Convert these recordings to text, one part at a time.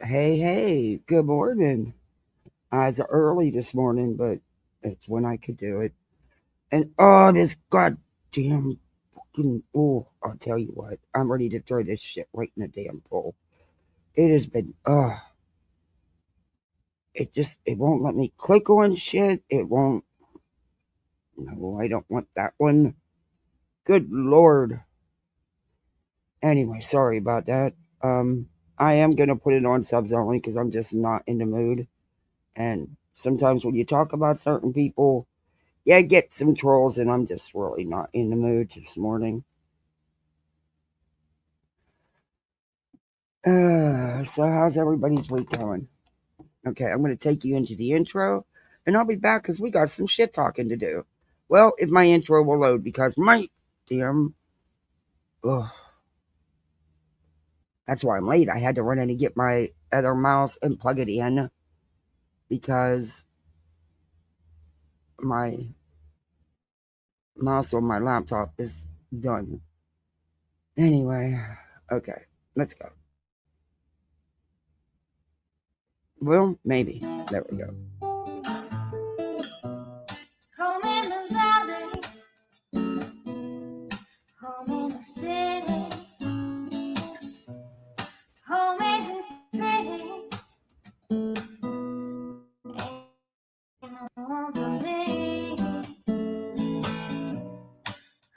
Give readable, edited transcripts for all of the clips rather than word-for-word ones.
Hey, good morning. It's early this morning, but it's when I could do it. And this goddamn fucking, I'll tell you what, I'm ready to throw this shit right in the damn pool. It has been, it won't let me click on shit. It won't, no, I don't want that one. Good Lord. Anyway, sorry about that. Um, I am going to put it on subs only because I'm just not in the mood. And sometimes when you talk about certain people, yeah, get some trolls, and I'm just really not in the mood this morning. So how's everybody's week going? Okay, I'm going to take you into the intro, and I'll be back because we got some shit talking to do. Well, if my intro will load, because my damn, ugh, that's why I'm late. I had to run in and get my other mouse and plug it in because my mouse on my laptop is done. Anyway, okay, let's go. Well, maybe. There we go. Home in the valley, home in the city, home isn't pretty, ain't no home for me.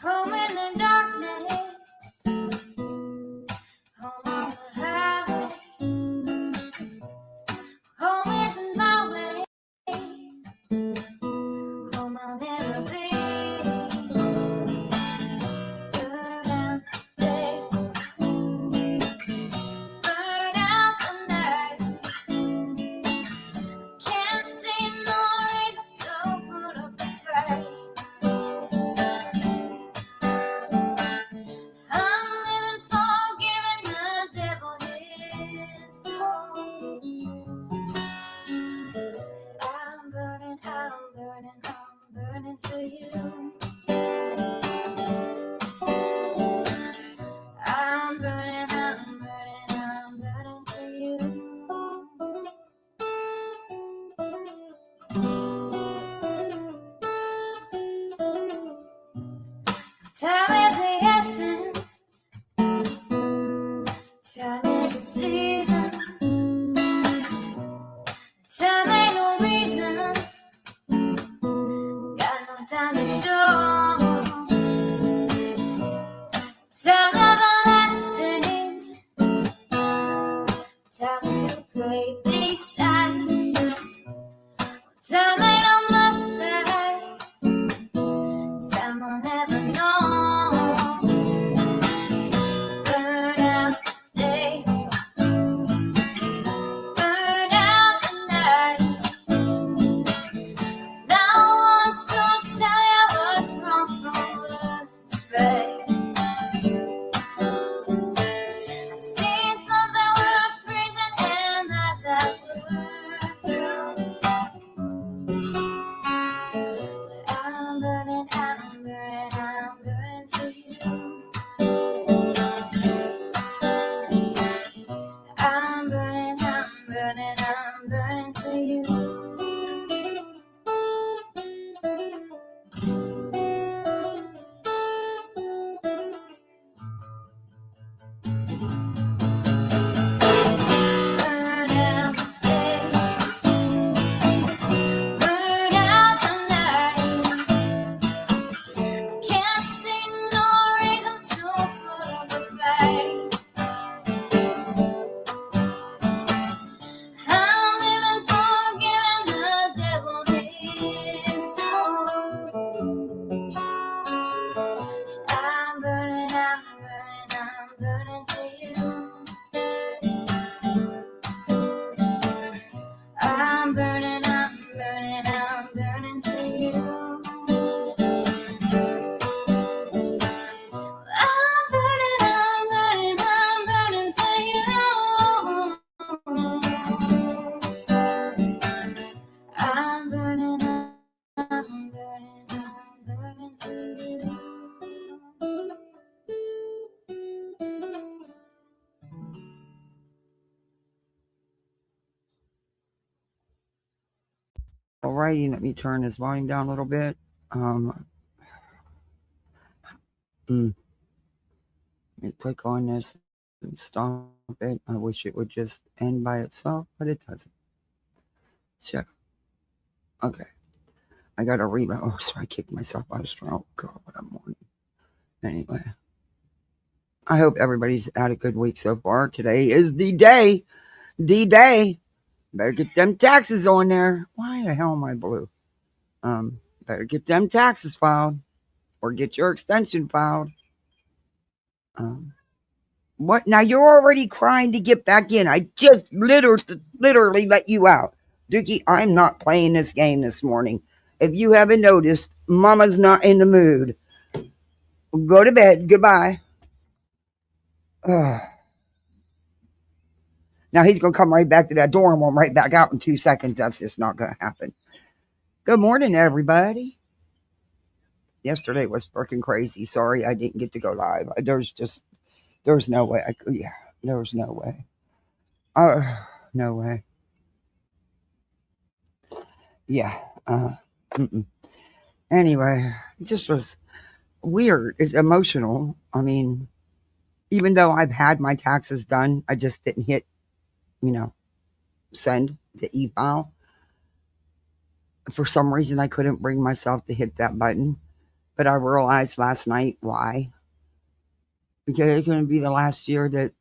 Home in the darkness, home on the highway, home isn't my way, home I'll never be. Burn out the day, burn out the night. Can't see no reason to put up a fight. I'm living for giving the devil his due. I'm burning for you. I'm burning for you. Time is the essence, time is the season, time ain't no reason, got no time to show, time everlasting, time to play these sides, time ain't on my side, time I'll never know. Burn out the day, burn out the night. Now I want to tell you what's wrong Alrighty, let me turn this volume down a little bit. Let me click on this and stop it. I wish it would just end by itself, but it doesn't. So, okay. I gotta read. Oh, so I kicked myself out of strong. God, what a morning. Anyway, I hope everybody's had a good week so far. Today is the day. The day. Better get them taxes on there. Why the hell am I blue? Better get them taxes filed or get your extension filed. What? Now you're already crying to get back in. I just literally let you out. Dookie, I'm not playing this game this morning. If you haven't noticed, Mama's not in the mood. Go to bed. Goodbye. Now he's going to come right back to that door and won't right back out in 2 seconds. That's just not going to happen. Good morning, everybody. Yesterday was freaking crazy. Sorry I didn't get to go live. There's no way I could. Yeah, there was no way. No way. Yeah. Anyway, it just was weird. It's emotional. I mean, even though I've had my taxes done, I just didn't hit, send the e-file. For some reason, I couldn't bring myself to hit that button. But I realized last night why. Because it's going to be the last year that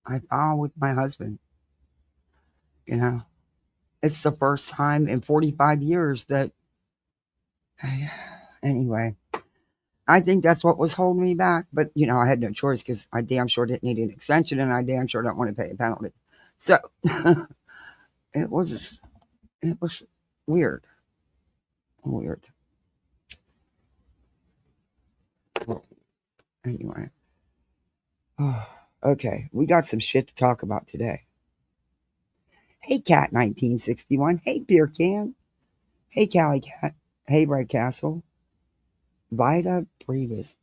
I filed with my husband. It's the first time in 45 years that, anyway, I think that's what was holding me back. But, I had no choice because I damn sure didn't need an extension and I damn sure don't want to pay a penalty. So it was weird. Weird. Well, anyway. Okay, we got some shit to talk about today. Hey, Cat 1961. Hey, Beer Can. Hey, Cali Cat. Hey, Red Castle. Vida Brevis.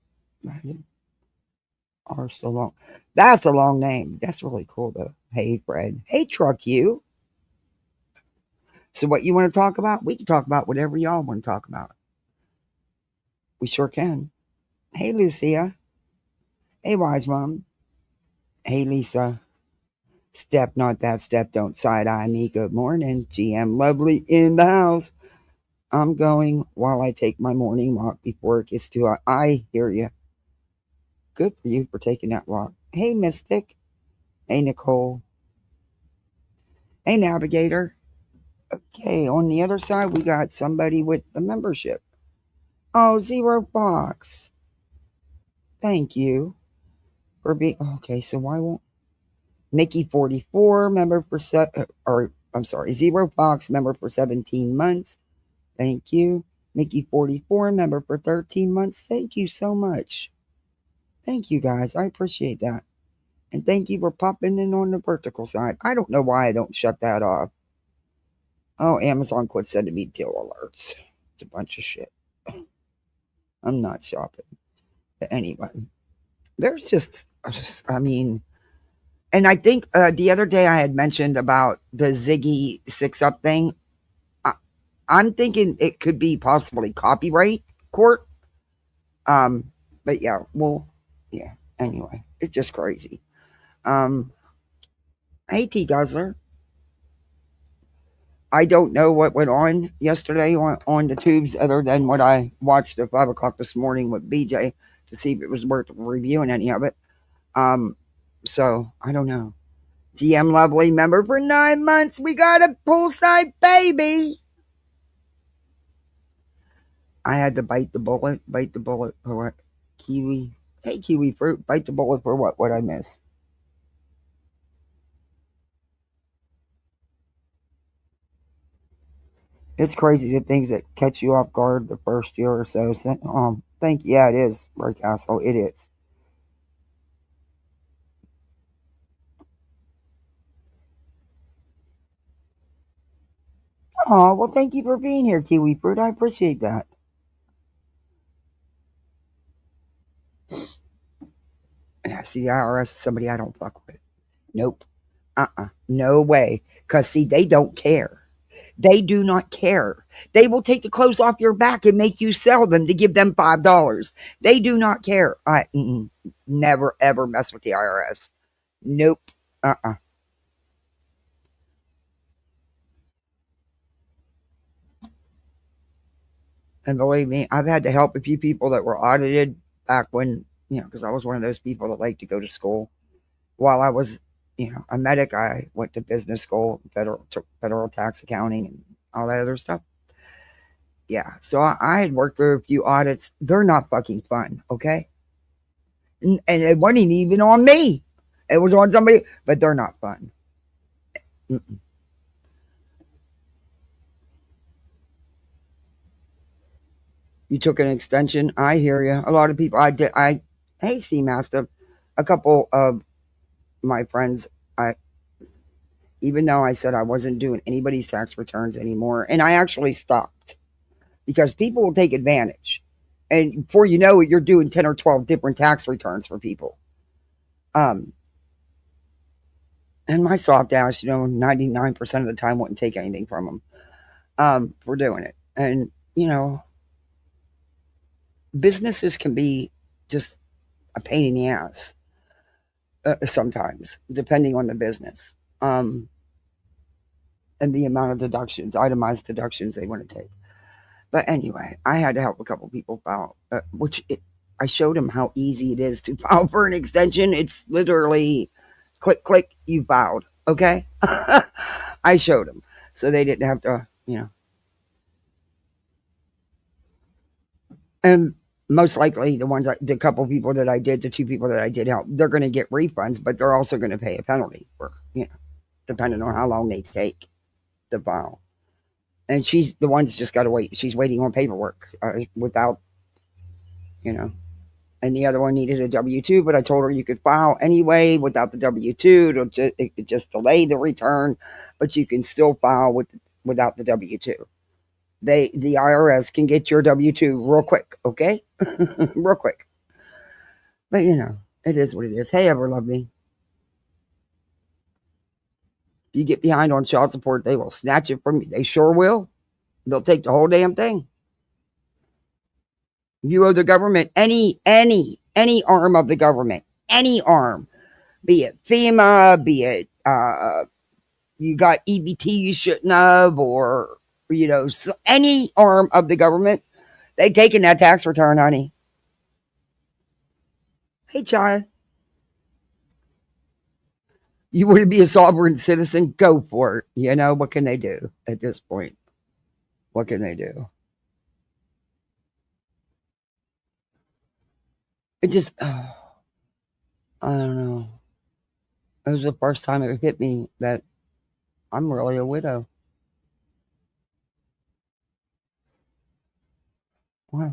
Armstrong. That's a long name. That's really cool, though. Hey, Fred. Hey, Truck You. So what you want to talk about? We can talk about whatever y'all want to talk about. We sure can. Hey, Lucia. Hey, Wise Mom. Hey, Lisa. Step, not that step. Don't side-eye me. Good morning. GM Lovely in the house. I'm going while I take my morning walk before it gets too hot. I hear you. Good for you for taking that walk. Hey, Mystic. Hey, Nicole. Hey, Navigator. Okay, on the other side, we got somebody with the membership. Oh, Zero Box. Thank you for being... Okay, so why won't... Mickey 44, member for... Zero Fox, member for 17 months. Thank you. Mickey 44, member for 13 months. Thank you so much. Thank you, guys. I appreciate that. And thank you for popping in on the vertical side. I don't know why I don't shut that off. Oh, Amazon quit sending me deal alerts. It's a bunch of shit. I'm not shopping. But anyway, there's just I mean, and I think the other day I had mentioned about the Ziggy 6-Up thing. I'm thinking it could be possibly copyright court. But yeah, well, yeah. Anyway, it's just crazy. Hey, T Guzzler. I don't know what went on yesterday on the tubes other than what I watched at 5 o'clock this morning with BJ to see if it was worth reviewing any of it. So I don't know. GM Lovely member for 9 months. We got a poolside baby. I had to bite the bullet. Bite the bullet for what? Kiwi. Hey, Kiwi Fruit. Bite the bullet for what? What'd I miss? It's crazy the things that catch you off guard the first year or so. Yeah, it is, Red Castle. It is. Oh, well, thank you for being here, Kiwi Fruit. I appreciate that. Yeah, see, the IRS is somebody I don't fuck with. Nope. No way. Because, see, they don't care. They do not care. They will take the clothes off your back and make you sell them to give them $5. They do not care. I never ever mess with the IRS. Nope. Uh-uh. And believe me, I've had to help a few people that were audited back when, because I was one of those people that liked to go to school. While I was, a medic, I went to business school, took federal tax accounting and all that other stuff. Yeah. So I had worked through a few audits. They're not fucking fun, okay? And it wasn't even on me. It was on somebody, but they're not fun. Mm-mm. You took an extension. I hear you. A lot of people. I did. Hey, Seamaster. A couple of my friends. I even though I said I wasn't doing anybody's tax returns anymore, and I actually stopped because people will take advantage, and before you know it, you're doing 10 or 12 different tax returns for people. Um, and my soft ass, 99% of the time wouldn't take anything from them for doing it, and businesses can be just a pain in the ass sometimes, depending on the business and the amount of deductions, itemized deductions they want to take. But anyway, I had to help a couple people file, I showed them how easy it is to file for an extension. It's literally click, click, you filed. Okay. I showed them so they didn't have to. And most likely the couple people that I did, the two people that I did help, they're going to get refunds, but they're also going to pay a penalty for, depending on how long they take to file. And she's the one's just got to wait. She's waiting on paperwork without, you know, and the other one needed a W-2, but I told her you could file anyway without the W-2. It could just delay the return, but you can still file without the W-2. The IRS can get your W-2 real quick, okay? Real quick. But it is what it is. Hey, ever lovely. If you get behind on child support, they will snatch it from you. They sure will. They'll take the whole damn thing. You owe the government any arm of the government, any arm, be it FEMA, be it you got EBT you shouldn't have, or any arm of the government, they taking that tax return, honey. Hey, child, you want to be a sovereign citizen? Go for it. What can they do at this point? What can they do? It just, I don't know. It was the first time it hit me that I'm really a widow. Wow.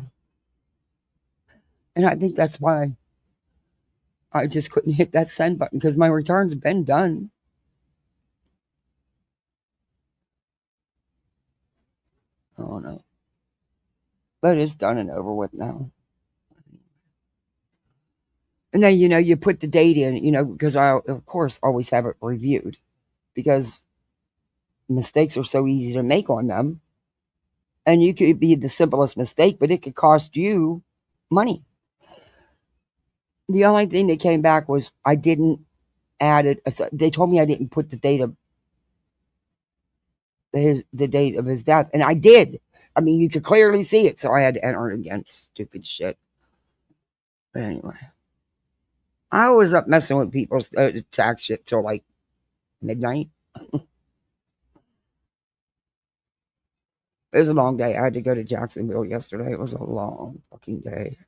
And I think that's why I just couldn't hit that send button, because my return's been done. Oh no. But it's done and over with now. And then, you put the date in, because I, of course, always have it reviewed, because mistakes are so easy to make on them. And you could be the simplest mistake, but it could cost you money. The only thing that came back was I didn't add it. They told me I didn't put the date of his death, and I did. I mean, you could clearly see it, so I had to enter it again. Stupid shit. But anyway, I was up messing with people's tax shit till like midnight. It was a long day. I had to go to Jacksonville yesterday. It was a long fucking day.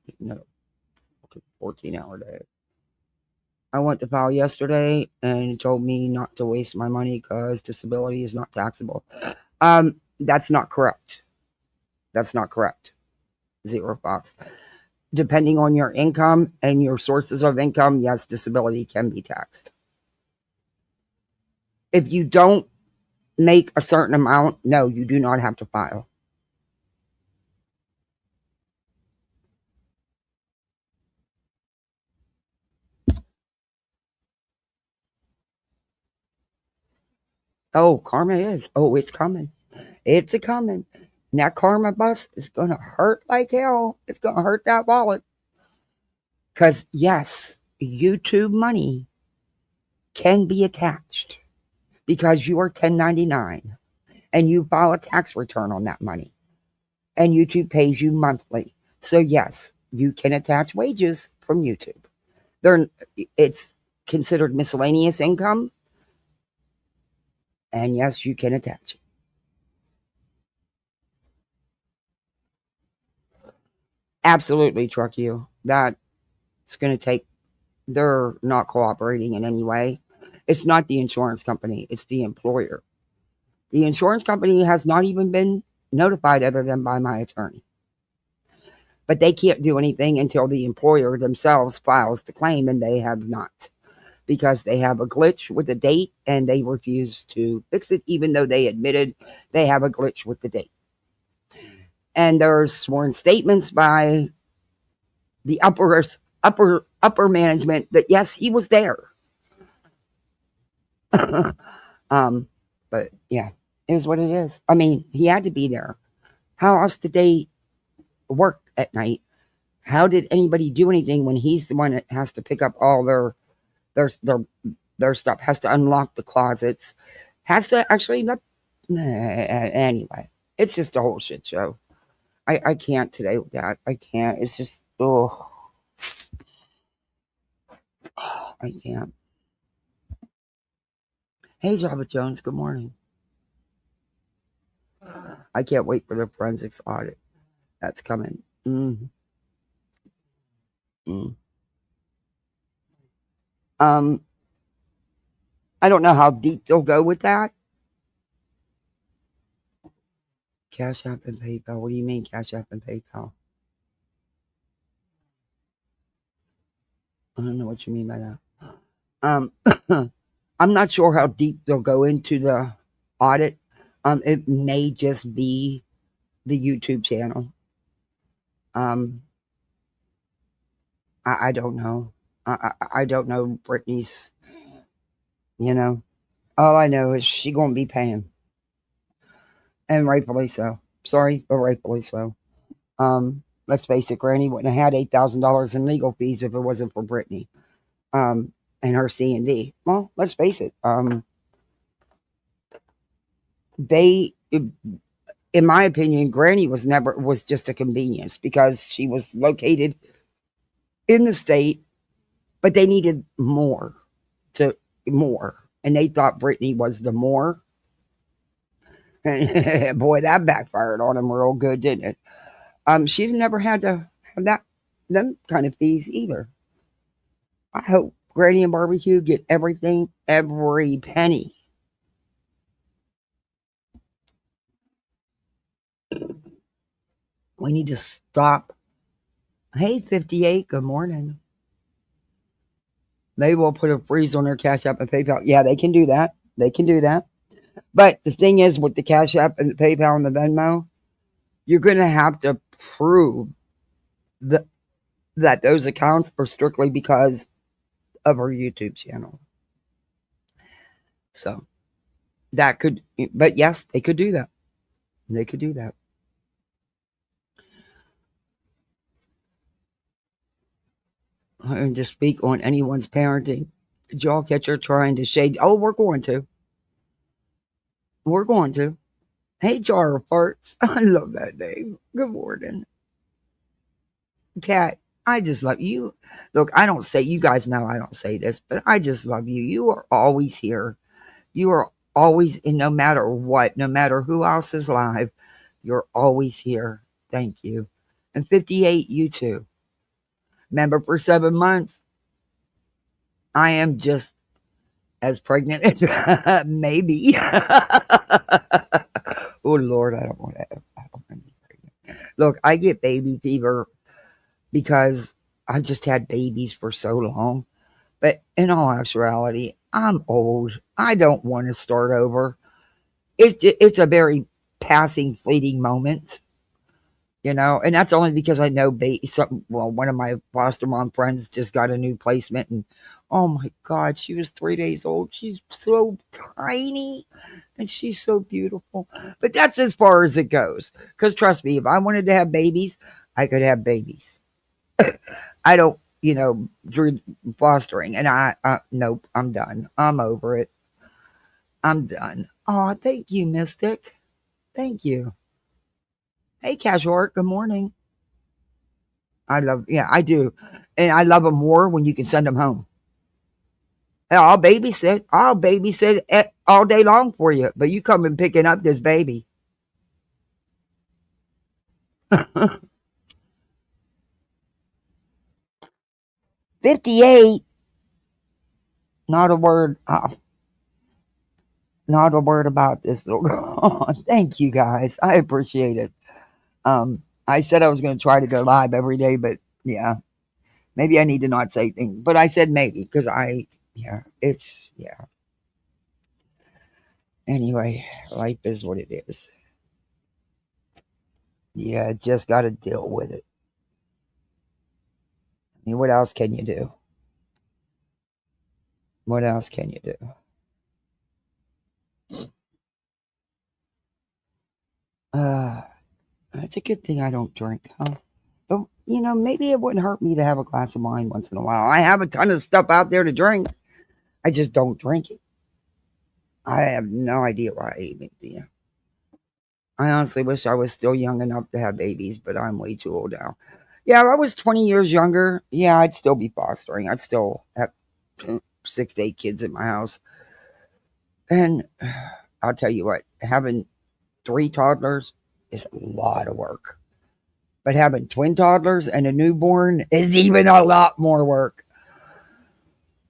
14-hour day. I went to file yesterday and it told me not to waste my money because disability is not taxable. That's not correct. That's not correct. Zero Fox. Depending on your income and your sources of income, yes, disability can be taxed. If you don't make a certain amount, no, you do not have to file. Oh, karma is. Oh, it's coming. It's a coming. And that karma bus is going to hurt like hell. It's going to hurt that wallet. Because, yes, YouTube money can be attached because you are 1099 and you file a tax return on that money. And YouTube pays you monthly. So, yes, you can attach wages from YouTube. It's considered miscellaneous income. And, yes, you can attach it. Absolutely, Truck You. That's going to take, they're not cooperating in any way. It's not the insurance company, it's the employer. The insurance company has not even been notified other than by my attorney. But they can't do anything until the employer themselves files the claim, and they have not. Because they have a glitch with the date and they refuse to fix it, even though they admitted they have a glitch with the date. And there's sworn statements by the upper management that yes, he was there. But yeah, it is what it is. I mean, he had to be there. How else did they work at night? How did anybody do anything when he's the one that has to pick up all their stuff, has to unlock the closets, has to actually not. Anyway, it's just a whole shit show. I can't today with that. I can't. It's just, oh, I can't. Hey, Java Jones, good morning. I can't wait for the forensics audit. That's coming. I don't know how deep they'll go with that. Cash App and PayPal. What do you mean, Cash App and PayPal? I don't know what you mean by that. I'm not sure how deep they'll go into the audit. It may just be the YouTube channel. I don't know. I don't know Brittany's, all I know is she gonna be paying. And rightfully so. Sorry, but rightfully so. Let's face it, Granny wouldn't have had $8,000 in legal fees if it wasn't for Brittany. And her C&D. Well, let's face it. They, in my opinion, Granny was just a convenience because she was located in the state, but they needed more. And they thought Brittany was the more. Boy, that backfired on him real good, didn't it? She never had to have them kind of fees either. I hope Granny and Barbecue get everything, every penny. We need to stop. Hey, 58, good morning. Maybe we'll put a freeze on their Cash App and PayPal. Yeah, they can do that. They can do that. But the thing is, with the Cash App and the PayPal and the Venmo, you're going to have to prove that those accounts are strictly because of her YouTube channel. So that could, but yes, they could do that. They could do that. And just speak on anyone's parenting. Did y'all catch her trying to shade? Oh, we're going to. We're going to. Hey, Jar of Farts. I love that name. Good morning. Cat, I just love you. Look, I don't say, you guys know I don't say this, but I just love you. You are always here. You are always, in no matter what, no matter who else is live, you're always here. Thank you. And 58, you too. Member for 7 months. I am just as pregnant as maybe. Oh Lord, I don't want to be pregnant. Look, I get baby fever because I just had babies for so long. But in all actuality, I'm old. I don't want to start over. It's a very passing, fleeting moment. And that's only because I know one of my foster mom friends just got a new placement, and oh my God, she was 3 days old. She's so tiny and she's so beautiful. But that's as far as it goes. Because trust me, if I wanted to have babies, I could have babies. I don't, do fostering, and nope, I'm done. I'm over it. I'm done. Oh, thank you, Mystic. Thank you. Hey, Casual, good morning. Yeah, I do. And I love them more when you can send them home. I'll babysit all day long for you, but you come and picking up this baby. 58. Not a word. Not a word about this little girl. Thank you guys. I appreciate it. I said I was going to try to go live every day, but yeah, maybe I need to not say things. But I said maybe because yeah. Anyway, life is what it is. Yeah, just got to deal with it. I mean, what else can you do? What else can you do? It's a good thing I don't drink, huh? But, maybe it wouldn't hurt me to have a glass of wine once in a while. I have a ton of stuff out there to drink. I just don't drink it. I have no idea why I even do. I honestly wish I was still young enough to have babies, but I'm way too old now. Yeah, if I was 20 years younger, yeah, I'd still be fostering. I'd still have 6 to 8 kids in my house. And I'll tell you what, having 3 toddlers is a lot of work. But having twin toddlers and a newborn is even a lot more work.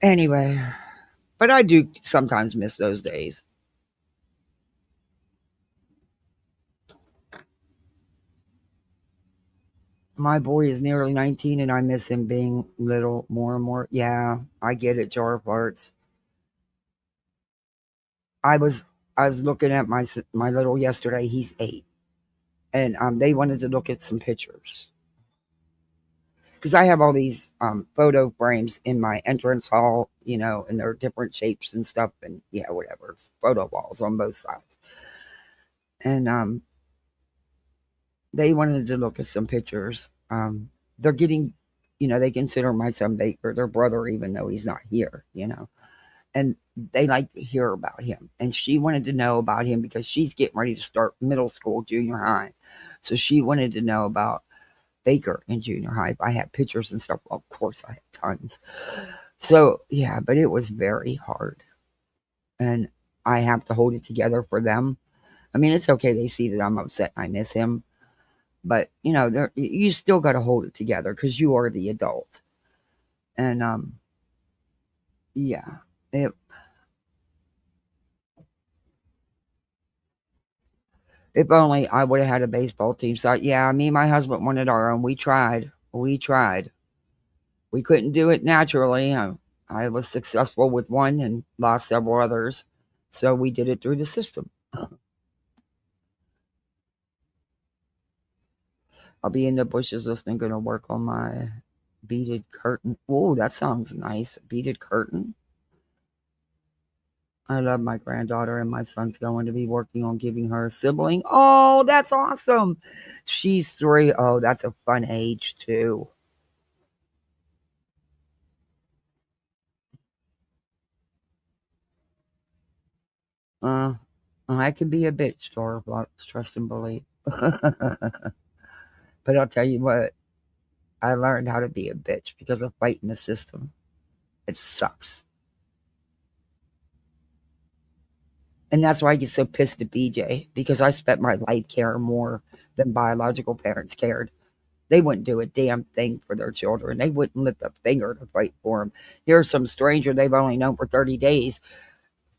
Anyway, but I do sometimes miss those days. My boy is nearly 19 and I miss him being little more and more. Yeah, I get it, jar parts. I was I was looking at my little yesterday. He's 8, and they wanted to look at some pictures because I have all these photo frames in my entrance hall, and they're different shapes and stuff, and yeah, whatever. It's photo walls on both sides, and they wanted to look at some pictures. They're getting, they consider my son Baker their brother, even though he's not here, and they like to hear about him. And she wanted to know about him because she's getting ready to start middle school, junior high. So she wanted to know about Baker in junior high. If I had pictures and stuff, well, of course I had tons. So yeah, but it was very hard. And I have to hold it together for them. I mean, it's okay. They see that I'm upset and I miss him. But, you still got to hold it together because you are the adult. And, yeah. It, if only I would have had a baseball team. So, yeah, me and my husband wanted our own. We tried. We tried. We couldn't do it naturally. I was successful with one and lost several others. So we did it through the system. I'll be in the bushes listening, going to work on my beaded curtain. Oh, that sounds nice. Beaded curtain. I love my granddaughter, and my son's going to be working on giving her a sibling. Oh, that's awesome. She's 3. Oh, that's a fun age, too. Uh, I can be a bitch, Dora, trust and believe. But I'll tell you what, I learned how to be a bitch because of fighting the system. It sucks. And that's why I get so pissed at BJ because I spent my life caring more than biological parents cared. They wouldn't do a damn thing for their children. They wouldn't lift a finger to fight for them. Here's some stranger they've only known for 30 days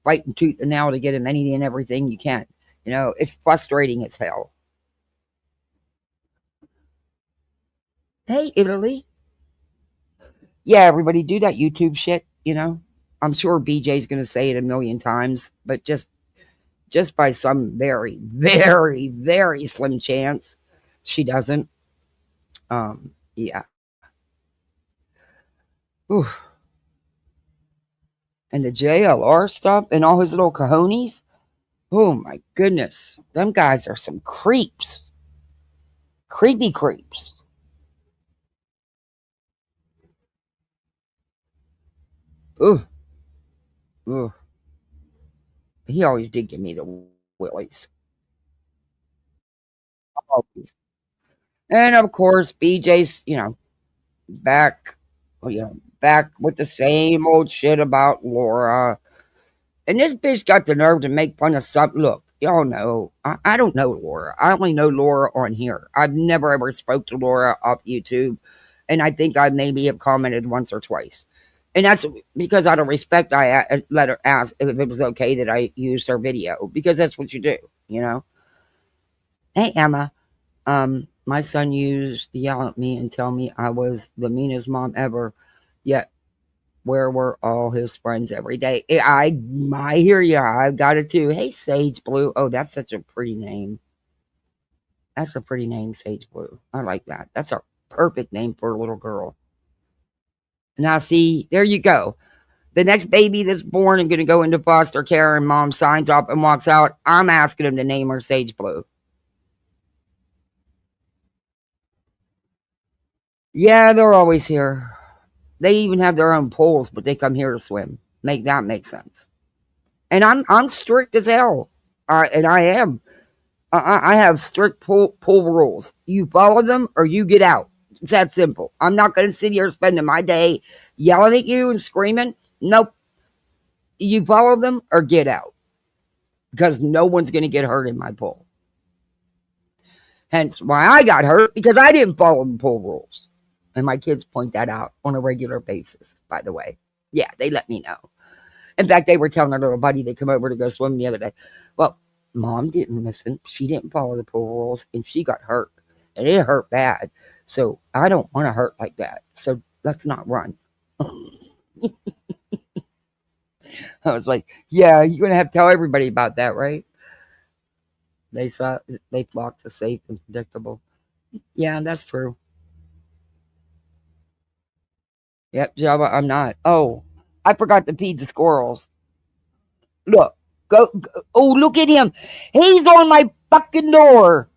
fighting tooth and nail to get him anything and everything you can. It's frustrating as hell. Hey, Italy. Yeah, everybody do that YouTube shit. I'm sure BJ's going to say it a million times, but just by some very, very, very slim chance, She doesn't. Yeah. Ooh. And the JLR stuff and all his little cojones. Oh my goodness. Them guys are some creeps. Creepy creeps. Ooh. Ooh. He always did give me the willies. Always. And of course, BJ's, back, back with the same old shit about Laura. And this bitch got the nerve to make fun of something. Look, y'all know, I don't know Laura. I only know Laura on here. I've never ever spoke to Laura off YouTube. And I think I maybe have commented once or twice. And that's because out of respect, I let her ask if it was okay that I used her video. Because that's what you do. Hey, Emma. My son used to yell at me and tell me I was the meanest mom ever. Yet, where were all his friends every day? I hear you. I got it too. Hey, Sage Blue. Oh, that's such a pretty name. That's a pretty name, Sage Blue. I like that. That's a perfect name for a little girl. Now, see, there you go. The next baby that's born and going to go into foster care and mom signs off and walks out, I'm asking him to name her Sage Blue. Yeah, they're always here. They even have their own pools, but they come here to swim. Make that make sense. And I'm strict as hell, and I am. I have strict pool rules. You follow them or you get out. It's that simple. I'm not going to sit here spending my day yelling at you and screaming. Nope. You follow them or get out because no one's going to get hurt in my pool. Hence why I got hurt because I didn't follow the pool rules. And my kids point that out on a regular basis, by the way. Yeah, they let me know. In fact, they were telling their little buddy they come over to go swim the other day. Well, mom didn't listen. She didn't follow the pool rules and she got hurt. And it hurt bad. So I don't want to hurt like that. So let's not run. I was like, yeah, you're going to have to tell everybody about that, right? They flocked to safe and predictable. Yeah, that's true. Yep, Java, I'm not. Oh, I forgot to feed the squirrels. Look, go. Oh, look at him. He's on my fucking door.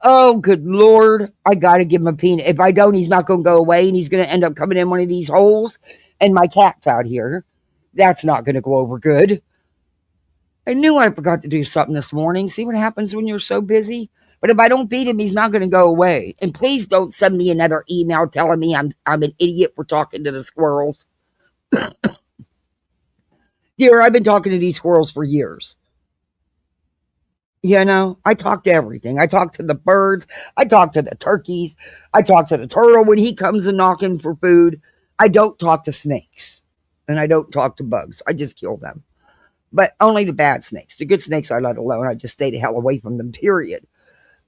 Oh, good Lord. I got to give him a peanut. If I don't, he's not going to go away and he's going to end up coming in one of these holes. And my cat's out here. That's not going to go over good. I knew I forgot to do something this morning. See what happens when you're so busy? But if I don't beat him, he's not going to go away. And please don't send me another email telling me I'm an idiot for talking to the squirrels. Dear, I've been talking to these squirrels for years. I talk to everything. I talk to the birds. I talk to the turkeys. I talk to the turtle when he comes and knocking for food. I don't talk to snakes. And I don't talk to bugs. I just kill them. But only the bad snakes. The good snakes I let alone. I just stay the hell away from them, period.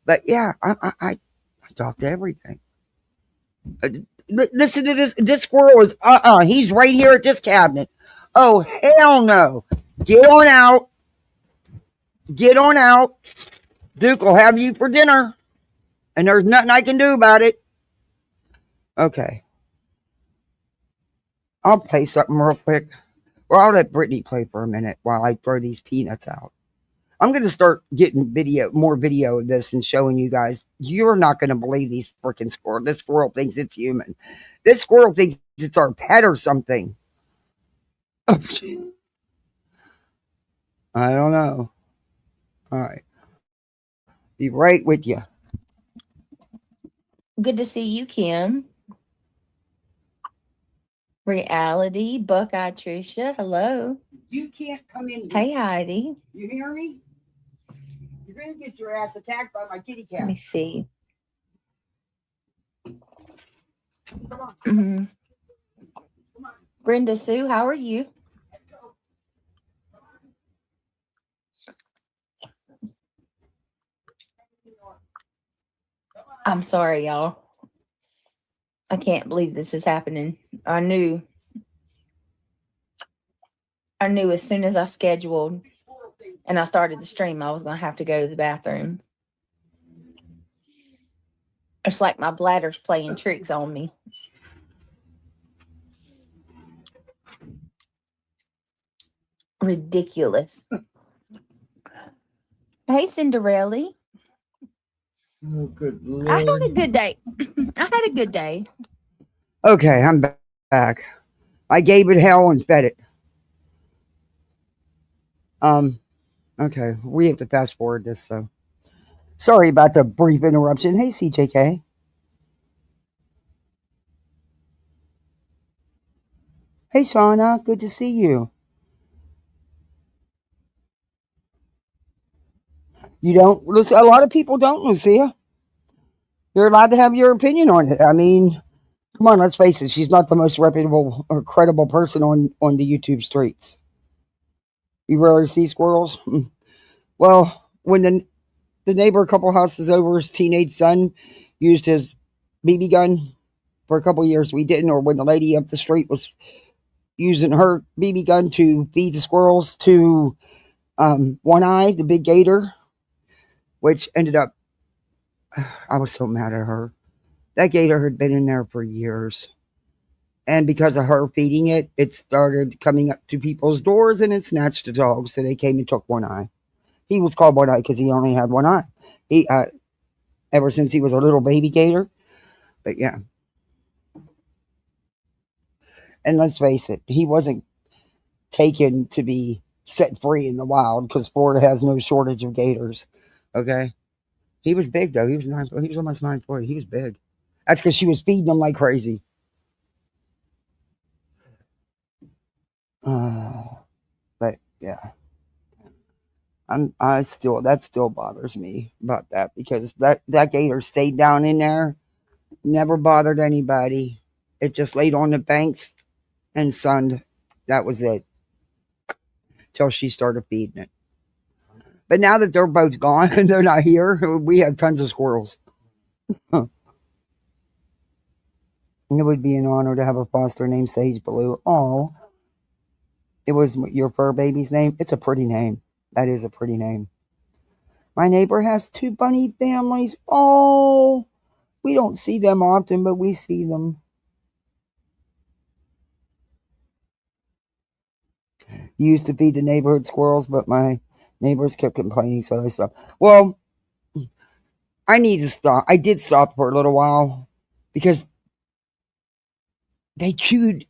But yeah, I talk to everything. Listen to this. This squirrel is, he's right here at this cabinet. Oh, hell no. Get on out. Get on out. Duke will have you for dinner. And there's nothing I can do about it. Okay. I'll play something real quick. Well, I'll let Brittany play for a minute while I throw these peanuts out. I'm going to start getting more video of this and showing you guys. You're not going to believe these freaking squirrels. This squirrel thinks it's human. This squirrel thinks it's our pet or something. I don't know. All right. Be right with you. Good to see you, Kim. Reality, Buckeye Tricia. Hello. You can't come in. Hey, Heidi. You hear me? You're going to get your ass attacked by my kitty cat. Let me see. Come on. Mm-hmm. Come on. Brenda Sue, how are you? I'm sorry, y'all. I can't believe this is happening. I knew as soon as I scheduled and I started the stream, I was going to have to go to the bathroom. It's like my bladder's playing tricks on me. Ridiculous. Hey, Cinderella. Oh, good I had Lord. a good day. I had a good day. Okay, I'm back. I gave it hell and fed it. Um, okay, we have to fast forward this though. Sorry about the brief interruption. Hey, CJK. Hey, Shauna. Good to see you. You don't, Lucia? A lot of people don't, Lucia. You're allowed to have your opinion on it. I mean, come on, let's face it. She's not the most reputable or credible person on the YouTube streets. You rarely see squirrels. Well, when the neighbor a couple houses over, his teenage son used his BB gun for a couple years. We didn't, or when the lady up the street was using her BB gun to feed the squirrels to One Eye, the big gator, which ended up, I was so mad at her. That gator had been in there for years. And because of her feeding it, it started coming up to people's doors and it snatched the dog. So they came and took One Eye. He was called One Eye because he only had one eye. He ever since he was a little baby gator. But yeah. And let's face it, he wasn't taken to be set free in the wild because Florida has no shortage of gators. Okay. He was big though. He was He was almost 9 foot. He was big. That's because she was feeding him like crazy. But yeah, I still that still bothers me about that because that gator stayed down in there, never bothered anybody. It just laid on the banks and sunned. That was it till she started feeding it. But now that they're both gone and they're not here, we have tons of squirrels. Huh. It would be an honor to have a foster named Sage Blue. Oh, it was your fur baby's name. It's a pretty name. That is a pretty name. My neighbor has two bunny families. Oh, we don't see them often, but we see them. Used to feed the neighborhood squirrels, but my neighbors kept complaining, so I stopped. Well, I need to stop. I did stop for a little while because they chewed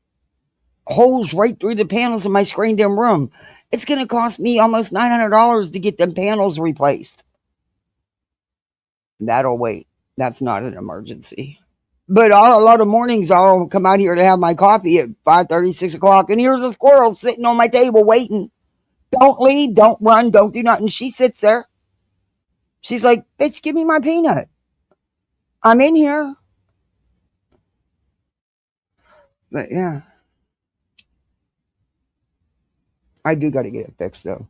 holes right through the panels of my screened in room. It's going to cost me almost $900 to get them panels replaced. That'll wait. That's not an emergency. But a lot of mornings I'll come out here to have my coffee at 5:30, 6 o'clock, and here's a squirrel sitting on my table waiting. Don't leave, don't run, don't do nothing. She sits there. She's like, bitch, give me my peanut. I'm in here. But yeah, I do got to get it fixed though.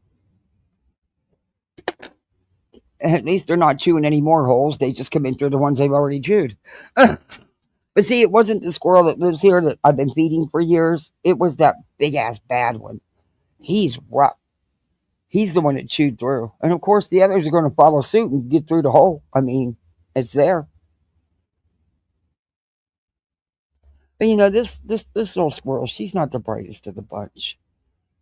At least they're not chewing any more holes. They just come in through the ones they've already chewed. But see, it wasn't the squirrel that lives here that I've been feeding for years. It was that big ass bad one. He's rough. He's the one that chewed through. And of course, the others are going to follow suit and get through the hole. I mean, it's there. But you know, this little squirrel, she's not the brightest of the bunch.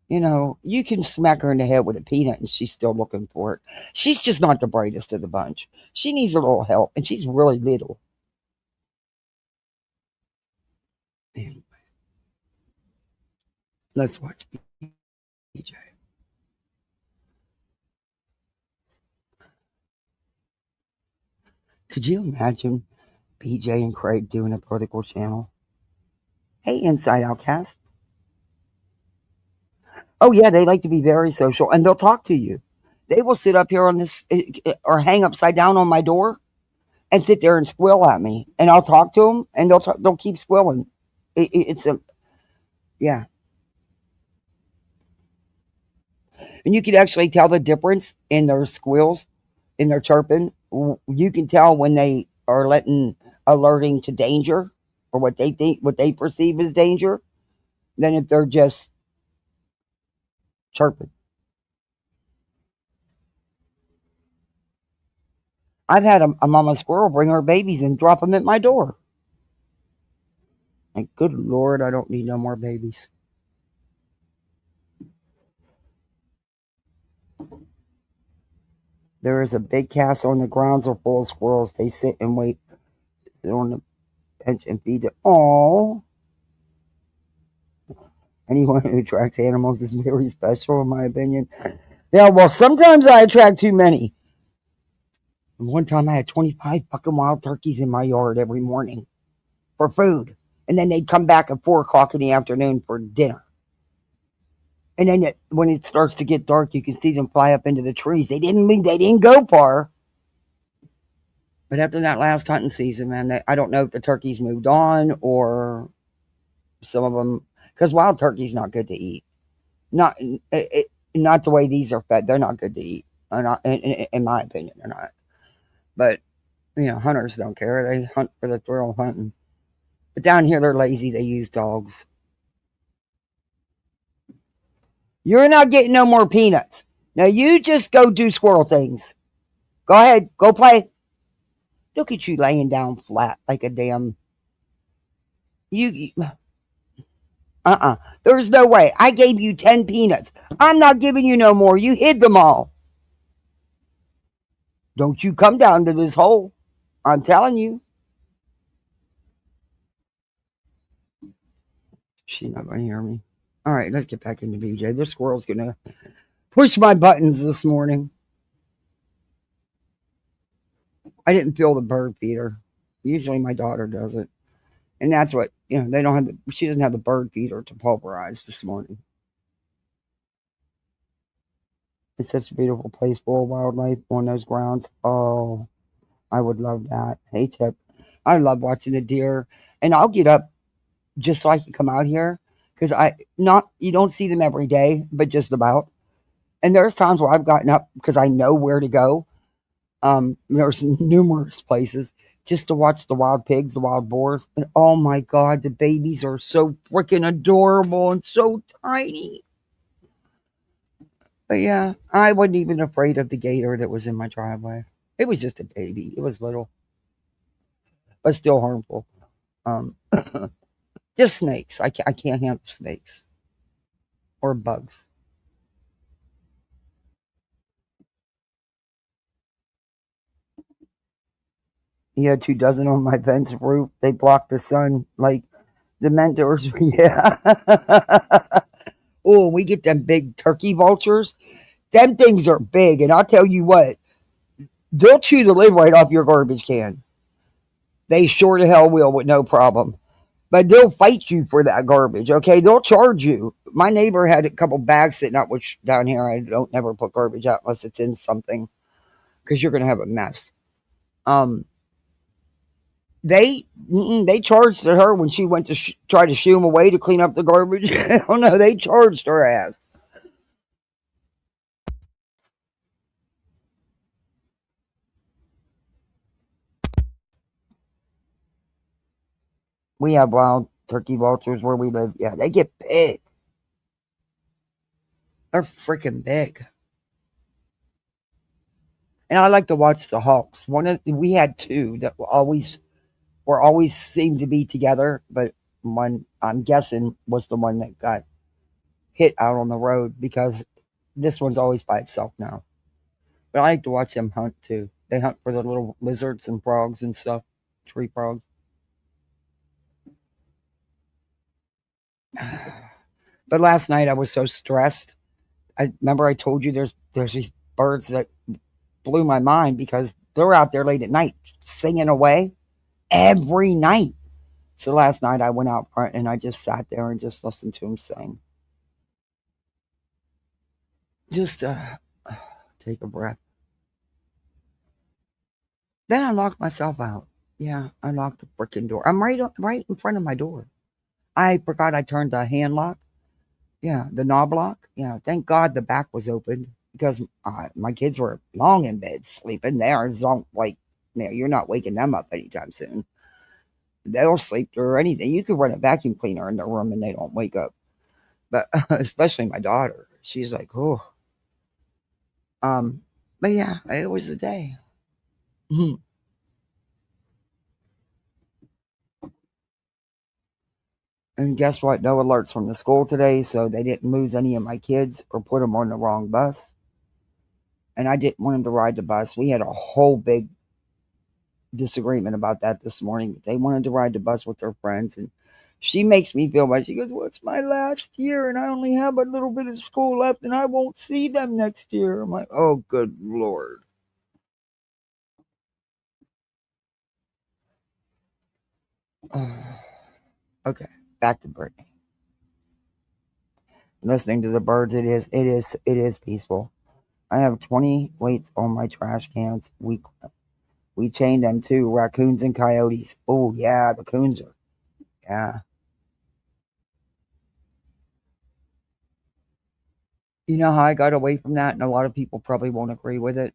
You know, you can smack her in the head with a peanut and she's still looking for it. She's just not the brightest of the bunch. She needs a little help, and she's really little. Anyway, let's watch BJ. Could you imagine BJ and Craig doing a political channel? Hey, Inside Outcast. Oh, yeah, they like to be very social and they'll talk to you. They will sit up here on this or hang upside down on my door and sit there and squeal at me. And I'll talk to them and they'll keep squealing. It's a, yeah. And you can actually tell the difference in their squeals, in their chirping. You can tell when they are alerting to danger or what they perceive as danger, than if they're just chirping. I've had a mama squirrel bring her babies and drop them at my door. Like, good Lord, I don't need no more babies. There is a big castle on the grounds are full of squirrels. They sit and wait on the bench and feed it. Oh, anyone who attracts animals is very special, in my opinion. Yeah, well, sometimes I attract too many. One time I had 25 fucking wild turkeys in my yard every morning for food. And then they'd come back at 4 o'clock in the afternoon for dinner. And then when it starts to get dark, you can see them fly up into the trees. They didn't go far. But after that last hunting season, man, I don't know if the turkeys moved on or some of them, because wild turkey's not good to eat. Not the way these are fed. They're not good to eat. Not, in my opinion, they're not. But hunters don't care. They hunt for the thrill of hunting. But down here, they're lazy. They use dogs. You're not getting no more peanuts. Now you just go do squirrel things. Go ahead, go play. Look at you laying down flat like a damn. You. There's no way. I gave you 10 peanuts. I'm not giving you no more. You hid them all. Don't you come down to this hole. I'm telling you. She's not going to hear me. All right, let's get back into BJ. This squirrel's going to push my buttons this morning. I didn't feel the bird feeder. Usually my daughter does it. And that's what, they don't have she doesn't have the bird feeder to pulverize this morning. It's such a beautiful place full of wildlife on those grounds. Oh, I would love that. Hey, Tip. I love watching a deer. And I'll get up just so I can come out here. Because you don't see them every day, but just about. And there's times where I've gotten up because I know where to go. There's numerous places just to watch the wild pigs, the wild boars. And oh my God, the babies are so freaking adorable and so tiny. But yeah, I wasn't even afraid of the gator that was in my driveway. It was just a baby. It was little, but still harmful. Just snakes. I can't handle snakes or bugs. He had 2 dozen on my fence roof. They blocked the sun like the mentors. Yeah. Oh, we get them big turkey vultures. Them things are big, and I'll tell you what, they'll chew the lid right off your garbage can. They sure to hell will with no problem. But they'll fight you for that garbage, okay? They'll charge you. My neighbor had a couple bags sitting out, which down here I don't never put garbage out unless it's in something, because you're going to have a mess. Um, they charged her when she went to try to shoo him away to clean up the garbage. Oh no, they charged her ass. We have wild turkey vultures where we live. Yeah, they get big. They're freaking big. And I like to watch the hawks. We had two that were always seemed to be together, but one I'm guessing was the one that got hit out on the road because this one's always by itself now. But I like to watch them hunt too. They hunt for the little lizards and frogs and stuff, tree frogs. But last night I was so stressed. I remember I told you there's these birds that blew my mind because they're out there late at night singing away every night. So last night I went out front and I just sat there and just listened to them sing. Just take a breath. Then I locked myself out. Yeah, I locked the freaking door. I'm right in front of my door. I forgot I turned the hand lock. Yeah, the knob lock. Yeah, thank God the back was open because my kids were long in bed sleeping. They are don't like, you're not waking them up anytime soon. They'll sleep through anything. You could run a vacuum cleaner in their room and they don't wake up. But especially my daughter, she's like, oh. But yeah, it was a day. And guess what? No alerts from the school today, so they didn't lose any of my kids or put them on the wrong bus. And I didn't want them to ride the bus. We had a whole big disagreement about that this morning. They wanted to ride the bus with their friends, and she makes me feel bad. She goes, "Well, it's my last year, and I only have a little bit of school left, and I won't see them next year." I'm like, "Oh, good Lord." Okay, back to Brittany. Listening to the birds, it is peaceful. I have 20 weights on my trash cans. We chained them to raccoons and coyotes. Oh yeah, the coons are, yeah. You know how I got away from that, and a lot of people probably won't agree with it.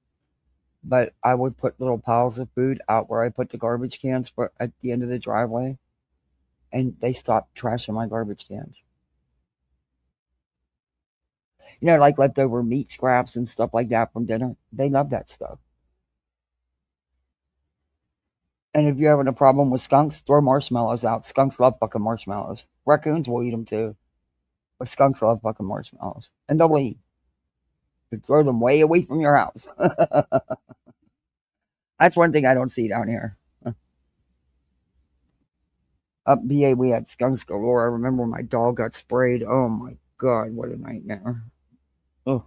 But I would put little piles of food out where I put the garbage cans for at the end of the driveway, and they stopped trashing my garbage cans. Like leftover meat scraps and stuff like that from dinner. They love that stuff. And if you're having a problem with skunks, throw marshmallows out. Skunks love fucking marshmallows. Raccoons will eat them too, but skunks love fucking marshmallows, and they'll eat. You throw them way away from your house. That's one thing I don't see down here. Up VA, we had skunks galore. I remember when my dog got sprayed. Oh my god, what a nightmare! Oh,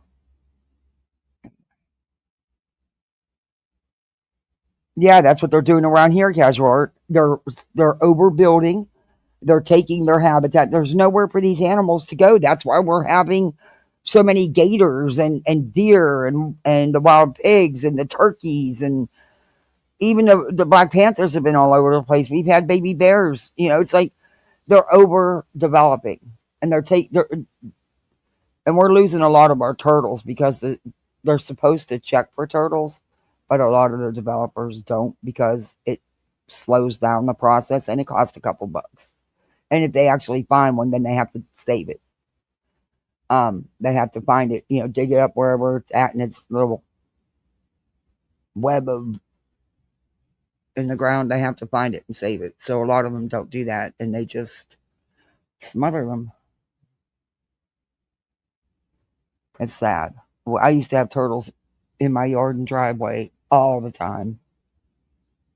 yeah, that's what they're doing around here, Casual Art. They're overbuilding. They're taking their habitat. There's nowhere for these animals to go. That's why we're having so many gators and deer and the wild pigs and the turkeys, and even the Black Panthers have been all over the place. We've had baby bears. It's like they're overdeveloping, and and we're losing a lot of our turtles because they're supposed to check for turtles, but a lot of the developers don't because it slows down the process and it costs a couple bucks. And if they actually find one, then they have to save it. They have to find it, dig it up wherever it's at in its little web of in the ground. They have to find it and save it. So a lot of them don't do that, and they just smother them. It's sad. Well, I used to have turtles in my yard and driveway all the time.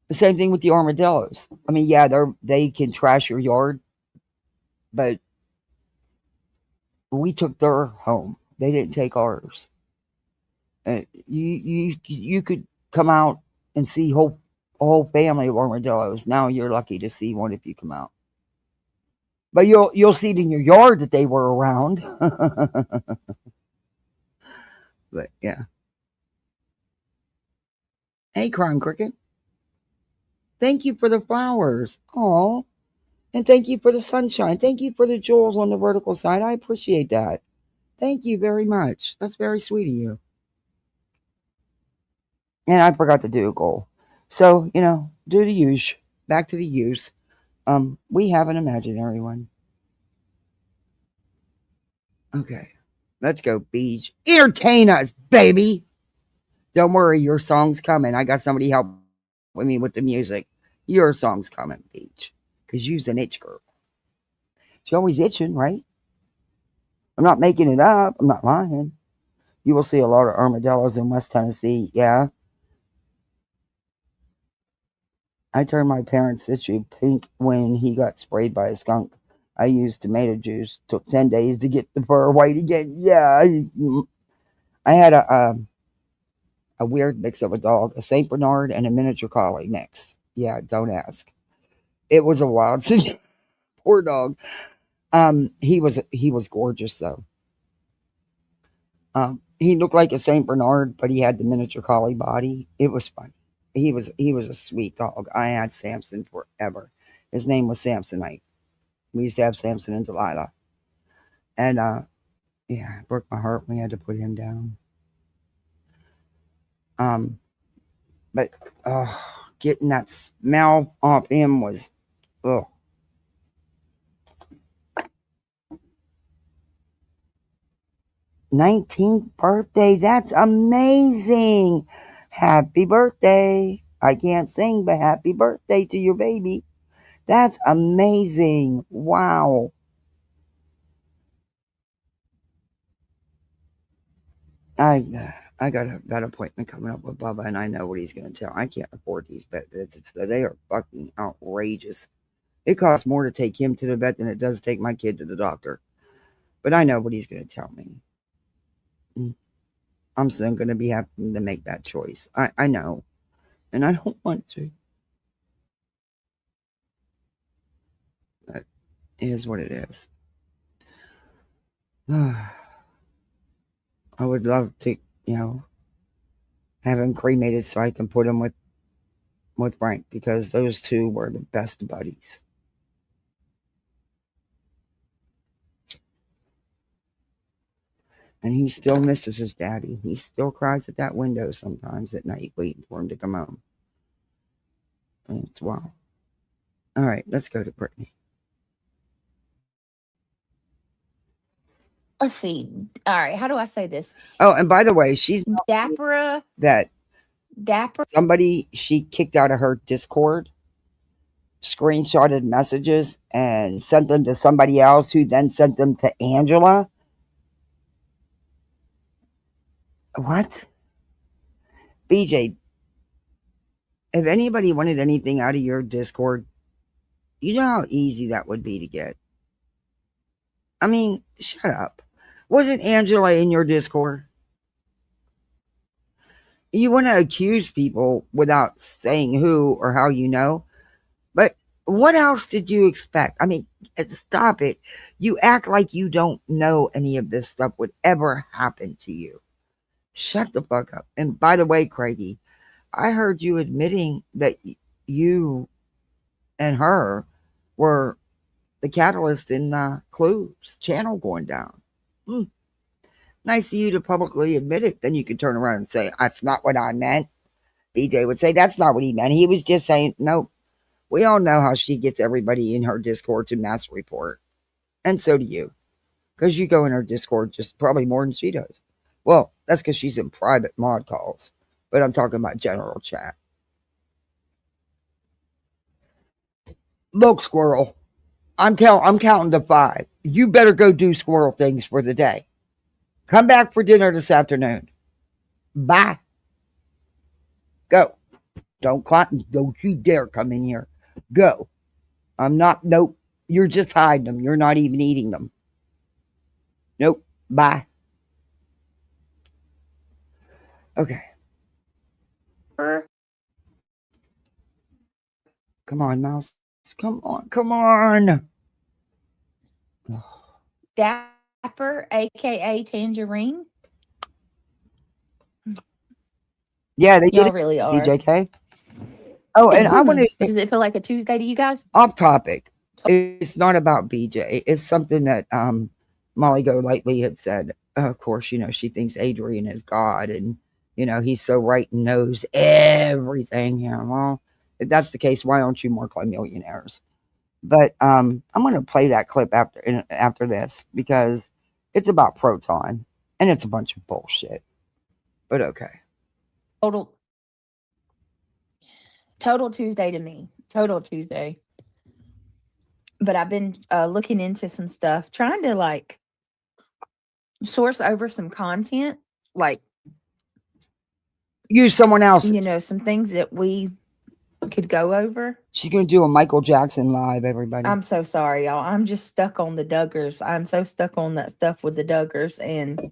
The same thing with the armadillos. I mean, yeah, they can trash your yard, but we took their home. They didn't take ours. You could come out and see a whole family of armadillos. Now you're lucky to see one if you come out. But you'll see it in your yard that they were around. But yeah. Hey, Crime Cricket. Thank you for the flowers. Oh, and thank you for the sunshine. Thank you for the jewels on the vertical side. I appreciate that. Thank you very much. That's very sweet of you. And I forgot to do a goal. So, do the use. Back to the use. We have an imaginary one. Okay. Let's go, Beach. Entertain us, baby. Don't worry, your song's coming. I got somebody help with me with the music. Your song's coming, Beach. Because you's an itch girl. She's always itching, right? I'm not making it up. I'm not lying. You will see a lot of armadillos in West Tennessee. Yeah. I turned my parents' issue pink when he got sprayed by a skunk. I used tomato juice. Took 10 days to get the fur white again. Yeah. I had a weird mix of a dog, a St. Bernard and a miniature collie mix. Yeah, don't ask. It was a wild poor dog. He was gorgeous though. He looked like a Saint Bernard, but he had the miniature collie body. It was funny. He was a sweet dog. I had Samson forever. His name was Samsonite. We used to have Samson and Delilah, and yeah, it broke my heart. We had to put him down. Um, but getting that smell off him was ugh. 19th birthday. That's amazing. Happy birthday. I can't sing, but happy birthday to your baby. That's amazing. Wow. I got that appointment coming up with Bubba, and I know what he's going to tell. I can't afford these vet visits. They are fucking outrageous. It costs more to take him to the vet than it does to take my kid to the doctor. But I know what he's going to tell me. I'm still going to be having to make that choice. I know. And I don't want to. But it is what it is. I would love to, have him cremated so I can put him with Frank, because those two were the best buddies. And he still misses his daddy. He still cries at that window sometimes at night waiting for him to come home. And it's wow. All right, let's go to Brittany. Let's see. All right, how do I say this? Oh, and by the way, she's Dapper. Somebody she kicked out of her Discord screenshotted messages and sent them to somebody else, who then sent them to Angela. What? BJ, if anybody wanted anything out of your Discord, you know how easy that would be to get. I mean, shut up. Wasn't Angela in your Discord? You want to accuse people without saying who or how you know, but what else did you expect? I mean, stop it. You act like you don't know any of this stuff would ever happen to you. Shut the fuck up. And by the way, Craigie, I heard you admitting that you and her were the catalyst in Clue's channel going down. Nice of you to publicly admit it. Then you could turn around and say, that's not what I meant. BJ would say, that's not what he meant. He was just saying, no. We all know how she gets everybody in her Discord to mass report. And so do you. Because you go in her Discord just probably more than she does. Well, that's because she's in private mod calls. But I'm talking about general chat. Look, Squirrel, I'm counting to 5. You better go do squirrel things for the day. Come back for dinner this afternoon. Bye. Go. Don't you dare come in here. Go. I'm not. Nope. You're just hiding them. You're not even eating them. Nope. Bye. Okay. Come on, Mouse. Come on. Come on. Dapper, aka Tangerine. Yeah, they Y'all did really are. CJK. Oh, and I want to. Does it feel like a Tuesday to you guys? Off topic. It's not about BJ. It's something that Molly Golightly had said. Of course, she thinks Adrian is God, and he's so right and knows everything. Yeah, well, if that's the case, why aren't you more millionaires? But I'm going to play that clip after this, because it's about Proton and it's a bunch of bullshit. But okay. Total Tuesday to me. Total Tuesday. But I've been looking into some stuff, trying to source over some content, use someone else's. Some things that we could go over. She's going to do a Michael Jackson live, everybody. I'm so sorry, y'all. I'm just stuck on the Duggars. I'm so stuck on that stuff with the Duggars, and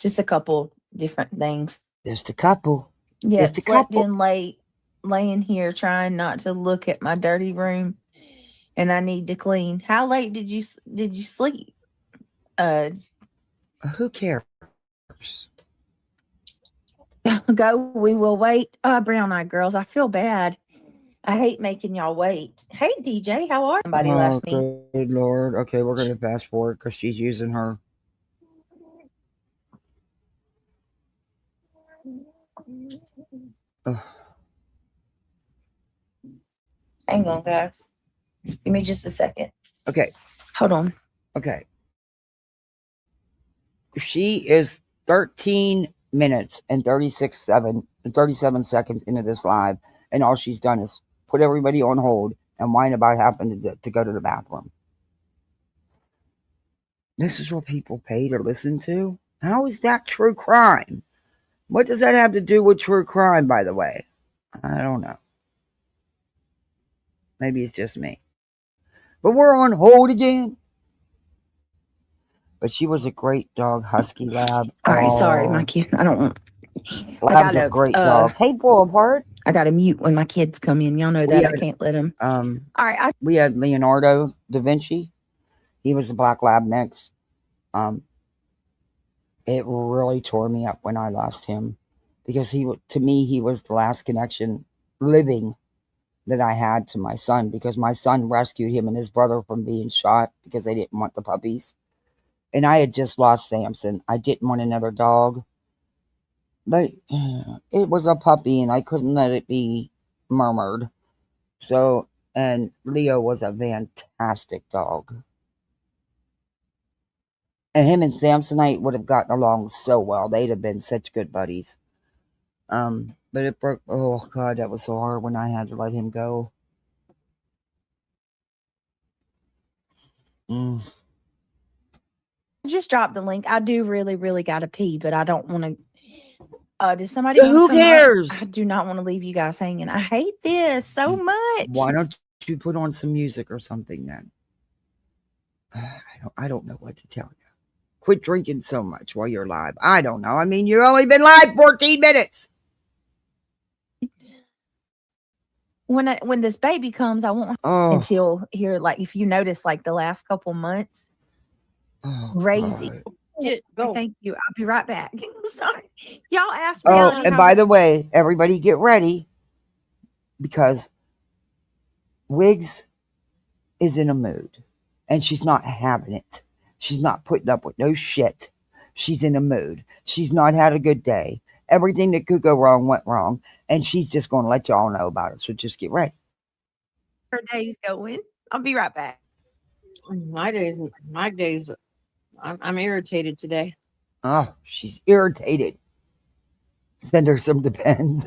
just a couple different things. Just a couple. Yeah, just a couple. In late, laying here trying not to look at my dirty room, and I need to clean. How late did you sleep? Who cares? Go. We will wait. Brown eyed girls. I feel bad. I hate making y'all wait. Hey, DJ, how are somebody last night? Good Lord. Okay, we're going to fast forward because she's using her. Hang on, guys. Give me just a second. Okay. Hold on. Okay. She is 13 minutes and 37 seconds into this live, and all she's done is put everybody on hold and whine about having to go to the bathroom. This is what people pay to listen to? How is that true crime? What does that have to do with true crime, by the way? I don't know. Maybe it's just me. But we're on hold again. But she was a great dog, husky lab. All right, sorry, my kid. I don't want. Labs are great dogs. Hey, pull apart. I got to mute when my kids come in. Y'all know that I can't let them. All right, we had Leonardo da Vinci. He was a black lab mix. It really tore me up when I lost him because to me he was the last connection living that I had to my son, because my son rescued him and his brother from being shot because they didn't want the puppies. And I had just lost Samson. I didn't want another dog. But it was a puppy and I couldn't let it be murmured. So, and Leo was a fantastic dog. And him and Samsonite would have gotten along so well. They'd have been such good buddies. But it broke. Oh God, that was so hard when I had to let him go. I just dropped the link. I do really got to pee, but I don't want to. Does somebody? Who cares? I do not want to leave you guys hanging. I hate this so much. Why don't you put on some music or something then? I don't know what to tell you. Quit drinking so much while you're live. I don't know. I mean, you've only been live 14 minutes. When this baby comes, I won't until here. Like if you notice, like the last couple months, crazy. Thank you. I'll be right back. Sorry, y'all asked me. And by the way, everybody get ready because Wiggs is in a mood, and she's not having it. She's not putting up with no shit. She's in a mood. She's not had a good day. Everything that could go wrong went wrong, and she's just going to let y'all know about it. So just get ready. Her day's going. I'll be right back. My days. I'm irritated today. Oh, she's irritated. Send her some Depends.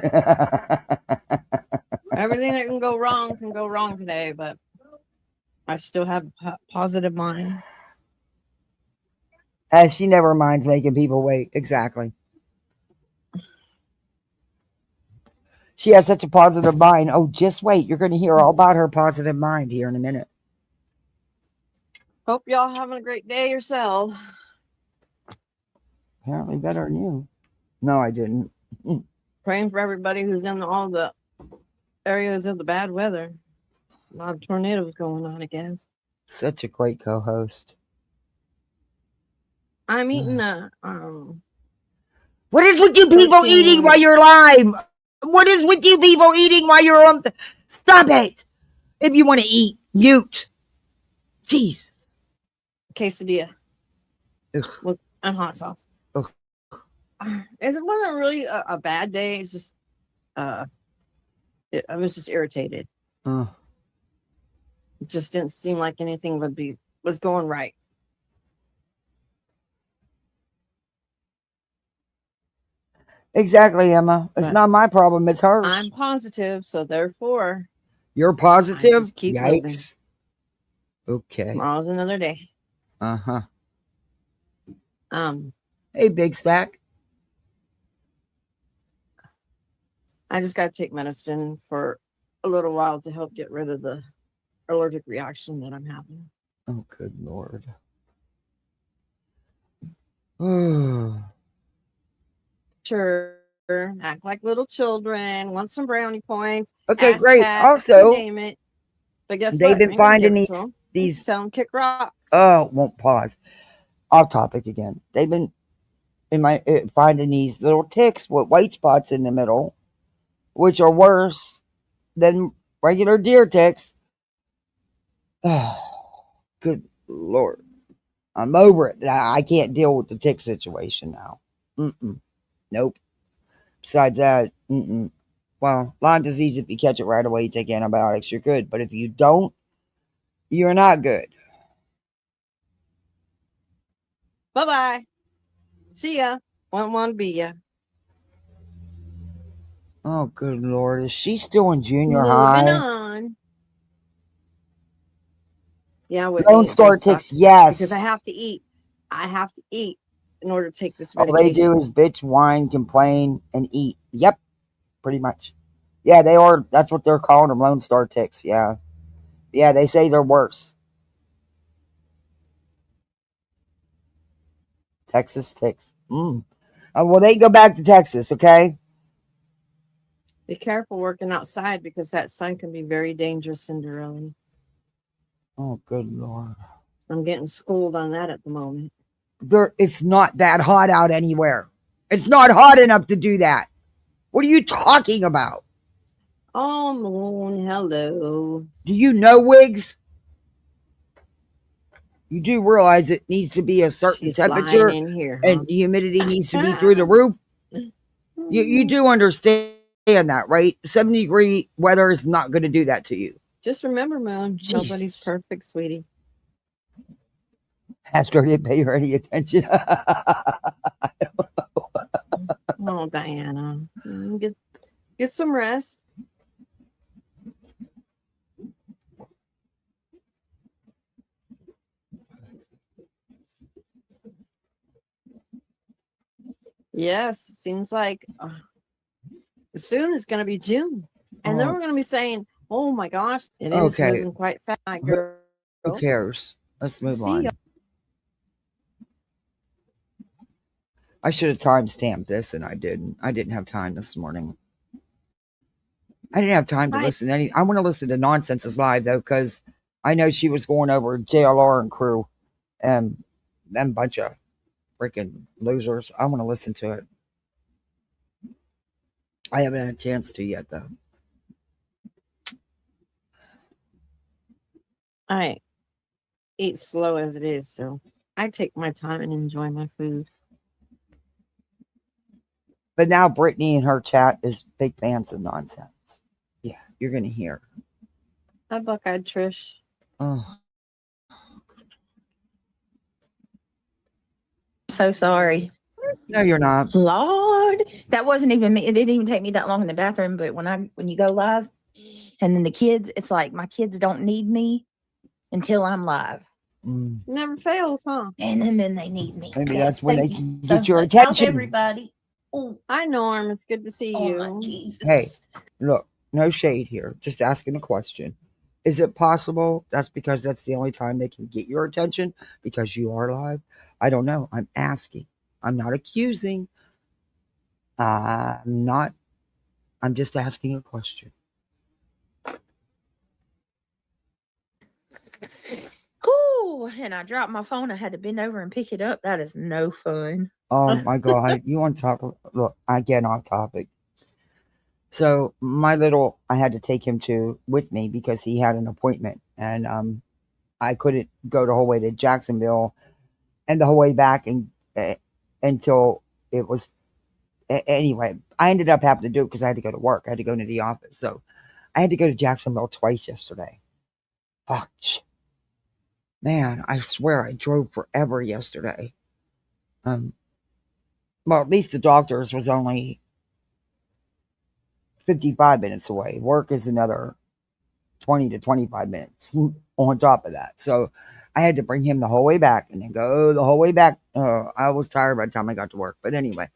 Everything that can go wrong today, but I still have a positive mind. She never minds making people wait. Exactly. She has such a positive mind. Oh, just wait. You're going to hear all about her positive mind here in a minute. Hope y'all having a great day yourself. Apparently better than you. No, I didn't. Praying for everybody who's in all the areas of the bad weather. A lot of tornadoes going on, I guess. Such a great co-host. I'm eating What is with you people eating while you're live? What is with you people eating while you're on? Stop it! If you want to eat, mute. Jeez. Quesadilla. Ugh. And hot sauce. Ugh. It wasn't really a bad day. It's just, I was just irritated. It just didn't seem like anything was going right. Exactly, Emma. It's not my problem. It's hers. I'm positive, so therefore. You're positive? Just keep moving. Okay. Tomorrow's another day. Uh-huh. Hey, Big Stack. I just got to take medicine for a little while to help get rid of the allergic reaction that I'm having. Oh, good Lord. Sure. Act like little children. Want some brownie points. Okay, Ask great. Pat, Also, name it. But guess they've what? been finding these. Tell them kick rocks. Oh, won't pause. Off topic again. They've been finding these little ticks with white spots in the middle, which are worse than regular deer ticks. Good Lord. I'm over it. I can't deal with the tick situation now. Nope. Besides that, well, Lyme disease, if you catch it right away, you take antibiotics, you're good. But if you don't, you're not good. Bye-bye. See ya. Won't want to be ya. Oh, good Lord. Is she still in junior Moving high? on. Yeah, with Lone me, it Star does suck Ticks, yes. because I have to eat. I have to eat in order to take this All medication. they do is bitch, whine, complain, and eat. Yep, pretty much. Yeah, they are. That's what they're calling them, Lone Star Ticks. Yeah. Yeah, they say they're worse. Texas Ticks. Well, they go back to Texas, okay? Be careful working outside because that sun can be very dangerous, Cinderella. Oh, good Lord. I'm getting schooled on that at the moment. It's not that hot out anywhere. It's not hot enough to do that. What are you talking about? Oh, Moon, hello. Do you know, Wiggs? You do realize it needs to be a certain She's temperature flying in here, and the humidity needs to be through the roof? You Mm-hmm. do understand that, right? 70-degree weather is not going to do that to you. Just remember, Moon, nobody's Jesus. perfect, sweetie. Ask her to pay her any attention. Oh, Diana, get some rest. Yes, seems like soon it's going to be June, and then we're going to be saying, "Oh my gosh, it is Okay. moving quite fast, girl." Who cares? Let's move on. I should have timestamped this, and I didn't. I didn't have time this morning. I didn't have time to listen to any. I want to listen to Nonsense's live though, because I know she was going over JLR and crew, and them bunch of freaking losers. I want to listen to it. I haven't had a chance to yet though. I eat slow as it is, so I take my time and enjoy my food. But now Brittany in her chat is big fans of Nonsense. Yeah, you're gonna hear. Hi, Buckeyed Trish. Oh. So sorry. No, you're not. Lord, that wasn't even me. It didn't even take me that long in the bathroom. But when you go live, and then the kids, it's like my kids don't need me until I'm live. Never fails, huh? And then they need me. Maybe Yes, that's when they thank you can so get your much. How's attention. everybody? Oh, Hi, Norm. It's good to see you. my Jesus. Hey, look, no shade here. Just asking a question. Is it possible that's because that's the only time they can get your attention because you are live? I don't know. I'm asking. I'm not accusing. I'm not. I'm just asking a question. Ooh, and I dropped my phone. I had to bend over and pick it up. That is no fun. Oh my God. You on top of, look, I get off topic. So my little, I had to take him with me because he had an appointment and I couldn't go the whole way to Jacksonville and the whole way back until it was, anyway, I ended up having to do it because I had to go to work. I had to go into the office. So I had to go to Jacksonville twice yesterday. Fuck. Man, I swear I drove forever yesterday. Well, at least the doctor's was only 55 minutes away. Work is another 20 to 25 minutes on top of that. So I had to bring him the whole way back and then go the whole way back. I was tired by the time I got to work. But anyway,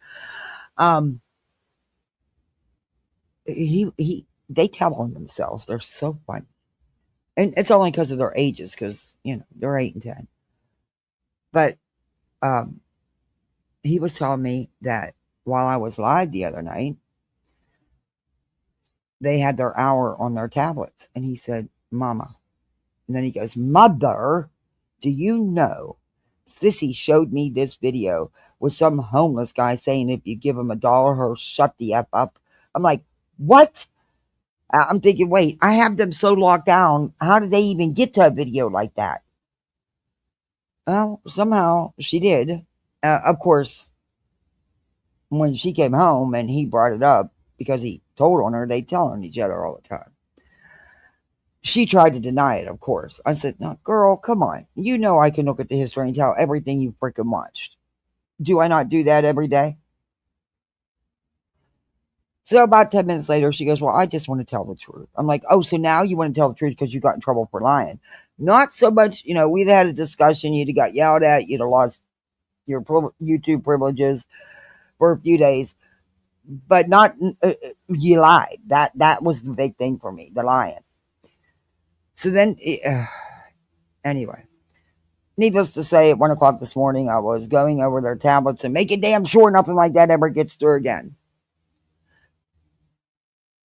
they tell on themselves. They're so funny. And it's only because of their ages, because, they're 8 and 10. But he was telling me that while I was live the other night, they had their hour on their tablets. And he said, Mama. And then he goes, Mother, do you know Sissy showed me this video with some homeless guy saying if you give him $1, he'll shut the F up. I'm like, what? I'm thinking, wait, I have them so locked down. How did they even get to a video like that? Well, somehow she did. Of course, when she came home and he brought it up because he told on her, they tell on each other all the time. She tried to deny it, of course. I said, no, girl, come on. You know I can look at the history and tell everything you freaking watched. Do I not do that every day? So about 10 minutes later, she goes, well, I just want to tell the truth. I'm like, oh, so now you want to tell the truth because you got in trouble for lying. Not so much, we'd had a discussion. You'd have got yelled at. You'd have lost your YouTube privileges for a few days. But not, you lied. That was the big thing for me, the lying. So then, anyway, needless to say, at 1 o'clock this morning, I was going over their tablets and making damn sure nothing like that ever gets through again.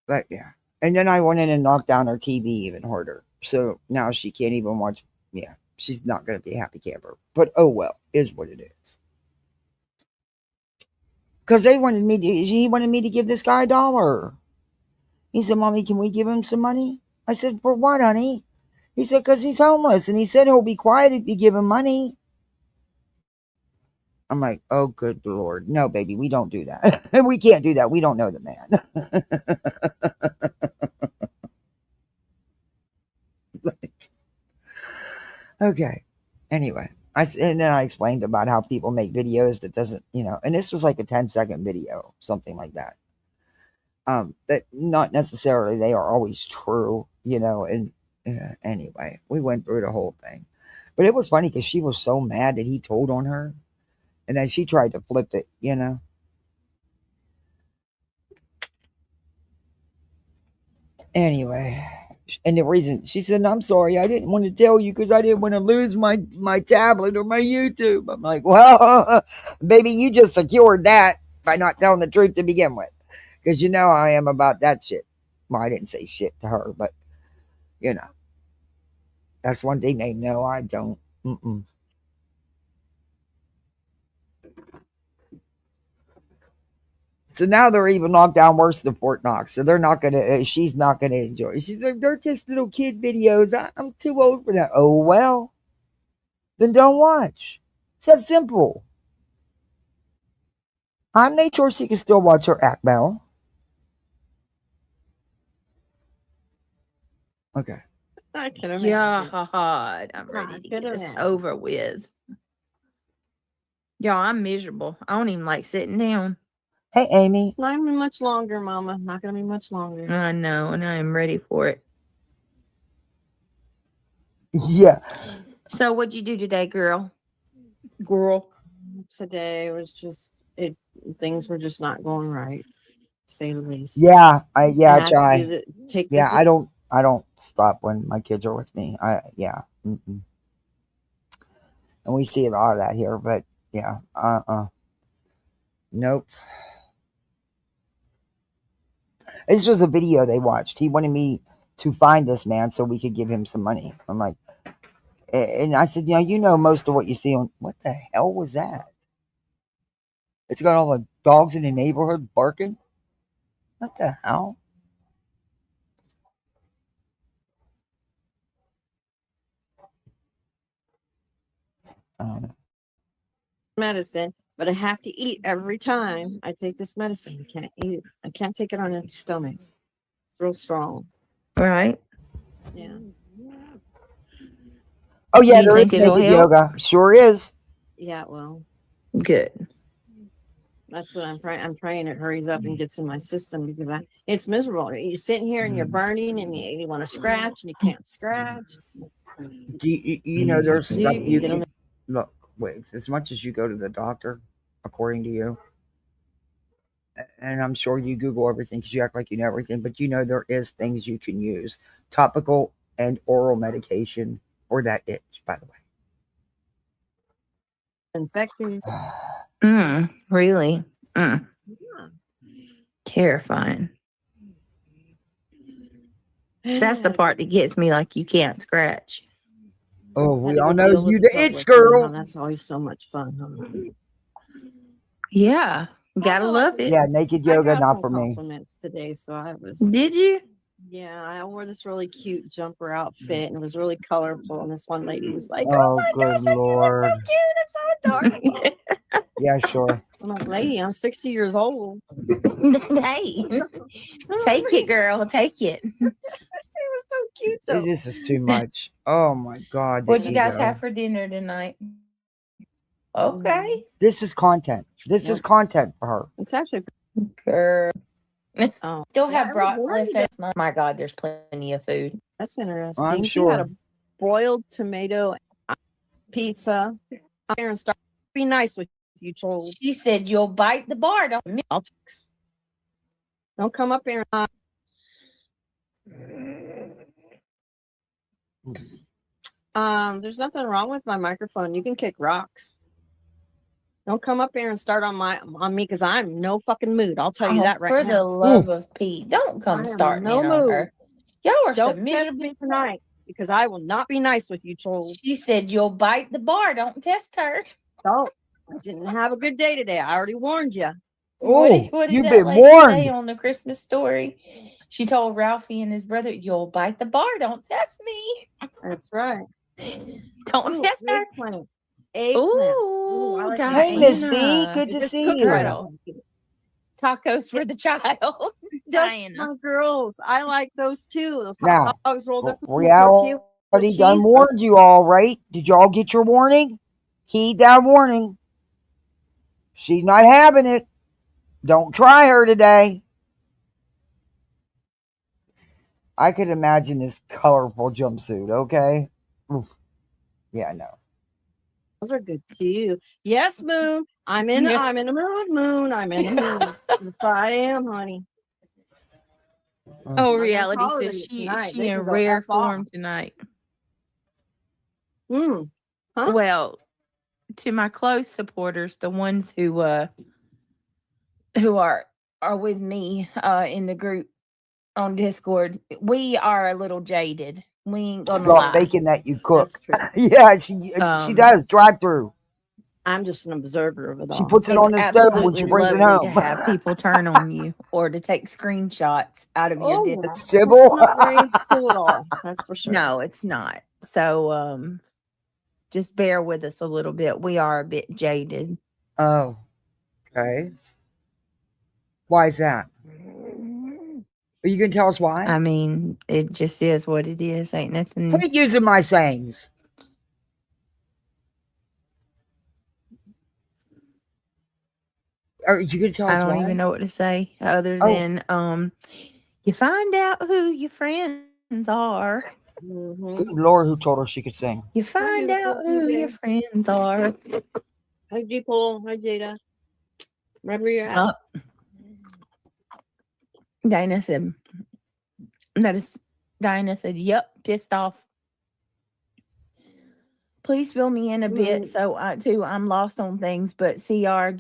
But yeah. And then I went in and knocked down her TV even harder. So now she can't even watch. Yeah, she's not going to be a happy camper. But oh well, is what it is. Because he wanted me to give this guy $1. He said, Mommy, can we give him some money? I said, for what, honey? He said, because he's homeless. And he said he'll be quiet if you give him money. I'm like, oh, good Lord. No, baby, we don't do that. We can't do that. We don't know the man. Okay. Anyway, and then I explained about how people make videos that doesn't, and this was like a 10-second video, something like that. That not necessarily they are always true, and anyway, we went through the whole thing. But it was funny because she was so mad that he told on her, and then she tried to flip it, Anyway, and the reason she said, I'm sorry, I didn't want to tell you because I didn't want to lose my tablet or my YouTube. I'm like, well, baby, you just secured that by not telling the truth to begin with. Because you know I am about that shit. Well, I didn't say shit to her, but, that's one thing they know I don't. Mm-mm. So now they're even knocked down worse than Fort Knox. So they're not going to, she's not going to enjoy. She's like, they're just little kid videos. I'm too old for that. Oh, well, then don't watch. It's that simple. I made sure she can still watch her act bell. Okay. I can imagine. God, I'm ready to get this over with. Y'all, I'm miserable. I don't even like sitting down. Hey, Amy. It's not going to be much longer, Mama. Not going to be much longer. I know, and I am ready for it. Yeah. So what'd you do today, girl? Today was just, things were just not going right, to say the least. Yeah, I try. I don't stop when my kids are with me. Mm-mm. And we see a lot of that here, but yeah, nope. This was a video they watched. He wanted me to find this man so we could give him some money. I'm like, and I said, most of what you see on, what the hell was that? It's got all the dogs in the neighborhood barking. What the hell? I don't know. Medicine, but I have to eat every time I take this medicine. I can't eat it. I can't take it on an empty stomach. It's real strong. Right? Yeah. Oh yeah, there is naked yoga. Sure is. Yeah, well. Good. That's what I'm trying. I'm praying it hurries up and gets in my system because it's miserable. You're sitting here and you're burning and you want to scratch and you can't scratch. There's stuff you can look. Wait, as much as you go to the doctor, according to you, and I'm sure you Google everything because you act like you know everything, but there is things you can use, topical and oral medication for that itch, by the way. Infected. Really? Yeah. Terrifying. That's the part that gets me, like you can't scratch. Oh, we all know you the itch girl. That's always so much fun. Huh? Yeah, gotta love it. Yeah, naked yoga, not for me. Compliments today, so I was. Did you? Yeah, I wore this really cute jumper outfit, and it was really colorful. And this one lady was like, "Oh my gosh, Lord, that's so cute! It's so adorable." Yeah, sure. I'm like, lady, I'm 60 years old. Hey, take it, girl. Take it. It was so cute, though. This is too much. Oh my God. What'd you guys have for dinner tonight? Okay. This is content. This is content for her. It's actually Girl. oh, Still yeah, have it was brats warm left. today. Oh my God, there's plenty of food. That's interesting. I'm She had a sure. broiled tomato pizza. And start be nice with you, trolls. She said you'll bite the bar. Don't come up here. There's nothing wrong with my microphone. You can kick rocks. Don't come up here and start on me because I'm in no fucking mood. I'll tell you that right For now. the love of Pete, don't come I am starting no in on mood. her. Y'all are so Don't test miserable. me tonight because I will not be nice with you, trolls. She said you'll bite the bar. Don't test her. Don't. I didn't have a good day today. I already warned you. Oh, What did you've that been lady say warned. on the Christmas story? She told Ralphie and his brother, "You'll bite the bar. Don't test me. That's right. Don't Ooh, test her." eggplant. Ooh, I like Hey, Miss B, Diana. good It to just see cooked you. right Girl. up. Tacos for the child. Just Diana. my girls. I like those too. Those hot Now, dogs rolled up in reality tortilla with done cheese. warned you all, right? Did y'all get your warning? Heed that warning. She's not having it. Don't try her today. I could imagine this colorful jumpsuit, okay? Oof. Yeah, no. Those are good too. Yes, Moon. I'm in Yeah. a mood, Moon. I'm in a mood. Yes, I am, honey. Oh, I'm not gonna reality tolerate says it tonight. she They in can go rare F off. form tonight. Huh? Well, to my close supporters, the ones who are with me in the group on Discord, we are a little jaded. We ain't gonna Stop lie. bacon that you cook. That's true. Yeah, she does. Drive through. I'm just an observer of it She all. puts it It's on the stove when absolutely she brings it lovely to home. have people turn on you or to take screenshots out of your Oh, Discord. yeah. Sybil? Not very cool at all. That's for sure. No, it's not. So just bear with us a little bit. We are a bit jaded. Oh, okay. Why is that? Are you going to tell us why? I mean, it just is what it is. Ain't nothing. Quit using my sayings. Are you going to tell I us don't why? even know what to say other Oh. than you find out who your friends are. Good Lord, who told her she could sing? You find out who your friends are. Hi, Deeple. Hi, Jada. Wherever you're at. Diana said, yep, pissed off. Please fill me in a bit. So I'm lost on things, but I'm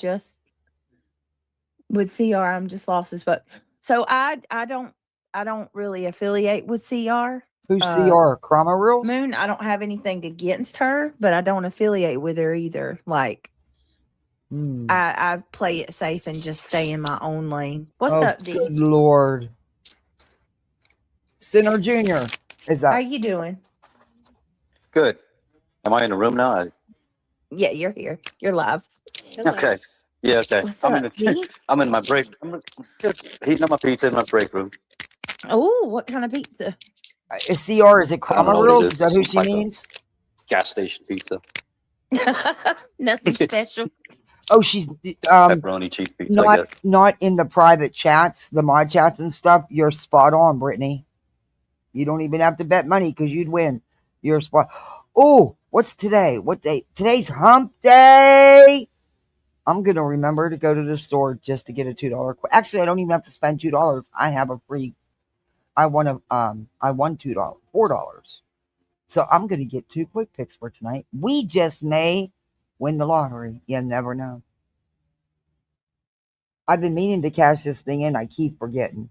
just lost as fuck. So I don't really affiliate with CR. Who's CR? Chroma Reels? Moon, I don't have anything against her, but I don't affiliate with her either. Like I play it safe and just stay in my own lane. What's up, D? Good Lord. Sinner Jr. Is that? How you doing? Good. Am I in the room now? Yeah, you're here. You're live. Okay. Yeah, okay. What's I'm up, D? I'm in my break. I'm heating up my pizza in my break room. Oh, what kind of pizza? Is CR, is it I don't know Chroma what it Reels? is. Is that who It's she like a means? gas station pizza. Nothing special. Oh, she's Pepperoni cheese pizza, I guess. not in the private chats, the mod chats and stuff. You're spot on, Brittany. You don't even have to bet money because you'd win. You're spot. Oh, what's today? What day? Today's Hump Day. I'm gonna remember to go to the store just to get a $2. Actually, I don't even have to spend $2. I have a free. I won $2, $4. So I'm gonna get 2 quick picks for tonight. We just may win the lottery. You never know. I've been meaning to cash this thing in. I keep forgetting.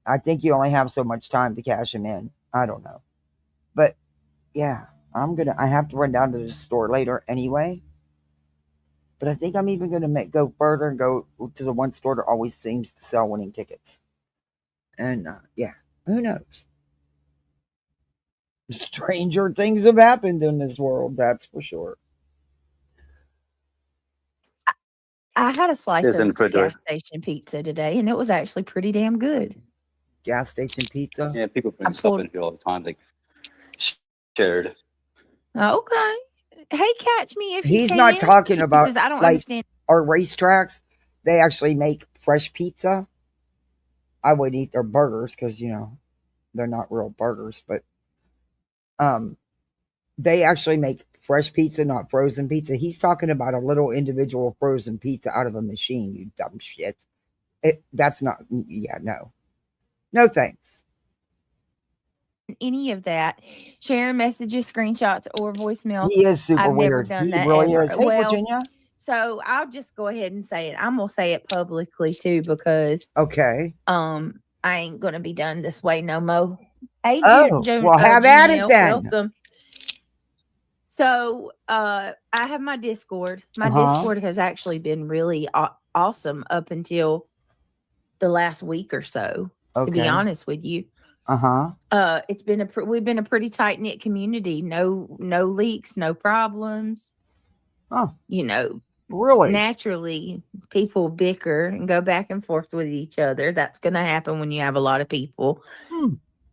I think you only have so much time to cash them in. I don't know. But yeah, I have to run down to the store later anyway. But I think I'm even going to go further and go to the one store that always seems to sell winning tickets. And yeah, who knows? Stranger things have happened in this world, that's for sure. I had a slice It's in the of gas refrigerator. station pizza today, and it was actually pretty damn good. Gas station pizza? Yeah, people bring stuff in here all the time. They shared. Okay. Hey, catch me if you He's can. not talking She about says, I don't like understand. our racetracks. They actually make fresh pizza. I would eat their burgers because they're not real burgers, but they actually make fresh pizza, not frozen pizza. He's talking about a little individual frozen pizza out of a machine. You dumb shit. That's not. Yeah, no thanks. Any of that, sharing messages, screenshots, or voicemail. He is super I've never weird. done He that really ever. is. Hey, Well, Virginia. so I'll just go ahead and say it. I'm gonna say it publicly too because Okay. I ain't gonna be done this way no more. Hey, Well, have at it Janelle, then. welcome. So I have my Discord. My Uh-huh. Discord has actually been really awesome up until the last week or so. To be Okay. honest with you, it's been we've been a pretty tight knit community. No leaks, no problems. Oh, Really? Naturally, people bicker and go back and forth with each other. That's going to happen when you have a lot of people.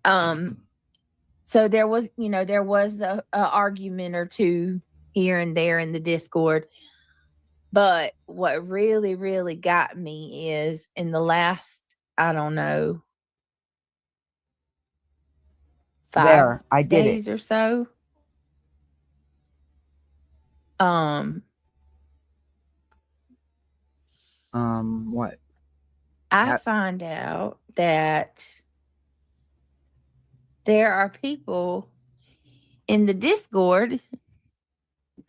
So there was a argument or two here and there in the Discord. But what really, really got me is in the last, I don't know, 5 days or so. What? I find out that there are people in the Discord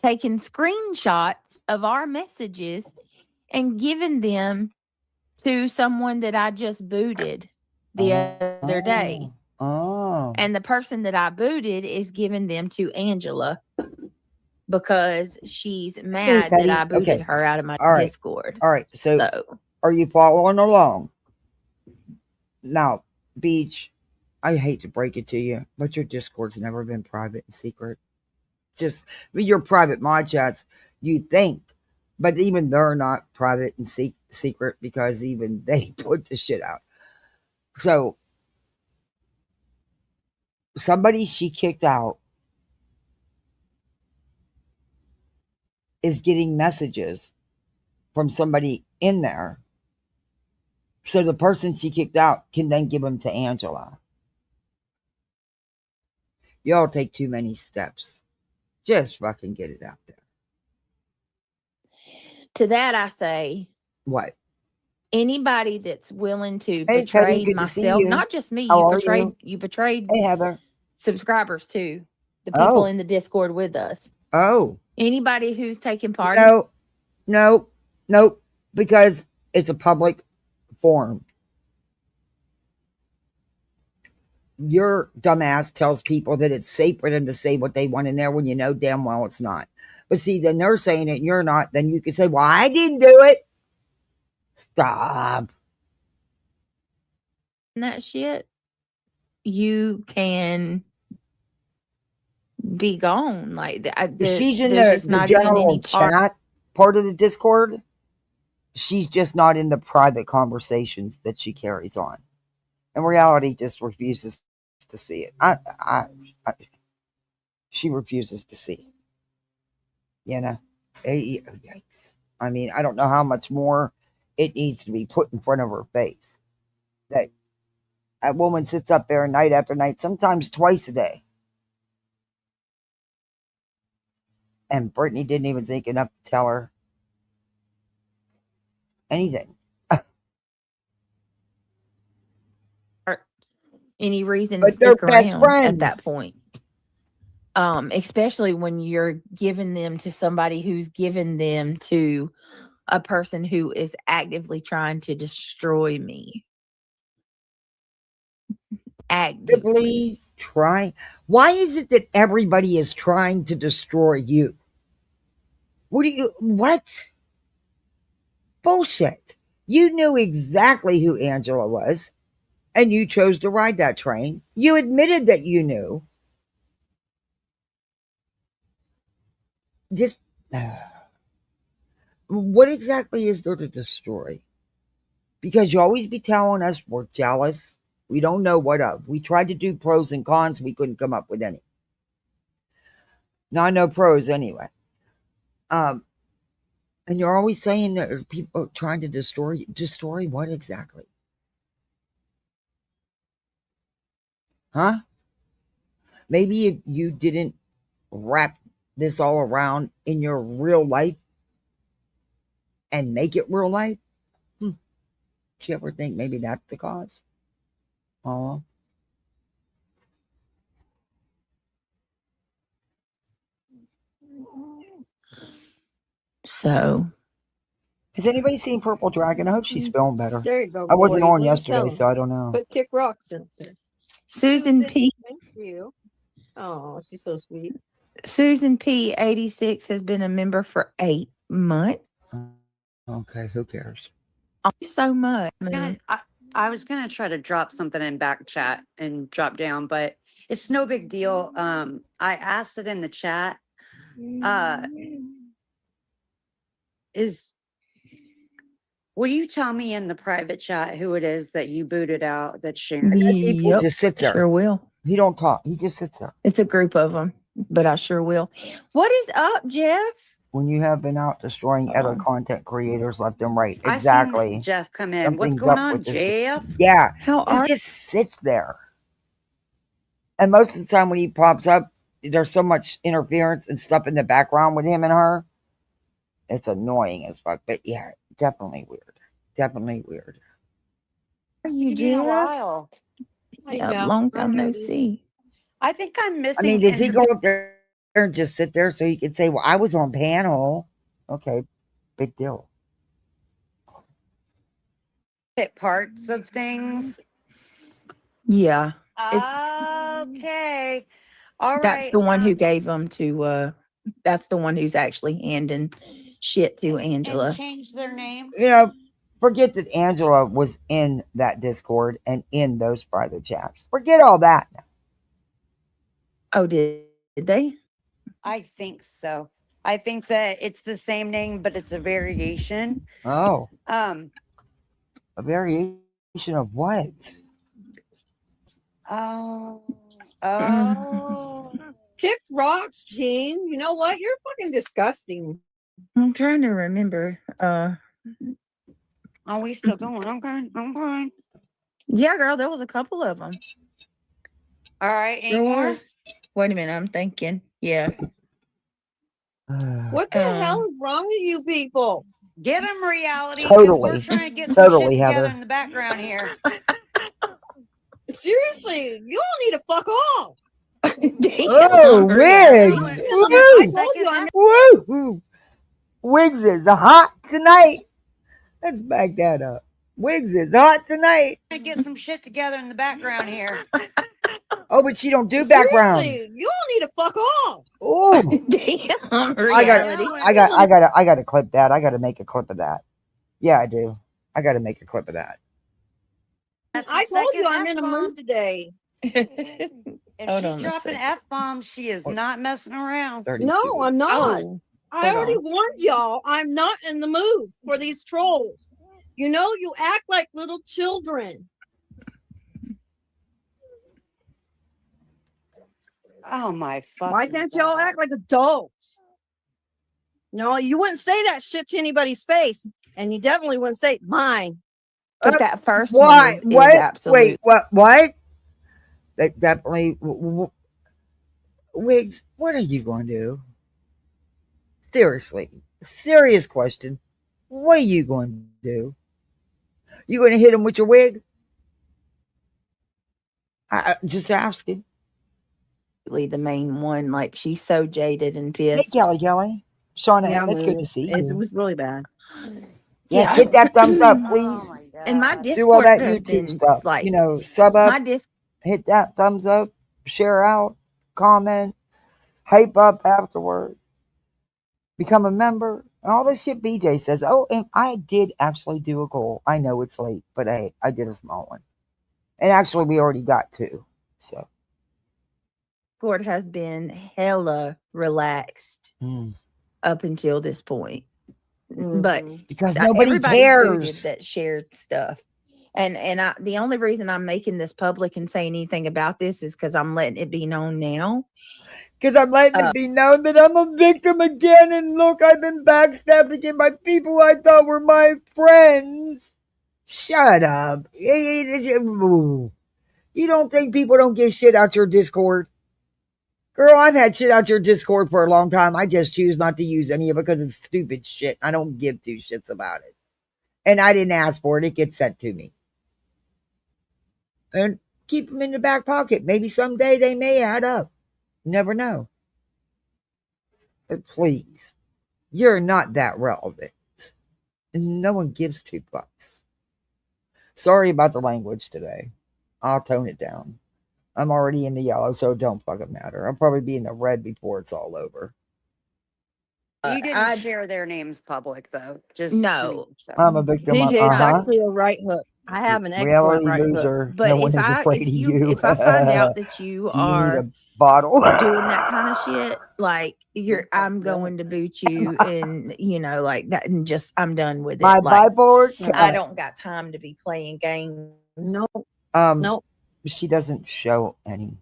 taking screenshots of our messages and giving them to someone that I just booted the other day. And the person that I booted is giving them to Angela because she's mad that I booted her out of my Discord. All right. So are you following along? Now, Beach, I hate to break it to you, but your Discord's never been private and secret. Your private mod chats, you think, but even they're not private and secret because even they put the shit out. So, somebody she kicked out is getting messages from somebody in there. So the person she kicked out can then give them to Angela. Y'all take too many steps. Just fucking get it out there. To that I say, what? Anybody that's willing to betray myself, not just me, you betrayed hey, Heather. Subscribers too. The people in the Discord with us. Anybody who's taking part. No, because it's a public forum. Your dumbass tells people that it's safe for them to say what they want in there when you know damn well it's not. But see, then they're saying it and you're not. Then you can say, well, I didn't do it. Stop. That shit, you can be gone. Like she's in the general chat part of the Discord. She's just not in the private conversations that she carries on. In reality, just refuses to see it. She refuses to see it. Yikes. I mean, I don't know how much more it needs to be put in front of her face. That woman sits up there night after night, sometimes twice a day. And Brittany didn't even think enough to tell her anything. Any reason to stick around at that point. Especially when you're giving them to somebody who's given them to a person who is actively trying to destroy me. Actively trying? Why is it that everybody is trying to destroy you? What? Bullshit. You knew exactly who Angela was, and you chose to ride that train. You admitted that you knew. What exactly is there to destroy? Because you always be telling us we're jealous. We don't know what of. We tried to do pros and cons. We couldn't come up with any. No, I know pros anyway. And you're always saying that people trying to destroy what exactly? Huh? Maybe if you didn't wrap this all around in your real life and make it real life. Do you ever think maybe that's the cause? Oh. So, Has anybody seen Purple Dragon? I hope she's feeling better. There you go. I wasn't boy. on Let me yesterday, tell so I don't know. Put kick rocks in there. Susan P. Thank you. Oh, she's so sweet. Susan P. 86 has been a member for 8 months. Okay, who cares? Thank you so much. I was gonna try to drop something in back chat and drop down, but it's no big deal. I asked it in the chat. Will you tell me in the private chat who it is that you booted out that's sharing? People Yep, just sits there. Sure will. He don't talk. He just sits there. It's a group of them, but I sure will. What is up, Jeff? When you have been out destroying other content creators left and right. I seen Exactly. Jeff come in. What's Something's going up on, with this Jeff? Yeah. How He are just sits there. And most of the time when he pops up, there's so much interference and stuff in the background with him and her. It's annoying as fuck. But yeah, definitely weird. Definitely weird. you, It's been a Jeff? while. Yeah, long time no see. I think I'm missing. I mean, does he go up there and just sit there so he can say, well, I was on panel? Okay, big deal. Parts of things? Yeah. Okay. All right. That's the one who gave them to, that's the one who's actually handing shit to Angela. And changed their name? You know, forget that Angela was in that Discord and in those private chats. Forget all that. Oh, did they? I think so. I think that it's the same name, but it's a variation. Oh. A variation of what? Oh. Kick rocks, Gene. You know what? You're fucking disgusting. I'm trying to remember. Are we still going? Okay. Yeah, girl, there was a couple of them. All right. Any There more? was. Wait a minute, I'm thinking. Yeah. What the hell is wrong with you people? Get them reality. 'Cause Totally. We're trying to get some Totally, shit together Heather. in the background here. Seriously, you all need to fuck off. Oh, Wigs! Woo! Wigs is hot tonight. Let's back that up. Wigs is hot tonight. Trying to get some shit together in the background here. Oh, but she don't do background. Seriously, you all need to fuck off. Oh, Damn, I got to clip that. I got to make a clip of that. Yeah, I do. I got to make a clip of that. That's I the told you second I'm in a F-bomb. mood today. If Hold she's on a dropping second. F-bombs, she is not messing around. 32. No, I'm not. Oh, I hold already on. warned y'all I'm not in the mood for these trolls. You know, you act like little children. Oh my fuck. Why can't y'all act like adults? No, you wouldn't say that shit to anybody's face, and you definitely wouldn't say mine. But that first Why? one is What? absolute. Wait, what? That definitely. Wigs, what are you going to do? Seriously. Serious question. What are you going to do? You going to hit him with your wig? Just asking. The main one, like she's so jaded and Hey, pissed. Kelly. Shauna, Yeah, that's good to see It you. was really bad. Yes, Yeah. hit that thumbs up, Oh please. my God. And my Do Discord all that has YouTube been stuff. like, You know, sub up, my hit that thumbs up, share out, comment, hype up afterward, become a member, and all this shit BJ says. Oh, and I did actually do a goal. I know it's late, but hey, I did a small one. And actually, we already got 2. So. Discord has been hella relaxed up until this point. But Because nobody everybody's booted cares. that shared stuff. And the only reason I'm making this public and saying anything about this is because I'm letting it be known now. Because I'm letting it be known that I'm a victim again. And look, I've been backstabbed again by people I thought were my friends. Shut up. You don't think people don't get shit out your Discord? Girl, I've had shit out your Discord for a long time. I just choose not to use any of it because it's stupid shit. I don't give two shits about it. And I didn't ask for it. It gets sent to me. And keep them in the back pocket. Maybe someday they may add up. Never know. But please, you're not that relevant. And no one gives $2. Sorry about the language today. I'll tone it down. I'm already in the yellow, so it don't fucking matter. I'll probably be in the red before it's all over. You didn't share their names public, though. Just no. So. I'm a victim. PJ, it's actually a right hook. I have an excellent reality right loser. hook. But no one is afraid of you. If I find out that you are are need a bottle doing that kind of shit, like I'm going to boot you, and like that, and just I'm done with it. My like, bipolar. I don't got time to be playing games. No, Nope. She doesn't show any.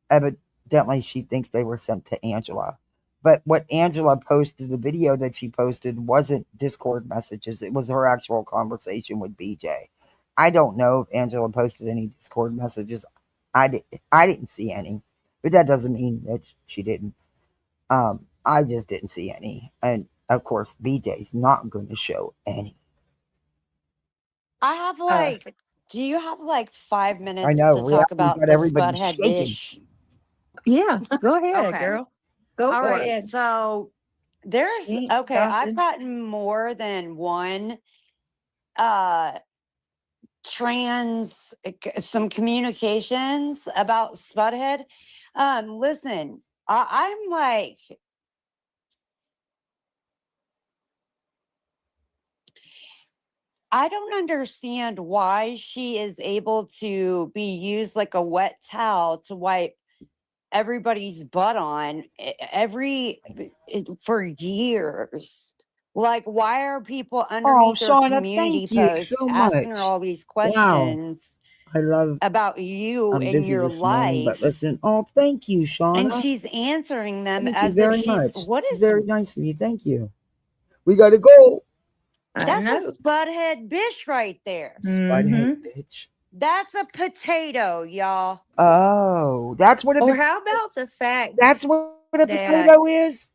Evidently, she thinks they were sent to Angela. But what Angela posted, the video that she posted, wasn't Discord messages. It was her actual conversation with BJ. I don't know if Angela posted any Discord messages. I didn't see any. But that doesn't mean that she didn't. I just didn't see any. And, of course, BJ's not going to show any. I have do you have 5 minutes I know, to talk about the everybody Spudhead shaking. dish? Yeah, go ahead, Okay. girl. go All for right. it. So there's She ain't I've stopping. gotten more than one some communications about Spudhead. Listen, I'm I don't understand why she is able to be used like a wet towel to wipe everybody's butt on for years. Like, why are people underneath their Shauna, community thank you posts so asking her much. all these Wow. questions I love. about you I'm and busy your this morning, but life? listen. Oh, thank you, Shauna. And she's answering them Thank you as if very she's much. what is Very nice of you. Thank you. We got to go. I that's know. a Spudhead bish right there. Butthead bitch. That's a potato, y'all. Oh, that's what Or how about the fact that's what a that potato is?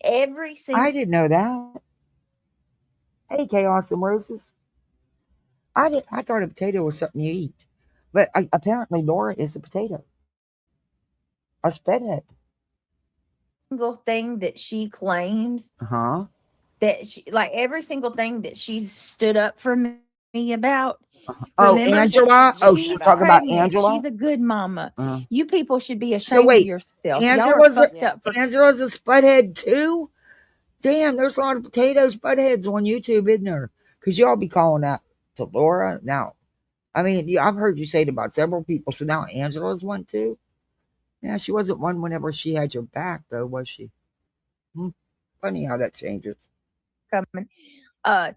every single I didn't know that. Hey, Chaos and Roses. I thought a potato was something you eat. But apparently Laura is a potato. A spedhead. thing that she claims Uh-huh. that she every single thing that she's stood up for me about. Oh, Remember, Angela? Oh, she's talking about pregnant. Angela? She's a good mama. Uh-huh. You people should be ashamed of wait, yourself. Y'all are Angela's fucked up for Angela's a spudhead too? Damn, there's a lot of potato spudheads on YouTube, isn't there? Because y'all be calling out to Laura now. I mean, I've heard you say it about several people, so now Angela's one too? Yeah, she wasn't one whenever she had your back, though, was she? Funny how that changes. coming. It'd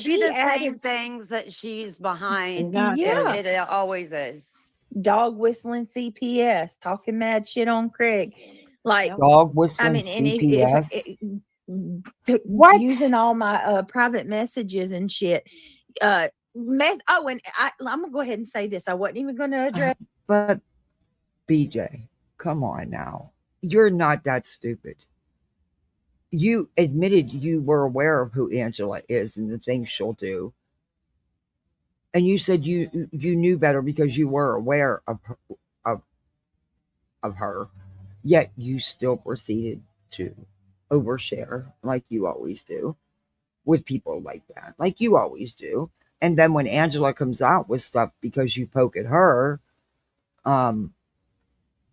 she be the same added things that she's behind. Exactly. Yeah. It always is. dog whistling CPS, talking mad shit on Craig. Dog whistling I mean, and CPS. what? Using all my private messages and shit. And I'm gonna go ahead and say this. I wasn't even gonna address But BJ, come on now. You're not that stupid. You admitted you were aware of who Angela is and the things she'll do. And you said you knew better because you were aware of her. Yet you still proceeded to overshare like you always do with people like that. Like you always do. And then when Angela comes out with stuff because you poke at her,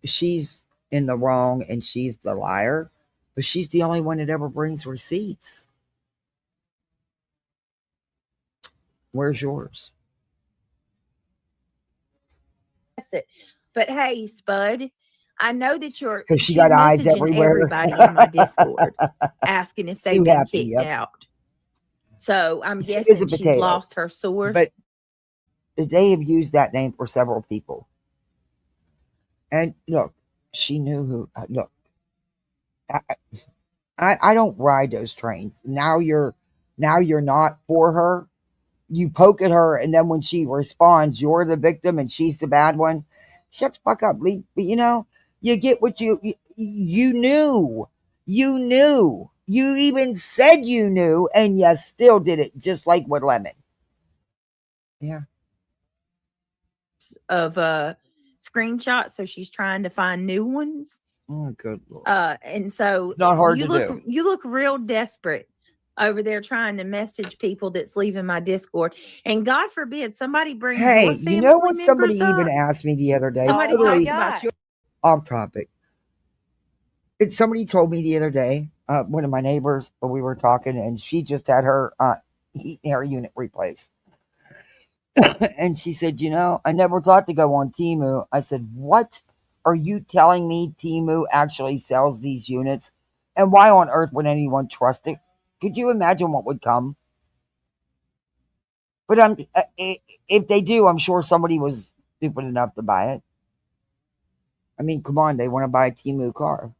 she's in the wrong and she's the liar, but she's the only one that ever brings receipts. Where's yours? it. But hey, Spud, I know that Because she got eyes messaging everywhere. everybody in my Discord asking if they've Sue been Happy, kicked yep. out. So I'm She is guessing a she's potato, lost her source. But they have used that name for several people. And look, she knew who. Look, I don't ride those trains. Now you're not for her. You poke at her, and then when she responds, you're the victim and she's the bad one. Shut the fuck up, Lee. But you get what you knew. You knew. You even said you knew, and you still did it, just like with Lemon. Yeah. Of screenshots, so she's trying to find new ones. Oh, good Lord. And so It's not hard you to look do. you look real desperate over there trying to message people that's leaving my Discord. And God forbid somebody brings Hey, your you family know what somebody members even up. asked me the other day? Somebody Totally talks about your off topic. Somebody told me the other day, one of my neighbors, we were talking, and she just had her heat and air unit replaced. And she said, I never thought to go on Temu. I said, what are you telling me? Temu actually sells these units? And why on earth would anyone trust it? Could you imagine what would come? But if they do, I'm sure somebody was stupid enough to buy it. I mean, come on, they want to buy a Temu car.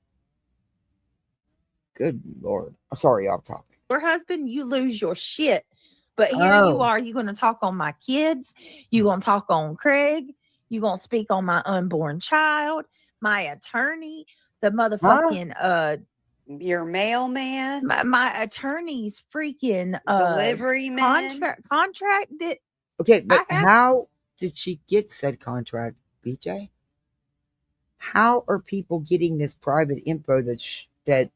Good Lord. Sorry, off topic. husband, you lose your shit. But here you Oh. are, you're going to talk on my kids. You're going to talk on Craig. You're going to speak on my unborn child, my attorney, the motherfucking, Your mailman, my attorney's freaking delivery man. contract that Okay, but I have- how did she get said contract, BJ? How are people getting this private info that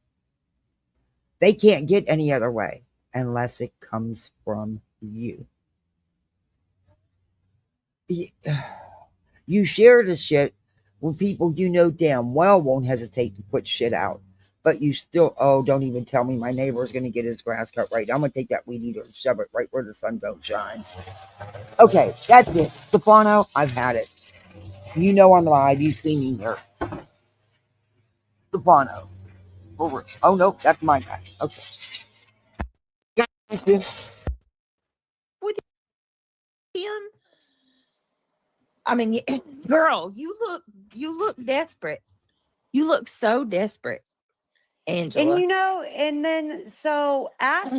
they can't get any other way unless it comes from you? You share this shit with people you know damn well won't hesitate to put shit out. But you still, don't even tell me my neighbor's going to get his grass cut right. I'm going to take that weed eater and shove it right where the sun don't shine. Okay, that's it. Stefano, I've had it. You know I'm live. You've seen me here. Stefano. Over. Oh, no, that's my guy. Okay. with him. I mean, girl, you look desperate. You look so desperate, Angela. And then so ask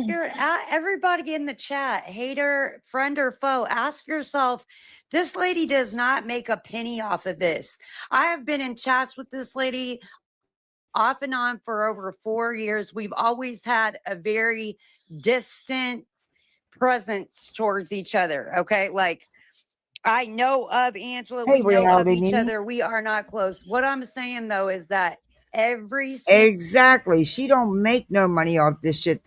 everybody in the chat, hater, friend, or foe, ask yourself, this lady does not make a penny off of this. I have been in chats with this lady off and on for over 4 years. We've always had a very distant presence towards each other. Okay. Like, I know of Angela. Hey, We know of reality each Mimi. other. We are not close. What I'm saying though is that Exactly. She don't make no money off this shit.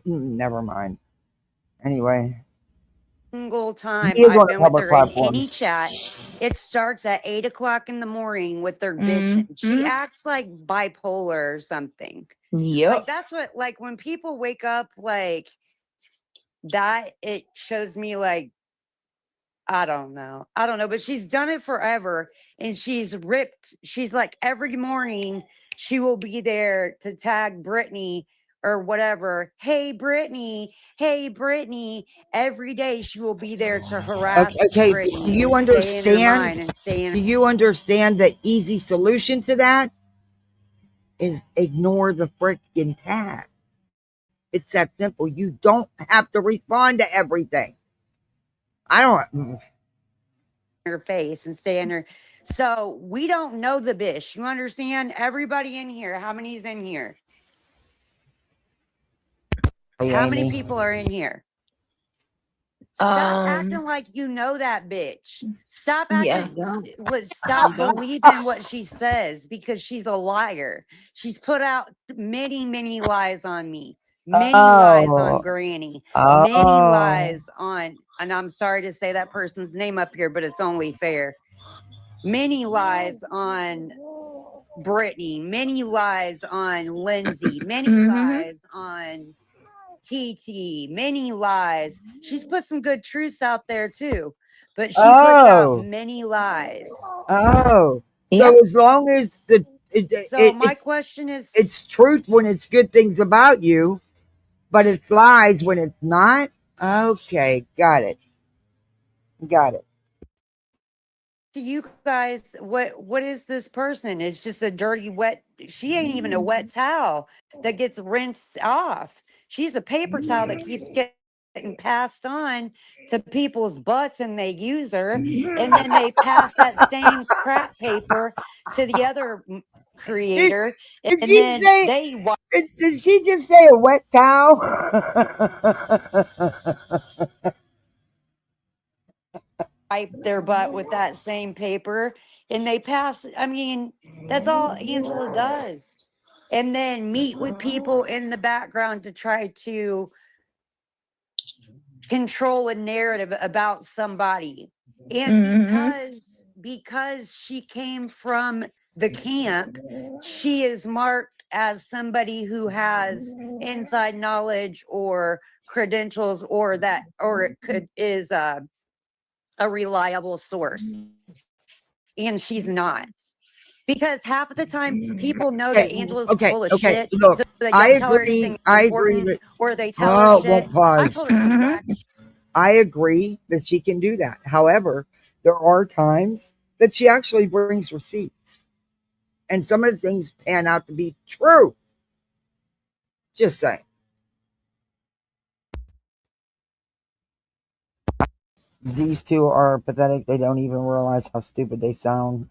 Never mind. Anyway. Single time He is I've on a been with public her platform. in any chat, it starts at 8 o'clock in the morning with their bitch. Mhm. She acts like bipolar or something. Yep. Like that's what, like when people wake up like that, it shows me like, I don't know, but she's done it forever and she's ripped. She's like every morning she will be there to tag Brittany or whatever. Hey, Brittany. Hey, Brittany. Every day she will be there to harass Okay, Brittany. do you and stay in her mind understand? and stay in Do you understand the easy solution to that is ignore the freaking tag? It's that simple. You don't have to respond to everything. I don't. her face and stay in her. So we don't know the bish. You understand? Everybody in here. How many's in here? Hey, How Amy. many people are in here? Stop acting like you know that bitch. Stop acting. Stop believing what she says because she's a liar. She's put out many, many lies on me. Many lies on Granny. Many lies on, and I'm sorry to say that person's name up here, but it's only fair. Many lies on Brittany. Many lies on Lindsay. Many lies on TT, many lies. She's put some good truths out there too, but she puts out many lies. So as long as My question is, it's truth when it's good things about you, but it's lies when it's not. Okay, got it. Got it. To you guys, what is this person? It's just a dirty wet. She ain't even a wet towel that gets rinsed off. She's a paper towel that keeps getting passed on to people's butts, and they use her, and then they pass that same crap paper to the other creator, Did and she then say? they Did she just say a wet towel? wipe their butt with that same paper, and they pass. I mean, that's all Angela does. And then meet with people in the background to try to control a narrative about somebody. And because she came from the camp, she is marked as somebody who has inside knowledge or credentials, or it could is a reliable source. And she's not. Because half of the time people know that Angela's full of shit, Look, so they I don't tell her agree. anything I agree important, that. or they tell her shit. Won't I pause. told her some whack I agree that she can do that. However, there are times that she actually brings receipts, and some of the things pan out to be true. Just saying. These two are pathetic. They don't even realize how stupid they sound.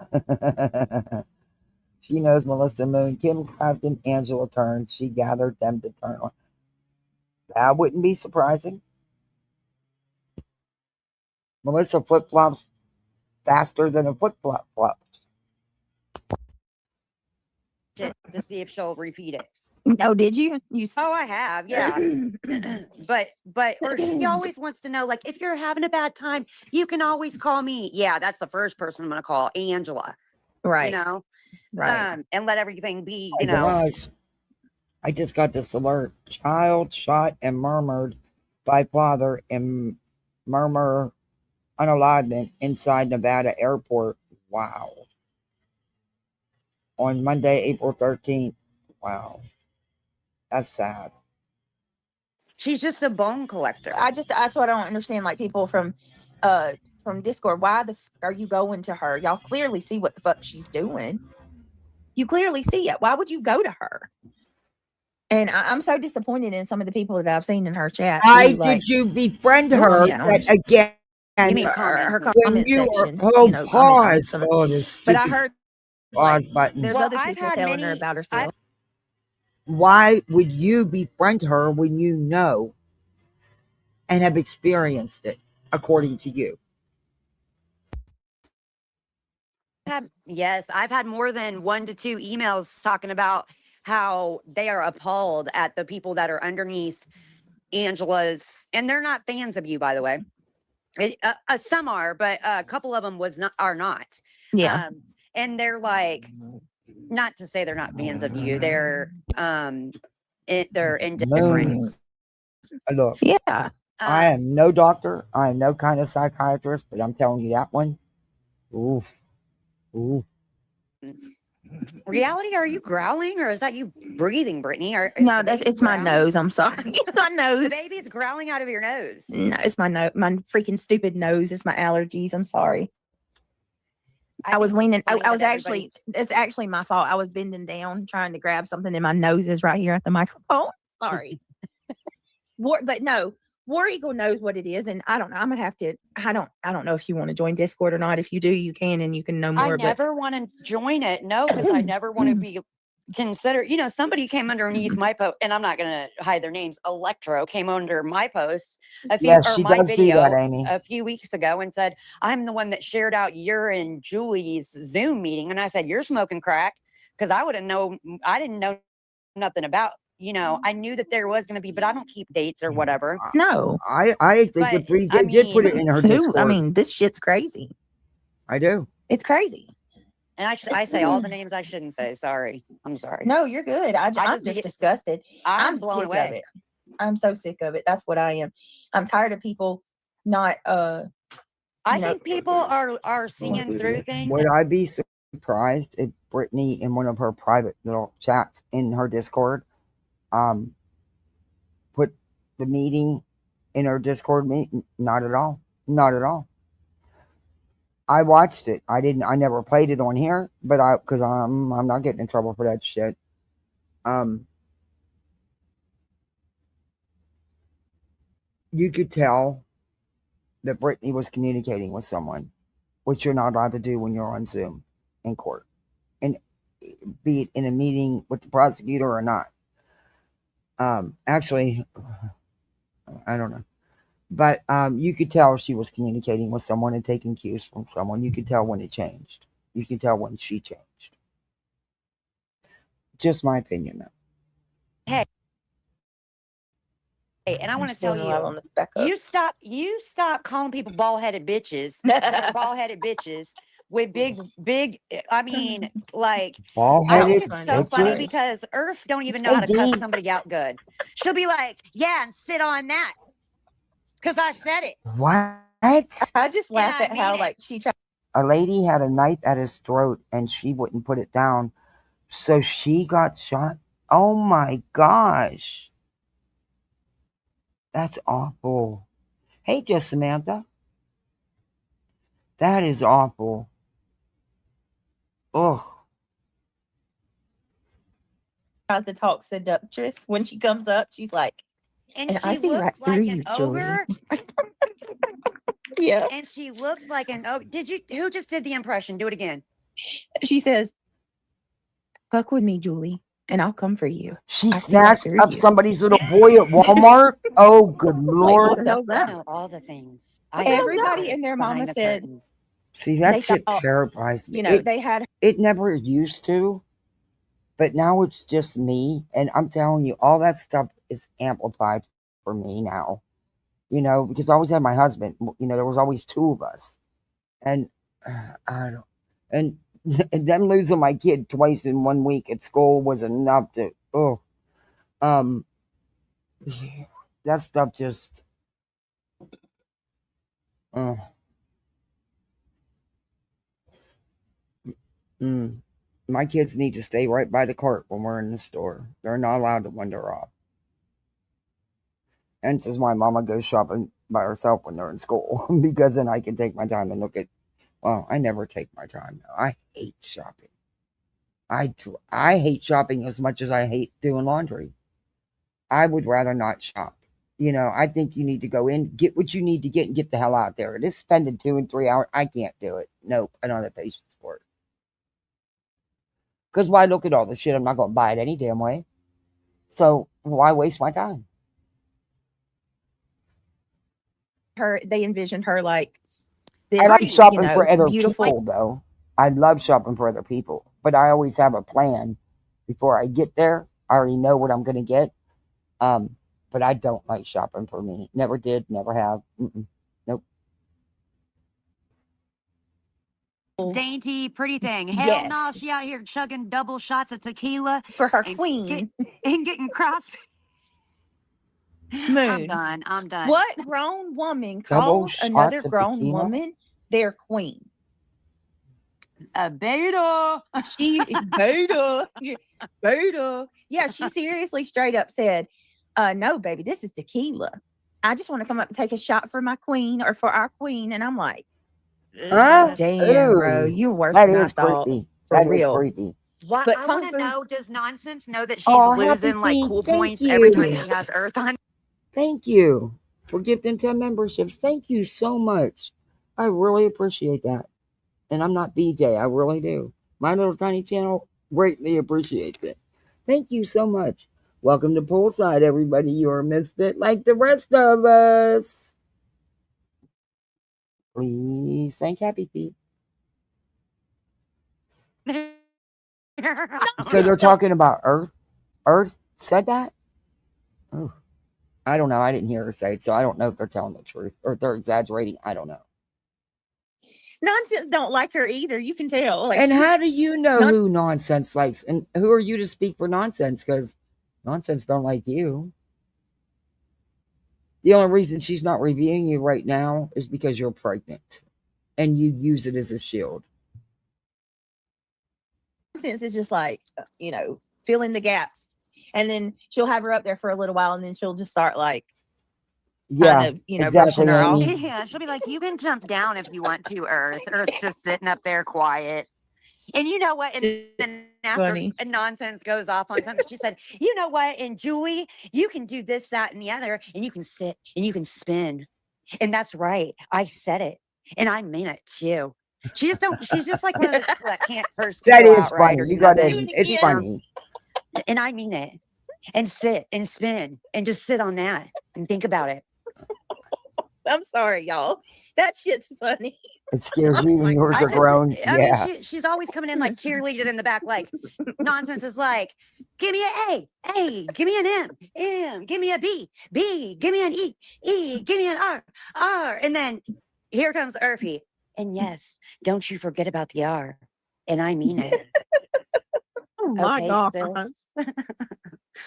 She knows Melissa Moon, Kim Clapton, Angela Turns. She gathered them to turn on. That wouldn't be surprising. Melissa flip flops faster than a flip flop. shit to see if she'll repeat it. Oh, did you? Oh, I have, yeah. but or she always wants to know, like, if you're having a bad time, you can always call me. Yeah, that's the first person I'm gonna call, Angela. Right. You know? Right. And let everything be, Hey, guys, I just got this alert. Child shot and murmured by father in murmur unalignment inside Nevada airport. Wow. On Monday, April 13th. Wow. That's sad. She's just a bone collector. That's what I don't understand. Like, people from Discord, why the are you going to her? Y'all clearly see what the fuck she's doing. You clearly see it. Why would you go to her? And I'm so disappointed in some of the people that I've seen in her chat. Why did you befriend her? But again, you mean her when comment you section? pause. This but I heard pause button. There's other people telling her about herself. Why would you befriend her when you know and have experienced it, according to you? Yes, I've had more than 1 to 2 emails talking about how they are appalled at the people that are underneath Angela's, and they're not fans of you, by the way. Some are, but a couple of them are not. Yeah. And they're like, not to say they're not fans of you. They're indifferent. Look, yeah. I am no doctor. I am no kind of psychiatrist, but I'm telling you that one. Ooh. Ooh. Reality, are you growling, or is that you breathing, Brittany? No, it's my nose. I'm sorry. It's my nose. The baby's growling out of your nose. No, it's my nose. My freaking stupid nose. It's my allergies. I'm sorry. I was leaning. I was actually. It's actually my fault. I was bending down trying to grab something, and my nose is right here at the microphone. Sorry. But no, War Eagle knows what it is, and I don't know. I'm gonna have to. I don't know if you want to join Discord or not. If you do, you can, and you can know more. I never want to join it. No, because I never want to be considered. Somebody came underneath my post, and I'm not gonna hide their names. Electro came under my post my video a few weeks ago and said, I'm the one that shared out your and Julie's Zoom meeting, and I said, you're smoking crack, because I didn't know nothing about. I knew that there was going to be, but I don't keep dates or whatever. No, I think if we did put it in her Discord. I mean, this shit's crazy. I do. It's crazy. And I say all the names I shouldn't say. Sorry. I'm sorry. No, you're good. I'm just disgusted. I'm blown sick away. of it. I'm so sick of it. That's what I am. I'm tired of people not. I think people are seeing through things. Would I be surprised if Brittany, in one of her private little chats in her Discord, put the meeting in her Discord meeting? Not at all. Not at all. I watched it. I never played it on here, but because I'm not getting in trouble for that shit. You could tell that Brittany was communicating with someone, which you're not allowed to do when you're on Zoom in court, and be it in a meeting with the prosecutor or not. Actually, I don't know, but you could tell she was communicating with someone and taking cues from someone. You could tell when it changed. You could tell when she changed. Just my opinion, though. Hey, and I want to tell on you, the back up. you stop calling people bald-headed bitches. They're bald-headed bitches with big. I mean, like, I Ball-headed think it's so funny bitches. because Earth don't even know Hey, how to cuss Dean. somebody out good. She'll be like, "Yeah, and sit on that," because I said it. What? I just laugh I at how mean it. like she tried. A lady had a knife at his throat and she wouldn't put it down, so she got shot. Oh my gosh. That's awful. Hey, just Samantha. That is awful. Oh. Tries to talk seductress. When she comes up, she's like, And and I she see right looks through like you, an Julie. ogre. Yeah. And she looks like an ogre. Who just did the impression? Do it again. She says, fuck with me, Julie, and I'll come for you. She I see right snatched through up you. somebody's little boy at Walmart. Oh, good Lord. know I that. know all the things. I Everybody know and their behind mama the said, curtain. See, that they shit thought, terrifies me. you know, they had It never used to, but now it's just me. And I'm telling you, all that stuff is amplified for me now. You know, because I always had my husband. You know, there was always two of us. And I don't, and, and them losing my kid twice in 1 week at school was enough to, that stuff just, uh, my kids need to stay right by the cart when we're in the store. They're not allowed to wander off. And this is why mama goes shopping by herself when they're in school, because then I can take my time and look at, well, I never take my time. I hate shopping. I hate shopping as much as I hate doing laundry. I would rather not shop. You know, I think you need to go in, get what you need to get, and get the hell out there. Just spending 2 and 3 hours, I can't do it. Nope, I don't have patience for it. Because why look at all this shit? I'm not going to buy it any damn way. So why waste my time? they envisioned her like this, I like shopping for other beautiful. people, though. I love shopping for other people, but I always have a plan before I get there. I already know what I'm going to get. But I don't like shopping for me. Never did, never have. Nope. Dainty, pretty thing. Hell Yes. no, she out here chugging double shots of tequila For her and queen. and getting cross. Moon. I'm done. What grown woman Double calls shots another of grown tequila? woman their queen? A beta. She beta. Beta. Yeah, she seriously straight up said, no, baby, this is tequila. I just want to come up and take a shot for my queen or for our queen. And I'm like, damn, bro, you're worse That than I is thought. creepy. For That is real. creepy. What But I Kung want to Fu- know, does Nonsense know that she's Oh, Happy losing like Feet, cool thank points every you. time she has Earth on? Thank you for gifting 10 memberships. Thank you so much. I really appreciate that. And I'm not BJ. I really do. My little tiny channel greatly appreciates it. Thank you so much. Welcome to Poolside, everybody. You're a misfit like the rest of us. Please thank Happy Feet. So they're talking about Earth. Earth said that? Oh, I don't know. I didn't hear her say it, so I don't know if they're telling the truth or if they're exaggerating. I don't know. Nonsense don't like her either. You can tell. Like, And how do you know who Nonsense likes? And who are you to speak for Nonsense? Because Nonsense don't like you. The only reason she's not reviewing you right now is because you're pregnant and you use it as a shield. Nonsense is just like, fill in the gaps. And then she'll have her up there for a little while and then she'll just start like Yeah, kind of, exactly, brushing her off. Amy. Yeah, she'll be like, you can jump down if you want to, Earth. Earth's just sitting up there quiet. And you know what? And then after Funny. nonsense goes off on something, she said, you know what? And Julie, you can do this, that, and the other, and you can sit and you can spin. And that's right. I said it. And I mean it too. She's just like one of the people that can't curse That people is out right funny. or You got nothing. it. It's again. funny. And I mean it. And sit and spin and just sit on that and think about it. I'm sorry, y'all. That shit's funny. It scares you when yours are grown. I Yeah. mean, she's always coming in like cheerleaded in the back, like nonsense is like, give me an A, give me an M, give me a B, give me an E, give me an R. And then here comes Urfy. And yes, don't you forget about the R. And I mean it. Oh my Okay, God. sis.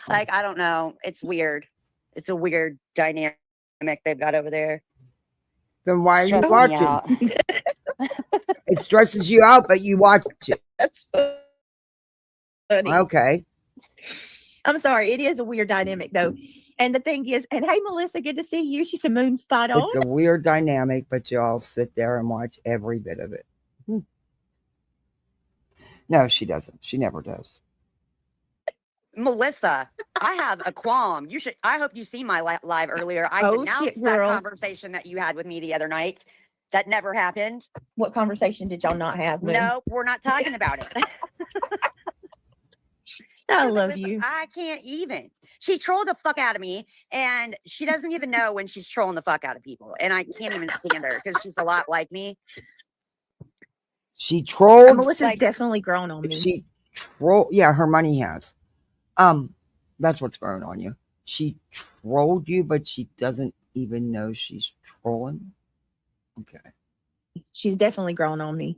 Like, I don't know. It's weird. It's a weird dynamic they've got over there. Then why are you Stresses me watching? out. It stresses you out, but you watch it. That's funny. Okay. I'm sorry. It is a weird dynamic, though. And the thing is, and hey, Melissa, good to see you. She's the moon spot on. It's a weird dynamic, but you all sit there and watch every bit of it. No, she doesn't. She never does. Melissa, I have a qualm. I hope you seen my live earlier. I Oh, denounced shit, that girl. conversation that you had with me the other night. That never happened. What conversation did y'all not have, Moon? No, we're not talking about it. I love you. I can't even. She trolled the fuck out of me, and she doesn't even know when she's trolling the fuck out of people. And I can't even stand her because she's a lot like me. She trolled. Melissa's definitely grown on me. She trolled. Yeah, her money has. That's what's growing on you. She trolled you, but she doesn't even know she's trolling. Okay. She's definitely grown on me.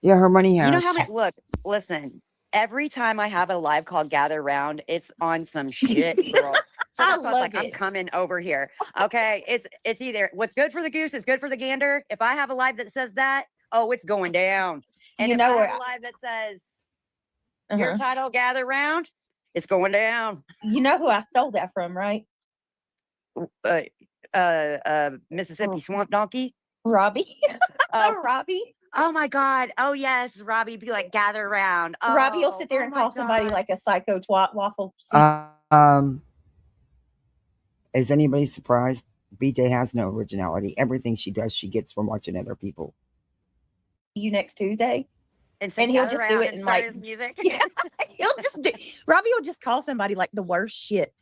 Yeah, her money has. You know how many? Look, listen. Every time I have a live called Gather Round, it's on some shit, girl. So that's why I'm coming over here. Okay, it's either what's good for the goose is good for the gander. If I have a live that says that, oh, it's going down. And if I have a live that says your title Gather Round, it's going down. You know who I stole that from, right? Mississippi Swamp Donkey. Robbie. Robbie. Oh my God. Oh yes, Robbie be like gather around. Oh, Robbie will sit there and call somebody like a psycho twat waffle. Is anybody surprised? BJ has no originality. Everything she does, she gets from watching other people. You next Tuesday, and he'll just do it and like his music. Yeah, he'll just do. Robbie will just call somebody like the worst shit.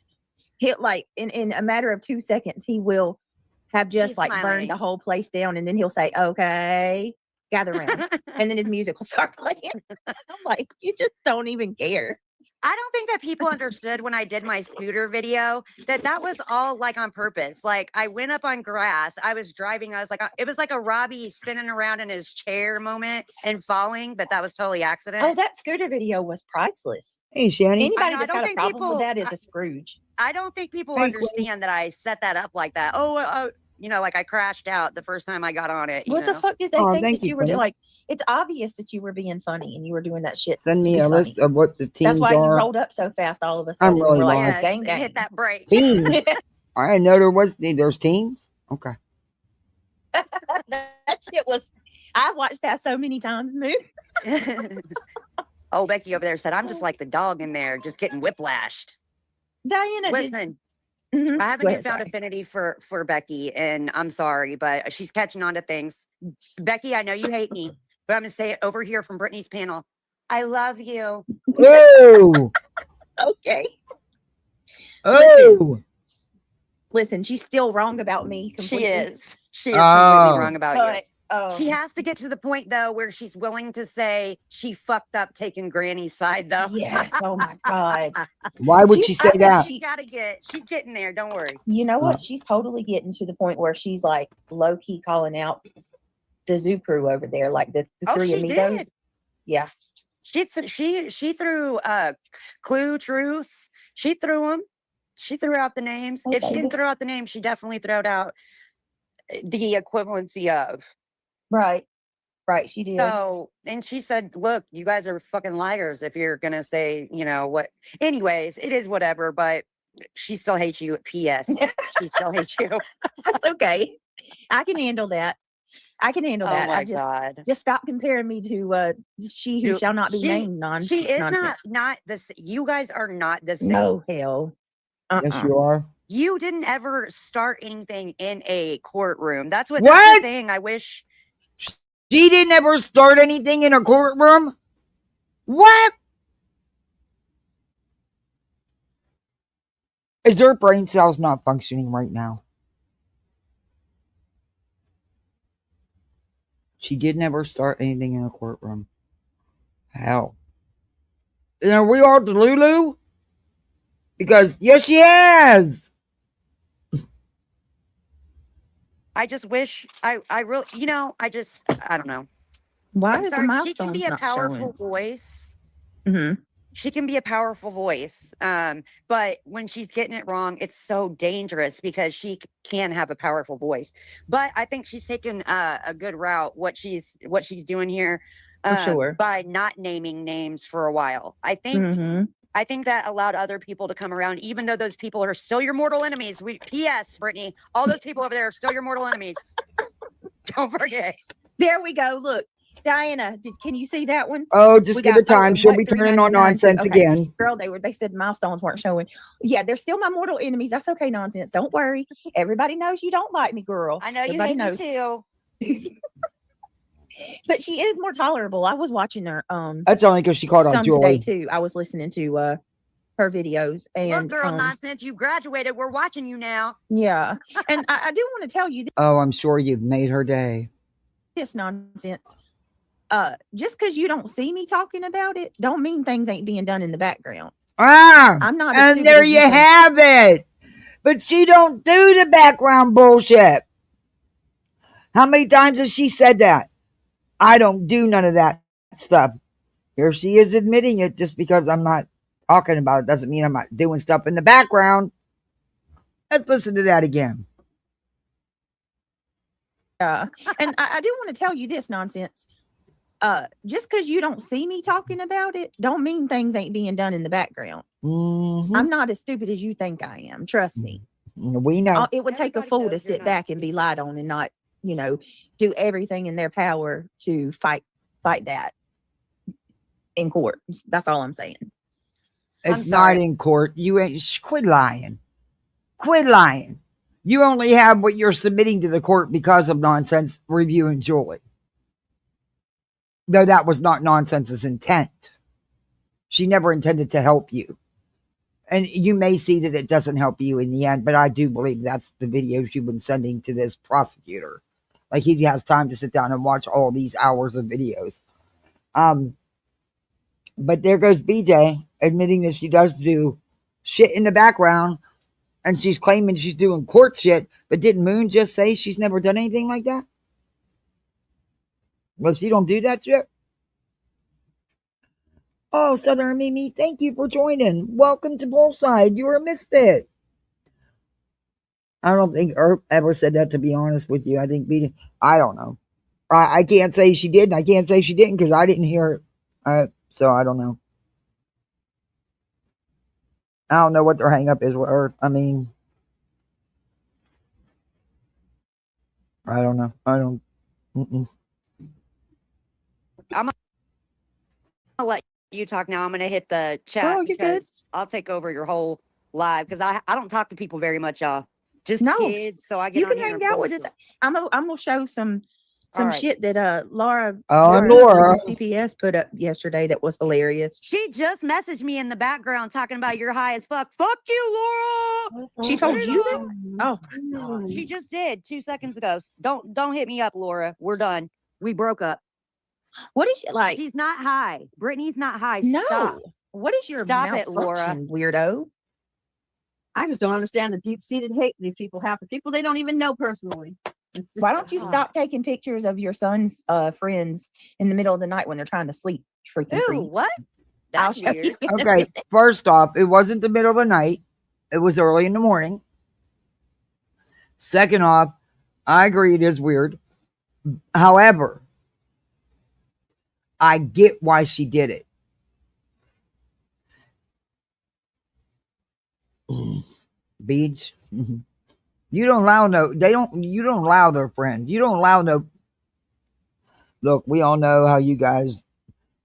He'll like in a matter of 2 seconds, he will have just burned the whole place down, and then he'll say, "Okay, gather around," and then his music will start playing. I'm like, you just don't even care. I don't think that people understood when I did my scooter video that was all like on purpose. Like I went up on grass, I was driving, I was like, it was like a Robbie spinning around in his chair moment and falling, but that was totally accident. Oh, that scooter video was priceless. Hey, Shanny. Anybody that's got a problem with that is a Scrooge. I don't think people understand that I set that up like that. Like I crashed out the first time I got on it. What the fuck did they think that you were doing? Like, it's obvious that you were being funny and you were doing that shit. Send me a list of what the teams are. That's why you rolled up so fast all of a sudden. I'm really lost. Yes, hit that break. Teams. I didn't know there's teams. Okay. That shit was. I watched that so many times, Moo. Oh, Becky over there said, "I'm just like the dog in there, just getting whiplashed." Diana, listen. I have a newfound affinity for Becky, and I'm sorry, but she's catching on to things. Becky, I know you hate me, but I'm gonna say it over here from Brittany's panel. I love you. Oh. Okay. Oh. Listen, she's still wrong about me. Completely. She is completely wrong about you. She has to get to the point though where she's willing to say she fucked up taking Granny's side though. Yes. Oh my God. Why would she say that? She's getting there. Don't worry. You know what? She's totally getting to the point where she's like low key calling out the zoo crew over there, like the three amigos. Did. Yeah. She threw Clue, Truth. She threw them. She threw out the names. Okay. If she didn't throw out the names, she definitely threw out the equivalency of. Right. She did. So, and she said, "Look, you guys are fucking liars if you're gonna say, what." Anyways, it is whatever. But She still hates you. P.S. She still hates you. That's okay. I can handle that. I can handle Oh that. my God. Just stop comparing me to she who shall not be named. She is Nonsense. not this. You guys are not the same. No hell. Yes, you are. You didn't ever start anything in a courtroom. That's the What? thing. I wish. She didn't ever start anything in a courtroom? What? Is her brain cells not functioning right now? She did never start anything in a courtroom. Hell. And are we all Delulu? Because, yes, she has. I just wish I really, I don't know. Why I'm is sorry. the She can be a milestones not powerful showing? voice. Mm-hmm. She can be a powerful voice. But when she's getting it wrong, it's so dangerous because she can have a powerful voice. But I think she's taken a good route. What she's doing here, For sure. by not naming names for a while. I think that allowed other people to come around, even though those people are still your mortal enemies. P.S. Brittany, all those people over there are still your mortal enemies. Don't forget. There we go. Look, Diana, can you see that one? Oh, just give it time. She'll be turning on nonsense again. Girl, they said milestones weren't showing. Yeah, they're still my mortal enemies. That's okay, nonsense. Don't worry. Everybody knows you don't like me, girl. I know Everybody you hate me too. But she is more tolerable. I was watching her. That's only because she called on Joy today too. I was listening to her videos and look, girl, nonsense. You graduated. We're watching you now. Yeah, and I do want to tell you. Oh, I'm sure you've made her day. This nonsense. Just because you don't see me talking about it, don't mean things ain't being done in the background. I'm not. And there you have it. But she don't do the background bullshit. How many times has she said that? I don't do none of that stuff. Here she is admitting it. Just because I'm not talking about it doesn't mean I'm not doing stuff in the background. Let's listen to that again. And I do want to tell you this nonsense. Just because you don't see me talking about it, don't mean things ain't being done in the background. Mm-hmm. I'm not as stupid as you think I am. Trust me. We know. It would take a fool to sit back and be lied on and not, do everything in their power to fight that in court. That's all I'm saying. It's not in court. You ain't. Quit lying. Quit lying. You only have what you're submitting to the court because of nonsense reviewing Julie. Though that was not Nonsense's intent. She never intended to help you. And you may see that it doesn't help you in the end, but I do believe that's the videos you've been sending to this prosecutor. Like he has time to sit down and watch all these hours of videos. But there goes BJ admitting that she does do shit in the background and she's claiming she's doing court shit. But didn't Moon just say she's never done anything like that? Well, she don't do that shit. Oh, Southern Mimi, thank you for joining. Welcome to Bullside. You're a misfit. I don't think Earth ever said that, to be honest with you. I think I don't know. I can't say she did, and I can't say she didn't because I didn't hear it. So I don't know. I don't know what their hang up is with Earth. I mean, I don't know. I don't. I'm going to let you talk now. I'm going to hit the chat. Oh, you're good. I'll take over your whole live because I don't talk to people very much, y'all. Just kids. So I get you on can here hang out with us. I'm gonna show some shit that Laura CPS put up yesterday that was hilarious. She just messaged me in the background talking about you're high as fuck. Fuck you, Laura. She told you that? Oh, she just did 2 seconds ago. Don't hit me up, Laura. We're done. We broke up. What is she like? She's not high. Brittany's not high. No. Stop. What is your Laura? Weirdo? I just don't understand the deep-seated hate these people have for people they don't even know personally. Why don't you stop taking pictures of your son's friends in the middle of the night when they're trying to sleep? Ooh, what? That's weird. Okay, first off, it wasn't the middle of the night. It was early in the morning. Second off, I agree it is weird. However, I get why she did it. Beads. You don't allow you don't allow their friends. You don't allow no. Look, we all know how you guys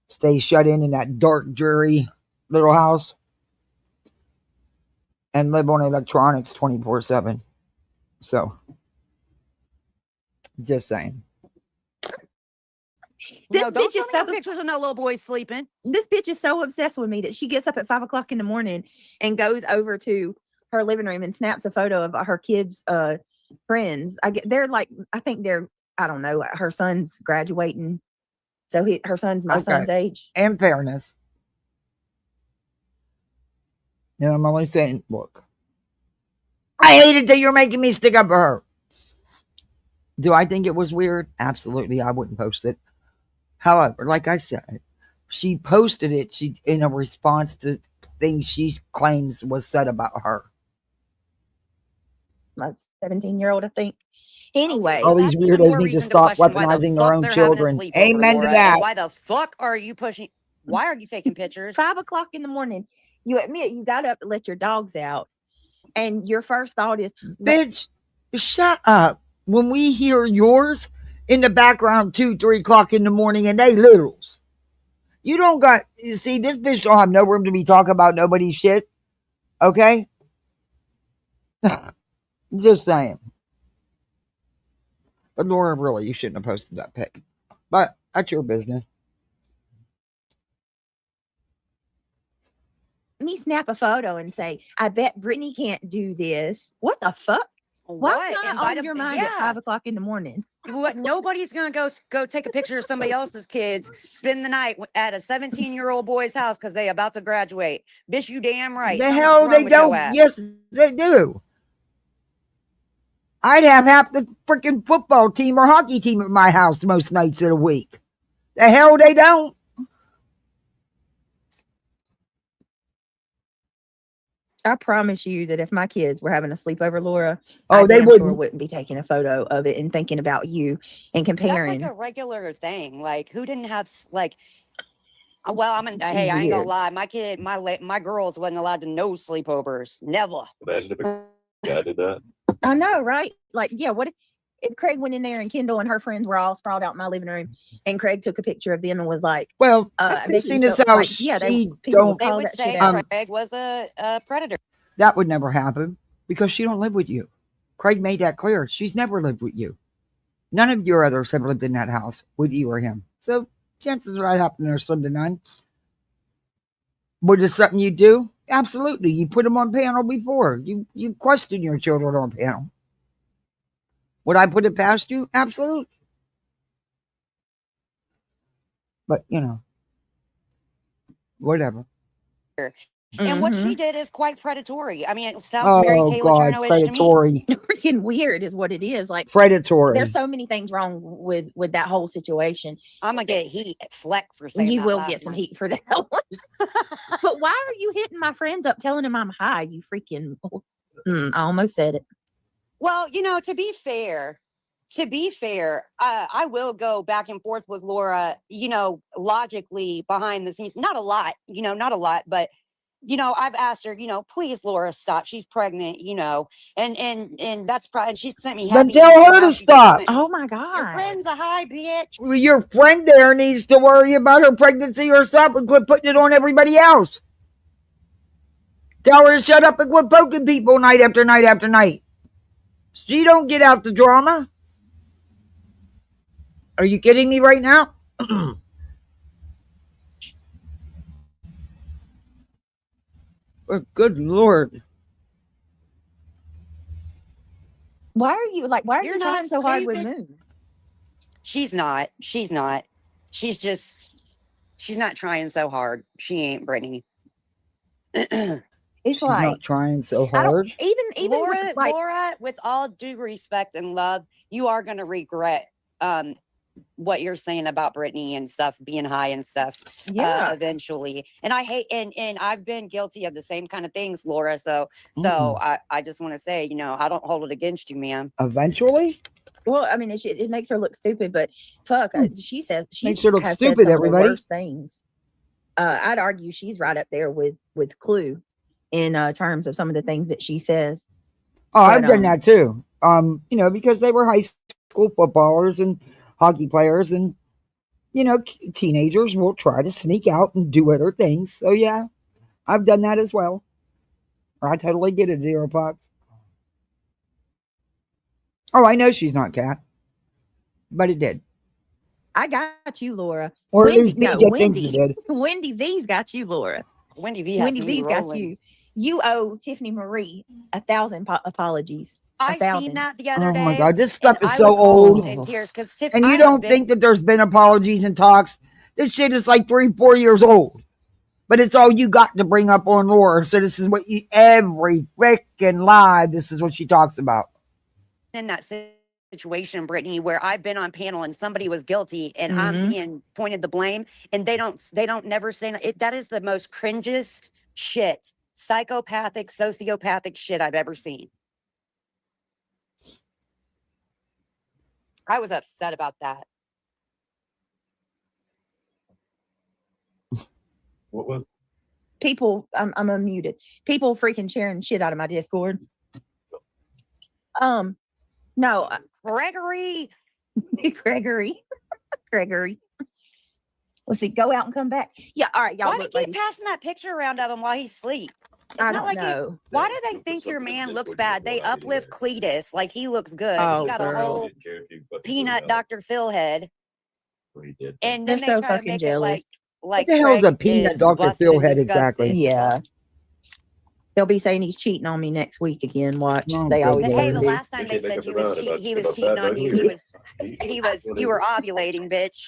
stay shut in that dark, dreary little house and live on electronics 24/7. So, just saying. This No, don't bitch show is me so no pictures of no little boy sleeping. This bitch is so obsessed with me that she gets up at 5 o'clock in the morning and goes over to her living room and snaps a photo of her kids' friends. They're like, I think they're, I don't know, her son's graduating. So her son's my son's age. In fairness, and I'm only saying, look, I hate it that you're making me stick up for her. Do I think it was weird? Absolutely, I wouldn't post it. However, like I said, she posted it in a response to things she claims was said about her. My 17-year-old, I think. Anyway, all these weirdos need to stop weaponizing their own children. Amen to that. Why the fuck are you pushing? Why are you taking pictures? 5 o'clock in the morning. You admit you got up to let your dogs out, and your first thought is, bitch, shut up. When we hear yours in the background 2-3 o'clock in the morning and they littles, you don't got, you see, this bitch don't have no room to be talking about nobody's shit. Okay? Just saying. But Laura, really, you shouldn't have posted that pic. But that's your business. me snap a photo and say, I bet Brittany can't do this. What the fuck? Why not on your mind at 5 o'clock in the morning? What? Nobody's gonna go take a picture of somebody else's kids, spend the night at a 17-year-old boy's house because they about to graduate. Bitch, you damn right. The hell they don't. Yes, they do. I'd have half the freaking football team or hockey team at my house most nights of the week. The hell they don't. I promise you that if my kids were having a sleepover, Laura, they wouldn't be taking a photo of it and thinking about you and comparing. That's like a regular thing. Like, who didn't have like? Well, hey, I ain't gonna lie. My girls wasn't allowed to know sleepovers. Never. Imagine if a guy did that. I know, right? Like, yeah. What if Craig went in there and Kendall and her friends were all sprawled out in my living room, and Craig took a picture of them and was like, "Well, I've seen this out." Like, yeah, they would say Craig was a predator. That would never happen because she don't live with you. Craig made that clear. She's never lived with you. None of your others have lived in that house with you or him. So chances are it happened are slim to none. But is something you do? Absolutely. You put them on panel before. You question your children on panel. Would I put it past you? Absolutely. But, whatever. And what she did is quite predatory. I mean, it sounds Mary Kay Letourneau-ish predatory. to me. Freaking weird is what it is. Like predatory. There's so many things wrong with that whole situation. I'm gonna get heat at Fleck for saying you will get some heat for that one. But why are you hitting my friends up, telling them I'm high? You freaking! I almost said it. Well, to be fair, I will go back and forth with Laura. Logically behind the scenes, not a lot. But. I've asked her, please, Laura, stop. She's pregnant, and that's probably, and she sent me happy. Then tell her to stop. Oh my God. Your friend's a high bitch. Well, your friend there needs to worry about her pregnancy herself and quit putting it on everybody else. Tell her to shut up and quit poking people night after night after night. She don't get out the drama. Are you kidding me right now? Good Lord. Why are you trying so hard with Moon? She's not. She's not trying so hard. She ain't Brittany. It's she's not trying so hard. Even Laura, with all due respect and love, you are going to regret what you're saying about Brittany and stuff, being high and stuff, eventually. And I hate, and I've been guilty of the same kind of things, Laura. So I just want to say, I don't hold it against you, ma'am. Eventually? Well, I mean, it makes her look stupid, but fuck, she says she makes her look stupid. Everybody, worst things. I'd argue she's right up there with Clue in terms of some of the things that she says. Oh, I've But, done that too. You know, because they were high school footballers and hockey players, and you know, teenagers will try to sneak out and do other things. So yeah, I've done that as well. I totally get it, Zero Pox. Oh, I know she's not Cat, but it did. I got you, Laura. Or Wendy, at least BJ thinks it did. Wendy V's got you, Laura. Wendy V has Wendy me V's got rolling. you. You owe Tiffany Marie 1,000 apologies. I 1,000. seen that the other day. Oh my God, this stuff and is I so was almost old. in tears because And you don't think that there's been apologies and talks. This shit is like 3-4 years old. But it's all you got to bring up on Laura. So this is what you, every freaking live, this is what she talks about. in that situation, Brittany, where I've been on panel and somebody was guilty and I'm being pointed the blame, and they don't never say it. That is the most cringest shit, psychopathic, sociopathic shit I've ever seen. I was upset about that. What was? People, I'm unmuted. People freaking sharing shit out of my Discord. No, Gregory. Gregory. Let's see. Go out and come back. Yeah. All right, y'all. Why do Look, they keep ladies, passing that picture around of him while he's asleep? It's I not don't like know. why do they think your man looks bad? They uplift Cletus like he looks good. Oh, He got a girl. whole peanut Dr. Phil head. And They're then they so try to fucking make jealous. it like What the hell is a Craig peanut is Dr. busted Phil and head disgusted. exactly? Yeah. They'll be saying he's cheating on me next week again. Watch. Oh, they good always Lord. Hey, the do. last time they said he was cheating on you. You were ovulating, bitch.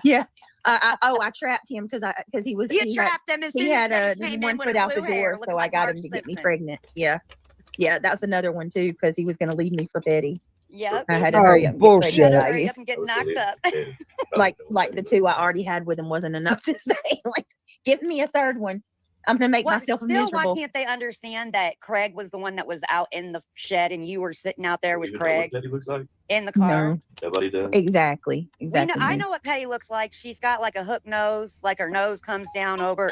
Yeah. I trapped him because he was You trapped him as soon he as had Betty came in one with foot her out the blue hair, door, looking so I like got Marge him to get me Simpson. pregnant. Yeah, that's another one too because he was going to leave me for Betty. Yep. I had to hurry up and get You bullshit. had to pregnant by hurry you. up and get knocked up. Like the two I already had with him wasn't enough to stay. Like, give me a third one. I'm going to make myself Why miserable. can't they understand that Craig was the one that was out in the shed and you were sitting out there with Craig What Betty looks like? in the car? No, Nobody does. exactly. I know what Petty looks like. She's got like a hook nose, like her nose comes down over.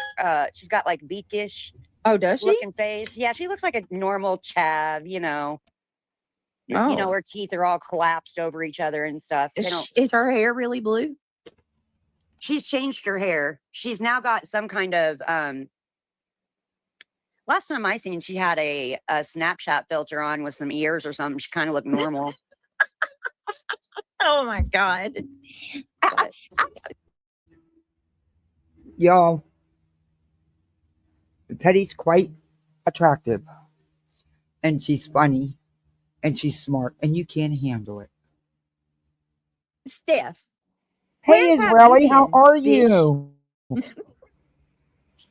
She's got like beakish Oh, does she? looking face. Yeah, she looks like a normal chav, you know. Oh. You know, her teeth are all collapsed over each other and stuff. Is her hair really blue? She's changed her hair. She's now got some kind of last time I seen, she had a Snapchat filter on with some ears or something. She kind of looked normal. Oh my God. Y'all, Petty's quite attractive. And she's funny. And she's smart. And you can't handle it. Steph. Hey, Israeli, how are you?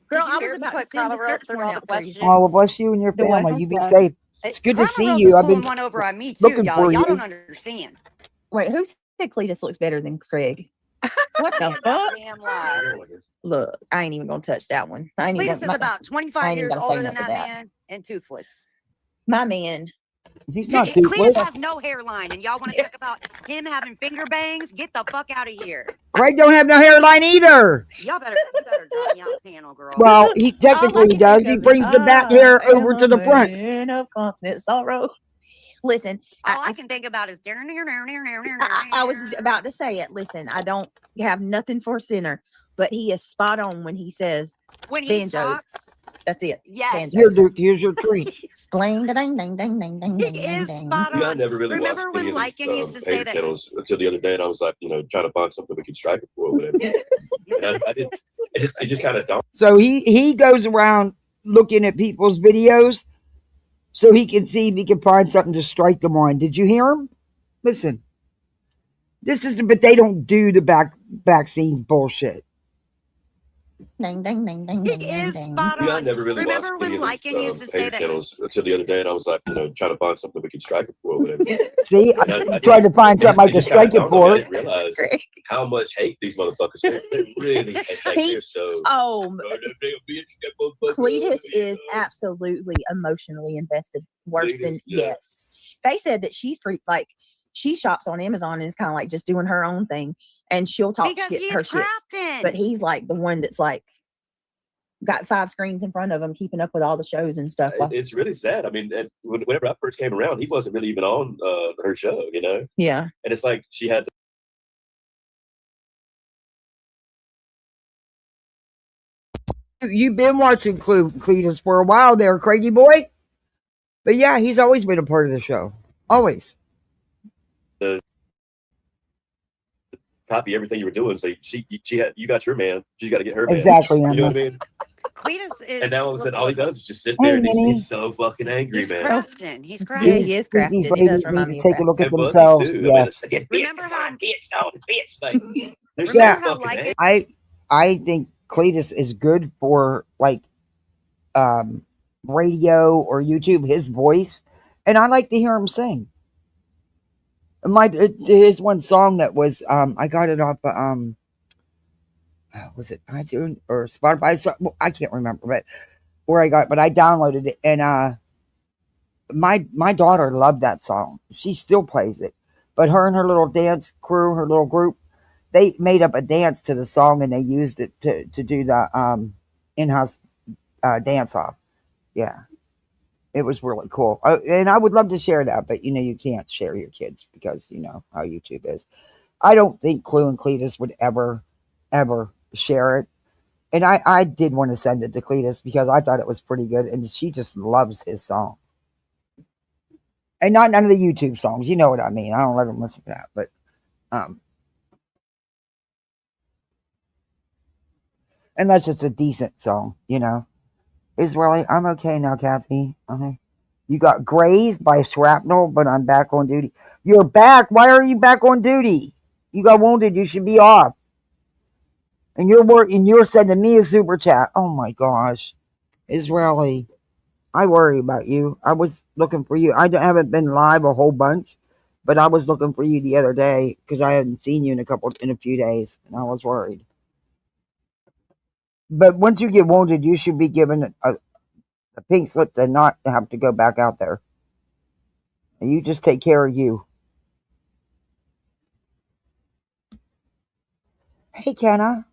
Girl, I was about to send the search warrant out for you. Oh, well, bless you and your The what? family. You be safe. It's good to see you. I've been one over on me too, looking y'all. for Y'all you. don't understand. Wait, who said Cletus looks better than Craig? What the fuck? Damn lie. Look, I ain't even gonna touch that one. I ain't even Cletus is gonna, about I 25 ain't even years gonna say older than nothing that to that. man and toothless. My man. He's not toothless. Cletus has no hairline, and y'all want to talk about him having finger bangs? Get the fuck out of here. Craig don't have no hairline either. Y'all better drop me out the panel, girl. Well, he technically does. He brings the back hair over to the front. Of constant sorrow. Listen, all I can think about is I was about to say it. Listen, I don't have nothing for Sinner, but he is spot on when he says when he banjos. talks. That's it. Yes. Banjos. Here, Duke, here's your treat. Bling, ding, ding, ding, ding, ding, He ding, is ding. spot Yeah, I on. never really Remember watched any when of these Lycan used to say paid that? channels until the other day, and I was like, trying to find something we could strike it for or whatever. And I didn't. It just kind of dawned. So he goes around looking at people's videos so he can see if he can find something to strike them on. Did you hear him? Listen. But they don't do the back scenes bullshit. Ding, ding, ding, ding, He ding, is ding. spot on. Yeah, I never really Remember watched any when of these Lycan used to say paid that? channels until the other day, and I was like, trying to find something we could strike it for or whatever. See, And I tried to find something I could strike it for. I didn't realize how much hate these motherfuckers do. They really hate. Like, they're so. Oh, Cletus is absolutely emotionally invested. Worse than yes. They said that she's pretty like she shops on Amazon and is kind of like just doing her own thing, and she'll talk Because shit he her is shit. crafting. But he's like the one that's like got 5 screens in front of him, keeping up with all the shows and stuff. It's really sad. I mean, whenever I first came around, he wasn't really even on her show, you know? Yeah. And it's like she had to. You've been watching Cletus for a while there, Craigie boy. But yeah, he's always been a part of the show. Always. Copy everything you were doing. So you got your man. She's got to get her man. Exactly. You know what I mean? Cletus is. And now all of a sudden, all he does is just sit there and he's so fucking angry, He's man. crafting. He's crafting. Yeah, he is crafting. These He does ladies remind need me to of take a look at And Buzzy, themselves. too. Yes. I mean, Remember how- bitch. Like, they're so Remember how fucking like angry. it- I think Cletus is good for like radio or YouTube, his voice, and I like to hear him sing. His one song that was I got it off was it iTunes or Spotify? So, well, I can't remember, but where I got it, but I downloaded it, and my daughter loved that song. She still plays it, but her and her little dance crew, her little group, they made up a dance to the song and they used it to do the in-house dance off. Yeah, it was really cool, and I would love to share that, but you can't share your kids because you know how YouTube is. I don't think Clue and Cletus would ever share it, and I did want to send it to Cletus because I thought it was pretty good, and she just loves his song, and not none of the YouTube songs. You know what I mean? I don't let them listen to that, but unless it's a decent song, Israeli, I'm okay now, Kathy. Okay. You got grazed by shrapnel, but I'm back on duty. You're back? Why are you back on duty? You got wounded. You should be off. And you're sending me a super chat. Oh my gosh. Israeli, I worry about you. I was looking for you. I haven't been live a whole bunch, but I was looking for you the other day because I hadn't seen you in a few days, and I was worried. But once you get wounded, you should be given a pink slip to not have to go back out there. And you just take care of you. Hey, Kenna.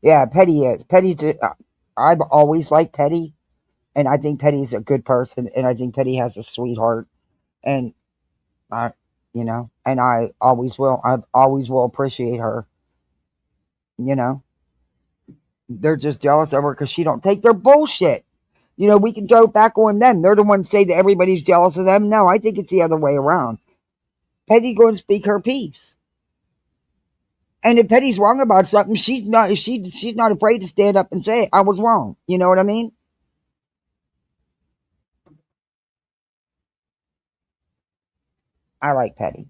Yeah, Petty is. I've always liked Petty, and I think Petty's a good person, and I think Petty has a sweetheart, and and I always will. I always will appreciate her. They're just jealous of her because she don't take their bullshit. We can throw it back on them. They're the ones say that everybody's jealous of them. No, I think it's the other way around. Petty go and speak her piece. And if Petty's wrong about something, she's not afraid to stand up and say, I was wrong. You know what I mean? I like Petty.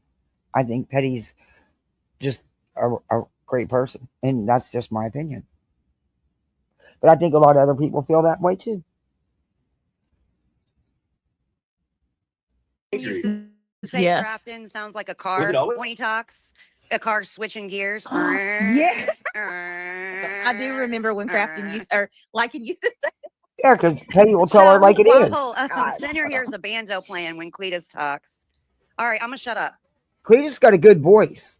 I think Petty's just a great person. And that's just my opinion. But I think a lot of other people feel that way too. Say Crafton sounds like a car when he talks. A car switching gears. Yeah. I do remember when Crafton used to say. Yeah, because Petty will tell her like it is. Center here's a banjo playing when Cletus talks. All right, I'm gonna shut up. Cletus got a good voice.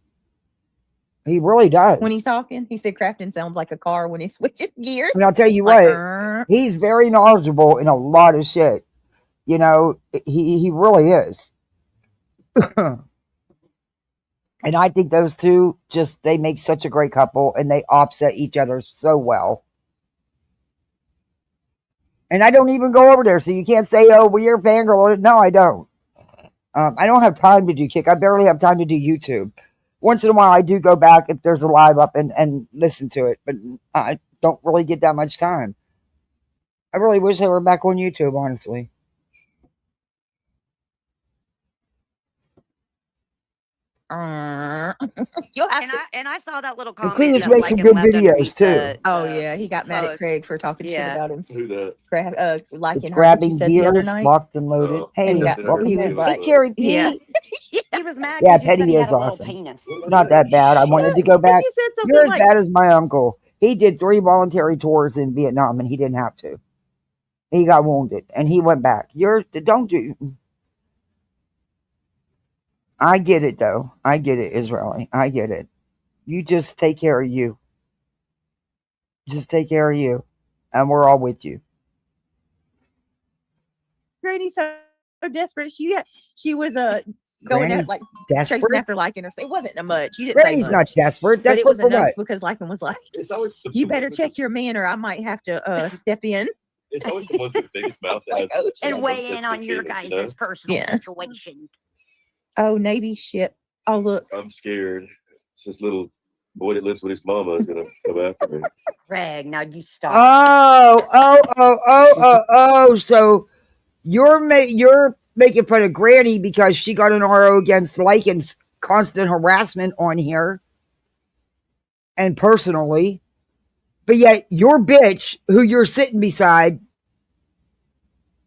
He really does. When he's talking, he said Crafton sounds like a car when he switches gears. And I'll tell you what, he's very knowledgeable in a lot of shit. He really is. And I think those two they make such a great couple and they offset each other so well. And I don't even go over there, so you can't say, oh, well, you're a fangirl. No, I don't. I don't have time to do Kick. I barely have time to do YouTube. Once in a while, I do go back if there's a live up and listen to it, but I don't really get that much time. I really wish they were back on YouTube, honestly. And I saw that little comment. Cletus makes some good videos too. Yeah, he got mad at Craig for talking shit about him. Who that? Liking her. Grabbing She said the other gears, night. locked and loaded. Hey, And welcome he was back. like, Hey, Cherry P. yeah. He was mad. Yeah, 'cause you said Petty he had is a little awesome. penis. It's not that bad. I wanted to go back. You said something You're as like, bad as my uncle. He did 3 voluntary tours in Vietnam and he didn't have to. He got wounded and he went back. Don't do. I get it though. I get it, Israeli. I get it. You just take care of you. Just take care of you. And we're all with you. Granny's so desperate. She was going Granny's at like desperate. chasing after Lycan. It wasn't much. You didn't Granny's say not much, desperate. but it Desperate was for enough what? because Lycan was like, It's always "You better check your man, or I might have to step in." It's always the ones with the biggest mouth that Like, has oh, And the weigh most in on your sensitive guys' feelings, personal Yeah. situation. Oh, Navy ship. Oh, look. I'm scared. It's this little boy that lives with his mama is gonna come after me. Greg, now you stop. Oh. So you're making fun of Granny because she got an RO against Lycan's constant harassment on here and personally. But yet your bitch, who you're sitting beside,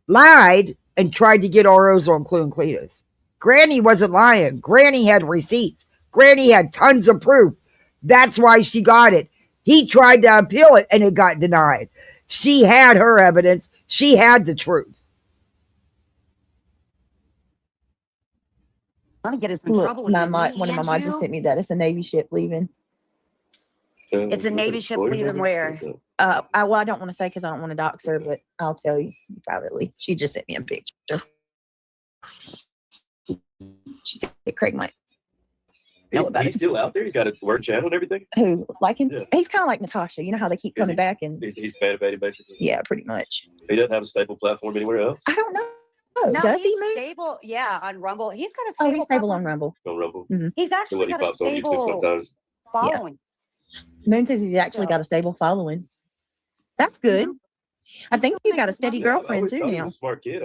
lied and tried to get ROs on Clue and Cletus. Granny wasn't lying. Granny had receipts. Granny had tons of proof. That's why she got it. He tried to appeal it and it got denied. She had her evidence. She had the truth. I'm gonna get us in Look, trouble. one you, of my me and mods just you. sent me that. It's a Navy ship leaving. It's a Navy ship leaving where? I don't want to say because I don't want to dox her, but I'll tell you privately. She just sent me a picture. She said Craig might know about He's it. still out there. He's got a word channel and everything. Who like him? Yeah. He's kind of like Natasha. You know how they keep Is coming he? back and He's fan of Betty basically. yeah, pretty much. He doesn't have a stable platform anywhere else. I don't know. No, Does he, he's man? stable. Yeah, on Rumble. He's got a Oh, stable. he's stable on platform. Rumble. On Rumble. He's So actually when he got a pops on YouTube stable sometimes. following. Moon says he's actually got a stable following. That's good. I think he's got a steady Yeah, I girlfriend always too thought he now. was a smart kid.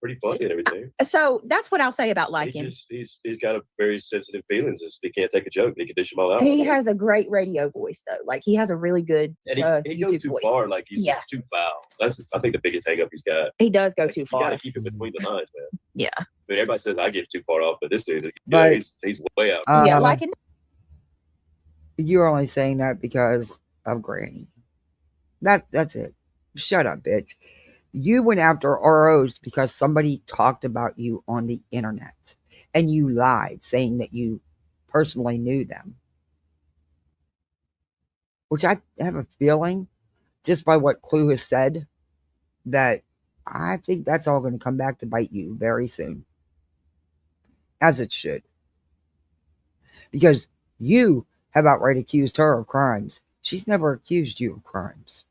Pretty funny and everything. So that's what I'll say about Lycan. He's got a very sensitive feelings. He can't take a joke. He can dish them all out. He has a great radio voice though. Like he has a really good And he YouTube goes too voice. far. Like he's Yeah. just too foul. That's I think the biggest hang up he's got. He does go Like, too you far. gotta keep it between the lines, man. Yeah. I mean, everybody says I get too far off, but this dude, But- he's way out. Yeah, Lycan. You're only saying that because of Granny. That's it. Shut up, bitch. You went after ROs because somebody talked about you on the internet and you lied saying that you personally knew them. Which I have a feeling, just by what Clue has said, that I think that's all going to come back to bite you very soon. As it should. Because you have outright accused her of crimes. She's never accused you of crimes.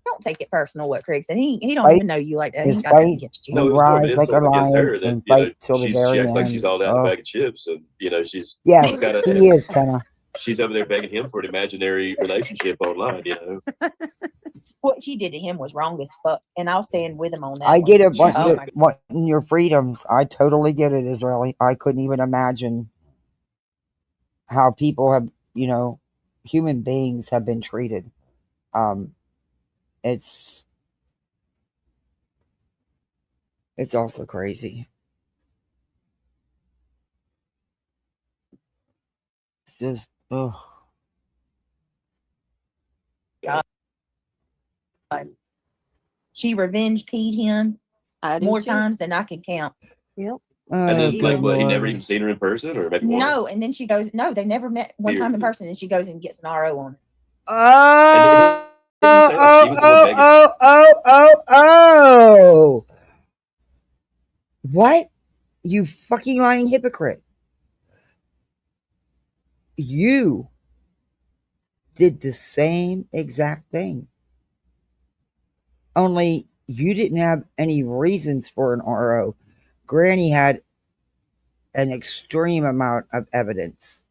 Don't take it personal what Craig said. He don't Fight even know you like that. He is ain't got nothing fight. against you. No, it was more rise like a mental against lion her that, and you know, fight till the she very acts like end. she's all down Oh. a bag of chips, and you know she's Yes, got a, he is, Kenna. she's over there begging him for an imaginary relationship online. You know, What she did to him was wrong as fuck, and I'll stand with him on that. I one. get it, Oh my- wanting your freedoms. I totally get it, Israeli. I couldn't even imagine how people have, you know, human beings have been treated. It's also crazy. It's just, ugh. She revenge peed him I do more too. times than I can count. and Oh, then good like what? He Lord. never even seen her in person, or maybe No, once. and then she goes, no, they never met one time in person, and she goes and gets an RO on her. Oh, Didn't you say, like, she was the one begging? oh. What? You fucking lying hypocrite. You did the same exact thing. Only you didn't have any reasons for an RO. Granny had an extreme amount of evidence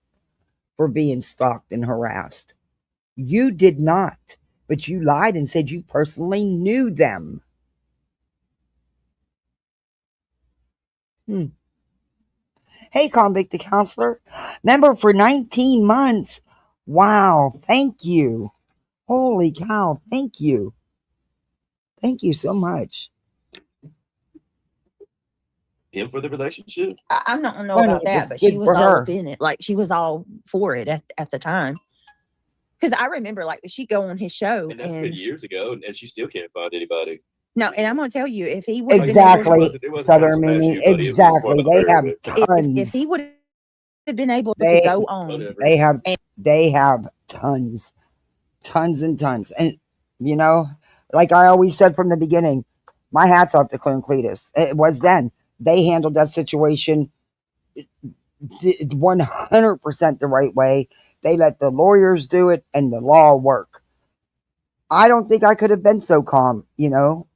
for being stalked and harassed. You did not, but you lied and said you personally knew them. Hey, Convict the Counselor. Member for 19 months. Wow, thank you. Holy cow, thank you. Thank you so much. Him for the relationship. I don't know Funny, about it that, was but she good was for all her. up in it. Like she was all for it at the time. Because I remember, like, she'd go on his show, And that's been years ago, and she still can't find anybody. no, and I'm going to tell you, if he would Exactly, It wasn't Southern trying to smash Mimi. you, buddy. It was more Exactly. about They her, have but- tons. if he would have been able They- to go on. Whatever. They have tons and tons. And you know, like I always said from the beginning, my hat's off to Clint Cletus. It was then. They handled that situation 100% the right way. They let the lawyers do it and the law work. I don't think I could have been so calm, you know.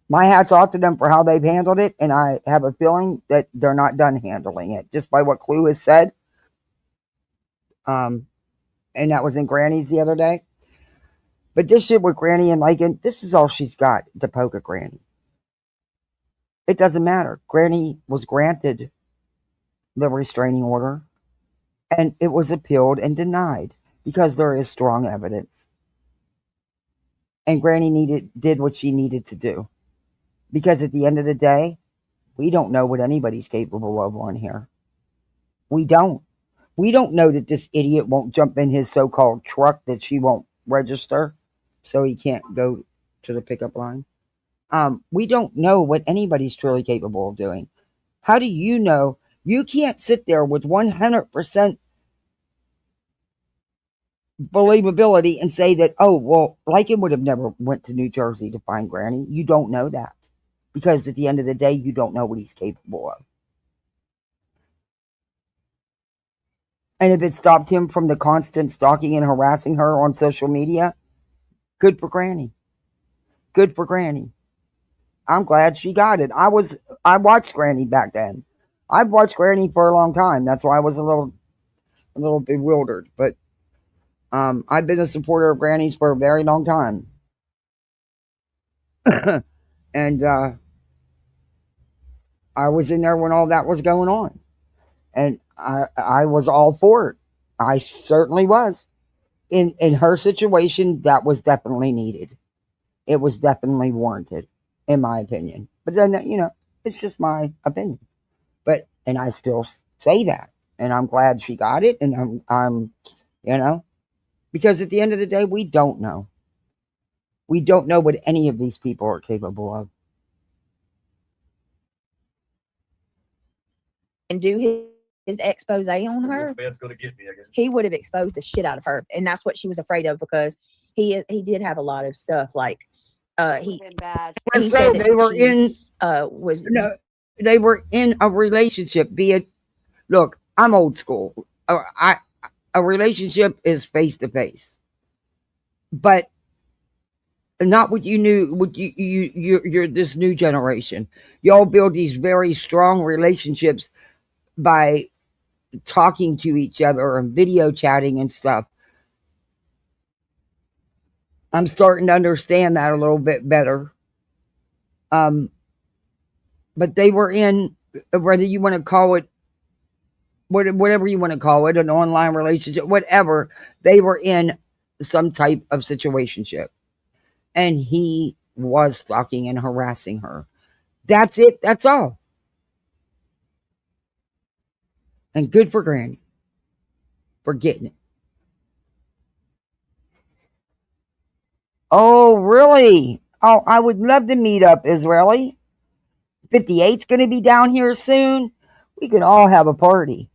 My hat's off to them for how they've handled it, and I have a feeling that they're not done handling it, just by what Clue has said. And that was in Granny's the other day. But this shit with Granny and Lycan, this is all she's got to poke at Granny. It doesn't matter. Granny was granted the restraining order, and it was appealed and denied because there is strong evidence. And Granny did what she needed to do. Because at the end of the day, we don't know what anybody's capable of on here. We don't. We don't know that this idiot won't jump in his so-called truck that she won't register so he can't go to the pickup line. We don't know what anybody's truly capable of doing. How do you know? You can't sit there with 100% believability and say that, oh, well, Lycan would have never went to New Jersey to find Granny. You don't know that. Because at the end of the day, you don't know what he's capable of. And if it stopped him from the constant stalking and harassing her on social media, good for Granny. Good for Granny. I'm glad she got it. I watched Granny back then. I've watched Granny for a long time. That's why I was a little bewildered. But I've been a supporter of Granny's for a very long time. And I was in there when all that was going on. And I was all for it. I certainly was. In her situation, that was definitely needed. It was definitely warranted, in my opinion. But then, you know, it's just my opinion. And I still say that. And I'm glad she got it. And I'm you know, because at the end of the day, we don't know. We don't know what any of these people are capable of. And do his expose on her, Man's gonna get me, I guess. he would have exposed the shit out of her. And that's what she was afraid of, because he did have a lot of stuff. Like he bad. he said that they were she, was no, they were in a relationship. Be it, look, I'm old school. A relationship is face to face, but not what you knew. What you're this new generation. Y'all build these very strong relationships by talking to each other and video chatting and stuff. I'm starting to understand that a little bit better. But they were in, whether you want to call it, whatever you want to call it, an online relationship, whatever, they were in some type of situationship. And he was stalking and harassing her. That's it. That's all. And good for Granny for getting it. Oh, really? Oh, I would love to meet up, Israeli. 58's going to be down here soon. We can all have a party.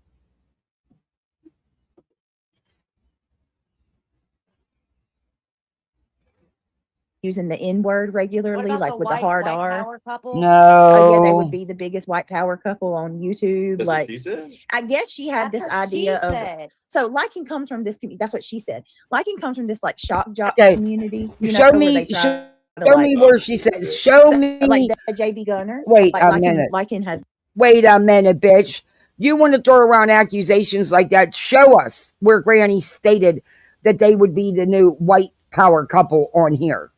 using the N word regularly, like with the hard R. Couple? No. Yeah, they would be the biggest white power couple on YouTube. That's like, what she said? I guess she had That's this what she idea of. said. So liking comes from this. That's what she said. Liking comes from this like shock jock Okay. community. You Show know, me- where they try show to, Show like, me where she says. Show me. like the JB Gunner. Wait like, a minute. Liking had. Wait a minute, bitch. You want to throw around accusations like that? Show us where Granny stated that they would be the new white power couple on here.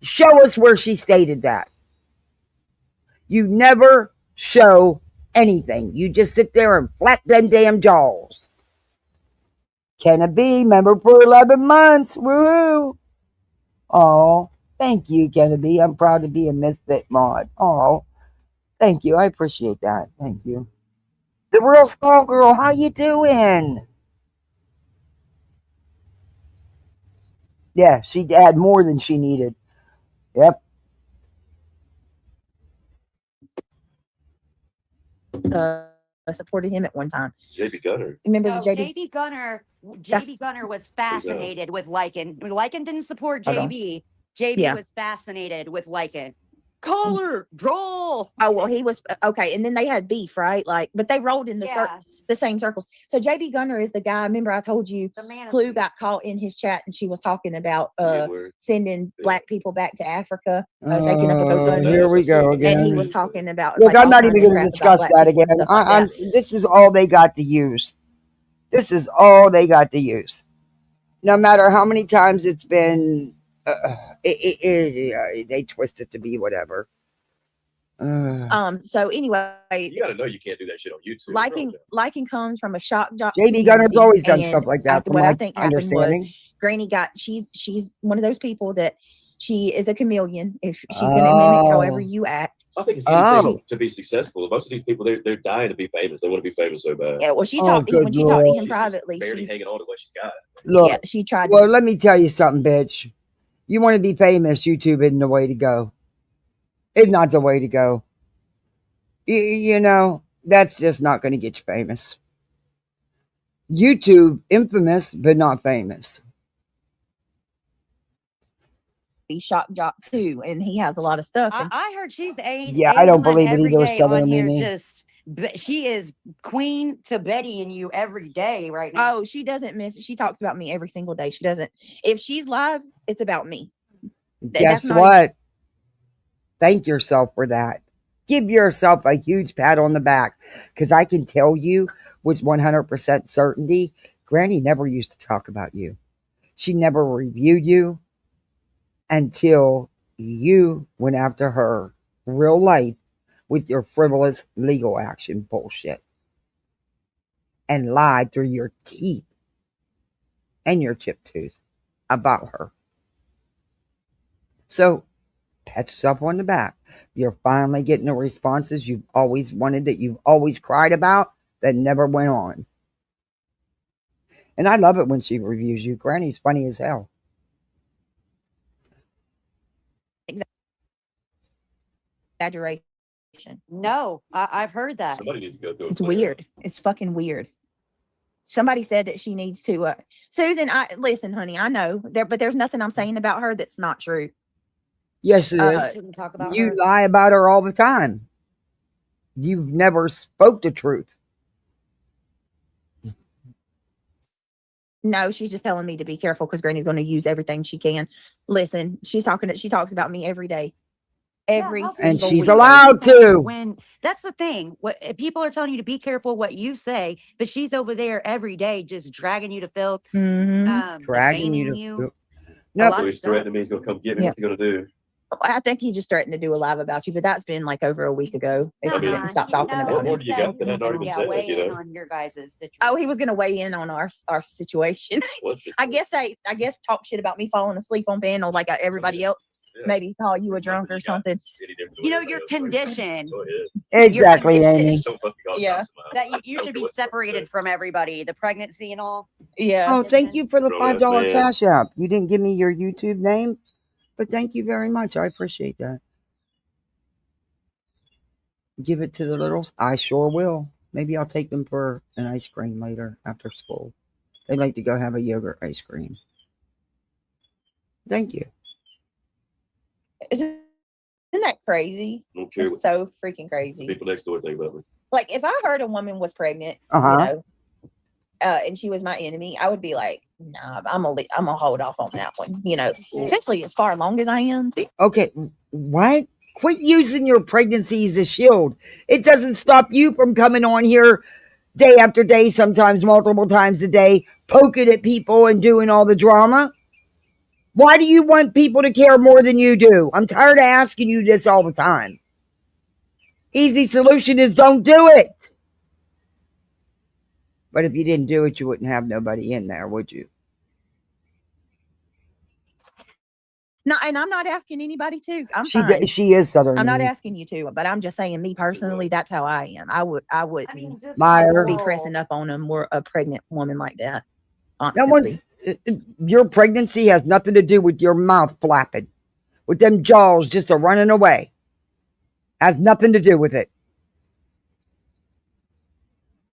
Show us where she stated that. You never show anything. You just sit there and flap them damn jaws. Can it be? Member for 11 months. Woohoo. Oh, thank you, Kennedy. I'm proud to be a Misfit mod. Oh, thank you. I appreciate that. Thank you. The real small girl, how you doing? Yeah, she had more than she needed. Yep. supported him at one time. JB Gunner. Remember No, the JB? JB Gunner was fascinated with Lycan. Lycan didn't support JB. JB was fascinated with Lycan. Color, droll. Oh, well, he was okay. And then they had beef, right? Like, but they rolled in the same circles. So JB Gunner is the guy. Remember, I told you Clue got caught in his chat and she was talking about sending black people back to Africa, taking up a GoFundMe. Here we go again. And he was talking about. Look, I'm not even going to discuss that again. This is all they got to use. This is all they got to use. No matter how many times it's been, they twist it to be whatever. So anyway, you gotta know you can't do that shit on YouTube. Liking comes from a shock job. JB Gunner's always done stuff like that. From what I think understanding, was, Granny got she's one of those people that she is a chameleon. If she's going to mimic however you act. I think it's anything to be successful. Most of these people, they're dying to be famous. They want to be famous so bad. Yeah, well, she talked when she talked to him privately. Barely hanging on to what she's got. Look, yeah, she tried. Well, let me tell you something, bitch. You want to be famous? YouTube isn't the way to go. It's not the way to go. You know, that's just not going to get you famous. YouTube, infamous, but not famous. He's shock jock too, and he has a lot of stuff. I heard she's I don't believe it either. She is queen to Betty and you every day right now. Oh, she doesn't miss. She talks about me every single day. She doesn't. If she's live, it's about me. Guess what? Thank yourself for that. Give yourself a huge pat on the back, because I can tell you with 100% certainty, Granny never used to talk about you. She never reviewed you until you went after her real life with your frivolous legal action bullshit and lied through your teeth and your chipped tooth about her. So, pat yourself on the back. You're finally getting the responses you've always wanted, that you've always cried about, that never went on. And I love it when she reviews you. Granny's funny as hell. Exaggeration. No, I've heard that. Somebody needs to go through it. It's weird. It's fucking weird. Somebody said that she needs to. Susan, listen, honey. I know but there's nothing I'm saying about her that's not true. Yes, it is. Talk about You her. lie about her all the time. You've never spoke the truth. No, she's just telling me to be careful because Granny's going to use everything she can. Listen, she talks about me every day. And she's allowed to. When that's the thing, what people are telling you to be careful what you say, but she's over there every day just dragging you to filth, Dragging you to No, so he's threatening me. He's gonna come get me. What's he gonna do? I think he just threatened to do a live about you, but that's been like over a week ago. If he didn't stop talking about What more it. do you got that I've already been said? You know? On your guys' situation. Oh, he was going to weigh in on our situation. I guess talk shit about me falling asleep on panels like everybody else. Yes. Maybe call you a drunk or something. You know, your condition. Exactly, Amy. Yeah. That you should be separated from everybody. The pregnancy and all. Yeah. Oh, thank you for the $5 cash app. You didn't give me your YouTube name, but thank you very much. I appreciate that. Give it to the littles. I sure will. Maybe I'll take them for an ice cream later after school. They like to go have a yogurt ice cream. Thank you. Isn't that crazy? I don't care. It's so freaking crazy. People next door think about me. Like if I heard a woman was pregnant, you know, and she was my enemy, I would be like, nah, I'm gonna hold off on that one. You know, especially as far along as I am. Okay, what? Quit using your pregnancy as a shield. It doesn't stop you from coming on here day after day, sometimes multiple times a day, poking at people and doing all the drama. Why do you want people to care more than you do? I'm tired of asking you this all the time. Easy solution is don't do it. But if you didn't do it, you wouldn't have nobody in there, would you? No, and I'm not asking anybody to. She is Southern. I'm not asking you to, but I'm just saying, me personally, that's how I am. I wouldn't be pressing up on a pregnant woman like that. Your pregnancy has nothing to do with your mouth flapping, with them jaws just running away. Has nothing to do with it.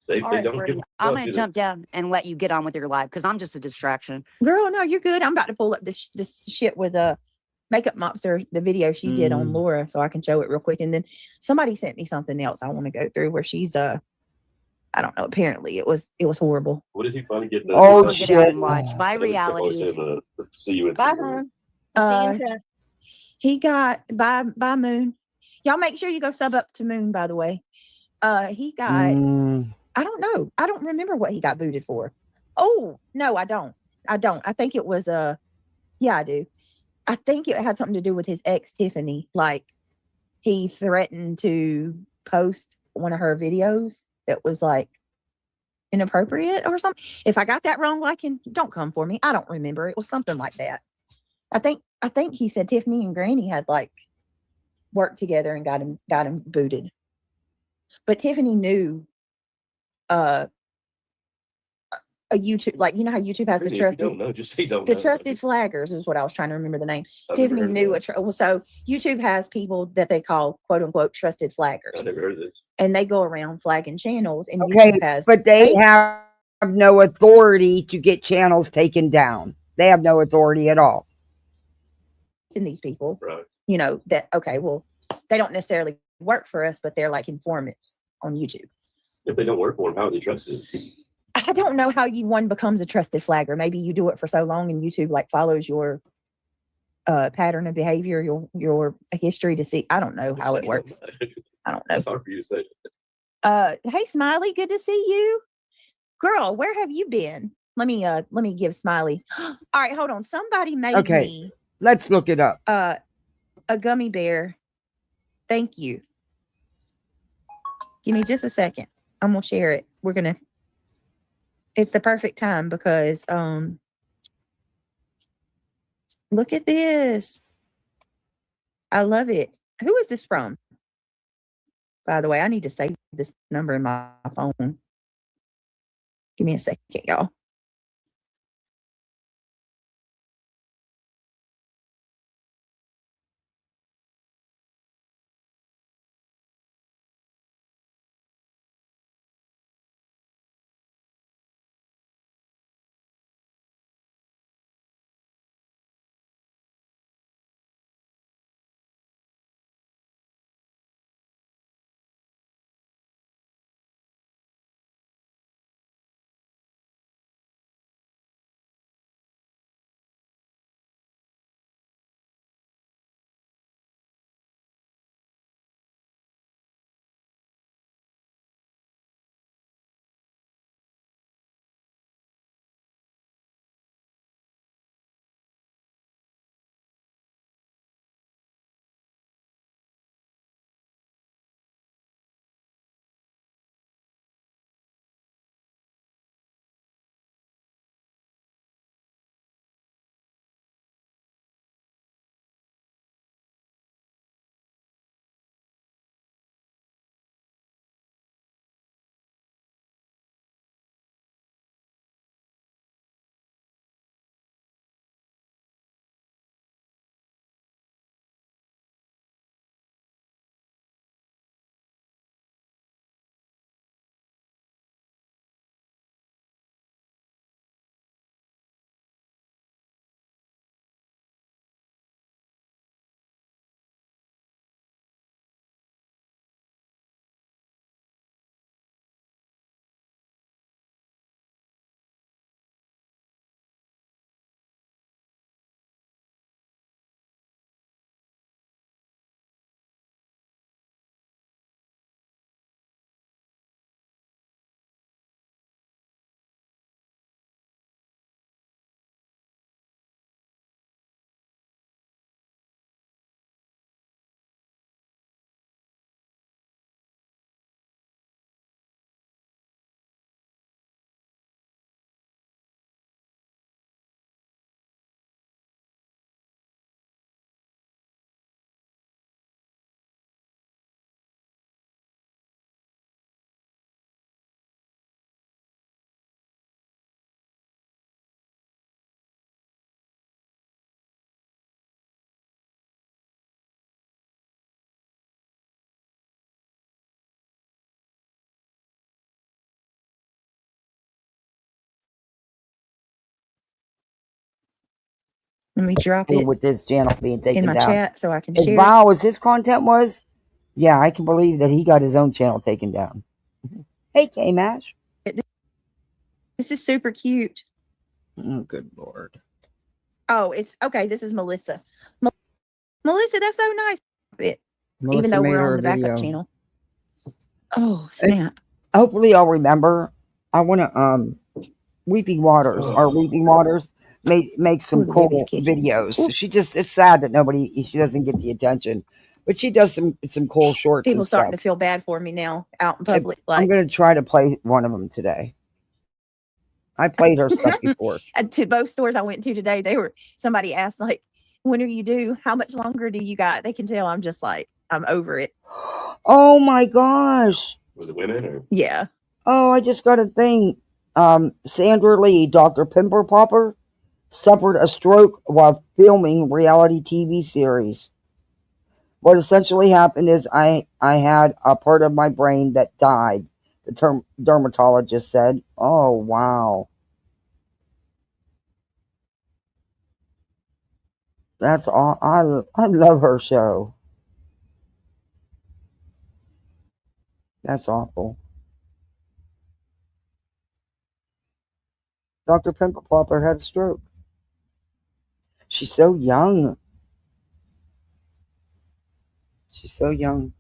They All right, don't Brody, give a I'm fuck, gonna do they? jump down and let you get on with your life because I'm just a distraction. Girl, no, you're good. I'm about to pull up this shit with Makeup Mobster, the video she did on Laura, so I can show it real quick. And then somebody sent me something else I want to go through where she's I don't know. Apparently, it was horrible. What did he finally get? Oh, Go shit. get out and watch. Bye, I always reality. say the see you in Bye, some hon. I'll see you in chat. He got by Moon. Y'all make sure you go sub up to Moon, by the way. He got I don't know. I don't remember what he got booted for. Oh, no, I don't. I think it was yeah, I do. I think it had something to do with his ex Tiffany. Like he threatened to post one of her videos that was like inappropriate or something. If I got that wrong, don't come for me. I don't remember. It was something like that. I think he said Tiffany and Granny had like worked together and got him booted. But Tiffany knew a YouTube, like, you know how YouTube has Really, the if you trusted, don't know, just say don't the know. trusted flaggers is what I was trying to remember the name. I've never Tiffany heard of knew that. so YouTube has people that they call quote unquote trusted flaggers, I never heard of this. and they go around flagging channels. And Okay, YouTube has, but they have no authority to get channels taken down. They have no authority at all. in these people, Right. you know, that okay, well, they don't necessarily work for us, but they're like informants on YouTube. If they don't work for them, how are they trusted? I don't know how one becomes a trusted flagger. Maybe you do it for so long and YouTube like follows your pattern of behavior, your history to see. I don't know how it works. I don't know. That's hard for you to say. Hey Smiley, good to see you. Girl, where have you been? Let me give Smiley. All right, hold on. Somebody made me let's look it up. A gummy bear. Thank you. Give me just a second. I'm gonna share it. It's the perfect time because look at this. I love it. Who is this from? By the way, I need to save this number in my phone. Give me a second, y'all. Let me drop it with this channel being taken in my down. chat so I can As share it. vile as his content was, yeah, I can believe that he got his own channel taken down. Hey, K-Mash. This is super cute. Oh, good Lord. Oh, it's okay. This is Melissa. Melissa, that's so nice. Melissa Even though made we're her on a the backup video. channel. Oh, snap. Hopefully I'll remember. I want to, Weeping Waters, our Weeping Waters, makes some Ooh, the cool baby's kicking. videos. She just, it's sad that she doesn't get the attention, but she does some cool shorts People and starting stuff. to feel bad for me now out in public. I'm Like, going to try to play one of them today. I played her stuff before. to both stores I went to today, somebody asked, like, when are you due? How much longer do you got? They can tell I'm just like, I'm over it. Oh my gosh. Was it women or? Yeah. Oh, I just got a thing. Sandra Lee, Dr. Pimper Popper, suffered a stroke while filming reality TV series. What essentially happened is I had a part of my brain that died, the dermatologist said. Oh, wow. That's all. I love her show. That's awful. Dr. Pimple Popper had a stroke. She's so young. She's so young.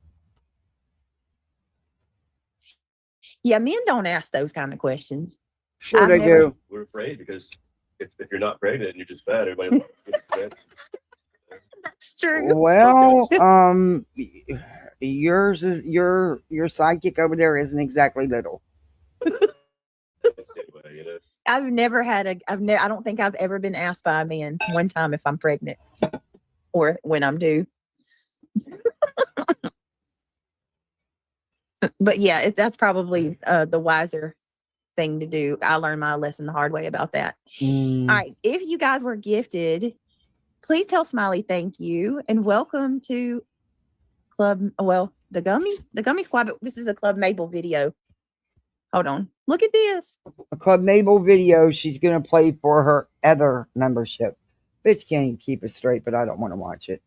Yeah, men don't ask those kind of questions. Sure they do. We're afraid because if you're not pregnant and you're just fat, everybody That's true. Well, yours is your sidekick over there isn't exactly little. I've never had I don't think I've ever been asked by a man one time if I'm pregnant or when I'm due. But yeah, that's probably the wiser thing to do. I learned my lesson the hard way about that. All right. If you guys were gifted, please tell Smiley thank you and welcome to the Gummy Squad. But this is a Club Mabel video. Hold on. Look at this. A Club Mabel video she's going to play for her other membership. Bitch can't even keep it straight, but I don't want to watch it.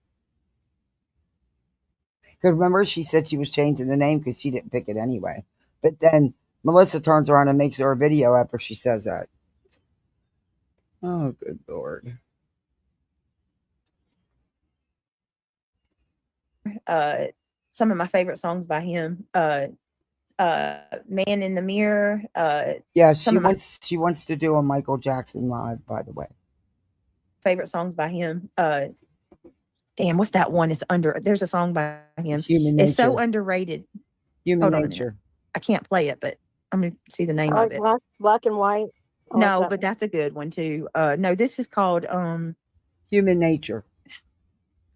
Because remember, she said she was changing the name because she didn't pick it anyway. But then Melissa turns around and makes her a video after she says that. Oh, good Lord. Some of my favorite songs by him. Man in the Mirror. Yeah, she wants to do a Michael Jackson live, by the way. Favorite songs by him. Damn, what's that one? There's a song by him. Human Nature. It's so underrated. Human Nature. I can't play it, but I'm gonna see the name of it. Black and White. No, but that's a good one too. No, this is called Human Nature.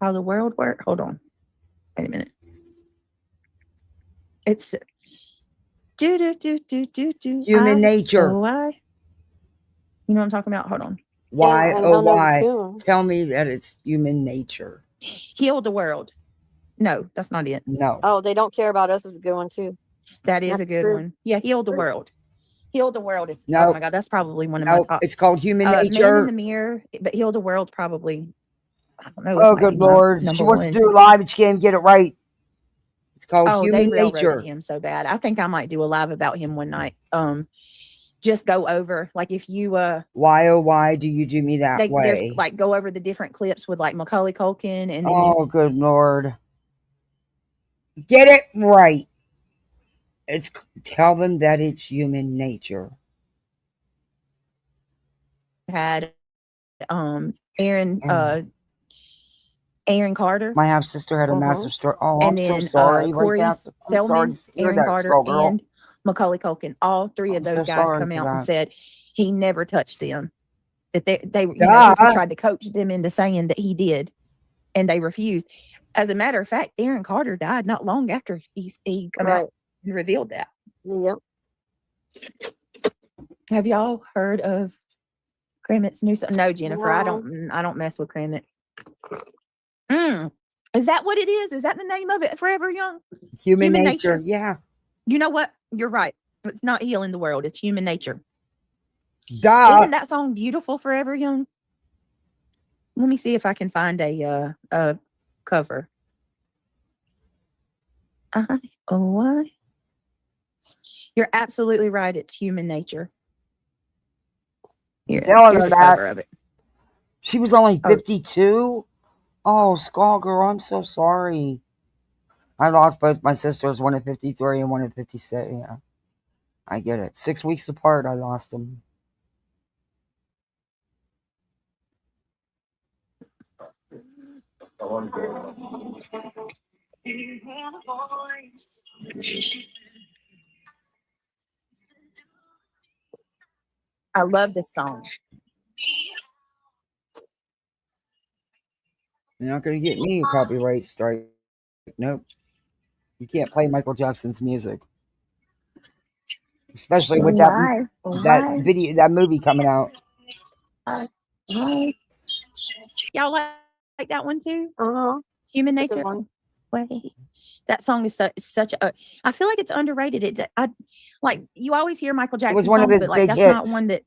How the World Works. Hold on. Wait a minute. It's Human Nature. Oh, why? You know what I'm talking about? Hold on. Why? Yeah, Oh, why? Tell me that it's human nature. Heal the World. No, that's not it. No. Oh, They Don't Care About Us is a good one too. That is That's a good true. one. Yeah, Heal the World. Heal the World. It's No. Oh my God, that's probably one of my top. It's called Human Man Nature. in the Mirror, but Heal the World probably. I don't know. Oh, good Lord. She wants to do it live and she can't get it right. It's called Human they Nature. railroaded him so bad. I think I might do a live about him one night. Just go over, like, if you why, oh why do you do me that way? There's like go over the different clips with like Macaulay Culkin and then oh, good Lord. Get it right. Tell them that it's human nature. had Aaron Carter. My half sister had a massive stroke. Oh, and I'm then, so sorry. Corey I'm sorry to hear Aaron that, Carter, skull girl. and Macaulay Culkin. All three of I'm those so guys sorry come for out and that. said he never touched them. That they you know, he tried to coach them into saying that he did, and they refused. As a matter of fact, Aaron Carter died not long after he come out and revealed that. Yep. Have y'all heard of Kremit's new song? No, Jennifer, No. I don't mess with Kremit. Is that what it is? Is that the name of it? Forever Young? Human nature. Yeah. You know what? You're right. It's not Healing the World. It's Human Nature. Duh. Isn't that song beautiful? Forever Young. Let me see if I can find a cover. Why? You're absolutely right. It's human nature. Here's her the that. cover of it. She was only 52. Oh, Skull Girl, I'm so sorry. I lost both my sisters, one at 53 and one at 56. Yeah, I get it. 6 weeks apart, I lost them. I love this song. You're not going to get me a copyright strike. Nope. You can't play Michael Jackson's music. Especially with that video, that movie coming out. Y'all like that one too? Uh-huh. Human Nature. Way. That song is such a. I feel like it's underrated. Like you always hear Michael Jackson. It was one of his but like big that's hits. not one that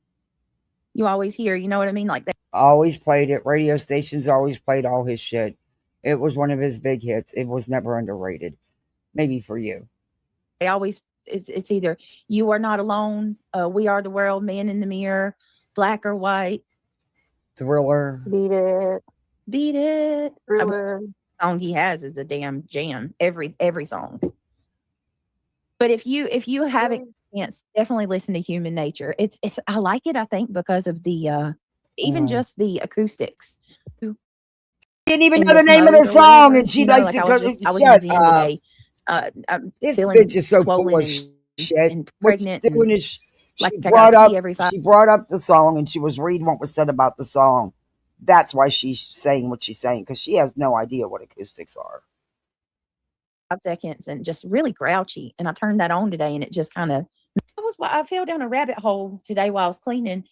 you always hear. You know what I mean? Like that. Always played it. Radio stations always played all his shit. It was one of his big hits. It was never underrated. Maybe for you. They always. It's either You Are Not Alone, We Are the World, Man in the Mirror, Black or White, Thriller. Beat it. Thriller. Song he has is a damn jam. Every song. But if you haven't chance, definitely listen to Human Nature. It's I like it. I think because of the even just the acoustics. Didn't even know the name of the song, and she likes it because I was in the gym today. This bitch is so full of shit. And pregnant. What she's doing is she brought up the song, and she was reading what was said about the song. That's why she's saying what she's saying, because she has no idea what acoustics are. 5 seconds and just really grouchy. And I turned that on today, and it just kind of I fell down a rabbit hole today while I was cleaning.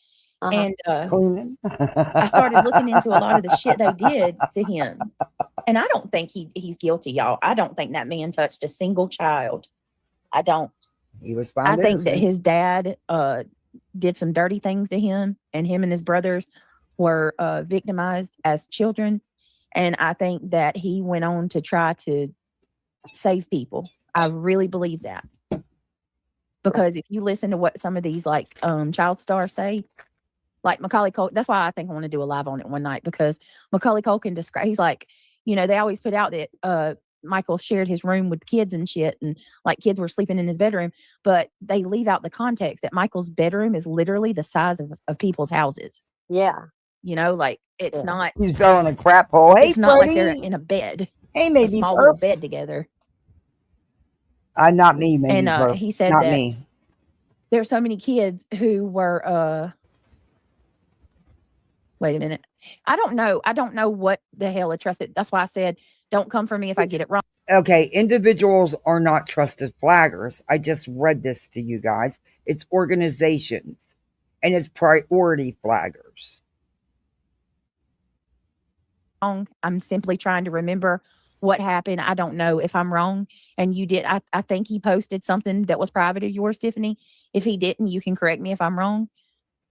And I started looking into a lot of the shit they did to him. And I don't think he's guilty, y'all. I don't think that man touched a single child. I don't. He was found I think that his dad did some dirty things to him, and him and his brothers were victimized as children. And I think that he went on to try to save people. I really believe that. Because if you listen to what some of these like child stars say, like Macaulay Culkin, that's why I think I want to do a live on it one night, because Macaulay Culkin he's like, they always put out that Michael shared his room with kids and shit, and like kids were sleeping in his bedroom, but they leave out the context that Michael's bedroom is literally the size of people's houses. Yeah. Like it's not. He's going a crap hole. Hey, it's not like they're in a bed. Hey, maybe a small little bed together. Not me, maybe. And he said not that me. There's so many kids who were. Wait a minute. I don't know what the hell a trusted. That's why I said, don't come for me if I get it wrong. Okay, individuals are not trusted flaggers. I just read this to you guys. It's organizations, and it's priority flaggers. I'm simply trying to remember what happened. I don't know if I'm wrong. And you did. I think he posted something that was private of yours, Tiffany. If he didn't, you can correct me if I'm wrong.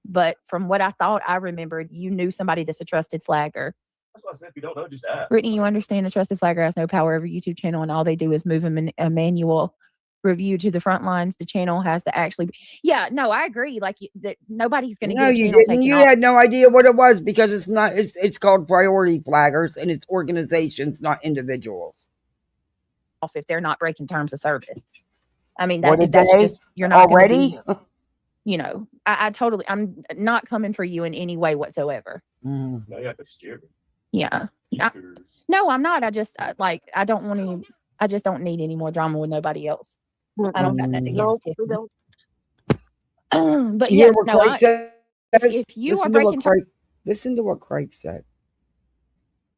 But from what I thought, I remembered you knew somebody that's a trusted flagger. That's why I said, if you don't know, just ask. Brittany, you understand a trusted flagger has no power over YouTube channel, and all they do is move a manual review to the front lines. The channel has to actually yeah, no, I agree. Like that nobody's going to get a channel taken off. You had no idea what it was, because it's not. It's called priority flaggers, and it's organizations, not individuals. If they're not breaking terms of service, I mean that's just you're not already. I totally. I'm not coming for you in any way whatsoever. No, you have to steer. Yeah. No, I'm not. I just I don't want to. I just don't need any more drama with nobody else. I don't got nothing against it. But yeah, no. If you are breaking terms, listen to what Craig said.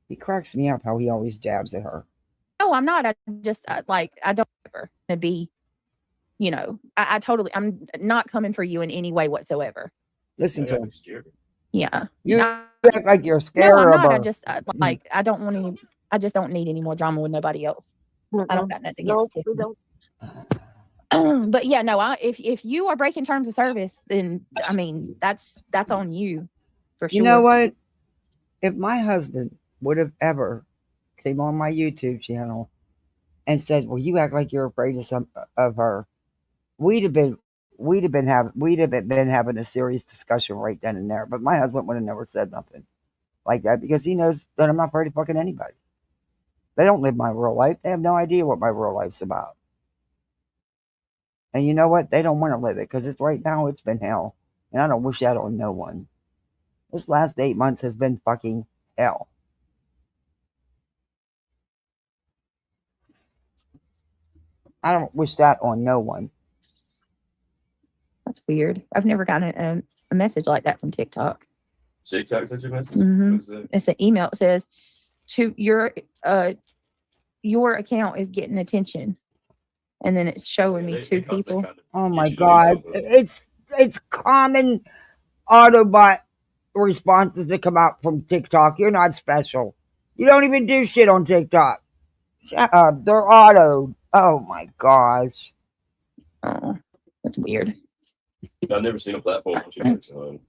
He cracks me up how he always jabs at her. No, I'm not. I just I don't ever to be. I totally. I'm not coming for you in any way whatsoever. Listen to him. Yeah. You act like you're scared. No, I'm not. I just I don't want to. I just don't need any more drama with nobody else. I don't got nothing against Tiffany. But yeah, no. If you are breaking terms of service, then I mean that's on you for sure. You know what? If my husband would have ever came on my YouTube channel and said, "Well, you act like you're afraid of her," we'd have been having a serious discussion right then and there. But my husband would have never said nothing like that because he knows that I'm not afraid of fucking anybody. They don't live my real life. They have no idea what my real life's about. And you know what? They don't want to live it because it's right now it's been hell. And I don't wish that on no one. This last 8 months has been fucking hell. I don't wish that on no one. That's weird. I've never gotten a message like that from TikTok. TikTok sent you a message? It's an email. It says to your account is getting attention, and then it's showing me two people. Oh my god, it's common Autobot responses that come out from TikTok. You're not special. You don't even do shit on TikTok. Shut up. They're autoed. Oh my gosh. Oh, that's weird. I've never seen a platform on TikTok.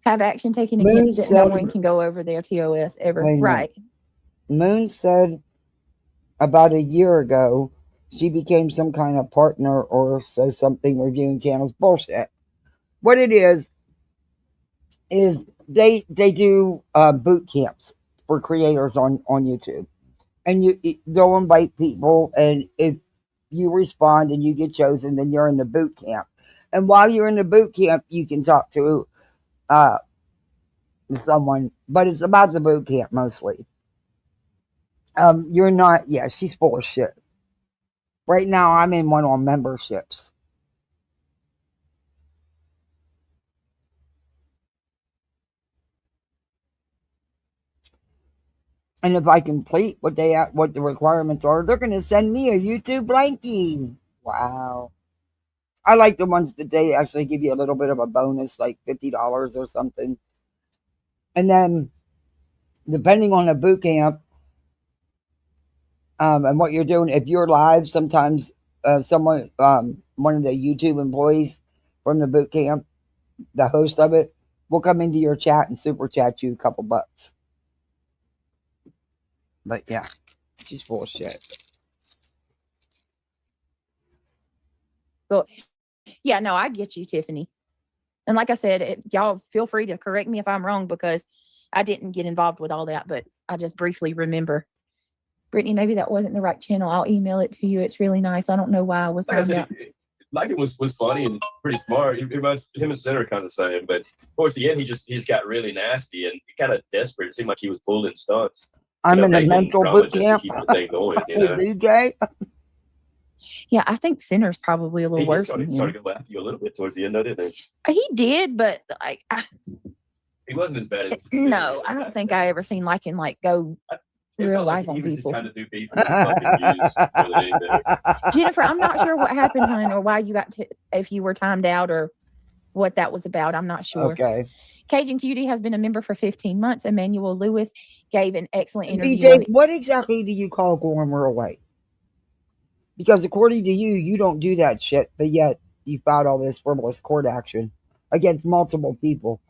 Have action taken against it. No one can go over their TOS ever. Right. Moon said about a year ago she became some kind of partner or so something reviewing channels. Bullshit. What it is they do boot camps for creators on YouTube, and they'll invite people, and if you respond and you get chosen, then you're in the boot camp. And while you're in the boot camp, you can talk to someone, but it's about the boot camp mostly. You're not. Yeah, she's full of shit. Right now, I'm in one on memberships. And if I complete what the requirements are, they're going to send me a YouTube blankie. Wow. I like the ones that they actually give you a little bit of a bonus, like $50 or something. And then, depending on the boot camp and what you're doing, if you're live, sometimes one of the YouTube employees from the boot camp, the host of it, will come into your chat and super chat you a couple bucks. But yeah, she's full of shit. So, yeah, no, I get you, Tiffany. And like I said, y'all feel free to correct me if I'm wrong, because I didn't get involved with all that, but I just briefly remember. Brittany, maybe that wasn't the right channel. I'll email it to you. It's really nice. I don't know why I was like it was funny and pretty smart. It reminds him and Center kind of the same, but towards the end he just got really nasty and kind of desperate. It seemed like he was pulling stunts. I'm in a mental boot camp. Keep the thing going, DJ. Yeah, I think Center's probably a little worse. He started to go after you a little bit towards the end of it. He did, but like he wasn't as bad as no. I don't think I ever seen him go real life on people. Jennifer, I'm not sure what happened, hon, or why you got if you were timed out or what that was about. I'm not sure. Okay. Cajun Cutie has been a member for 15 months. Emmanuel Lewis gave an excellent interview. BJ, what exactly do you call going real white? Because according to you, you don't do that shit, but yet you filed all this frivolous court action against multiple people.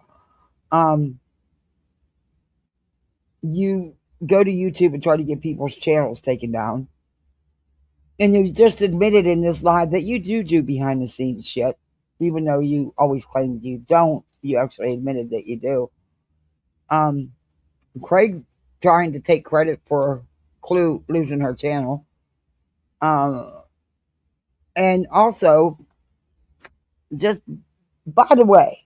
You go to YouTube and try to get people's channels taken down. And you just admitted in this live that you do behind the scenes shit. Even though you always claim you don't, you actually admitted that you do. Craig's trying to take credit for Clue losing her channel. And also, just by the way,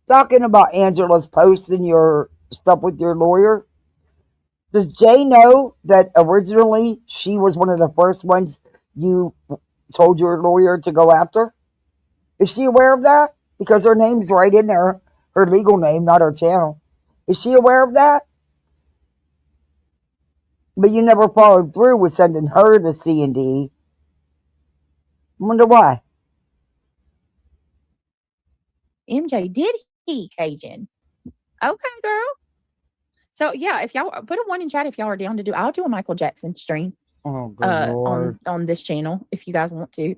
talking about Angela's post and your stuff with your lawyer, does Jay know that originally she was one of the first ones you told your lawyer to go after? Is she aware of that? Because her name's right in there, her legal name, not her channel. Is she aware of that? But you never followed through with sending her the C&D. I wonder why. MJ, did he, Cajun? Okay, girl. So yeah, if y'all put a 1 in chat if y'all are down to do, I'll do a Michael Jackson stream. Oh, good Lord. On this channel if you guys want to.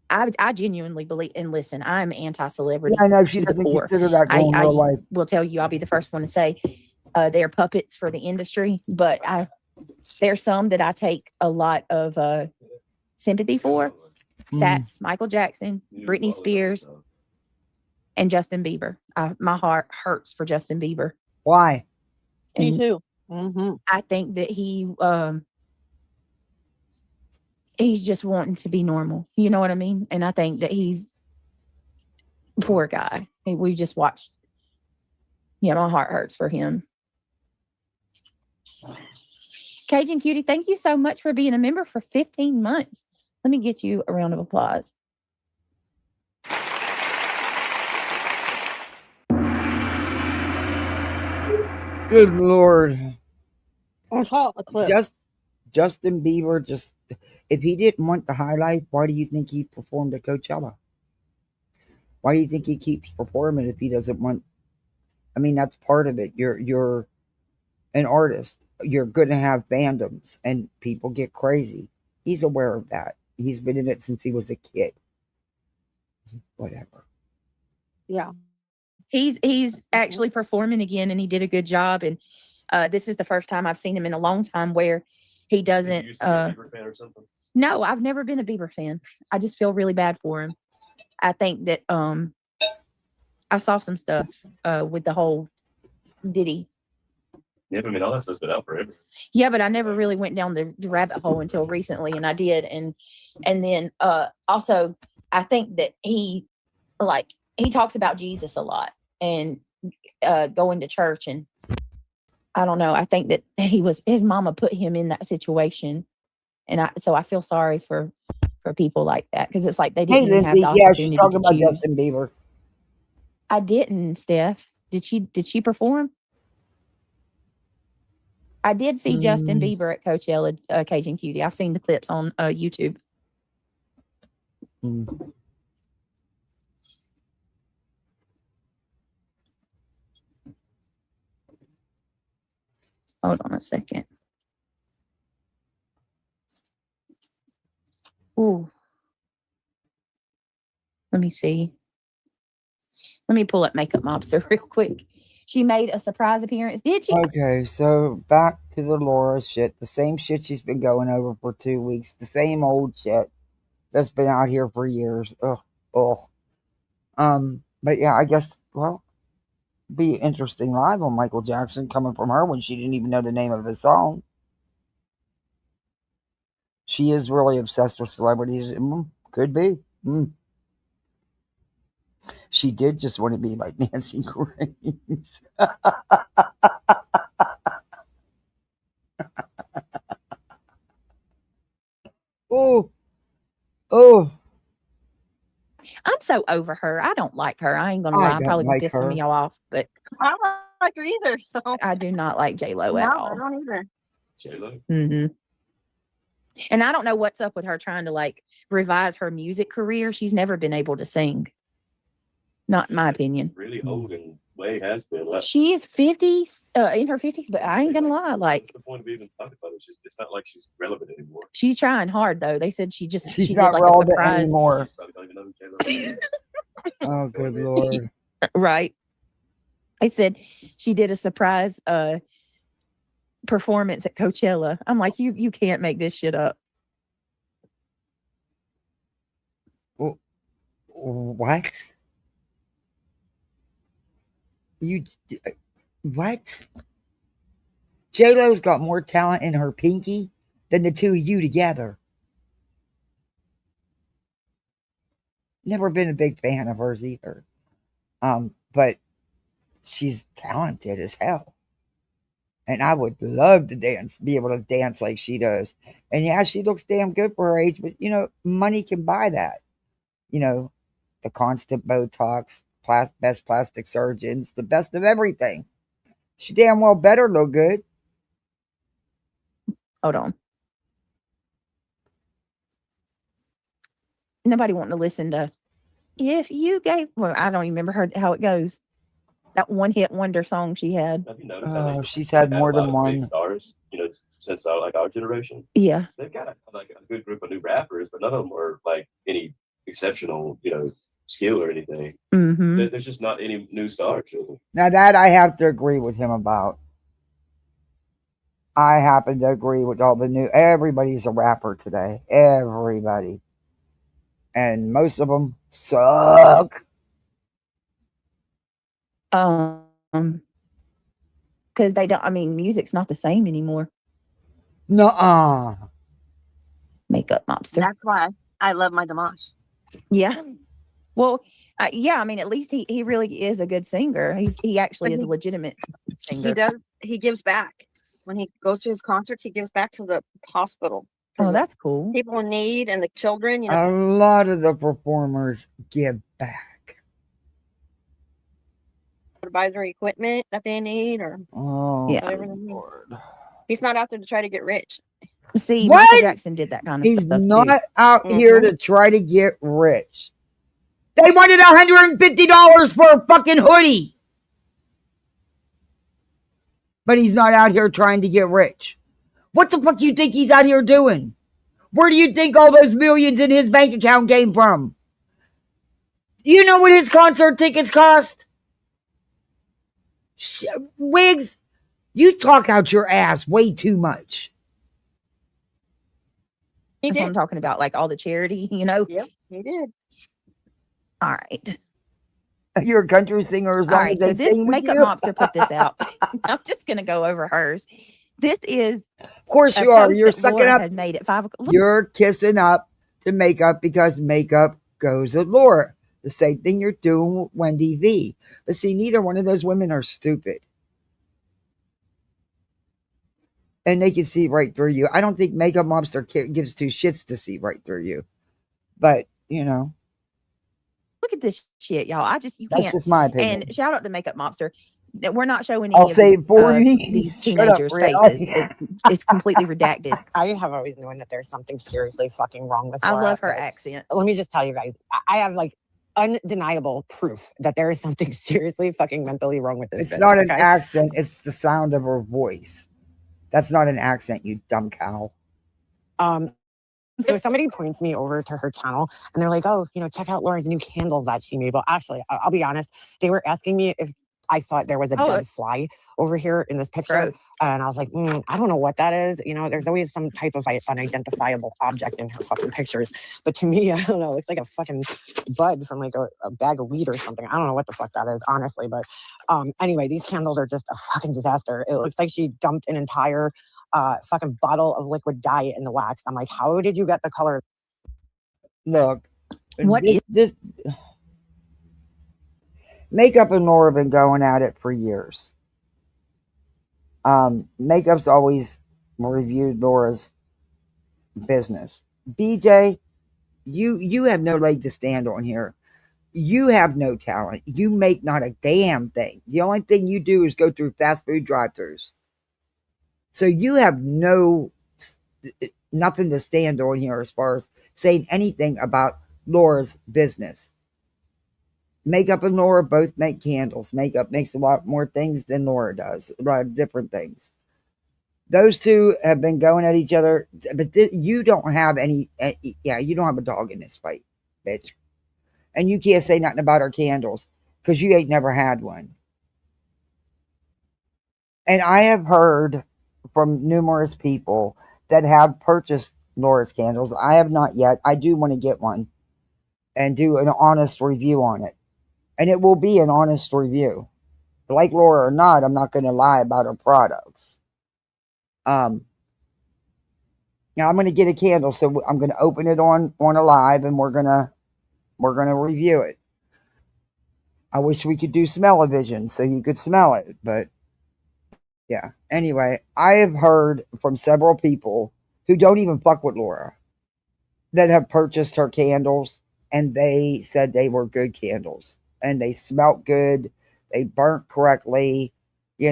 I genuinely believe, and listen, I'm anti-celebrity. Yeah, I know she to the doesn't core. consider that I going real life. will tell you, I'll be the first one to say they're puppets for the industry, but there's some that I take a lot of sympathy for. That's Michael Jackson, Britney Spears, and Justin Bieber. My heart hurts for Justin Bieber. Why? Me too. Mm-hmm. I think that he's just wanting to be normal. You know what I mean? And I think that he's poor guy. We just watched. Yeah, my heart hurts for him. Cajun Cutie, thank you so much for being a member for 15 months. Let me get you a round of applause. Good Lord. I saw a clip. Justin Bieber, if he didn't want the highlight, why do you think he performed at Coachella? Why do you think he keeps performing if he doesn't want? I mean, that's part of it. You're an artist. You're going to have fandoms, and people get crazy. He's aware of that. He's been in it since he was a kid. Whatever. Yeah. He's actually performing again, and he did a good job. And this is the first time I've seen him in a long time where he doesn't. You used to be a Bieber fan or something? No, I've never been a Bieber fan. I just feel really bad for him. I think that I saw some stuff with the whole Diddy. Yeah, I mean, all that stuff's been out forever. Yeah, but I never really went down the rabbit hole until recently, and I did. And then also, I think that he talks about Jesus a lot and going to church, and I don't know. I think that his mama put him in that situation, and I feel sorry for people like that, because it's like they didn't even have the opportunity. Yeah, she's talking about choose. Justin Bieber. I didn't, Steph. Did she perform? I did see Justin Bieber at Coachella, Cajun Cutie. I've seen the clips on YouTube. Hold on a second. Ooh. Let me see. Let me pull up Makeup Mobster real quick. She made a surprise appearance. Did she? Okay, so back to the Laura shit. The same shit she's been going over for 2 weeks. The same old shit that's been out here for years. Ugh. But yeah, I guess, well, be interesting live on Michael Jackson coming from her when she didn't even know the name of his song. She is really obsessed with celebrities. Could be. She did just want to be like Nancy Grace. Oh. I'm so over her. I don't like her. I ain't gonna lie. I'm probably gonna piss some of y'all off, but I don't like her either. So I do not like J-Lo at all. I don't either. J-Lo? Mm-hmm. And I don't know what's up with her trying to like revise her music career. She's never been able to sing. Not in my opinion. Really old and way has been. Like, she is 50s, in her 50s, but I ain't gonna lie. Like, what's the point of even talking about it? It's not like she's relevant anymore. She's trying hard though. They said she not did like relevant a surprise anymore. Don't even know who J-Lo is. Oh, good Lord. Right. I said she did a surprise performance at Coachella. I'm like, you can't make this shit up. What? What? J-Lo's got more talent in her pinky than the two of you together. Never been a big fan of hers either. But she's talented as hell. And I would love to be able to dance like she does. And yeah, she looks damn good for her age, but money can buy that. The constant Botox, best plastic surgeons, the best of everything. She damn well better look good. Hold on. Nobody wanting to listen to if you gave. Well, I don't even remember how it goes. That one hit wonder song she had. Have you noticed how she's had more than big one. Stars, since like our generation. Yeah. They've got a good group of new rappers, but none of them are like any exceptional, skill or anything. Mm-hmm. There's just not any new stars. Really. Now that I have to agree with him about. I happen to agree with all the new. Everybody's a rapper today. Everybody, and most of them suck. Because they don't. I mean, music's not the same anymore. Nuh-uh. Makeup Mobster. That's why I love my Dimash. Yeah. Well, yeah. I mean, at least he really is a good singer. He actually is a legitimate singer. He does. He gives back when he goes to his concerts. He gives back to the hospital. Oh, that's cool. People in need and the children. A lot of the performers give back. Advisory equipment that they need, or whatever they need. Lord. He's not out there to try to get rich. See, What? Michael Jackson did that kind of He's stuff not too. out here to try to get rich. They wanted $150 for a fucking hoodie. But he's not out here trying to get rich. What the fuck you think he's out here doing? Where do you think all those millions in his bank account came from? You know what his concert tickets cost? Wiggs, you talk out your ass way too much. That's what I'm talking about, like all the charity, Yep, he did. All right. You're a country singer as long All right, as they so this sing with Makeup you. Mobster put this out. I'm just going to go over hers. This is, of course you are. You're sucking up. Had made at 5 o'clock. You're kissing up to Makeup because Makeup goes with Laura. The same thing you're doing with Wendy V. But see, neither one of those women are stupid. And they can see right through you. I don't think Makeup Mobster gives two shits to see right through you. But, Look at this shit, y'all. You that's can't. just my opinion. And shout out to Makeup Mobster. We're not showing any I'll of say these, it for you. these Shut up, teenagers' Brielle. faces. It's completely redacted. I have always known that there's something seriously fucking wrong with I Laura. love her accent. Let me just tell you guys, I have like undeniable proof that there is something seriously fucking mentally wrong with this It's bitch, not an okay? accent. It's the sound of her voice. That's not an accent, you dumb cow. So somebody points me over to her channel and they're like, oh, check out Laura's new candles that she made. Well, actually, I'll be honest. They were asking me if I thought there was a dead fly over here in this picture. Gross. And I was like, I don't know what that is. There's always some type of unidentifiable object in her fucking pictures. But to me, I don't know, it looks like a fucking bud from like a bag of weed or something. I don't know what the fuck that is, honestly. But anyway, these candles are just a fucking disaster. It looks like she dumped an entire fucking bottle of liquid dye in the wax. I'm like, how did you get the color? Look, What this Makeup and Laura have been going at it for years. Makeup's always reviewed Laura's business. BJ, you have no leg to stand on here. You have no talent. You make not a damn thing. The only thing you do is go through fast food drive-thrus. So you have nothing to stand on here as far as saying anything about Laura's business. Makeup and Laura both make candles. Makeup makes a lot more things than Laura does. A lot of different things. Those two have been going at each other, but you don't have you don't have a dog in this fight, bitch. And you can't say nothing about her candles because you ain't never had one. And I have heard from numerous people that have purchased Laura's candles. I have not yet. I do want to get one and do an honest review on it. And it will be an honest review. Like Laura or not, I'm not going to lie about her products. Now I'm going to get a candle, so I'm going to open it on a live, and we're going to review it. I wish we could do smell-o-vision so you could smell it, but yeah. Anyway, I have heard from several people who don't even fuck with Laura that have purchased her candles, and they said they were good candles. And they smelt good. They burnt correctly, Is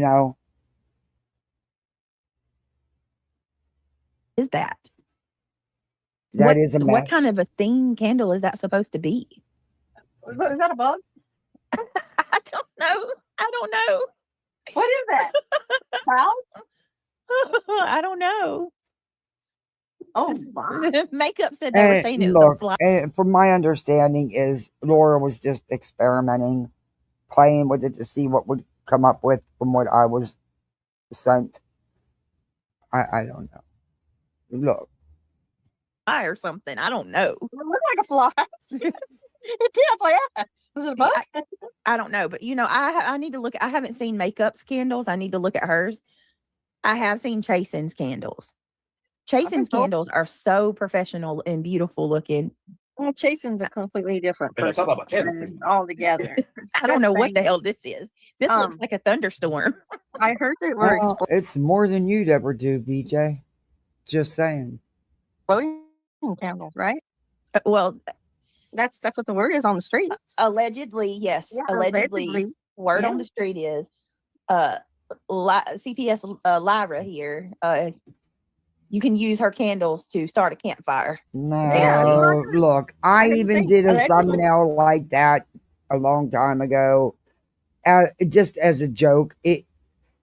that? That is a mess. What kind of a theme candle is that supposed to be? Is that a bug? I don't know. What is that? Clouds? I don't know. Oh, wow. Makeup said they were saying it was look, a fly. from my understanding is Laura was just experimenting, playing with it to see what would come up with from what I was sent. I don't know. Look, Or something. I don't know. It looked like a fly. It did. I was like, yeah. Was it a bug? I don't know, but I need to look. I haven't seen Makeup's candles. I need to look at hers. I have seen Chasen's candles. Chasen's candles are so professional and beautiful looking. Well, Chasen's a completely different Man, I'm person talking about my candle. altogether. I don't know what the hell this is. This looks like a thunderstorm. I heard they were it's more than you'd ever do, BJ. Just saying. exploding candles, right? Well, that's what the word is on the street. Allegedly, yes. Yeah, allegedly. Word on the street is CPS Lyra here. You can use her candles to start a campfire. No, look, I even did a thumbnail like that a long time ago, just as a joke.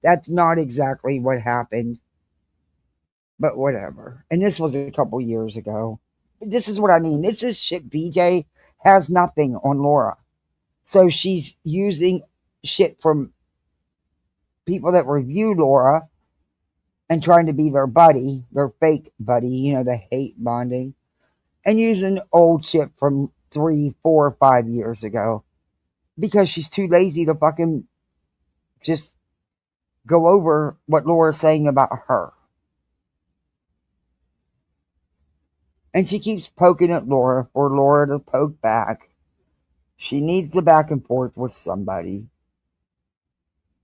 That's not exactly what happened, but whatever. And this was a couple years ago. This is what I mean. This is shit. BJ has nothing on Laura, so she's using shit from people that review Laura and trying to be their buddy, their fake buddy, the hate bonding, and using old shit from 3, 4, 5 years ago because she's too lazy to fucking just go over what Laura's saying about her. And she keeps poking at Laura for Laura to poke back. She needs to back and forth with somebody.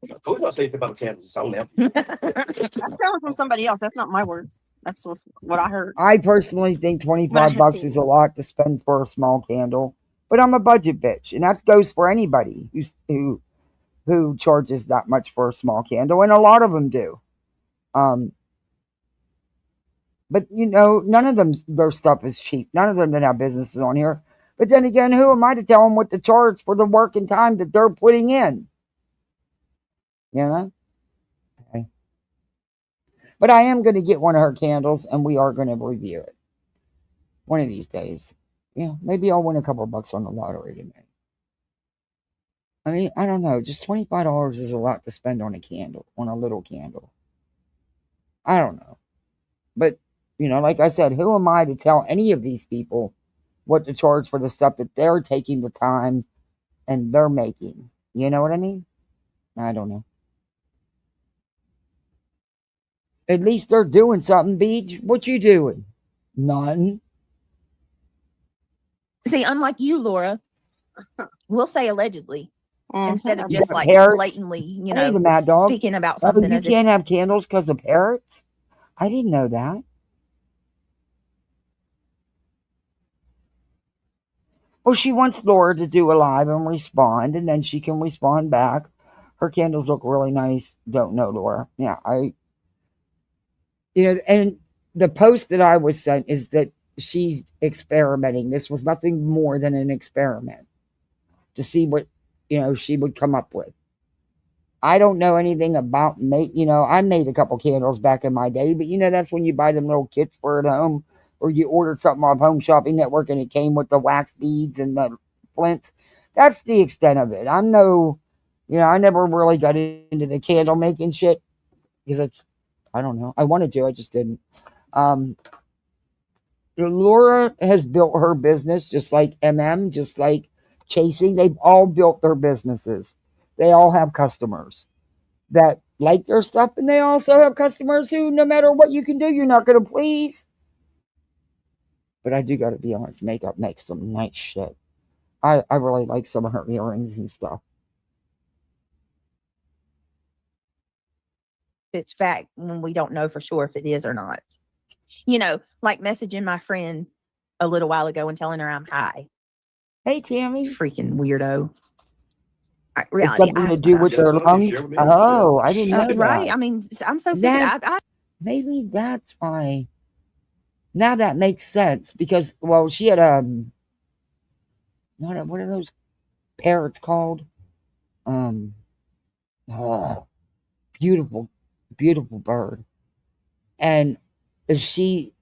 I told you I'll say anything about the candles. It's on them. That's coming from somebody else. That's not my words. That's what I heard. I personally think $25 is a lot to spend for a small candle, but I'm a budget bitch, and that goes for anybody who charges that much for a small candle, and a lot of them do. But none of them, their stuff is cheap. None of them that have businesses on here. But then again, who am I to tell them what to charge for the work and time that they're putting in? Okay. But I am going to get one of her candles, and we are going to review it one of these days. Yeah, maybe I'll win a couple of bucks on the lottery today. I mean, I don't know. Just $25 is a lot to spend on a little candle. I don't know. But, like I said, who am I to tell any of these people what to charge for the stuff that they're taking the time and they're making? You know what I mean? I don't know. At least they're doing something, Beach. What you doing? None. See, unlike you, Laura, we'll say allegedly instead of just like parrots? Blatantly, Hey, the mad dog. speaking about something. You can't have candles because of parrots? I didn't know that. Well, she wants Laura to do a live and respond, and then she can respond back. Her candles look really nice. Don't know Laura. Yeah, and the post that I was sent is that she's experimenting. This was nothing more than an experiment to see what, she would come up with. I don't know anything about I made a couple candles back in my day, but that's when you buy them little kits for at home, or you ordered something off Home Shopping Network and it came with the wax beads and the flints. That's the extent of it. I never really got into the candle making shit because I don't know. I wanted to, I just didn't. Laura has built her business just like just like Chasing. They've all built their businesses. They all have customers that like their stuff, and they also have customers who, no matter what you can do, you're not going to please. But I do got to be honest, Makeup makes some nice shit. I really like some of her earrings and stuff. It's fact when we don't know for sure if it is or not. Like messaging my friend a little while ago and telling her I'm high. Hey, Tammy. Freaking weirdo. It's something to do with their lungs. Oh, I didn't know that. Right. I mean, I'm so sick. Maybe that's why. Now that makes sense because, she had what are those parrots called? Beautiful, beautiful bird. And she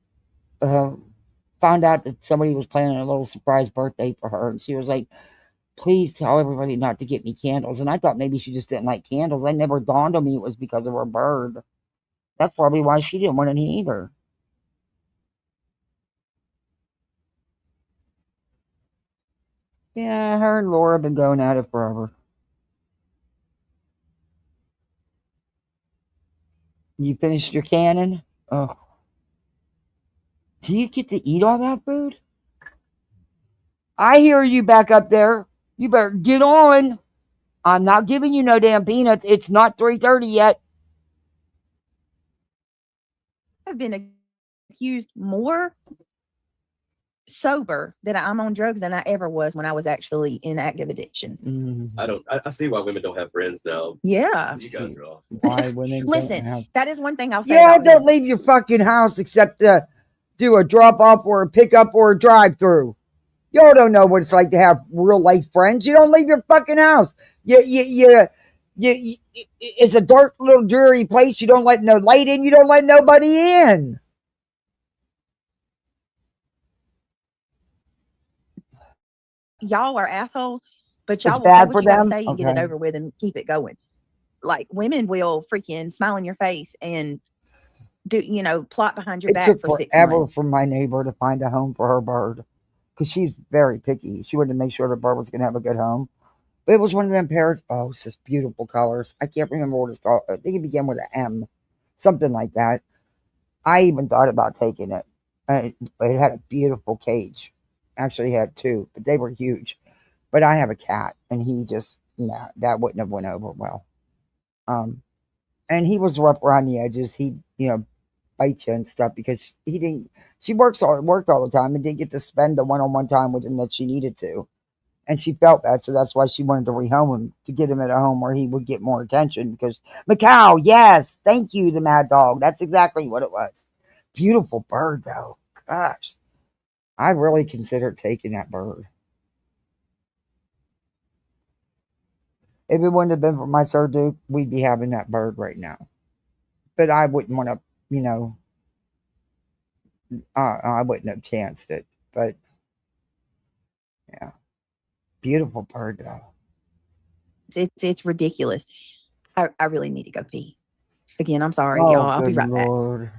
found out that somebody was planning a little surprise birthday for her, and she was like, please tell everybody not to get me candles. And I thought maybe she just didn't like candles. It never dawned on me it was because of her bird. That's probably why she didn't want any either. Yeah, her and Laura have been going at it forever. You finished your cannon? Oh. Do you get to eat all that food? I hear you back up there. You better get on. I'm not giving you no damn peanuts. It's not 3:30 yet. I've been accused more sober that I'm on drugs than I ever was when I was actually in active addiction. I see why women don't have friends now. Yeah. You guys are all. Why women Listen, don't have... that is one thing I'll say. Y'all about don't me. leave your fucking house except to do a drop off or a pickup or a drive through. Y'all don't know what it's like to have real life friends. You don't leave your fucking house. It's a dark little dreary place. You don't let no light in. You don't let nobody in. Y'all are assholes, but y'all It's will say bad what for you gotta them? say and get it Okay. over with and keep it going. Like women will freaking smile in your face and do, plot behind your It back took for 6 forever months. for my neighbor to find a home for her bird because she's very picky. She wanted to make sure the bird was going to have a good home. But it was one of them parrots. Oh, it's just beautiful colors. I can't remember what it's called. I think it began with an M, something like that. I even thought about taking it. It had a beautiful cage. Actually, had two, but they were huge. But I have a cat, and he just, nah, that wouldn't have went over well. And he was rough around the edges. He, bite you and stuff because he didn't. She worked all the time and didn't get to spend the one-on-one time with him that she needed to, and she felt that, so that's why she wanted to rehome him to get him at a home where he would get more attention. Because Macau, yes, thank you, the mad dog. That's exactly what it was. Beautiful bird, though. Gosh, I really considered taking that bird. If it wouldn't have been for my Sir Duke, we'd be having that bird right now. But I wouldn't want to, I wouldn't have chanced it. But yeah, beautiful bird though. It's ridiculous. I really need to go pee. Again, I'm sorry, Oh, y'all. I'll be good right back. Lord.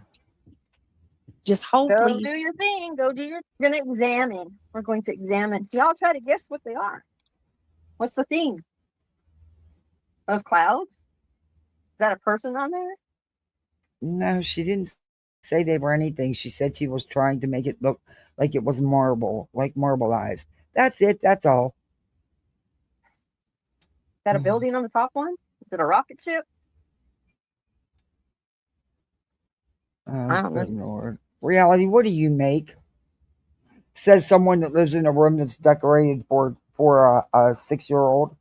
Just hold, Go please. do your thing. Go do your. We're gonna examine. We're going to examine. Y'all try to guess what they are. What's the theme? Those clouds? Is that a person on there? No, she didn't say they were anything. She said she was trying to make it look like it was marble, like marbleized. That's it. That's all. Is that a building on the top one? Is it a rocket ship? Oh, good Lord. Reality, what do you make? Says someone that lives in a room that's decorated for a 6-year-old.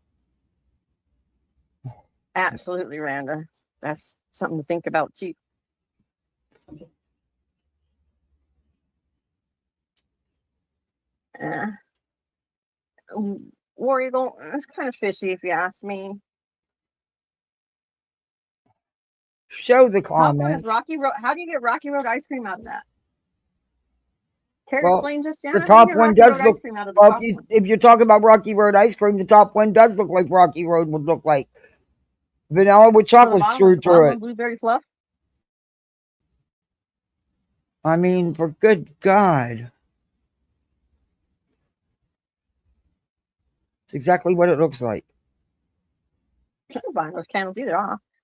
Absolutely, Randa. That's something to think about too. War Eagle, it's kind of fishy if you ask me. Show the Top one is comments. Rocky Road. How do you get Rocky Road ice cream out of that? Care to Well, explain just now? the How do you top get one Rocky does Road look. ice cream out of the Well, top one? if you're talking about Rocky Road ice cream, the top one does look like Rocky Road would look like. Vanilla with So the chocolate bottom strewed through it. blueberry fluff. I mean, for good God. It's exactly what it looks like. I can't buy those candles either.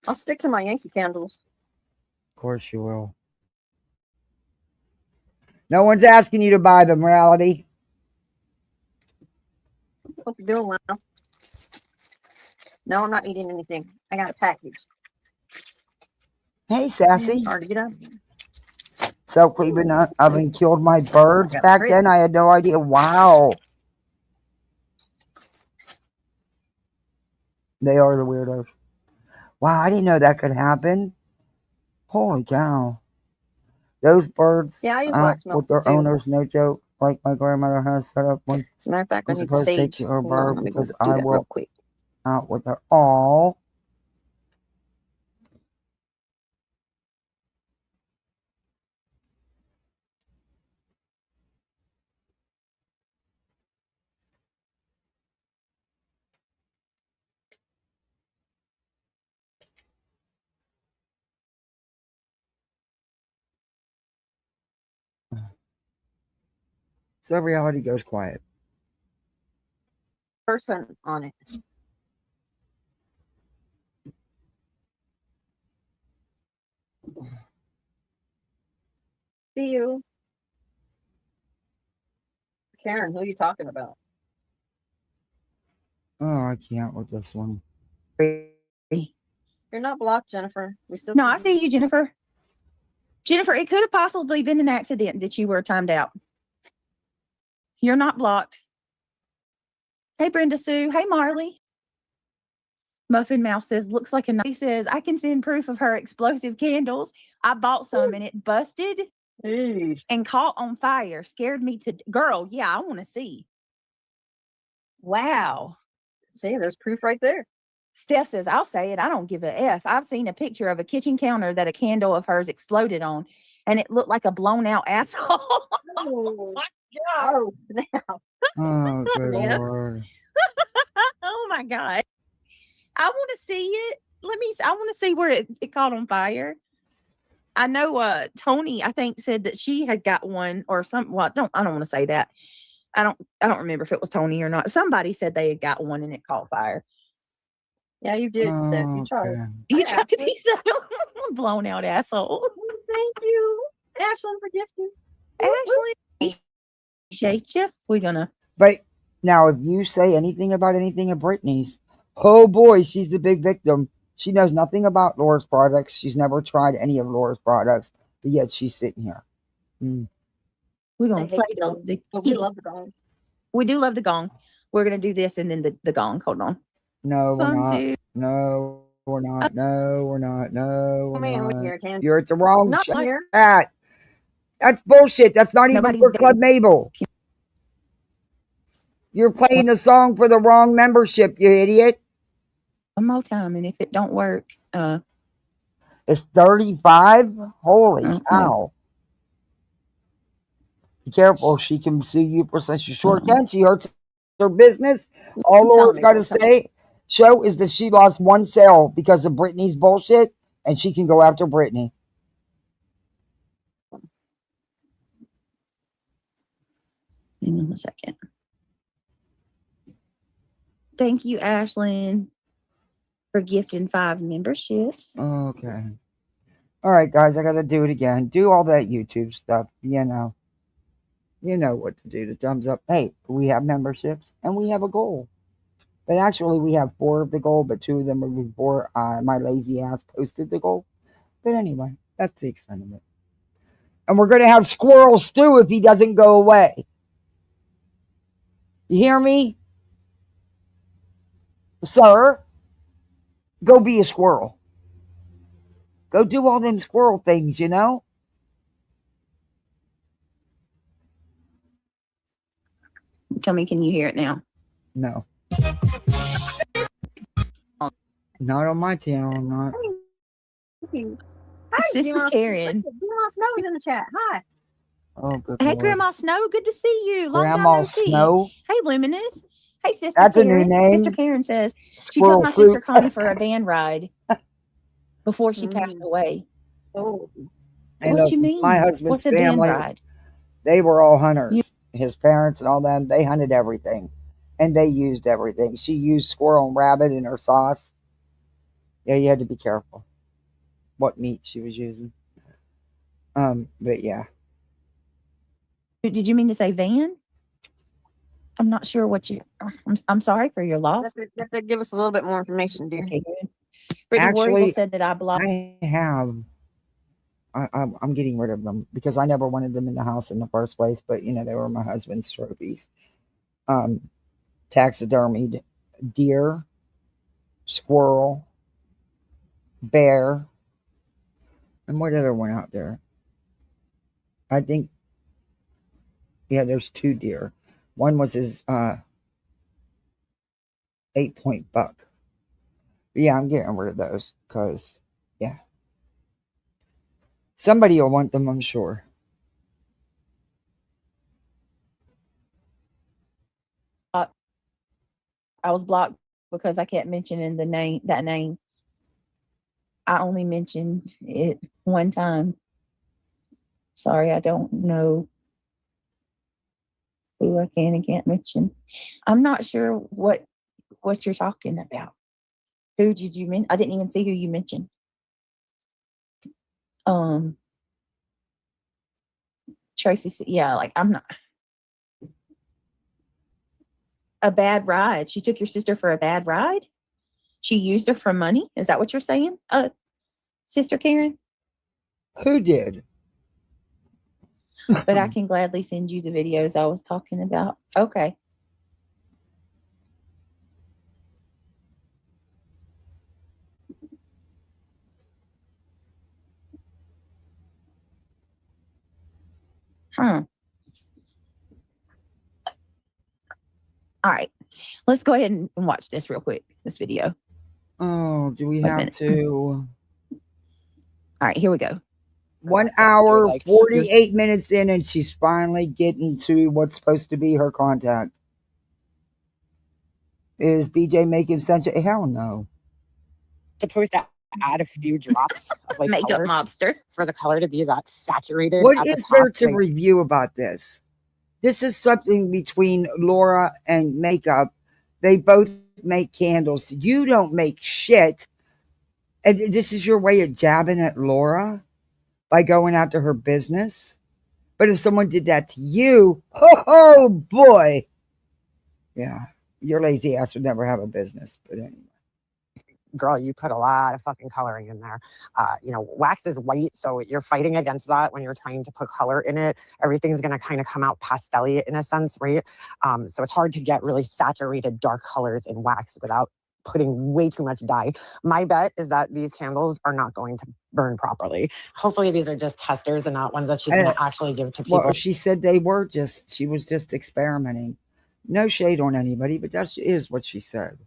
I'll stick to my Yankee candles. Of course you will. No one's asking you to buy them, Reality. Hope you're doing well. No, I'm not eating anything. I got a package. Hey, Sassy. Hard to get up. So Cleveland oven killed my birds back then. I had no idea. Wow. They are the weirdos. Wow, I didn't know that could happen. Holy cow. Those birds Yeah, I use wax with melts their too. owners, no joke, like my grandmother has set up when As a matter of fact, I I'm need supposed to take sage. care of a Hold on, bird let me go because do I that real will quick. out with her all. So reality goes quiet. Person on it. See you. Karen, who are you talking about? Oh, I can't with this one. You're not blocked, Jennifer. We still No, I see you, Jennifer. Jennifer, it could have possibly been an accident that you were timed out. You're not blocked. Hey, Brenda Sue. Hey, Marley. Muffin Mouse says, looks like a. He says, I can send proof of her explosive candles. I bought some and it busted and caught on fire. Scared me to. Girl, yeah, I want to see. Wow. See, there's proof right there. Steph says, I'll say it. I don't give a F. I've seen a picture of a kitchen counter that a candle of hers exploded on, and it looked like a blown out asshole. Oh, my God. oh snap. Oh, good Yeah. Lord. Oh, my God. I want to see it. I want to see where it caught on fire. I know Tony, I think, said that she had got one or something. Well, I don't want to say that. I don't remember if it was Tony or not. Somebody said they had got one and it caught fire. Yeah, you did, Steph. You tried. Okay. You tried to be so blown out asshole. Thank you, Ashlyn, for gifting. Ashley, appreciate you. We're gonna. But now, if you say anything about anything of Brittany's, oh boy, she's the big victim. She knows nothing about Laura's products. She's never tried any of Laura's products, but yet she's sitting here. We're gonna I hate play the gong, but we love the gong. We do love the gong. We're gonna do this and then the gong. Hold on. No, we're 1, not. 2. No, we're not. No, we're not. No, we're Man, not. we're here, Tan. You're at the wrong Not chat. here. That's bullshit. That's not even Nobody's for been- Club Mabel. You're playing the song for the wrong membership, you idiot. One more time, and if it don't work, It's 35? Holy Okay. cow. Be careful. She can sue you for such a short can. She hurts her business. All Laura's got to say, show is that she lost one sale because of Brittany's bullshit, and she can go after Brittany. hang on a second. Thank you, Ashlyn, for gifting 5 memberships. Okay. All right, guys, I got to do it again. Do all that YouTube stuff. You know what to do. The thumbs up. Hey, we have memberships and we have a goal. But actually, we have 4 of the goal, but 2 of them are before my lazy ass posted the goal. But anyway, that's the extent of it. And we're going to have squirrel stew if he doesn't go away. You hear me? Sir? Go be a squirrel. Go do all them squirrel things, you know? Tell me, can you hear it now? No. Not on my channel, I'm not. Hi, Sister Grandma. Karen. Grandma Snow's in the chat. Hi. Oh, good Hey, Lord. Grandma Snow. Good to see you. Long time Grandma no see. Snow? Hey, Luminous. Hey, Sister That's a Karen. new name. Sister Karen says she Squirrel took my soup. sister Connie for a van ride before she passed away. Oh. And What you mean? my husband's What's a van family, ride? they were all hunters. His parents and all them, they hunted everything. And they used everything. She used squirrel and rabbit in her sauce. Yeah, you had to be careful what meat she was using. But yeah. Did you mean to say van? I'm not sure what you. I'm sorry for your loss. You have to give us a little bit more information, dear. Okay, good. Brittany Actually, Warrigal said that I blocked. I'm getting rid of them because I never wanted them in the house in the first place. But they were my husband's trophies. Taxidermied deer, squirrel, bear, and what other one out there? I think, yeah, there's 2 deer. One was his 8-point buck. But yeah, I'm getting rid of those because, yeah. Somebody will want them, I'm sure. I was blocked because I kept mentioning that name. I only mentioned it one time. Sorry, I don't know. who I can and can't mention. I'm not sure what you're talking about. Who did you mention? I didn't even see who you mentioned. Tracy, yeah, like I'm not a bad ride. She took your sister for a bad ride. She used her for money. Is that what you're saying, Sister Karen? Who did? But I can gladly send you the videos I was talking about. Okay. Huh. All right. Let's go ahead and watch this real quick, this video. Oh, do we have to? All right, here we go. 1 hour, 48 minutes in, and she's finally getting to what's supposed to be her contact. Is BJ making sense? Hell no. Supposed to add a few drops of like makeup color mobster for the color to be that saturated. What at is the there top, to like, review about this? This is something between Laura and makeup. They both make candles. You don't make shit. And this is your way of jabbing at Laura by going after her business. But if someone did that to you, oh boy. Yeah, your lazy ass would never have a business. But anyway. Girl, you put a lot of fucking coloring in there. Wax is white, so you're fighting against that when you're trying to put color in it. Everything's going to kind of come out pastel-y in a sense, right? So it's hard to get really saturated dark colors in wax without putting way too much dye. My bet is that these candles are not going to burn properly. Hopefully these are just testers and not ones that she's going to actually give to people. Well, she said she was just experimenting. No shade on anybody, but that is what she said.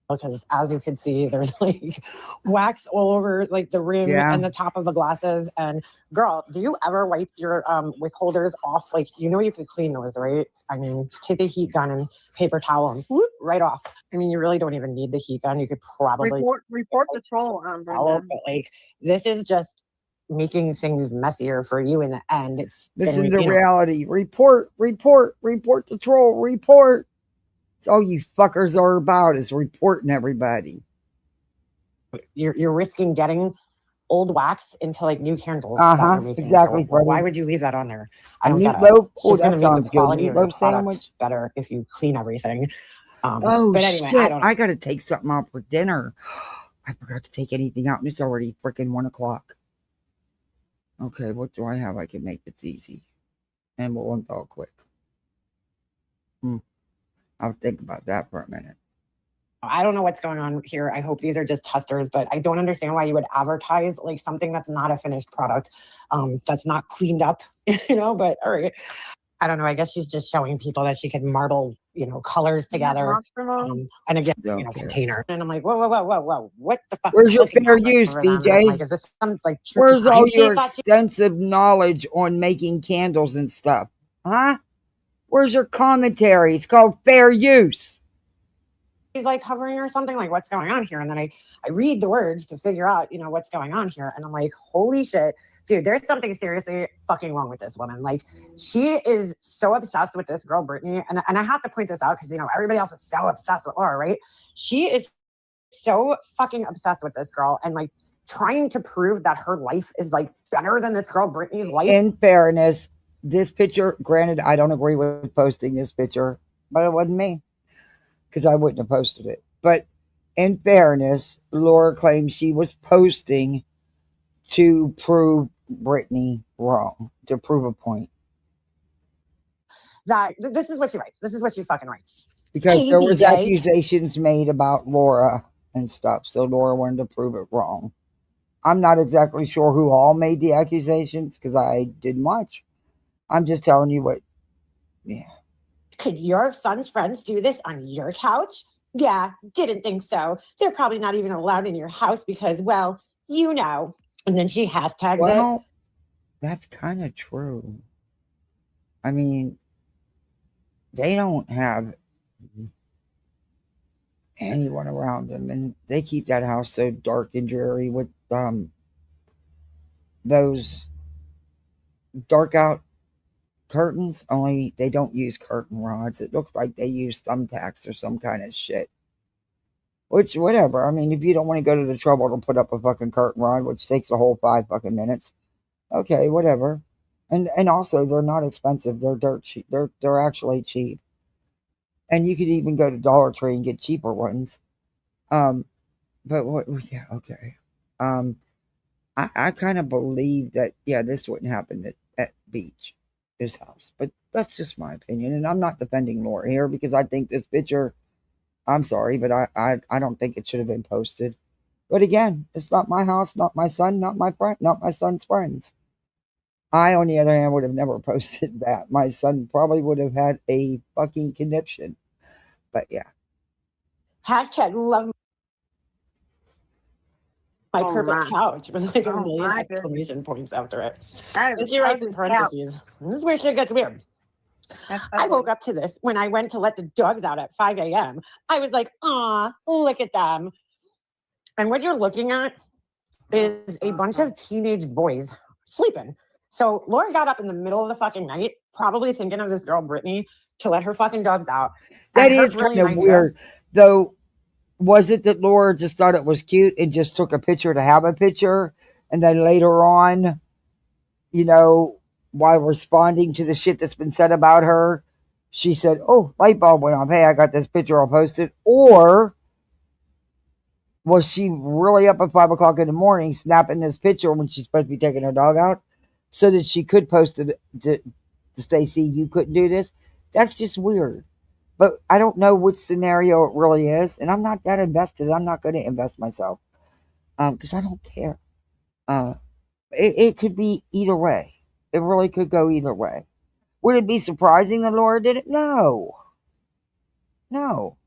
Because as you can see, there's like wax all over like the rim and the top of the glasses. And girl, do you ever wipe your wick holders off? Like, you could clean those, right? I mean, just take a heat gun and paper towel and whoop, right off. I mean, you really don't even need the heat gun. You could probably report the troll on but like, this is just making things messier for you in the end. Listen to reality. Report the troll. Report. That's all you fuckers are about, is reporting everybody. You're risking getting old wax into like new candles. Exactly. So why would you leave that on there? I don't get it. Meatloaf. Oh, that sounds good. Meatloaf sandwich better if you clean everything. But anyway, shit! I gotta take something out for dinner. I forgot to take anything out, and it's already freaking 1 o'clock. Okay, what do I have? I can make this easy, and we'll unthaw quick. I'll think about that for a minute. I don't know what's going on here. I hope these are just testers, but I don't understand why you would advertise like something that's not a finished product, that's not cleaned up, but all right. I don't know. I guess she's just showing people that she can marble, colors together. And again, container. And I'm like, whoa. What the fuck? Where's your fair use, BJ? Like, is this some like where's all your extensive knowledge on making candles and stuff? Huh? Where's your commentary? It's called fair use. He's like hovering or something, like, what's going on here? And then I read the words to figure out, what's going on here. And I'm like, holy shit, dude, there's something seriously fucking wrong with this woman. Like, she is so obsessed with this girl, Brittany. And I have to point this out because, everybody else is so obsessed with Laura, right? She is so fucking obsessed with this girl and like trying to prove that her life is like better than this girl, Brittany's life. In fairness, this picture, granted, I don't agree with posting this picture, but it wasn't me, because I wouldn't have posted it. But in fairness, Laura claims she was posting to prove Brittany wrong, to prove a point. That this is what she writes. This is what she fucking writes. Because there was accusations made about Laura and stuff, so Laura wanted to prove it wrong. I'm not exactly sure who all made the accusations, because I didn't watch. I'm just telling you what, Could your son's friends do this on your couch? Yeah, didn't think so. They're probably not even allowed in your house because, well, And then she hashtags it. That's kind of true. I mean, they don't have anyone around them, and they keep that house so dark and dreary with those dark out curtains, only they don't use curtain rods. It looks like they use thumbtacks or some kind of shit. Which, whatever. I mean, if you don't want to go to the trouble to put up a fucking curtain rod, which takes a whole 5 fucking minutes, okay, whatever. And also, they're not expensive. They're dirt cheap. They're actually cheap. And you could even go to Dollar Tree and get cheaper ones. But what? Yeah, okay. I kind of believe that, yeah, this wouldn't happen at Beach, his house. But that's just my opinion. And I'm not defending Laura here because I think this picture, I'm sorry, but I don't think it should have been posted. But again, it's not my house, not my son, not my friend, not my son's friends. I, on the other hand, would have never posted that. My son probably would have had a fucking conniption. But yeah. Hashtag love my Oh, purple my. couch with like a Oh, million my exclamation points after it. That And is she writes in ugly parentheses, this is where shit gets weird. That's I woke ugly. up to this when I went to let the dogs out at 5 a.m. I was like, aw, look at them. And what you're looking at is a bunch of teenage boys sleeping. So Laura got up in the middle of the fucking night, probably thinking of this girl, Brittany, to let her fucking dogs out. That And her is kind brilliant of idea- weird. Though, was it that Laura just thought it was cute and just took a picture to have a picture? And then later on, you know, while responding to the shit that's been said about her, she said, oh, light bulb went off. Hey, I got this picture. I'll post it. Or was she really up at 5 o'clock in the morning snapping this picture when she's supposed to be taking her dog out so that she could post it to Stacy? You couldn't do this. That's just weird. But I don't know which scenario it really is. And I'm not that invested. I'm not going to invest myself because I don't care. It could be either way. It really could go either way. Would it be surprising that Laura did it? No. No.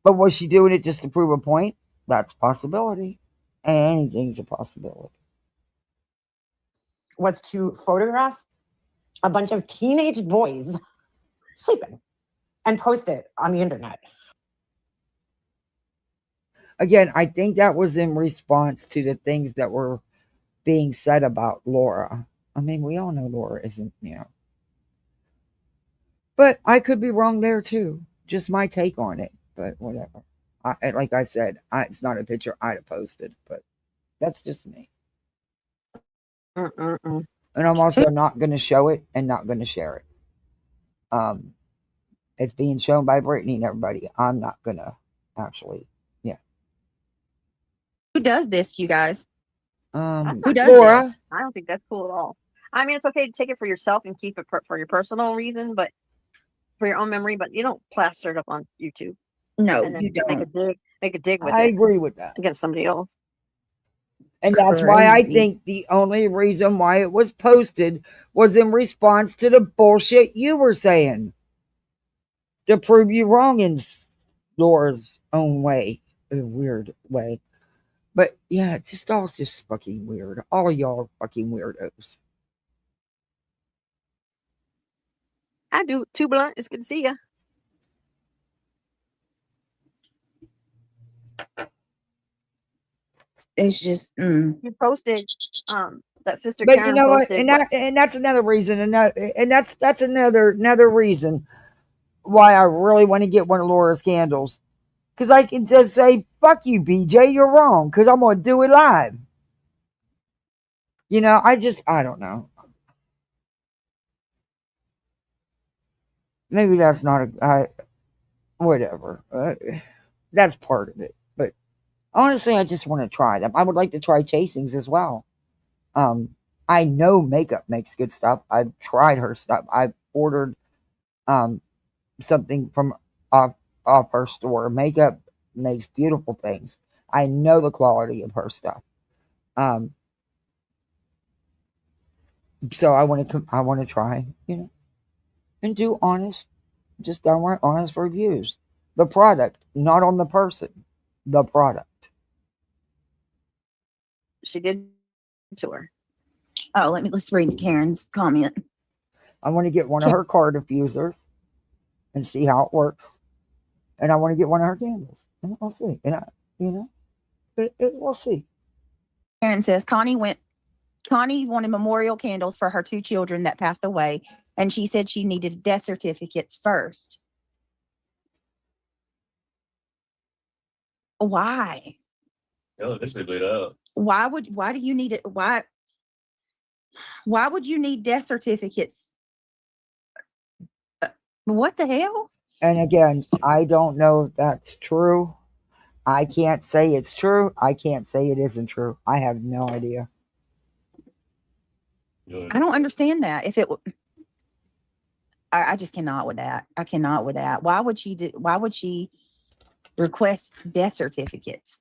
But was she doing it just to prove a point? That's a possibility. Anything's a possibility. was to photograph a bunch of teenage boys sleeping and post it on the internet. Again, I think that was in response to the things that were being said about Laura. I mean, we all know Laura isn't, you know. But I could be wrong there too. Just my take on it. But whatever. Like I said, it's not a picture I'd have posted. But that's just me. Mm-mm-mm. And I'm also not going to show it and not going to share it. It's being shown by Brittany and everybody. I'm not going to actually, yeah. Who does this, you guys? Who does Laura. this? I don't think that's cool at all. I mean, it's okay to take it for yourself and keep it for your personal reason, but for your own memory. But you don't plaster it up on YouTube. No, And then you don't. make a dig with I it agree with that. against somebody else. And that's why I Crazy. think the only reason why it was posted was in response to the bullshit you were saying. To prove you wrong in Laura's own way. A weird way. But yeah, it's just fucking weird. All of y'all are fucking weirdos. I do. Too blunt. It's good to see ya. It's just, You posted that sister But Karen you know what? posted. And that's another reason. And that's another reason why I really want to get one of Laura's candles. Because I can just say, fuck you, BJ, you're wrong. Because I'm going to do it live. You know, I don't know. Maybe that's not whatever. That's part of it. But honestly, I just want to try them. I would like to try chasings as well. I know makeup makes good stuff. I've tried her stuff. I've ordered something from off her store. Makeup makes beautiful things. I know the quality of her stuff. So I want to try, you know, and do honest, just downright honest reviews. The product, not on the person. The product. She did to her. oh, let's read Karen's comment. I want to get one of her car diffusers and see how it works. And I want to get one of her candles. And we'll see. And we'll see. Karen says Connie went Connie wanted memorial candles for her 2 children that passed away, and she said she needed death certificates first. Why? They'll eventually bleed out. Why do you need it? Why would you need death certificates? What the hell? And again, I don't know if that's true. I can't say it's true. I can't say it isn't true. I have no idea. I don't understand that. If it, I just cannot with that. I cannot with that. Why would she request death certificates?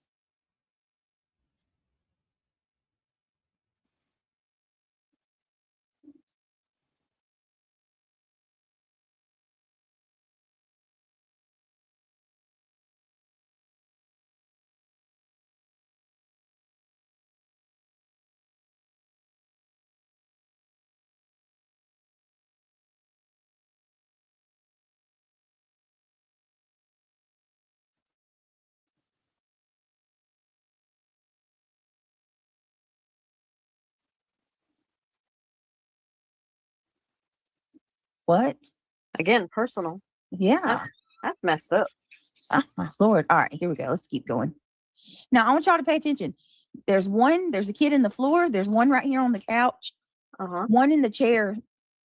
What? Again, personal. Yeah. That's messed up. Oh, my Lord. All right, here we go. Let's keep going. Now, I want y'all to pay attention. There's a kid in the floor. There's one right here on the couch. One in the chair,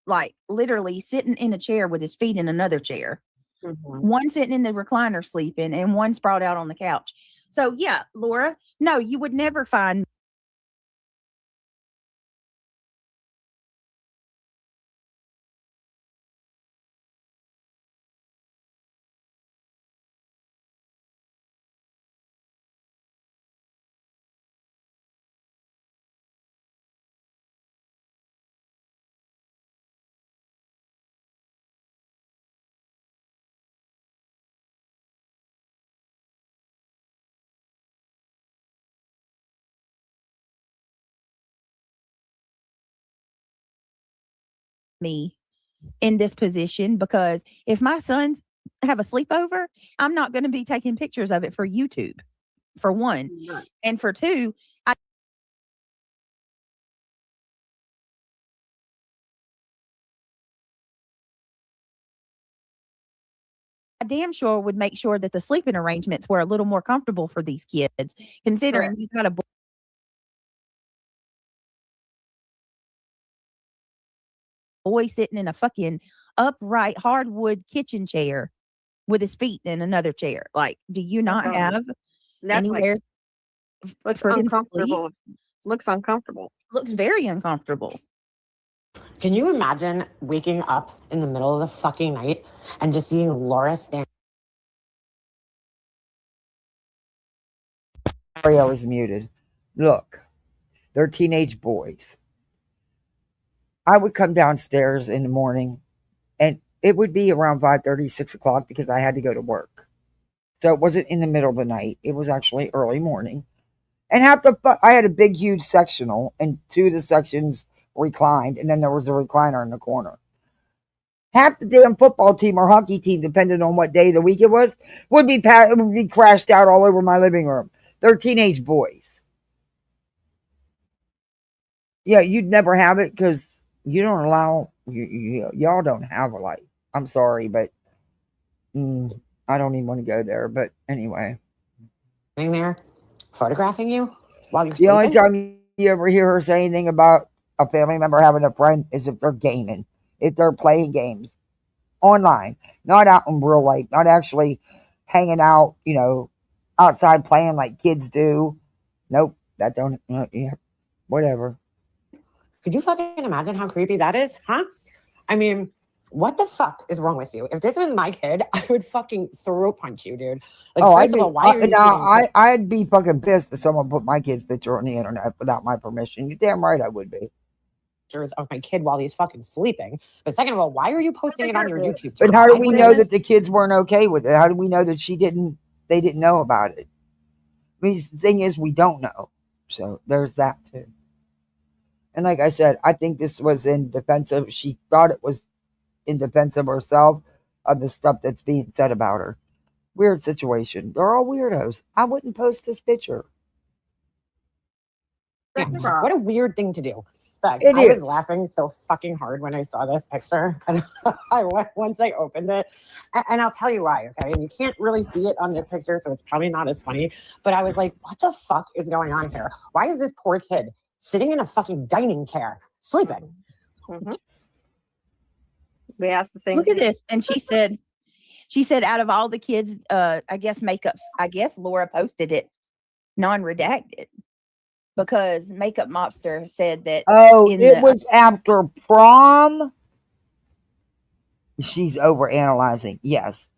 like literally sitting in a chair with his feet in another chair. One sitting in the recliner sleeping, and one sprawled out on the couch. So, yeah, Laura, no, you would never find me in this position, because if my sons have a sleepover, I'm not going to be taking pictures of it for YouTube, for one. And for two, I damn sure would make sure that the sleeping arrangements were a little more comfortable for these kids, considering you got a boy sitting in a fucking upright hardwood kitchen chair with his feet in another chair. Like, do you not have anywhere looks for him to uncomfortable? sleep? Looks uncomfortable. Looks very uncomfortable. Can you imagine waking up in the middle of the fucking night and just seeing Laura stand? Sorry, I was muted. Look, they're teenage boys. I would come downstairs in the morning, and it would be around 5:30, 6 o'clock, because I had to go to work. So it wasn't in the middle of the night. It was actually early morning. And I had a big, huge sectional, and 2 of the sections reclined, and then there was a recliner in the corner. Half the damn football team or hockey team, depending on what day of the week it was, would be crashed out all over my living room. They're teenage boys. Yeah, you'd never have it because you don't allow, y'all don't have a life. I'm sorry, but I don't even want to go there. But anyway. Sitting there photographing you while you're sleeping? The only time you ever hear her say anything about a family member having a friend is if they're gaming, if they're playing games online, not out in real life, not actually hanging out, outside playing like kids do. Nope, that don't, yeah, whatever. Could you fucking imagine how creepy that is? Huh? I mean, what the fuck is wrong with you? If this was my kid, I would fucking throat punch you, dude. Like, I'd be fucking pissed if someone put my kid's picture on the internet without my permission. You're damn right I would be. Of my kid while he's fucking sleeping. But second of all, why are you posting it on your YouTube? But how do we know that the kids weren't okay with it? How do we know that they didn't know about it? I mean, the thing is, we don't know. So there's that too. And like I said, I think this was in defense of, she thought it was in defense of herself, of the stuff that's being said about her. Weird situation. They're all weirdos. I wouldn't post this picture. What a weird thing to do. But It I was is. laughing so fucking hard when I saw this picture, and once I opened it, and I'll tell you why. Okay, and you can't really see it on this picture, so it's probably not as funny. But I was like, "What the fuck is going on here? Why is this poor kid sitting in a fucking dining chair sleeping?" Mm-hmm. We asked the same. Look at this, and she said, out of all the kids, I guess makeups. I guess Laura posted it non-redacted because Makeup Mobster said that. Oh, it was after prom. She's overanalyzing. Yes,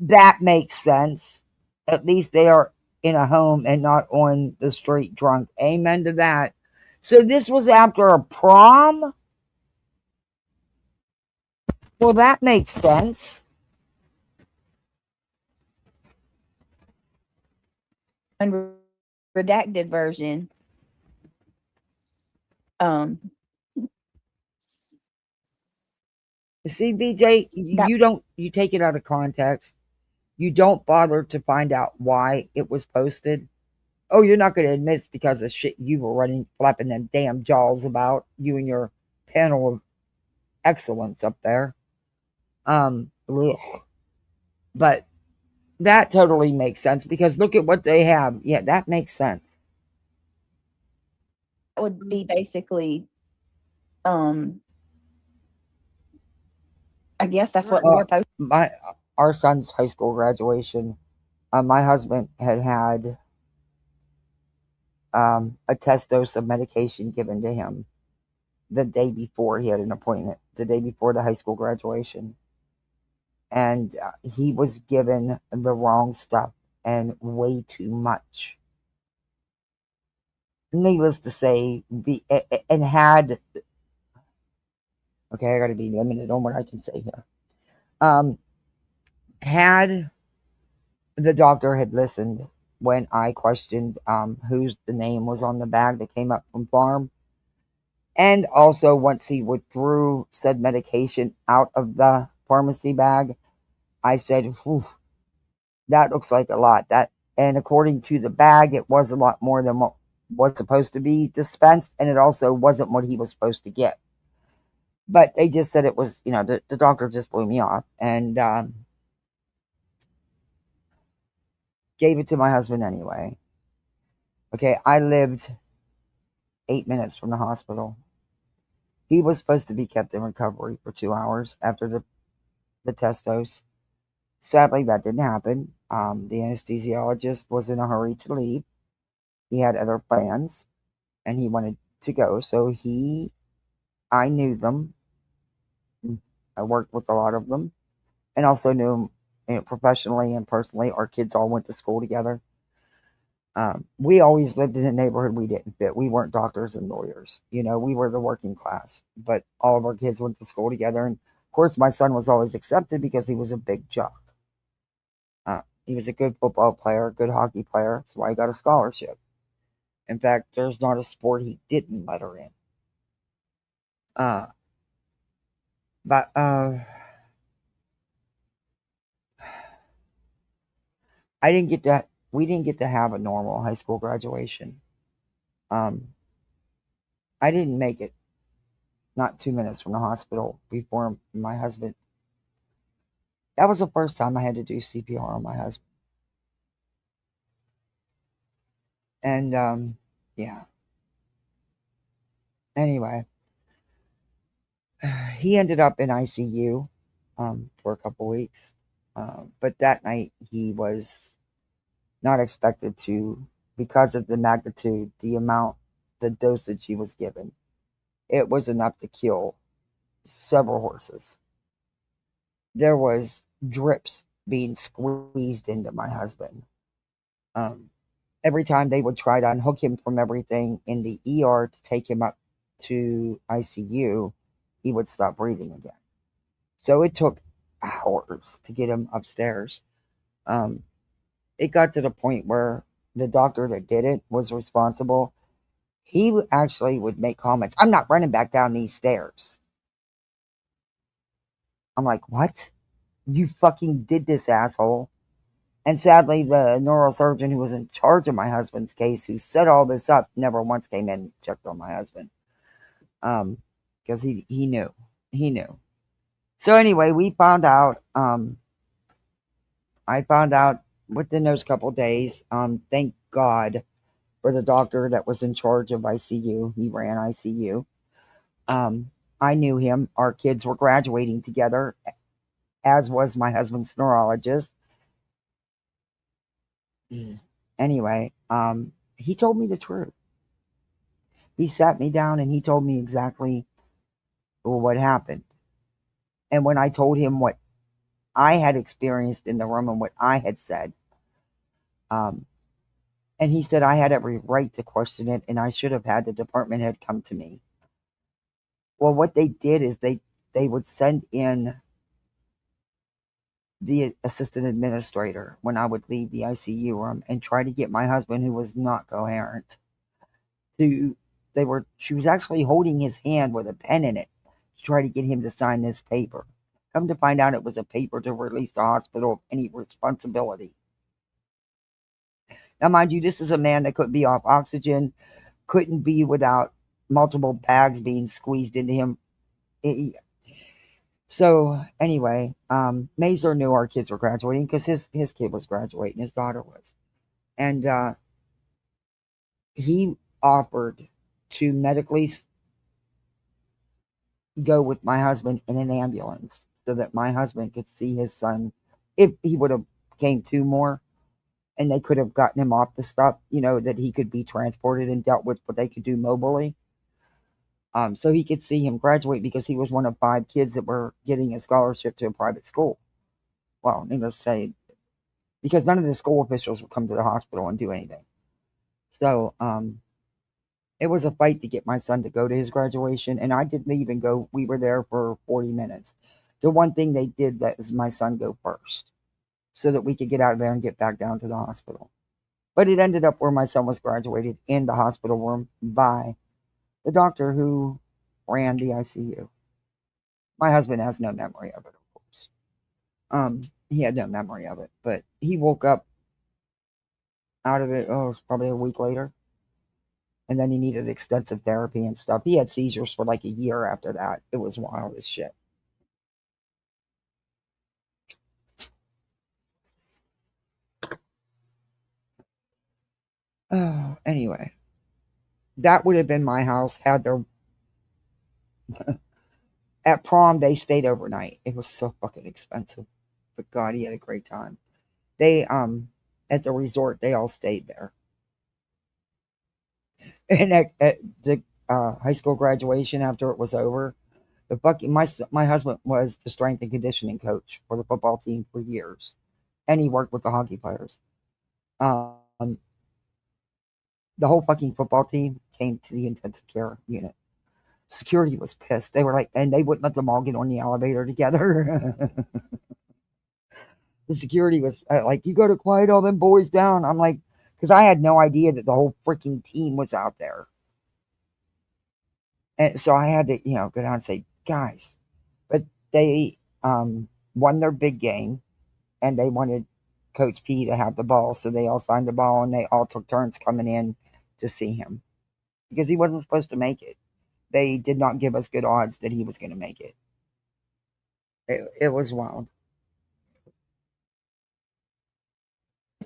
that makes sense. At least they are in a home and not on the street drunk. Amen to that. So this was after a prom? Well, that makes sense. Unredacted version. See, BJ, you take it out of context. You don't bother to find out why it was posted. Oh, you're not going to admit it's because of shit you were flapping them damn jaws about, you and your panel of excellence up there. Ugh. But that totally makes sense because look at what they have. Yeah, that makes sense. That would be basically, I guess that's what Laura posted. Our son's high school graduation. My husband had a test dose of medication given to him the day before he had an appointment, the day before the high school graduation. And he was given the wrong stuff and way too much. Needless to say, and had, okay, I got to be limited on what I can say here. Had the doctor had listened when I questioned whose the name was on the bag that came up from farm, and also once he withdrew said medication out of the pharmacy bag, I said, that looks like a lot. And according to the bag, it was a lot more than what was supposed to be dispensed, and it also wasn't what he was supposed to get. But they just said it was, the doctor just blew me off and gave it to my husband anyway. Okay, I lived 8 minutes from the hospital. He was supposed to be kept in recovery for 2 hours after the test dose. Sadly, that didn't happen. The anesthesiologist was in a hurry to leave. He had other plans, and he wanted to go. So I knew them. I worked with a lot of them, and also knew them professionally and personally. Our kids all went to school together. We always lived in a neighborhood we didn't fit. We weren't doctors and lawyers. We were the working class, but all of our kids went to school together. And of course, my son was always accepted because he was a big jock. He was a good football player, good hockey player. That's why he got a scholarship. In fact, there's not a sport he didn't let her in. But we didn't get to have a normal high school graduation. I didn't make it not 2 minutes from the hospital before my husband. That was the first time I had to do CPR on my husband. And yeah. Anyway, he ended up in ICU for a couple weeks. But that night he was not expected to, because of the magnitude, the amount, the dosage he was given. It was enough to kill several horses. There was drips being squeezed into my husband. Every time they would try to unhook him from everything in the ER to take him up to ICU, he would stop breathing again. So it took hours to get him upstairs. It got to the point where the doctor that did it was responsible. He actually would make comments, "I'm not running back down these stairs." I'm like, what? You fucking did this, asshole. And sadly, the neurosurgeon who was in charge of my husband's case, who set all this up, never once came in and checked on my husband. Because he knew. He knew. So anyway, we found out. I found out within those couple days. Thank God for the doctor that was in charge of ICU. He ran ICU. I knew him. Our kids were graduating together, as was my husband's neurologist. Anyway, he told me the truth. He sat me down and he told me exactly what happened. And when I told him what I had experienced in the room and what I had said, and he said I had every right to question it and I should have had the department head come to me. Well, what they did is they would send in the assistant administrator when I would leave the ICU room and try to get my husband, who was not coherent, she was actually holding his hand with a pen in it to try to get him to sign this paper. Come to find out, it was a paper to release the hospital of any responsibility. Now, mind you, this is a man that couldn't be off oxygen, couldn't be without multiple bags being squeezed into him. So anyway, Mazer knew our kids were graduating because his kid was graduating, his daughter was. And he offered to medically go with my husband in an ambulance so that my husband could see his son if he would have came to more, and they could have gotten him off the stuff, that he could be transported and dealt with what they could do mobily. So he could see him graduate because he was one of 5 kids that were getting a scholarship to a private school. Well, needless to say, because none of the school officials would come to the hospital and do anything. So it was a fight to get my son to go to his graduation, and I didn't even go. We were there for 40 minutes. The one thing they did that is my son go first so that we could get out of there and get back down to the hospital. But it ended up where my son was graduated in the hospital room by the doctor who ran the ICU. My husband has no memory of it, of course. He had no memory of it, but he woke up out of it, it was probably a week later. And then he needed extensive therapy and stuff. He had seizures for like a year after that. It was wild as shit. Oh, anyway. That would have been my house had there... At prom, they stayed overnight. It was so fucking expensive. But God, he had a great time. They, at the resort, they all stayed there. And at the high school graduation, after it was over, my husband was the strength and conditioning coach for the football team for years, and he worked with the hockey players. The whole fucking football team came to the intensive care unit. Security was pissed. They were like, and they wouldn't let them all get on the elevator together. The security was like, "You got to quiet all them boys down." I'm like, because I had no idea that the whole freaking team was out there. And so I had to, go down and say, "Guys," but they won their big game and they wanted Coach P to have the ball. So they all signed the ball and they all took turns coming in to see him because he wasn't supposed to make it. They did not give us good odds that he was going to make it. It was wild.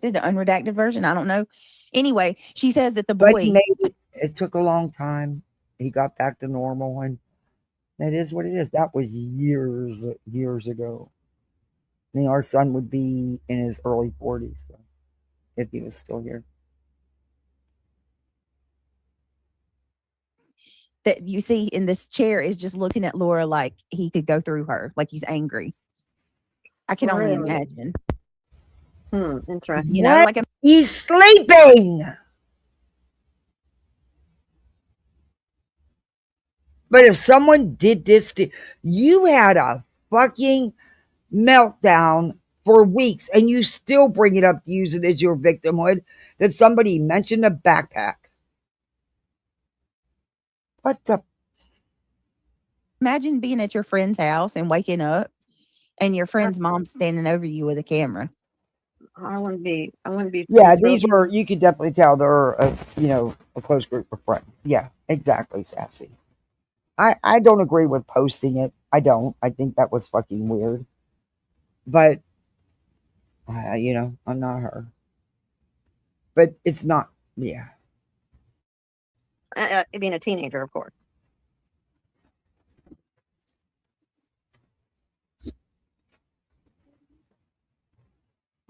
The unredacted version, I don't know. Anyway, she says that the boy... But he made it. It took a long time. He got back to normal, and that is what it is. That was years ago. I mean, our son would be in his early 40s so, if he was still here. That you see in this chair is just looking at Laura like he could go through her, like he's angry. I can only imagine. Interesting. Like he's sleeping. But if someone did this to you, had a fucking meltdown for weeks, and you still bring it up to use it as your victimhood, that somebody mentioned a backpack. What the? Imagine being at your friend's house and waking up, and your friend's mom standing over you with a camera. I wouldn't be. Yeah, too these thrilled. were, you could definitely tell they're, a close group of friends. Yeah, exactly, Sassy. I don't agree with posting it. I don't. I think that was fucking weird. But, I'm not her. But it's not, yeah. Being a teenager, of course.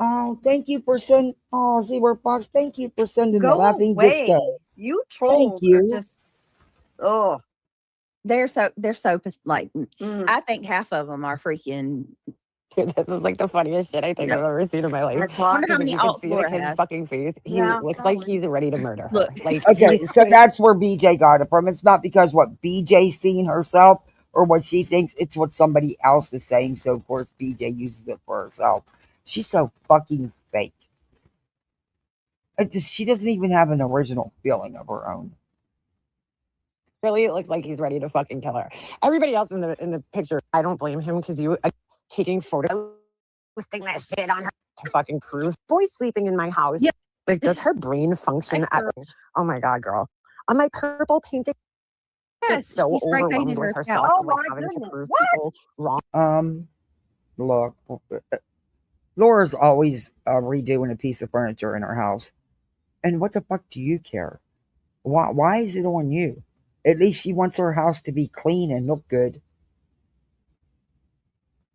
Oh, thank you for sending, oh, Zebra Fox, thank you for sending the Go laughing away. disco. You Thank trolls are you. just. Oh. They're so like. Mm. I think half of them are freaking. Dude, this is like the funniest shit I think I've ever seen in my life. I wonder how Because if many you can alts see like Laura his has. fucking face, he Yeah, looks like probably. he's ready to murder her. Look. Like Okay, he- so that's where BJ got it from. It's not because what BJ's seen herself or what she thinks, it's what somebody else is saying. So, of course, BJ uses it for herself. She's so fucking fake. She doesn't even have an original feeling of her own. really it looks like he's ready to fucking kill her. Everybody else in the picture, I don't blame him because you taking photos, posting that shit on her to fucking prove boy sleeping in my house. Yeah. Like, does her brain function at? Oh my god, girl! On my purple painting, Yes, so she spray overwhelmed painted with her herself, couch. Oh of, like my having to goodness. prove What? people wrong. Look, Laura's always redoing a piece of furniture in her house. And what the fuck do you care? Why is it on you? At least she wants her house to be clean and look good.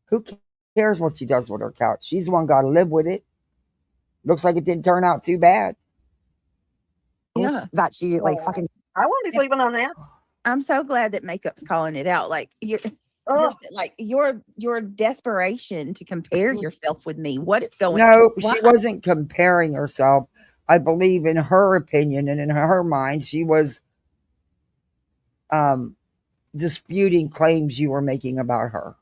Who cares what she does with her couch? She's the one got to live with it. Looks like it didn't turn out too bad. Yeah. That she like fucking. I won't be sleeping on that. I'm so glad that makeup's calling it out. Like your desperation to compare yourself with me. What is going? No, Why? she wasn't comparing herself. I believe in her opinion and in her mind, she was disputing claims you were making about her.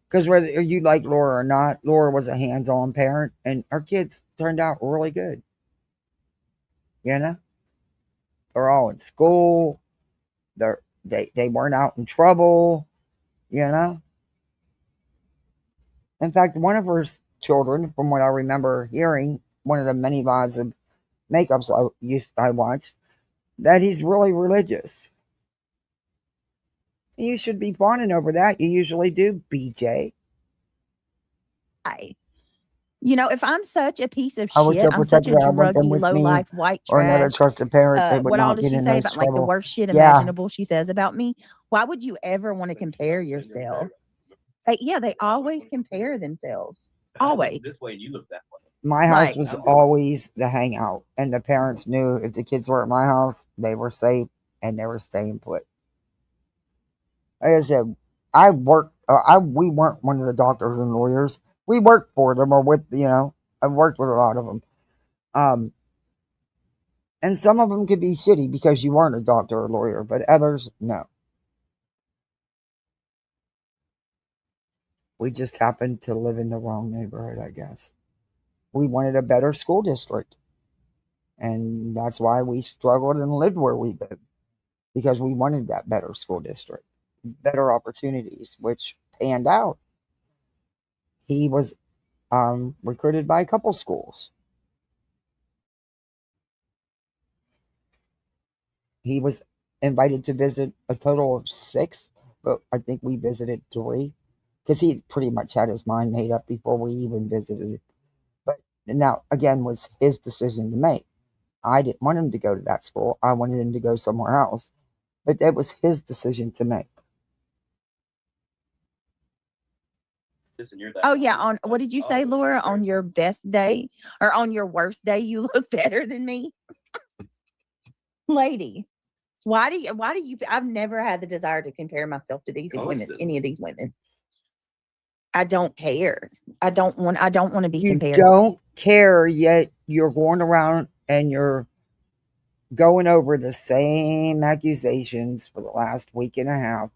Because whether you like Laura or not, Laura was a hands-on parent, and her kids turned out really good. You know, they're all in school. They weren't out in trouble. You know. In fact, one of her children, from what I remember hearing, one of the many lives of makeups I watched, that he's really religious. You should be fawning over that. You usually do, BJ. If I'm such a piece of I was shit, so I'm such a protective. I want them druggy, with low me life, white or another trash. trusted parent. They would What all not does get she in say those about like the trouble. worst shit Yeah. imaginable she says about me? Why would you ever want to compare yourself? They always compare themselves. Always. This way, and you look that way. My house Like- was always the hangout, and the parents knew if the kids were at my house, they were safe and they were staying put. Like I said, we weren't one of the doctors and lawyers. We worked for them or with, I've worked with a lot of them. And some of them could be shitty because you weren't a doctor or lawyer, but others, no. We just happened to live in the wrong neighborhood, I guess. We wanted a better school district. And that's why we struggled and lived where we lived. Because we wanted that better school district, better opportunities, which panned out. He was recruited by a couple schools. He was invited to visit a total of 6, but I think we visited 3 because he pretty much had his mind made up before we even visited. But now, again, was his decision to make. I didn't want him to go to that school. I wanted him to go somewhere else. But that was his decision to make. Oh yeah, on what did you say, Laura? On your best day or on your worst day, you look better than me, lady. Why do you? I've never had the desire to compare myself to these women, any of these women. I don't care. I don't want to be compared. You don't care, yet you're going around and you're going over the same accusations for the last week and a half.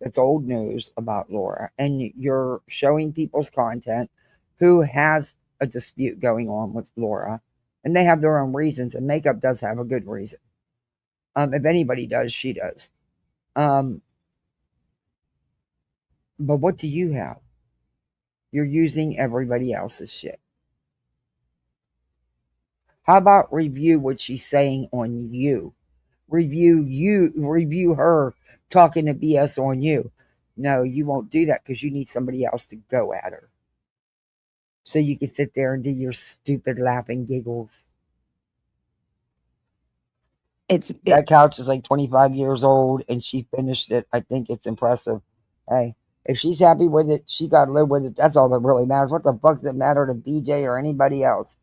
That's old news about Laura. And you're showing people's content who has a dispute going on with Laura. And they have their own reasons. And makeup does have a good reason. If anybody does, she does. But what do you have? You're using everybody else's shit. How about review what she's saying on you? Review her talking to BS on you. No, you won't do that because you need somebody else to go at her. So you can sit there and do your stupid laughing giggles. That couch is like 25 years old and she finished it. I think it's impressive. Hey, if she's happy with it, she got to live with it. That's all that really matters. What the fuck does it matter to BJ or anybody else?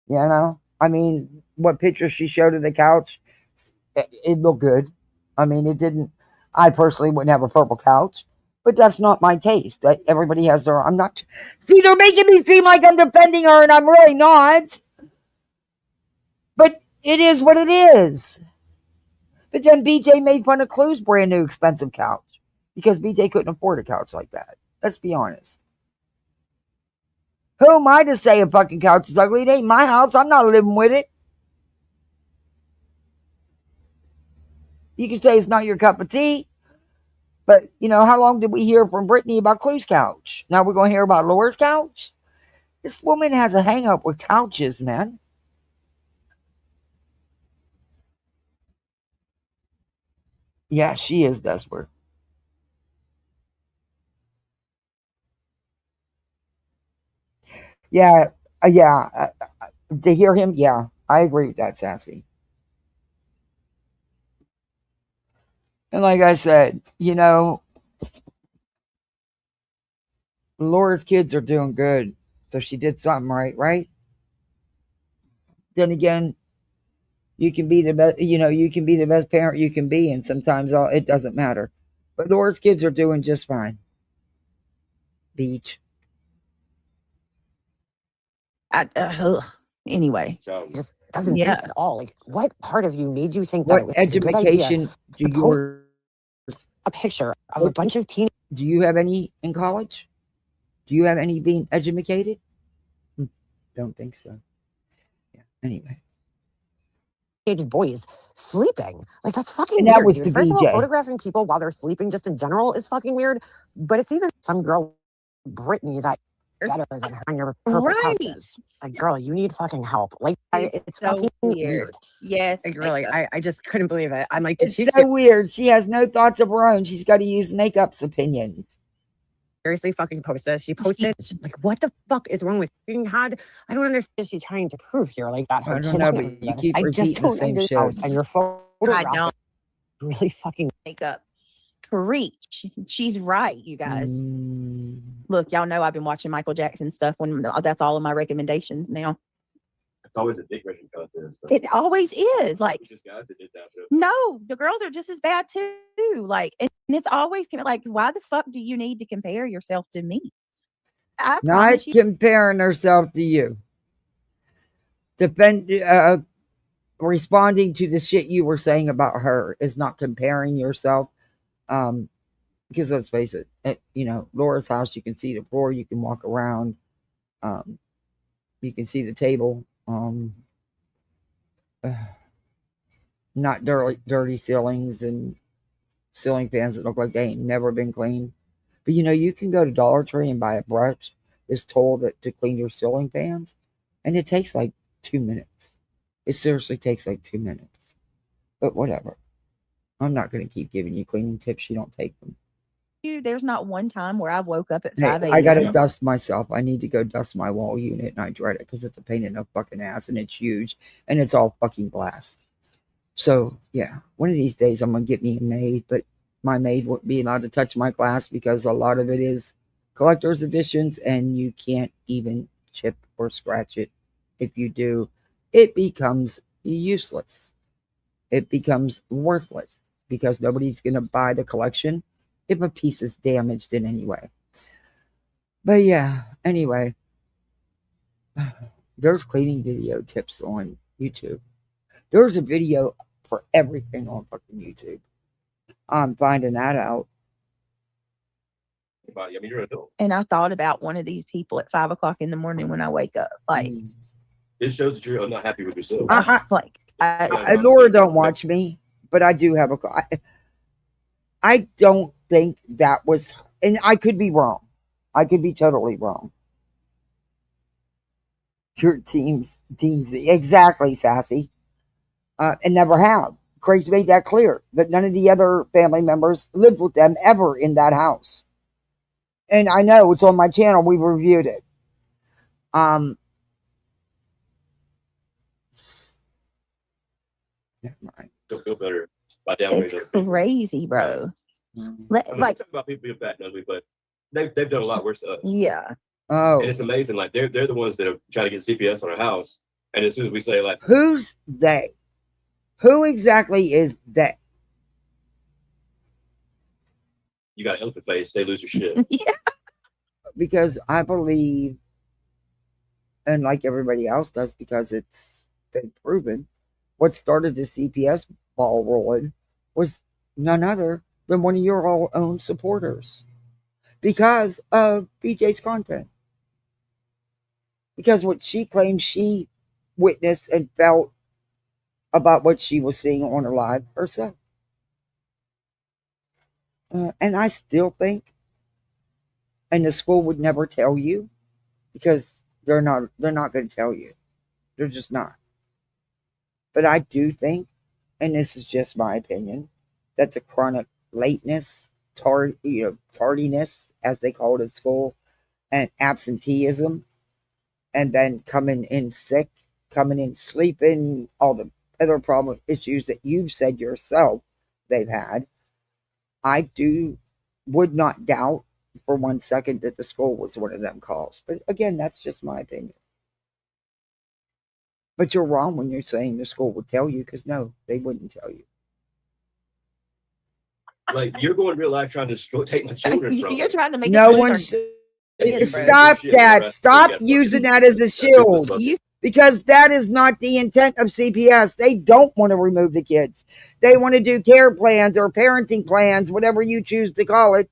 You know? I mean, what pictures she showed of the couch, it looked good. I mean, it didn't. I personally wouldn't have a purple couch, but that's not my case. That everybody has their. I'm not. See, they're making me seem like I'm defending her, and I'm really not. But it is what it is. But then BJ made fun of Clue's brand new expensive couch because BJ couldn't afford a couch like that. Let's be honest. Who am I to say a fucking couch is ugly? It ain't my house. I'm not living with it. You can say it's not your cup of tea. But, you know, how long did we hear from Brittany about Clue's couch? Now we're going to hear about Laura's couch? This woman has a hang up with couches, man. Yeah, she is desperate. Yeah. To hear him, yeah, I agree with that, Sassy. And like I said, you know, Laura's kids are doing good. So she did something right? Then again, you can be the best, you know, you can be the best parent you can be, and sometimes it doesn't matter. But Laura's kids are doing just fine. Beach. Anyway. Just doesn't think at all. Like, what part of you made you think that What it was a good education idea do to post yours? a picture of a bunch of teen? Do you have any in college? Do you have any being educated? Don't think so. Yeah. Anyway. Aged boys sleeping. Like, that's fucking And weird. that was Dude. to First of all, BJ. photographing people while they're sleeping just in general is fucking weird. But it's even some girl, Brittany, that better than her on your purple couches. Like, girl, you need fucking help. Like, it's so fucking weird. Yes. Like, really, I just couldn't believe it. I'm like, it's so weird. She has no thoughts of her own. She's got to use makeup's opinions. Seriously fucking post this. She posted, like, what the fuck is wrong with you? I don't understand what she's trying to prove here. Like, that her I don't know, but you keep repeating the same shit. And your photograph I don't really fucking makeup. Preach. She's right, you guys. Look, y'all know I've been watching Michael Jackson stuff when that's all of my recommendations now. It's always a dick measuring contest. It always is. Like, just guys that did that. No, the girls are just as bad too. Like, and it's always like, why the fuck do you need to compare yourself to me? Not comparing herself to you. Responding to the shit you were saying about her is not comparing yourself. Because let's face it, at, you know, Laura's house, you can see the floor, you can walk around, you can see the table. Not dirty ceilings and ceiling fans that look like they ain't never been cleaned. But you know, you can go to Dollar Tree and buy a brush that's told that to clean your ceiling fans, and it takes like 2 minutes. It seriously takes like 2 minutes. But whatever. I'm not going to keep giving you cleaning tips. You don't take them. There's not one time where I woke up at 5 a.m. I got to dust myself. I need to go dust my wall unit, and I dread it because it's a pain in the fucking ass, and it's huge, and it's all fucking glass. So, yeah, one of these days I'm going to get me a maid, but my maid won't be allowed to touch my glass because a lot of it is collector's editions, and you can't even chip or scratch it. If you do, it becomes useless. It becomes worthless because nobody's going to buy the collection if a piece is damaged in any way. But yeah, anyway, there's cleaning video tips on YouTube. There's a video for everything on fucking YouTube. I'm finding that out. I mean, you're an adult. And I thought about one of these people at 5 o'clock in the morning when I wake up. Like, it shows that you're not happy with yourself. Laura don't watch me, but I do have I don't think that was, and I could be wrong. I could be totally wrong. Your teams, exactly, Sassy. And never have. Craig's made that clear that none of the other family members lived with them ever in that house. And I know it's on my channel. We've reviewed it. Never mind. Don't feel better by It's downgrading. crazy, bro. Like talk about people being fat and ugly, but they've done a lot worse to us. Yeah. Oh, And it's amazing. Like they're the ones that are trying to get CPS on our house, and as soon as we say like, who's they? Who exactly is they? you got an elephant face, they lose their shit. Yeah. Because I believe, and like everybody else does, because it's been proven, what started the CPS ball rolling was none other than one of your all own supporters, because of BJ's content. Because what she claimed she witnessed and felt about what she was seeing on her live herself. And I still think, and the school would never tell you, because they're not going to tell you. They're just not. But I do think, and this is just my opinion, that the chronic lateness, tardiness, as they call it at school, and absenteeism, and then coming in sick, coming in sleeping, all the other problem issues that you've said yourself they've had, I would not doubt for 1 second that the school was one of them calls. But again, that's just my opinion. But you're wrong when you're saying the school would tell you, because no, they wouldn't tell you. Like you're going real life trying to take my children from You're me. trying to make No it one. bro. Stop that. Stop using that as a shield. Because that is not the intent of CPS. They don't want to remove the kids. They want to do care plans or parenting plans, whatever you choose to call it,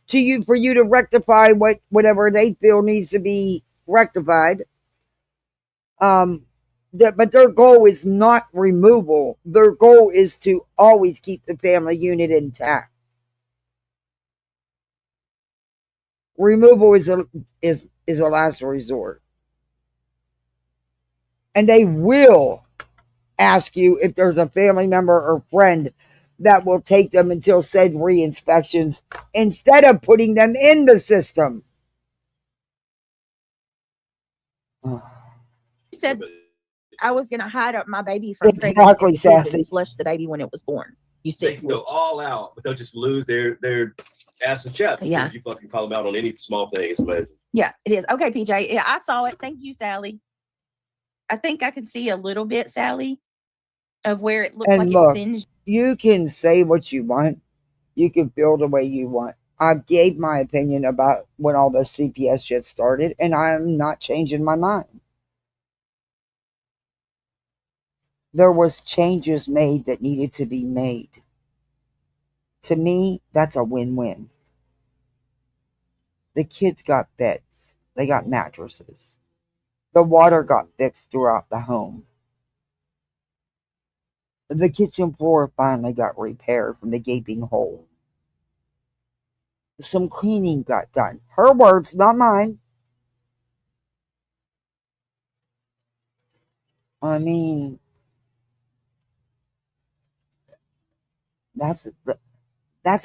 for you to rectify whatever they feel needs to be rectified. But their goal is not removal. Their goal is to always keep the family unit intact. Removal is a last resort. And they will ask you if there's a family member or friend that will take them until said re-inspections instead of putting them in the system. You said I was going to hide up my baby from exactly, Sassy. And flush the baby when it was born. You said they can go all out, but they'll just lose their ass and chest. Yeah, you fucking call them out on any small things. But yeah, it is. Okay, PJ. Yeah, I saw it. Thank you, Sally. I think I can see a little bit, Sally, of where it looks like it singed. You can say what you want. You can feel the way you want. I gave my opinion about when all the CPS shit started, and I'm not changing my mind. There was changes made that needed to be made. To me, that's a win-win. The kids got beds. They got mattresses. The water got fixed throughout the home. The kitchen floor finally got repaired from the gaping hole. Some cleaning got done. Her words, not mine. I mean, that's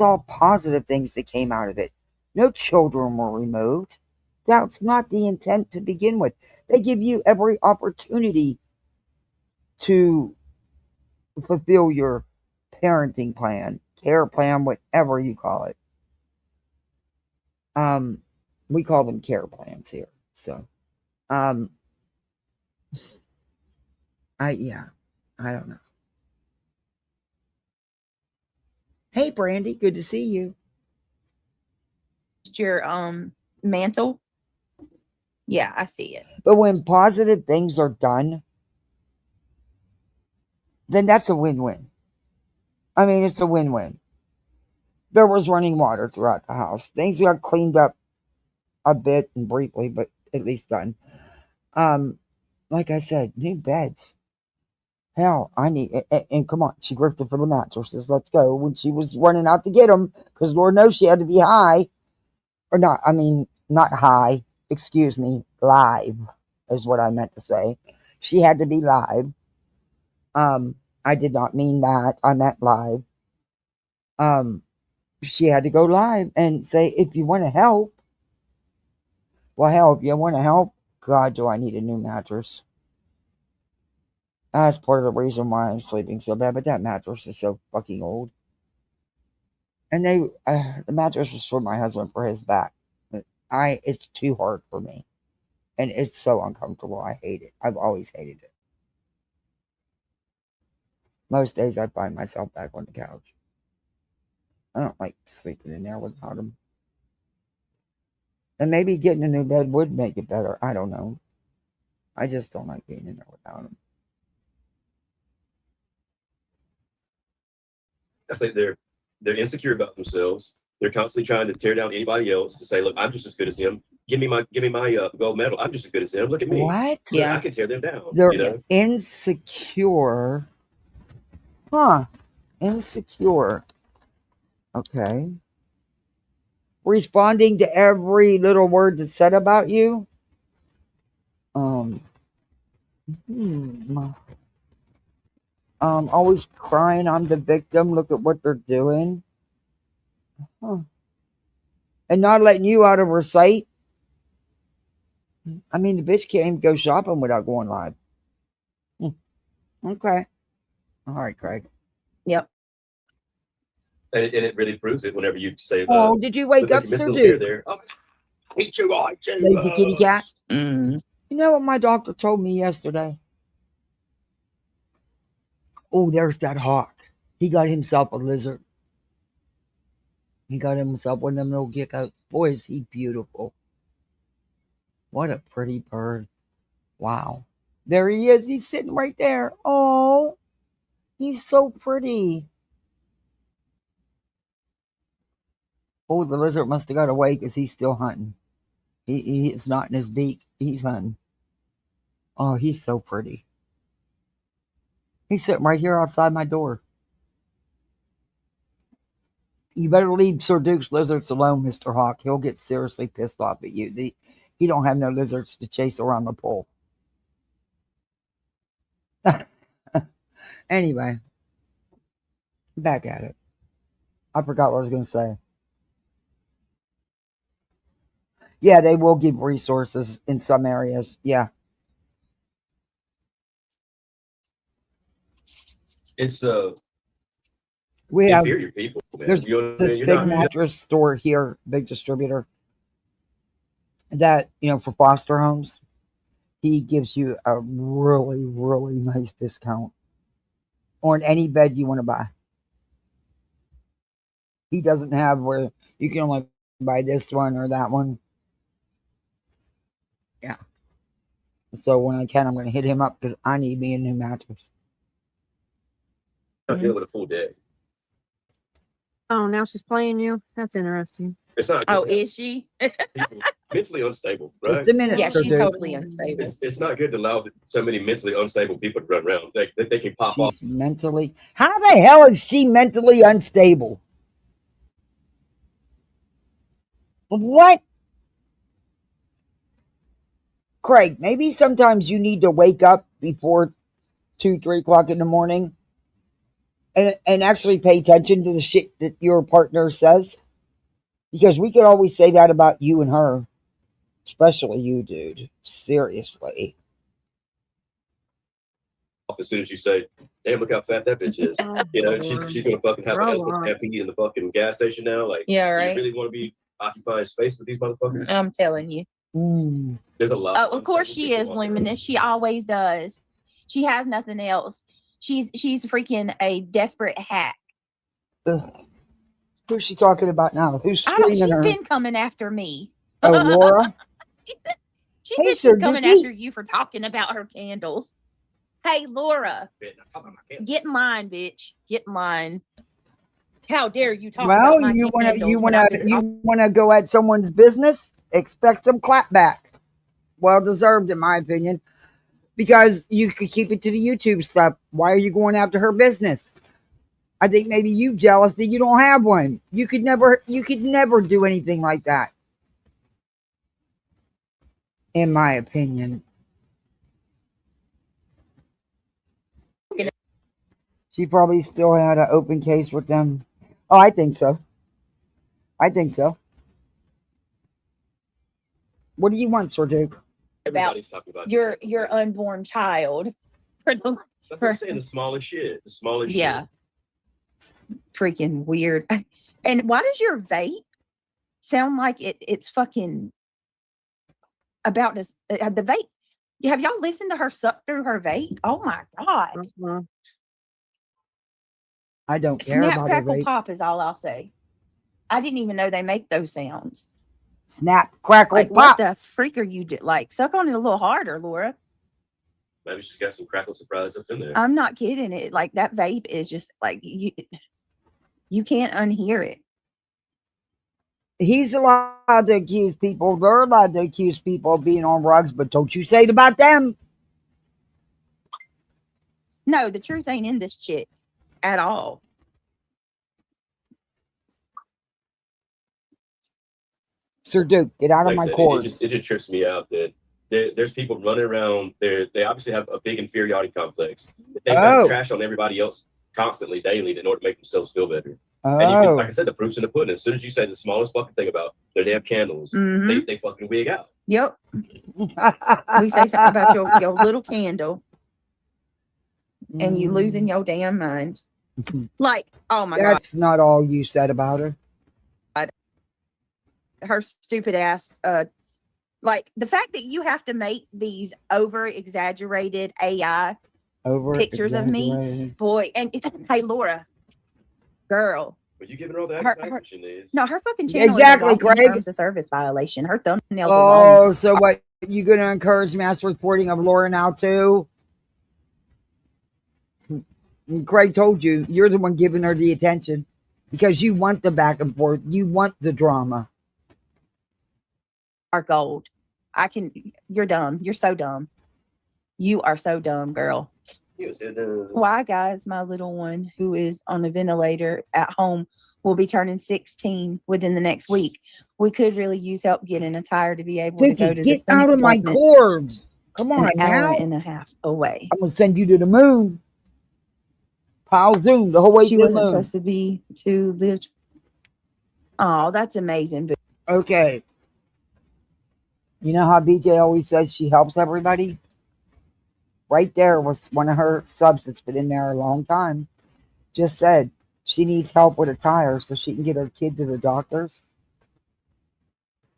all positive things that came out of it. No children were removed. That's not the intent to begin with. They give you every opportunity to fulfill your parenting plan, care plan, whatever you call it. We call them care plans here. So, I don't know. Hey, Brandy, good to see you. Your mantle. Yeah, I see it. But when positive things are done, then that's a win-win. I mean, it's a win-win. There was running water throughout the house. Things got cleaned up a bit and briefly, but at least done. Like I said, new beds. Hell, I need, and come on, she grifted for the mattresses. Let's go. When she was running out to get them, because Lord knows she had to be high. Or not, I mean, not high, excuse me, live is what I meant to say. She had to be live. I did not mean that. I meant live. She had to go live and say, if you want to help, well, hell, if you want to help, God, do I need a new mattress. That's part of the reason why I'm sleeping so bad, but that mattress is so fucking old. And the mattress is for my husband for his back. It's too hard for me. And it's so uncomfortable. I hate it. I've always hated it. Most days I find myself back on the couch. I don't like sleeping in there without him. And maybe getting a new bed would make it better. I don't know. I just don't like being in there without him. I think they're insecure about themselves. They're constantly trying to tear down anybody else to say, look, I'm just as good as him. Give me my gold medal. I'm just as good as him. Look at me. What? Yeah. I can tear them down. They're insecure. Huh. Insecure. Okay. Responding to every little word that's said about you. Always crying, I'm the victim. Look at what they're doing. Huh. And not letting you out of her sight. I mean, the bitch can't even go shopping without going live. Okay. All right, Craig. Yep. And it really proves it whenever you say, oh, did you wake up, Sir Duke? There. Oh, hate you, I too. Lazy kitty cat. Mm-hmm. You know what my doctor told me yesterday? Oh, there's that hawk. He got himself a lizard. He got himself one of them little geckos. Boy, is he beautiful. What a pretty bird. Wow. There he is. He's sitting right there. Oh, he's so pretty. Oh, the lizard must have got away because he's still hunting. It's not in his beak. He's hunting. Oh, he's so pretty. He's sitting right here outside my door. You better leave Sir Duke's lizards alone, Mr. Hawk. He'll get seriously pissed off at you. He don't have no lizards to chase around the pole. Anyway, back at it. I forgot what I was going to say. Yeah, they will give resources in some areas. Yeah. It's we have inferior people. Man. There's this big mattress store here, big distributor, that, for foster homes, he gives you a really, really nice discount on any bed you want to buy. He doesn't have where you can only buy this one or that one. Yeah. So when I can, I'm going to hit him up because I need me a new mattress. I'm dealing with a full day. Oh, now she's playing you? That's interesting. It's not good. Oh, is she? Mentally unstable, right? Just a minute, Yeah, Sir she's Duke. totally unstable. It's not good to allow so many mentally unstable people to run around. They can pop off. She's mentally... How the hell is she mentally unstable? What? Craig, maybe sometimes you need to wake up before 2-3 o'clock in the morning and actually pay attention to the shit that your partner says. Because we could always say that about you and her. Especially you, dude. Seriously. As soon as you say, damn, look how fat that bitch is. She's going to fucking have an elephant stampede in the fucking gas station now. Like, yeah, right. You really want to be occupying space with these motherfuckers? I'm telling you. There's a lot. Oh, of course she is, Luminous. She always does. She has nothing else. She's freaking a desperate hack. Who's she talking about now? Who's screaming her? She's been coming after me. Oh, Laura? She's coming after you for talking about her candles. Hey, Laura. Get in line, bitch. Get in line. How dare you talk about my candles? You want to go at someone's business? Expect some clapback. Well deserved, in my opinion. Because you could keep it to the YouTube stuff. Why are you going after her business? I think maybe you jealous that you don't have one. You could never do anything like that. in my opinion. She probably still had an open case with them. Oh, I think so. I think so. What do you want, Sir Duke? Everybody's talking about your unborn child. I'm saying the smallest shit. The smallest yeah. shit. Freaking weird. And why does your vape sound like it's fucking about this? The vape. Have y'all listened to her suck through her vape? Oh my God. Mhm. I don't care Snap, about crackle, her vape. pop is all I'll say. I didn't even know they make those sounds. Snap, crackle, Like, pop. what the freak are you doing? Like, suck on it a little harder, Laura. Maybe she's got some crackle surprise up in there. I'm not kidding. It like that vape is just like you can't unhear it. He's allowed to accuse people. They're allowed to accuse people of being on drugs, but don't you say it about them. No, the truth ain't in this chick at all. Sir Duke, get out of Like I my said, cords. it just trips me out that there's people running around. They obviously have a big inferiority complex. They've got to trash on everybody else constantly, daily, in order to make themselves feel better. And you can, like I said, the proof's in the pudding. As soon as you say the smallest fucking thing about their damn candles, they fucking wig out. Yep. We say something about your little candle and you losing your damn mind. Like, oh my God. That's not all you said about her. Her stupid ass. Like the fact that you have to make these over exaggerated AI pictures of me, boy. And hey, Laura, girl. But you giving her all the advertisement she needs. No, her fucking channel exactly, is a Craig. terms of service violation. Her thumbnails Oh, alone. so what? You going to encourage mass reporting of Laura now too? Craig told you, you're the one giving her the attention because you want the back and forth. You want the drama. Are gold. You're dumb. You're so dumb. You are so dumb, girl. Why, guys, my little one who is on a ventilator at home will be turning 16 within the next week. We could really use help getting a tire to be able to go to get the clinic out of my appointments cords. Come on an hour now. and a half away. I'm going to send you to the moon. Pile Zoom the whole way She to the wasn't moon. supposed to be to live. Oh, that's amazing. But okay. You know how BJ always says she helps everybody? Right there was one of her subs that's been in there a long time. Just said she needs help with a tire so she can get her kid to the doctors.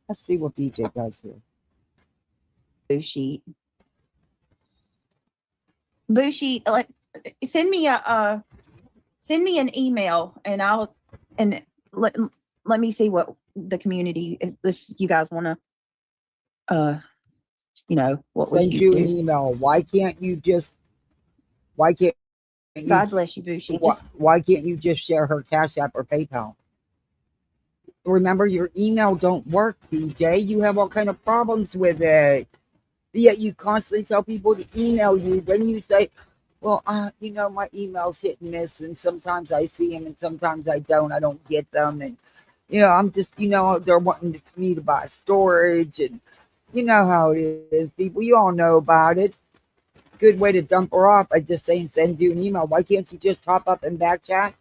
Let's see what BJ does here. Bushi, like, send me an email and let me see what the community, if you guys want to what send you an email. Why can't you God bless you, Bushi. Why can't you just share her Cash App or PayPal? Remember, your email don't work, BJ. You have all kind of problems with it. Yet you constantly tell people to email you. Then you say, well, my email's hit and miss, and sometimes I see them and sometimes I don't. I don't get them. And, I'm just, they're wanting me to buy storage. And you know how it is, people. You all know about it. Good way to dump her off by just saying send you an email. Why can't you just top up in back chat?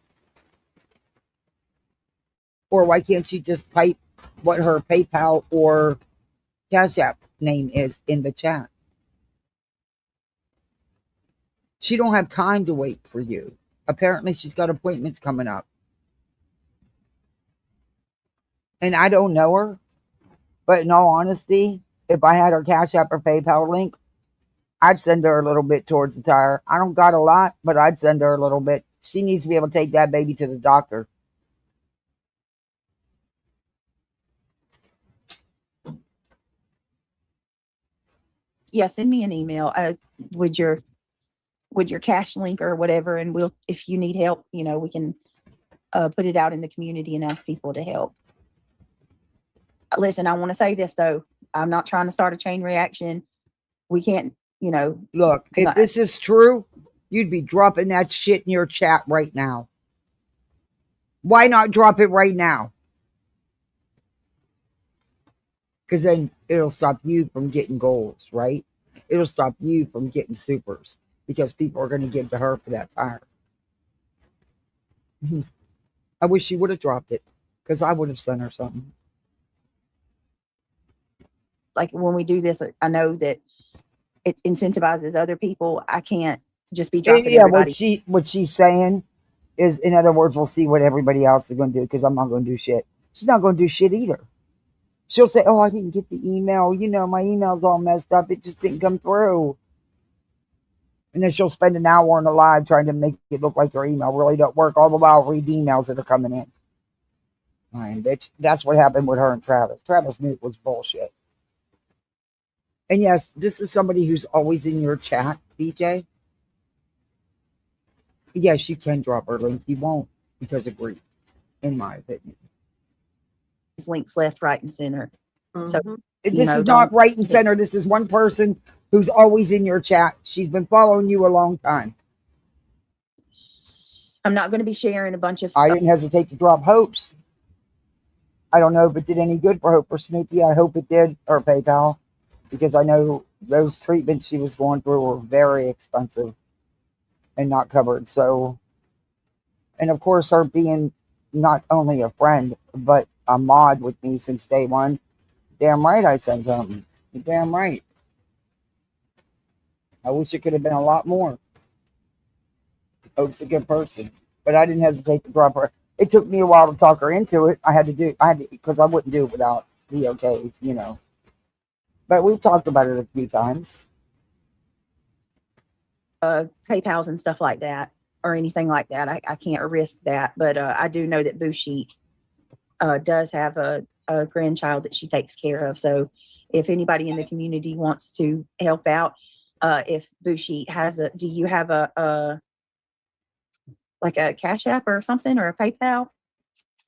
Or why can't she just type what her PayPal or Cash App name is in the chat? She don't have time to wait for you. Apparently she's got appointments coming up. And I don't know her. But in all honesty, if I had her Cash App or PayPal link, I'd send her a little bit towards the tire. I don't got a lot, but I'd send her a little bit. She needs to be able to take that baby to the doctor. Yeah, send me an email with your cash link or whatever, and we'll, if you need help, we can put it out in the community and ask people to help. Listen, I want to say this though. I'm not trying to start a chain reaction. We can't, Look, if this is true, you'd be dropping that shit in your chat right now. Why not drop it right now? Because then it'll stop you from getting goals, right? It'll stop you from getting supers because people are going to give to her for that tire. I wish she would have dropped it because I would have sent her something. Like when we do this, I know that it incentivizes other people. I can't just be dropping everybody. What she's saying is, in other words, we'll see what everybody else is going to do because I'm not going to do shit. She's not going to do shit either. She'll say, oh, I didn't get the email. You know, my email's all messed up. It just didn't come through. And then she'll spend an hour on a live trying to make it look like her email really don't work. All the while read emails that are coming in. Fine, bitch. That's what happened with her and Travis. Travis knew it was bullshit. And yes, this is somebody who's always in your chat, BJ. Yes, you can drop her link. You won't because of Grift, in my opinion. Links left, right, and center. So this is not right and center. This is one person who's always in your chat. She's been following you a long time. I'm not going to be sharing a bunch of. I didn't hesitate to drop Hope's. I don't know if it did any good for Hope or Snoopy. I hope it did, or PayPal, because I know those treatments she was going through were very expensive and not covered. So, and of course, her being not only a friend, but a mod with me since day one. Damn right I sent something. Damn right. I wish it could have been a lot more. Hope's a good person. But I didn't hesitate to drop her. It took me a while to talk her into it. I had to, because I wouldn't do it without the okay, you know. But we talked about it a few times. PayPals and stuff like that, or anything like that. I can't risk that. But I do know that Bushi does have a grandchild that she takes care of. So if anybody in the community wants to help out, if Bushi has do you have a like a Cash App or something, or a PayPal,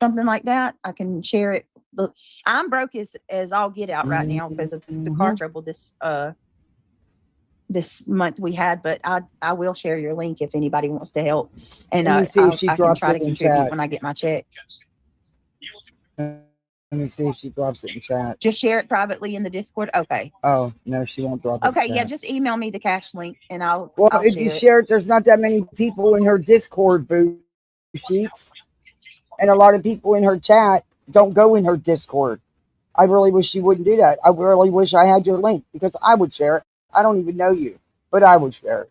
something like that? I can share it. Look, I'm broke as all get out right now because of the car trouble this month we had, but I will share your link if anybody wants to help. And I can try to contribute when I get my check. Let me see if she drops it in chat. Just share it privately in the Discord. Okay. Oh, no, she won't drop it. Okay, yeah, just email me the cash link and I'll. Well, if you share it, there's not that many people in her Discord booth sheets. And a lot of people in her chat don't go in her Discord. I really wish she wouldn't do that. I really wish I had your link because I would share it. I don't even know you, but I would share it.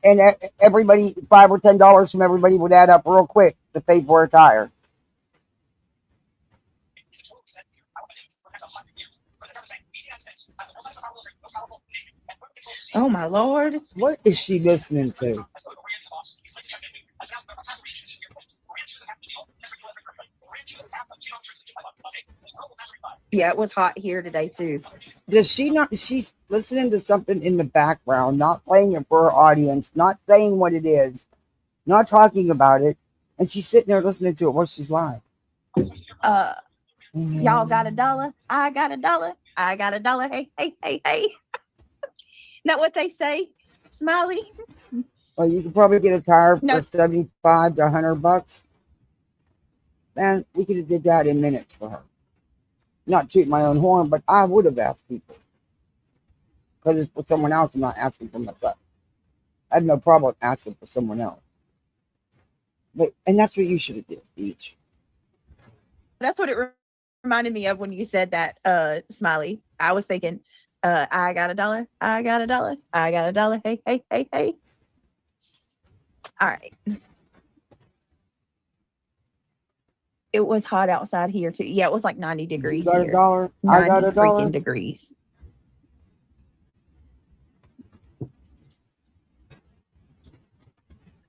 And everybody, $5 or $10 from everybody would add up real quick to pay for a tire. Oh my Lord. What is she listening to? Yeah, it was hot here today too. Does she not? She's listening to something in the background, not playing it for her audience, not saying what it is, not talking about it, and she's sitting there listening to it while she's live. Y'all got $1? I got $1. I got $1. Hey, hey, hey, hey. Not what they say, Smiley. Well, you could probably get a tire for $75 to $100. Man, we could have did that in minutes for her. Not toot my own horn, but I would have asked people. Because it's for someone else, I'm not asking for myself. I have no problem asking for someone else. And that's what you should have did, Beach. That's what it reminded me of when you said that, Smiley. I was thinking, I got $1. I got $1. I got $1. Hey, hey, hey, hey. All right. It was hot outside here too. Yeah, it was like 90 degrees. You got here. $1. 90 I got $1. Freaking degrees.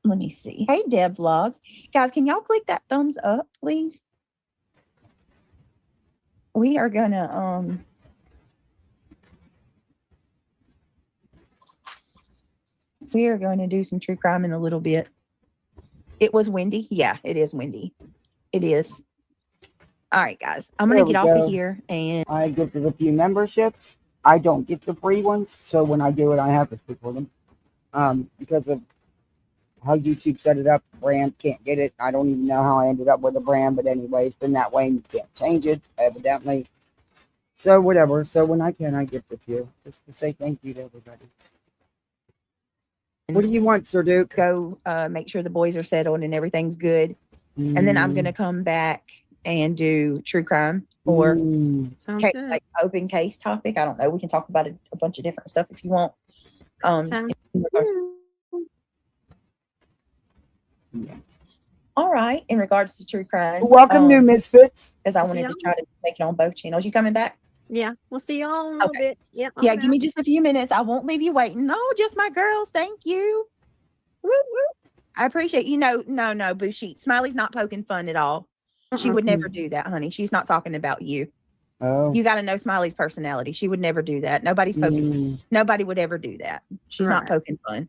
Let me see. Hey, Deb Vlogs. Guys, can y'all click that thumbs up, please? We are gonna do some true crime in a little bit. It was windy. Yeah, it is windy. It is. All right, guys. I'm gonna get off of here, and I gifted a few memberships. I don't get the free ones, so when I do it, I have to pay for them. Because of how YouTube set it up. Brand can't get it. I don't even know how I ended up with a brand, but anyway, it's been that way and you can't change it, evidently. So whatever. So when I can, I gift a few just to say thank you to everybody. What do you want, Sir Duke? Go make sure the boys are settled and everything's good. And then I'm going to come back and do true crime or like open case topic. I don't know. We can talk about a bunch of different stuff if you want. All right. In regards to true crime. Welcome, new misfits. Because I wanted to try to make it on both channels. You coming back? Yeah. We'll see y'all in a little bit. Yep. Yeah. Give me just a few minutes. I won't leave you waiting. No, just my girls. Thank you. Woo, woo. I appreciate you. No, Bushi. Smiley's not poking fun at all. She would never do that, honey. She's not talking about you. Oh. You got to know Smiley's personality. She would never do that. Nobody's poking. Nobody would ever do that. She's not poking fun.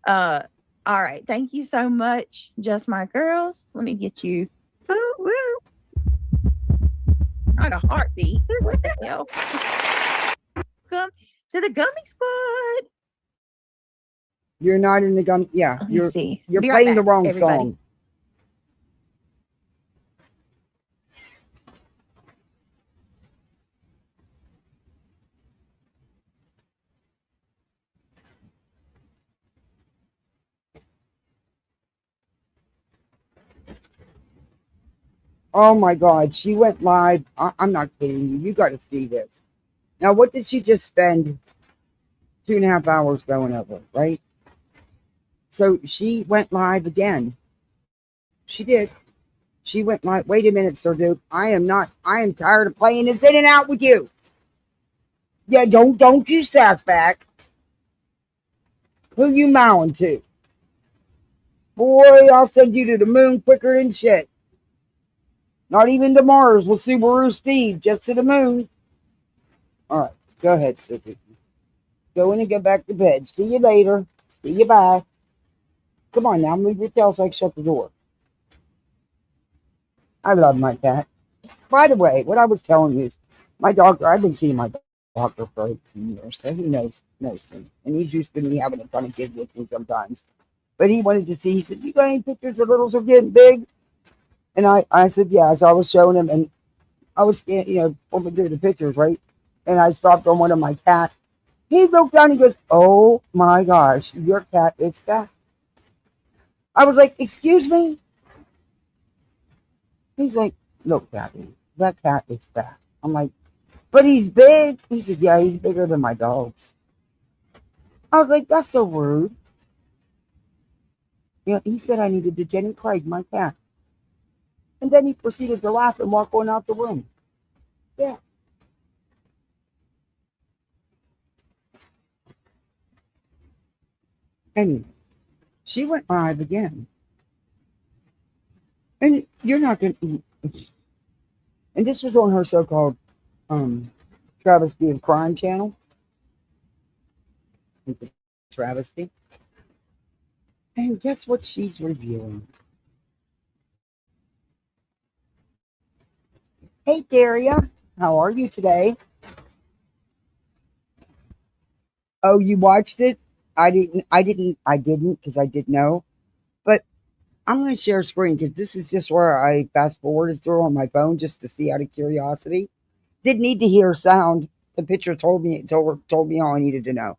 All right. Thank you so much. Just my girls. Let me get you. Not a heartbeat. What the hell? Come to the Gummy Squad. You're not in the gum. Yeah. You're see. You're Be playing right the back, wrong everybody. song. Oh my God, she went live. I'm not kidding you. You got to see this. Now, what did she just spend 2.5 hours going over, right? So she went live again. She did. She went live. Wait a minute, Sir Duke. I am tired of playing this in and out with you. Yeah, don't you sass back. Who you mowing to? Boy, I'll send you to the moon quicker than shit. Not even to Mars with Subaru Steve, just to the moon. All right, go ahead, Suki. Go in and get back to bed. See you later. See you bye. Come on now, move your tail so I can shut the door. I love my cat. By the way, what I was telling you is my doctor, I've been seeing my doctor for 18 years, so he knows me. And he's used to me having a ton of kids with me sometimes. But he wanted to see, he said, you got any pictures of littles are getting big? And I said, yeah. So I was showing him, and I was, flipping through the pictures, right? And I stopped on one of my cats. He looked down, he goes, oh my gosh, your cat is fat. I was like, excuse me? He's like, look, Daddy, that cat is fat. I'm like, but he's big. He said, yeah, he's bigger than my dogs. I was like, that's so rude. He said I needed to Jenny Craig my cat. And then he proceeded to laugh and walk on out the room. Yeah. Anyway, she went live again. And you're not going to... And this was on her so-called travesty of crime channel. It's a travesty. And guess what she's reviewing? Hey, Daria. How are you today? Oh, you watched it? I didn't because I didn't know. But I'm going to share a screen because this is just where I fast forwarded through on my phone just to see out of curiosity. Didn't need to hear sound. The picture told me all I needed to know.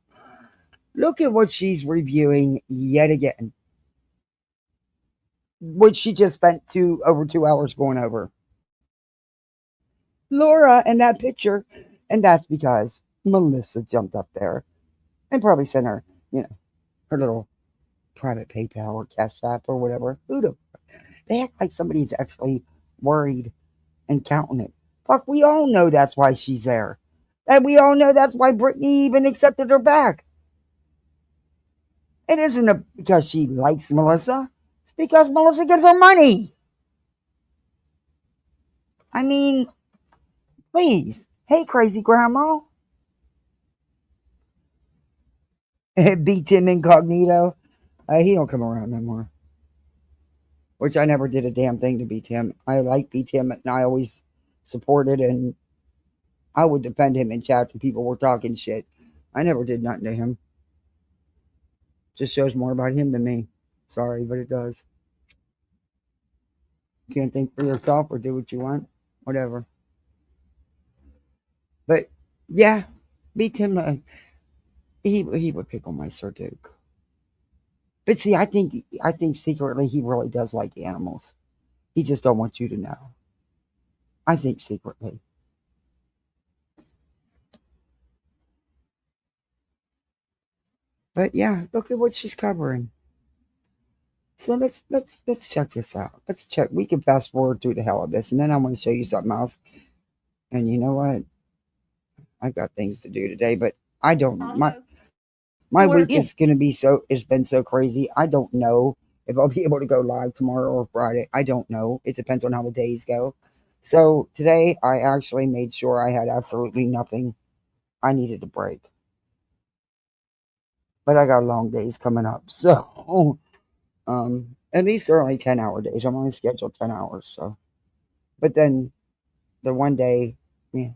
Look at what she's reviewing yet again. What she just spent over 2 hours going over. Laura and that picture. And that's because Melissa jumped up there and probably sent her, her little private PayPal or Cash App or whatever. They act like somebody's actually worried and counting it. Fuck, we all know that's why she's there. And we all know that's why Brittany even accepted her back. It isn't because she likes Melissa. It's because Melissa gives her money. I mean, please. Hey, crazy grandma. Beat him incognito. He don't come around no more. Which I never did a damn thing to beat him. I like beat him, and I always supported, and I would defend him in chats when people were talking shit. I never did nothing to him. Just shows more about him than me. Sorry, but it does. Can't think for yourself or do what you want. Whatever. But yeah, beat him. He would pick on my Sir Duke. But see, I think secretly he really does like animals. He just don't want you to know. I think secretly. But yeah, look at what she's covering. So let's check this out. Let's check. We can fast forward through the hell of this, and then I want to show you something else. And you know what? I got things to do today, but I don't. My week is going to be it's been so crazy. I don't know if I'll be able to go live tomorrow or Friday. I don't know. It depends on how the days go. So today I actually made sure I had absolutely nothing. I needed a break. But I got long days coming up. So at least they're only 10-hour days. I'm only scheduled 10 hours. So, but then the one day, yeah,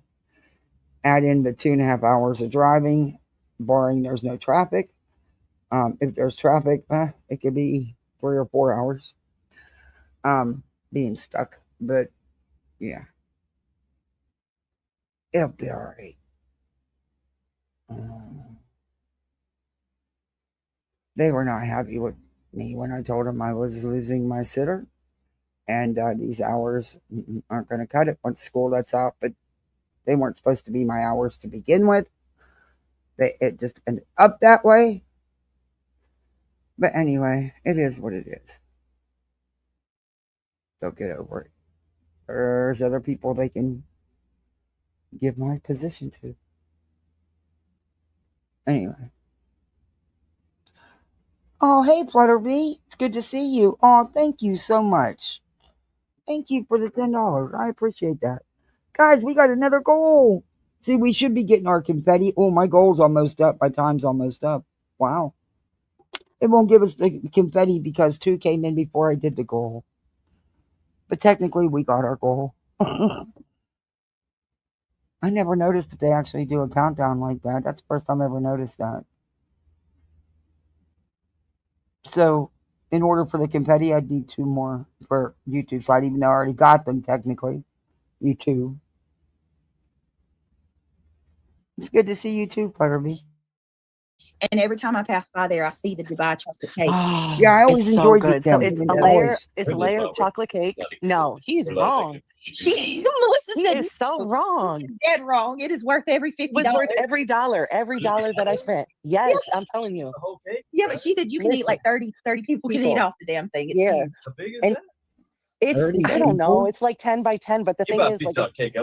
add in the 2.5 hours of driving, barring there's no traffic. If there's traffic, it could be 3 or 4 hours being stuck. But yeah, it'll be all right. They were not happy with me when I told them I was losing my sitter, and these hours aren't going to cut it once school lets out. But they weren't supposed to be my hours to begin with. It just ended up that way. But anyway, it is what it is. They'll get over it. There's other people they can give my position to. Anyway. Oh, hey, Flutterbee. It's good to see you. Oh, thank you so much. Thank you for the $10. I appreciate that. Guys, we got another goal. See, we should be getting our confetti. Oh, my goal's almost up. My time's almost up. Wow. It won't give us the confetti because 2 came in before I did the goal. But technically, we got our goal. I never noticed if they actually do a countdown like that. That's the first time I ever noticed that. So, in order for the confetti, I'd need 2 more for YouTube side, even though I already got them technically. YouTube. It's good to see you too, Flutterbee. And every time I pass by there, I see the Dubai chocolate cake. Oh, yeah, I always enjoyed good. So it's a layer. It's a layer of chocolate cake. No, he's wrong. Melissa he said is so wrong. Dead wrong. It is worth every $50. It was worth every dollar that I spent. Yes, yeah. I'm telling you. Yeah, but she said you can eat like 30 people can eat off the damn thing. It's huge. How big is and that? It's I don't know. It's like 10 by 10, but the thing is, like, cake,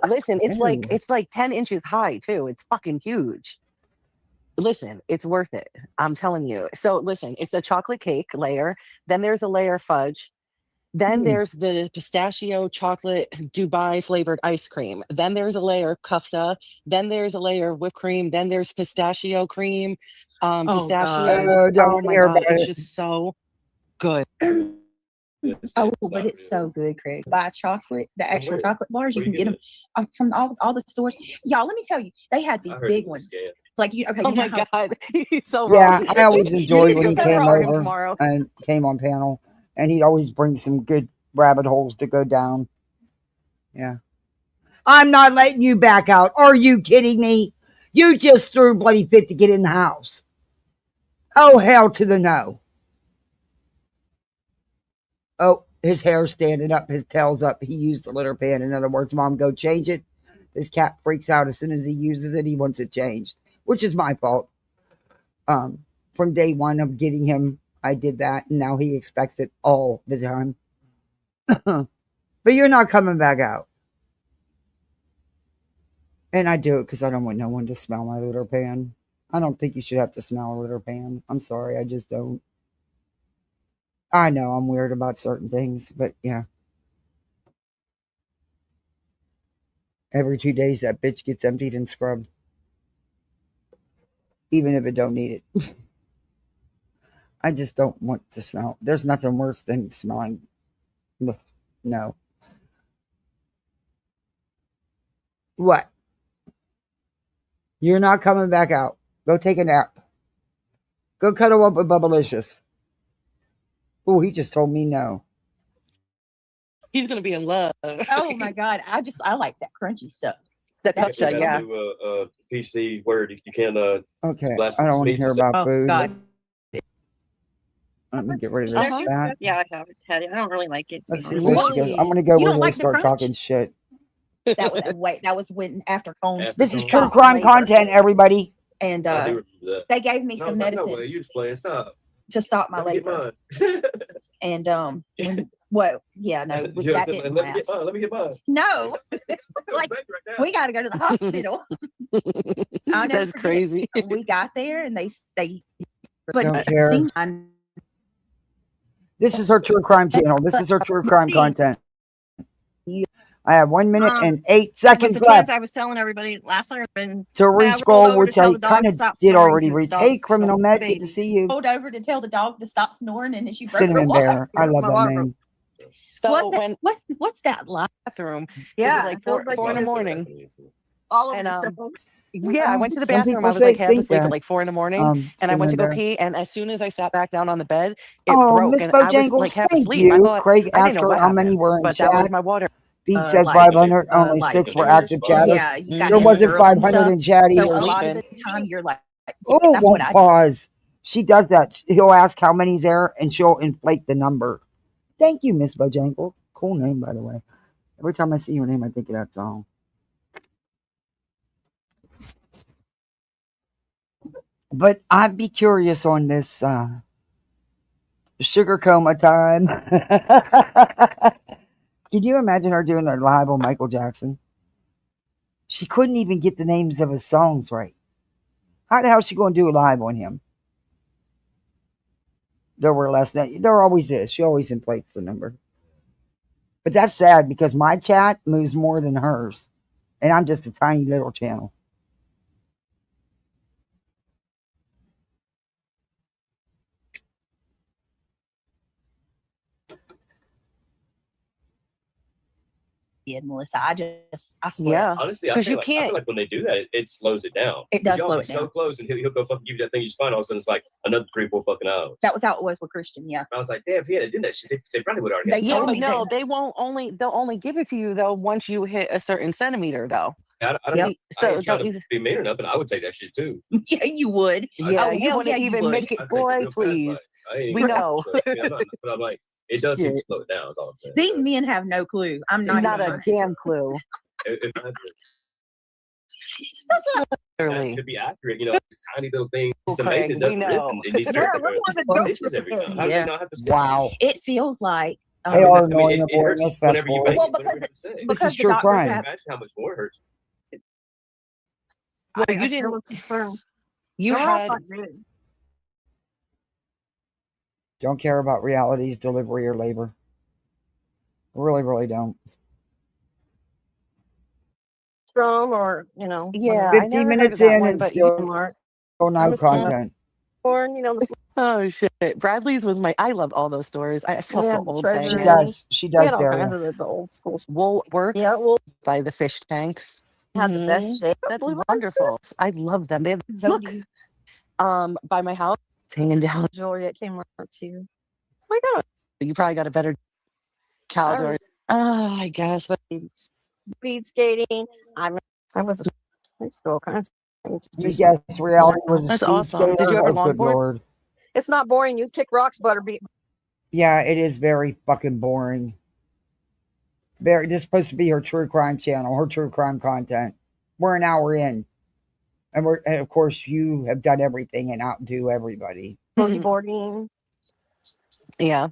listen, it's like 10 inches high too. It's fucking huge. Listen, it's worth it. I'm telling you. So listen, it's a chocolate cake layer. Then there's a layer of fudge. Then there's the pistachio chocolate Dubai flavored ice cream. Then there's a layer of kufta. Then there's a layer of whipped cream. Then there's pistachio cream. Pistachios. Oh my God. It's just so good. Oh, but it's so good, Craig. Buy chocolate, the actual chocolate bars. You can get them from all the stores. Y'all, let me tell you, they had these big ones. Like you, okay. Oh my God, he's so wrong. Yeah, I always enjoyed when he came over and came on panel, and he'd always bring some good rabbit holes to go down. Yeah, I'm not letting you back out. Are you kidding me? You just threw a bloody fit to get in the house. Oh, hell to the no. Oh, his hair's standing up, his tail's up. He used the litter pan. In other words, Mom, go change it. This cat freaks out as soon as he uses it. He wants it changed, which is my fault. From day one of getting him, I did that, and now he expects it all the time. But you're not coming back out. And I do it because I don't want no one to smell my litter pan. I don't think you should have to smell a litter pan. I'm sorry, I just don't. I know I'm weird about certain things, but yeah. Every 2 days, that bitch gets emptied and scrubbed. Even if it don't need it. I just don't want to smell. There's nothing worse than smelling. No. What? You're not coming back out. Go take a nap. Go cuddle up with Bubblicious. Oh, he just told me no. He's gonna be in love. Oh my God. I like that crunchy stuff. That That's pizza, yeah. New, PC word you can Okay, blast I don't want to meats hear or something. about food. God. Let me get rid of this chat. Yeah, I have it. I don't really like it. Let's see where she goes. I'm gonna go You where don't they like the start crunch? talking shit. That was when after Cone. This is Cone true stopped crime labor. content, everybody. And I do remember that. they gave me And I some was like, medicine no way, you just playing. Stop. to stop my Let me get labor. mine. And no, that didn't last. Let me get mine. No, like we got to go to the hospital. I'll never That's forget. crazy. We got there and they Don't care. This is her true crime channel. This is her true crime content. I have 1 minute and 8 With seconds the left twins, I was telling everybody last night to I reach rolled goal, over which to tell I the dog kind to of stop did snoring already 'cause reach. the Hey, dog Criminal saw Med, good to babies. see you. Rolled over to tell the dog to stop snoring, and then she broke her Cinnamon water. Bear. I love My that water name. So when What's that like? bathroom, Yeah, it was like it feels like 4 in the just morning. all over And the circle. yeah, I went to the Some bathroom. people I was like say half think asleep that. at like 4 in the morning, and I went to Cinnamon go Bear. pee. And as soon as I sat back down on the bed, it Oh, broke, Miss and I was Bojangles, like half thank asleep. I you. thought Craig, I didn't ask know her what how many happened, were in but that was chat. my water. Beat says Like, 500, only like 6 were when active you're chatters. Yeah, you got There in wasn't early and 500 stuff. in chat So either. a lot of the time you're like, Oh, that's what won't I pause. She does that. He'll ask how many's there, and she'll inflate the number. Thank you, Miss Bojangles. Cool name, by the way. Every time I see your name, I think of that song. But I'd be curious on this sugar coma time. Can you imagine her doing a live on Michael Jackson? She couldn't even get the names of his songs right. How the hell is she going to do a live on him? There were less than, there always is. She always inflates the number. But that's sad because my chat moves more than hers. And I'm just a tiny little channel. Melissa. I swear. Yeah, Honestly, I because you feel can't. like when they do that, it slows it down. It does Y'all slow be it so down. close, and he'll go fucking give you that thing you spine. All of a sudden, it's like another 3-4 fucking hours. That was how it was with Christian. Yeah. I was like, damn, if he had done that shit, they probably would have already. They Yeah, told but me no, that. they won't only. They'll only give it to you though once you hit a certain centimeter, though. I don't Yep. know. So I ain't trying don't to be mean or nothing. I would take that shit too. Yeah, you would. Yeah, Oh, you hell wouldn't yeah, you even would. make it, I'd take boy, it real fast. please. Like, I ain't We even- know. I mean, but I'm like, it does seem to Shit. slow it down. Is all I'm saying. These men have no clue. I'm not Not even a damn clue. If I had to, Literally. to be accurate, you know, this tiny little thing. It's Craig, amazing. It doesn't we rip know. and you Yeah, start we're more than to goats stitches every time. How do Yeah. they not have to stitch Wow. It feels like They are I mean, annoying it aboard hurts this whenever you festival. bang Well, it, whatever you have to say. This because is the true doctors crime. have. Imagine how much more it hurts. Well, I you sure didn't. was concerned. You No, that's had. not good. Don't care about realities, delivery, or labor. Really, really don't. Strom or, you know, Yeah, 50 I never heard minutes of that in one, and but still Mark. no was thinking- content. Corn, you know, the oh shit, Bradley's was my. I love all those stories. I feel Yeah, so old treasure. saying She it. does. She we does, had all kinds Daria. of the old school stuff. Woolworths. Yeah, well, By the fish tanks. had the best shape. That's Blue Lights wonderful. I love them. They have, look, Zodies. by my house, it's hanging down. jewelry at Kmart too. I got You probably got a better Caldor. I guess. But speed skating. I was all kinds of things. Let me guess, reality was a That's speed awesome. skater. Did you ever Oh, good longboard? Lord. It's not boring. You kick rocks, Butterbeat. Yeah, it is very fucking boring. This is supposed to be her true crime channel, her true crime content. We're an hour in. And of course, you have done everything and outdo everybody. Boogie boarding. Yeah.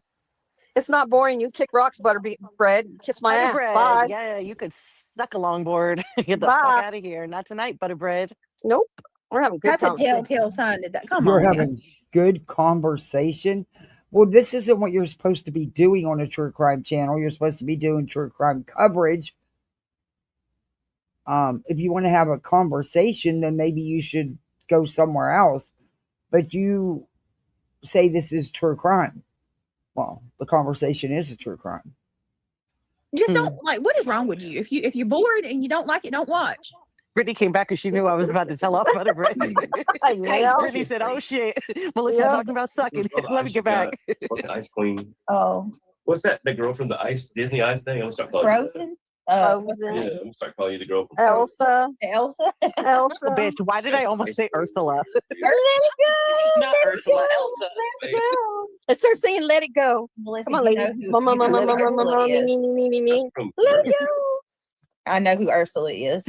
It's not boring. You kick rocks, Butterbeat bread. Kiss my ass. Butterbread. Bye. Yeah, you could suck a longboard. Get the Bye. fuck out of here. Not tonight, Butterbread. Nope. We're having good That's a conversation. telltale sign that come You're on. now. having good conversation. Well, this isn't what you're supposed to be doing on a true crime channel. You're supposed to be doing true crime coverage. If you want to have a conversation, then maybe you should go somewhere else. But you say this is true crime. Well, the conversation is a true crime. Just don't like. What is wrong with you? If you're bored and you don't like it, don't watch. Brittany came back because she knew I was about to tell off about it, Brittany. Yeah. Brittany said, "Oh shit, Melissa talking about sucking. Let me get back." What's the Ice Queen? Oh, What's that? The girl from the Disney Ice thing? I'm gonna start calling you that. Frozen. Frozen. Yeah, I'm gonna start calling you the girl from Frozen. Elsa. Elsa. Elsa. Oh, bitch, why did I almost say Ursula? Let it go. Not let Ursula, it go, Elsa. Let it go. Let's start singing "Let It Go." Melissa, Come on, you lady. know who, Mama, you know mama, who mama, Ursula mama, is. me. From Let Mermaid. it go. I know who Ursula is.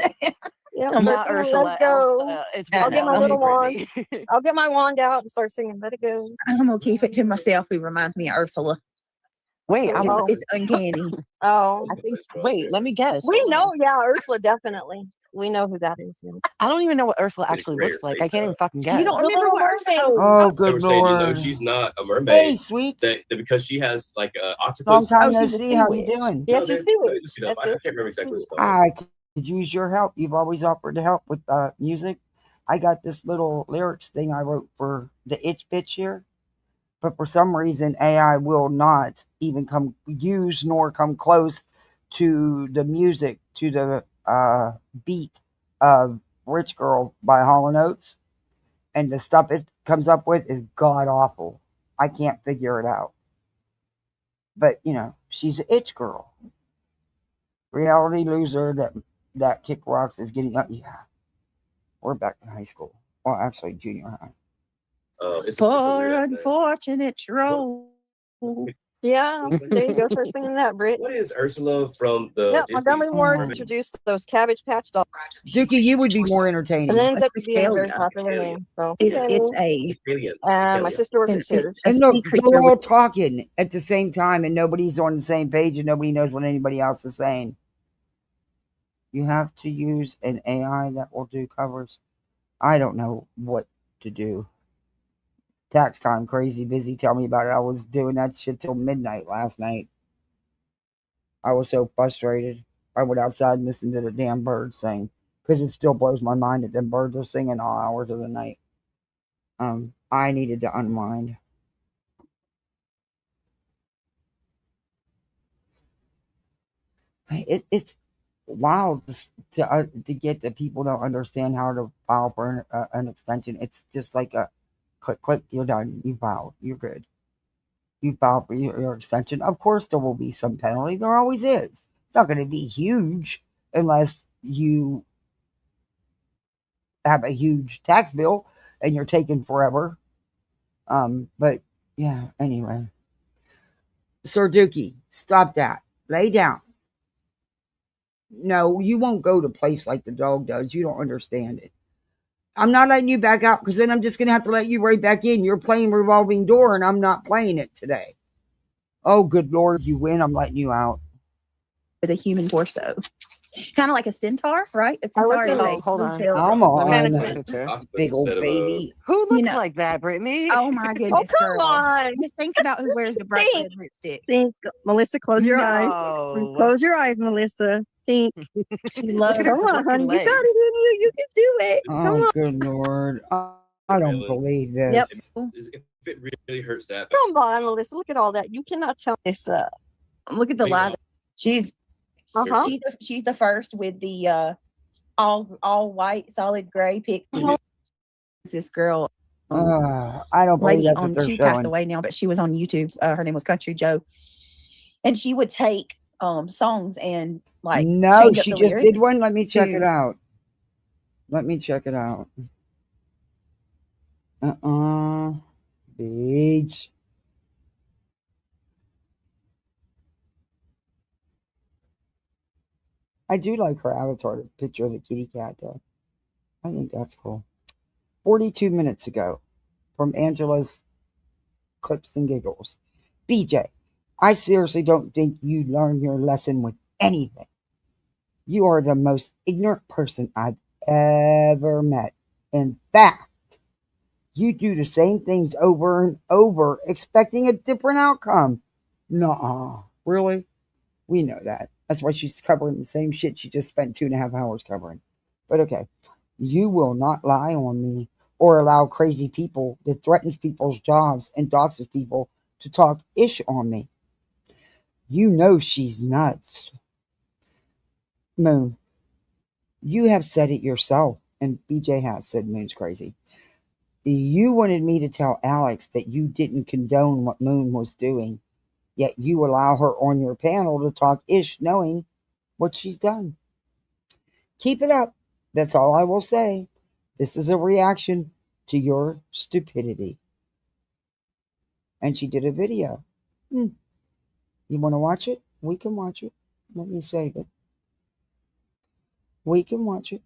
Yeah, Not start singing Ursula, "Let It Go." Elsa. It's I'll I'll get get my my little Brittany. wand. I'll get my wand out and start singing "Let It Go." I'm gonna keep it to myself. Who reminds me of Ursula. Wait, It's, Oh. it's uncanny. Oh, I think. Wait, let me guess. we Hold on. know. Yeah, Ursula, definitely. We know who that is. Yeah. I don't even know what Ursula Pretty actually rare looks like. face, I can't even though. fucking guess. You don't The remember Little what Ursula? Mermaid. Oh, They good were saying, you know, Lord. she's not a mermaid. Hey, sweet. That because she has like Long octopus. time Oh, no she's a see. sea How you witch. doing? Yeah, No, she's they- sea look witch. it up. I That's can't remember exactly what it's called. I could use your help. You've always offered to help with music. I got this little lyrics thing I wrote for the Itch Bitch here, but for some reason AI will not even come use nor come close to the music, to the beat of Rich Girl by Hall & Oates, and the stuff it comes up with is god awful. I can't figure it out. But you know, she's an itch girl, reality loser that kick rocks is getting up. Yeah, we're back in high school. Well, actually, junior high. It's a Poor weird-ass name. unfortunate troll. Yeah, there you go. Start singing that, Brit. What is Ursula from the Yep, Disney? Montgomery Ward Mermaid. introduced those Cabbage Patch dolls, Dookie, you would be more and entertaining. then ends up That's to being a very Cecilia. popular name. So, It's Penny. a Alien. And my sister works at it's Sears. a And sea look, creature they're all with talking at the same time, and nobody's on the same page, and nobody knows what anybody else is saying. You have to use an AI that will do covers. I don't know what to do. Tax time, crazy busy. Tell me about it. I was doing that shit till midnight last night. I was so frustrated. I went outside and listened to the damn birds sing because it still blows my mind that them birds are singing all hours of the night. I needed to unwind. It's wild to get the people to understand how to file for an extension. It's just like a click, click, you're done. You filed. You're good. You filed for your extension. Of course, there will be some penalty. There always is. It's not going to be huge unless you have a huge tax bill and you're taking forever. But yeah, anyway. Sir Dookie, stop that. Lay down. No, you won't go to place like the dog does. You don't understand it. I'm not letting you back out because then I'm just going to have to let you right back in. You're playing revolving door and I'm not playing it today. Oh, good Lord. You win. I'm letting you out. with a human torso. Kind of like a centaur, right? A I centaur looked is in a Oh, hold on. tail. Come Let me on. see a picture. Big old baby. Who looks You know- like that, Brittany? Oh my Oh, goodness, come girl. on. Just think about who wears the bright Think. red lipstick. Think, Melissa, close your eyes. No. Close your eyes, Melissa. Think. She loves at her Come on, fucking honey. You legs. got it in you. You can do it. Come Oh, on. good Lord. I don't believe Yep. this. If it really hurts that bad. Come on, Melissa. Look at all that. You cannot tell this. Look at the live. She's Uh-huh. she's the first with the all white solid gray pixie. This girl, I don't believe lady that's what on they're she passed showing. away now, but she was on YouTube. Her name was Country Joe, and she would take songs and like No, change up she the just did lyrics one. Let me check it to- out. Let me check it out. Beach. I do like her avatar, the picture of the kitty cat, though. I think that's cool. 42 minutes ago, from Angela's Clips and Giggles. BJ, I seriously don't think you learn your lesson with anything. You are the most ignorant person I've ever met. In fact, you do the same things over and over, expecting a different outcome. Nuh-uh. Really? We know that. That's why she's covering the same shit she just spent 2.5 hours covering. But okay, you will not lie on me or allow crazy people that threatens people's jobs and doxes people to talk ish on me. You know she's nuts. Moon, You have said it yourself, and BJ has said Moon's crazy. You wanted me to tell Alex that you didn't condone what Moon was doing, yet you allow her on your panel to talk ish knowing what she's done. Keep it up. That's all I will say. This is a reaction to your stupidity. And she did a video. You want to watch it? We can watch it. Let me save it. We can watch it.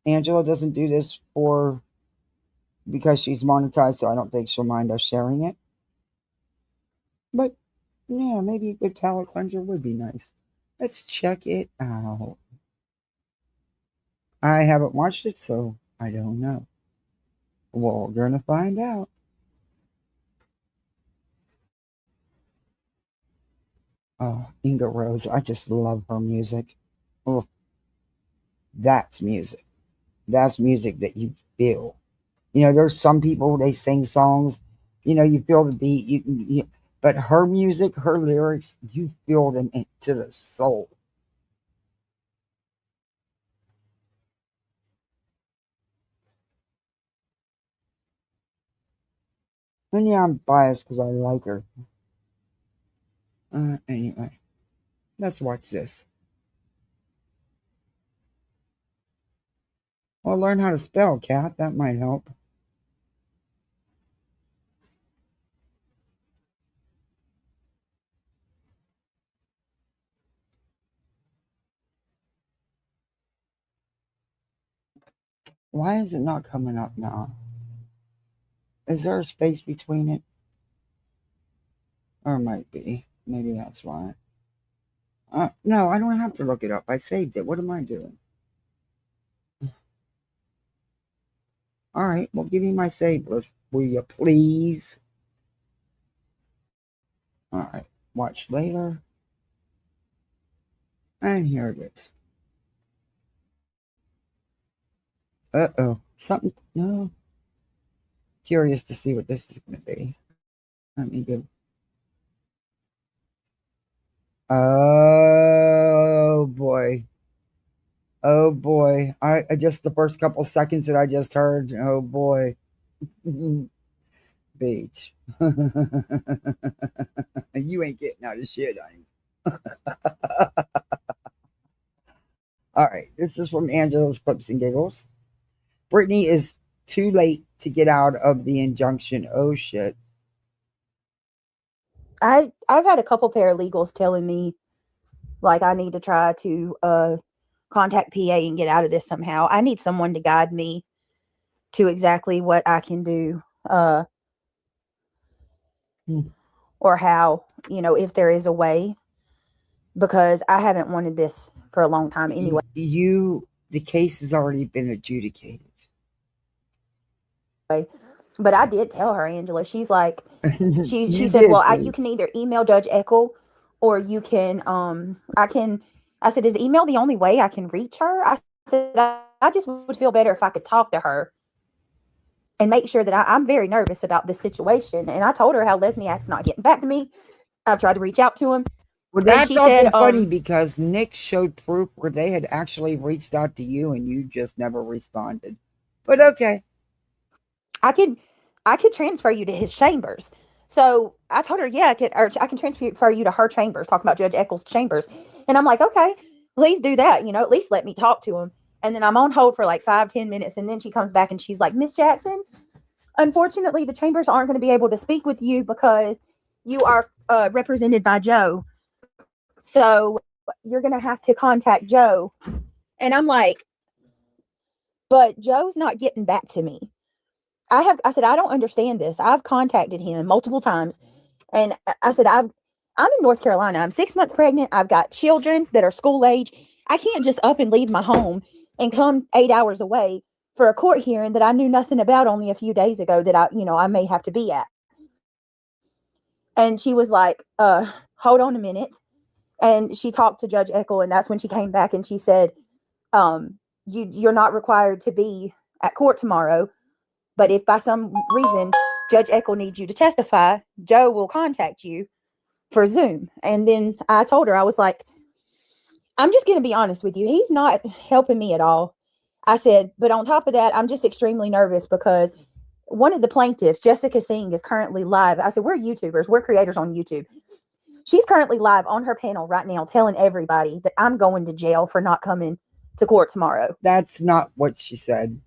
Angela doesn't do this because she's monetized, so I don't think she'll mind us sharing it. But yeah, maybe a good palate cleanser would be nice. Let's check it out. I haven't watched it, so I don't know. We're gonna find out. Oh, Inga Rose, I just love her music. Oh, that's music. That's music that you feel. There's some people, they sing songs, you feel the beat, but her music, her lyrics, you feel them into the soul. And yeah, I'm biased because I like her. Anyway, let's watch this. Well, learn how to spell, Kat. That might help. Why is it not coming up now? Is there a space between it? Or it might be. Maybe that's why. No, I don't have to look it up. I saved it. What am I doing? All right, well, give me my save list, will you please? All right, watch later. And here it is. Uh-oh, something, no. Curious to see what this is going to be. Let me go. Oh, boy. Oh, boy. I just the first couple seconds that I just heard. Oh, boy. Beach. You ain't getting out of shit, All right, this is from Angela's Clips and Giggles. Brittany is too late to get out of the injunction. Oh, shit. I've had a couple paralegals telling me, like, I need to try to contact PA and get out of this somehow. I need someone to guide me to exactly what I can do, or how, if there is a way, because I haven't wanted this for a long time anyway. The case has already been adjudicated. But I did tell her, Angela. She's like, she said, well, you can either email Judge Eckel, or you can, I said, is email the only way I can reach her? I said, I just would feel better if I could talk to her and make sure that I'm very nervous about this situation. And I told her how Lesniak's not getting back to me. I've tried to reach out to him. Well, that's awful funny because Nick showed proof where they had actually reached out to you and you just never responded. But okay. I could transfer you to his chambers. So I told her, yeah, I can transfer you to her chambers, talking about Judge Eckel's chambers. And I'm like, okay, please do that. At least let me talk to him. And then I'm on hold for like 5-10 minutes. And then she comes back and she's like, Miss Jackson, unfortunately, the chambers aren't going to be able to speak with you because you are represented by Joe. So you're going to have to contact Joe. And I'm like, but Joe's not getting back to me. I said, I don't understand this. I've contacted him multiple times. And I said, I'm in North Carolina. I'm 6 months pregnant. I've got children that are school age. I can't just up and leave my home and come 8 hours away for a court hearing that I knew nothing about only a few days ago that I may have to be at. And she was like, hold on a minute. And she talked to Judge Eckel, and that's when she came back and she said, you're not required to be at court tomorrow. But if by some reason Judge Eckel needs you to testify, Joe will contact you for Zoom. And then I told her, I was like, I'm just going to be honest with you. He's not helping me at all. I said, but on top of that, I'm just extremely nervous because one of the plaintiffs, Jessica Singh, is currently live. I said, we're YouTubers. We're creators on YouTube. She's currently live on her panel right now telling everybody that I'm going to jail for not coming to court tomorrow. That's not what she said.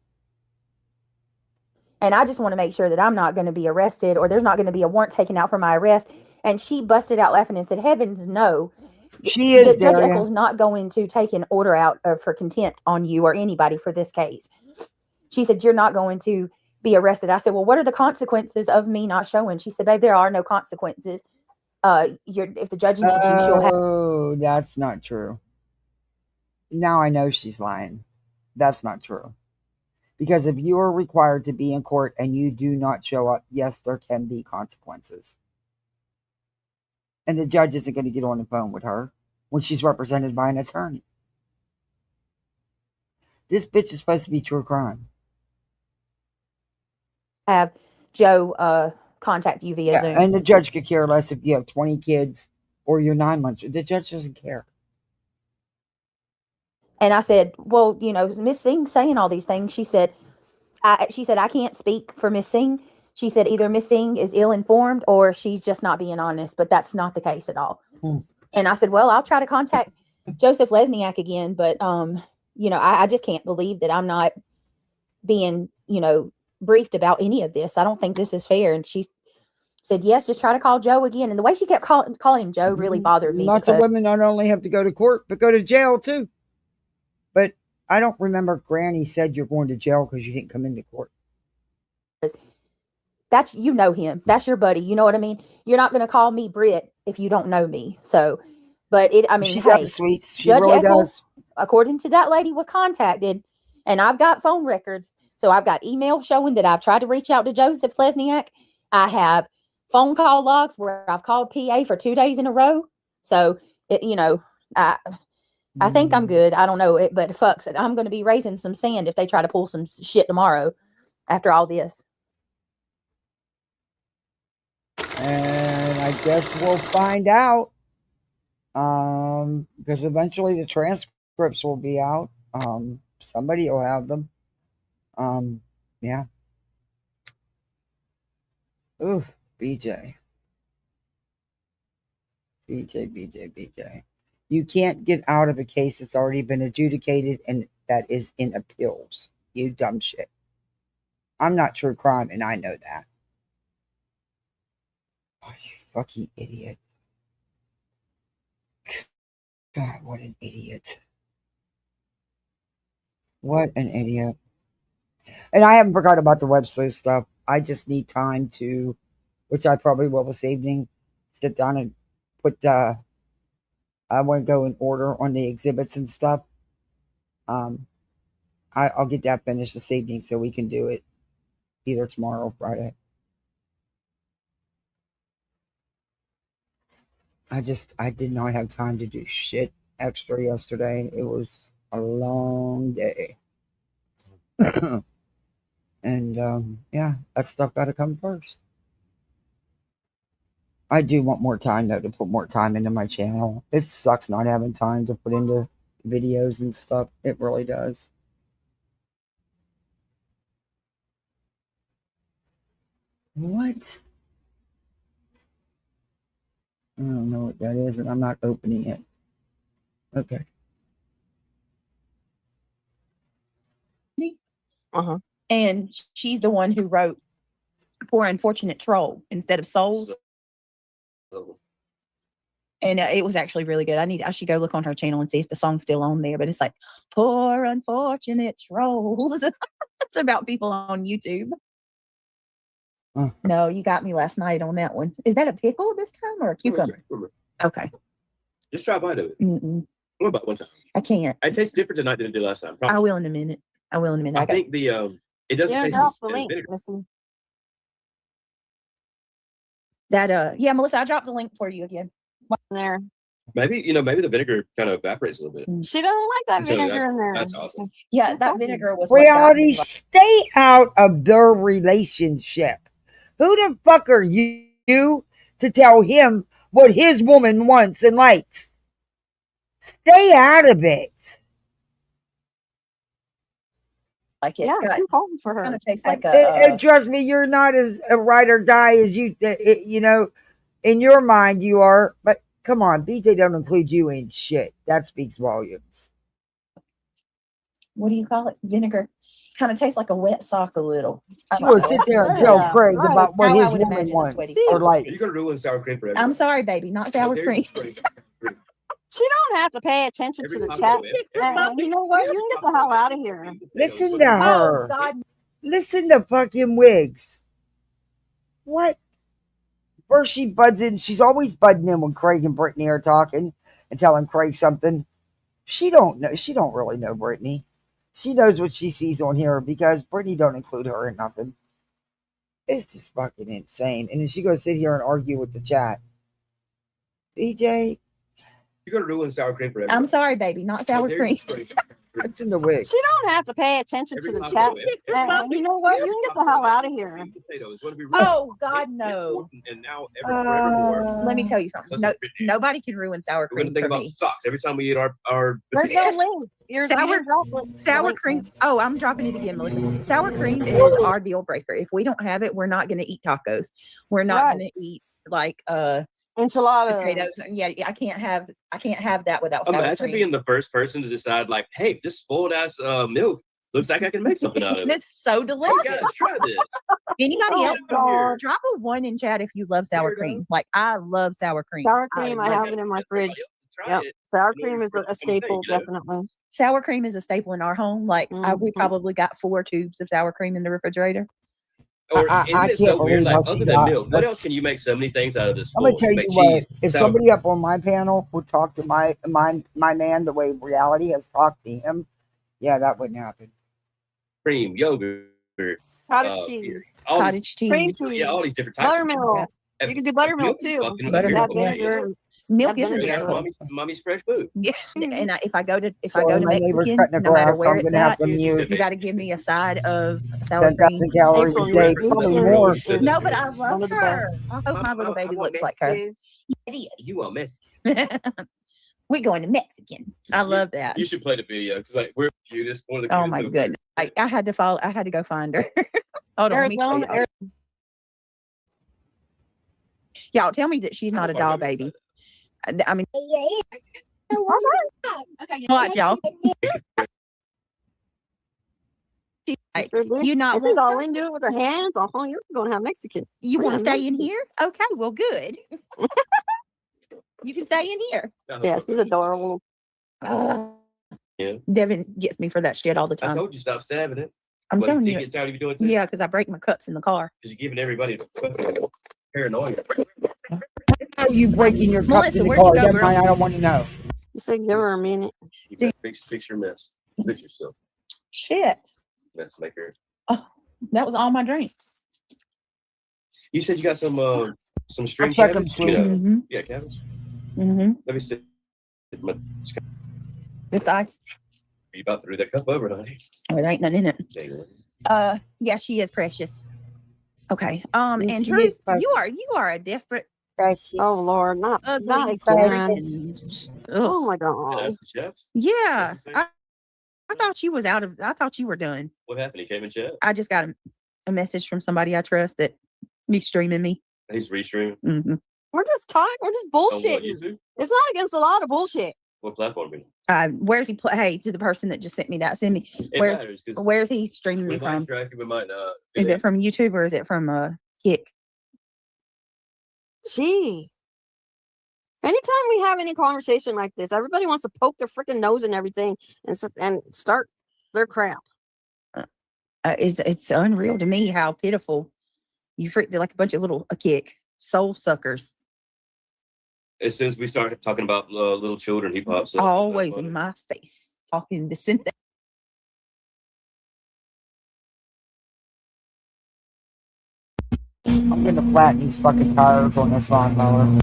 And I just want to make sure that I'm not going to be arrested or there's not going to be a warrant taken out for my arrest. And she busted out laughing and said, heavens no. She is Judge Eccles not going to take an order out for contempt on you or anybody for this case. She said, you're not going to be arrested. I said, well, what are the consequences of me not showing? She said, babe, there are no consequences. If the judge needs you, she'll have. Oh, that's not true. Now I know she's lying. That's not true. Because if you are required to be in court and you do not show up, yes, there can be consequences. And the judge isn't going to get on the phone with her when she's represented by an attorney. This bitch is supposed to be true crime. Have Joe contact you via Zoom. And the judge could care less if you have 20 kids or you're 9 months. The judge doesn't care. And I said, well, Miss Singh's saying all these things. She said, I can't speak for Miss Singh. She said either Miss Singh is ill-informed or she's just not being honest, but that's not the case at all. And I said, well, I'll try to contact Joseph Lesniak again, but, I just can't believe that I'm not being, briefed about any of this. I don't think this is fair. And she said, yes, just try to call Joe again. And the way she kept calling him Joe really bothered me. Lots of women not only have to go to court, but go to jail too. But I don't remember Granny said you're going to jail because you didn't come into court. That's, him. That's your buddy. You know what I mean? You're not going to call me Brit if you don't know me. So, but she does, sweet. She Judge really Eccles, does. According to that lady, was contacted, and I've got phone records. So I've got emails showing that I've tried to reach out to Joseph Lesniak. I have phone call logs where I've called PA for 2 days in a row. So, I think I'm good. I don't know it, but fucks it. I'm going to be raising some sand if they try to pull some shit tomorrow after all this. And I guess we'll find out. Because eventually the transcripts will be out. Somebody will have them. Yeah. Ooh, BJ. You can't get out of a case that's already been adjudicated and that is in appeals. You dumb shit. I'm not true crime, and I know that. Oh, you fucking idiot. God, what an idiot. What an idiot. And I haven't forgot about the Websleuth stuff. I just need time to, which I probably will this evening, sit down and put, I want to go in order on the exhibits and stuff. I'll get that finished this evening so we can do it either tomorrow or Friday. I did not have time to do shit extra yesterday. It was a long day. And yeah, that stuff got to come first. I do want more time though to put more time into my channel. It sucks not having time to put into videos and stuff. It really does. What? I don't know what that is, and I'm not opening it. Okay. And she's the one who wrote Poor Unfortunate Troll instead of Souls. And it was actually really good. I should go look on her channel and see if the song's still on there. But it's like, Poor Unfortunate Trolls. It's about people on YouTube. No, you got me last night on that one. Is that a pickle this time or a cucumber? Okay. Just try a bite of it. What about one time? I can't. It tastes different tonight than it did last time. Probably. I will in a minute. I think it doesn't taste as vinegar. That yeah, Melissa, I dropped the link for you again. There. Maybe the vinegar kind of evaporates a little bit. She doesn't like that vinegar in there. That's awesome. Yeah, that vinegar was reality. Stay out of their relationship. Who the fuck are you to tell him what his woman wants and likes? Stay out of it. Like it's Yeah, too cold for her. kind of tastes like And trust me, you're not as a ride or die as you in your mind you are. But come on, BJ don't include you in shit. That speaks volumes. what do you call it? Vinegar. Kind of tastes like a wet sock a little. She will sit there and tell Craig right. about what How I his would woman imagine a wants sweaty or sock. likes. You're gonna ruin sour cream for I'm everyone. sorry, baby, not sour cream. She don't have to pay attention to the chat. And you know what? You can get the hell out of here. Listen to her. Oh God. Listen to fucking Wiggs. What? First she buds in. She's always budding in when Craig and Brittany are talking and telling Craig something. She don't know. She don't really know Brittany. She knows what she sees on here because Brittany don't include her in nothing. It's just fucking insane. And then she goes sit here and argue with the chat. BJ, You're gonna ruin sour cream for everyone. I'm sorry, baby, not sour cream. what's in the wig? She don't have to pay attention to the chat. And you know what? You can get the hell out of here. Oh God, no. And now forevermore. Let me tell you something. No, nobody can ruin sour We're gonna cream think for about me. socks every time we eat our There's no link. Sour cream. Oh, I'm dropping it again, Melissa. Sour cream is our deal breaker. If we don't have it, we're not going to eat tacos. We're not going to eat like enchiladas, potatoes. Yeah, I can't have that without sour Imagine cream. being the first person to decide, like, hey, this spoiled ass milk looks like I can make something out of it. It's so delicious. Hey guys, try this. Anybody else? God. Drop a 1 in chat if you love sour cream. Like I love sour cream. Sour cream, I have it in my fridge. Yep. Sour cream is a staple, definitely. Sour cream is a staple in our home. Like we probably got 4 tubes of sour cream in the refrigerator. Or I isn't it can't so weird? believe how Like, she other than got- milk, what that's- else can you make so many things out of this? I'm gonna tell you what. Cheese, If sour somebody up on my panel would talk to my man the way reality has talked to him, yeah, that wouldn't happen. cream, yogurt, Cottage cheese, all these, Cottage cheese. cream cheese, yeah, all these different types. buttermilk. Of You can do buttermilk too. Buttermilk, That yeah. vinegar. Milk That is a vinegar. miracle. Mommy's fresh food. Yeah, and if I go to Sorry, my neighbor's Mexican, cutting the no matter grass, so where I'm it's gonna have at, to mute. you got to give me a side of sour cream. 10,000 calories a day, April, probably you're- more. No, but I One love of the her. best. I hope my little baby looks like her. It is. You are Mexican. We're going to Mexican. I love that. You should play the video because like we're cutest, one of the Oh cutest my of the goodness! I had to follow. I had to go find her. Hold on, let me show Arizona, y'all tell me that she's not a doll baby. I mean, watch y'all. She's like, you not She's want all some? into it with her hands. Oh, you're going to have Mexican. You We're want to gonna stay in here? Okay, well, good. You can stay in here. Yeah, she's adorable. Yeah. Devin gets me for that shit all the I time. told you stop stabbing it. I'm Well, telling he you. gets tired of you doing it too. Yeah, because I break my cups in the car. Because you're giving everybody paranoia. How are you breaking your cups Melissa, in the where'd you car? go, That's girl? why I don't want to know. You said give her a minute. You better fix your mess. Fix yourself. Shit. Mess maker. That was all my drink. You said you got some string check 'em, cabbage? sweetie. Mm-hmm. Yeah, cabbage. Mm-hmm. Let me see. With ice. You about threw that cup over, honey. Oh, there ain't nothing in it. Dang it. Yeah, she is precious. Okay. Yes, And she Truth, is precious. you are a desperate, Precious. Oh Lord, not ugly, precious. Oh my Can I God. ask the chefs? Yeah. What's he say? I thought you were done. What happened? He came in chat. I just got a message from somebody I trust that he's streaming me. He's restreaming. Mm-hmm. We're just talking. We're just On what, bullshitting. YouTube? It's not against the law to bullshit. What platform? Are you Where's he? Hey, to the person that just sent me that, send me. It Where, matters because where's he streaming we me might from? track it, we might not. Is it from YouTube or is it from Kick? Gee. Anytime we have any conversation like this, everybody wants to poke their freaking nose and everything and start their crap. It's unreal to me how pitiful they're like a bunch of little Kick soul suckers. As soon as we start talking about little children, he pops up. Always in my face talking to Cynthia. I'm gonna flatten these fucking tires on this lawnmower.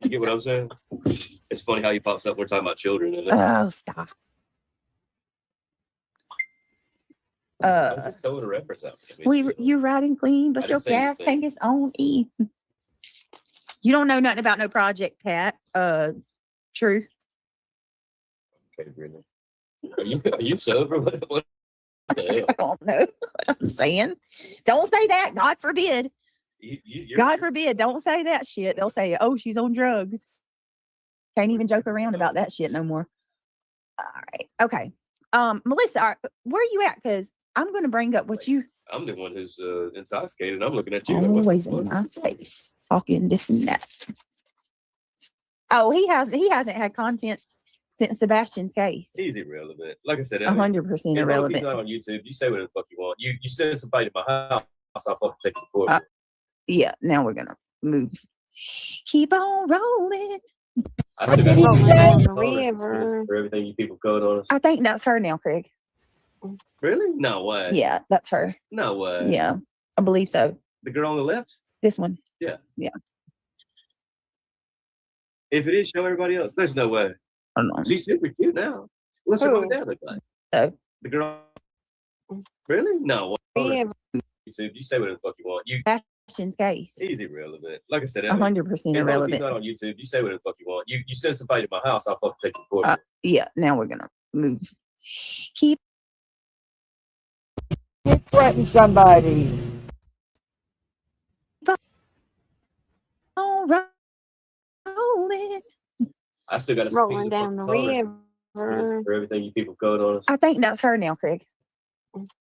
You get what I'm saying? It's funny how he pops up. We're talking about children. And Oh, stop. I'm just throwing a reference out. I mean, You're riding clean, I but didn't your say gas anything. tank is on E. You don't know nothing about no Project Pat. Truth. Okay, really. Are you sober? What the hell? I don't know what I'm saying. Don't say that. God forbid. God forbid. Don't say that shit. They'll say, oh, she's on drugs. Can't even joke around about that shit no more. All right. Okay. Melissa, where are you at? Because I'm going to bring up what you. I'm the one who's intoxicated. I'm looking at you. Always in my face, talking this and that. Oh, he hasn't had content since Sebastian's case. He's irrelevant. Like I said, 100% irrelevant. He's not on YouTube. You say whatever the fuck you want. You send somebody to my house, I'll fucking take you to court. Yeah, now we're gonna move. Keep on rolling. I still got Rolling some down the river. for everything you people code on us. I think that's her now, Craig. Really? No way. Yeah, that's her. No way. Yeah, I believe so. The girl on the left? This one. Yeah. Yeah. If it is, show everybody else. There's no way. I don't know. She's super cute now. What's her mom and dad look like? So. The girl. Really? No way. Yeah. You say whatever the fuck you want. Sebastian's case. He's irrelevant. Like I said, 100% irrelevant. He's not on YouTube. You say whatever the fuck you want. You send somebody to my house, I'll fucking take you to court. Yeah, now we're gonna move. Keep threaten somebody. on rolling. I still got to rolling down the river. For everything you people code on us. I think that's her now, Craig.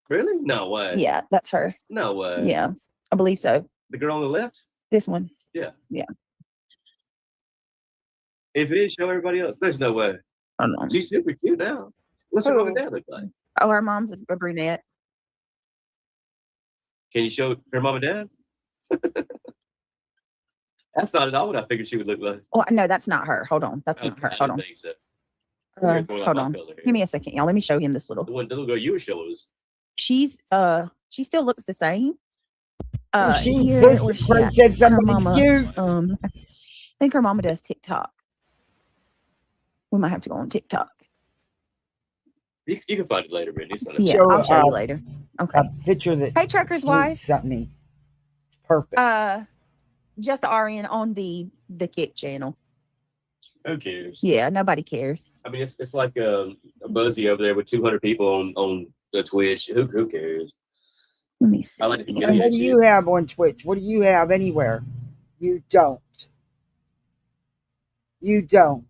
Really? No way. Yeah, that's her. No way. Yeah, I believe so. The girl on the left? This one. Yeah. Yeah. If it is, show everybody else. There's no way. I don't know. She's super cute now. What's her mom and dad look like? Oh, her mom's a brunette. Can you show her mom and dad? That's not at all what I figured she would look like. Oh, no, that's not her. Hold on. That's not her. Hold on. So. Hold on. Give me a second, y'all. Let me show him this little. The little girl you were showing was. She still looks the same. She's pissed and said something's cute. I think her mama does TikTok. We might have to go on TikTok. You can find it later, Brittany. Yeah, I'll show you later. Okay. A picture that. Hey, Trucker's wife. Something. Perfect. Just RN on the Kick channel. Who cares? Yeah, nobody cares. I mean, it's like a Buzzy over there with 200 people on the Twitch. Who cares? Let me see. I like to what do you have on Twitch? What do you have anywhere? You don't. You don't.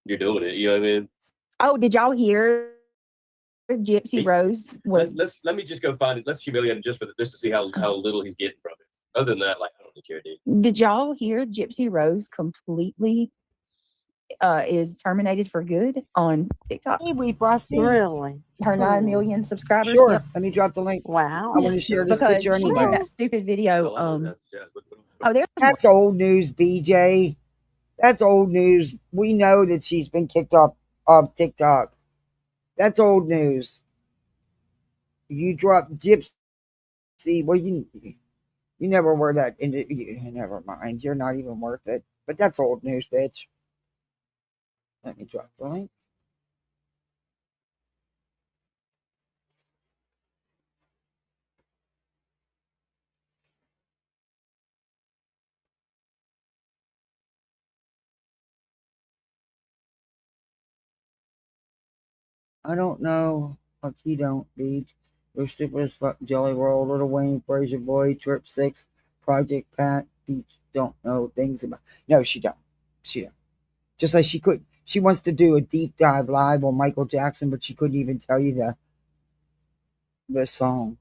You're doing it. You know what I mean? Oh, did y'all hear Gypsy Rose was? Let me just go find it. Let's humiliate him just to see how little he's getting from it. Other than that, like, I don't really care, dude. Did y'all hear Gypsy Rose completely is terminated for good on TikTok? Hey, we Frosty. Really? Her 9 million subscribers. Sure. Yep. Let me drop the link. Wow. I want to share this Because picture she anyway. did that stupid video. That's old news, BJ. That's old news. We know that she's been kicked off TikTok. That's old news. You drop Gypsy. Well, you never were that. Never mind. You're not even worth it. But that's old news, bitch. Let me drop the link. I don't know. Fuck, you don't, Beach. You're stupid as fuck. Jelly Roll, Little Wayne, Fraser Boy, Trip 6, Project Pat, Beach don't know things about. No, she don't. She don't. Just like she wants to do a deep dive live on Michael Jackson, but she couldn't even tell you the song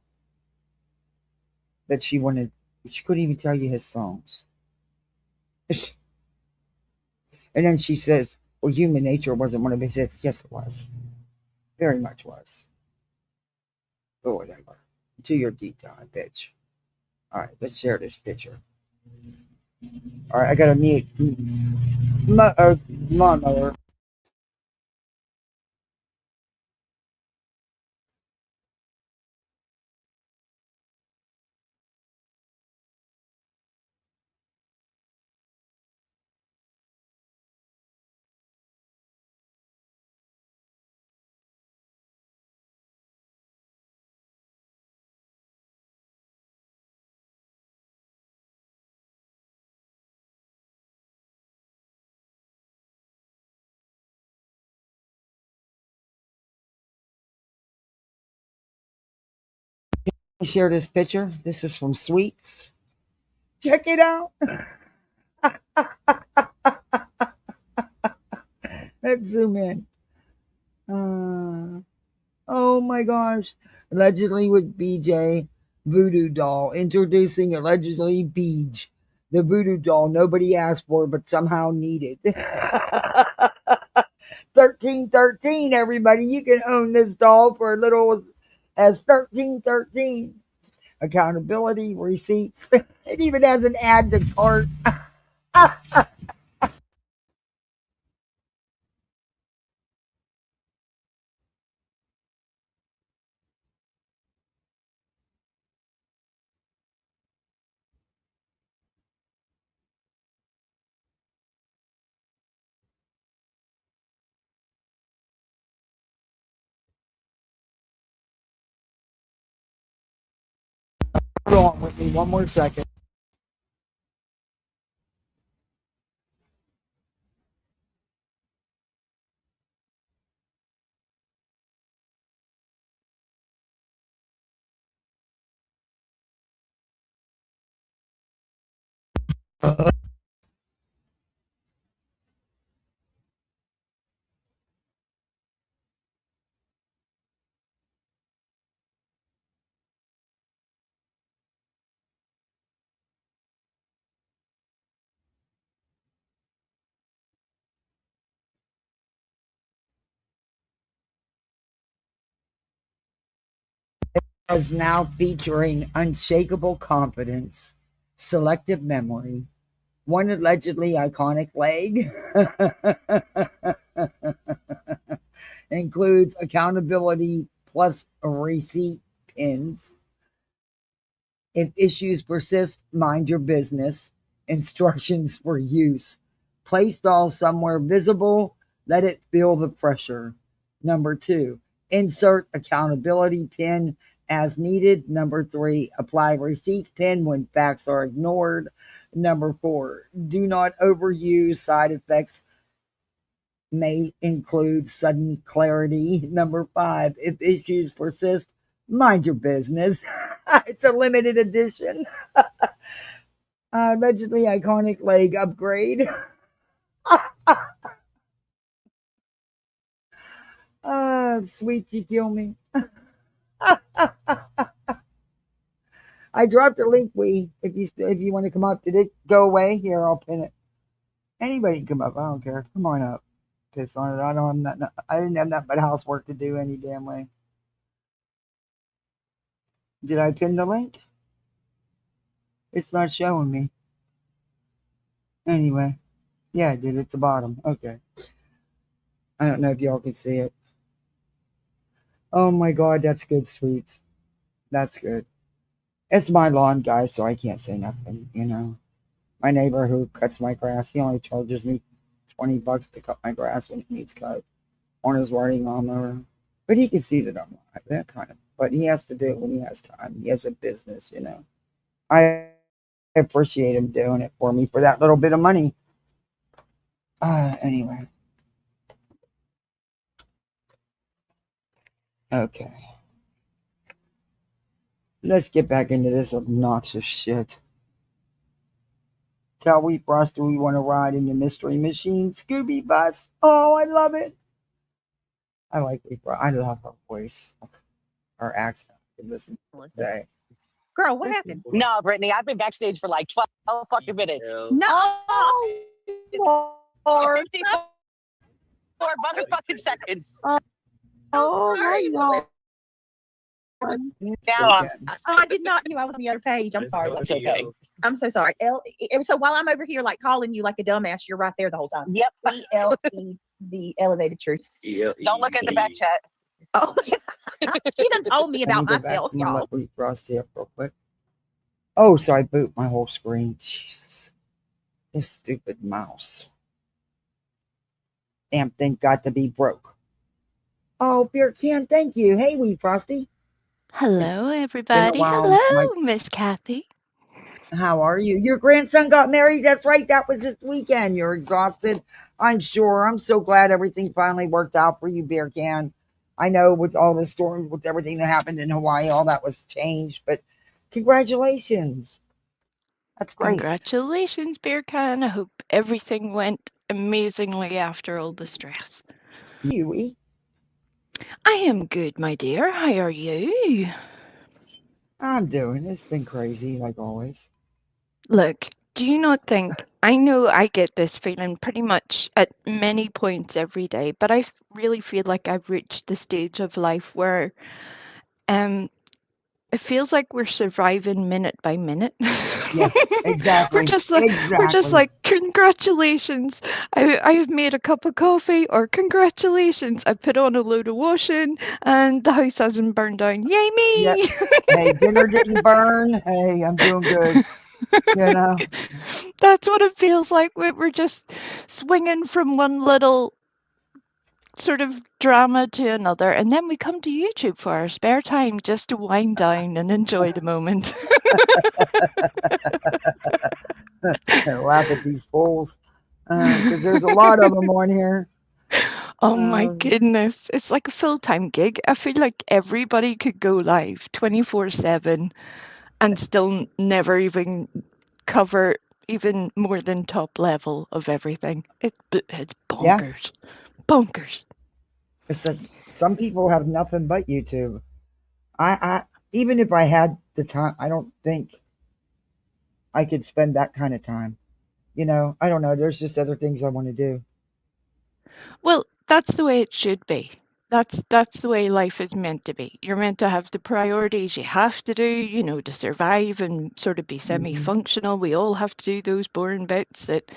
that she wanted. She couldn't even tell you his songs. And then she says, well, Human Nature wasn't one of his hits. Yes, it was. Very much was. But whatever. Do your deep dive, bitch. All right, let's share this picture. All right, I got to mute lawnmower. Share this picture. This is from Sweets. Check it out. Let's zoom in. Oh my gosh. Allegedly with BJ Voodoo Doll. Introducing allegedly Beej, the voodoo doll nobody asked for but somehow needed. 1313, everybody. You can own this doll for a little as 1313. Accountability, receipts. It even has an add to cart. Hold on with me one more second. Is now featuring unshakable confidence, selective memory, one allegedly iconic leg, includes accountability plus receipt pins. If issues persist, mind your business. Instructions for use. Place doll somewhere visible. Let it feel the pressure. Number 2, insert accountability pin as needed. Number 3, apply receipts pin when facts are ignored. Number 4, do not overuse. Side effects may include sudden clarity. Number 5, if issues persist, mind your business. It's a limited edition. Allegedly iconic leg upgrade. Sweet, you kill me. I dropped a link. If you want to come up, did it go away? Here, I'll pin it. Anybody can come up. I don't care. Come on up. Piss on it. I didn't have that but housework to do any damn way. Did I pin the link? It's not showing me. Anyway, yeah, I did. It's the bottom. Okay. I don't know if y'all can see it. Oh my God, that's good, Sweets. That's good. It's my lawn, guys, so I can't say nothing, you know. My neighbor who cuts my grass, he only charges me $20 to cut my grass when it needs cut on his riding lawnmower. But he can see that I'm live, that kind of. But he has to do it when he has time. He has a business, you know. I appreciate him doing it for me for that little bit of money. Anyway. Okay. Let's get back into this obnoxious shit. Tell Wheat Frosty we want to ride in the Mystery Machine Scooby Bus. Oh, I love it. I like Wheat Frosty. I love her voice. Her accent. Listen today. Girl, what happened? No, Brittany, I've been backstage for like 12 fucking minutes. No. Or 54 motherfucking seconds. Oh my God. Now I did not know I was on the other page. I'm sorry. It's okay. I'm so sorry. So while I'm over here like calling you like a dumbass, you're right there the whole time. Yep. ELE, the elevated truth. Don't look at the back chat. Oh, she done told me about myself, y'all. Let Frosty up real quick. Oh, so I boot my whole screen. Jesus. This stupid mouse. Damn thing got to be broke. Oh, Beer Can, thank you. Hey, Wee Frosty. Hello, everybody. Hello, Miss Kathy. How are you? Your grandson got married. That's right. That was this weekend. You're exhausted, I'm sure. I'm so glad everything finally worked out for you, Beer Can. I know with all the storms, with everything that happened in Hawaii, all that was changed, but congratulations. That's great. Congratulations, Bear Can. I hope everything went amazingly after all the stress. You? I am good, my dear. How are you? I'm doing. It's been crazy, like always. Look, do you not think, I know I get this feeling pretty much at many points every day, but I really feel like I've reached the stage of life where it feels like we're surviving minute by minute. Yes, exactly. We're just like, congratulations, I have made a cup of coffee, or congratulations, I put on a load of washing and the house hasn't burned down. Yay me! Yep. Hey, dinner didn't burn. Hey, I'm doing good. You know? That's what it feels like. We're just swinging from one little sort of drama to another, and then we come to YouTube for our spare time just to wind down and enjoy the moment. Laugh at these fools, because there's a lot of them on here. Oh my goodness, it's like a full-time gig. I feel like everybody could go live 24/7 and still never even cover even more than top level of everything. It's bonkers. Yeah. Bonkers. It's like some people have nothing but YouTube. I even if I had the time, I don't think I could spend that kind of time. You know, I don't know. There's just other things I want to do. Well, that's the way it should be. That's the way life is meant to be. You're meant to have the priorities you have to do, you know, to survive and sort of be semi-functional. We all have to do those boring bits that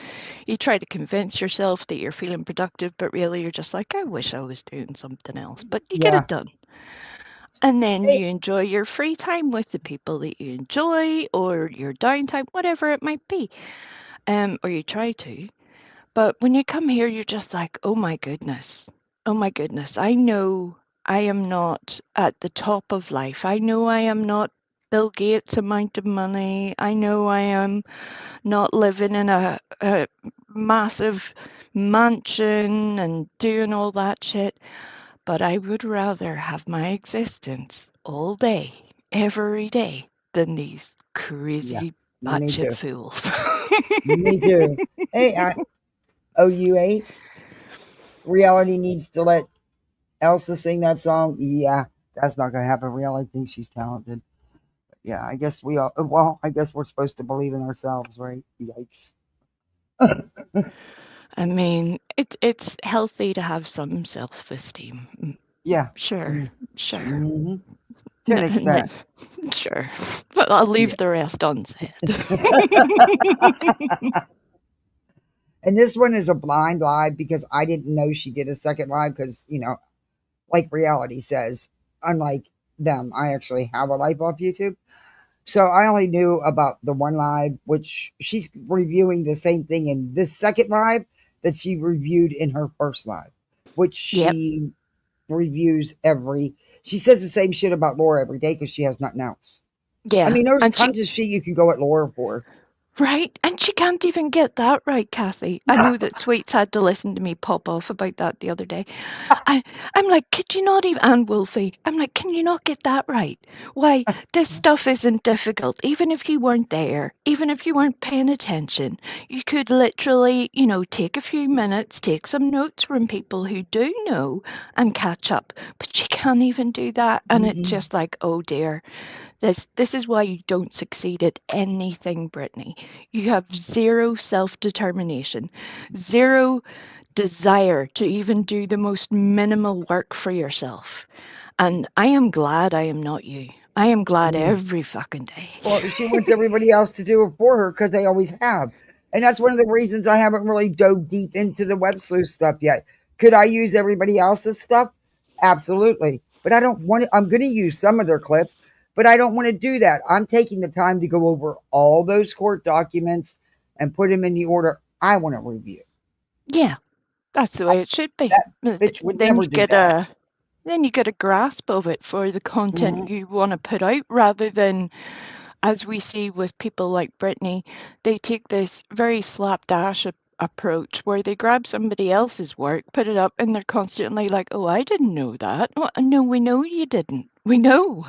you try to convince yourself that you're feeling productive, but really you're just like, I wish I was doing something else. But you get it done. And then you enjoy your free time with the people that you enjoy, or your downtime, whatever it might be. Or you try to. But when you come here, you're just like, oh my goodness. Oh my goodness. I know I am not at the top of life. I know I am not Bill Gates' amount of money. I know I am not living in a massive mansion and doing all that shit. But I would rather have my existence all day, every day, than these crazy batshit fools. Me too. Hey, OU8, Reality needs to let Elsa sing that song. Yeah, that's not going to happen. Reality thinks she's talented. But yeah, I guess we all, well, I guess we're supposed to believe in ourselves, right? Yikes. I mean, it's healthy to have some self-esteem. Yeah. Sure. Sure. Mm-hmm. To an extent. Sure. But I'll leave the rest unsaid. And this one is a blind live because I didn't know she did a second live because, you know, like Reality says, unlike them, I actually have a live off YouTube. So I only knew about the one live, which she's reviewing the same thing in this second live that she reviewed in her first live, which she reviews she says the same shit about Laura every day because she has nothing else. Yeah. I mean, there's tons of shit you can go at Laura for. Right. And she can't even get that right, Kathy. I know that Sweets had to listen to me pop off about that the other day. I'm like, could you not even, and Wolfie, I'm like, can you not get that right? Why, this stuff isn't difficult. Even if you weren't there, even if you weren't paying attention, you could literally, you know, take a few minutes, take some notes from people who do know and catch up. But she can't even do that. And it's just like, oh dear. This is why you don't succeed at anything, Brittany. You have zero self-determination, zero desire to even do the most minimal work for yourself. And I am glad I am not you. I am glad every fucking day. Well, she wants everybody else to do it for her because they always have. And that's one of the reasons I haven't really dove deep into the Websleuth stuff yet. Could I use everybody else's stuff? Absolutely. But I don't want to, I'm going to use some of their clips, but I don't want to do that. I'm taking the time to go over all those court documents and put them in the order I want to review. Yeah, that's the way it should be. Bitch would never do that. Then you get a grasp of it for the content you want to put out, rather than, as we see with people like Brittany, they take this very slapdash approach where they grab somebody else's work, put it up, and they're constantly like, oh, I didn't know that. Oh, no, we know you didn't. We know.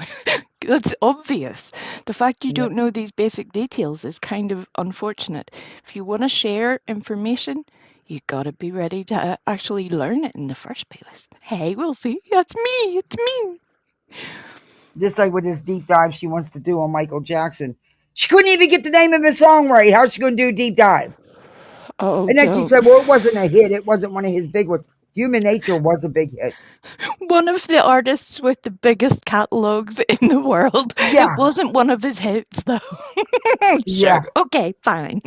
That's obvious. The fact you don't know these basic details is kind of unfortunate. If you want to share information, you got to be ready to actually learn it in the first place. Hey, Wolfie, that's me. It's me. Just like with this deep dive she wants to do on Michael Jackson. She couldn't even get the name of his song right. How's she going to do a deep dive? Oh, and then she said, well, it wasn't a hit. It wasn't one of his big ones. Human Nature was a big hit. One of the artists with the biggest catalogs in the world. Yeah. It wasn't one of his hits, though. Sure. Yeah. Okay, fine.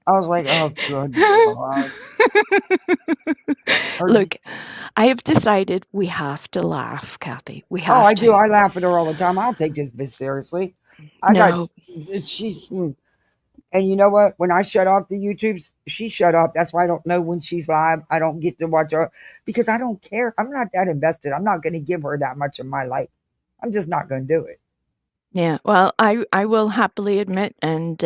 I was like, oh, good God. Look, I have decided we have to laugh, Kathy. We have to. Oh, I to. do. I laugh at her all the time. I don't take this seriously. And you know what? When I shut off the YouTubes, she shut off. That's why I don't know when she's live. I don't get to watch her because I don't care. I'm not that invested. I'm not going to give her that much of my life. I'm just not going to do it. Yeah, well, I will happily admit, and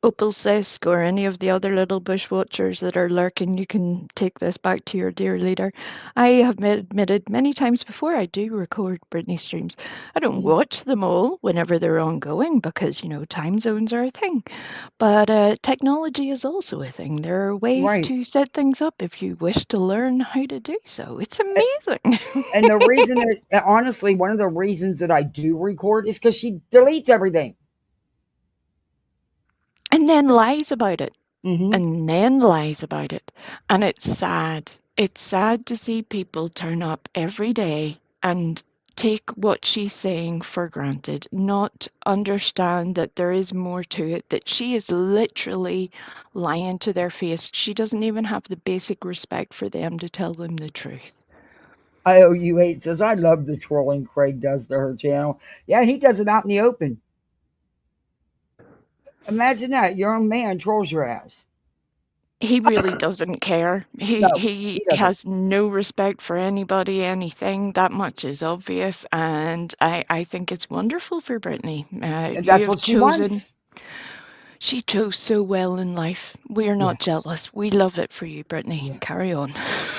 Opelsisk or any of the other little bushwatchers that are lurking, you can take this back to your dear leader. I have admitted many times before I do record Britney streams. I don't watch them all whenever they're ongoing because, time zones are a thing. But technology is also a thing. There are ways to set things up if you wish to learn how to do so. It's amazing. And the reason that, honestly, one of the reasons that I do record is because she deletes everything. And then lies about it. Mm-hmm. And then lies about it. And it's sad. It's sad to see people turn up every day and take what she's saying for granted, not understand that there is more to it, that she is literally lying to their face. She doesn't even have the basic respect for them to tell them the truth. IOU8 says, I love the trolling Craig does to her channel. Yeah, he does it out in the open. Imagine that. Your own man trolls your ass. He really doesn't care. He has no respect for anybody, anything. That much is obvious. And I think it's wonderful for Britney. That's what she wants. She chose so well in life. We are not jealous. We love it for you, Britney. Yeah. Carry on.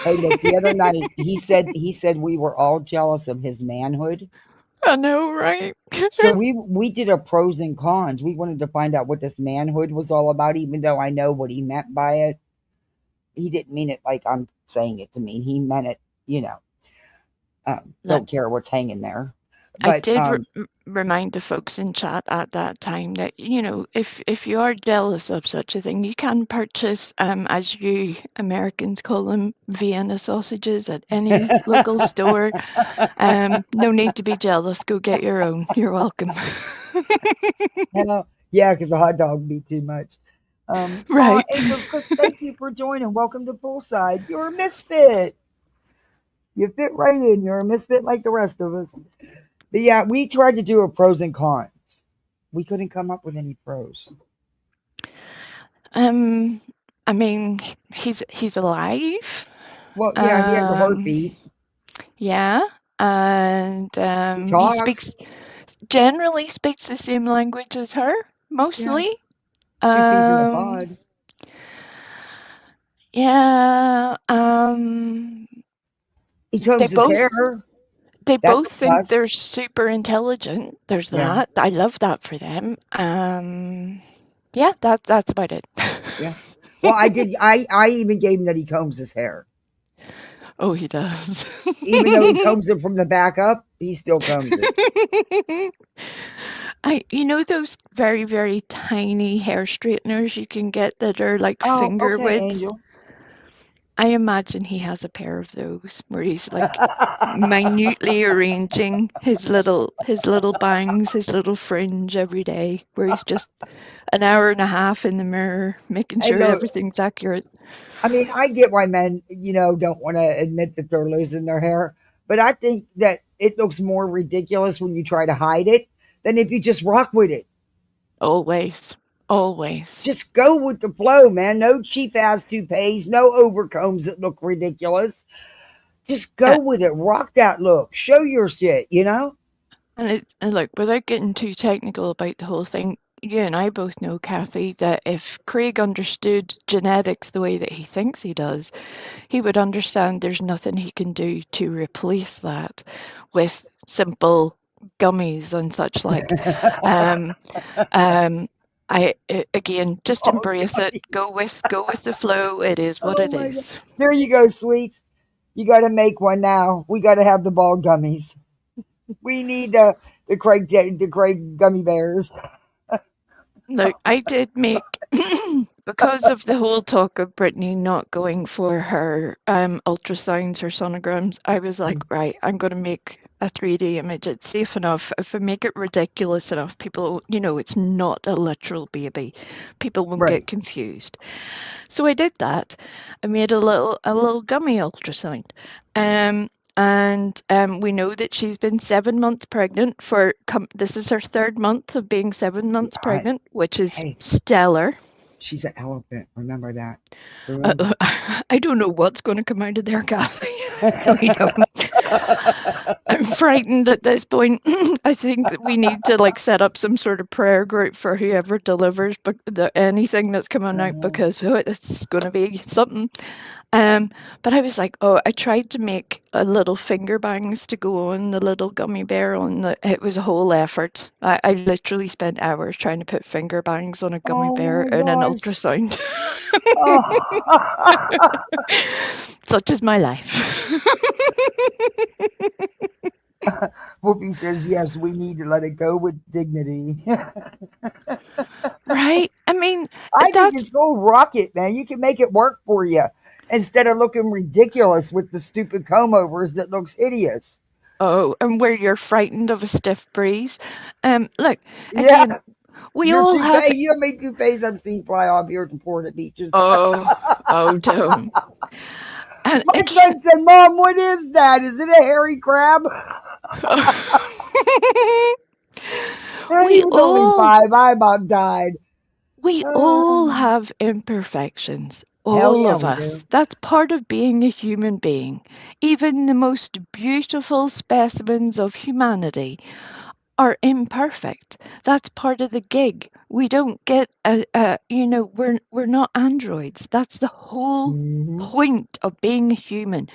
Hey, look, the other night he said we were all jealous of his manhood. I know, right? So we did a pros and cons. We wanted to find out what this manhood was all about, even though I know what he meant by it. He didn't mean it like I'm saying it to mean. He meant it, don't care what's hanging there. But, I did remind the folks in chat at that time that, if you are jealous of such a thing, you can purchase, as you Americans call them, Vienna sausages at any local store. No need to be jealous. Go get your own. You're welcome. Yeah, because the hot dog would be too much. Right. Angels Cooks, thank you for joining. Welcome to Poolside. You're a misfit. You fit right in. You're a misfit like the rest of us. But yeah, we tried to do a pros and cons. We couldn't come up with any pros. I mean, he's alive. Well, yeah, he has a heartbeat. Yeah, and he generally speaks the same language as her, mostly. Yeah. 2 peas in a pod. Yeah. He combs his hair. They both think they're super intelligent. There's that. I love that for them. Yeah, that's about it. Yeah. Well, I even gave him that he combs his hair. Oh, he does. Even though he combs it from the back up, he still combs it. Those very, very tiny hair straighteners you can get that are like finger width. Angel. I imagine he has a pair of those where he's like minutely arranging his little bangs, his little fringe every day, where he's just an hour and a half in the mirror making sure everything's accurate. I mean, I get why men, don't want to admit that they're losing their hair, but I think that it looks more ridiculous when you try to hide it than if you just rock with it. Always. Just go with the flow, man. No cheap ass toupees, no overcombs that look ridiculous. Just go with it. Rock that look. Show your shit, And look, without getting too technical about the whole thing, you and I both know, Kathy, that if Craig understood genetics the way that he thinks he does, he would understand there's nothing he can do to replace that with simple gummies and such like. Again, just embrace it. Go with the flow. It is what it is. God. There you go, sweets. You got to make one now. We got to have the ball gummies. We need the Craig gummy bears. Look, I did make because of the whole talk of Brittany not going for her ultrasounds or sonograms. I was like, right, I'm going to make a 3D image. It's safe enough. If I make it ridiculous enough, people, it's not a literal baby. People won't get confused. So I did that. I made a little gummy ultrasound. And we know that she's been 7 months pregnant this is her 3rd month of being 7 months pregnant, which is stellar. She's an elephant. Remember that. I don't know what's going to come out of there, Kathy. I really don't. I'm frightened at this point. I think that we need to set up some sort of prayer group for whoever delivers anything that's coming out, because it's going to be something. But I was like, I tried to make a little finger bangs to go on the little gummy bear it was a whole effort. I literally spent hours trying to put finger bangs on a gummy bear in an ultrasound. Such is my life. Whoopi says, yes, we need to let it go with dignity. Right? I mean, I think it's go rocket, man. You can make it work for you instead of looking ridiculous with the stupid comb overs that looks hideous. Oh, and where you're frightened of a stiff breeze. Look, again, we all have... You have made toupees I've seen fly off here at the port at beaches. Oh, don't. And my son said, Mom, what is that? Is it a hairy crab? He was only 5. I about died. We all have imperfections. All of us. That's part of being a human being. Even the most beautiful specimens of humanity are imperfect. That's part of the gig. We don't get we're not androids. That's the whole point of being a human.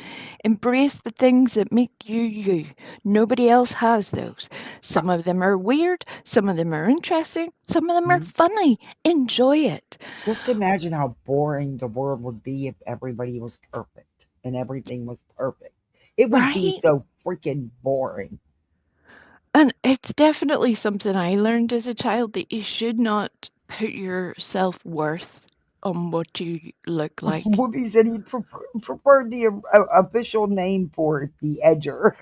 Embrace the things that make you you. Nobody else has those. Some of them are weird, some of them are interesting, some of them are funny. Enjoy it. Just imagine how boring the world would be if everybody was perfect and everything was perfect. It would be so freaking boring. And it's definitely something I learned as a child, that you should not put your self-worth on what you look like. Whoopi said he preferred the official name for it, the Edger.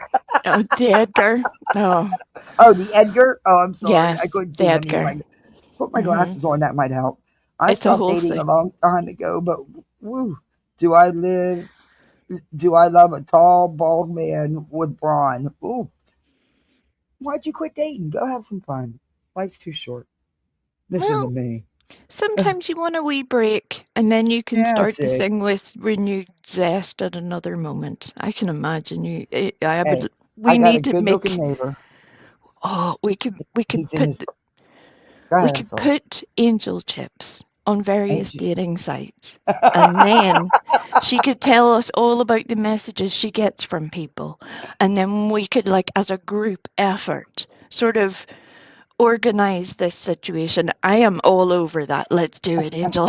Oh, the Edgar. Oh. Oh, the Edgar? Oh, I'm sorry. Yes, I couldn't see him. Put my glasses on. That might help. I stopped dating a long time ago, but do I love a tall, bald man with brawn? Ooh. Why'd you quit dating? Go have some fun. Life's too short. Listen to me. Sometimes you want a wee break, and then you can start the thing with renewed zest at another moment. I can imagine you. We need to make a neighbor. Oh, we could put angel chips on various dating sites, and then she could tell us all about the messages she gets from people, and then we could, as a group effort, sort of organize this situation. I am all over that. Let's do it, Angel.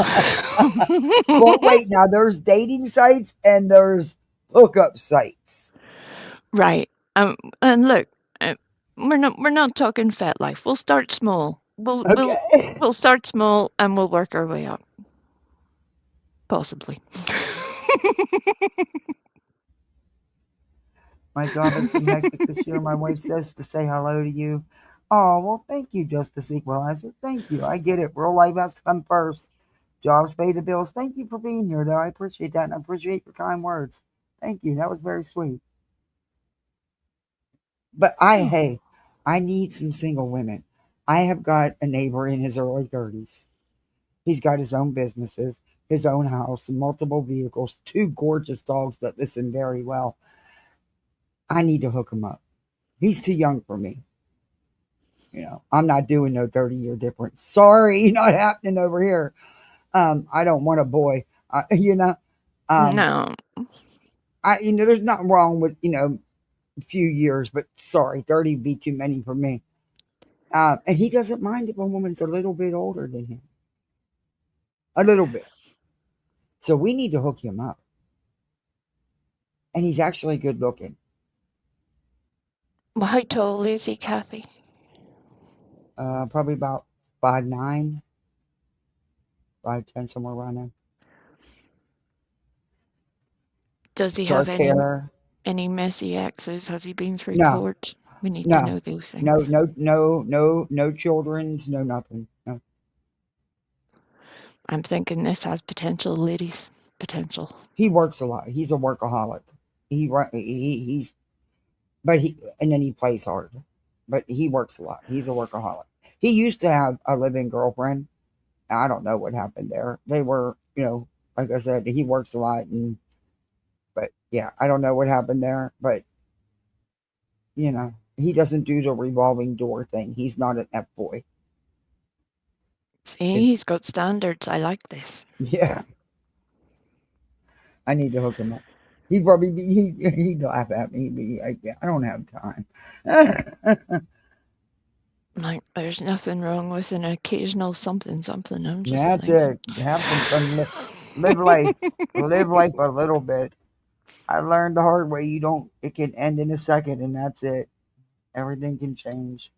Well, wait, now there's dating sites and there's hookup sites. Right. And look, we're not talking fat life. We'll start small. We'll start small and we'll work our way up. Possibly. My job is to hectic this year. My wife says to say hello to you. Oh, well, thank you, Justice Equalizer. Thank you. I get it. Real life has to come first. Jobs pay the bills. Thank you for being here, though. I appreciate that, and I appreciate your kind words. Thank you. That was very sweet. But I need some single women. I have got a neighbor in his early 30s. He's got his own businesses, his own house, multiple vehicles, 2 gorgeous dogs that listen very well. I need to hook him up. He's too young for me. I'm not doing no 30-year difference. Sorry, not happening over here. I don't want a boy. No. There's nothing wrong with a few years, but sorry, 30 would be too many for me. And he doesn't mind if a woman's a little bit older than him, a little bit. So we need to hook him up. And he's actually good looking. Well, how tall is he, Kathy? Probably about 5'9", 5'10", somewhere around there. Does he Dark have hair. any messy exes? Has he been through No. court? We need to know those things. No children's, no nothing. No. I'm thinking this has potential, ladies. Potential. He works a lot. He's a workaholic. And then he plays hard. But he works a lot. He's a workaholic. He used to have a living girlfriend. I don't know what happened there. They were, like I said, he works a lot, but yeah, I don't know what happened there. But he doesn't do the revolving door thing. He's not an F boy. See, he's got standards. I like this. Yeah. I need to hook him up. He'd probably he'd laugh at me. He'd be like, I don't have time. Like, there's nothing wrong with an occasional something. I'm just That's saying. it. Have some fun. Live life. Live life a little bit. I learned the hard way. It can end in a second, and that's it. Everything can change.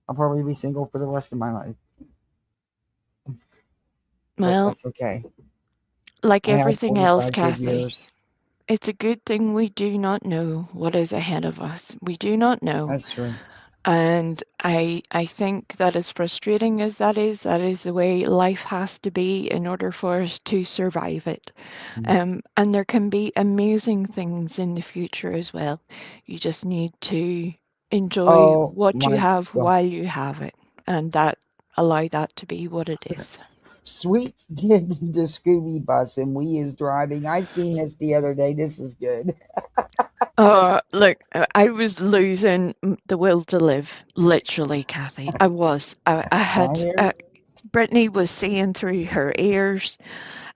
I'll probably be single for the rest of my life. Well, that's okay. Like everything else, Kathy, years. It's a good thing we do not know what is ahead of us. We do not know. That's true. And I think that as frustrating as that is the way life has to be in order for us to survive it. And there can be amazing things in the future as well. You just need to enjoy what you have while you have it, and allow that to be what it is. Sweet did the Scooby bus and we is driving. I seen this the other day. This is good. Look, I was losing the will to live, literally, Kathy. I was. I had. Brittany was seeing through her ears.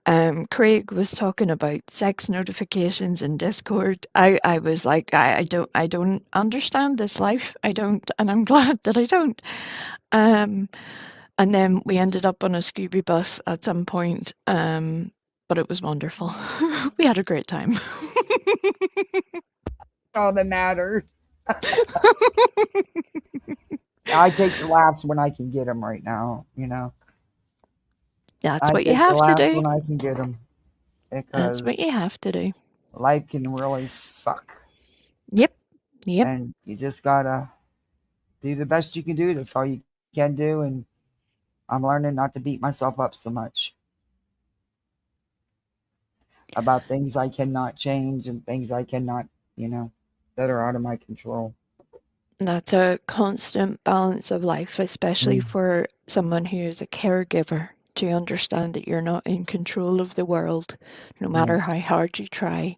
Craig was talking about sex notifications in Discord. I was like, I don't understand this life. I don't, and I'm glad that I don't. And then we ended up on a Scooby bus at some point. But it was wonderful. We had a great time. All that matters. I take the laughs when I can get them right now, That's what you have to do. When I can get them. That's what you have to do. Life can really suck. Yep. And you just gotta do the best you can do. That's all you can do. And I'm learning not to beat myself up so much about things I cannot change and things I cannot, that are out of my control. That's a constant balance of life, especially for someone who is a caregiver, to understand that you're not in control of the world, no matter how hard you try.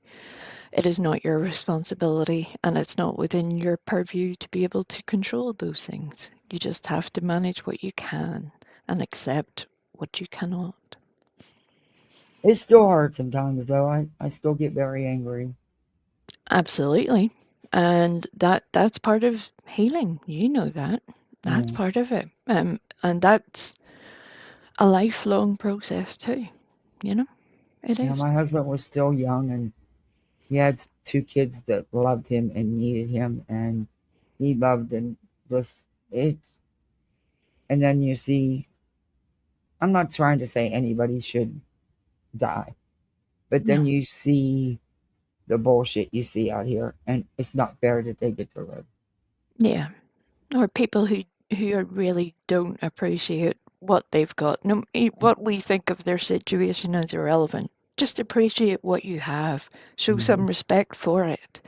It is not your responsibility, and it's not within your purview to be able to control those things. You just have to manage what you can and accept what you cannot. It's still hard sometimes, though. I still get very angry. Absolutely. And that's part of healing. You know that. That's part of it. And that's a lifelong process too. It is. My husband was still young, and he had 2 kids that loved him and needed him, and he loved and just it. And then you see, I'm not trying to say anybody should die, but then you see the bullshit you see out here, and it's not fair that they get to live. Yeah. Or people who really don't appreciate what they've got. No, what we think of their situation as irrelevant. Just appreciate what you have. Show some respect for it.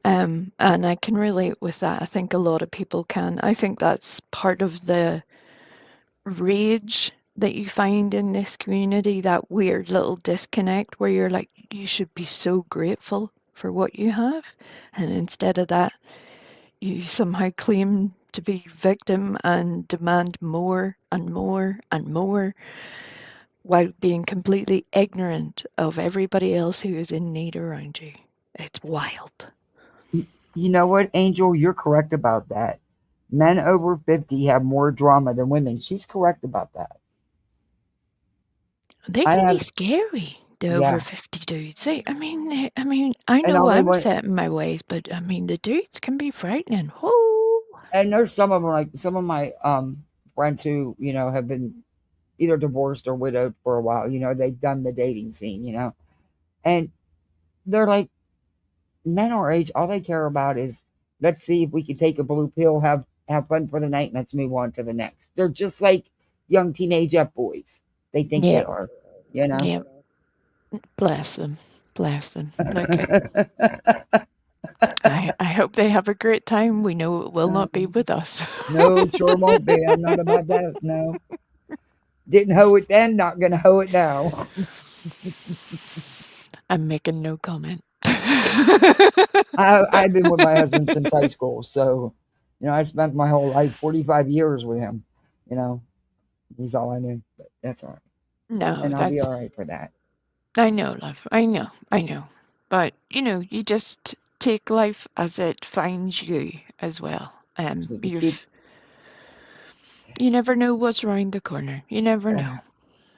And I can relate with that. I think a lot of people can. I think that's part of the rage that you find in this community, that weird little disconnect where you're like, you should be so grateful for what you have. And instead of that, you somehow claim to be victim and demand more and more and more while being completely ignorant of everybody else who is in need around you. It's wild. You know what, Angel? You're correct about that. Men over 50 have more drama than women. She's correct about that. They can be scary, the over 50 dudes. I mean, I know I'm set in my ways, but I mean, the dudes can be frightening. Whoo! And there's some of them, like some of my friends who, you know, have been either divorced or widowed for a while. You know, they've done the dating scene, you know, and they're like, men our age, all they care about is, let's see if we can take a blue pill, have fun for the night, and let's move on to the next. They're just like young teenage F boys. They think they are, you know. Yeah. Bless them. Bless them. Okay. I hope they have a great time. We know it will not be with us. No, it sure won't be. I'm not about that. No. Didn't hoe it then, not gonna hoe it now. I'm making no comment. I've been with my husband since high school, so you know, I spent my whole life, 45 years with him. You know, he's all I knew, but that's all right. No, and I'll be all right for that. I know, love. I know. But you know, you just take life as it finds you as well. You never know what's around the corner. You never know.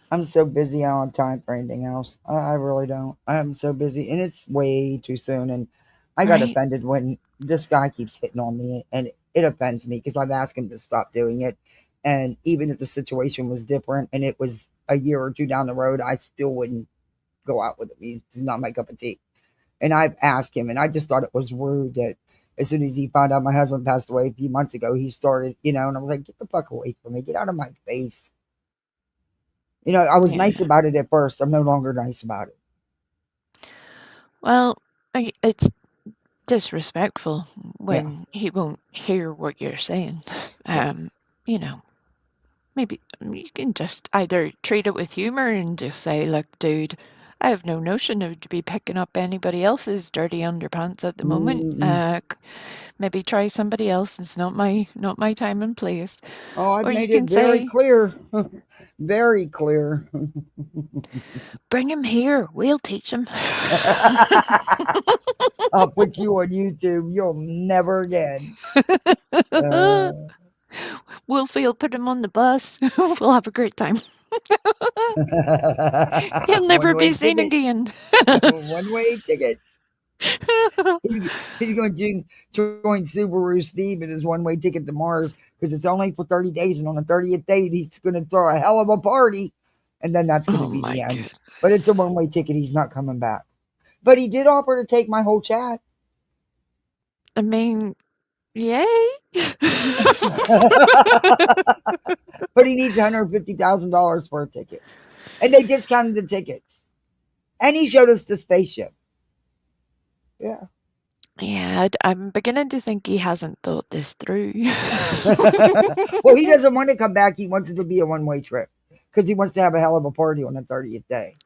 I'm so busy, I don't have time for anything else. I really don't. I'm so busy, and it's way too soon. And I got offended when this guy keeps hitting on me, and it offends me because I've asked him to stop doing it. And even if the situation was different and it was a year or two down the road, I still wouldn't go out with him. He's not my cup of tea. And I've asked him, and I just thought it was rude that as soon as he found out my husband passed away a few months ago, he started, you know, and I was like, get the fuck away from me. Get out of my face. You know, I was nice about it at first. I'm no longer nice about it. Well, it's disrespectful when he won't hear what you're saying. You know, maybe you can just either treat it with humor and just say, look, dude, I have no notion of to be picking up anybody else's dirty underpants at the moment. Maybe try somebody else. It's not my time and place. Oh, I've made it very clear. Very clear. Bring him here. We'll teach him. I'll put you on YouTube. You'll never again. Wolfie will put him on the bus. We'll have a great time. He'll never be seen again. One-way ticket. He's going to join Subaru Steve in his one-way ticket to Mars because it's only for 30 days, and on the 30th day he's going to throw a hell of a party, and then that's going to be the end. But it's a one-way ticket. He's not coming back. But he did offer to take my whole chat. I mean, yay. But he needs $150,000 for a ticket, and they discounted the tickets, and he showed us the spaceship. Yeah, I'm beginning to think he hasn't thought this through. Well, he doesn't want to come back. He wants it to be a one-way trip because he wants to have a hell of a party on the 30th day.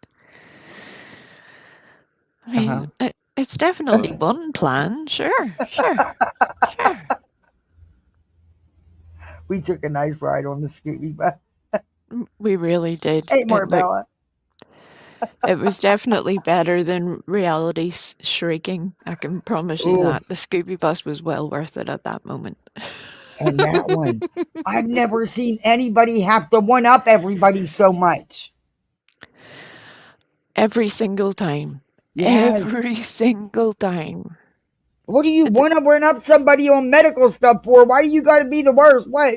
I mean, it's definitely one plan. Sure. We took a nice ride on the Scooby bus. We really did. Hey, Marbella. It was definitely better than reality shrieking. I can promise you that. The Scooby bus was well worth it at that moment. And that one. I've never seen anybody have to one-up everybody so much. Every single time. Yes. Every single time. What do you want to one-up somebody on medical stuff for? Why do you got to be the worst? What?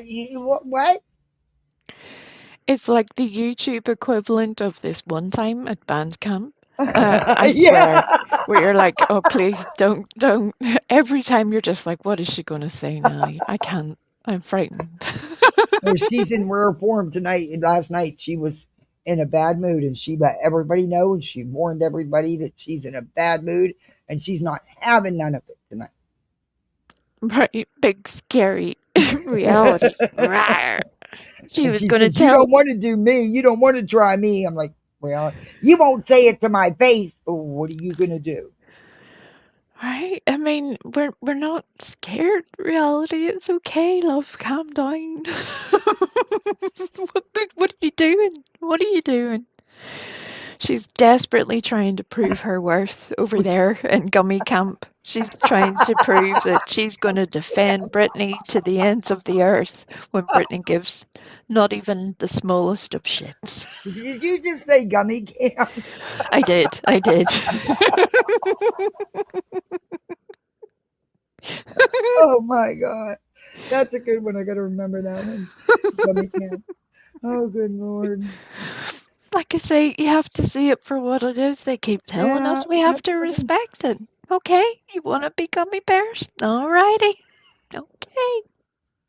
It's like the YouTube equivalent of this one time at band camp. I swear, where you're like, oh, please don't. Every time you're just like, what is she going to say now? I can't. I'm frightened. Well, she's in rare form tonight. Last night, she was in a bad mood, and she let everybody know, and she warned everybody that she's in a bad mood, and she's not having none of it tonight. Right. Big, scary reality. She was going to tell. You don't want to do me. You don't want to try me. I'm like, well, you won't say it to my face. What are you going to do? Right. I mean, mean, we're not scared. Reality, it's okay, love. Calm down. What are you doing? What are you doing? She's desperately trying to prove her worth over there in Gummy Camp. She's trying to prove that she's going to defend Brittany to the ends of the earth when Brittany gives not even the smallest of shits. Did you just say Gummy Camp? I did. Oh my God. That's a good one. I got to remember that one. Gummy Camp. Oh, good Lord. Like I say, you have to see it for what it is. They keep telling us we have to respect it. Okay, you want to be gummy bears? Alrighty. Okay.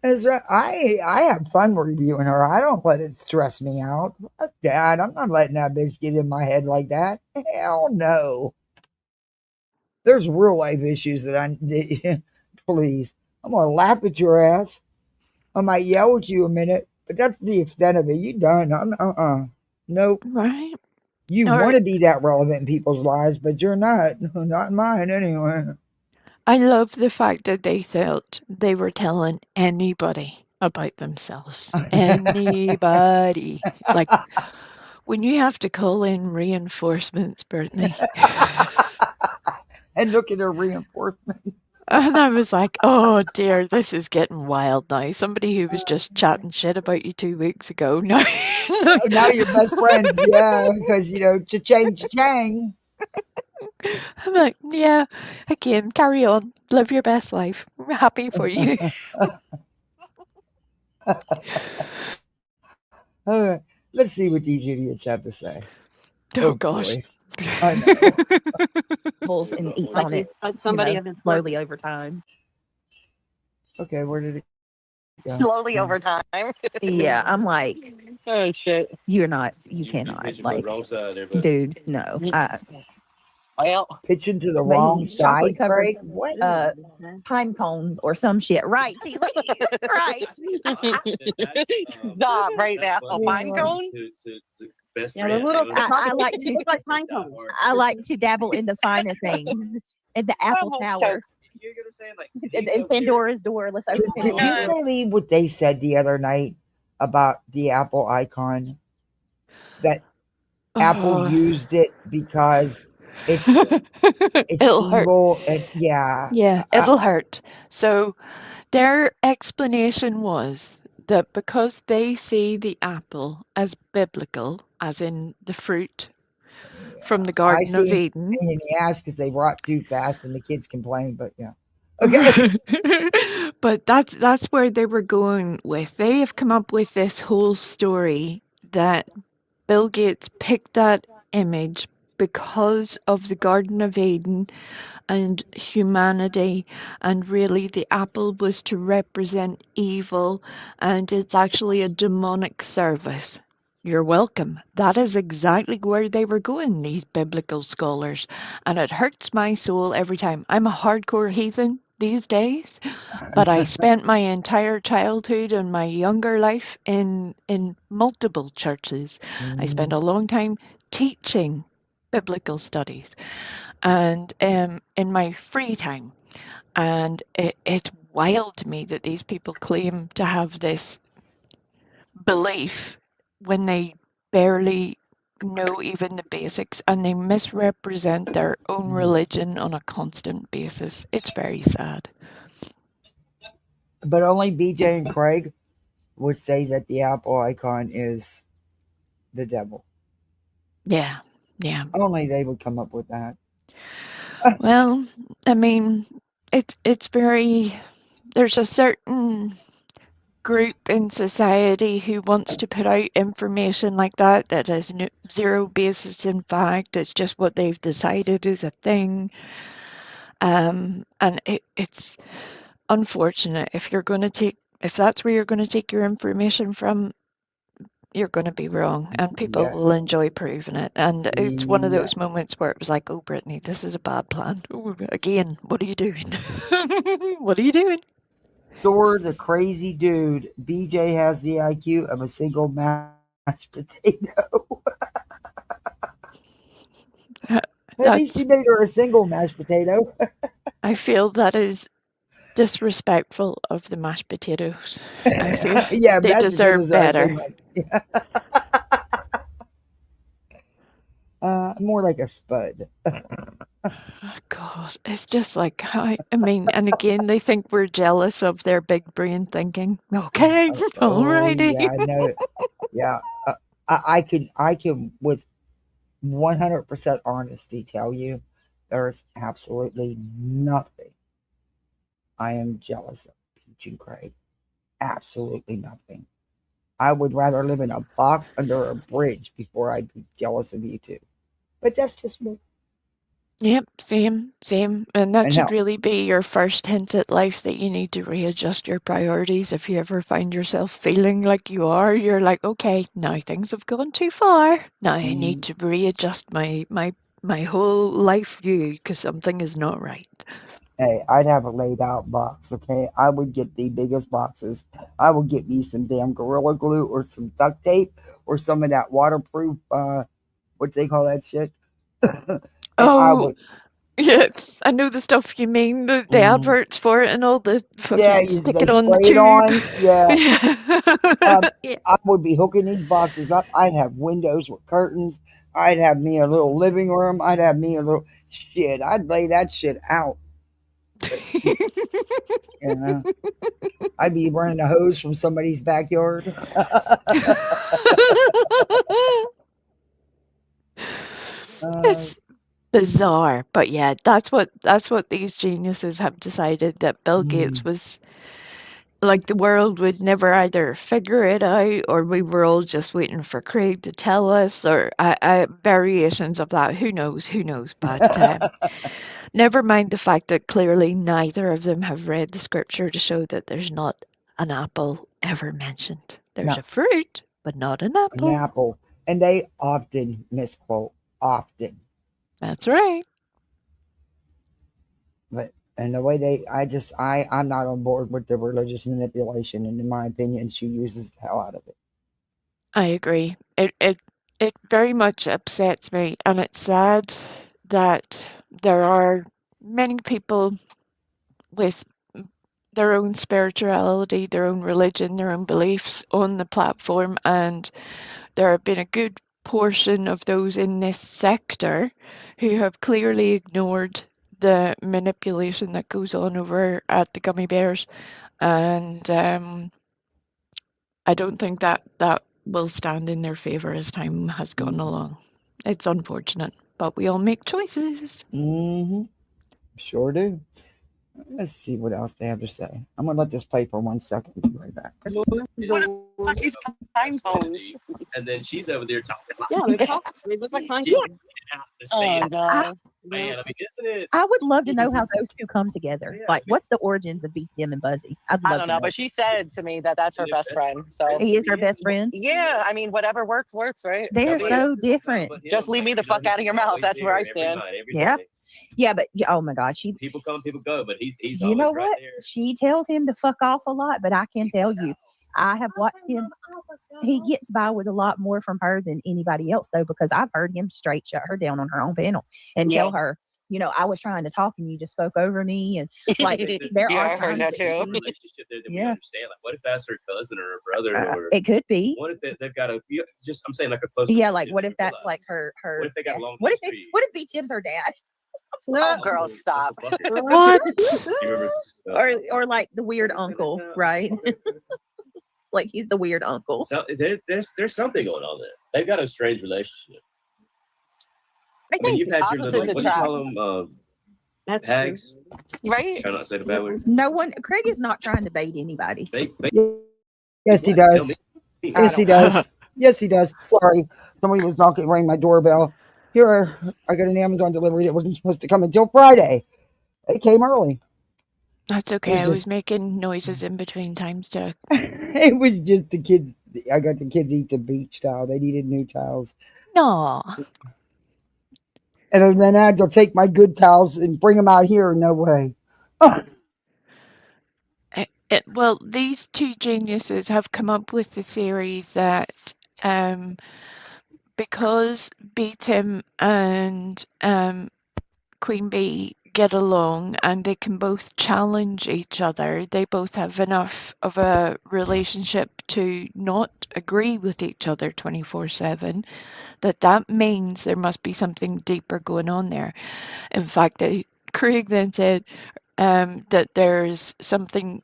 That's right. I have fun reviewing her. I don't let it stress me out. Fuck that. I'm not letting that bitch get in my head like that. Hell no. There's real life issues that please. I'm gonna laugh at your ass. I might yell at you a minute, but that's the extent of it. You done. Nope. Right. You want to be that relevant in people's lives, but you're not. Not in mine anyway. I love the fact that they thought they were telling anybody about themselves. Anybody. Like, when you have to call in reinforcements, Brittany. And look at her reinforcement. And I was like, oh dear, this is getting wild now. Somebody who was just chatting shit about you 2 weeks ago. Now you're best friends, yeah, because, cha-chang, cha-chang. I'm like, yeah, again, carry on. Live your best life. We're happy for you. All right, let's see what these idiots have to say. Oh gosh. Boy. I know. And eats on it Somebody slowly over time. Okay, where did it go? Slowly over time. Yeah, I'm like, oh shit. You cannot. Like, dude, no. Well, pitching to the wrong side, Craig. What? Pine cones or some shit. Right, right. Stop right now. Pine cones? Yeah, I like to like pine cones. I like to dabble in the finer things. At the Apple Tower. You're gonna say like in Pandora's door. Let's open Did you believe what they said the other night about the Apple icon? That Apple used it because it's it'll evil hurt. and yeah. Yeah, it'll hurt. So their explanation was that because they see the apple as biblical, as in the fruit from the Garden of Eden. In the ass because they rot too fast and the kids complain, but yeah. Okay. But that's where they were going with. They have come up with this whole story that Bill Gates picked that image because of the Garden of Eden and humanity, and really the apple was to represent evil, and it's actually a demonic service. You're welcome. That is exactly where they were going, these biblical scholars, and it hurts my soul every time. I'm a hardcore heathen these days, but I spent my entire childhood and my younger life in multiple churches. I spent a long time teaching biblical studies and in my free time, and it's wild to me that these people claim to have this belief when they barely know even the basics, and they misrepresent their own religion on a constant basis. It's very sad. But only BJ and Craig would say that the Apple icon is the devil. Yeah. Only they would come up with that. Well, I mean, it's very, there's a certain group in society who wants to put out information like that has zero basis in fact. It's just what they've decided is a thing. And it's unfortunate. If that's where you're going to take your information from, you're going to be wrong, and people will enjoy proving it. And it's one of those moments where it was like, oh, Brittany, this is a bad plan. Ooh, again, what are you doing? What are you doing? Thor's a crazy dude. BJ has the IQ of a single mashed potato. At least he made her a single mashed potato. I feel that is disrespectful of the mashed potatoes. I feel Yeah, they mashed deserve potatoes are actually better. more like a spud. Oh, God, it's just like, I mean, and again, they think we're jealous of their big brain thinking. Okay, alrighty. Yeah, I know. Yeah, I could with 100% honesty tell you there's absolutely nothing I am jealous of Peach and Craig. Absolutely nothing. I would rather live in a box under a bridge before I'd be jealous of you two. But that's just me. Yep, same. And that And should hell, really be your first hint at life that you need to readjust your priorities. If you ever find yourself feeling like you're like, okay, now things have gone too far. Now I need to readjust my whole life view because something is not right. hey, I'd have a laid out box, okay? I would get the biggest boxes. I would get me some damn Gorilla Glue or some duct tape or some of that waterproof, what they call that shit? And I Oh, would, yes, I know the stuff you mean, the adverts for it and all the yeah, fucking stick they it on the spray it tube. on. Yeah. Yeah. Yeah. I would be hooking these boxes up. I'd have windows with curtains. I'd have me a little living room. I'd have me a little shit. I'd lay that shit out. You know, I'd be running a hose from somebody's backyard. It's bizarre, but yeah, that's what these geniuses have decided, that Bill Gates was like, the world would never either figure it out, or we were all just waiting for Craig to tell us, or variations of that. Who knows? But never mind the fact that clearly neither of them have read the scripture to show that there's not an apple ever mentioned. There's No, a fruit, but not an an apple. apple. And they often misquote. Often. That's right. But and the way I'm not on board with the religious manipulation, and in my opinion, she uses the hell out of it. I agree. It very much upsets me, and it's sad that there are many people with their own spirituality, their own religion, their own beliefs on the platform, and there have been a good portion of those in this sector who have clearly ignored the manipulation that goes on over at the gummy bears, and I don't think that will stand in their favor as time has gone along. It's unfortunate, but we all make choices. Sure do. Let's see what else they have to say. I'm gonna let this play for 1 second. Be right back. These time phones. And then she's over there talking. Yeah, they're talking. They look like time Yeah. phones. Oh, God. Man, I mean, isn't it? I would love to know how those two come together. Like, what's the origins of BTM and Buzzy? I'd love I don't to know, but she said to me that that's her best friend. So he is her best friend. yeah, I mean, whatever works, right? They're so different. Just leave me the fuck out of your mouth. That's where I stand. Yeah. Yeah, but oh my God, people come, people go, but he's you know always right what? there. She tells him to fuck off a lot, but I can tell you, I have watched him. He gets by with a lot more from her than anybody else, though, because I've heard him straight shut her down on her own panel and tell her, you know, I was trying to talk and you just spoke over me, and like there are I heard that too. Relationship there that we understand. Like, what if that's her cousin or her brother? Or it could be. What if they've got I'm saying like a close. Yeah, like what if that's like her? What if they got a long? What if BTM's her dad? No, girl, stop. What? or like the weird uncle, right? Like he's the weird uncle. So there's something going on there. They've got a strange relationship. I think you've had your opposites little, what do you attract. call them? That's Hags. true. Right? Try not to say the bad words. No one. Craig is not trying to bait anybody. Yes, he does. Yes, he does. Yes, he does. Sorry, somebody was knocking, ringing my doorbell. Here, I got an Amazon delivery that wasn't supposed to come until Friday. It came early. That's okay. I was making noises in between times, Jack. It was just the kids. I got the kids eat the beach towel. They needed new towels. No. And then they'll take my good towels and bring them out here. No way. Well, these two geniuses have come up with the theory that because BTM and Queen Bee get along and they can both challenge each other. They both have enough of a relationship to not agree with each other 24/7. That means there must be something deeper going on there. In fact, Craig then said that there's something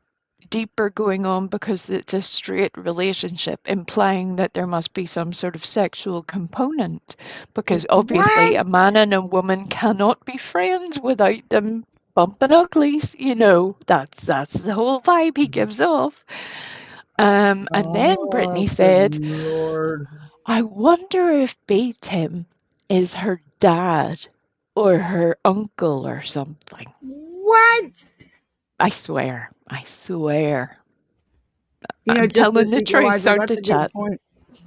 deeper going on because it's a straight relationship, implying that there must be some sort of sexual component. Because obviously, a man and a woman cannot be friends without them bumping uglies. You know, that's the whole vibe he gives off. And then Brittany said, Lord. I wonder if Tim is her dad or her uncle or something. What? I swear. You know, I'm just telling as the truth, equalizer, aren't that's I, a good chat? point.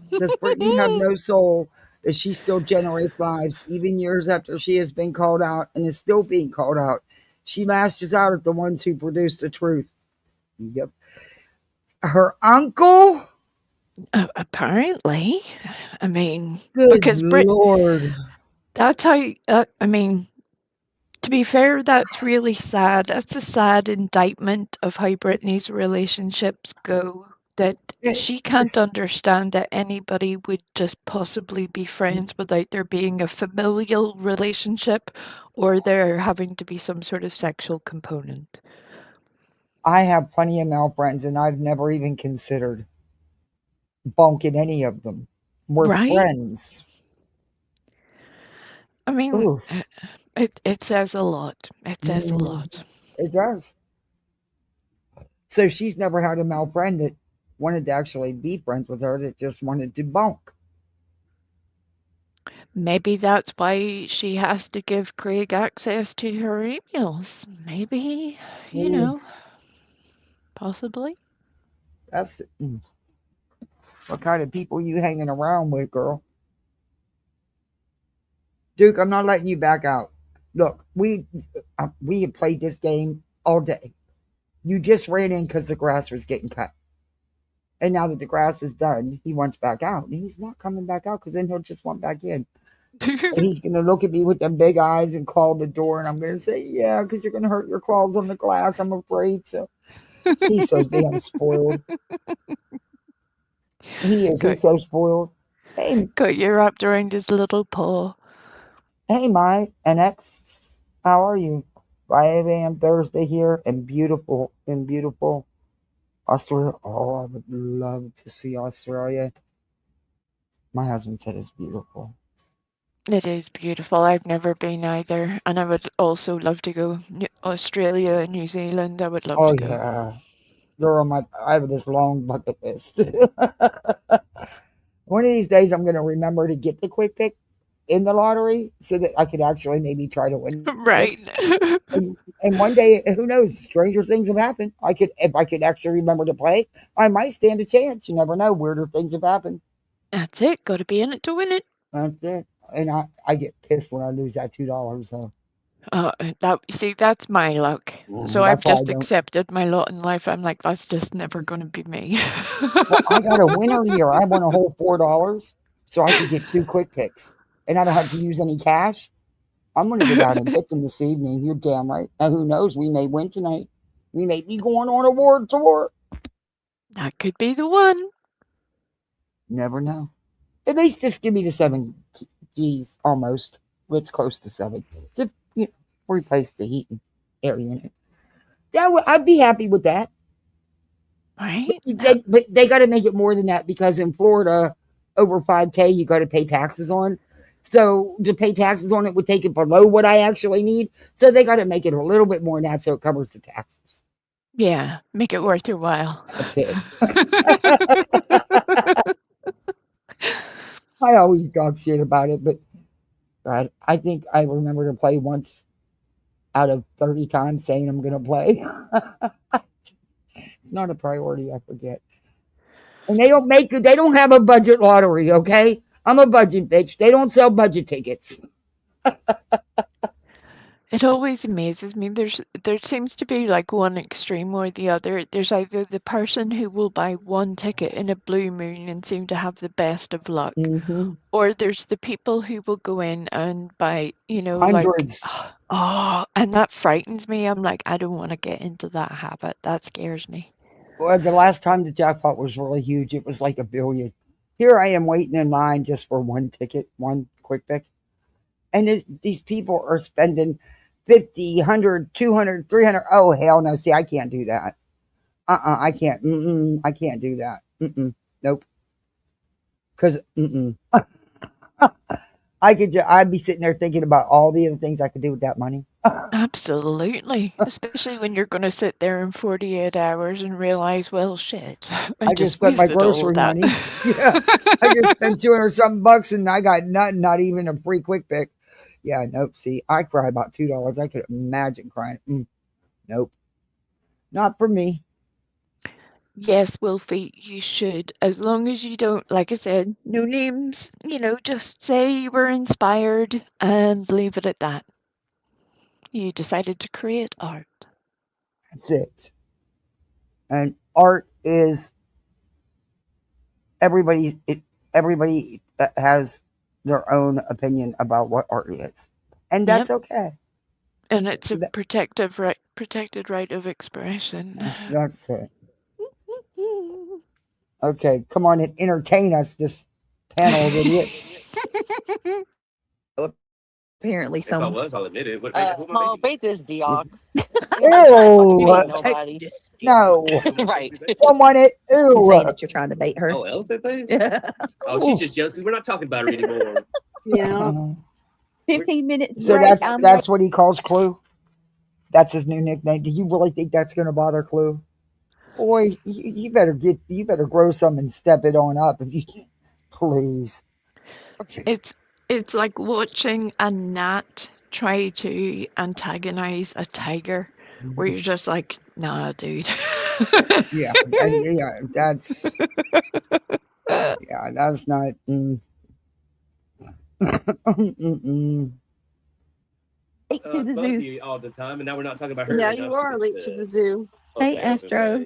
Does Brittany have no soul? Is she still generates lives, even years after she has been called out and is still being called out? She lashes out at the ones who produce the truth. Yep. Her uncle? Apparently. I mean, Good because Lord. that's how, I mean, to be fair, that's really sad. That's a sad indictment of how Brittany's relationships go. That she can't understand that anybody would just possibly be friends without there being a familial relationship or there having to be some sort of sexual component. I have plenty of male friends, and I've never even considered bonking any of them. We're friends. I mean, it says a lot. It says a lot. It does. So she's never had a male friend that wanted to actually be friends with her, that just wanted to bonk. Maybe that's why she has to give Craig access to her emails. Maybe, you know, possibly. That's what kind of people you hanging around with, girl. Duke, I'm not letting you back out. Look, we have played this game all day. You just ran in because the grass was getting cut. And now that the grass is done, he wants back out. And he's not coming back out because then he'll just want back in. And he's going to look at me with them big eyes and claw the door. And I'm going to say, yeah, because you're going to hurt your claws on the glass, I'm afraid. So he's so damn spoiled. He is. He's so spoiled. Hey, got you wrapped around his little paw. Hey, my NX, how are you? 5 a.m. Thursday here in beautiful Australia. Oh, I would love to see Australia. My husband said it's beautiful. It is beautiful. I've never been either. And I would also love to go. Australia and New Zealand, I would love to go. Yeah. You're on I have this long bucket list. One of these days I'm going to remember to get the quick pick in the lottery so that I could actually maybe try to win. Right. And one day, who knows, stranger things have happened. If I could actually remember to play, I might stand a chance. You never know. Weirder things have happened. That's it. Got to be in it to win it. That's it. And I get pissed when I lose that $2. So. That's my luck. So I've just accepted my lot in life. I'm like, that's just never going to be me. Well, I got a winner here. I won a whole $4, so I could get 2 quick picks, and I don't have to use any cash. I'm going to get out and get them this evening. You're damn right. And who knows? We may win tonight. We may be going on a award tour. That could be the one. Never know. At least just give me the 7 G's almost. It's close to 7. Just replace the heat and air unit. Yeah, I'd be happy with that. Right. But they got to make it more than that because in Florida, over $5,000 you got to pay taxes on. So to pay taxes on it would take it below what I actually need. So they got to make it a little bit more than that so it covers the taxes. Yeah, make it worth your while. That's it. I always talk shit about it, but I think I remember to play once out of 30 times saying I'm going to play. It's not a priority, I forget. And they don't have a budget lottery, okay? I'm a budget bitch. They don't sell budget tickets. It always amazes me. There seems to be like one extreme or the other. There's either the person who will buy one ticket in a blue moon and seem to have the best of luck, or there's the people who will go in and buy, hundreds. like Oh, and that frightens me. I'm like, I don't want to get into that habit. That scares me. Well, the last time the jackpot was really huge, it was like $1 billion. Here I am waiting in line just for one ticket, one quick pick. And these people are spending 50, 100, 200, 300. Oh, hell no. See, I can't do that. I can't. I can't do that. Nope. Because, I'd be sitting there thinking about all the other things I could do with that money. Absolutely. Especially when you're going to sit there in 48 hours and realize, well, shit, I just spent my grocery money. Yeah. I just spent 200 something bucks and I got nothing, not even a free quick pick. Yeah, nope. See, I cry about $2. I could imagine crying. Nope. Not for me. Yes, Wolfie, you should. As long as you don't, like I said, no names, just say you were inspired and leave it at that. You decided to create art. That's it. And art is everybody has their own opinion about what art is. And that's okay. And it's a protected right of expression. That's it. Okay, come on and entertain us, this panel of idiots. Apparently, if I was, I'll admit it. Small bait this Diog. Ew! Nobody. No. Right. Don't want it. Ew. Saying that you're trying to bait her. Oh, elephant face? Oh, she's just jealous because we're not talking about her anymore. Yeah. 15 minutes. So break, that's what he calls Clue. That's his new nickname. Do you really think that's going to bother Clue? Boy, you better grow some and step it on up, if you please. Okay. It's like watching a gnat try to antagonize a tiger, where you're just like, nah, dude. Yeah, that's that's not. To the both zoo. of you all the time, and now we're not talking about her. Yeah, you are late to the zoo. Hey, Astro.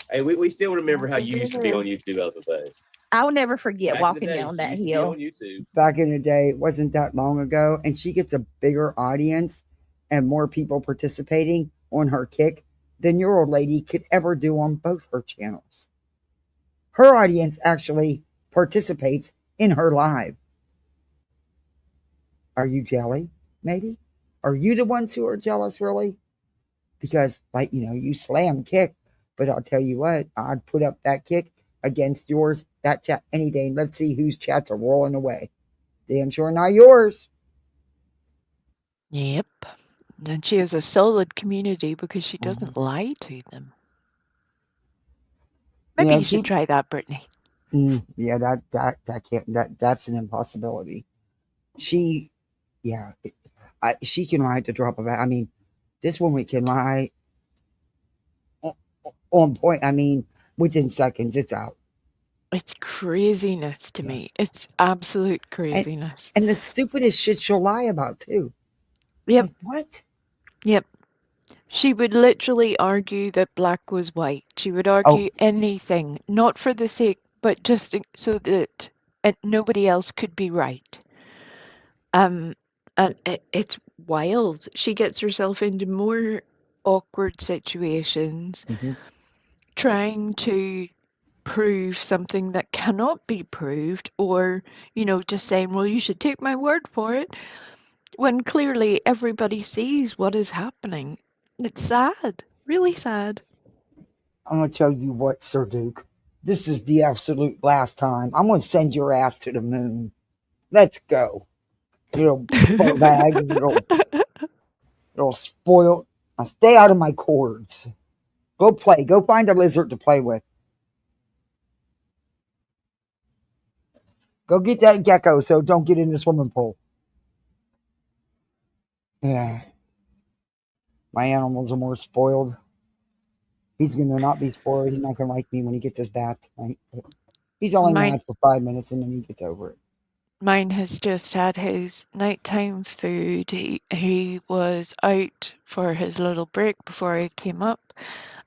Hey, we still remember how you used to be on YouTube, Elephant Face. I will never forget walking down that hill. On YouTube. Back in the day, it wasn't that long ago, and she gets a bigger audience and more people participating on her kick than your old lady could ever do on both her channels. Her audience actually participates in her live. Are you jelly? Maybe? Are you the ones who are jealous, really? Because, like, you slam kick, but I'll tell you what, I'd put up that kick against yours, that chat, any day. Let's see whose chats are rolling away. Damn sure not yours. Yep. And she has a solid community because she doesn't lie to them. Maybe you should try that, Brittany. Yeah, that's an impossibility. She can lie at the drop of a hat. I mean, this woman can lie on point. I mean, within seconds, it's out. It's craziness to me. It's absolute craziness. And the stupidest shit she'll lie about, too. Yep. Like, what? Yep. She would literally argue that black was white. She would argue anything, not for the sake, but just so that nobody else could be right. And it's wild. She gets herself into more awkward situations, trying to prove something that cannot be proved, or just saying, well, you should take my word for it, when clearly everybody sees what is happening. It's sad, really sad. I'm going to tell you what, Sir Duke, this is the absolute last time. I'm going to send your ass to the moon. Let's go. Little butt bag, little spoiled. Now stay out of my cords. Go play. Go find a lizard to play with. Go get that gecko so don't get in the swimming pool. Yeah. My animals are more spoiled. He's going to not be spoiled. He's not going to like me when he gets his bath tonight. He's only mad for 5 minutes and then he gets over it. Mine has just had his nighttime food. He was out for his little break before I came up,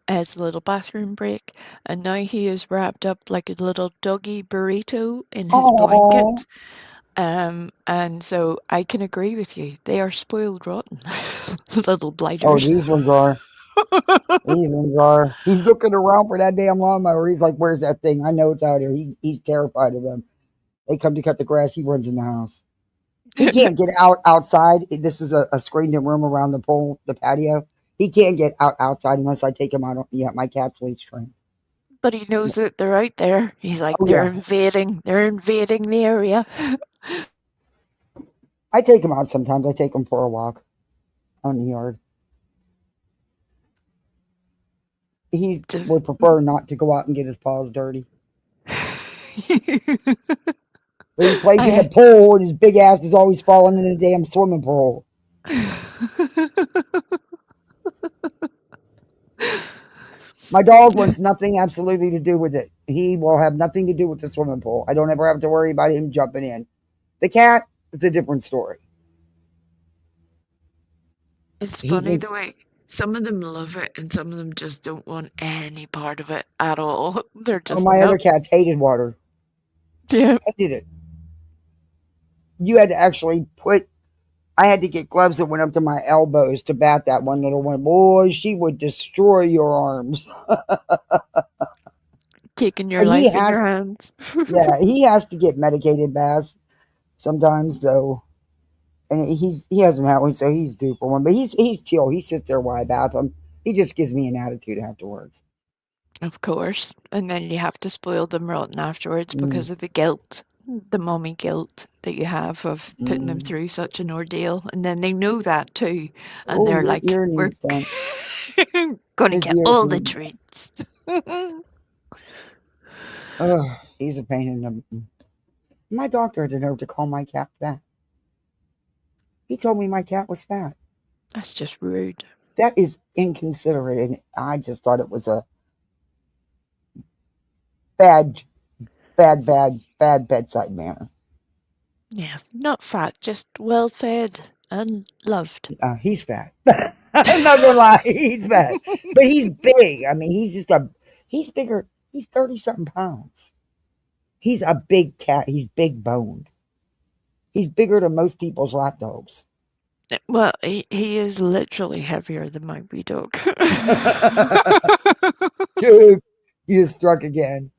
as a little bathroom break, and now he is wrapped up like a little doggy burrito in his blanket. And so I can agree with you. They are spoiled rotten. Little Oh, blighters. these ones are. These ones are. He's looking around for that damn lawnmower. He's like, "Where's that thing? I know it's out here." He's terrified of them. They come to cut the grass. He runs in the house. He can't get outside. This is a screened room around the pool, the patio. He can't get outside unless I take him out. Yeah, my cat's leash trained. But he knows that they're out there. He's like, Oh, they're yeah. invading. They're invading the area. I take him out sometimes. I take him for a walk on the yard. He would prefer not to go out and get his paws dirty. But he plays in the pool, and his big ass is always falling in the damn swimming pool. My dog wants nothing absolutely to do with it. He will have nothing to do with the swimming pool. I don't ever have to worry about him jumping in. The cat, it's a different story. It's funny the way some of them love it and some of them just don't want any part of it at all. They're just my other cats hated water. Yeah. Hated it. You had to actually I had to get gloves that went up to my elbows to bat that one little one. Boy, she would destroy your arms. Taking your life in your hands. Yeah, he has to get medicated baths sometimes, though. And he hasn't had one, so he's due for one. But he's chill. He sits there while I bath him. He just gives me an attitude afterwards. Of course. And then you have to spoil them rotten afterwards because of the guilt, the mommy guilt that you have of putting them through such an ordeal. And then they know that too. And they're like, we're going to get all the treats. Oh, he's a pain in the... My doctor had the nerve to call my cat fat. He told me my cat was fat. That's just rude. That is inconsiderate, and I just thought it was a bad bedside manner. Yeah, not fat, just well fed and loved. He's fat. I'm not gonna lie, he's fat, but he's big. I mean, he's bigger. He's 30-something pounds. He's a big cat. He's big boned. He's bigger than most people's lap dogs. Well, he is literally heavier than my wee dog. Dude, you struck again.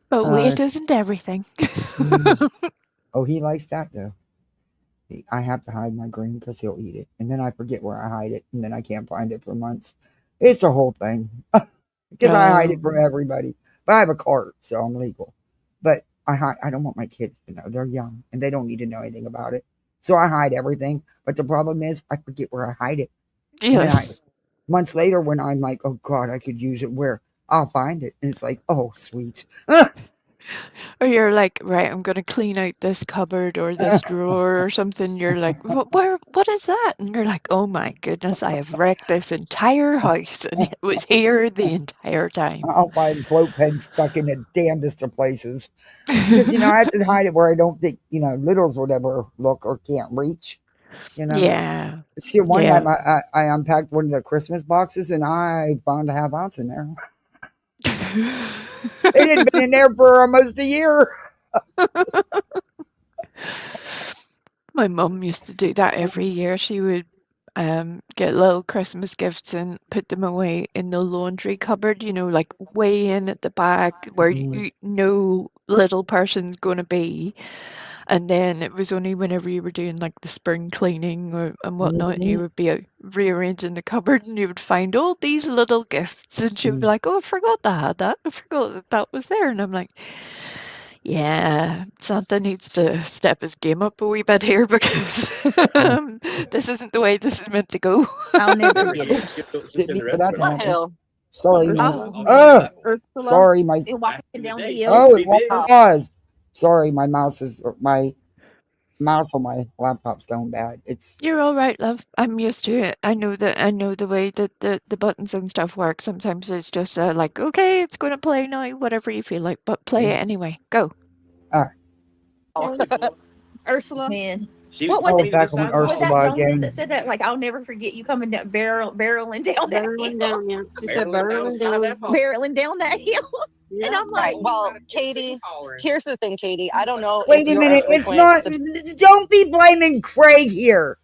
But weight isn't everything. Oh, he likes that, though. I have to hide my green because he'll eat it. And then I forget where I hide it. And then I can't find it for months. It's a whole thing. Because I hide it from everybody. But I have a cart, so I'm legal. But I don't want my kids to know. They're young, and they don't need to know anything about it. So I hide everything. But the problem is I forget where I hide it. Yes. Months later, when I'm like, oh, God, I could use it, where? I'll find it. And it's like, oh, sweet. Or you're like, right, I'm going to clean out this cupboard or this drawer or something. You're like, what is that? And you're like, oh my goodness, I have wrecked this entire house and it was here the entire time. I'll find float pens stuck in the damnedest of places. Because, I have to hide it where I don't think, littles would ever look or can't reach. Yeah. See, one time I unpacked one of the Christmas boxes and I found a half ounce in there. It had been in there for almost a year. My mum used to do that every year. She would get little Christmas gifts and put them away in the laundry cupboard, like way in at the back where no little person's going to be. And then it was only whenever you were doing like the spring cleaning and whatnot, and you would be rearranging the cupboard and you would find all these little gifts. And she would be like, oh, I forgot I had that. I forgot that was there. And I'm like, yeah, Santa needs to step his game up a wee bit here because this isn't the way this is meant to go. I'll never get it. Sorry. Sorry, my... Walking down the hill. Oh, it was. Sorry, my mouse on my laptop's going bad. You're all right, love. I'm used to it. I know the way that the buttons and stuff work. Sometimes it's just like, okay, it's going to play now, whatever you feel like, but play it anyway. Go. All right. Ursula. Man. What was back on Ursula again? That said that, like, I'll never forget you coming down, barreling down that hill. Barreling down, yeah. She said barreling down. Barreling down that hill. And I'm Right. like, Well, Katie, here's the thing, Katie. I don't know if Wait a you're minute. as It's frequent. not. Don't be blaming Craig here.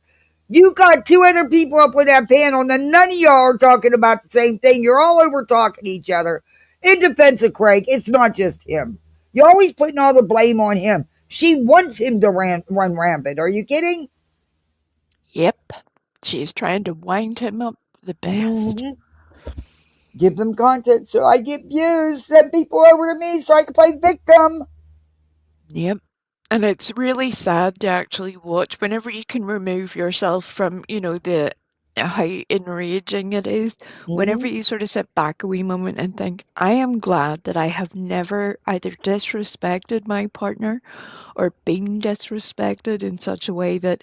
You got two other people up with that panel, and none of y'all are talking about the same thing. You're all over talking to each other. In defense of Craig, it's not just him. You're always putting all the blame on him. She wants him to run rampant. Are you kidding? Yep. She's trying to wind him up the best. Mm-hmm. Give them content so I get views. Send people over to me so I can play victim. Yep. And it's really sad to actually watch whenever you can remove yourself from, the how enraging it is. Whenever you sort of sit back a wee moment and think, I am glad that I have never either disrespected my partner or been disrespected in such a way that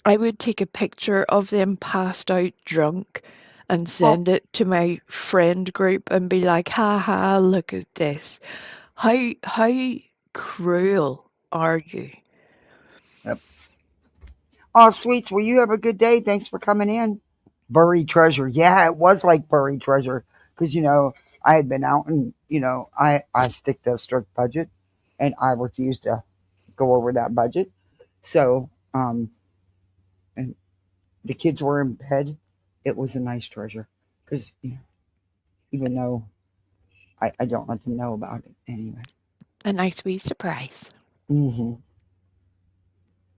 I would take a picture of them passed out drunk and send it to my friend group and be like, ha ha, look at this. How cruel are you? Yep. Oh, sweets, will you have a good day? Thanks for coming in. Buried treasure. Yeah, it was like buried treasure. Because, I had been out and, I stick to a strict budget and I refused to go over that budget. So, and the kids were in bed. It was a nice treasure. Because, even though I don't let them know about it anyway. A nice wee surprise. Mm-hmm.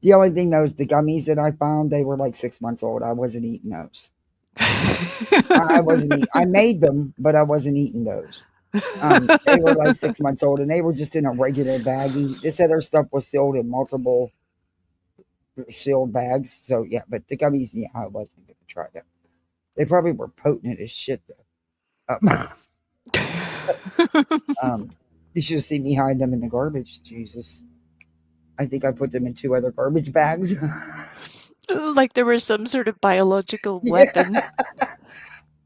The only thing, though, is the gummies that I found, they were like 6 months old. I wasn't eating those. I wasn't eating. I made them, but I wasn't eating those. They were like 6 months old, and they were just in a regular baggie. This other stuff was sealed in multiple sealed bags. So, yeah, but the gummies, yeah, I wasn't going to try them. They probably were potent as shit, though. You should have seen me hide them in the garbage. Jesus. I think I put them in 2 other garbage bags. Like there was some sort of biological weapon. Yeah.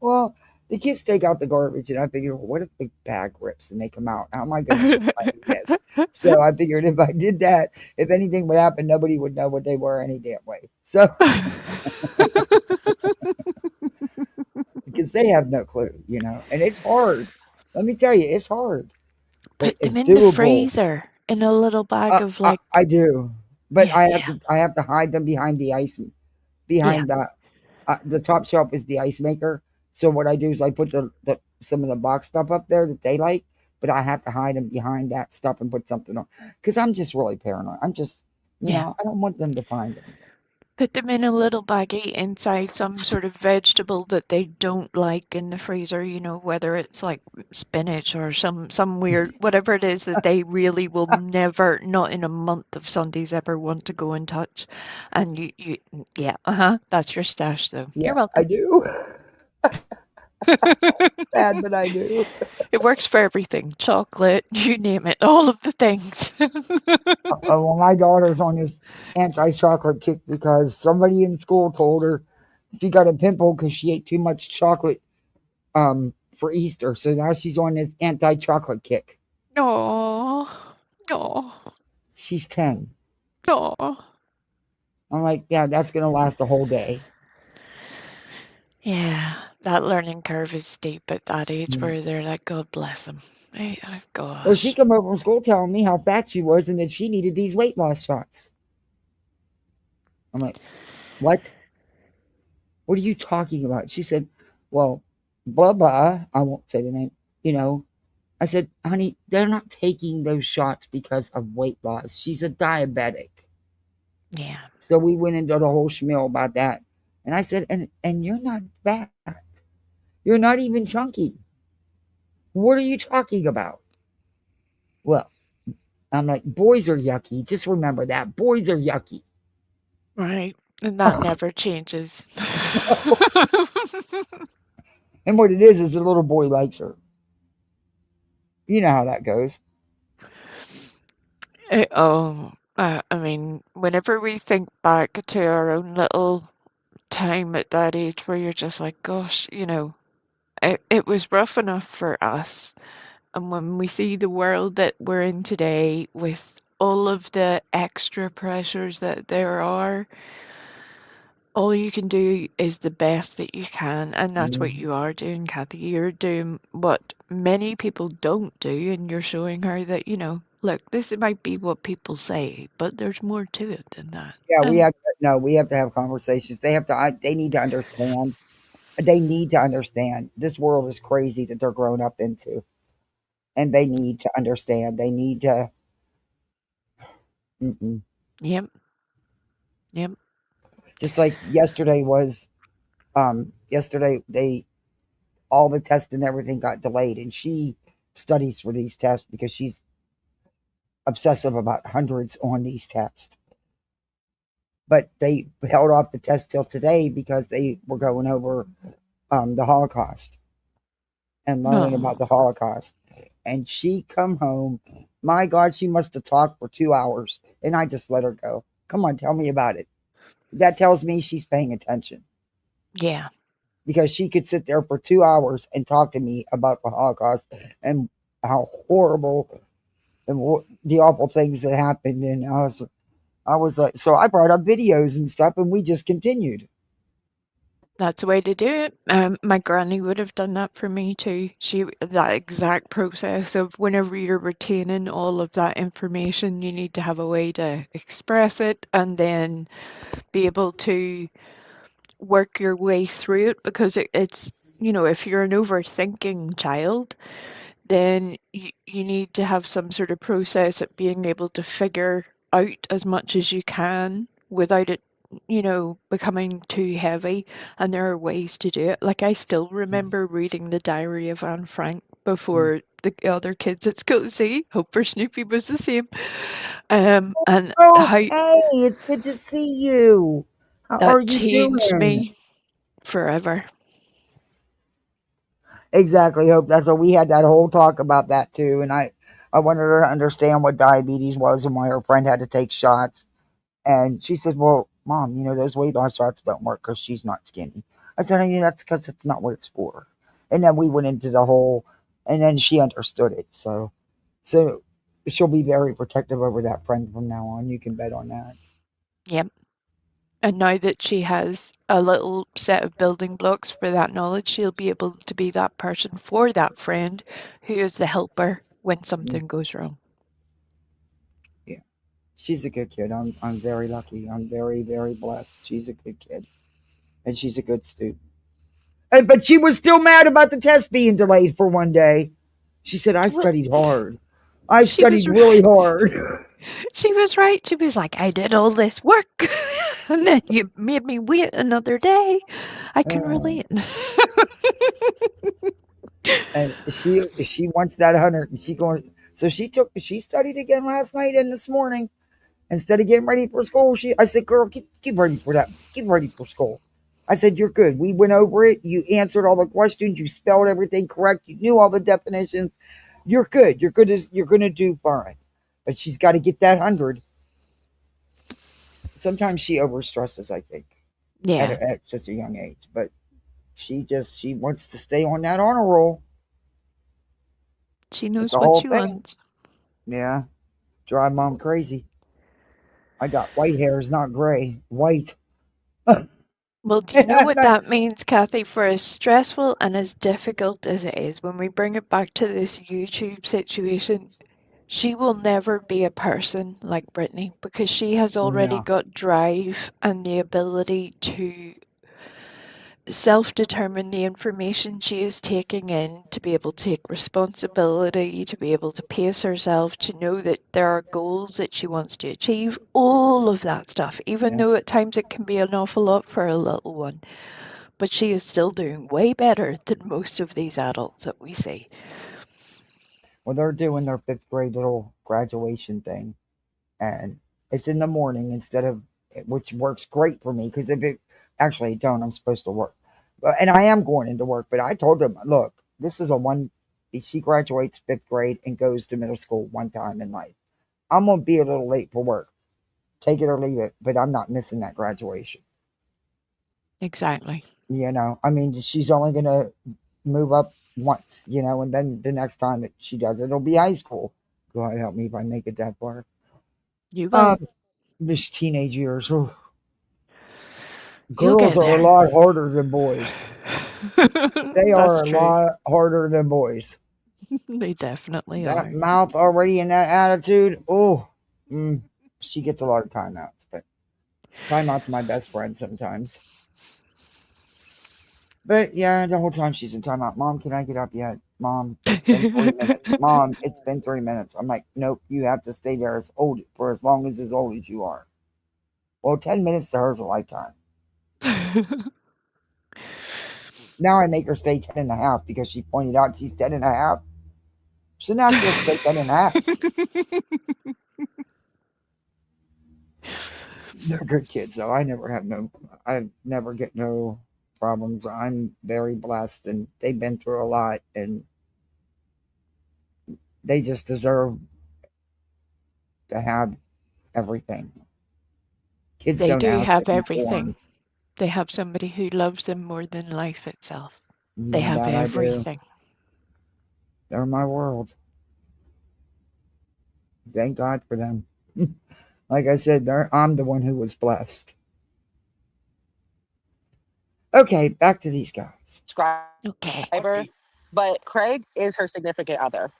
Well, the kids take out the garbage, and I figured, well, what if the bag rips and they come out? How am I going to explain this? So I figured if I did that, if anything would happen, nobody would know what they were any damn way. So because they have no clue, and it's hard. Let me tell you, it's hard. But Put them it's in doable. the freezer in a little bag of like. I do, but Yeah, I have to hide them behind the ice, behind the top shelf is the ice maker. So what I do is I put some of the box stuff up there that they like, but I have to hide them behind that stuff and put something on because I'm just really paranoid. I'm just, I don't want them to find it. Put them in a little baggie inside some sort of vegetable that they don't like in the freezer, whether it's like spinach or some weird, whatever it is that they really will never, not in a month of Sundays, ever want to go and touch. And that's your stash though. Yeah, You're welcome. I do. Bad, but I do. It works for everything. Chocolate, you name it, all of the things. Well, my daughter's on this anti-chocolate kick because somebody in school told her she got a pimple because she ate too much chocolate for Easter. So now she's on this anti-chocolate kick. No. She's 10. No. I'm like, yeah, that's going to last the whole day. Yeah, that learning curve is steep at that age where they're like, God bless them. Oh, gosh. Well, she come over from school telling me how fat she was and that she needed these weight loss shots. I'm like, what? What are you talking about? She said, well, blah, blah. I won't say the name. I said, honey, they're not taking those shots because of weight loss. She's a diabetic. Yeah. So we went into the whole schmeal about that. And I said, and you're not fat. You're not even chunky. What are you talking about? Well, I'm like, boys are yucky. Just remember that. Boys are yucky. Right. And that never changes. And what it is the little boy likes her. You know how that goes. I mean, whenever we think back to our own little time at that age where you're just like, gosh, it was rough enough for us. And when we see the world that we're in today with all of the extra pressures that there are, all you can do is the best that you can. And that's what you are doing, Kathy. You're doing what many people don't do, and you're showing her that, look, this might be what people say, but there's more to it than that. Yeah, we have to have conversations. They need to understand. They need to understand this world is crazy that they're grown up into, and they need to understand. They need to. Yep. Just like yesterday was. Yesterday all the tests and everything got delayed, and she studies for these tests because she's obsessive about hundreds on these tests. But they held off the test till today because they were going over the Holocaust and learning about the Holocaust. And she come home. My God, she must have talked for 2 hours, and I just let her go. Come on, tell me about it. That tells me she's paying attention. Yeah. Because she could sit there for 2 hours and talk to me about the Holocaust and how horrible and the awful things that happened. And I was like, so I brought up videos and stuff, and we just continued. That's the way to do it. My granny would have done that for me too. That exact process of whenever you're retaining all of that information, you need to have a way to express it and then be able to work your way through it, because it's, if you're an overthinking child, then you need to have some sort of process at being able to figure out as much as you can without it becoming too heavy, and there are ways to do it. Like, I still remember reading the Diary of Anne Frank before the other kids at school. See, hope for Snoopy was the same. And hey, it's good to see you. How are you changed doing? me forever. Exactly, Hope. That's what we had that whole talk about that too, and I wanted her to understand what diabetes was and why her friend had to take shots. And she said, "Well, Mom, those weight loss shots don't work because she's not skinny." I said, "Honey, that's because it's not what it's for." And then we went into the whole, and then she understood it. So she'll be very protective over that friend from now on. You can bet on that. Yep. And now that she has a little set of building blocks for that knowledge, she'll be able to be that person for that friend who is the helper when something goes wrong. Yeah. She's a good kid. I'm very lucky. I'm very, very blessed. She's a good kid. And she's a good student. But she was still mad about the test being delayed for one day. She said, I studied hard. I studied really hard. She was right. She was like, I did all this work and then you made me wait another day. I can relate. And she wants that 100, and she studied again last night and this morning. Instead of getting ready for school, I said, girl, get ready for that. Get ready for school. I said, you're good. We went over it. You answered all the questions. You spelled everything correct. You knew all the definitions. You're good. You're going to do fine. But she's got to get that 100. Sometimes she overstresses, I think. Yeah. At such a young age. But she wants to stay on that honor roll. She knows what she wants. Yeah. Drive Mom crazy. I got white hairs, not gray. White. Well, do you know what that means, Kathy? For as stressful and as difficult as it is, when we bring it back to this YouTube situation, she will never be a person like Brittany, because she has already got drive and the ability to self-determine the information she is taking in, to be able to take responsibility, to be able to pace herself, to know that there are goals that she wants to achieve, all of that stuff, even though at times it can be an awful lot for a little one. But she is still doing way better than most of these adults that we see. Well, they're doing their 5th grade little graduation thing, and it's in the morning which works great for me, because actually I don't, I'm supposed to work, and I am going into work. But I told them, look, this is she graduates 5th grade and goes to middle school one time in life. I'm gonna be a little late for work, take it or leave it, but I'm not missing that graduation. Exactly. I mean, she's only gonna move up once, and then the next time that she does it, it'll be high school. God help me if I make it that far. You will. This teenage years. Oh. Girls are a lot harder than boys. They are a lot harder than boys. They definitely That are. mouth already in that attitude. Oh, she gets a lot of timeouts, but timeouts my best friend sometimes. But yeah, the whole time she's in timeout. Mom, can I get up yet? Mom, it's been 3 minutes. Mom, it's been 3 minutes. I'm like, nope, you have to stay there for as long as you are. Well, 10 minutes to her is a lifetime. Now I make her stay 10 and a half because she pointed out she's 10 and a half. So now she'll stay 10 and a half. They're good kids, though. I never get no problems. I'm very blessed, and they've been through a lot, and they just deserve to have everything. Kids They don't do ask have to be everything. born. They have somebody who loves them more than life itself. They Yeah, have that I do. everything. They're my world. Thank God for them. Like I said, I'm the one who was blessed. Okay, back to these guys. Okay. Okay. But Craig is her significant other.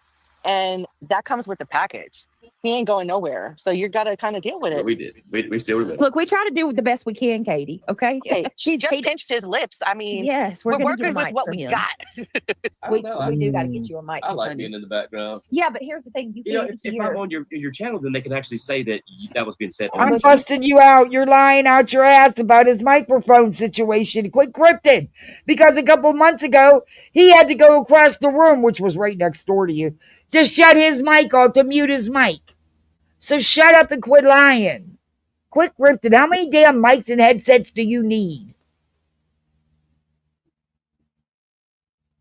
And that comes with the package. He ain't going nowhere. So you got to kind of deal with But it. we did. We still remember. Look, we try to do the best we can, Katie. Okay. Hey, she just pinched his lips. I mean, Yes, we're gonna get a working with mic what for we him. got. I don't know. We do got to get you a mic. I like honey. being in the background. Yeah, but here's the thing: you You know, can't if hear. I'm on your channel, then they can actually say that that was being said on I'm your busting you out. You're lying out your ass about his microphone situation. Quit Grifting. Because a couple months ago, he had to go across the room, which was right next door to you, to shut his mic off, to mute his mic. So shut up and quit lying. Quit Grifting. How many damn mics and headsets do you need?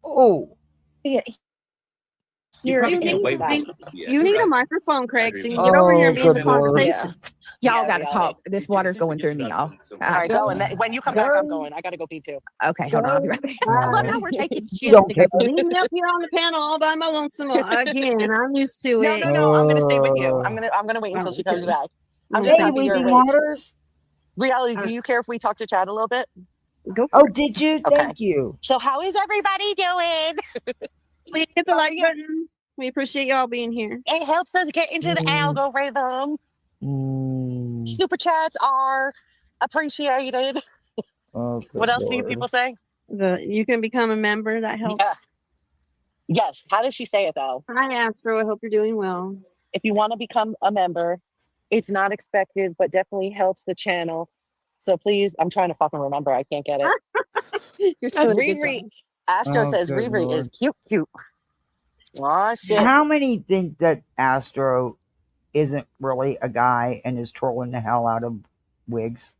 Oh. Yeah, You hear probably You can't need, wave everybody. this. Yeah, you you're need a right. microphone, Craig, agree so you with can get over here and be in good some Lord. conversation. Y'all Yeah, got to yeah. talk. This water's going through me, y'all. All right, go. And when you come back, I'm going. I got to go pee too. Okay, hold on. I'll be right back. Look how we're taking You shifts don't to care. go. Leave me up here on the panel all by my lonesome again. I'm used to No, it. no. I'm gonna stay with you. I'm gonna wait until she comes back. I'm just Hey, happy you're Weeping awake. Waters. Reality, do you care if we talk to Chad a little bit? Go for Oh, it. did you? Okay. Thank you. So how is everybody doing? Please hit the like button. We appreciate y'all being here. It helps us get into the algorithm. Super chats are appreciated. Oh, What else do you people say? You can become a member. That helps. Yeah. Yes. How does she say it though? Hi, Astro. I hope you're doing well. If you want to become a member, it's not expected, but definitely helps the channel. So please, I'm trying to fucking remember. I can't get it. You're doing a good Riri, job. Astro says good Riri Lord. is cute. Oh shit. How many think that Astro isn't really a guy and is trolling the hell out of wigs?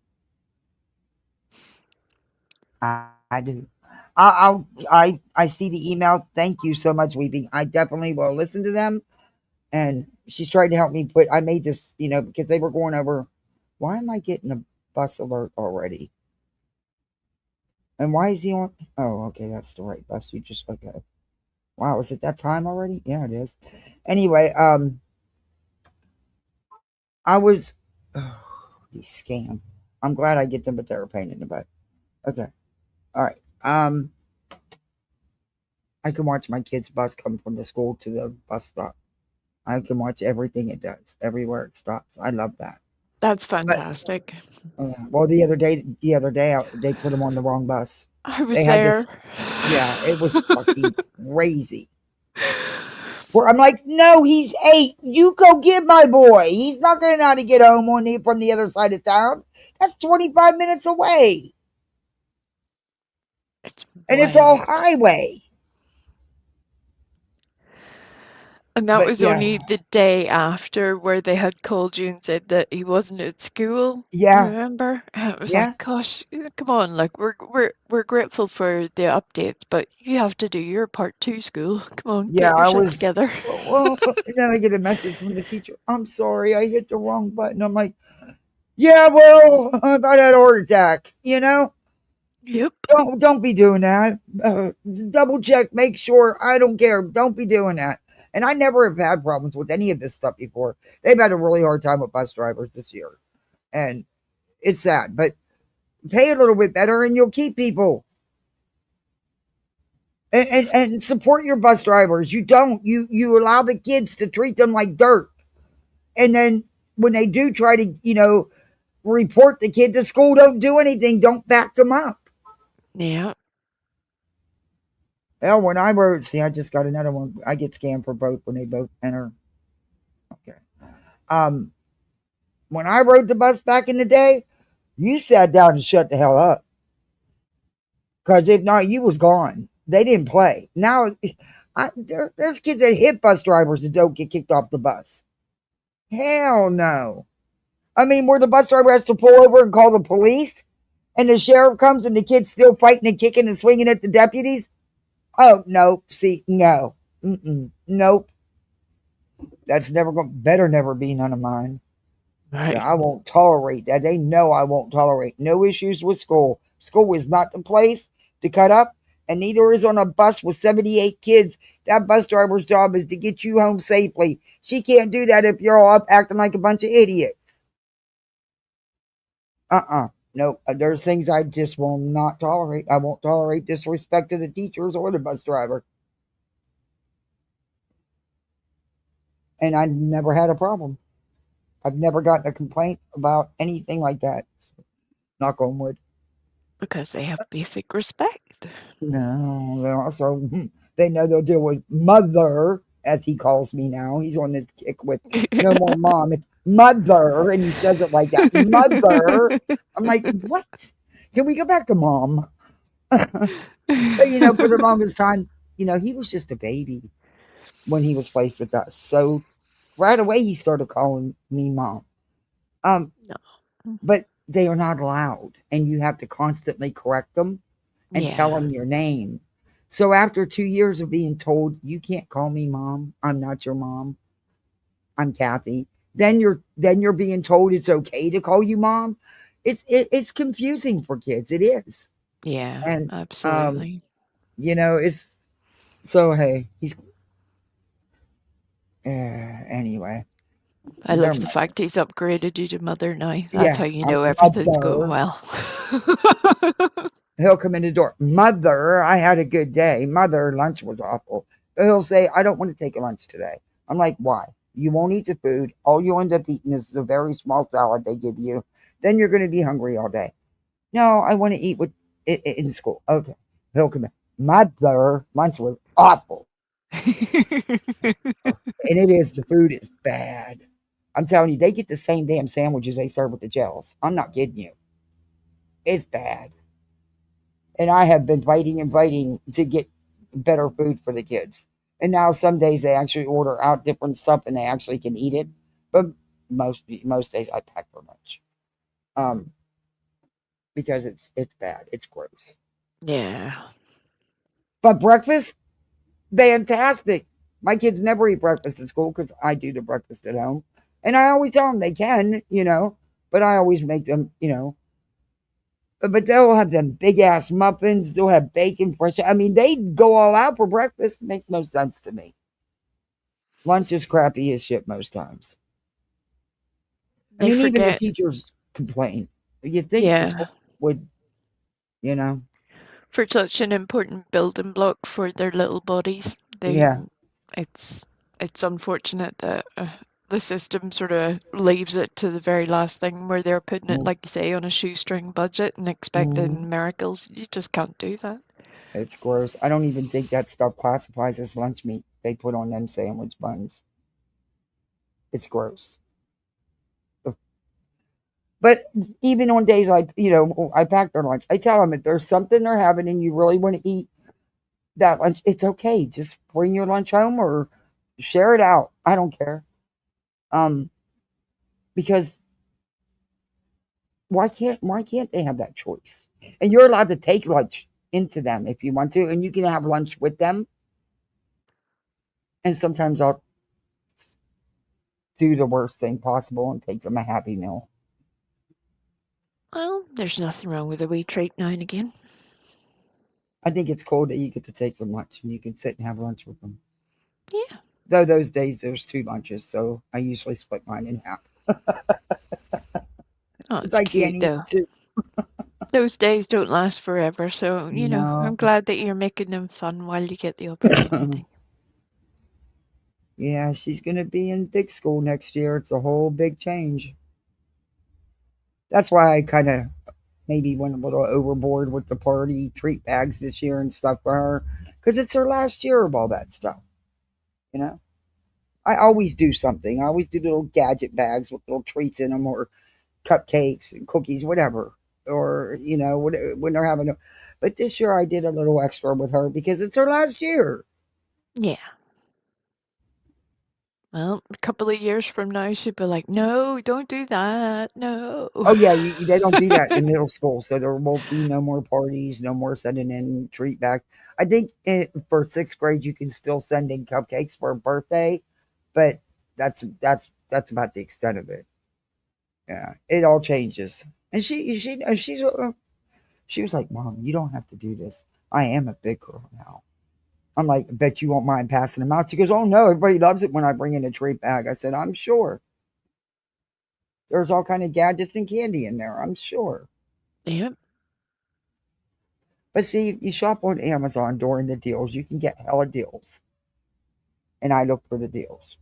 I do. I see the email. Thank you so much, Weeping. I definitely will listen to them. And she's trying to help me I made this, because they were going over. Why am I getting a bus alert already? And why is he on? Oh, okay, that's the right bus. You just okay. Wow, is it that time already? Yeah, it is. Anyway, I was these scam. I'm glad I get them, but they're a pain in the butt. Okay. All right. I can watch my kid's bus come from the school to the bus stop. I can watch everything it does, everywhere it stops. I love that. That's fantastic. Well, the other day, they put him on the wrong bus. I was They had there. Yeah, it was fucking crazy. Where I'm like, no, he's 8. You go get my boy. He's not going to know how to get home from the other side of town. That's 25 minutes away. And it's all highway. And that was only the day after where they had called you and said that he wasn't at school. Yeah. Remember? And it was like, gosh, come on, like we're grateful for the updates, but you have to do your part too, school. Come on, get your shit together. Well, and then I get a message from the teacher. I'm sorry, I hit the wrong button. I'm like, yeah, well, I had a heart attack, Yep. Don't be doing that. Double check, make sure. I don't care. Don't be doing that. And I never have had problems with any of this stuff before. They've had a really hard time with bus drivers this year. And it's sad, but pay a little bit better and you'll keep people. And support your bus drivers. You don't. You allow the kids to treat them like dirt. And then when they do try to, report the kid to school, don't do anything. Don't back them up. Yeah. Well, when I rode, see, I just got another one. I get scammed for both when they both enter. Okay. When I rode the bus back in the day, you sat down and shut the hell up. Because if not, you was gone. They didn't play. Now, there's kids that hit bus drivers that don't get kicked off the bus. Hell no. I mean, where the bus driver has to pull over and call the police, and the sheriff comes and the kid's still fighting and kicking and swinging at the deputies. Oh, no. See, no. Nope. That's better never be none of mine. Right. Yeah, I won't tolerate that. They know I won't tolerate no issues with school. School is not the place to cut up, and neither is on a bus with 78 kids. That bus driver's job is to get you home safely. She can't do that if you're all up acting like a bunch of idiots. Nope. There's things I just will not tolerate. I won't tolerate disrespect to the teachers or the bus driver. And I never had a problem. I've never gotten a complaint about anything like that. So, knock on wood. Because they have basic respect. No, they know they'll deal with mother, as he calls me now. He's on this kick with no more mom. It's mother, and he says it like that. Mother. I'm like, what? Can we go back to mom? But, for the longest time, he was just a baby when he was placed with us. So right away, he started calling me mom. No. But they are not allowed, and you have to constantly correct them and tell them your name. So after 2 years of being told, you can't call me mom, I'm not your mom, I'm Kathy, then you're being told it's okay to call you mom. It's confusing for kids. It is. Yeah, and absolutely. It's so, hey, he's anyway. I love the fact he's upgraded you to mother now. That's how you know everything's going well. He'll come in the door. Mother, I had a good day. Mother, lunch was awful. He'll say, I don't want to take a lunch today. I'm like, why? You won't eat the food. All you end up eating is the very small salad they give you. Then you're going to be hungry all day. No, I want to eat in school. Okay. He'll come in. Mother, lunch was awful. And it is. The food is bad. I'm telling you, they get the same damn sandwiches they serve with the gels. I'm not kidding you. It's bad. And I have been fighting to get better food for the kids. And now some days they actually order out different stuff and they actually can eat it. But most days I pack their lunch. Because it's bad. It's gross. Yeah. But breakfast, fantastic. My kids never eat breakfast at school because I do the breakfast at home. And I always tell them they can, but I always make them, but they'll have them big ass muffins. They'll have bacon, fresh. I mean, they go all out for breakfast. It makes no sense to me. Lunch is crappy as shit most times. Even the teachers complain. You'd think the school would, For such an important building block for their little bodies. It's unfortunate that the system sort of leaves it to the very last thing where they're putting it, like you say, on a shoestring budget and expecting miracles. You just can't do that. It's gross. I don't even think that stuff classifies as lunch meat they put on them sandwich buns. It's gross. But even on days I pack their lunch, I tell them if there's something they're having and you really want to eat that lunch, it's okay. Just bring your lunch home or share it out. I don't care. Because why can't they have that choice? And you're allowed to take lunch into them if you want to, and you can have lunch with them. And sometimes I'll do the worst thing possible and take them a Happy Meal. Well, there's nothing wrong with a wee treat now and again. I think it's cool that you get to take them lunch and you can sit and have lunch with them. Yeah. Though those days there's 2 lunches, so I usually split mine in half. Oh, it's cute, though. those days don't last forever. So, you know, I'm glad that you're making them fun while you get the opportunity. Yeah, she's going to be in big school next year. It's a whole big change. That's why I kind of maybe went a little overboard with the party treat bags this year and stuff for her. Because it's her last year of all that stuff. You know? I always do something. I always do little gadget bags with little treats in them or cupcakes and cookies, whatever. Or, you know, when they're having a. But this year I did a little extra with her because it's her last year. Yeah. Well, a couple of years from now, she'll be like, no, don't do that. No. Oh, yeah, they don't do that in middle school. So there won't be no more parties, no more sending in treat back. I think for 6th grade, you can still send in cupcakes for a birthday, but that's about the extent of it. Yeah, it all changes. And she was like, Mom, you don't have to do this. I am a big girl now. I'm like, I bet you won't mind passing them out. She goes, oh, no, everybody loves it when I bring in a treat bag. I said, I'm sure. There's all kind of gadgets and candy in there, I'm sure. Yep. But see, you shop on Amazon during the deals, you can get hella deals. And I look for the deals.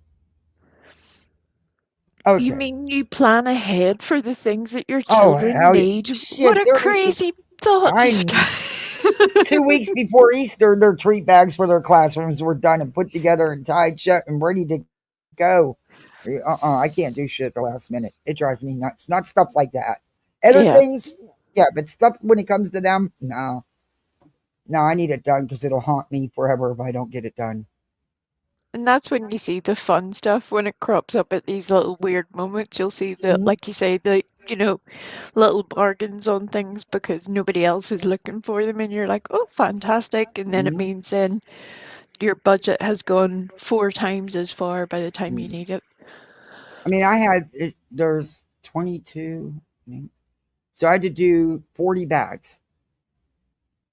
Okay. You mean you plan ahead for the things that your children need? Shit, what a crazy thought you've got. 2 weeks before Easter, their treat bags for their classrooms were done and put together and tied shut and ready to go. I can't do shit at the last minute. It drives me nuts. Not stuff like that. Other things, but stuff when it comes to them, no. No, I need it done because it'll haunt me forever if I don't get it done. And that's when you see the fun stuff when it crops up at these little weird moments. You'll see the, like you say, the, you know, little bargains on things because nobody else is looking for them. And you're like, oh, fantastic. And then it means then your budget has gone 4 times as far by the time you need it. I mean, there's 22. So I had to do 40 bags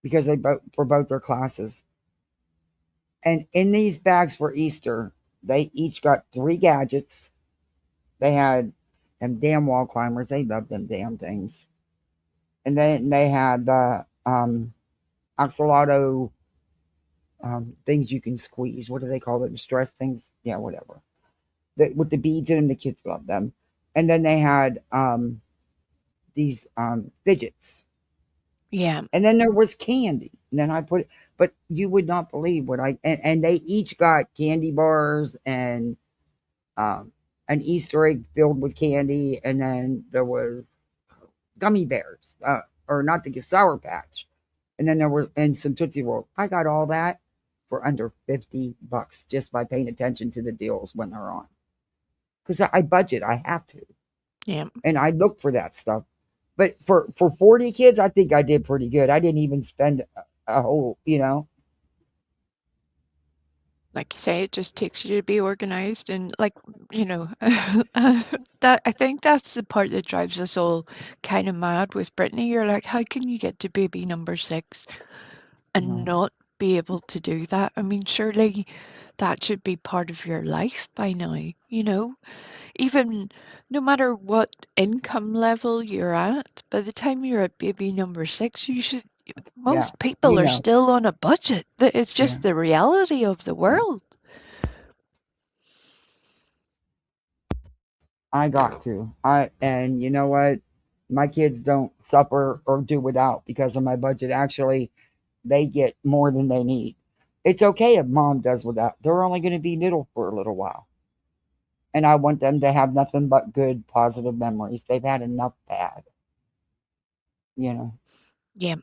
because for both their classes. And in these bags for Easter, they each got 3 gadgets. They had them damn wall climbers. They love them damn things. And then they had the axolotl things you can squeeze. What do they call it? The stress things? Yeah, whatever. With the beads in them, the kids love them. And then they had these fidgets. Yeah. And then there was candy. And then I put it, but you would not believe what and they each got candy bars and an Easter egg filled with candy. And then there was gummy bears, or not the Sour Patch. And then there were, and some Tootsie Roll. I got all that for under $50 just by paying attention to the deals when they're on. Because I budget, I have to. Yeah. And I look for that stuff. But for 40 kids, I think I did pretty good. I didn't even spend a whole, you know. Like you say, it just takes you to be organized and like, you know, that I think that's the part that drives us all kind of mad with Brittany. You're like, how can you get to baby number 6 and not be able to do that? I mean, surely that should be part of your life by now, you know? Even no matter what income level you're at, by the time you're at baby number 6, you should. Most people are still on a budget. It's just the reality of the world. I got to. And you know what? My kids don't suffer or do without because of my budget. Actually, they get more than they need. It's okay if mom does without. They're only going to be little for a little while. And I want them to have nothing but good, positive memories. They've had enough bad. You know? Yeah.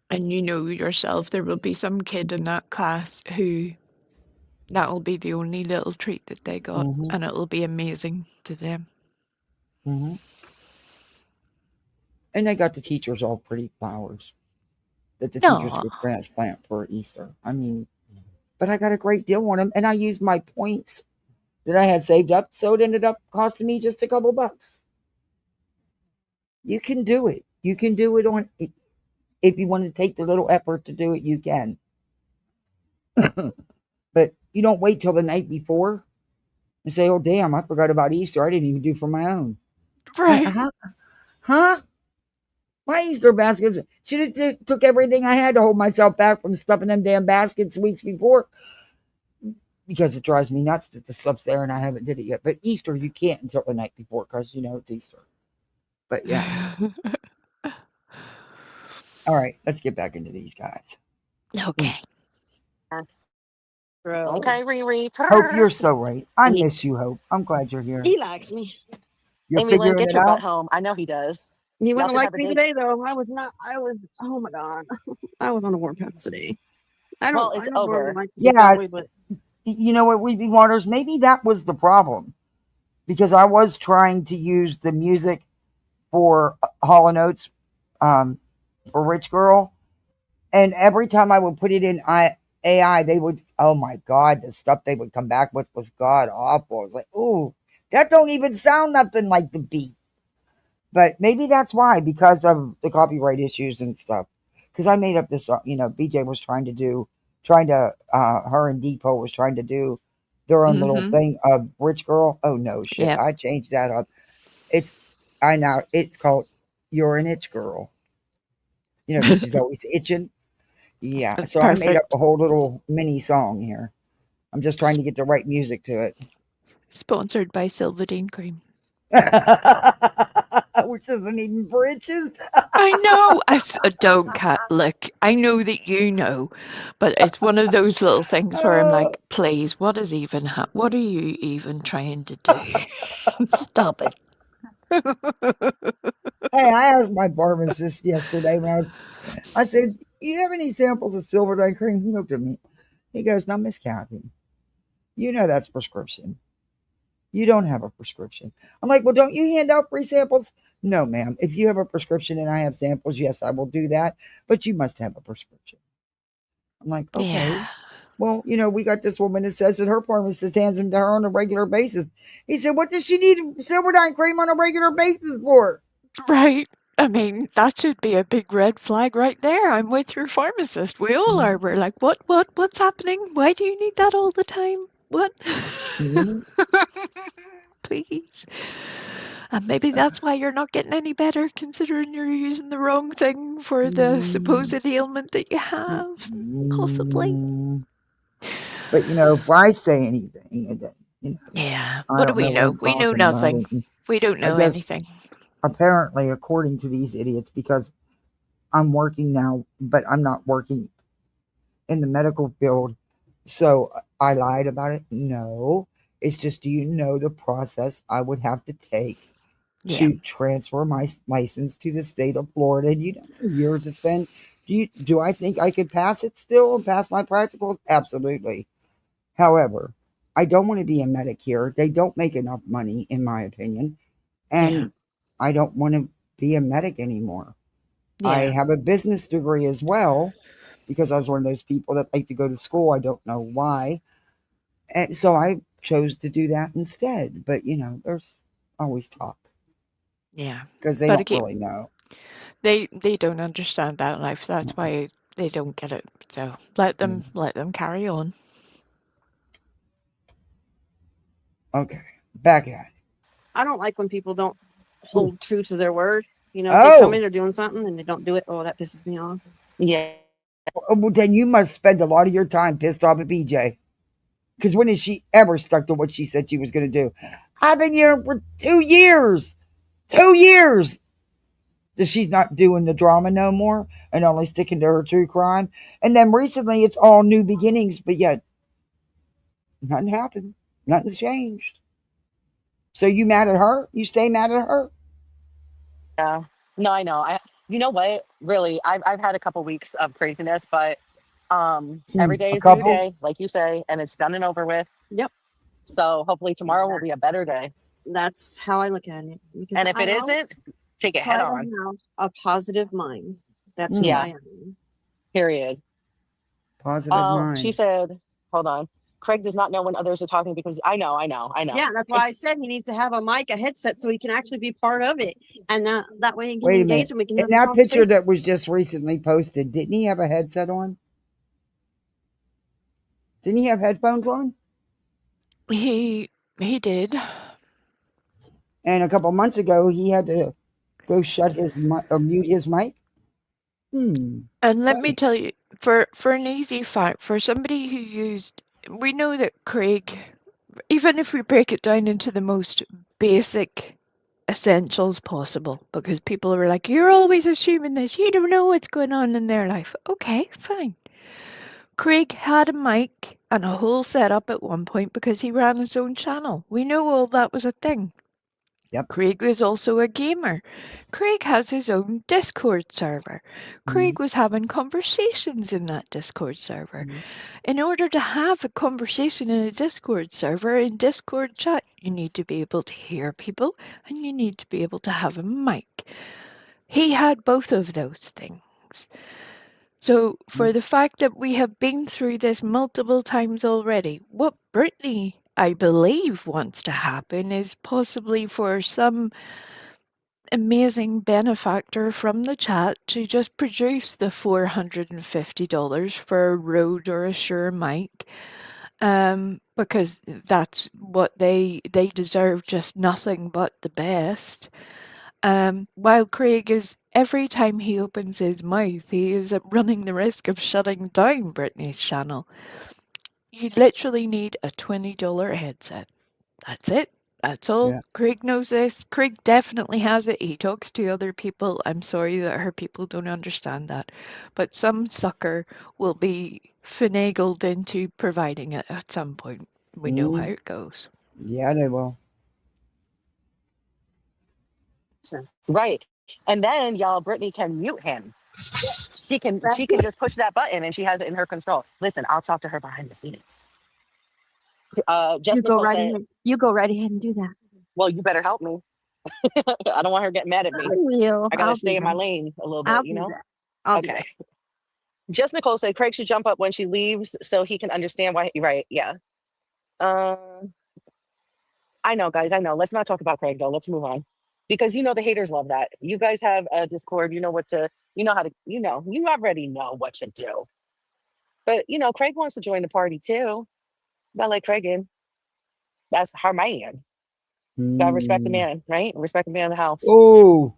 And you know yourself, there will be some kid in that class who that will be the only little treat that they got, and it will be amazing to them. And they got the teachers all pretty flowers that the teachers would transplant for Easter. I mean, but I got a great deal on them, and I used my points that I had saved up, so it ended up costing me just a couple bucks. You can do it. You can do it on. If you want to take the little effort to do it, you can. But you don't wait till the night before and say, oh, damn, I forgot about Easter. I didn't even do for my own. Right. Huh? My Easter baskets, should have took everything I had to hold myself back from stuffing them damn baskets weeks before. Because it drives me nuts that the stuff's there and I haven't did it yet. But Easter, you can't until the night before because, it's Easter. But yeah. All right, let's get back into these guys. Okay. Yes. Okay, Riri. Hope, you're so right. I miss you, Hope. I'm glad you're here. He likes me. You're Amy Lynn, figuring get it your butt out? home. I know he does. He Y'all wouldn't should like have a me date. today, though. Oh my God. I was on the warpath today. Well, it's over. Like to Yeah. that way, but You know what, Weeby Waters? Maybe that was the problem. Because I was trying to use the music for Hall & Oates, for Rich Girl. And every time I would put it in AI, they would, oh my God, the stuff they would come back with was god awful. I was like, ooh, that don't even sound nothing like the beat. But maybe that's why, because of the copyright issues and stuff. Because I made up this, BJ was her and Depot was trying to do their own little thing of Rich Girl. Oh no, shit. Yep. I changed that up. It's called You're an Itch Girl. Because she's always itching. Yeah. That's So I made up perfect. a whole little mini song here. I'm just trying to get the right music to it. Sponsored by Silvadine Cream. Which isn't even bridges. I know. Don't cat. Look, I know that you know, but it's one of those little things where I'm like, please, what are you even trying to do? Stop it. Hey, I asked my pharmacist yesterday I said, you have any samples of Silverdine cream? He looked at me. He goes, now, Miss Kathy, that's prescription. You don't have a prescription. I'm like, well, don't you hand out free samples? No, ma'am. If you have a prescription and I have samples, yes, I will do that. But you must have a prescription. I'm like, okay. Yeah. Well, we got this woman that says that her pharmacist hands them to her on a regular basis. He said, what does she need Silverdine cream on a regular basis for? Right. I mean, that should be a big red flag right there. I'm with your pharmacist. We all are. We're like, what's happening? Why do you need that all the time? What? Please. And maybe that's why you're not getting any better, considering you're using the wrong thing for the supposed ailment that you have. Possibly. But if I say anything, then Yeah. I What do don't we know what know? I'm We know talking about. nothing. We don't I know guess anything. apparently, according to these idiots, because I'm working now, but I'm not working in the medical field, so I lied about it. No, it's just, do you know the process I would have to take to transfer my license to the state of Florida? And you know how many years it's been. Do I think I could pass it still and pass my practicals? Absolutely. However, I don't want to be a medic here. They don't make enough money, in my opinion. And I don't want to be a medic anymore. I have a business degree as well, because I was one of those people that like to go to school. I don't know why. And so I chose to do that instead. But, there's always talk. Yeah. Because they don't really know. They don't understand that life. That's why they don't get it. So let them carry on. Okay. Back at it. I don't like when people don't hold true to their word. If they tell me they're doing something and they don't do it, that pisses me off. Yeah. Well, then you must spend a lot of your time pissed off at BJ. Because when has she ever stuck to what she said she was going to do? I've been here for 2 years. 2 years. That she's not doing the drama no more and only sticking to her true crime. And then recently it's all new beginnings, but yet nothing happened. Nothing's changed. So you mad at her? You stay mad at her? Yeah. No, I know. You know what? Really, I've had a couple weeks of craziness, but every day is a new day, like you say, and it's done and over with. Yep. So hopefully tomorrow will be a better day. That's how I look at it. And if it isn't, take it head on. Have a positive mind. That's who I am. Period. Positive mind. She said, hold on. Craig does not know when others are talking because I know. Yeah, that's why I said he needs to have a mic, a headset, so he can actually be part of it. And that way he can engage and we can have in that picture that was just recently posted, didn't he have a headset on? Didn't he have headphones on? He did. And a couple months ago, he had to go shut his or mute his mic? And let me tell you, for an easy fact, for somebody who used, we know that Craig, even if we break it down into the most basic essentials possible, because people are like, you're always assuming this, you don't know what's going on in their life. Okay, fine. Craig had a mic and a whole setup at one point because he ran his own channel. We know all that was a thing. Yep. Craig is also a gamer. Craig has his own Discord server. Craig was having conversations in that Discord server. In order to have a conversation in a Discord server, in Discord chat, you need to be able to hear people and you need to be able to have a mic. He had both of those things. So for the fact that we have been through this multiple times already, what Brittany, I believe, wants to happen is possibly for some amazing benefactor from the chat to just produce the $450 for a Rode or a Shure mic, because that's what they deserve, just nothing but the best. While Craig is, every time he opens his mouth, he is running the risk of shutting down Brittany's channel. You literally need a $20 headset. That's it. That's all. Yeah. Craig knows this. Craig definitely has it. He talks to other people. I'm sorry that her people don't understand that. But some sucker will be finagled into providing it at some point. We know how it goes. Yeah, they will. Right. And then y'all, Brittany can mute him. She can just push that button and she has it in her control. Listen, I'll talk to her behind the scenes. You go right ahead. You go right ahead and do that. Well, you better help me. I don't want her getting mad at me. I will. I gotta stay in my lane a little bit, I'll you do know? that. I'll do Okay. that. Just Nicole said Craig should jump up when she leaves so he can understand why. Right. Yeah. I know, guys. I know. Let's not talk about Craig though. Let's move on. Because you know the haters love that. You guys have a Discord. You know what to, you know how to, you already know what to do. But Craig wants to join the party too. Not like Craig in. That's her man. Gotta respect the man, right? Respect the man in the house. Oh,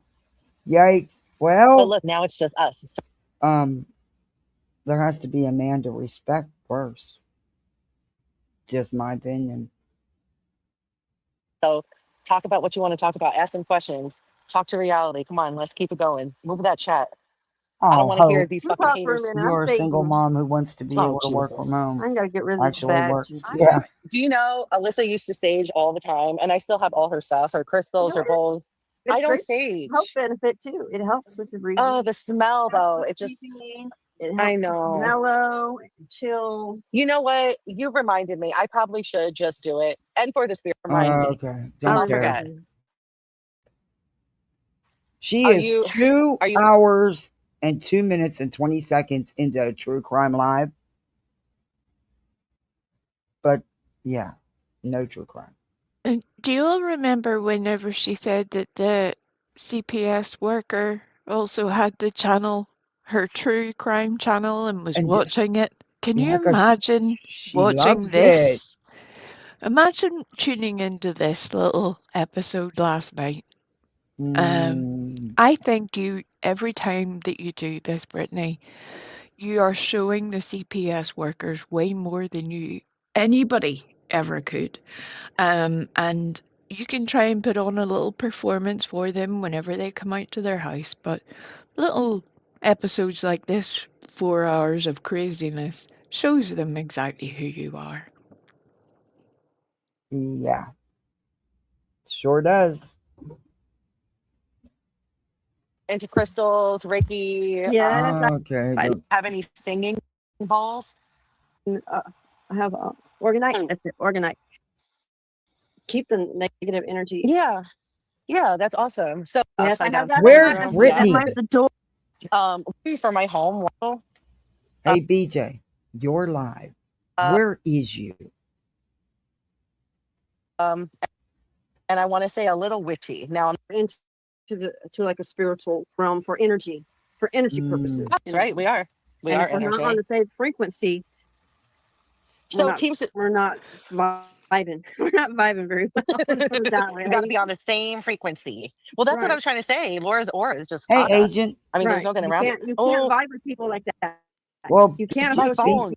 yikes. Well, but look, now it's just us. There has to be a man to respect first. Just my opinion. So talk about what you want to talk about. Ask some questions. Talk to reality. Come on, let's keep it going. Move that chat. I don't want to hear these fucking haters. You're a single mom who wants to be able to work from home. I gotta get rid of this bad juju. Yeah. Do you know Alyssa used to sage all the time, and I still have all her stuff, her crystals, her bowls. I don't sage. Health benefit too. It helps with the breathing. Oh, the smell though. It just. It helps I know. mellow and chill. You know what? You reminded me. I probably should just do it. And for the spirit, remind me. Okay. I'll forget. She is 2 hours and 2 minutes and 20 seconds into a True Crime Live. But yeah, no true crime. And do you all remember whenever she said that the CPS worker also had the channel, her true crime channel, and was watching it? Can you imagine watching this? Imagine tuning into this little episode last night. I think every time that you do this, Brittany, you are showing the CPS workers way more than anybody ever could. And you can try and put on a little performance for them whenever they come out to their house, but little episodes like this, 4 hours of craziness, shows them exactly who you are. Yeah. Sure does. Into crystals, Reiki. Yes. Okay. Have any singing balls? I have Organite. That's it. Organite. Keep the negative energy. Yeah. Yeah, that's awesome. So yes, I have that. Where's Brittany? The door. For my home. Hey BJ, you're live. Where is you? And I want to say a little witchy. Now into to like a spiritual realm for energy purposes. That's right. We are. We're not on the same frequency. So we're not vibing. We're not vibing very well. You got to be on the same frequency. Well, that's what I was trying to say. Laura's aura is just Hey, caught up. agent. I mean, there's no getting around it. You can't vibe with people like that. Well, You can't my associate. phone.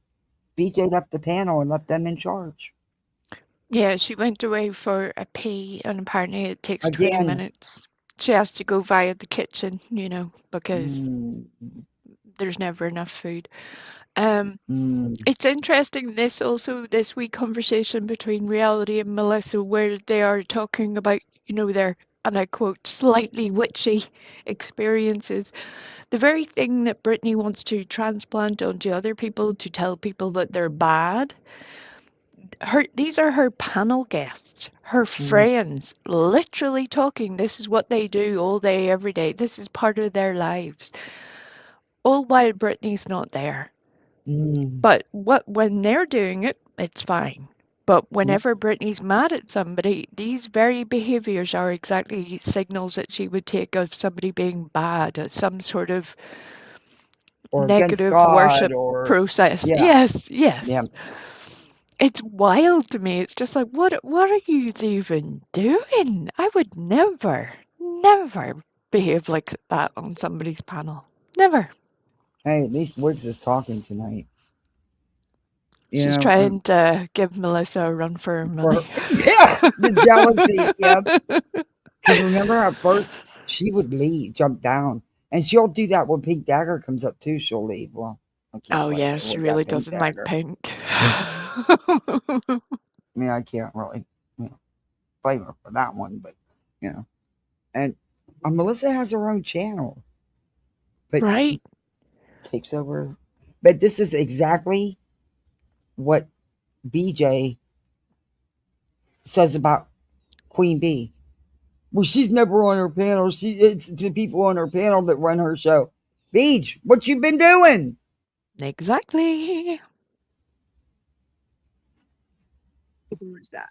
BJ left the panel and left them in charge. Yeah, she went away for a pee, and apparently it takes 20 Again. minutes. She has to go via the kitchen, you know, because there's never enough food. It's interesting, this wee conversation between Reality and Melissa, where they are talking about, you know, their, and I quote, slightly witchy experiences. The very thing that Brittany wants to transplant onto other people to tell people that they're bad. These are her panel guests, her friends, literally talking. This is what they do all day, every day. This is part of their lives. All while Brittany's not there. But when they're doing it, it's fine. But whenever Brittany's mad at somebody, these very behaviors are exactly signals that she would take of somebody being bad, as some sort of or negative worship process. Yeah. Yes. Yeah. It's wild to me. It's just like, what are you even doing? I would never behave like that on somebody's panel. Never. Hey, at least Woods is talking tonight. She's trying to give Melissa a run for her money. Yeah, the jealousy. Yep. Because remember, at first, she would leave, jump down. And she'll do that when Pink Dagger comes up, too. She'll leave. Well, oh, yeah, she really doesn't like Pink. I mean, I can't really blame her for that one, but, And Melissa has her own channel. But right. She takes over. But this is exactly what BJ says about Queen Bee. Well, she's never on her panel. It's the people on her panel that run her show. Beach, what you been doing? Exactly. Who's that?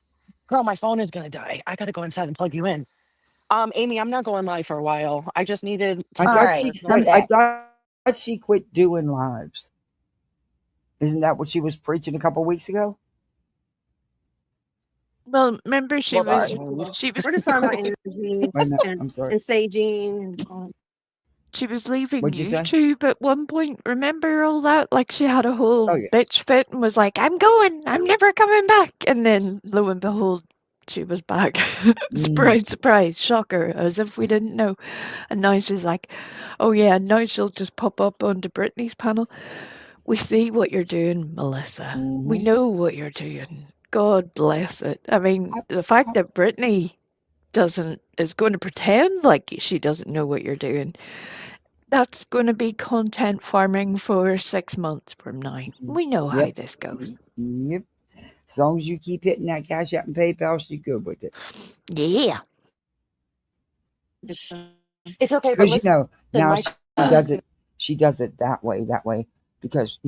Girl, my phone is gonna die. I gotta go inside and plug you in. Amy, I'm not going live for a while. I just needed. I thought she quit doing lives. Isn't that what she was preaching a couple weeks ago? Well, remember she was. We're just talking about energy I'm sorry. and saging and. She was leaving What'd you say? YouTube at one point. Remember all that? Like she had a whole bitch fit and was like, I'm going. I'm never coming back. And then lo and behold, she was back. Surprise, surprise. Shocker. As if we didn't know. And now she's like, oh yeah, now she'll just pop up onto Brittany's panel. We see what you're doing, Melissa. We know what you're doing. God bless it. I mean, the fact that Brittany is going to pretend like she doesn't know what you're doing, that's going to be content farming for 6 months from now. We know how this goes. Yep. As long as you keep hitting that Cash App and PayPal, she's good with it. Yeah. It's okay. Because now she does it that way because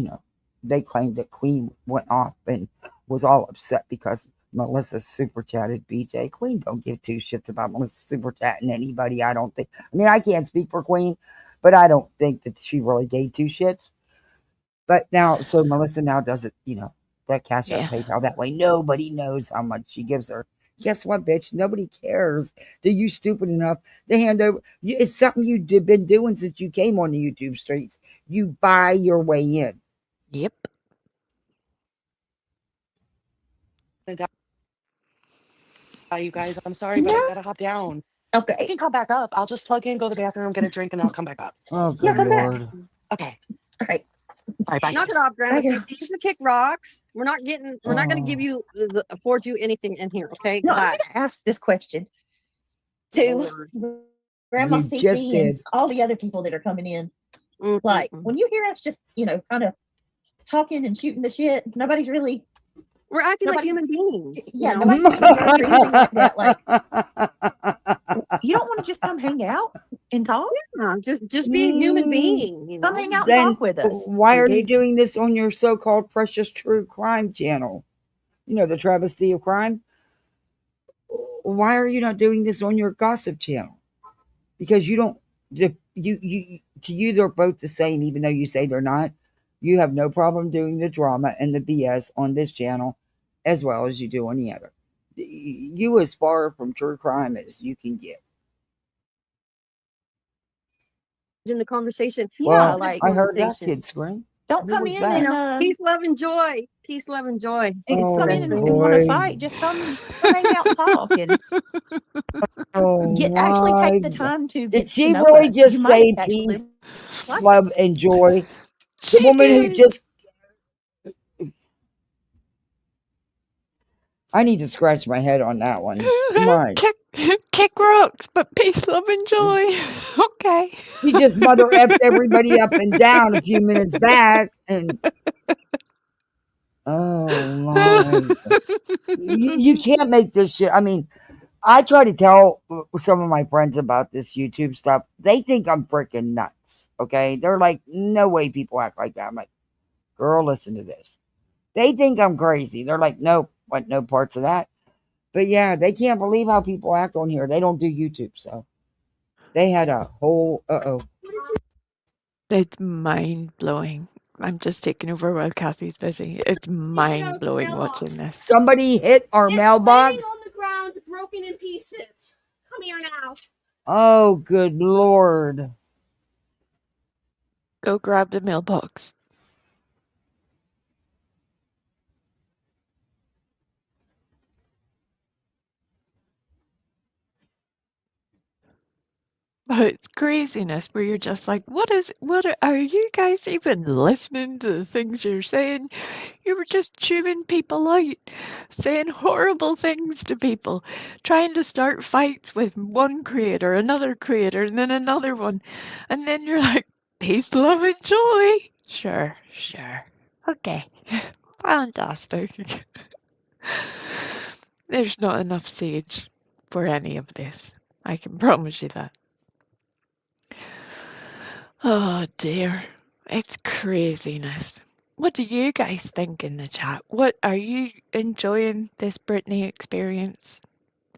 they claimed that Queen went off and was all upset because Melissa super chatted BJ. Queen don't give two shits about Melissa super chatting anybody. I don't think. I mean, I can't speak for Queen, but I don't think that she really gave two shits. But now, so Melissa now does it, that Cash App PayPal that way. Nobody knows how much she gives her. Guess what, bitch? Nobody cares. Do you stupid enough to hand over? It's something you've been doing since you came on the YouTube streets. You buy your way in. Yep. You guys, I'm sorry, but I gotta hop down. Okay. You can come back up. I'll just plug in, go to the bathroom, get a drink, and I'll come back up. Oh, good Lord. Okay. All right. All right, bye. Knock it off, Grandma. You can kick rocks. We're not going to give you, afford you anything in here, okay? No, I'm going to ask this question to Grandma CC and all the other people that are coming in. Like, when you hear us just, kind of talking and shooting the shit, nobody's really... We're acting like human beings. Yeah, nobody's like that. Like, you don't want to just come hang out and talk? Yeah, just be a human being. Come hang out and talk with us. Why are you doing this on your so-called Precious True Crime channel? The travesty of crime. Why are you not doing this on your gossip channel? Because you don't. To you, they're both the same, even though you say they're not. You have no problem doing the drama and the BS on this channel. as well as you do any other. You as far from true crime as you can get. In the conversation. Well, I heard that kid scream. Don't come in and peace, love, and joy. Peace, love, and joy. come in and want to fight. Just come hang out and talk and actually take the time to get. Did she to know really us. just You say might peace, like love, and joy? The woman who just. I need to scratch my head on that one. My. Kick rocks, but peace, love, and joy. Okay. She just mother effed everybody up and down a few minutes back, and oh my, you can't make this shit. I mean, I try to tell some of my friends about this YouTube stuff. They think I'm freaking nuts. Okay, they're like, no way people act like that. I'm like, girl, listen to this. They think I'm crazy. They're like, nope, want no parts of that. But yeah, they can't believe how people act on here. They don't do YouTube, so they had a whole It's mind blowing. I'm just taking over while Kathy's busy. It's mind blowing watching this. Somebody hit our mailbox. It's laying on the ground, broken in pieces. Come here now. Oh, good Lord. Go grab the mailbox. But it's craziness where you're just like, what are you guys even listening to the things you're saying? You were just chewing people out, saying horrible things to people, trying to start fights with one creator, another creator, and then another one. And then you're like, peace, love, and joy. Sure. Okay. Fantastic. There's not enough sage for any of this. I can promise you that. Oh dear, it's craziness. What do you guys think in the chat? What are you enjoying this Britney experience?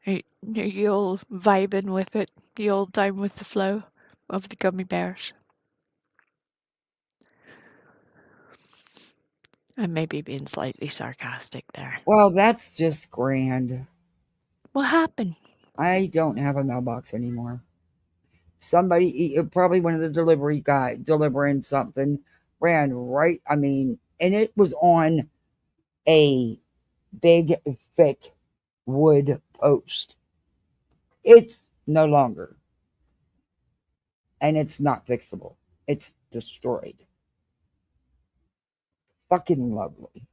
Are you all vibing with it? You all down with the flow of the gummy bears? I may be being slightly sarcastic there. Well, that's just grand. What happened? I don't have a mailbox anymore. Somebody, probably one of the delivery guy delivering something, ran right. I mean, and it was on a big, thick wood post. It's no longer. And it's not fixable. It's destroyed. Fucking lovely.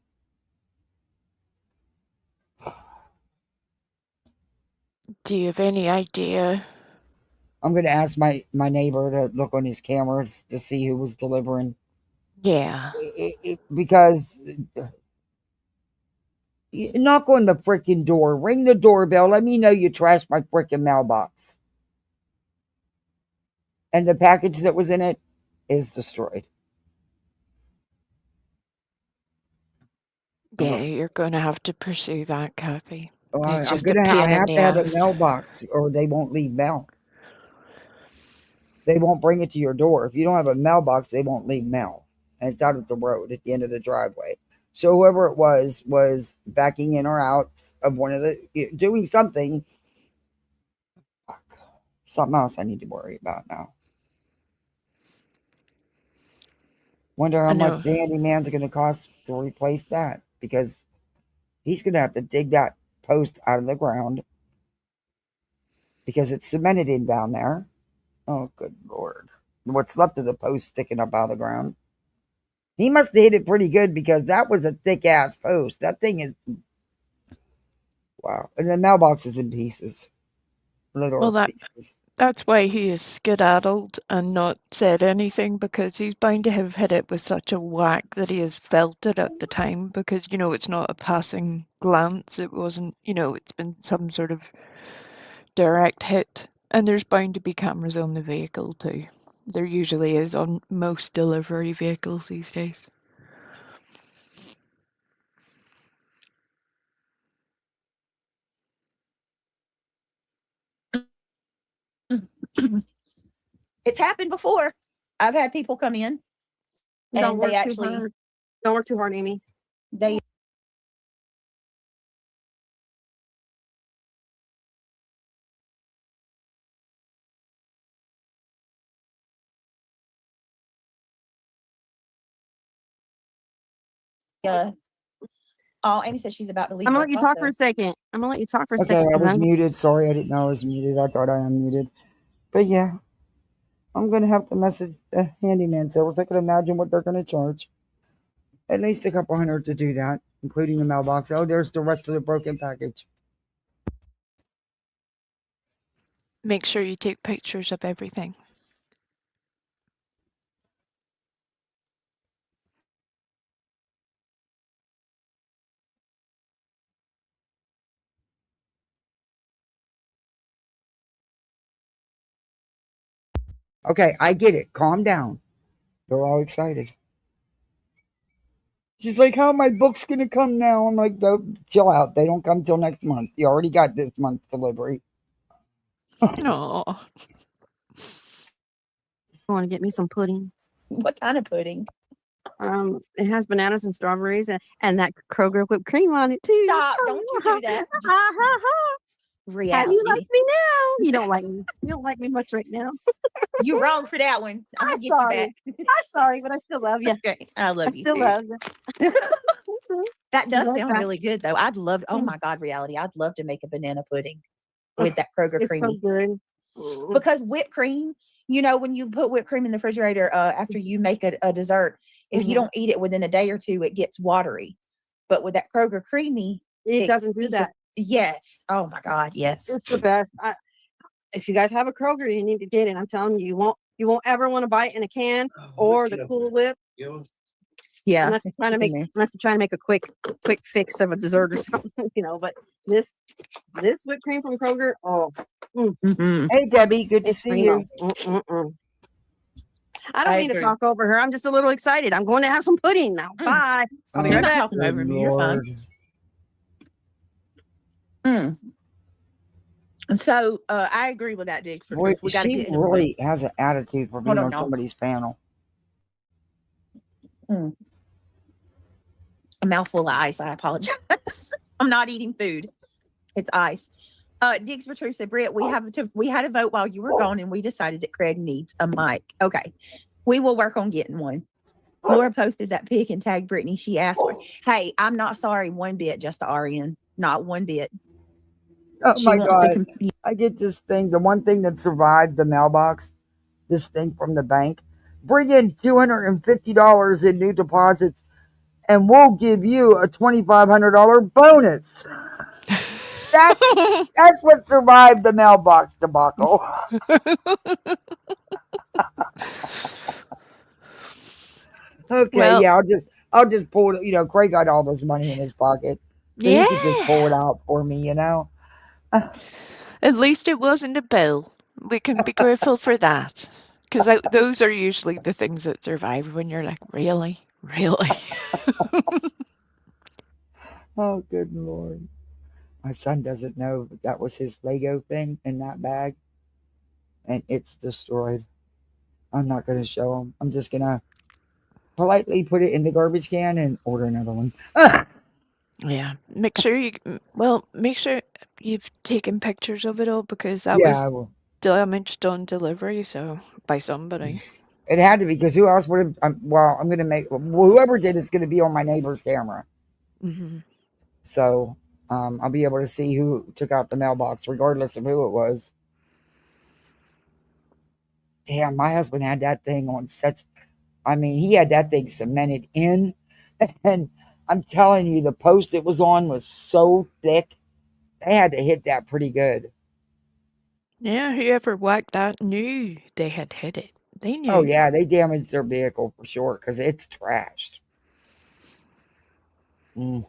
Do you have any idea? I'm going to ask my neighbor to look on his cameras to see who was delivering. Yeah. Because knock on the freaking door. Ring the doorbell. Let me know you trashed my freaking mailbox. And the package that was in it is destroyed. Yeah, you're going to have to pursue that, Kathy. Well, It's I'm just going to have to have a ass. mailbox or they won't leave mail. They won't bring it to your door. If you don't have a mailbox, they won't leave mail. And it's out at the road at the end of the driveway. So whoever it was backing in or out of one of the, doing something. Fuck. Something else I need to worry about now. Wonder how much the handyman's going to cost to replace that. Because he's going to have to dig that post out of the ground. Because it's cemented in down there. Oh, good Lord. What's left of the post sticking up out of the ground. He must have hit it pretty good because that was a thick-ass post. That thing is... Wow. And the mailbox is in pieces. Pieces. That's why he is skedaddled and not said anything, because he's bound to have hit it with such a whack that he has felt it at the time, because, it's not a passing glance. It wasn't, it's been some sort of direct hit. And there's bound to be cameras on the vehicle too. There usually is on most delivery vehicles these days. It's happened before. I've had people come in and Don't work too hard, Amy. Oh, Amy says she's about to leave. I'm gonna let you talk also. for a second. I'm gonna let you talk for a Okay, second. I was muted. Sorry, I didn't know I was muted. I thought I unmuted. But yeah, I'm going to have to message the handyman sales. I can imagine what they're going to charge. At least a couple $100 to do that, including the mailbox. Oh, there's the rest of the broken package. Make sure you take pictures of everything. Okay, I get it. Calm down. They're all excited. She's like, how are my books going to come now? I'm like, chill out. They don't come till next month. You already got this month's delivery. Oh. I want to get me some pudding. What kind of pudding? It has bananas and strawberries and that Kroger whipped cream on it too. Stop! Don't you do that. Reality. How do you like me now? You don't like me. You don't like me much right now. You're wrong for that one. I'm sorry. I'm sorry, but I still love you. Okay, I love I you. still Too. love you. That does like sound that. really good, though. I'd love. Oh my God, reality! I'd love to make a banana pudding with that Kroger It's creamy. so good. Because whipped cream, you know, when you put whipped cream in the refrigerator after you make a dessert, if you don't eat it within a day or two, it gets watery. But with that Kroger creamy, It doesn't do that. Yes. Oh my God. Yes. It's the best. If you guys have a Kroger, you need to get it. I'm telling you, you won't ever want to buy it in a can or the Cool Whip. Yeah. Unless you're trying to make a quick fix of a dessert or something, you know. But this whipped cream from Kroger, Hey Debbie, good to see you. I don't mean to talk over her. I'm just a little excited. I'm going to have some pudding now. Bye. I'll be right back. Talking over me. You're fine. So I agree with that, Diggs. Boy, she really has an attitude for being on somebody's panel. A mouthful of ice. I apologize. I'm not eating food. It's ice. Diggs Patrice said, Britt, we had a vote while you were gone, and we decided that Craig needs a mic. Okay, we will work on getting one. Laura posted that pic and tagged Brittany. She asked for it. Hey, I'm not sorry one bit, just the RN. Not one bit. Oh my God. I get this thing, the one thing that survived the mailbox, this thing from the bank. Bring in $250 in new deposits, and we'll give you a $2,500 bonus. That's what survived the mailbox debacle. Okay, well, yeah, I'll just pull it. You know, Craig got all this money in his pocket, so he could just pull it out for me. You know. At least it wasn't a bill. We can be grateful for that, because those are usually the things that survive when you're like, really. Oh, good Lord. My son doesn't know that was his Lego thing in that bag, and it's destroyed. I'm not going to show him. I'm just going to politely put it in the garbage can and order another one. Yeah. Make sure you've taken pictures of it all, because that was damaged on delivery, so by somebody. It had to be, because who else would have? I'm going to make whoever did it's going to be on my neighbor's camera. Mm-hmm. So I'll be able to see who took out the mailbox, regardless of who it was. Damn, my husband had that thing on such. I mean, he had that thing cemented in, and I'm telling you, the post it was on was so thick. They had to hit that pretty good. Yeah, whoever whacked that knew they had hit it. They knew. Oh yeah, they damaged their vehicle for sure, because it's trashed. You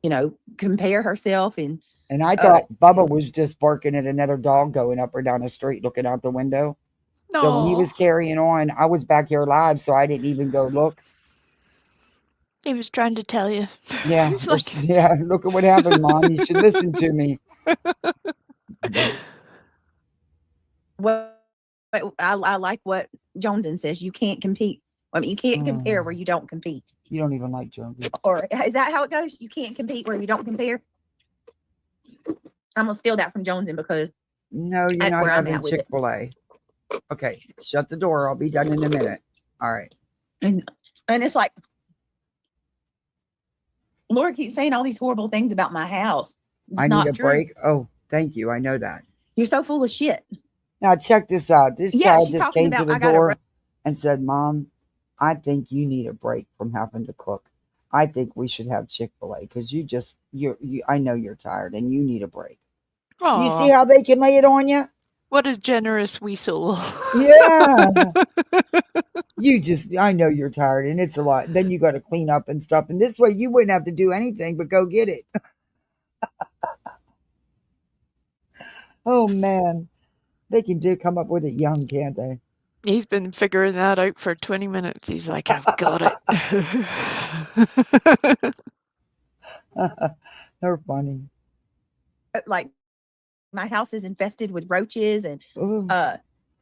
know, compare herself and I thought Bubba was just barking at another dog going up or down the street, looking out the window. No. So when he was carrying on, I was back here live, so I didn't even go look. He was trying to tell you. Yeah, yeah. Look at what happened, Mom. You should listen to me. Well, I like what Joneson says. You can't compete. I mean, you can't compare where you don't compete. You don't even like Jonesy. Or is that how it goes? You can't compete where you don't compare. I'm gonna steal that from Joneson, because no, you're not having Chick-fil-A. Okay, shut the door. I'll be done in a minute. All right. And it's like Laura keeps saying all these horrible things about my house. It's I not need a true. break. Oh, thank you. I know that. You're so full of shit. Now check this out. This Yeah, child she's just talking came to about, the I got a door and said, "Mom, I think you need a break from having to cook. I think we should have Chick-fil-A because I know you're tired and you need a break." Aw, You see how they can lay it on you? what a generous wee soul. Yeah. I know you're tired and it's a lot. Then you got to clean up and stuff. And this way you wouldn't have to do anything but go get it. Oh, man. They can come up with it young, can't they? He's been figuring that out for 20 minutes. He's like, I've got it. They're funny. Like, my house is infested with roaches and, Ooh.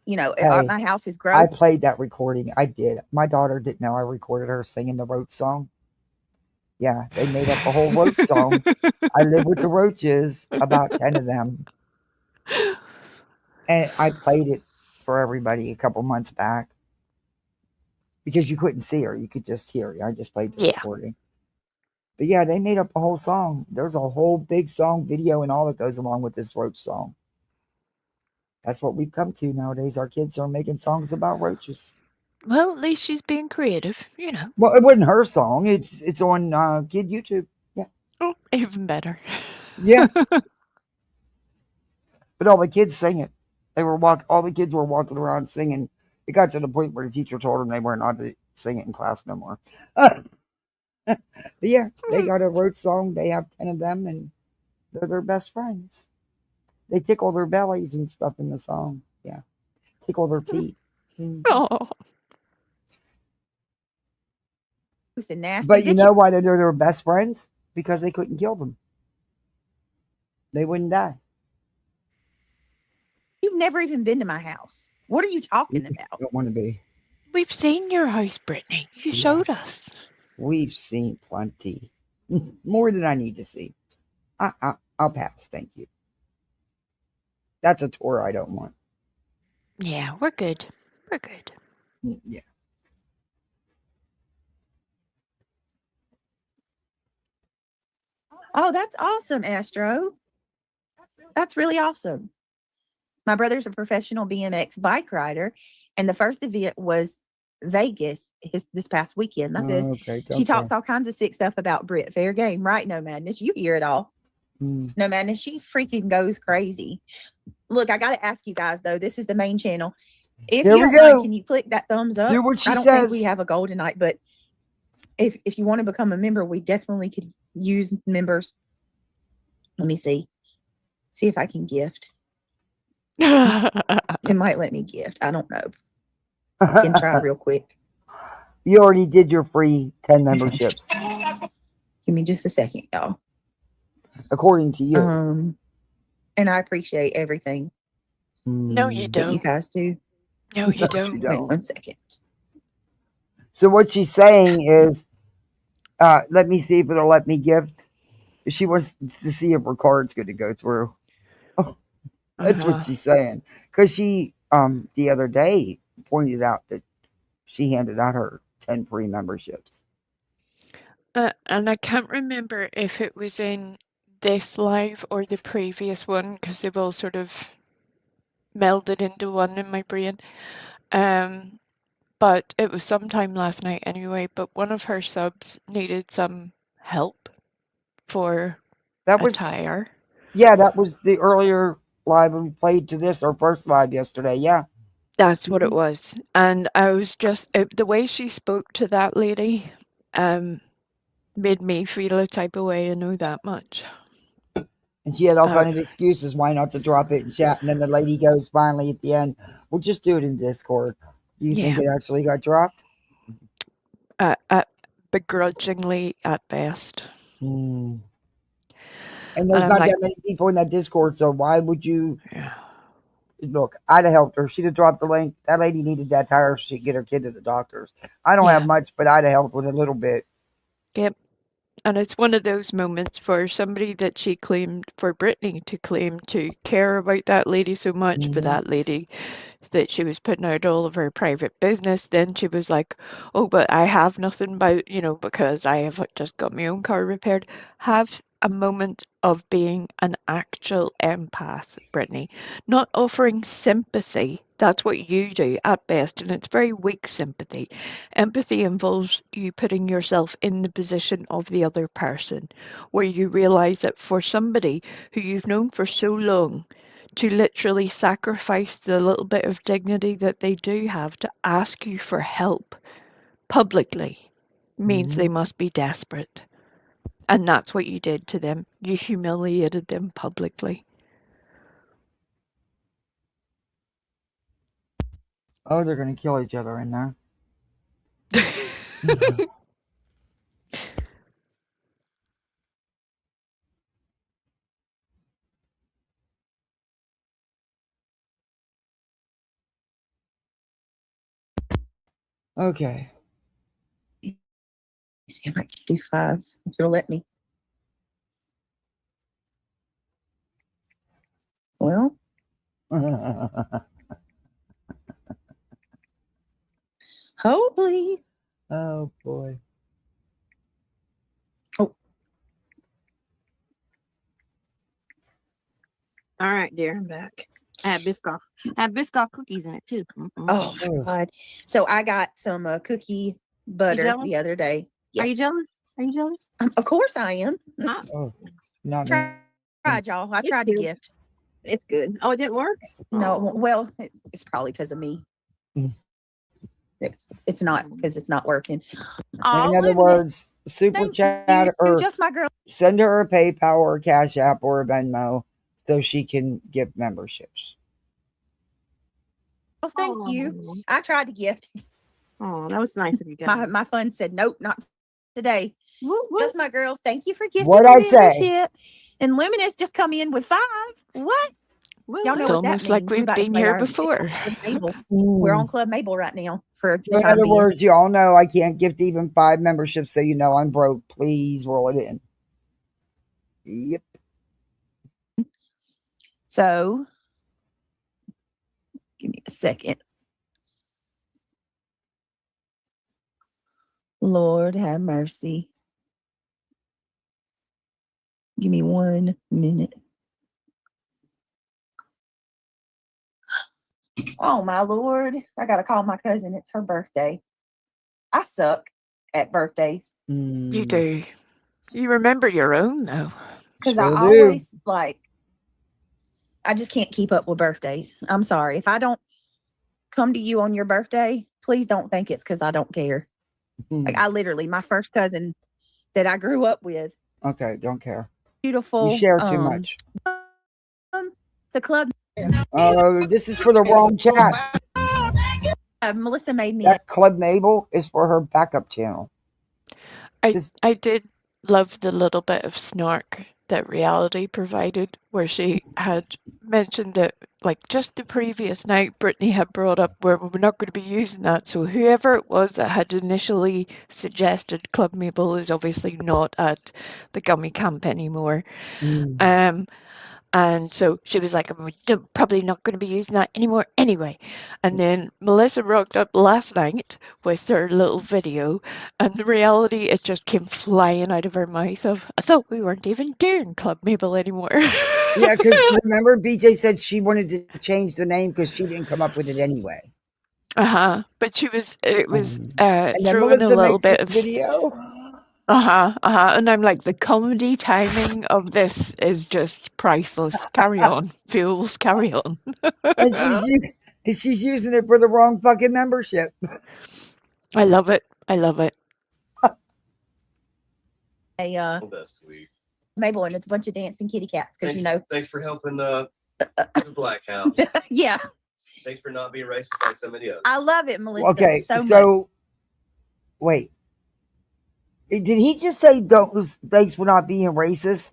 Hey, my house is gross. I played that recording. I did. My daughter didn't know I recorded her singing the roach song. Yeah, they made up a whole roach song. I live with the roaches, about 10 of them. And I played it for everybody a couple months back because you couldn't see her. You could just hear her. I just played the recording. But yeah, they made up a whole song. There's a whole big song video and all that goes along with this roach song. That's what we've come to nowadays. Our kids are making songs about roaches. Well, at least she's being creative, Well, it wasn't her song. It's on kid YouTube. Yeah. Oh, even better. Yeah. But all the kids sing it. All the kids were walking around singing. It got to the point where the teacher told them they weren't allowed to sing it in class no more. But yeah, they got a roach song. They have 10 of them, and they're their best friends. They tickle their bellies and stuff in the song. Yeah. Tickle their feet. Oh. But you know why they're their best friends? Because they couldn't kill them. They wouldn't die. You've never even been to my house. What are you talking about? I don't want to be. We've seen your house, Brittany. You showed us. We've seen plenty. More than I need to see. I'll pass. Thank you. That's a tour I don't want. Yeah, we're good. We're good. Yeah. Oh, that's awesome, Astro. That's really awesome. My brother's a professional BMX bike rider, and the first event was Vegas this past weekend. She talks all kinds of sick stuff about Britt. Fair game, right? No Madness. You hear it all. No Madness. She freaking goes crazy. Look, I got to ask you guys, though. This is the main channel. If you don't mind, can you click that thumbs up? Do what she I don't says. think we have a goal tonight, but if you want to become a member, we definitely could use members. Let me see. See if I can gift. It might let me gift. I don't know. I can try real quick. You already did your free 10 memberships. Give me just a second, y'all. According to you. And I appreciate everything. No, you don't. That you guys do. No, you don't. Wait 1 second. So what she's saying is, let me see if it'll let me gift. She wants to see if her card's going to go through. That's what she's saying. Because she, the other day, pointed out that she handed out her 10 free memberships. And I can't remember if it was in this live or the previous one, because they've all sort of melded into one in my brain. But it was sometime last night anyway, but one of her subs needed some help for attire. Yeah, that was the earlier live we played to this, our first live yesterday. Yeah. That's what it was. And I was just, the way she spoke to that lady made me feel a type of way. I know that much. And she had all kind of excuses why not to drop it in chat. And then the lady goes finally at the end, we'll just do it in Discord. Do you think it actually got dropped? Begrudgingly at best. And there's not that many people in that Discord, so why would you? Look, I'd have helped her. She'd have dropped the link. That lady needed that tire so she could get her kid to the doctors. I don't have much, but I'd have helped with a little bit. Yep. And it's one of those moments for somebody that she claimed, for Brittany to claim to care about that lady so much, for that lady that she was putting out all of her private business. Then she was like, oh, but I have nothing because I have just got my own car repaired. Have a moment of being an actual empath, Brittany, not offering sympathy. That's what you do at best, and it's very weak sympathy. Empathy involves you putting yourself in the position of the other person, where you realize that for somebody who you've known for so long, to literally sacrifice the little bit of dignity that they do have to ask you for help publicly means they must be desperate. And that's what you did to them. You humiliated them publicly. Oh, they're going to kill each other in there. Okay. See if I can do 5. If you'll let me. Well. Oh, please. Oh, boy. Oh. All right, dear, I'm back. I have Biscoff cookies in it too. Oh my God. So I got some cookie butter the other day. Yes. Are you jealous? Are you jealous? Of course I am. Oh, not tried, y'all. I tried to gift. It's good. Oh, it didn't work? No, well, it's probably because of me. It's not because it's not working. In other words, super chat or just my girl. Send her a PayPal or a Cash App or a Venmo so she can get memberships. Well, thank you. I tried to gift. Oh, that was nice of you guys. My fund said nope, not today. Just my girls. Thank you for gifting What'd I say? membership. And Luminous just come in with 5. What? Y'all know It's what that almost means. like we've been here before. We're on Club Mabel right now. For the In time other being. words, you all know I can't gift even 5 memberships, so you know I'm broke. Please roll it in. Yep. So, give me a second. Lord have mercy. Give me 1 minute. Oh, my Lord. I got to call my cousin. It's her birthday. I suck at birthdays. You do. You remember your own, though. Because I always, I just can't keep up with birthdays. I'm sorry. If I don't come to you on your birthday, please don't think it's because I don't care. Like, I literally, my first cousin that I grew up with. Okay, don't care. Beautiful. You share too much. The club. Oh, this is for the wrong chat. Melissa made me. That Club Mabel is for her backup channel. I did love the little bit of snark that Reality provided, where she had mentioned that, like, just the previous night, Brittany had brought up where we're not going to be using that. So whoever it was that had initially suggested Club Mabel is obviously not at the Gummy Camp anymore. And so she was like, I'm probably not going to be using that anymore anyway. And then Melissa rocked up last night with her little video, and the Reality, it just came flying out of her mouth of, I thought we weren't even doing Club Mabel anymore. Yeah, because remember, BJ said she wanted to change the name because she didn't come up with it anyway. But it was and throwing a little bit of video. And I'm like, the comedy timing of this is just priceless. Carry on, Fuels, carry on. And she's using it for the wrong fucking membership. I love it. I love it. That's sweet. Mabel, and it's a bunch of dancing kitty cats because Thanks for helping the Black House. Yeah. Thanks for not being racist like somebody else. I love it, Melissa. Okay, so much. Wait. Did he just say thanks for not being racist?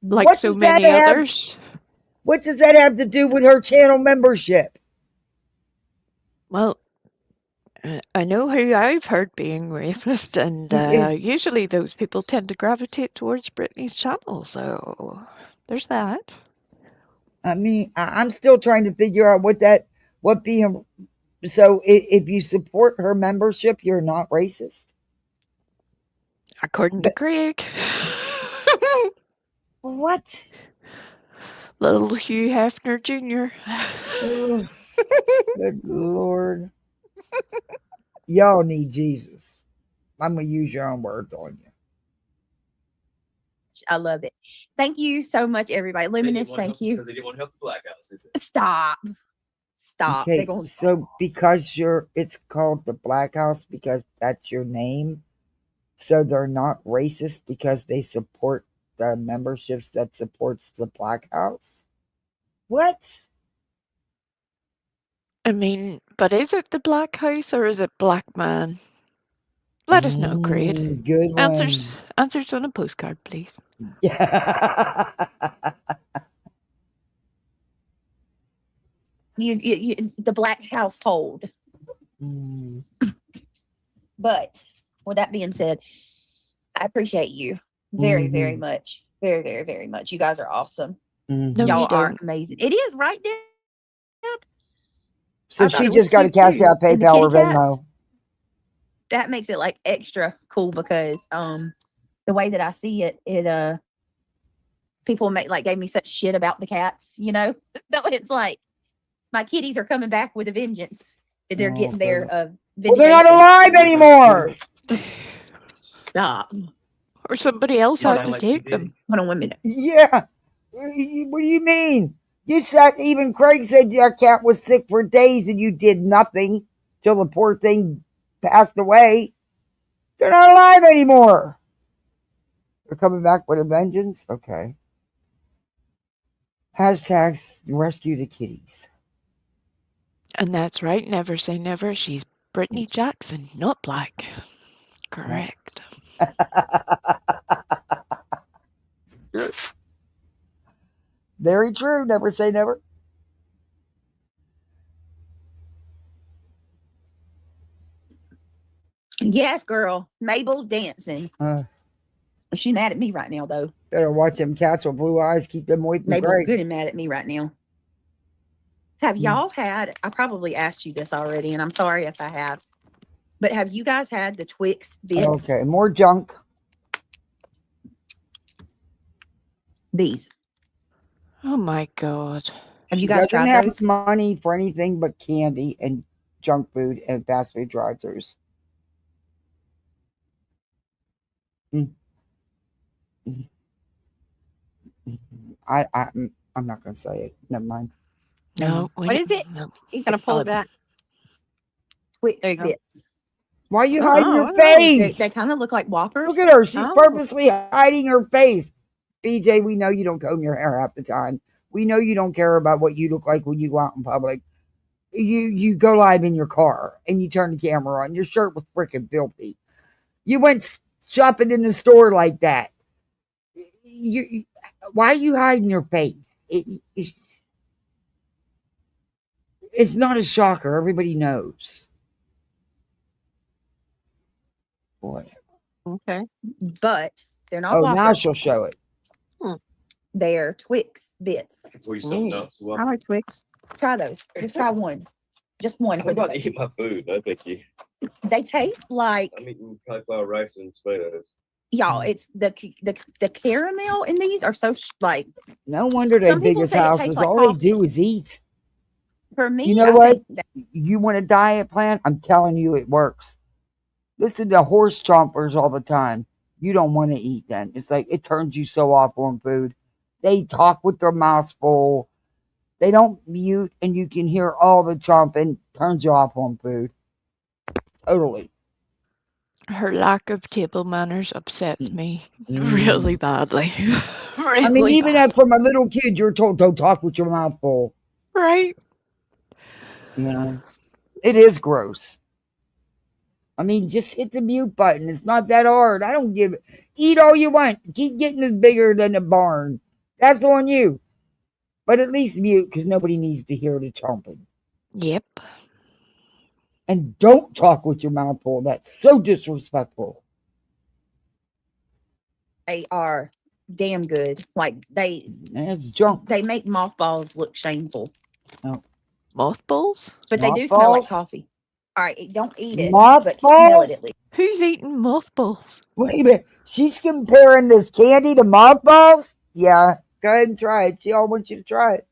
Like what so many others? What does that have to do with her channel membership? Well, I know who I've heard being racist, and usually those people tend to gravitate towards Brittany's channel, so there's that. I mean, I'm still trying to figure out what that What being so? If you support her membership, you're not racist. According to Craig. What? Little Hugh Hefner Jr. Oh, good Lord. Y'all need Jesus. I'm going to use your own words on you. I love it. Thank you so much, everybody. Luminous, thank you. Because they didn't want to help the Black House, did they? Stop. Okay, so because it's called the Black House because that's your name, so they're not racist because they support the memberships that supports the Black House? What? I mean, but is it the Black House or is it Black Man? Let us know, Craig. Good one. Answers on a postcard, please. Yeah. You the Black household. But with that being said, I appreciate you very, very much. Very, very, very much. You guys are awesome. No, Y'all you are don't. amazing. It is, right, Deb? So I thought she it was just got to cute, cash too. out And the PayPal or kitty cats. Venmo. That makes it like extra cool because the way that I see it, people gave me such shit about the cats, you know? So it's like my kitties are coming back with a vengeance. They're getting their Well, they're not alive anymore. Stop. Or somebody else had to take them. Hold on 1 minute. Yeah. What do you mean? You said even Craig said your cat was sick for days and you did nothing till the poor thing passed away. They're not alive anymore. They're coming back with a vengeance? Okay. Hashtags rescue the kitties. And that's right. Never say never. She's Brittany Jackson, not black. Correct. Very true. Never say never. Yes, girl. Mabel dancing. She's mad at me right now, though. Better watch them cats with blue eyes. Keep them away from Mabel's Greg. good and mad at me right now. Have y'all had, I probably asked you this already, and I'm sorry if I have, but have you guys had the Twix bits? Okay, more junk. These. Oh my God. Have She you guys doesn't tried have those? money for anything but candy and junk food and fast food drive-thrus. I'm not gonna say it. Never mind. No. What is it? No. He's gonna pull it back. Twix There you go. bits. Why are you hiding your They, face? they kind of look like Whoppers. Look at her. She's Oh. purposely hiding her face. BJ, we know you don't comb your hair half the time. We know you don't care about what you look like when you go out in public. You go live in your car and you turn the camera on. Your shirt was freaking filthy. You went shopping in the store like that. Why are you hiding your face? It's not a shocker. Everybody knows. Boy. Okay. But they're not Oh, Whoppers. now she'll show it. They're Twix bits. Pour you something else. Well, I like Twix. Try those. Just try one. Just one. I'm about to eat my food. No, thank you. They taste like, I'm eating cauliflower rice and tomatoes. y'all, it's the caramel in these are so like. No wonder they Some people biggest say it tastes houses. like all coffee. they do is eat. For me, You know I what? think that You want a diet plan? I'm telling you, it works. Listen to horse chompers all the time. You don't want to eat then. It's like it turns you so off on food. They talk with their mouths full. They don't mute, and you can hear all the chomping. Turns you off on food. Totally. Her lack of table manners upsets me really badly. Really I mean, even bad. from a little kid, you're told don't talk with your mouth full. Right. You know, it is gross. I mean, just hit the mute button. It's not that hard. I don't give it. Eat all you want. Keep getting it bigger than the barn. That's on you. But at least mute because nobody needs to hear the chomping. Yep. And don't talk with your mouth full. That's so disrespectful. they are damn good. Like It's junk. they make mothballs look shameful. No. Mothballs? But they do smell like Mothballs? coffee. All right, don't eat it, but smell it Mothballs? at least. Who's eating mothballs? Wait a minute. She's comparing this candy to mothballs? Yeah. Go ahead and try it. She all wants you to try it.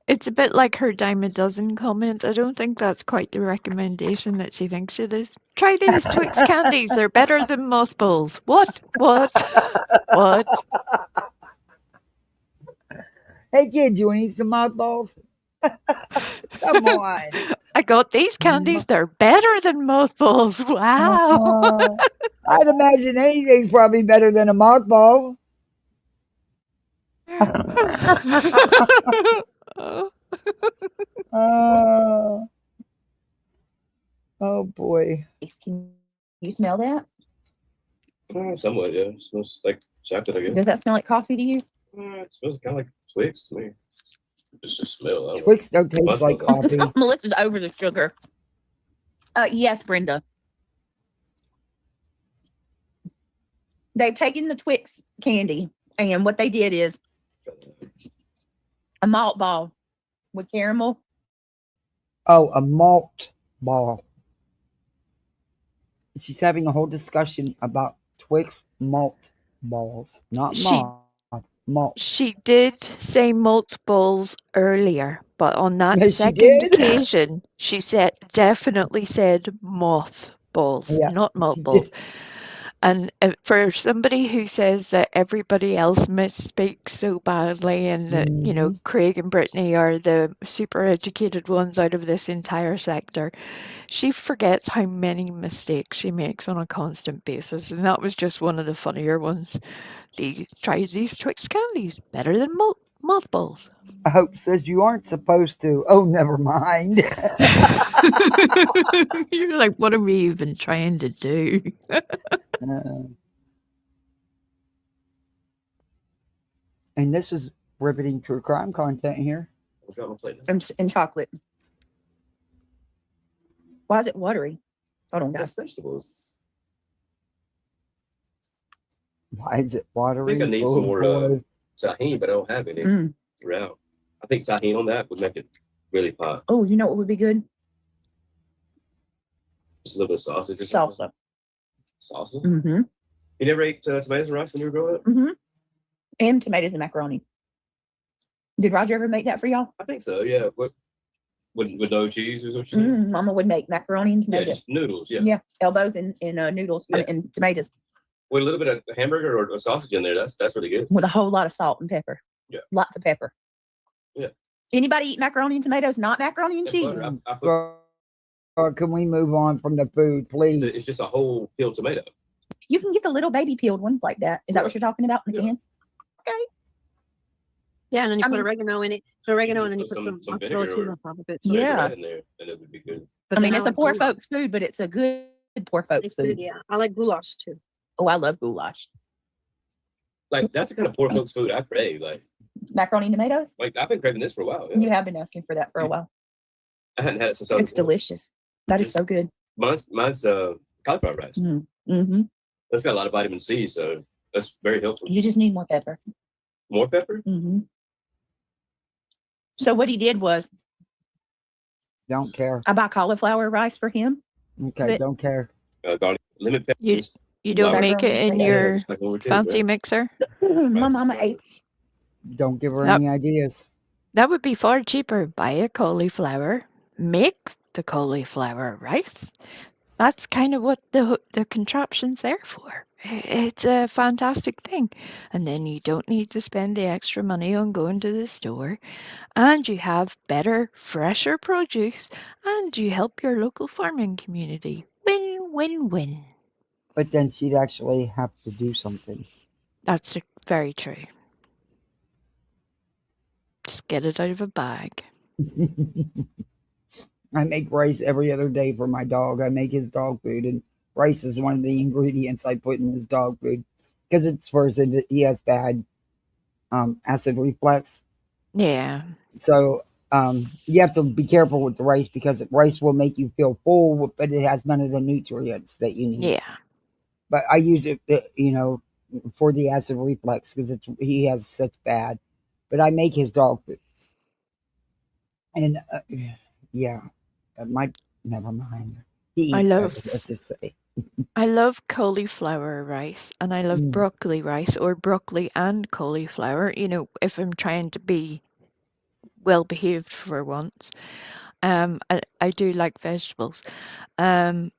It's a bit like her dime a dozen comment. I don't think that's quite the recommendation that she thinks it is. Try these Twix candies. They're better than mothballs. What? What? Hey, kid, you want to eat some mothballs? Come on. I got these candies. They're better than mothballs. Wow. I'd imagine anything's probably better than a mothball. Oh boy. Can you smell that? Somewhat, yeah. It smells like chocolate, I guess. Does that smell like coffee to you? It smells kind of like Twix to me. It's just smell. Twix don't taste like coffee. Melissa's over the sugar. Yes, Brenda. They've taken the Twix candy, and what they did is a malt ball with caramel. Oh, a malt ball. She's having a whole discussion about Twix malt balls, not malt. She did say malt balls earlier, but on that Yes, second occasion, she definitely said moth balls, not malt balls. And for somebody who says that everybody else misspeaks so badly and that, you know, Craig and Brittany are the super educated ones out of this entire sector, she forgets how many mistakes she makes on a constant basis. And that was just one of the funnier ones. Try these Twix candies, better than mothballs. Hope says you aren't supposed to. Oh, never mind. You're like, what are we even trying to do? And this is riveting true crime content here. And chocolate. Why is it watery? Hold on, guys. Vegetables. Why is it watery? I think I need some more tahini, but I don't have any. Around. I think tahini on that would make it really pop. Oh, you know what would be good? Just a little bit of sausage or something. Salsa? Mm-hmm. You never ate tomatoes and rice when you were growing up? Mm-hmm. And tomatoes and macaroni. Did Roger ever make that for y'all? I think so, yeah. With no cheese is what you said? Mama would make macaroni and tomatoes. Yeah, just noodles, yeah. Yeah, elbows and noodles and tomatoes. With a little bit of hamburger or sausage in there, that's really good. With a whole lot of salt and pepper. Yeah. Lots of pepper. Yeah. Anybody eat macaroni and tomatoes, not macaroni and cheese? Can we move on from the food, please? It's just a whole peeled tomato. You can get the little baby peeled ones like that. Is that what you're talking about in the cans? Okay. Yeah, and then you put oregano in it. So oregano, and then you put some mozzarella cheese on top of it. Yeah. In there, and it would be good. I mean, it's a poor folks food, but it's a good poor folks food. Good, yeah. I like goulash too. Oh, I love goulash. Like, that's the kind of poor folks food I crave. Like macaroni and tomatoes? Like, I've been craving this for a while. Yeah. You have been asking for that for a while. I hadn't had it since it's delicious. That is so good. Mine's cauliflower rice. Mm-hmm. That's got a lot of vitamin C, so that's very helpful. You just need more pepper. More pepper? Mm-hmm. So what he did was, don't care. I bought cauliflower rice for him. Okay, don't care. Lemon pepper. You don't make it in your fancy mixer? My mama ate. Don't give her any ideas. That would be far cheaper. Buy a cauliflower, make the cauliflower rice. That's kind of what the contraption's there for. It's a fantastic thing. And then you don't need to spend the extra money on going to the store. And you have better, fresher produce. And you help your local farming community. Win, win, win. But then she'd actually have to do something. That's very true. Just get it out of a bag. I make rice every other day for my dog. I make his dog food, and rice is one of the ingredients I put in his dog food because it's first he has bad acid reflux. Yeah. So you have to be careful with the rice because rice will make you feel full, but it has none of the nutrients that you need. Yeah. But I use it, for the acid reflux because he has such bad. But I make his dog food, and Yeah. Never mind. He I eats better, love let's just say. I love cauliflower rice and I love broccoli rice or broccoli and cauliflower, if I'm trying to be well behaved for once. I do like vegetables. But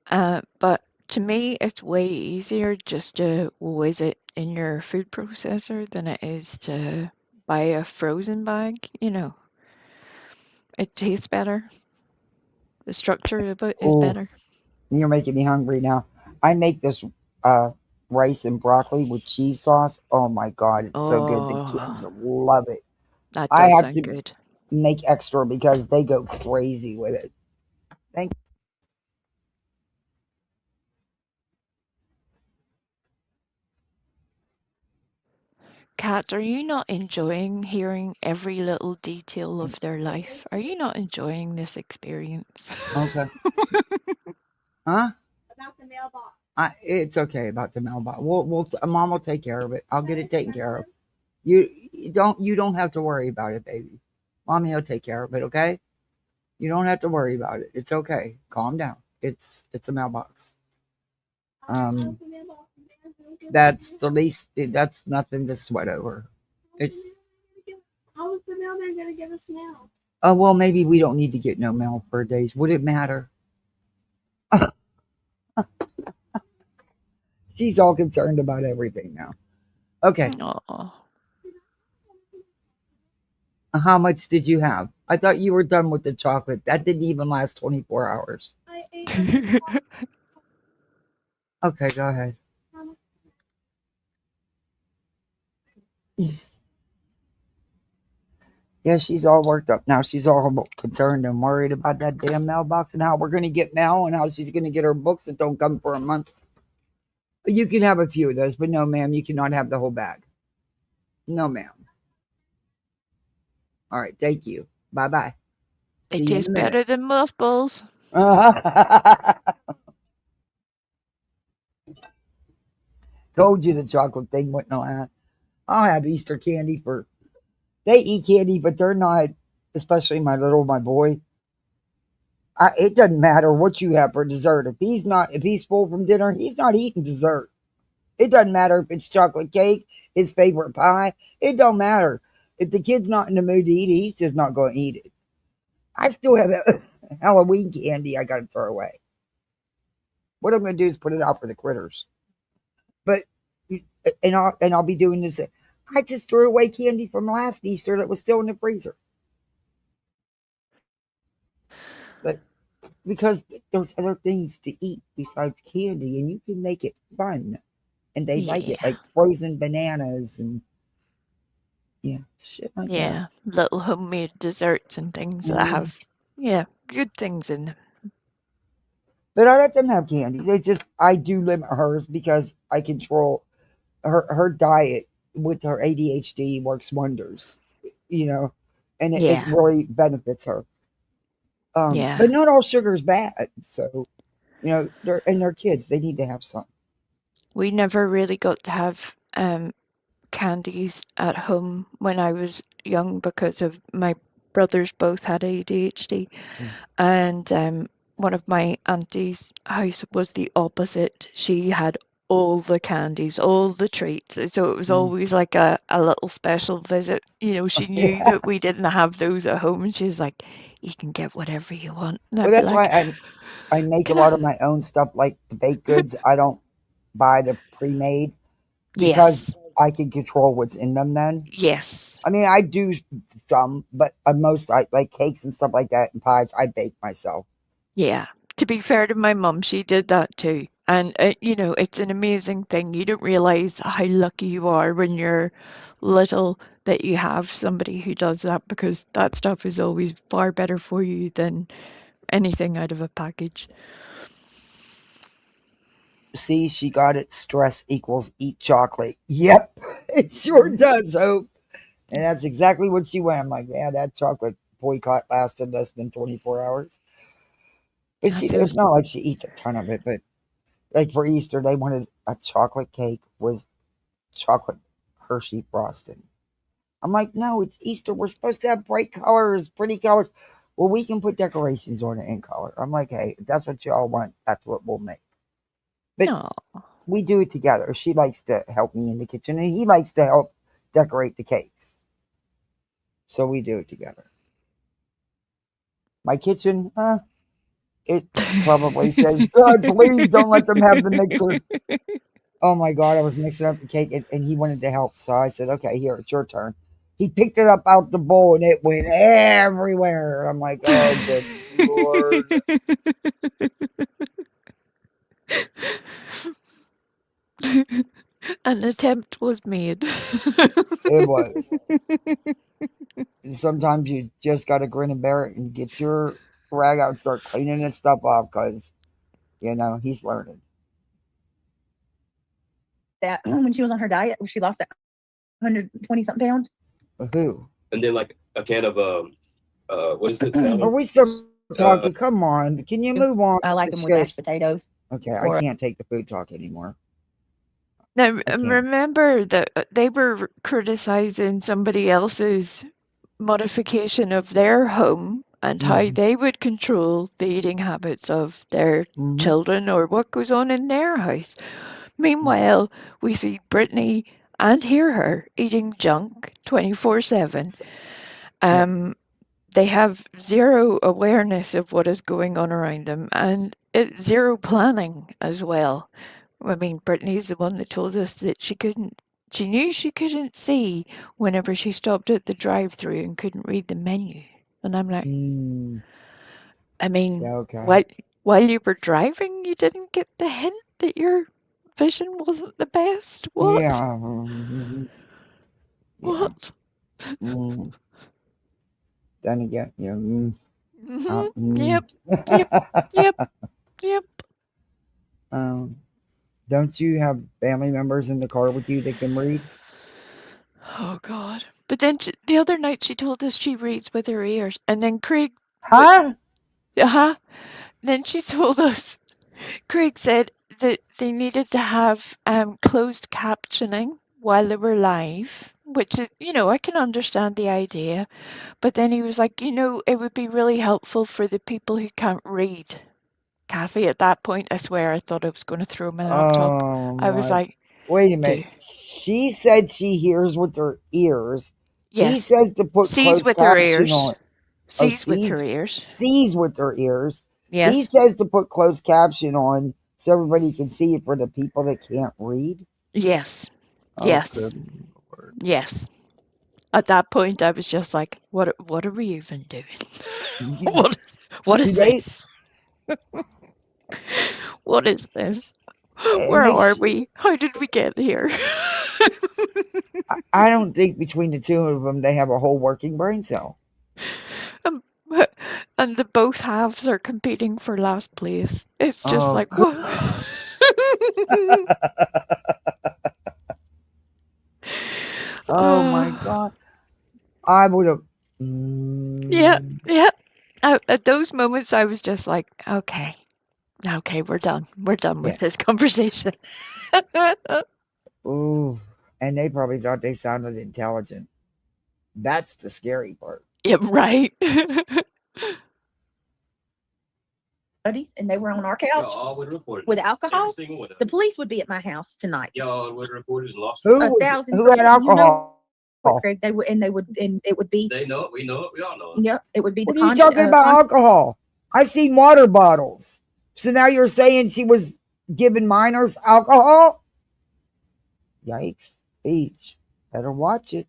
to me, it's way easier just to whiz it in your food processor than it is to buy a frozen bag. It tastes better. The structure of it is Oh, better. you're making me hungry now. I make this rice and broccoli with cheese sauce. Oh my God, it's so good. The kids Oh, love it. that I does have sound to good. make extra because they go crazy with it. Thank Kat, are you not enjoying hearing every little detail of their life? Are you not enjoying this experience? Okay. Huh? About the mailbox. It's okay about the mailbox. Mom will take care of it. I'll get it taken care of. You don't have to worry about it, baby. Mommy will take care of it, okay? You don't have to worry about it. It's okay. Calm down. It's a mailbox. That's the least. That's nothing to sweat over. It's. How is the mailman going to give us mail? Oh well, maybe we don't need to get no mail for days. Would it matter? She's all concerned about everything now. Okay. Oh. How much did you have? I thought you were done with the chocolate. That didn't even last 24 hours. I ate Okay, go ahead. Yeah, she's all worked up now. She's all concerned and worried about that damn mailbox and how we're going to get mail and how she's going to get her books that don't come for a month. You can have a few of those, but no, ma'am, you cannot have the whole bag. No, ma'am. All right, thank you. Bye-bye. It tastes better than mothballs. Told you the chocolate thing wouldn't last. I'll have Easter candy they eat candy, but they're not, especially my boy. It doesn't matter what you have for dessert. If he's full from dinner, he's not eating dessert. It doesn't matter if it's chocolate cake, his favorite pie. It don't matter. If the kid's not in the mood to eat it, he's just not going to eat it. I still have Halloween candy I got to throw away. What I'm going to do is put it out for the critters. But I'll be doing this. I just threw away candy from last Easter that was still in the freezer. But because there's other things to eat besides candy, and you can make it fun, and they like it, like frozen bananas and shit like that. Little homemade desserts and things that have good things in them. But I let them have candy. I do limit hers because I control her diet with her ADHD works wonders, and it really benefits her. But not all sugar is bad. So, they're kids. They need to have some. We never really got to have candies at home when I was young because of my brothers both had ADHD. And one of my auntie's house was the opposite. She had all the candies, all the treats. So it was always like a little special visit. She knew that we didn't have those at home, and she's like, you can get whatever you want. And Well, that's why I make a lot of my own stuff, like the baked goods. I don't buy the pre-made because I can control what's in them then. Yes. I mean, I do some, but most like cakes and stuff like that and pies, I bake myself. Yeah. To be fair to my mum, she did that too. And, it's an amazing thing. You don't realize how lucky you are when you're little that you have somebody who does that, because that stuff is always far better for you than anything out of a package. See, she got it. Stress equals eat chocolate. Yep, it sure does, Hope. And that's exactly what she went. I'm like, yeah, that chocolate boycott lasted less than 24 hours. But it's not like she eats a ton of it. But like for Easter, they wanted a chocolate cake with chocolate Hershey frosting. I'm like, no, it's Easter. We're supposed to have bright colors, pretty colors. well, we can put decorations on it in color. I'm like, hey, if that's what y'all want, that's what we'll make. But we do it together. She likes to help me in the kitchen, and he likes to help decorate the cakes. So we do it together. My kitchen, it probably says, God, please don't let them have the mixer. Oh my God, I was mixing up the cake, and he wanted to help. So I said, okay, here, it's your turn. He picked it up out the bowl, and it went everywhere. I'm like, oh, good Lord. An attempt was made. It was. And sometimes you just got to grin and bear it and get your rag out and start cleaning this stuff off because, he's learning. That when she was on her diet, she lost that 120 something pounds. Who? And then like a can of what is it? Are we still talking? Come on. Can you move on? I like them with mashed potatoes. Okay, I can't take the food talk anymore. Now, remember that they were criticizing somebody else's modification of their home and how they would control the eating habits of their children or what goes on in their house. Meanwhile, we see Brittany and hear her eating junk 24/7. They have zero awareness of what is going on around them and zero planning as well. I mean, Brittany's the one that told us that she knew she couldn't see whenever she stopped at the drive-thru and couldn't read the menu. And I'm like, I mean, while you were driving, you didn't get the hint that your vision wasn't the best? What? Yeah. What? Then again, Yep. Don't you have family members in the car with you that can read? Oh, God. But then the other night she told us she reads with her ears. And then Craig... Huh? Then she told us, Craig said that they needed to have closed captioning while they were live, which is, I can understand the idea. But then he was like, it would be really helpful for the people who can't read. Kathy, at that point, I swear I thought I was going to throw my laptop. I was like, wait a minute. She said she hears with her ears. Yes. He says to put sees closed with her caption ears. on. Sees with her ears. Sees with her ears. Yes. He says to put closed caption on so everybody can see it for the people that can't read. Yes. Oh, yes. Yes. At that point, I was just like, "What are we even doing? what is this? What is this? Where are we? How did we get here?" I don't think between the two of them they have a whole working brain cell. And the both halves are competing for last place. It's just like, oh my God. I would have. Yeah. At those moments, I was just like, okay, we're done. We're done with this conversation. Ooh, and they probably thought they sounded intelligent. That's the scary part. Yeah, right. And they were on our couch Y'all would report it. with alcohol. Every single one of The them. police would be at my house tonight. Y'all would report it and lost Who it. 1,000%. who had alcohol? Craig, it would be. They know it. We know it. We all know it. Yep, it would be What the are you talking about alcohol? I seen water bottles. So now you're saying she was giving minors alcohol? Yikes. Beach. Better watch it.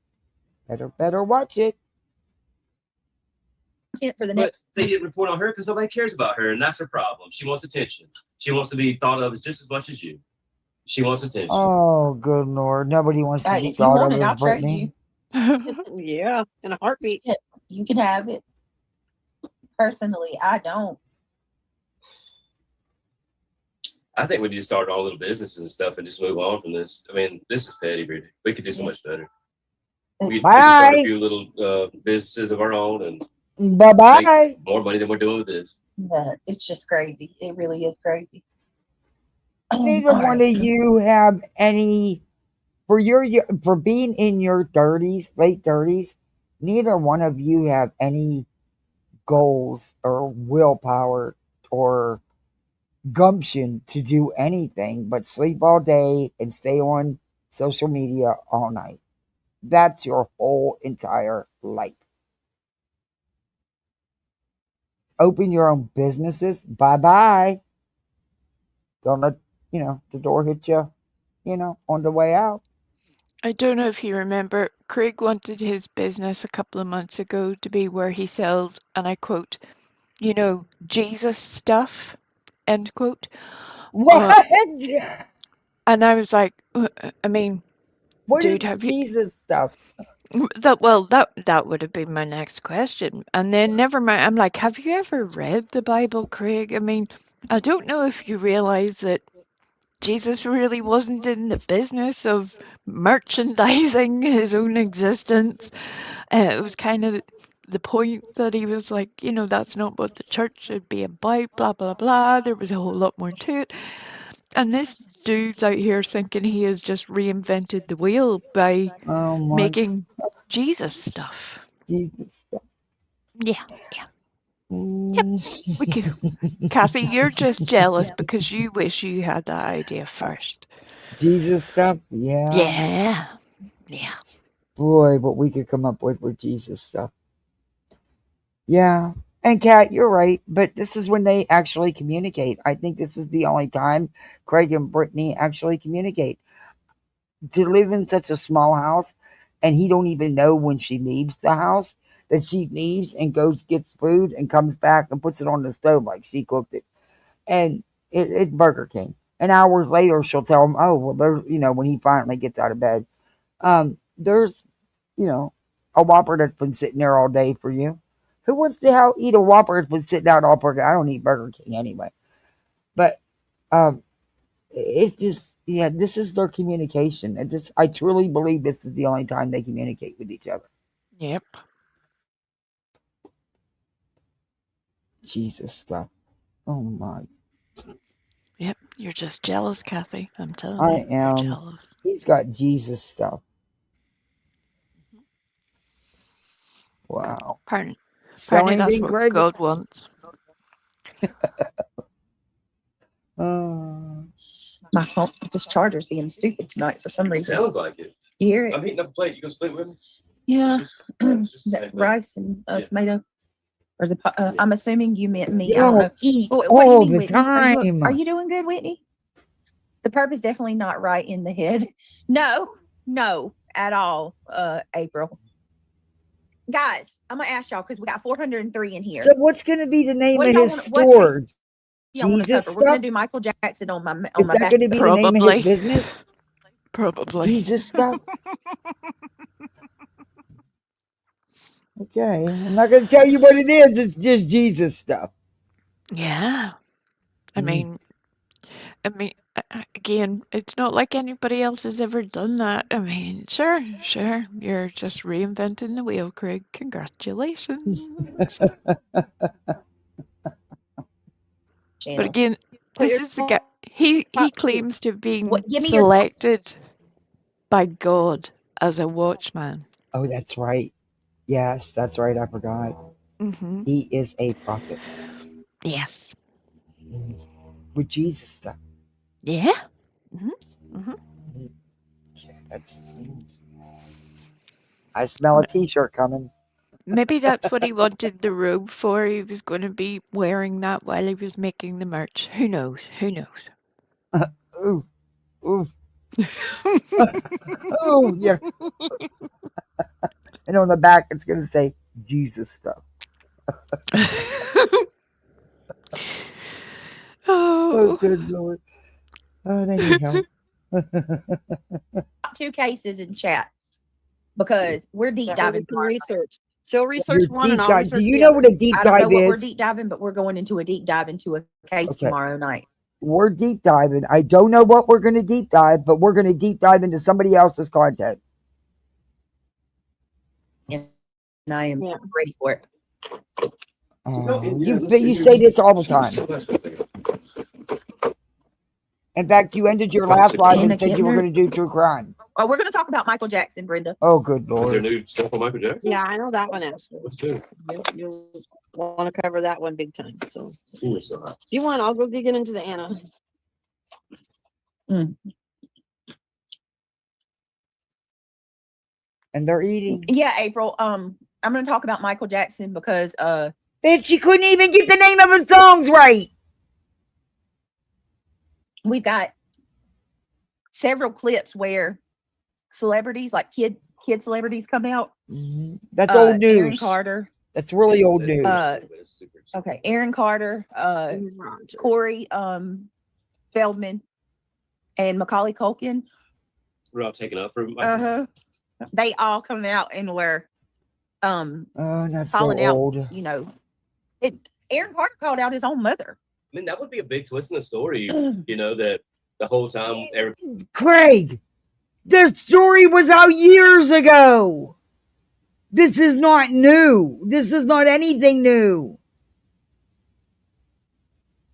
Better watch it. For the But next. they didn't report on her because nobody cares about her, and that's her problem. She wants attention. She wants to be thought of just as much as you. She wants attention. Oh, good Lord. Nobody wants to be If you thought want of it, as I'll trade Brittany. you. Yeah, in a heartbeat. You can have it. Personally, I don't. I think we need to start our own little businesses and stuff and just move on from this. I mean, this is petty, Brittany. We could do so much better. We could start a few little businesses of our own and Bye-bye. make more money than we're doing with this. But it's just crazy. It really is crazy. Neither one of you have any for being in your 30s, late 30s. Neither one of you have any goals or willpower or gumption to do anything but sleep all day and stay on social media all night. That's your whole entire life. Open your own businesses. Bye-bye. Don't let, the door hit you, on the way out. I don't know if you remember, Craig wanted his business a couple of months ago to be where he sells, and I quote, Jesus stuff, end quote. What? And I was like, I mean, what dude, is have Jesus stuff? That would have been my next question. And then never mind, I'm like, have you ever read the Bible, Craig? I mean, I don't know if you realize that Jesus really wasn't in the business of merchandising his own existence. It was kind of the point that he was like, that's not what the church should be about, blah, blah, blah. There was a whole lot more to it. And this dude's out here thinking he has just reinvented the wheel by making Jesus stuff. Jesus stuff. Yeah. Yep. We could. Kathy, you're just jealous because you wish you had that idea first. Jesus stuff? Yeah. Yeah. Boy, what we could come up with Jesus stuff. Yeah. And Kat, you're right, but this is when they actually communicate. I think this is the only time Craig and Brittany actually communicate. To live in such a small house, and he don't even know when she leaves the house, that she leaves and goes gets food and comes back and puts it on the stove like she cooked it. And it's Burger King. And hours later, she'll tell him, oh, well, there's, when he finally gets out of bed, there's, a Whopper that's been sitting there all day for you. Who wants to eat a Whopper that's been sitting out all Burger? I don't eat Burger King anyway. But it's just, this is their communication. I truly believe this is the only time they communicate with each other. Yep. Jesus stuff. Oh my. Yep. You're just jealous, Kathy. I'm telling you. I am. You're jealous. He's got Jesus stuff. Wow. Apparently Anything, that's what Greg? God wants. My phone, this charger's being stupid tonight for some reason. Sounds like it. You hear it? I'm heating up a plate. You gonna split with me? Yeah. It's just the That same thing. rice and Yeah. tomato. Or I'm assuming you meant me. You I don't know. eat What do you all mean, the Whitney? time. Are you doing good, Whitney? The perp is definitely not right in the head. No, at all, April. Guys, I'm gonna ask y'all because we got 403 in here. So what's going to be the name What of do y'all his wanna- store? y'all wanna Jesus cover? We're gonna stuff? do Michael Jackson on my Is that going to be the name of his business? Probably. Jesus stuff? Okay. I'm not going to tell you what it is. It's just Jesus stuff. Yeah. I mean, again, it's not like anybody else has ever done that. I mean, sure. You're just reinventing the wheel, Craig. Congratulations. But again, this is the guy. He claims to have been selected by God as a watchman. Oh, that's right. Yes, that's right. I forgot. Mm-hmm. He is a prophet. Yes. With Jesus stuff. Yeah. Mm-hmm. Mm-hmm. I smell a t-shirt coming. Maybe that's what he wanted the robe for. He was going to be wearing that while he was making the merch. Who knows? Ooh. Oh, yeah. And on the back, it's going to say Jesus stuff. Oh, good Lord. Oh, there you go. 2 cases in chat because we're deep diving research. She'll research one and I'll research Do you the know other. what a deep I don't know dive what we're is? deep diving, but we're going into a deep dive into a case tomorrow night. We're deep diving. I don't know what we're going to deep dive, but we're going to deep dive into somebody else's content. And I am ready for it. You say this all the time. In fact, you ended your last live and said you were going to do true crime. Oh, we're going to talk about Michael Jackson, Brenda. Oh, good Lord. Is there new stuff on Michael Jackson? Yeah, I know that one actually. What's good? want to cover that one big time. So Ooh, it's so hot. if you want, I'll go dig into the Anna. And they're eating. Yeah, April. I'm gonna talk about Michael Jackson because bitch, she couldn't even get the name of his songs right. We've got several clips where celebrities, like kid celebrities, come out. Mm-hmm. That's old news. Aaron Carter. That's really old news. Okay, Aaron Carter, Corey Feldman, and Macaulay Culkin. We're all taken up for They all come out and were that's calling so out, old. you know, Aaron Carter called out his own mother. I mean, that would be a big twist in the story, you know, that the whole time Craig, this story was out years ago. This is not new. This is not anything new.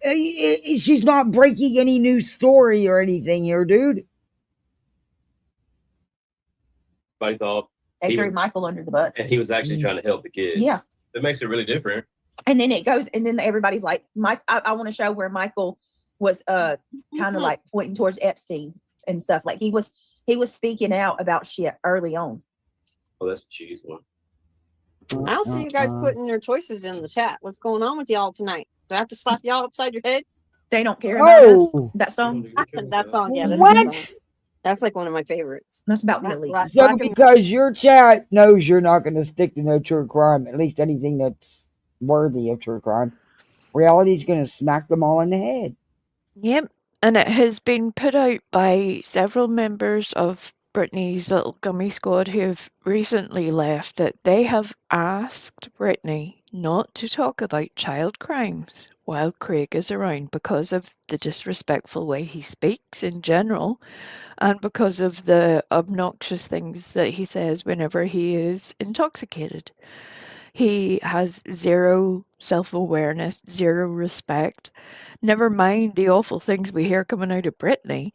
She's not breaking any new story or anything here, dude. I thought they threw Michael under the bus. And he was actually trying to help the kids. Yeah. That makes it really different. And then it goes, and then everybody's like, Mike, I want to show where Michael was kind of like pointing towards Epstein and stuff. Like he was speaking out about shit early on. Oh, that's a cheese one. I don't see you guys putting your choices in the chat. What's going on with y'all tonight? Do I have to slap y'all upside your heads? They don't care about us. That song? That song, yeah. What? That's like one of my favorites. That's about Billy. So because your chat knows you're not going to stick to no true crime, at least anything that's worthy of true crime, reality's going to smack them all in the head. Yep. And it has been put out by several members of Britney's little gummy squad who have recently left that they have asked Britney not to talk about child crimes while Craig is around because of the disrespectful way he speaks in general and because of the obnoxious things that he says whenever he is intoxicated. He has zero self-awareness, zero respect. Never mind the awful things we hear coming out of Britney.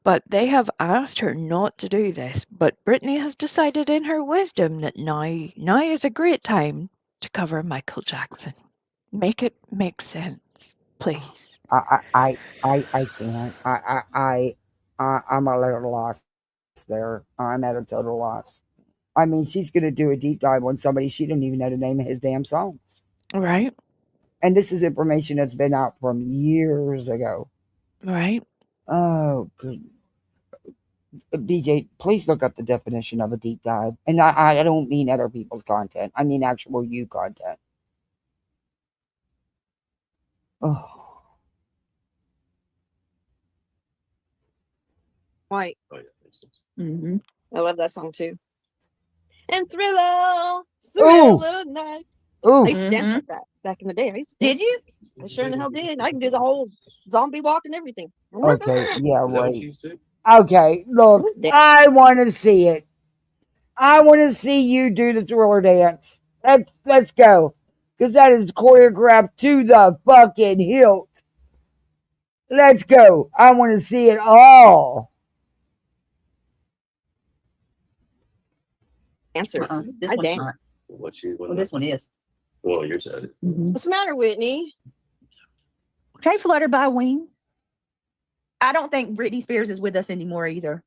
But they have asked her not to do this. But Britney has decided in her wisdom that now is a great time to cover Michael Jackson. Make it make sense, please. I can't. I'm a little lost there. I'm at a total loss. I mean, she's going to do a deep dive on somebody she didn't even know the name of his damn songs. Right. And this is information that's been out from years ago. Right. Oh, good. BJ, please look up the definition of a deep dive. And I don't mean other people's content. I mean actual you content. Oh. White. Oh, yeah. I love that song too. And Thriller Night. Ooh. I used to dance like that back in the day. Did you? I sure in the hell did. I can do the whole zombie walk and everything. Okay, yeah, Right. Okay, look, I want to see it. I want to see you do the Thriller dance. Let's go. Because that is choreographed to the fucking hilt. Let's go. I want to see it all. Answer. This I one's dance. not. Well, This one is. Well, your side. What's the matter, Whitney? Hey, Flutter by Wings. I don't think Britney Spears is with us anymore either.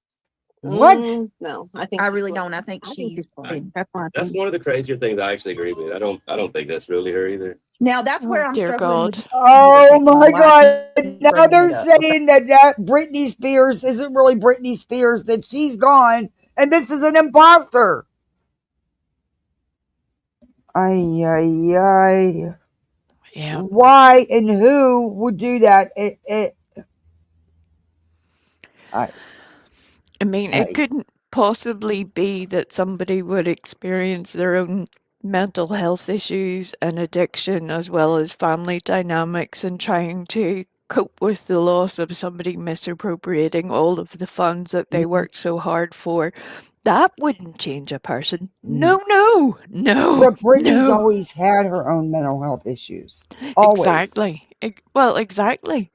What? No, I think I she's really fine. don't. I think she's fine. That's fine. That's one of the crazier things I actually agree with. I don't think that's really her either. now. That's where I'm dear struggling. God. Oh my Why God. keep Now bringing they're it up? saying that Britney Spears isn't really Britney Spears, that she's gone, and this is an imposter. Ay. Yeah. Why and who would do that? I mean, it couldn't possibly be that somebody would experience their own mental health issues and addiction as well as family dynamics and trying to cope with the loss of somebody misappropriating all of the funds that they worked so hard for. That wouldn't change a person. No. But Britney's always had her own mental health issues. Always. Exactly. Well, exactly.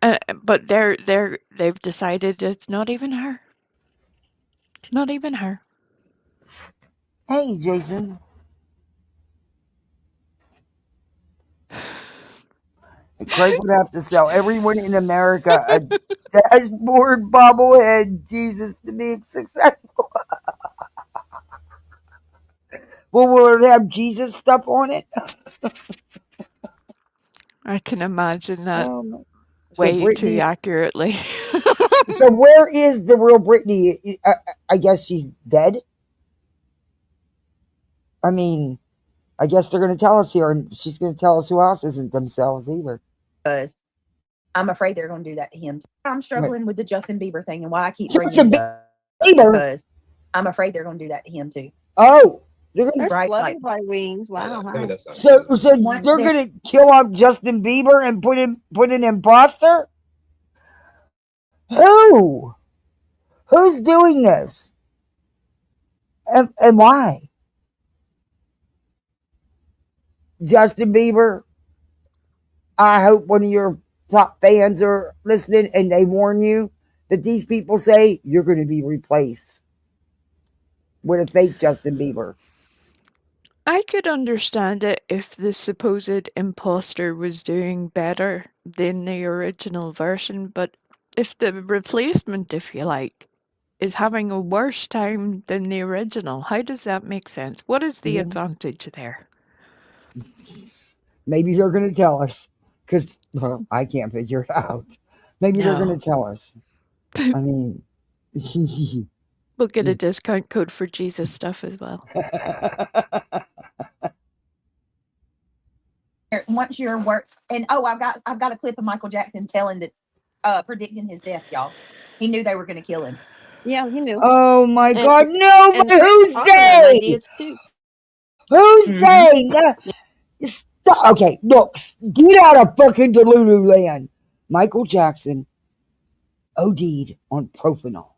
But they've decided it's not even her. Not even her. Hey, Jason. Craig would have to sell everyone in America a dashboard bobblehead Jesus to be successful. Well, will it have Jesus stuff on it? I can imagine that So way too Brittany, accurately. so where is the real Brittany? I guess she's dead. I mean, I guess they're going to tell us here, and she's going to tell us who else isn't themselves either. Because I'm afraid they're going to do that to him. I'm struggling with the Justin Bieber thing and why I keep Justin bringing it up. Bieber? Because I'm afraid they're going to do that to him too. Oh, they're going There's Right, flooding like- by wings. Wow. I think that's not so true. Once they're they're- going to kill off Justin Bieber and put an imposter? Who? Who's doing this? And why? Justin Bieber, I hope one of your top fans are listening and they warn you that these people say you're going to be replaced with a fake Justin Bieber. I could understand it if the supposed imposter was doing better than the original version, but if the replacement, if you like, is having a worse time than the original, how does that make sense? What is the advantage there? Maybe they're going to tell us because I can't figure it out. Maybe they're going to tell us. I mean, We'll get a discount code for Jesus stuff as well. Once your work and I've got a clip of Michael Jackson telling that predicting his death, y'all. He knew they were going to kill him. Yeah, he knew. Oh my God! No, and but who's Austin had an day? idea too. Who's day? Stop. Okay, look, get out of fucking Delulu land. Michael Jackson OD'd on propanol,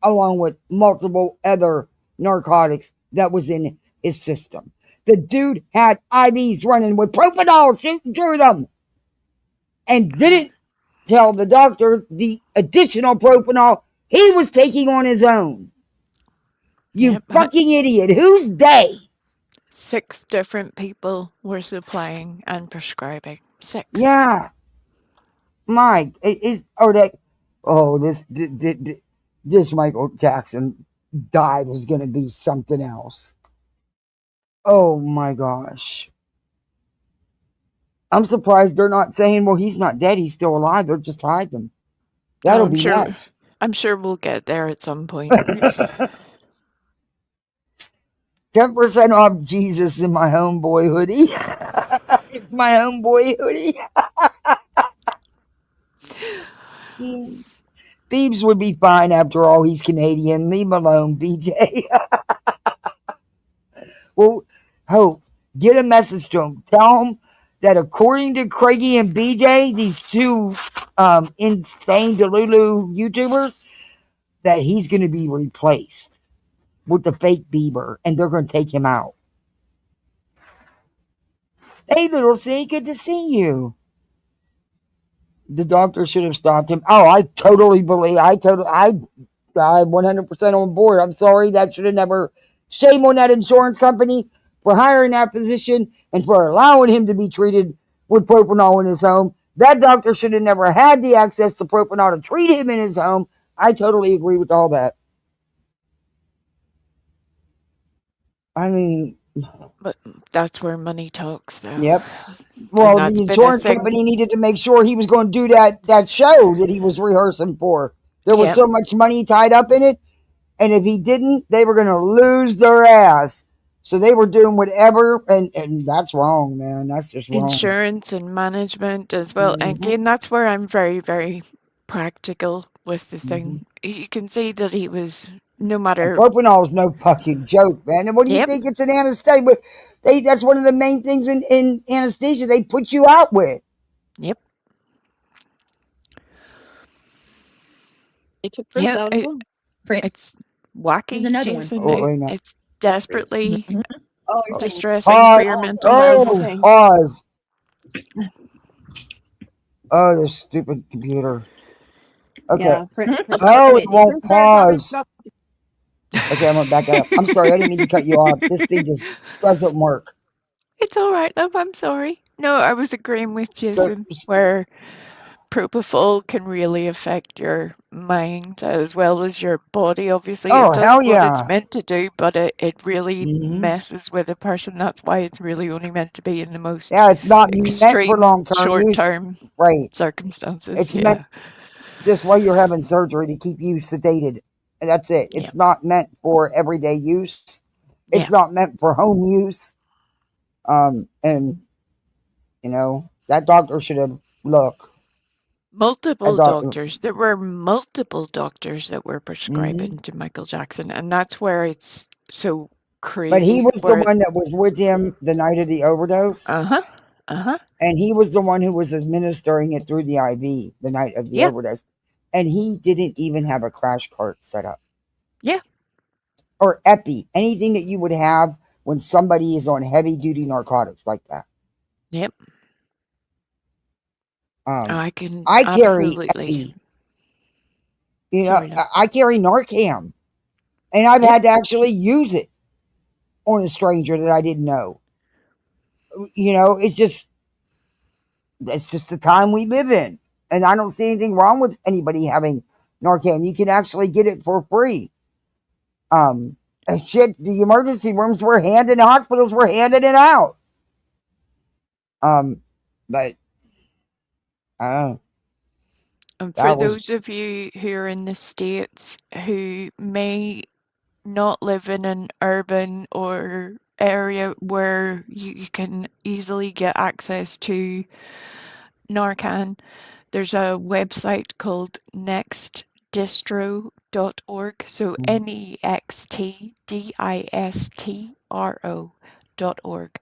along with multiple other narcotics that was in his system. The dude had IVs running with propanol shooting through them and didn't tell the doctor the additional propanol he was taking on his own. You fucking idiot. Who's they? 6 different people were supplying and prescribing. 6. Yeah. Mike, this Michael Jackson died is going to be something else. Oh my gosh. I'm surprised they're not saying, well, he's not dead, he's still alive. They're just hiding him. That'll be next. I'm sure we'll get there at some point. 10% off Jesus in my homeboy hoodie. It's my homeboy hoodie. Beebs would be fine after all. He's Canadian. Leave him alone, BJ. Well, Hope, get a message to him. Tell him that according to Craigie and BJ, these two insane Delulu YouTubers, that he's going to be replaced with the fake Bieber, and they're going to take him out. Hey, little C, good to see you. The doctor should have stopped him. Oh, I totally believe. I'm 100% on board. I'm sorry, that should have never. Shame on that insurance company for hiring that physician and for allowing him to be treated with propanol in his home. That doctor should have never had the access to propanol to treat him in his home. I totally agree with all that. I mean, but that's where money talks, though. Yep. Well, the insurance company needed to make sure he was going to do that show that he was rehearsing for. There was so much money tied up in it, and if he didn't, they were going to lose their ass. So they were doing whatever, and that's wrong, man. That's just wrong. Insurance and management as well. And again, that's where I'm very, very practical with the thing. You can see that he was, no matter. Propanol is no fucking joke, man. And what do you think? It's an anesthetic, but that's one of the main things in anesthesia they put you out with. Yep. They took Prince out of him. It's wacky, Jason. It's desperately distressing for your mental health. Pause. Oh, this stupid computer. Okay. Yeah, it won't pause. Okay, I'm gonna back up. I'm sorry, I didn't mean to cut you off. This thing just doesn't work. It's all right, love. I'm sorry. No, I was agreeing with Jason where propofol can really affect your mind as well as your body. Obviously, it does what it's meant to do, but it really messes with a person. That's why it's really only meant to be in the most it's not meant for extreme long-term short-term right circumstances. It's meant just while you're having surgery to keep you sedated. And that's it. It's not meant for everyday use. It's not meant for home use. And you know, that doctor should have looked. Multiple doctors. There were multiple doctors that were prescribing to Michael Jackson, and that's where it's so crazy. But he was the one that was with him the night of the overdose. And he was the one who was administering it through the IV the night of the overdose. And he didn't even have a crash cart set up. Yeah. Or epi, anything that you would have when somebody is on heavy duty narcotics like that. Yep. I carry epi. You know, I carry Narcan. And I've had to actually use it on a stranger that I didn't know. You know, it's just the time we live in. And I don't see anything wrong with anybody having Narcan. You can actually get it for free. And shit, the emergency rooms were handed, hospitals were handing it out. But I don't know. And for those of you who are in the States who may not live in an urban or area where you can easily get access to Narcan, there's a website called nextdistro.org. So nextdistro.org.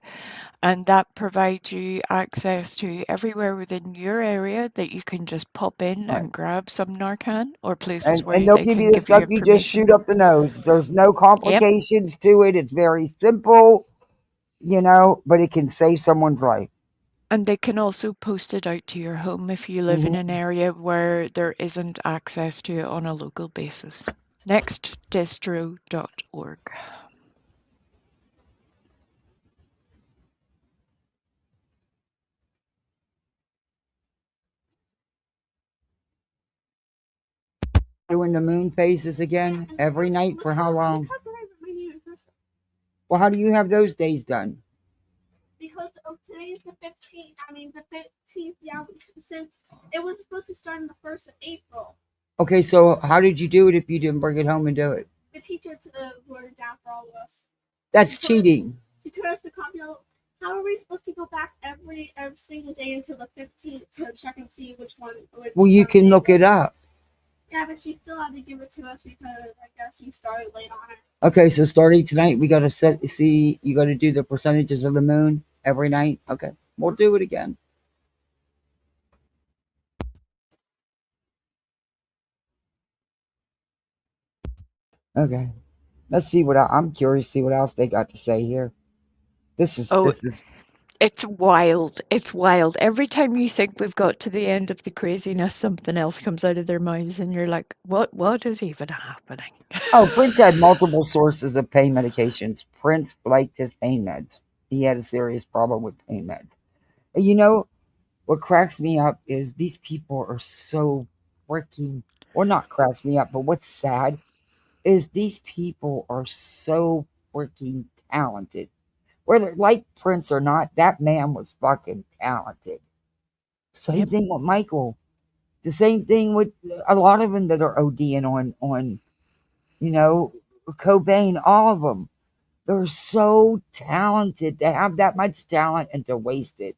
And that provides you access to everywhere within your area that you can just pop in and grab some Narcan, or places where and they'll they give can you the give stuff you you just shoot up the nose. There's no complications to it. It's very simple, you know, but it can save someone's life. And they can also post it out to your home if you live in an area where there isn't access to it on a local basis. Nextdistro.org. Doing the moon phases again every night for how long? Well, how do you have those days done? Because today is the 15th. I mean, the 15th, yeah, since it was supposed to start on the 1st of April. Okay, so how did you do it if you didn't bring it home and do it? The teacher wrote it down for all of us. That's cheating. She told us to copy. How are we supposed to go back every single day until the 15th to check and see which one? Well, you can look it up. Yeah, but she still had to give it to us because I guess we started late on it. Okay, so starting tonight, we got to you got to do the percentages of the moon every night. Okay, we'll do it again. Okay, let's see I'm curious to see what else they got to say here. This is It's wild. It's wild. Every time you think we've got to the end of the craziness, something else comes out of their mouths, and you're like, what is even happening? Prince had multiple sources of pain medications. Prince liked his pain meds. He had a serious problem with pain meds. You know, what cracks me up is these people are so freaking, or not cracks me up, but what's sad is these people are so freaking talented. Whether like Prince or not, that man was fucking talented. Same thing with Michael. The same thing with a lot of them that are ODing on, you know, Cobain, all of them. They're so talented. They have that much talent and to waste it.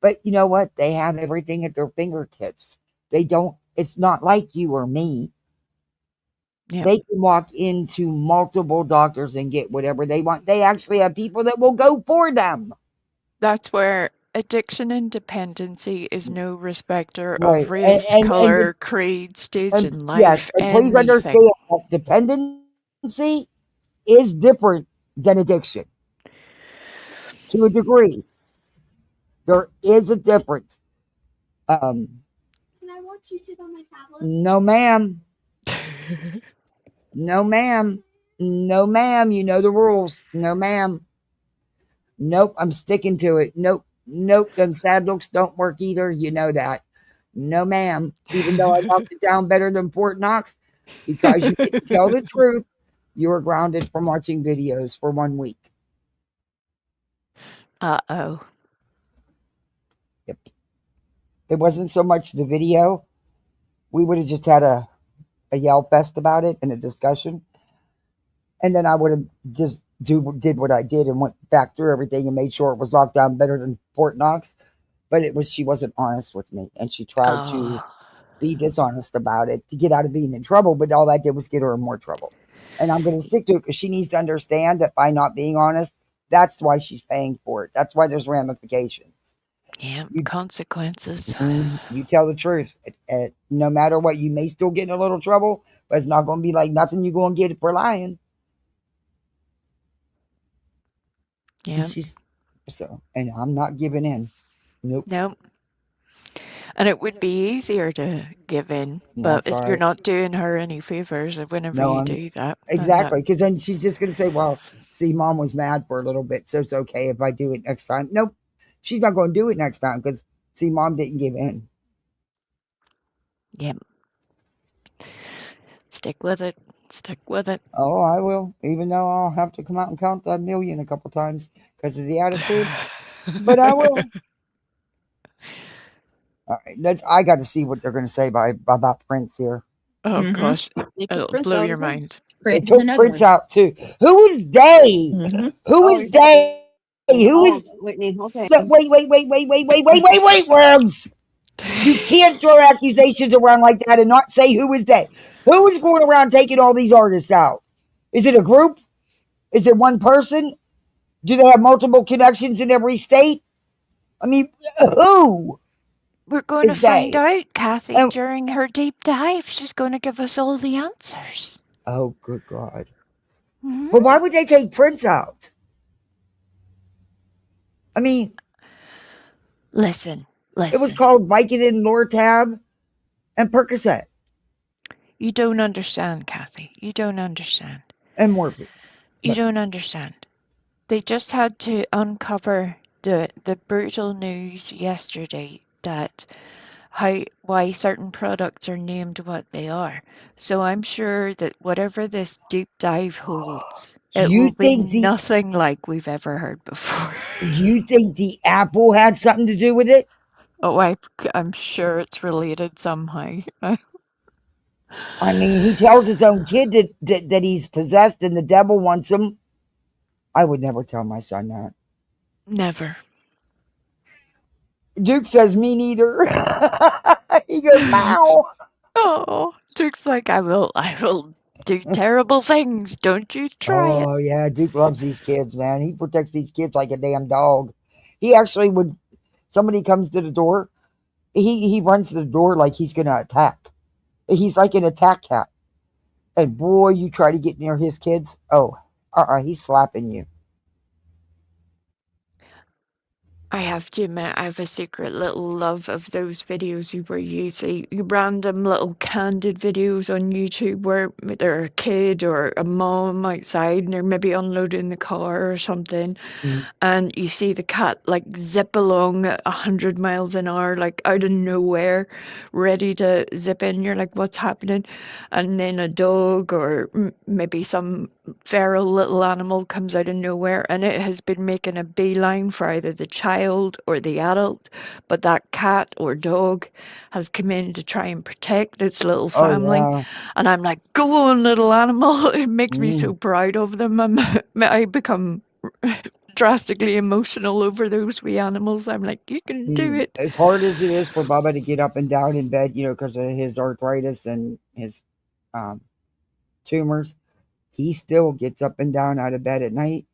But you know what? They have everything at their fingertips. It's not like you or me. Yep. They can walk into multiple doctors and get whatever they want. They actually have people that will go for them. That's where addiction and dependency is no respecter of race, color, creed, stage in life. Yes, and please understand that dependency is different than addiction. To a degree. There is a difference. Can I watch YouTube on my tablet? No, ma'am. No, ma'am. No, ma'am. You know the rules. No, ma'am. Nope, I'm sticking to it. Nope. Nope, them sad looks don't work either. You know that. No, ma'am. Even though I locked it down better than Fort Knox, because you didn't tell the truth, you were grounded from watching videos for 1 week. Uh-oh. Yep. It wasn't so much the video. We would have just had a yell fest about it and a discussion. And then I would have just did what I did and went back through everything and made sure it was locked down better than Fort Knox. But she wasn't honest with me, and she tried to be dishonest about it to get out of being in trouble. But all that did was get her in more trouble. And I'm going to stick to it because she needs to understand that by not being honest, that's why she's paying for it. That's why there's ramifications. Yeah, consequences. You tell the truth. No matter what, you may still get in a little trouble, but it's not going to be like nothing you're going to get for lying. Yeah. And I'm not giving in. Nope. And it would be easier to give in, but you're not doing her any favors whenever you do that. Exactly, because then she's just going to say, well, see, Mom was mad for a little bit, so it's okay if I do it next time. Nope, she's not going to do it next time because, see, Mom didn't give in. Yep. Stick with it. Stick with it. Oh, I will, even though I'll have to come out and count that million a couple times because of the attitude, but I will. All right, I got to see what they're going to say about Prince here. Oh, gosh. It'll blow your mind. They took Prince out, too. Who is they? Who is they? Who is Whitney? Okay. Wait, words. You can't throw accusations around like that and not say who is they. Who is going around taking all these artists out? Is it a group? Is it one person? Do they have multiple connections in every state? I mean, who? We're going to find out, Kathy, during her deep dive. She's going to give us all the answers. Oh, good God. But why would they take Prince out? I mean, listen. It was called Vicodin, Lortab, and Percocet. You don't understand, Kathy. You don't understand. And Morphine. You don't understand. They just had to uncover the brutal news yesterday that why certain products are named what they are. So I'm sure that whatever this deep dive holds, it will be nothing like we've ever heard before. You think the apple had something to do with it? Oh, I'm sure it's related somehow. I mean, he tells his own kid that he's possessed and the devil wants him. I would never tell my son that. Never. Duke says, me neither. He goes, meow. Oh, Duke's like, I will do terrible things. Don't you try it. Oh, yeah. Duke loves these kids, man. He protects these kids like a damn dog. He actually would, somebody comes to the door, he runs to the door like he's going to attack. He's like an attack cat. And boy, you try to get near his kids. Oh, he's slapping you. I have to admit, I have a secret little love of those videos where you see random little candid videos on YouTube where they're a kid or a mom outside and they're maybe unloading the car or something. And you see the cat like zip along at 100 miles an hour, like out of nowhere, ready to zip in. You're like, what's happening? And then a dog or maybe some feral little animal comes out of nowhere and it has been making a beeline for either the child or the adult, but that cat or dog has come in to try and protect its little family. Oh, yeah. And I'm like, go on, little animal. It makes me so proud of them. I become drastically emotional over those wee animals. I'm like, you can do it. As hard as it is for Bubba to get up and down in bed, because of his arthritis and his tumors, he still gets up and down out of bed at night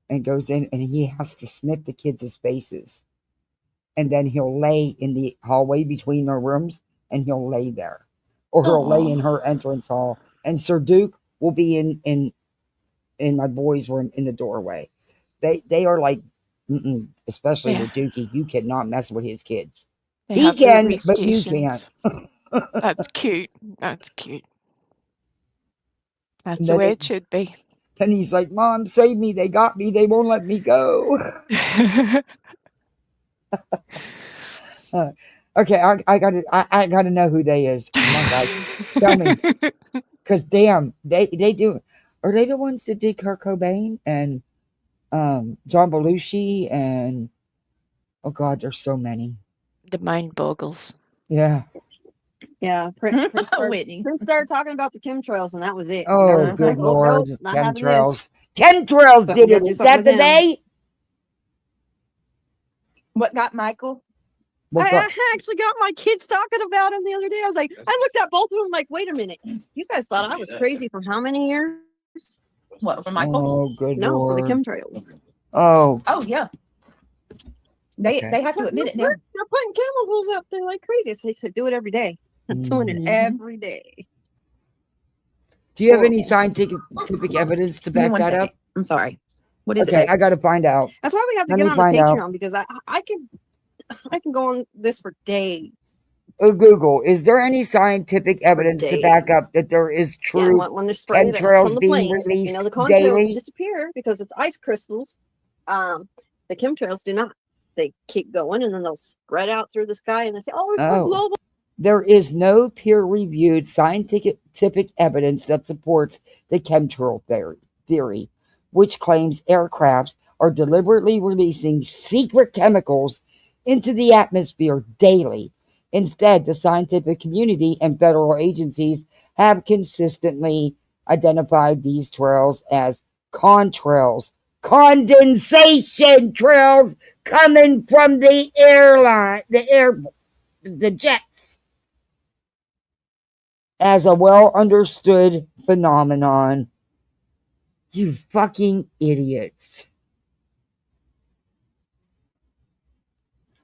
and goes in and he has to sniff the kids' faces. And then he'll lay in the hallway between their rooms and he'll lay there. Or he'll lay in her entrance hall. And Sir Duke will be in my boys' room in the doorway. They are like, especially with Dookie, you cannot mess with his kids. He can, but you can't. That's cute. That's cute. That's the way it should be. And he's like, Mom, save me. They got me. They won't let me go. Okay, I gotta know who they is. Come on, guys, tell me, because damn, they do. Are they the ones that did Kurt Cobain and John Belushi and oh god, there's so many. The mind boggles. Yeah. Yeah, Prince Whitney. started talking about the chemtrails, and that was it. Oh, It's like, good oh, lord, nope, not having this. chemtrails. Chemtrails So did we it. gotta do Is something that the with them. day? What got Michael? What I got- actually got my kids talking about him the other day. I was like, I looked at both of them like, wait a minute. You guys thought I was crazy for how many years? What, for Michael? Oh, good No, for lord. the chemtrails. Oh, Oh, yeah. They have to admit it now. They're putting chemicals up there like crazy. So they said, do it every day. I'm doing it every day. do you have any scientific evidence to Give me back one that second. up? I'm sorry. What is Okay, it? I got to find out. That's why we have to Let get me on the find out. Patreon because I can go on this for days. Google, is there any scientific evidence to back days. up that there is Yeah, true when they're spraying it chemtrails from the being planes, released the contrails daily? disappear because it's ice crystals. The chemtrails do not. They keep going and then they'll spread out through the sky and they say, oh, it's for global. There is no peer-reviewed scientific evidence that supports the chemtrail theory, which claims aircrafts are deliberately releasing secret chemicals into the atmosphere daily. Instead, the scientific community and federal agencies have consistently identified these trails as contrails, condensation trails coming from the jets, as a well understood phenomenon. You fucking idiots.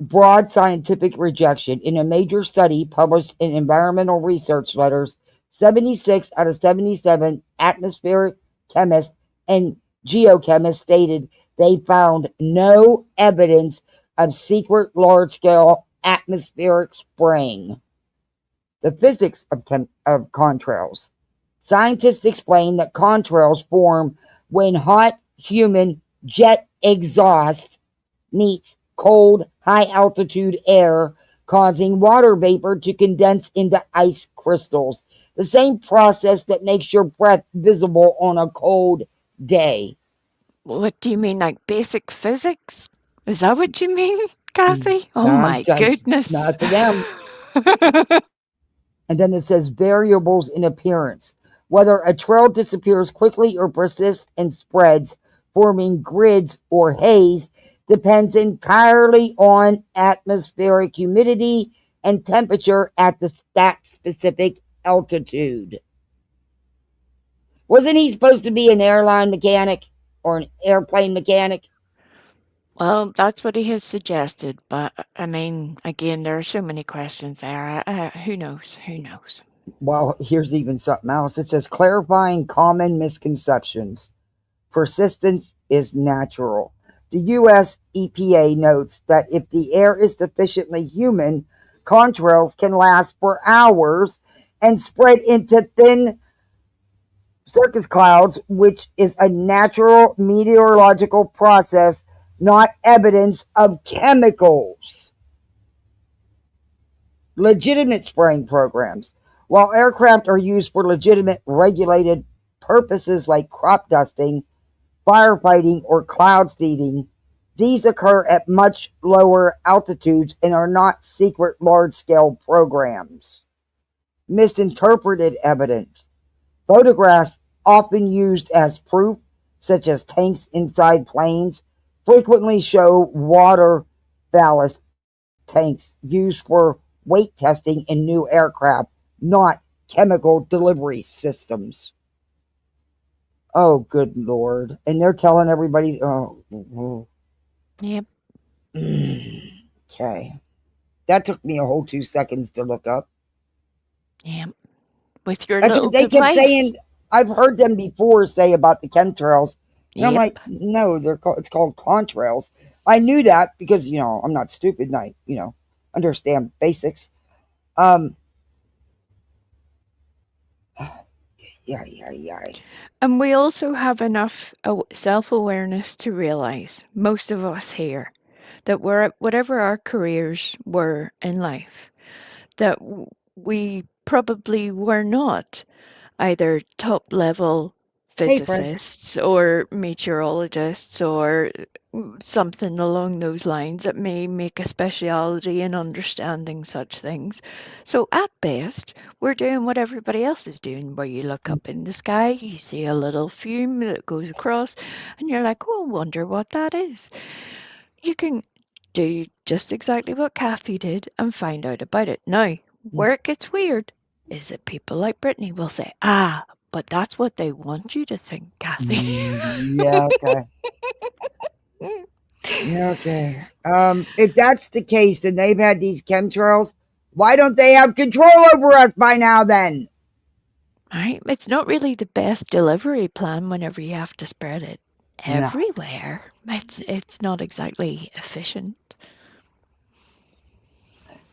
Broad scientific rejection. In a major study published in Environmental Research Letters, 76 out of 77 atmospheric chemists and geochemists stated they found no evidence of secret large-scale atmospheric spraying. The physics of contrails. Scientists explain that contrails form when hot, humid jet exhaust meets cold, high-altitude air, causing water vapor to condense into ice crystals, the same process that makes your breath visible on a cold day. What do you mean, like basic physics? Is that what you mean, Kathy? Oh my goodness. Not to them. And then it says variables in appearance. Whether a trail disappears quickly or persists and spreads, forming grids or haze, depends entirely on atmospheric humidity and temperature at that specific altitude. Wasn't he supposed to be an airline mechanic or an airplane mechanic? Well, that's what he has suggested, but I mean, again, there are so many questions there. Who knows? Who knows? Well, here's even something else. It says clarifying common misconceptions. Persistence is natural. The U.S. EPA notes that if the air is sufficiently humid, contrails can last for hours and spread into thin cirrus clouds, which is a natural meteorological process, not evidence of chemicals. Legitimate spraying programs. While aircraft are used for legitimate regulated purposes like crop dusting, firefighting, or cloud seeding, these occur at much lower altitudes and are not secret large-scale programs. Misinterpreted evidence. Photographs often used as proof, such as tanks inside planes, frequently show water ballast tanks used for weight testing in new aircraft, not chemical delivery systems. Oh, good Lord. And they're telling everybody, Yep. Okay. That took me a whole 2 seconds to look up. Yep. With your That's little what they device. kept saying. I've heard them before say about the chemtrails. And I'm Yep. like, no, it's called contrails. I knew that because, I'm not stupid and I, understand basics. Yeah. And we also have enough self-awareness to realize, most of us here, that whatever our careers were in life, that we probably were not either top level Hey, Fred. physicists or meteorologists or something along those lines that may make a speciality in understanding such things. So at best, we're doing what everybody else is doing, where you look up in the sky, you see a little fume that goes across, and you're like, oh, I wonder what that is. You can do just exactly what Kathy did and find out about it. Now, where it gets weird is that people like Brittany will say, but that's what they want you to think, Kathy. Yeah, okay. Yeah, okay. If that's the case and they've had these chemtrails, why don't they have control over us by now then? Right? It's not really the best delivery plan whenever you have to spread it everywhere. It's not exactly efficient.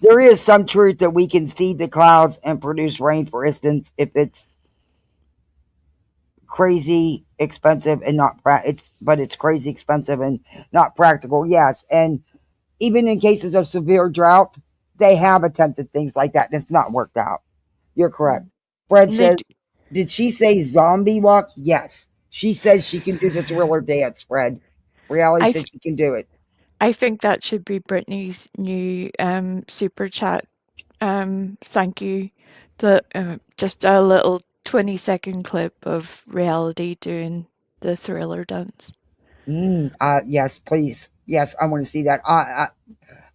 There is some truth that we can seed the clouds and produce rain, for instance, if it's crazy expensive and not but it's crazy expensive and not practical. Yes, and even in cases of severe drought, they have attempted things like that, and it's not worked out. You're correct. Fred says, did she say zombie walk? Yes. She says she can do the thriller dance, Fred. Reality said she can do it. I think that should be Brittany's new super chat. Thank you. Just a little 20-second clip of Reality doing the thriller dance. Yes, please. Yes, I want to see that.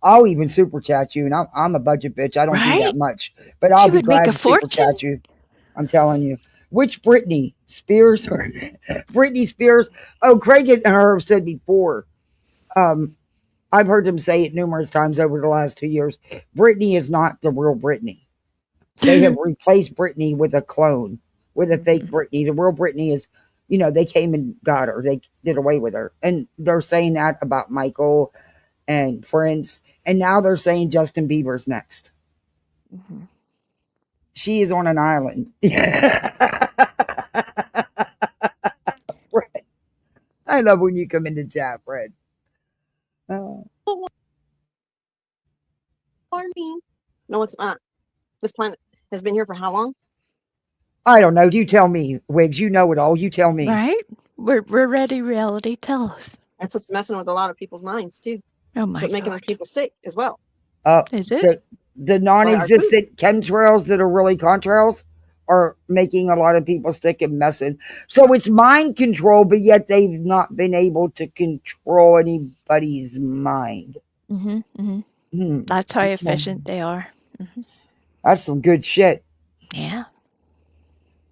I'll even super chat you, and I'm a budget bitch. I don't do that much, but I'll be glad to super chat you. I'm telling you. Which Britney Spears or Britney Spears? Oh, Craig and her have said before. I've heard them say it numerous times over the last 2 years. Britney is not the real Britney. They have replaced Britney with a clone, with a fake Britney. The real Britney is, they came and got her. They did away with her. And they're saying that about Michael and Prince. And now they're saying Justin Bieber's next. Mm-hmm. She is on an island. Fred. I love when you come into chat, Fred. Farming. No, it's not. This planet has been here for how long? I don't know. You tell me, Wiggs. You know it all. You tell me. Right? We're ready, Reality. Tell us. That's what's messing with a lot of people's minds, too. Oh, my God. But making people sick as well. Is it? The non-existent chemtrails that are really contrails are making a lot of people sick and messing. So it's mind control, but yet they've not been able to control anybody's mind. That's how efficient they are. That's some good shit. Yeah.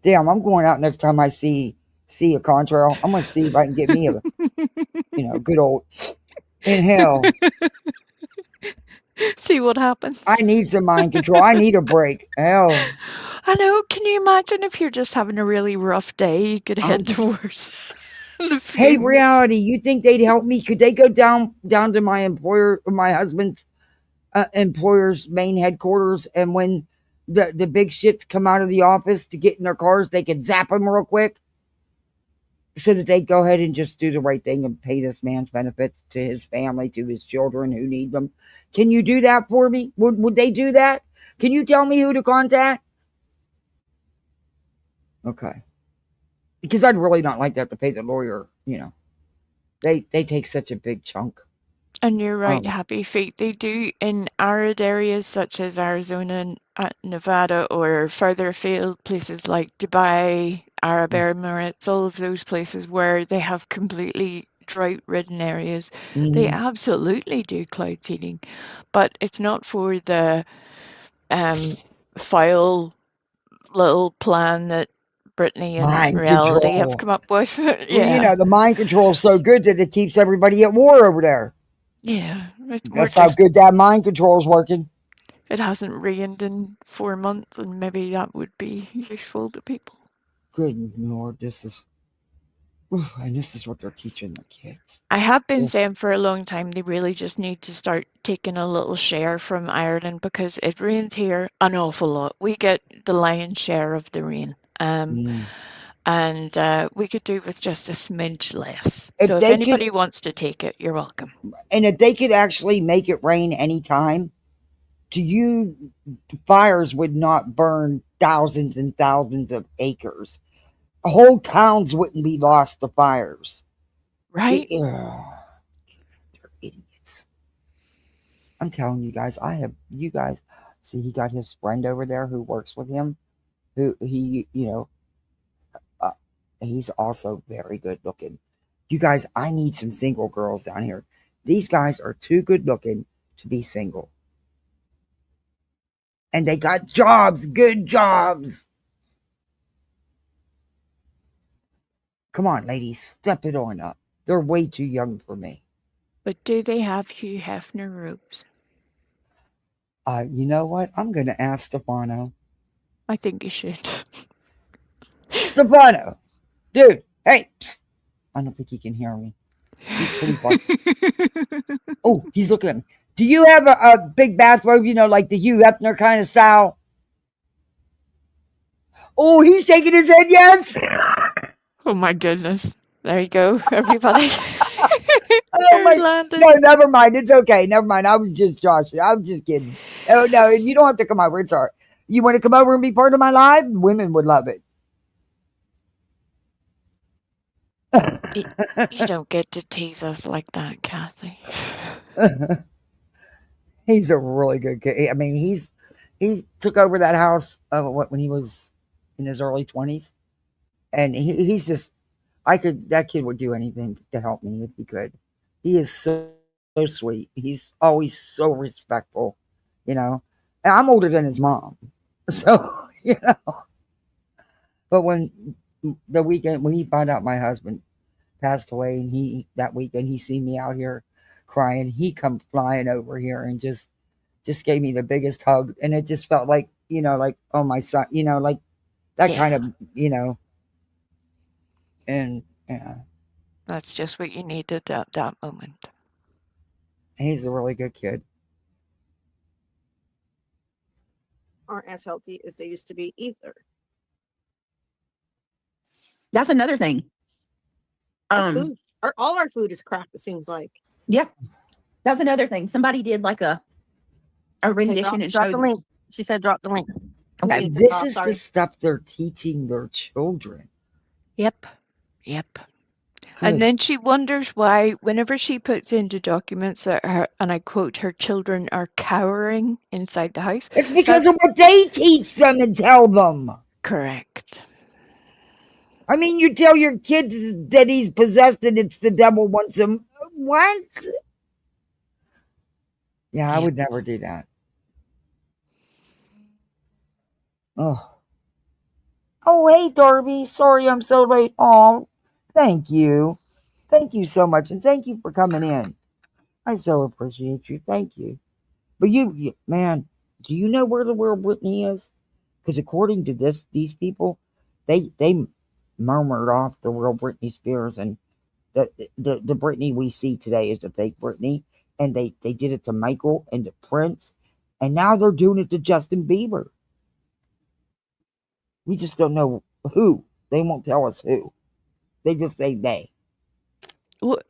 Damn, I'm going out next time I see a contrail. I'm going to see if I can get me a good old inhale. See what happens. I need some mind control. I need a break. Hell. I know. Can you imagine if you're just having a really rough day, you could head towards the fumes. Hey, Reality, you think they'd help me? Could they go down to my husband's employer's main headquarters, and when the big shits come out of the office to get in their cars, they could zap them real quick so that they'd go ahead and just do the right thing and pay this man's benefits to his family, to his children who need them. Can you do that for me? Would they do that? Can you tell me who to contact? Okay. Because I'd really not like to have to pay the lawyer, They take such a big chunk. And you're right, Happy Feet. They do in arid areas such as Arizona and Nevada, or further afield, places like Dubai, Arab Emirates, all of those places where they have completely drought-ridden areas. They absolutely do cloud seeding, but it's not for the foul little plan that Brittany and mind Reality control have come up with. Yeah. Well, the mind control is so good that it keeps everybody at war over there. Yeah. That's how good that mind control is working. It hasn't rained in 4 months, and maybe that would be useful to people. Good Lord, this is what they're teaching the kids. I have been saying for a long time they really just need to start taking a little share from Ireland, because it rains here an awful lot. We get the lion's share of the rain. and we could do with just a smidge less. If So if they anybody could, wants to take it, you're welcome. and if they could actually make it rain anytime, fires would not burn thousands and thousands of acres. Whole towns wouldn't be lost to fires. Right? They're idiots. I'm telling you guys, you guys, see, he got his friend over there who works with him, who he's also very good looking. You guys, I need some single girls down here. These guys are too good looking to be single. And they got jobs, good jobs. Come on, ladies, step it on up. They're way too young for me. But do they have Hugh Hefner robes? You know what? I'm going to ask Stefano. I think you should. Stefano, dude, hey, psst. I don't think he can hear me. He's pretty far. Oh, he's looking at me. Do you have a big bathrobe, like the Hugh Hefner kind of style? Oh, he's shaking his head, yes. Oh my goodness. There you go, everybody. No, never mind. It's okay. Never mind. I was just joshing. I was just kidding. Oh, no, you don't have to come over. It's all right. You want to come over and be part of my live? Women would love it. You don't get to tease us like that, Kathy. He's a really good kid. I mean, he took over that house when he was in his early 20s, and he's just that kid would do anything to help me if he could. He is so sweet. He's always so respectful, And I'm older than his mom, so But when he found out my husband passed away, and that weekend he seen me out here crying, he come flying over here and just gave me the biggest hug, and it just felt like like, oh, my son, like that kind of and yeah, that's just what you needed at that moment. He's a really good kid. Aren't as healthy as they used to be either. That's another thing. All our food is crap, it seems like. Yeah, that's another thing. Somebody did like a rendition and drop showed the link. She said drop the link. Okay. This is the stuff they're teaching their children. Yep. And then she wonders why, whenever she puts into documents that and I quote, her children are cowering inside the house. It's because of what they teach them and tell them. Correct. I mean, you tell your kid that he's possessed and it's the devil wants him. What? Yeah, I would never do that. Oh, hey, Darby. Sorry I'm so late. Oh, thank you. Thank you so much. And thank you for coming in. I so appreciate you. Thank you. But you man, do you know where the real Britney is? Because according to these people, they murmured off the real Britney Spears, and the Britney we see today is a fake Britney. And they did it to Michael and to Prince, and now they're doing it to Justin Bieber. We just don't know who. They won't tell us who. They just say they.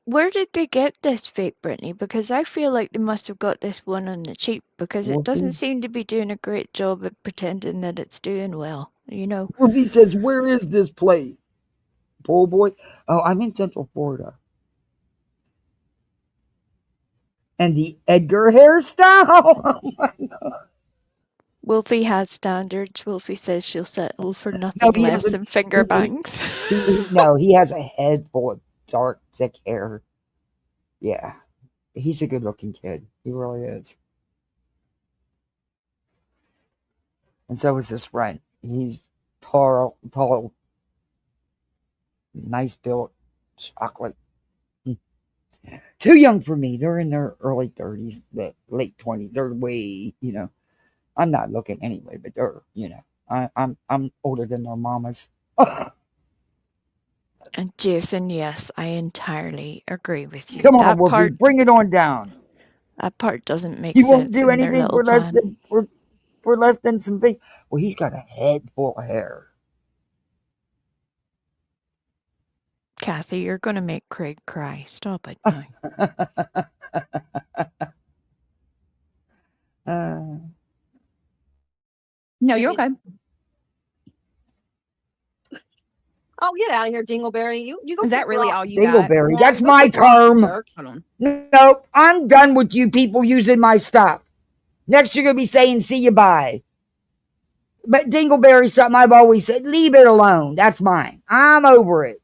Where did they get this fake Britney? Because I feel like they must have got this one on the cheap, because it doesn't seem to be doing a great job of pretending that it's doing well, He says, where is this place? Poor boy. Oh, I'm in Central Florida. And the Edgar hairstyle. Oh my God. Wolfie has standards. Wolfie says she'll settle for nothing less than finger bangs. He has a head full of dark, thick hair. Yeah. He's a good looking kid. He really is. And so is his friend. He's tall, nice built, chocolate. Too young for me. They're in their early 30s, the late 20s. They're way, I'm not looking anyway, but they're, I'm older than their mamas. And Jason, yes, I entirely agree with you. Come on, Wolfie, bring it on down. That part doesn't make sense. You won't do anything for less than some things. Well, he's got a head full of hair. Kathy, you're going to make Craig cry. Stop it now. No, you're okay. Oh, get out of here, Dingleberry. You go. Is that really all you Dingleberry, got? that's Yeah, my go kick rocks, term. jerk. Hold on. No, I'm done with you people using my stuff. Next, you're going to be saying, see you bye. But Dingleberry's something I've always said, leave it alone. That's mine. I'm over it.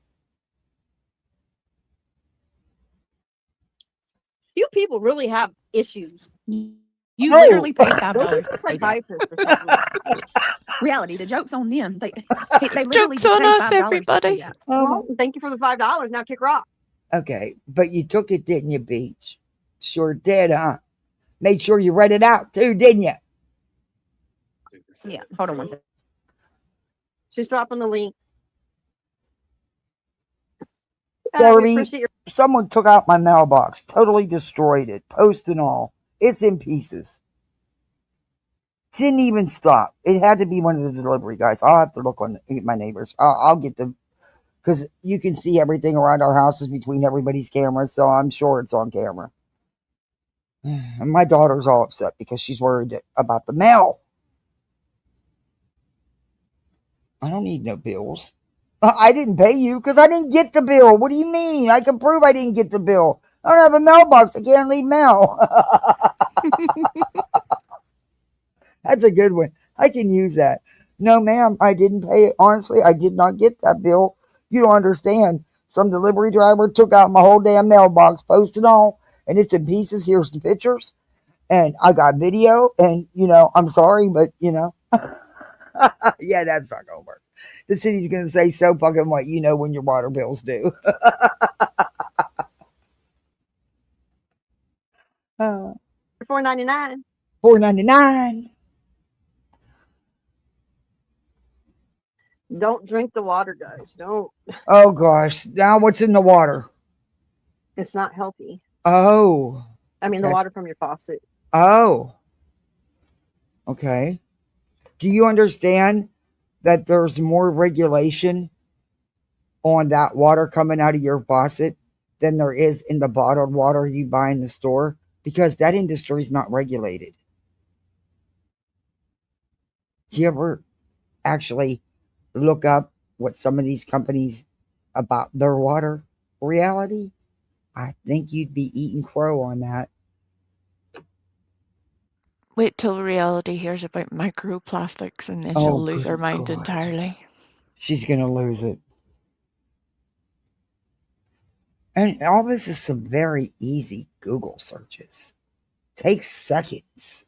You people really have issues. You literally paid $5 Go see to a say that. psychiatrist or something. Reality, the joke's on them. They literally Joke's just on paid us, $5 to say everybody. that. Well, thank you for the $5. Now kick rock. Okay, but you took it, didn't you, Beach? Sure did, huh? Made sure you read it out, too, didn't you? Yeah, hold on one second. She's dropping the link. Darby, someone took out my mailbox, totally destroyed it, post and all. It's in pieces. Didn't even stop. It had to be one of the delivery guys. I'll have to look on my neighbors. I'll get them, because you can see everything around our houses between everybody's cameras, so I'm sure it's on camera. And my daughter's all upset because she's worried about the mail. I don't need no bills. I didn't pay you because I didn't get the bill. What do you mean? I can prove I didn't get the bill. I don't have a mailbox. I can't leave mail. That's a good one. I can use that. No, ma'am, I didn't pay it. Honestly, I did not get that bill. You don't understand. Some delivery driver took out my whole damn mailbox, posted all, and it's in pieces. Here's the pictures. And I got video, and, I'm sorry, but, yeah, that's not going to work. The city's going to say, so fucking what, when your water bills due. $4.99. $4.99. Don't drink the water, guys. Don't. Oh, gosh. Now what's in the water? It's not healthy. Oh. I mean, the water from your faucet. Oh. Okay. Do you understand that there's more regulation on that water coming out of your faucet than there is in the bottled water you buy in the store? Because that industry is not regulated. Do you ever actually look up what some of these companies about their water reality? I think you'd be eating crow on that. Wait till reality hears about microplastics and then she'll lose her mind entirely. She's going to lose it. And all this is some very easy Google searches. Takes seconds.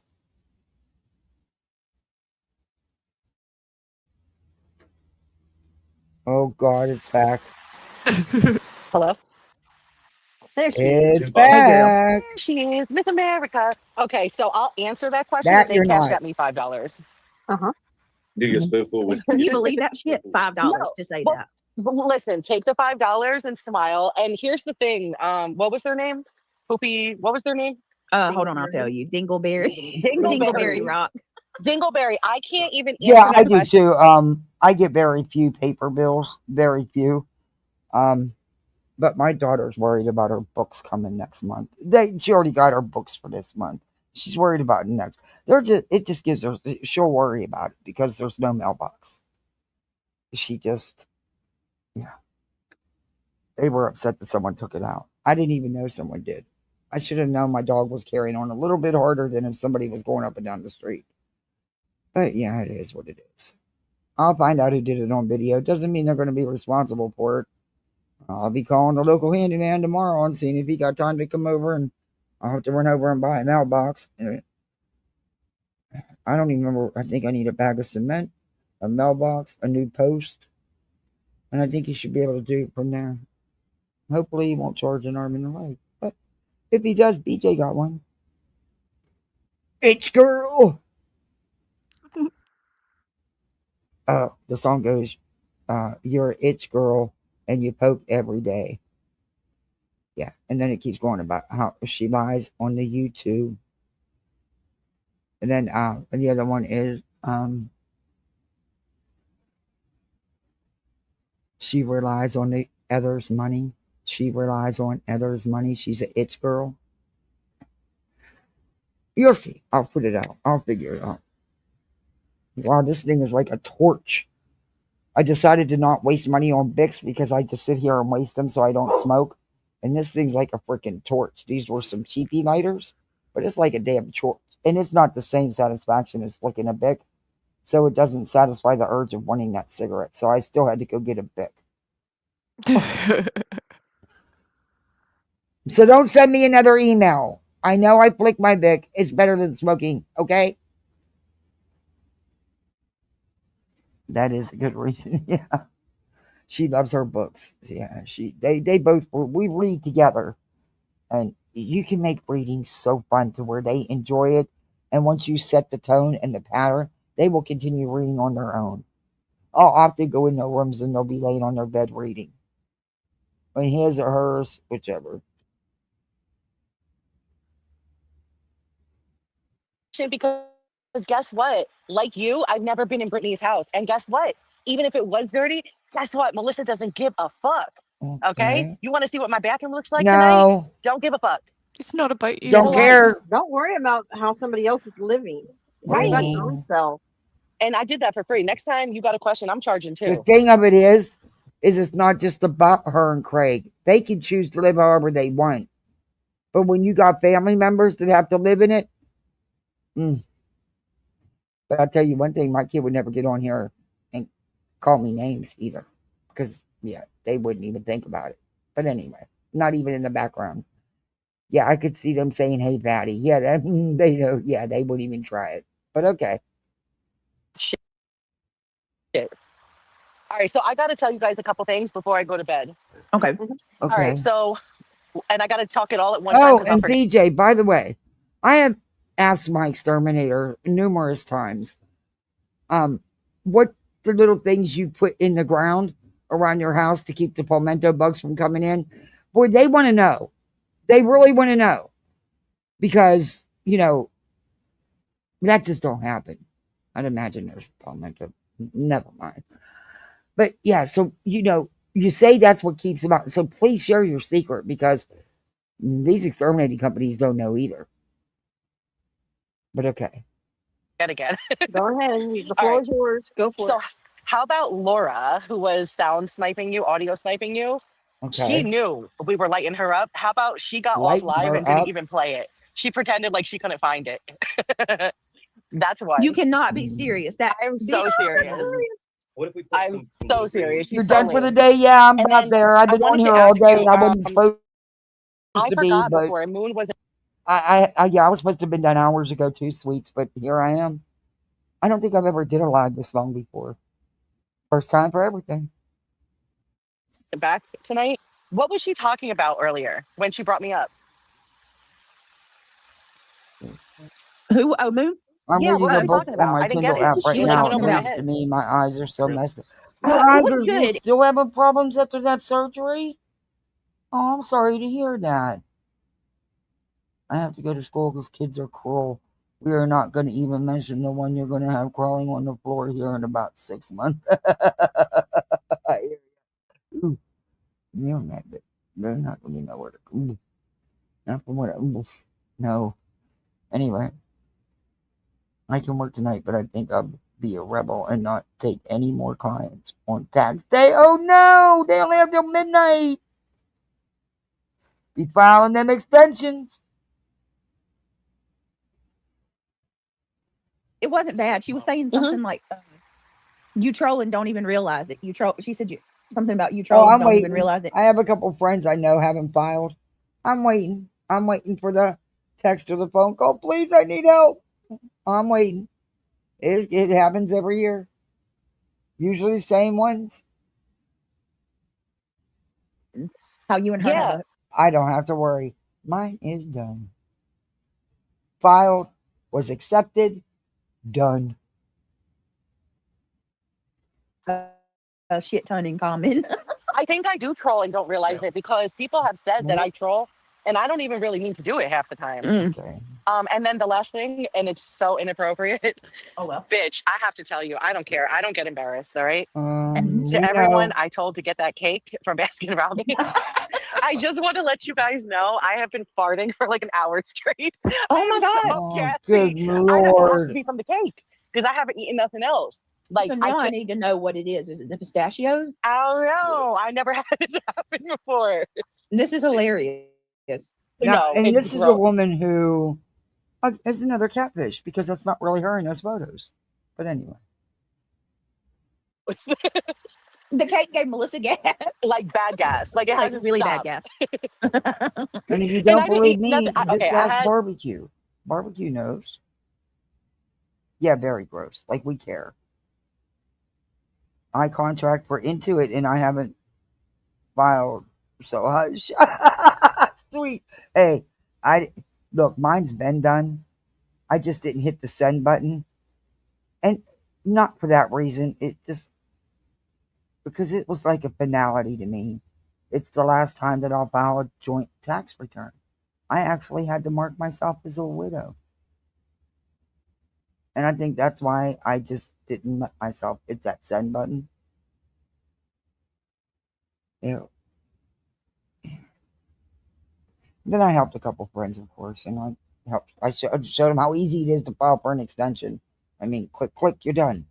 Oh, God, it's back. Hello? There she is. is. Back. There she is, Miss America. Okay, so I'll answer that question if they cash at me $5. Uh-huh. Do your spoonful with. Can you believe that shit? $5 to say that. Well, listen, take the $5 and smile. And here's the thing. What was their name? Poopy. What was their name? Hold on, I'll tell you. Dingleberry. Dingleberry Rock. Dingleberry. I can't even answer Yeah, that I do question. too. I get very few paper bills, very few. But my daughter's worried about her books coming next month. She already got her books for this month. She's worried about next. It just gives her. She'll worry about it because there's no mailbox. She just, yeah. They were upset that someone took it out. I didn't even know someone did. I should have known my dog was carrying on a little bit harder than if somebody was going up and down the street. But yeah, it is what it is. I'll find out who did it on video. Doesn't mean they're going to be responsible for it. I'll be calling the local handyman tomorrow and seeing if he got time to come over, and I'll have to run over and buy a mailbox. I don't even remember. I think I need a bag of cement, a mailbox, a new post, and I think he should be able to do it from there. Hopefully he won't charge an arm and a leg. But if he does, BJ got one. Itch girl. The song goes, you're an itch girl and you poke every day. Yeah. And then it keeps going about how she lies on the YouTube. And then and the other one is she relies on the others' money. She relies on others' money. She's an itch girl. You'll see. I'll put it out. I'll figure it out. Wow, this thing is like a torch. I decided to not waste money on Bics because I just sit here and waste them so I don't smoke. And this thing's like a freaking torch. These were some cheapy lighters, but it's like a damn torch. And it's not the same satisfaction as flicking a Bic. So it doesn't satisfy the urge of wanting that cigarette. So I still had to go get a Bic. So don't send me another email. I know I flick my Bic. It's better than smoking, okay? That is a good reason. Yeah. She loves her books. Yeah, they both, we read together. And you can make reading so fun to where they enjoy it. And once you set the tone and the pattern, they will continue reading on their own. I'll often go in their rooms and they'll be laying on their bed reading. When his or hers, whichever. Because guess what? Like you, I've never been in Brittany's house. And guess what? Even if it was dirty, guess what? Melissa doesn't give a fuck. Okay? You want to see what my bathroom looks like tonight? Don't give a fuck. It's not about you. Don't care. Don't worry about how somebody else is living. Worry about your own self. And I did that for free. Next time you got a question, I'm charging too. The thing of it is it's not just about her and Craig. They can choose to live however they want. But when you got family members that have to live in it, But I'll tell you one thing, my kid would never get on here and call me names either. Because, yeah, they wouldn't even think about it. But anyway, not even in the background. Yeah, I could see them saying, hey, Patty. Yeah, they know. Yeah, they wouldn't even try it. But okay. Shit. All right, so I got to tell you guys a couple things before I go to bed. Okay. Okay. All right, so, and I got to talk it all at one time. Oh, and PJ, by the way, I have asked my exterminator numerous times, what the little things you put in the ground around your house to keep the palmetto bugs from coming in. Boy, they want to know. They really want to know. Because, you know, that just don't happen. I'd imagine there's palmetto. Never mind. But yeah, so, you know, you say that's what keeps them out. So please share your secret because these exterminating companies don't know either. But okay. Again. Go ahead. The floor is yours. Go for it. So how about Laura, who was sound sniping you, audio sniping you? Okay. She knew we were lighting her up. How about she got off live and didn't even play it? She pretended like she couldn't find it. That's why. You cannot be serious. I'm so serious. What if we I'm so serious. You're done for the day? Yeah, I'm not there. I've been on here all day and I wasn't supposed to be, but before. Moon was I was supposed to have been done hours ago too, sweets, but here I am. I don't think I've ever did a live this long before. First time for everything. Back tonight. What was she talking about earlier when she brought me up? Who? Oh, Moon? I'm reading what a are we book talking on about? my I didn't Kindle get it. app right She was now. going over my Thanks head. to me, my eyes are so messed up. It was You're good. still having problems after that surgery? Oh, I'm sorry to hear that. I have to go to school because kids are cruel. We are not going to even mention the one you're going to have crawling on the floor here in about 6 months. Ooh, you're mad. They're not going to know where to go. Not from what no. Anyway, I can work tonight, but I think I'll be a rebel and not take any more clients on tax day. Oh no, they only have till midnight. Be filing them extensions. It wasn't bad. She was saying something like, you troll and don't even realize it. You troll. She said something about you troll and don't even realize it. I have a couple friends I know haven't filed. I'm waiting. I'm waiting for the text or the phone call. Please, I need help. I'm waiting. It happens every year. Usually the same ones. How you and her have I don't have to worry. Mine is done. Filed. Was accepted. Done. A shit ton in common. I think I do troll and don't realize it because people have said that I troll and I don't even really mean to do it half the time. Okay. And then the last thing, and it's so inappropriate. Oh well. Bitch, I have to tell you, I don't care. I don't get embarrassed, all right? We To everyone know. I told to get that cake from Baskin Robbins, I just want to let you guys know I have been farting for like an hour straight. Oh my God. So Oh, gassy. good It has to Lord. be from the cake because I haven't eaten nothing else. Like So now I need to know what it is. Is it the pistachios? I don't know. I never had it happen before. This is hilarious. Now, No, and it's this is a gross. woman who is another catfish because that's not really her in those photos. But anyway. The cake gave Melissa gas. Like bad gas. Like it Like hasn't really stopped. bad gas. And if you And don't I didn't believe eat me, nothing. just Okay, I ask had Barbecue. Barbecue knows. Yeah, very gross. Like we care. Eye contract, we're into it, and I haven't filed. So hush. Sweet. Hey, look, mine's been done. I just didn't hit the send button. And not for that reason. It just because it was like a finality to me. It's the last time that I'll file a joint tax return. I actually had to mark myself as a widow. And I think that's why I just didn't let myself hit that send button. Ew. Then I helped a couple friends, of course, and I showed them how easy it is to file for an extension. I mean, click, you're done.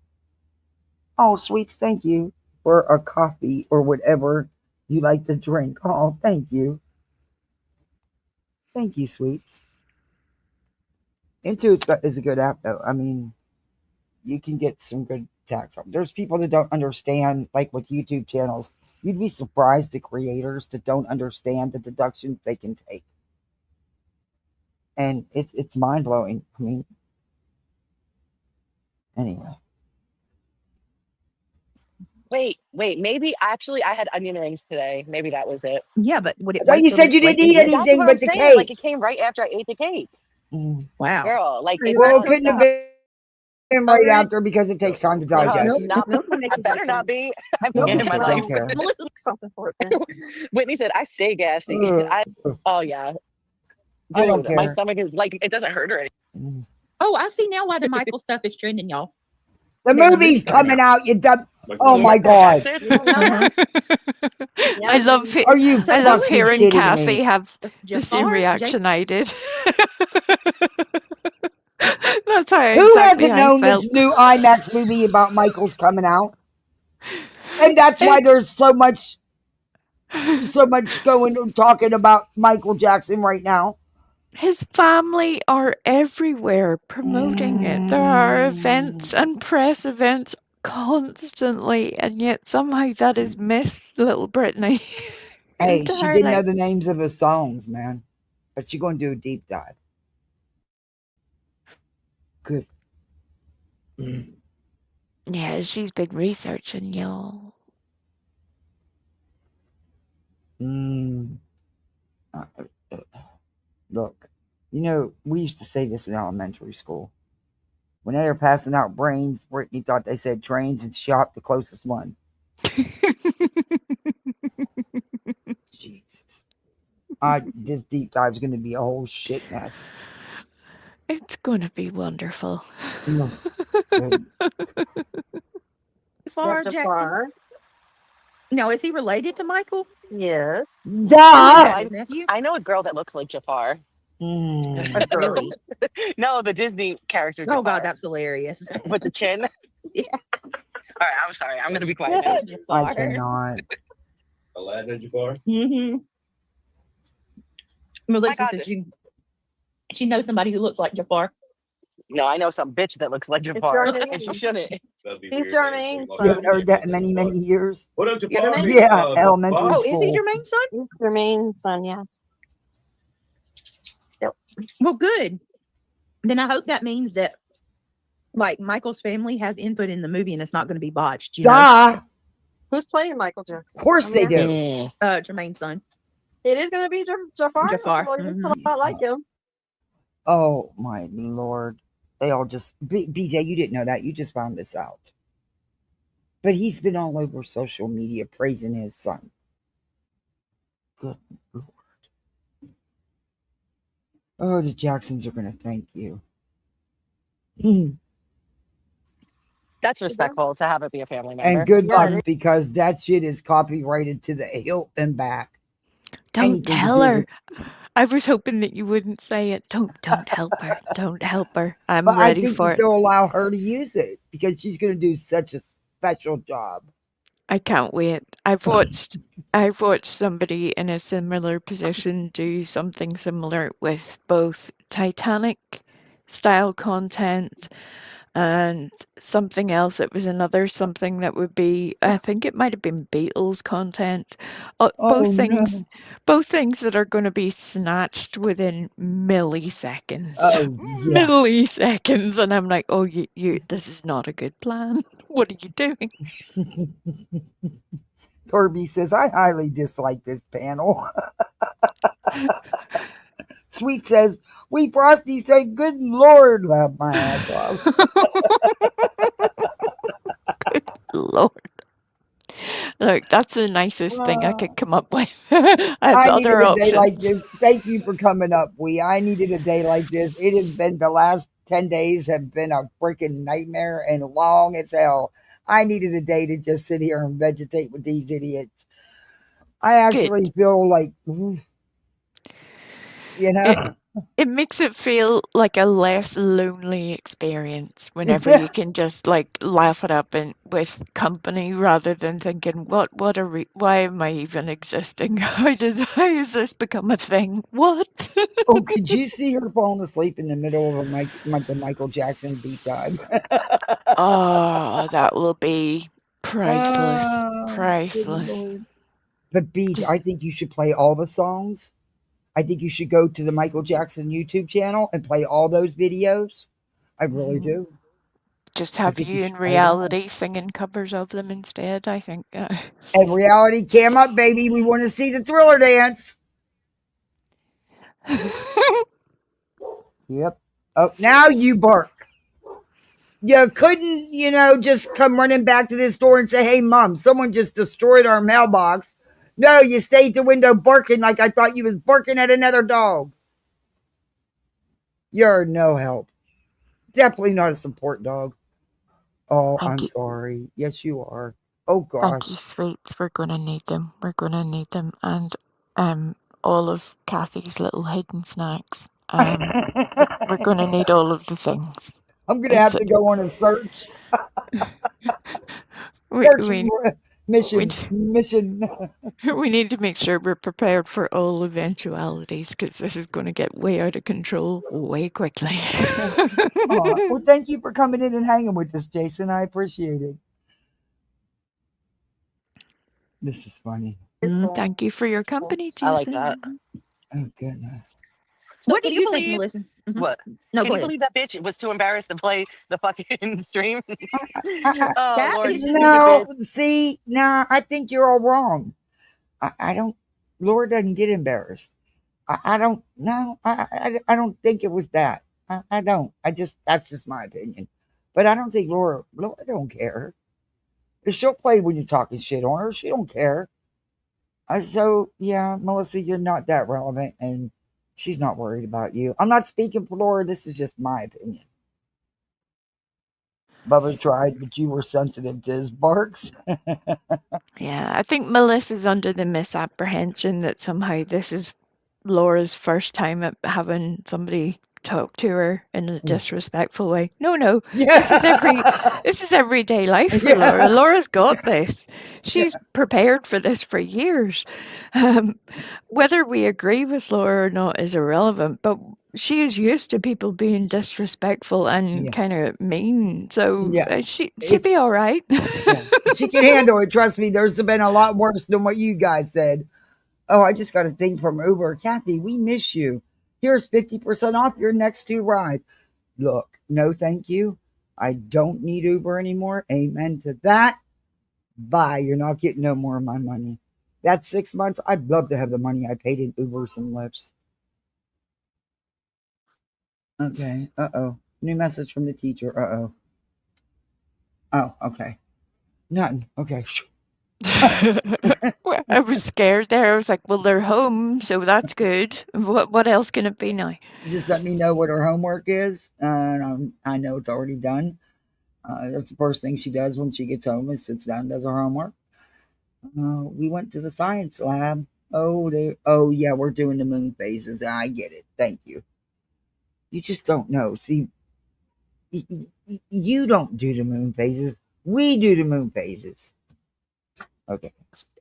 Oh, sweets, thank you for a coffee or whatever you like to drink. Oh, thank you. Thank you, sweets. Intuit is a good app, though. I mean, you can get some good tax. There's people that don't understand, like with YouTube channels. You'd be surprised at creators that don't understand the deductions they can take. And it's mind-blowing. I mean, anyway. wait. Maybe actually I had onion rings today. Maybe that was it. Yeah, but would it? I thought you said you didn't eat That's anything what but I'm the saying. cake. Like it came right after I ate the cake. Wow. Girl, like it's Well, it not couldn't have been right after because it takes time to digest. I better not be. I'm No, getting my I don't life. care. Melissa, something for it. Whitney said, I stay gassy. Oh, yeah. I don't Dude, my care. stomach is like, it doesn't hurt or anything. Oh, I see now why the Michael stuff is trending, y'all. The movie's coming out. You dumb. Oh Yeah, my god! I love Are you I love fucking hearing kidding Kathy me? have the same Jafar? reaction I did. That's how Who exactly hasn't I known felt. this new IMAX movie about Michael's coming out? And that's why there's so much talking about Michael Jackson right now. His family are everywhere promoting it. There are events and press events constantly, and yet somehow that is missed little Brittany. Hey, she didn't know entirely. the names of his songs, man. But she's going to do a deep dive. Good. Yeah, she's been researching, y'all. Look, you know, we used to say this in elementary school. When they were passing out brains, Brittany thought they said trains and shot the closest one. Jesus. This deep dive is going to be a whole shit mess. It's going to be wonderful. Good. Jafar Jackson. No, is he related to Michael? Yes. Duh! I know a girl that looks like Jafar. Really? No, the Disney character. Oh God, that's hilarious. With the chin. Yeah. All right, I'm sorry. I'm gonna be quiet now. I cannot. Aladdin and Jafar. Mm-hmm. Melissa says she knows somebody who looks like Jafar. No, I know some bitch that looks like Jafar, and she shouldn't. He's Jermaine's You son. haven't heard that in many, many years. What up, Jafar? Yeah, elementary Oh, school. is he Jermaine's son? He's Jermaine's son, yes. Yep. Well, good. Then I hope that means that, like, Michael's family has input in the movie, and it's not going to be botched. You know? Who's playing Michael Jackson? Of course they do. Jermaine's son. It is going to be Jafar. Jafar. Well, he looks a lot like him. Oh my Lord. They all just BJ, you didn't know that. You just found this out. But he's been all over social media praising his son. Good Lord. Oh, the Jacksons are going to thank you. That's respectful to have it be a family member. And good luck, because that shit is copyrighted to the hilt and back. Don't tell her. I was hoping that you wouldn't say it. Don't help her. Don't help her. I'm ready for it. I think they'll allow her to use it because she's going to do such a special job. I can't wait. I've watched somebody in a similar position do something similar with both Titanic style content and something else. It was another something that would be, I think it might have been Beatles content. Both things that are going to be snatched within milliseconds. Oh, yeah. Milliseconds, and I'm like, oh, you, this is not a good plan. What are you doing? Corby says, I highly dislike this panel. Sweet says, we Frosty said, good Lord, laugh my ass off. Good Lord. Look, that's the nicest thing I could come up with. I needed other a options. day like this. Thank you for coming up, I needed a day like this. It has been, the last 10 days have been a freaking nightmare and long as hell. I needed a day to just sit here and vegetate with these idiots. I actually feel like, It makes it feel like a less lonely experience whenever you can just like laugh it up and with company rather than thinking, why am I even existing? How has this become a thing? What? Oh, could you see her falling asleep in the middle of the Michael Jackson deep dive? Oh, that will be priceless. Priceless. But Beach, I think you should play all the songs. I think you should go to the Michael Jackson YouTube channel and play all those videos. I really do. Just have you in reality singing covers of them instead, I think. And reality, cam up, baby. We want to see the Thriller dance. Yep. Oh, now you bark. You couldn't, just come running back to this door and say, hey, Mom, someone just destroyed our mailbox. No, you stayed at the window barking like I thought you was barking at another dog. You're no help. Definitely not a support dog. Oh, I'm sorry. Yes, you are. Oh, gosh. Thank you, sweets. We're going to need them. We're going to need them. And all of Kathy's little hidden snacks. We're going to need all of the things. I'm going to have to go on a search. Mission. We need to make sure we're prepared for all eventualities because this is going to get way out of control way quickly. Well, thank you for coming in and hanging with us, Jason. I appreciate it. This is funny. Thank you for your company, Jason. I like that. Oh, goodness. So what do you think, Melissa? What? No, can you believe that bitch was too embarrassed to play the fucking stream? Oh, Lord, no, see, no, I think you're all wrong. I don't. Laura doesn't get embarrassed. I don't. No, I don't think it was that. I don't. That's just my opinion. But I don't think Laura don't care. If she'll play when you're talking shit on her, she don't care. So yeah, Melissa, you're not that relevant, and she's not worried about you. I'm not speaking for Laura. This is just my opinion. Bubba tried, but you were sensitive to his barks. Yeah, I think Melissa's under the misapprehension that somehow this is Laura's first time at having somebody talk to her in a disrespectful way. No. Yeah. This is everyday life for Laura. Laura's got this. She's prepared for this for years. Whether we agree with Laura or not is irrelevant, but she is used to people being disrespectful and kind of mean. So she'd be all right. She can handle it. Trust me, there's been a lot worse than what you guys said. Oh, I just got a thing from Uber. Kathy, we miss you. Here's 50% off your next 2 ride. Look, no thank you. I don't need Uber anymore. Amen to that. Bye. You're not getting no more of my money. That's 6 months. I'd love to have the money I paid in Ubers and Lyfts. Okay. Uh-oh. New message from the teacher. Uh-oh. Oh, okay. Nothing. Okay. I was scared there. I was like, well, they're home, so that's good. What else can it be now? Just let me know what her homework is. I know it's already done. That's the first thing she does when she gets home is sits down and does her homework. We went to the science lab. Oh yeah, we're doing the moon phases. I get it. Thank you. You just don't know. See, you don't do the moon phases. We do the moon phases. Okay.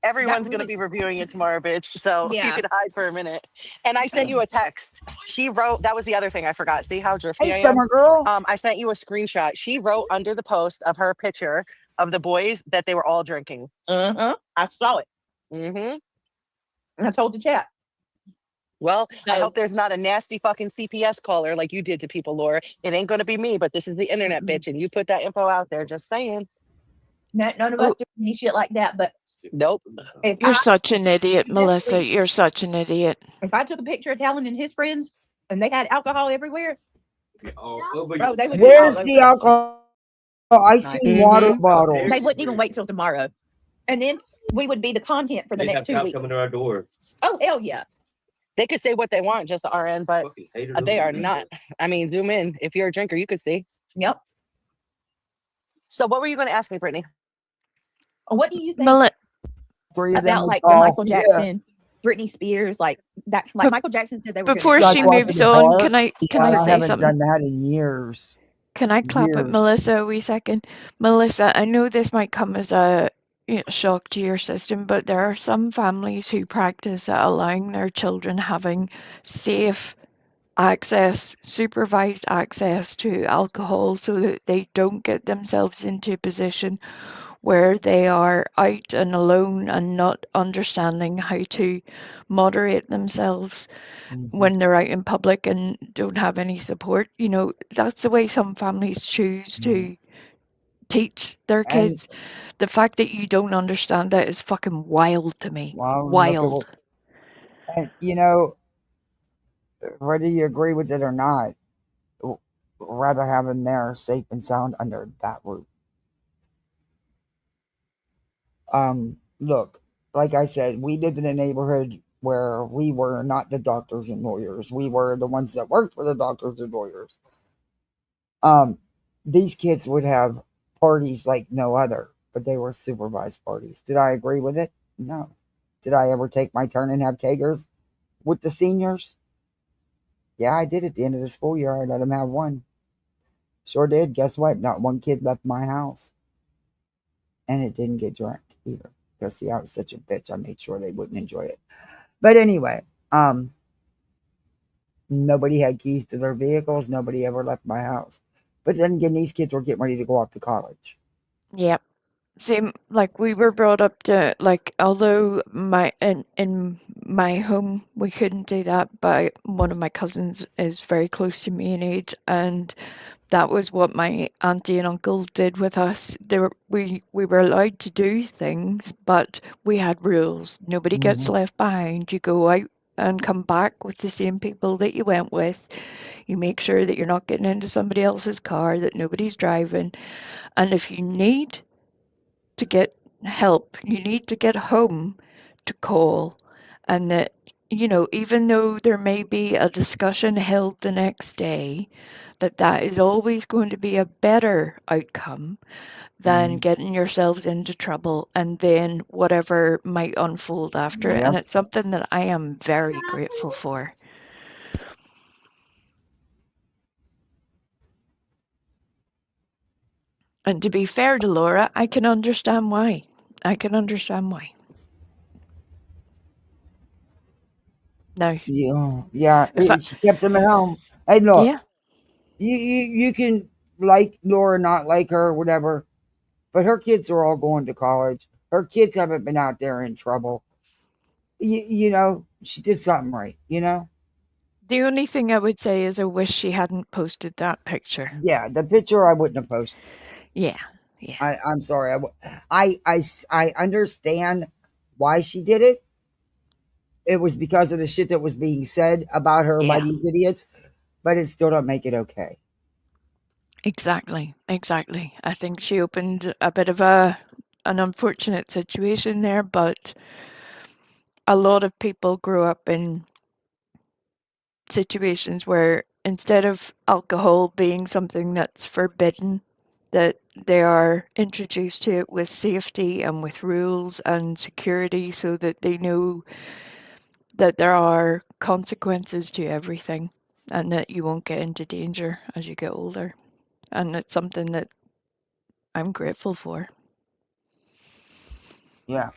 Everyone's going to be reviewing it tomorrow, bitch. So you can hide for a minute. And I sent you a text. She wrote, that was the other thing I forgot. See how drifty I am? Summer girl. I sent you a screenshot. She wrote under the post of her picture of the boys that they were all drinking. I saw it. And I told the chat. Well, I hope there's not a nasty fucking CPS caller like you did to people, Laura. It ain't going to be me, but this is the internet, bitch. And you put that info out there. Just saying. None of us do any shit like that, but nope. You're such an idiot, Melissa. You're such an idiot. If I took a picture of Talon and his friends and they had alcohol everywhere, they would. Where's the alcohol? I see water bottles. They wouldn't even wait till tomorrow, and then we would be the content for the next 2 weeks. Coming to our door. Oh hell yeah! They could say what they want, just the RN, but they are not. I mean, zoom in. If you're a drinker, you could see. Yep. So what were you going to ask me, Brittany? What do you think about like the Michael Jackson, Britney Spears, like that? Like Michael Jackson said they were. Before she moves on, can I say I haven't something? done that in years. Can I clap at Melissa a wee second? Melissa, I know this might come as a shock to your system, but there are some families who practice allowing their children having safe access, supervised access to alcohol so that they don't get themselves into a position where they are out and alone and not understanding how to moderate themselves when they're out in public and don't have any support. That's the way some families choose to teach their kids. The fact that you don't understand that is fucking wild to me. Wild. And whether you agree with it or not, rather have them there safe and sound under that roof. Look, like I said, we lived in a neighborhood where we were not the doctors and lawyers. We were the ones that worked for the doctors and lawyers. These kids would have parties like no other, but they were supervised parties. Did I agree with it? No. Did I ever take my turn and have kegers with the seniors? Yeah, I did at the end of the school year. I let them have one. Sure did. Guess what? Not one kid left my house. And it didn't get drunk either. Because see, I was such a bitch. I made sure they wouldn't enjoy it. But anyway, nobody had keys to their vehicles. Nobody ever left my house. But then again, these kids were getting ready to go off to college. Yep. Same, like we were brought up to, like, although in my home we couldn't do that, but one of my cousins is very close to me in age, and that was what my auntie and uncle did with us. We were allowed to do things, but we had rules. Nobody gets left behind. You go out and come back with the same people that you went with. You make sure that you're not getting into somebody else's car, that nobody's driving, and if you need to get help, you need to get home to call, and that even though there may be a discussion held the next day, that is always going to be a better outcome than getting yourselves into trouble and then whatever might unfold after it. And it's something that I am very grateful for. And to be fair to Laura, I can understand why. No. Yeah. She kept them at home. Hey, look. You can like Laura, not like her, whatever. But her kids are all going to college. Her kids haven't been out there in trouble. She did something right, The only thing I would say is I wish she hadn't posted that picture. Yeah, the picture I wouldn't have posted. Yeah. I'm sorry. I understand why she did it. It was because of the shit that was being said about her by these idiots, but it still don't make it okay. Exactly. I think she opened a bit of an unfortunate situation there, but a lot of people grow up in situations where instead of alcohol being something that's forbidden, that they are introduced to it with safety and with rules and security so that they know that there are consequences to everything and that you won't get into danger as you get older. And it's something that I'm grateful for. Yeah.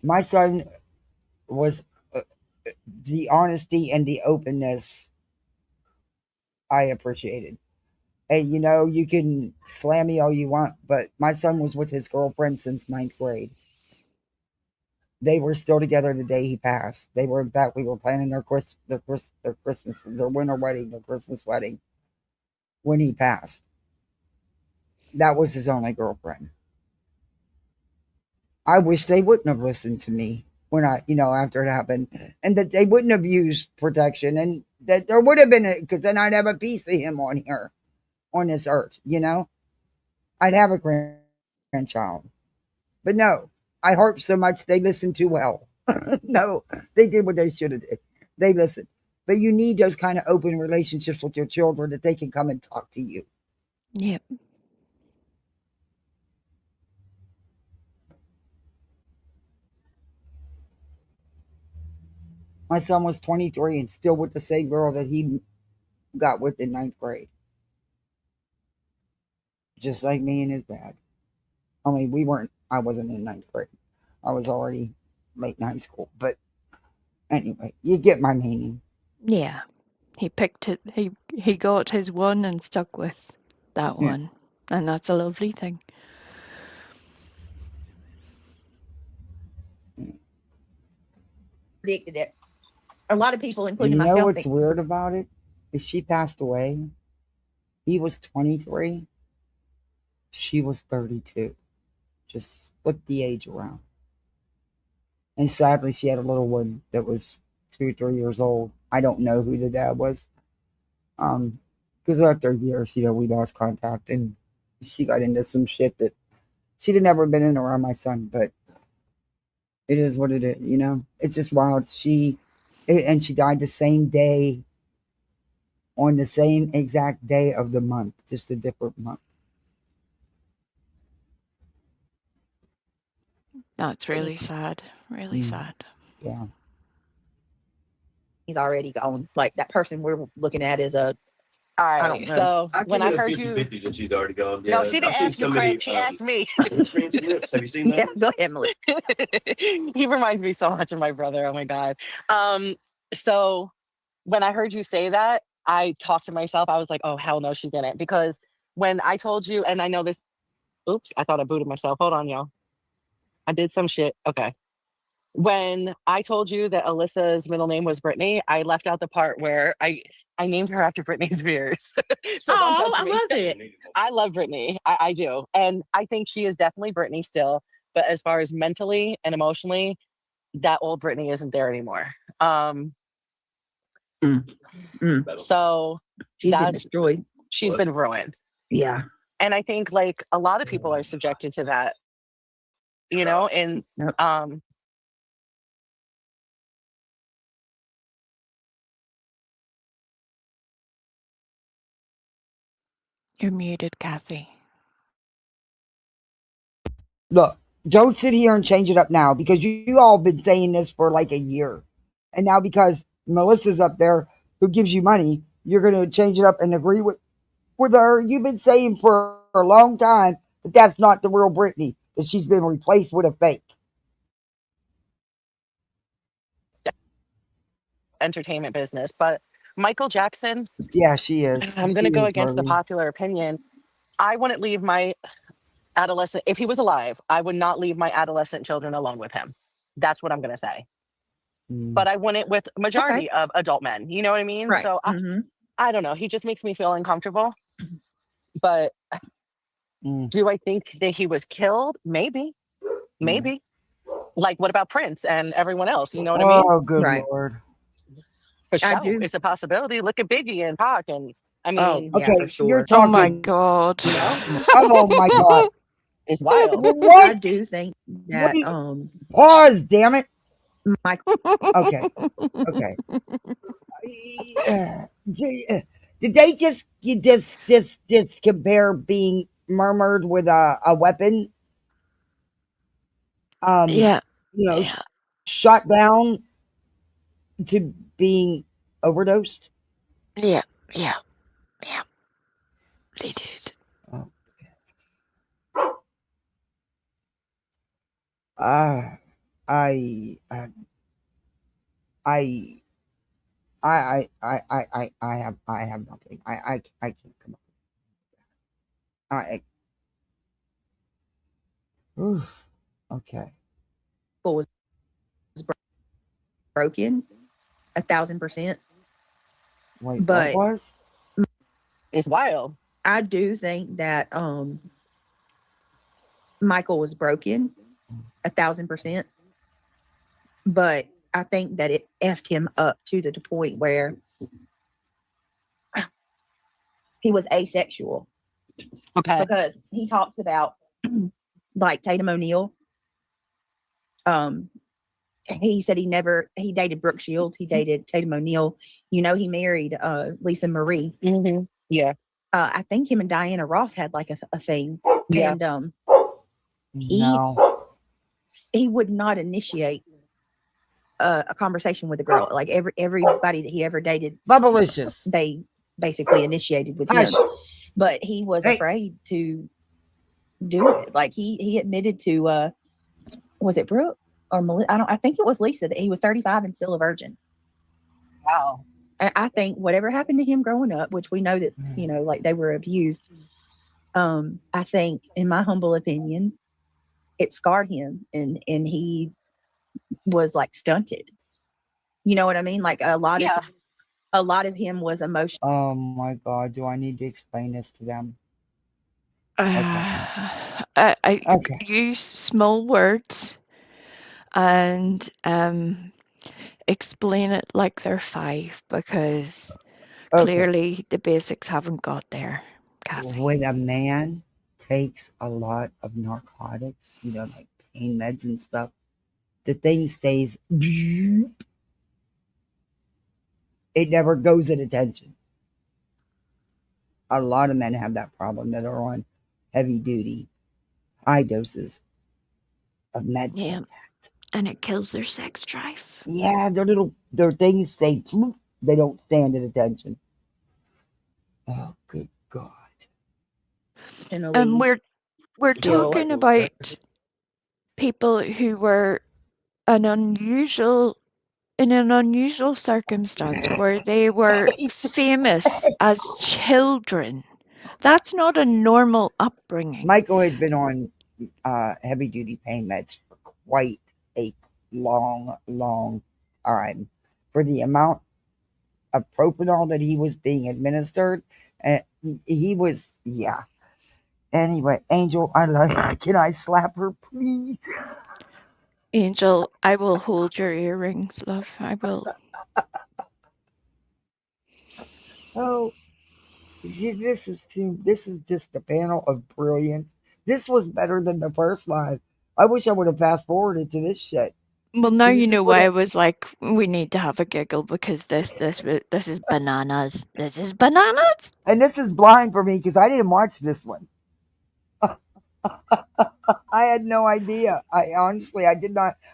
My son was the honesty and the openness I appreciated. And you can slam me all you want, but my son was with his girlfriend since 9th grade. They were still together the day he passed. They were, in fact, we were planning their Christmas, their winter wedding, their Christmas wedding when he passed. That was his only girlfriend. I wish they wouldn't have listened to me when after it happened, and that they wouldn't have used protection, and that there would have been because then I'd have a piece of him on here, on this earth, I'd have a grandchild. But no, I harp so much they listened too well. No, they did what they should have did. They listened. But you need those kind of open relationships with your children that they can come and talk to you. Yep. My son was 23 and still with the same girl that he got with in 9th grade. Just like me and his dad. I mean, I wasn't in 9th grade. I was already late high school. But anyway, you get my meaning. Yeah. He picked it. He got his one and stuck with that one. And that's a lovely thing. Predicted it. A lot of people, including myself. myself. What's weird about it is she passed away. He was 23. She was 32. Just flip the age around. And sadly, she had a little one that was 2 or 3 years old. I don't know who the dad was. Because after years, we lost contact, and she got into some shit that she'd have never been in around my son. But it is what it is, It's just wild. She died the same day, on the same exact day of the month, just a different month. That's really sad. Really sad. Yeah. He's already gone. Like that person we're looking at is a. All right. I don't know. So I when I heard you, 50 that she's already gone. no, she didn't ask you, Craig. She asked me. Have you seen that? Yeah, go ahead, Melissa. He reminds me so much of my brother. Oh my God. So when I heard you say that, I talked to myself. I was like, oh, hell no, she didn't. Because when I told you, and I know this, oops, I thought I booted myself. Hold on, y'all. I did some shit. Okay. When I told you that Alyssa's middle name was Brittany, I left out the part where I named her after Britney Spears. So don't judge I me. love it. I love Brittany. I do. And I think she is definitely Brittany still. But as far as mentally and emotionally, that old Brittany isn't there anymore. So she's been destroyed. She's been ruined. Yeah. And I think like a lot of people are subjected to that, and You're muted, Kathy. Look, don't sit here and change it up now, because you all been saying this for like a year. And now because Melissa's up there who gives you money, you're going to change it up and agree with her. You've been saying for a long time that that's not the real Brittany, that she's been replaced with a fake. Entertainment business. But Michael Jackson, yeah, she is. I'm going to go against the popular opinion. I wouldn't leave my adolescent, if he was alive, I would not leave my adolescent children alone with him. That's what I'm going to say. But I wouldn't with majority of adult men. You know what I mean? Right. So I don't know. He just makes me feel uncomfortable. But do I think that he was killed? Maybe. Maybe. Like, what about Prince and everyone else? You know what I mean? Oh, good Lord. For sure. It's a possibility. Look at Biggie and Pac. And I mean, okay, for sure. You're talking. Oh my God. Oh my God. It's wild. What? I do think that Pause, damn it. Michael. Okay. Did they just compare being murmured with a weapon? Yeah. Shot down to being overdosed? Yeah. They did. I have nothing. I can't come up. Oof. Okay. Was broken 1,000%. Wait, but what was? It's wild. I do think that Michael was broken 1,000%. But I think that it effed him up to the point where he was asexual. Okay. Because he talks about like Tatum O'Neal. He said he dated Brooke Shields. He dated Tatum O'Neal. He married Lisa Marie. Mm-hmm. Yeah. I think him and Diana Ross had like a thing. Yeah. And No. he would not initiate a conversation with a girl. Like everybody that he ever dated, Bubblicious, they basically initiated with him. But he was afraid to do it. Like he admitted to was it Brooke or Melissa? I think it was Lisa, that he was 35 and still a virgin. Wow. I think whatever happened to him growing up, which we know that like they were abused, I think, in my humble opinion, it scarred him, and he was like stunted. You know what I mean? Like a lot of him was emotional. Oh my God! Do I need to explain this to them? I use small words and explain it like they're 5, because clearly the basics haven't got there, Kathy. When a man takes a lot of narcotics, like pain meds and stuff, the thing stays. It never goes at attention. A lot of men have that problem that are on heavy duty, high doses of meds. Yeah. And it kills their sex drive. Yeah, their things stay. They don't stand at attention. Oh, good God. And we're talking about people who were in an unusual circumstance where they were famous as children. That's not a normal upbringing. Michael had been on heavy duty pain meds for quite a long time. For the amount of propanol that he was being administered, he was, yeah. Anyway, Angel, I love you. Can I slap her, please? Angel, I will hold your earrings, love. I will. Oh, this is just a panel of brilliance. This was better than the first live. I wish I would have fast forwarded to this shit. Well, now you know why I was like, we need to have a giggle, because this is bananas. This is bananas. And this is blind for me because I didn't watch this one. I had no idea. I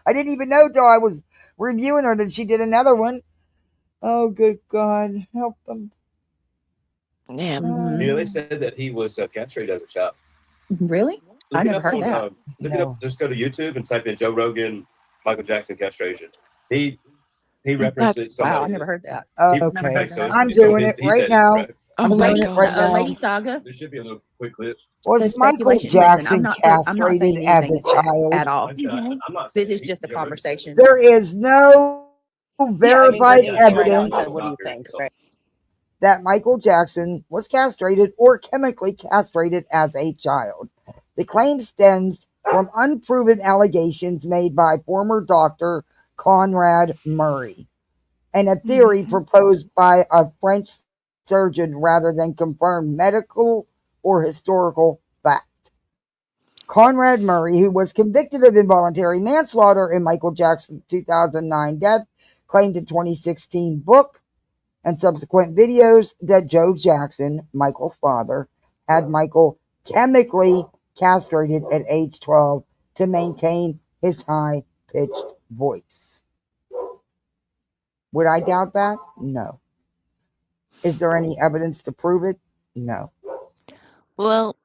didn't even know till I was reviewing her that she did another one. Oh, good God, help them. Yeah. They said that he was castrated as a child. Really? I never heard that. Look it up. Just go to YouTube and type in Joe Rogan, Michael Jackson castration. He referenced it. Wow, I never heard that. Okay, I'm doing it right now. I'm doing it right now. Lady Saga. There should be a little quick clip. Was Michael Jackson castrated as a child? At all. This is just a conversation. There is no verified evidence that Michael Jackson was castrated or chemically castrated as a child. The claim stems from unproven allegations made by former doctor Conrad Murray, and a theory proposed by a French surgeon rather than confirmed medical or historical fact. Conrad Murray, who was convicted of involuntary manslaughter in Michael Jackson's 2009 death, claimed in 2016 book and subsequent videos that Joe Jackson, Michael's father, had Michael chemically castrated at age 12 to maintain his high-pitched voice. Would I doubt that? No. Is there any evidence to prove it? No. Well,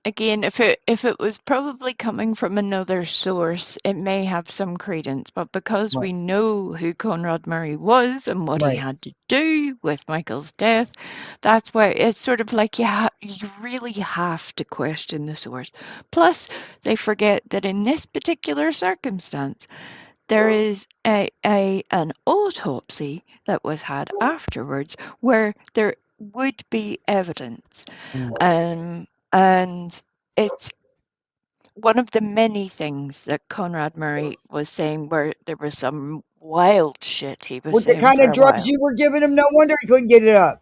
again, if it was probably coming from another source, it may have some credence. But because we know who Conrad Murray was and what he had to do with Michael's death, that's why it's sort of like you really have to question the source. Plus, they forget that in this particular circumstance, there is an autopsy that was had afterwards where there would be evidence. And it's one of the many things that Conrad Murray was saying where there was some wild shit he was With saying the kind for of a drugs while. you were giving him, no wonder he couldn't get it up.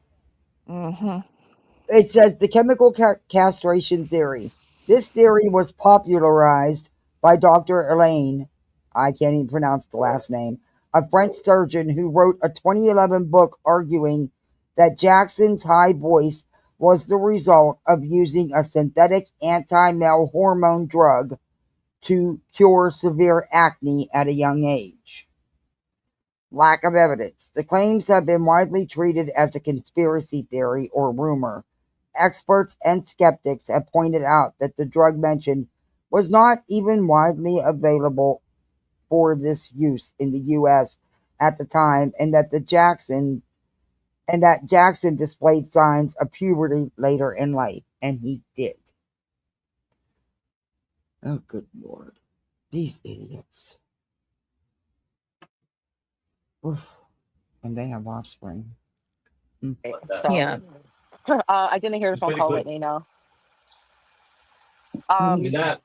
It says the chemical castration theory. This theory was popularized by Dr. Elaine, I can't even pronounce the last name, a French surgeon who wrote a 2011 book arguing that Jackson's high voice was the result of using a synthetic anti-male hormone drug to cure severe acne at a young age. Lack of evidence. The claims have been widely treated as a conspiracy theory or rumor. Experts and skeptics have pointed out that the drug mentioned was not even widely available for this use in the U.S. at the time, and that Jackson displayed signs of puberty later in life, and he did. Oh, good Lord. These idiots. Oof. And they have offspring. So, Yeah. I didn't hear the phone call, Whitney. No. That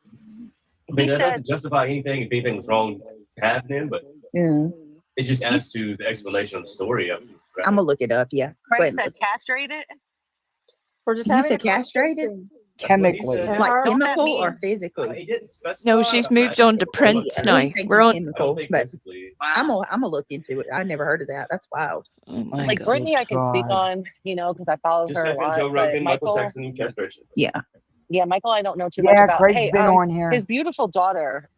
doesn't justify anything if anything was wrong happening, but it just adds to the explanation of the story. I'm gonna look it up. Yeah. Frank says castrated. We're just You having said a conversation. castrated? Chemically. Like Don't that chemical mean- or physically? He didn't specify. No, she's moved on to Prince now. He's thinking We're on. chemical, but I'm gonna look into it. I never heard of that. That's wild. Like Brittany, I can speak on, because I follow Just her a type in lot. Joe But Rogan, Michael Michael, Jackson, castration. yeah, Michael, I don't know too much Yeah, about. Craig's Hey, been on here. his beautiful daughter.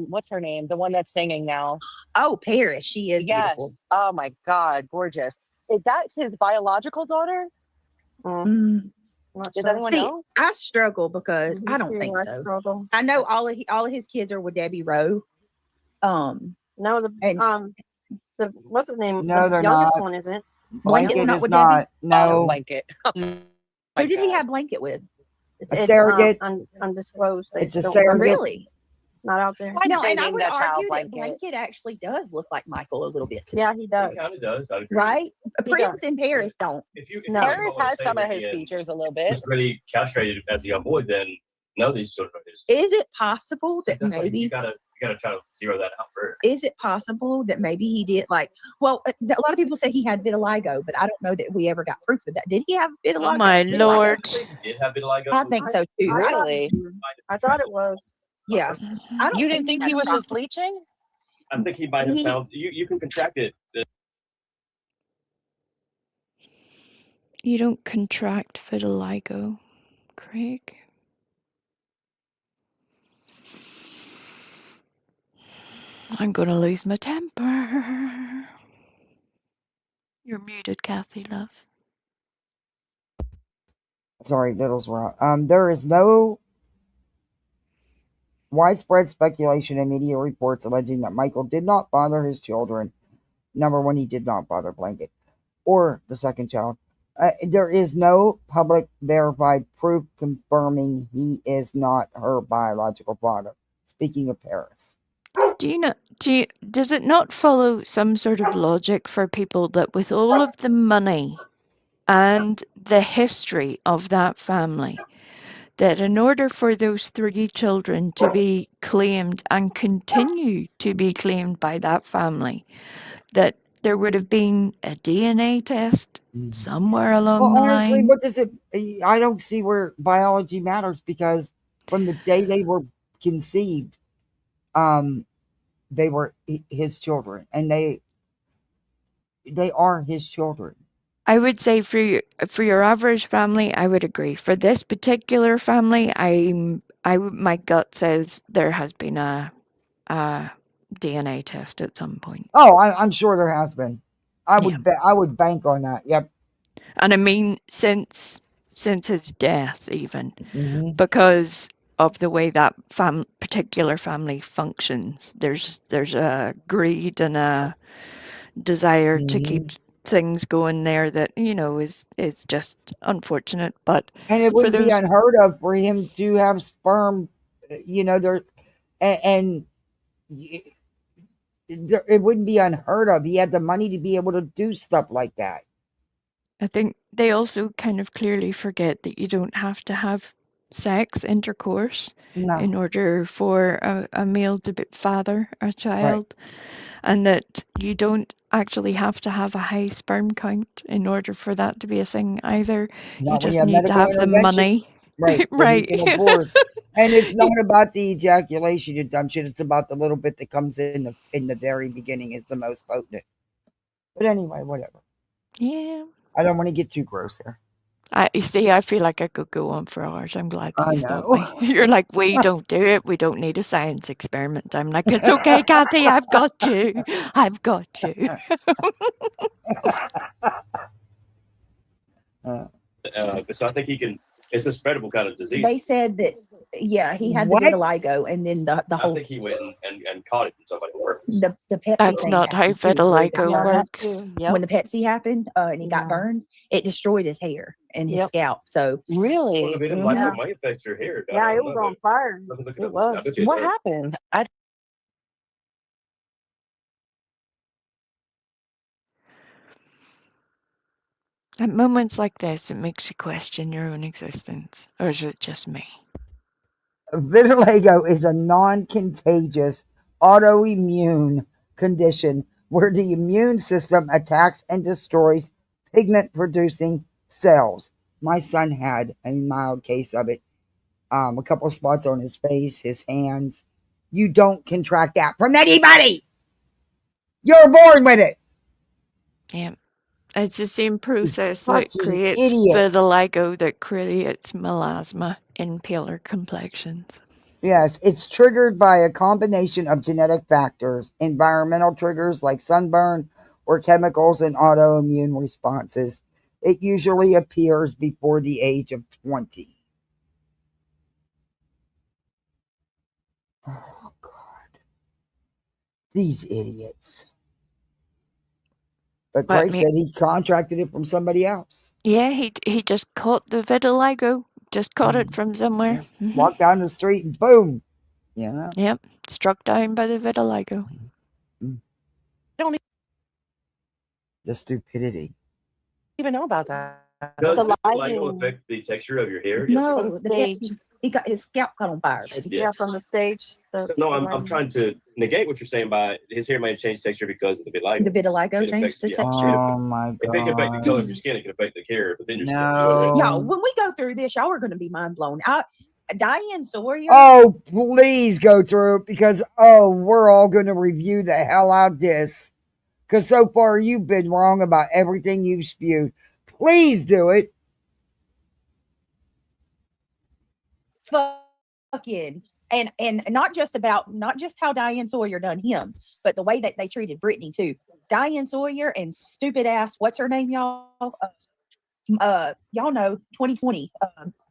What's her name? The one that's singing now. Oh, Paris. She is beautiful. Yes. Oh my God, gorgeous. Is that his biological daughter? Does anyone know? I struggle because I don't think so. Struggle. I know all of his kids are with Debbie Rowe. No, the what's his name? No, the they're youngest not. one isn't. Blanket's not is with not. Debbie? No. Blanket. Who did he have Blanket with? A surrogate. Undisclosed. They It's a don't- surrogate. Really? It's not out there. Why did No, they and I name would that child argue that Blanket? Blanket actually does look like Michael a little bit. To Yeah, me. he does. He kind of does. I'd agree. Right? He Prince and Paris don't. If you Paris has some of his features a little bit. was really castrated as a young boy, then no, these children are his. Is it possible that That's why maybe you gotta try to zero that out first. is it possible that maybe he did a lot of people say he had vitiligo, but I don't know that we ever got proof of that. Did he have vitiligo? Oh my Lord. He did have vitiligo. I think so too. Really? I thought it was. Yeah. I don't You didn't think he was just bleaching? I think he might have found you can contract it. You don't contract vitiligo, Craig. I'm going to lose my temper. You're muted, Kathy, love. Sorry, Littles were out. There is no widespread speculation and media reports alleging that Michael did not bother his children. Number one, he did not bother Blanket or the second child. There is no public verified proof confirming he is not her biological father. Speaking of Paris. Does it not follow some sort of logic for people that with all of the money and the history of that family, that in order for those 3 children to be claimed and continue to be claimed by that family, that there would have been a DNA test somewhere along the honestly, line? what does it? I don't see where biology matters because from the day they were conceived, they were his children, and they are his children. I would say for your average family, I would agree. For this particular family, my gut says there has been a DNA test at some point. Oh, I'm sure there has been. I would bank on that. Yep. And I mean, since his death, even because of the way that particular family functions, there's a greed and a desire to keep things going there that is just unfortunate. But and it wouldn't be unheard of for him to have sperm, there, and it wouldn't be unheard of. He had the money to be able to do stuff like that. I think they also kind of clearly forget that you don't have to have intercourse in order for a male to father a child, and that you don't actually have to have a high sperm count in order for that to be a thing either. You just need to have the money. Right. Can afford. And it's not about the ejaculation, you dumb shit. It's about the little bit that comes in the very beginning is the most potent. But anyway, whatever. Yeah. I don't want to get too gross here. You see, I feel like I could go on for hours. I'm glad that you stopped me. You're like, we don't do it. We don't need a science experiment. I'm like, it's okay, Kathy. I've got you. I've got you. So I think he can. It's a spreadable kind of disease. They said that, yeah, he had the vitiligo, and then the whole. I think he went and caught it from somebody on purpose. The Pepsi. That's not how vitiligo works. When the Pepsi happened, and he got burned, it destroyed his hair and his scalp. So really, well, it might affect your hair. Yeah, it was on fire. It was. What happened? At moments like this, it makes you question your own existence. Or is it just me? Vitiligo is a non-contagious autoimmune condition where the immune system attacks and destroys pigment-producing cells. My son had a mild case of it. A couple of spots on his face, his hands. You don't contract that from anybody. You're born with it. Yeah. It's the same process that creates vitiligo that creates melasma in paler complexions. Yes, it's triggered by a combination of genetic factors, environmental triggers like sunburn, or chemicals and autoimmune responses. It usually appears before the age of 20. Oh, God. These idiots. But Grace said he contracted it from somebody else. Yeah, he just caught the vitiligo. Just caught it from somewhere. Yes. Walked down the street and boom. Yep. Struck down by the vitiligo. The stupidity. Even know about that. Does vitiligo affect the texture of your hair? No, Yes, he got his scalp caught on fire. Yeah, from the stage. No, I'm trying to negate what you're saying by his hair may have changed texture because of the vitiligo. The vitiligo changed the texture. Oh my God. If it can affect the color of your skin, it can affect the hair within your skin. Y'all, when we go through this, y'all are going to be mind blown. Diane Sawyer. Oh, please go through it because, we're all going to review the hell out of this. Because so far you've been wrong about everything you've spewed. Please do it. Fucking and not just how Diane Sawyer done him, but the way that they treated Brittany too. Diane Sawyer and stupid ass, what's her name, y'all? Y'all know 2020.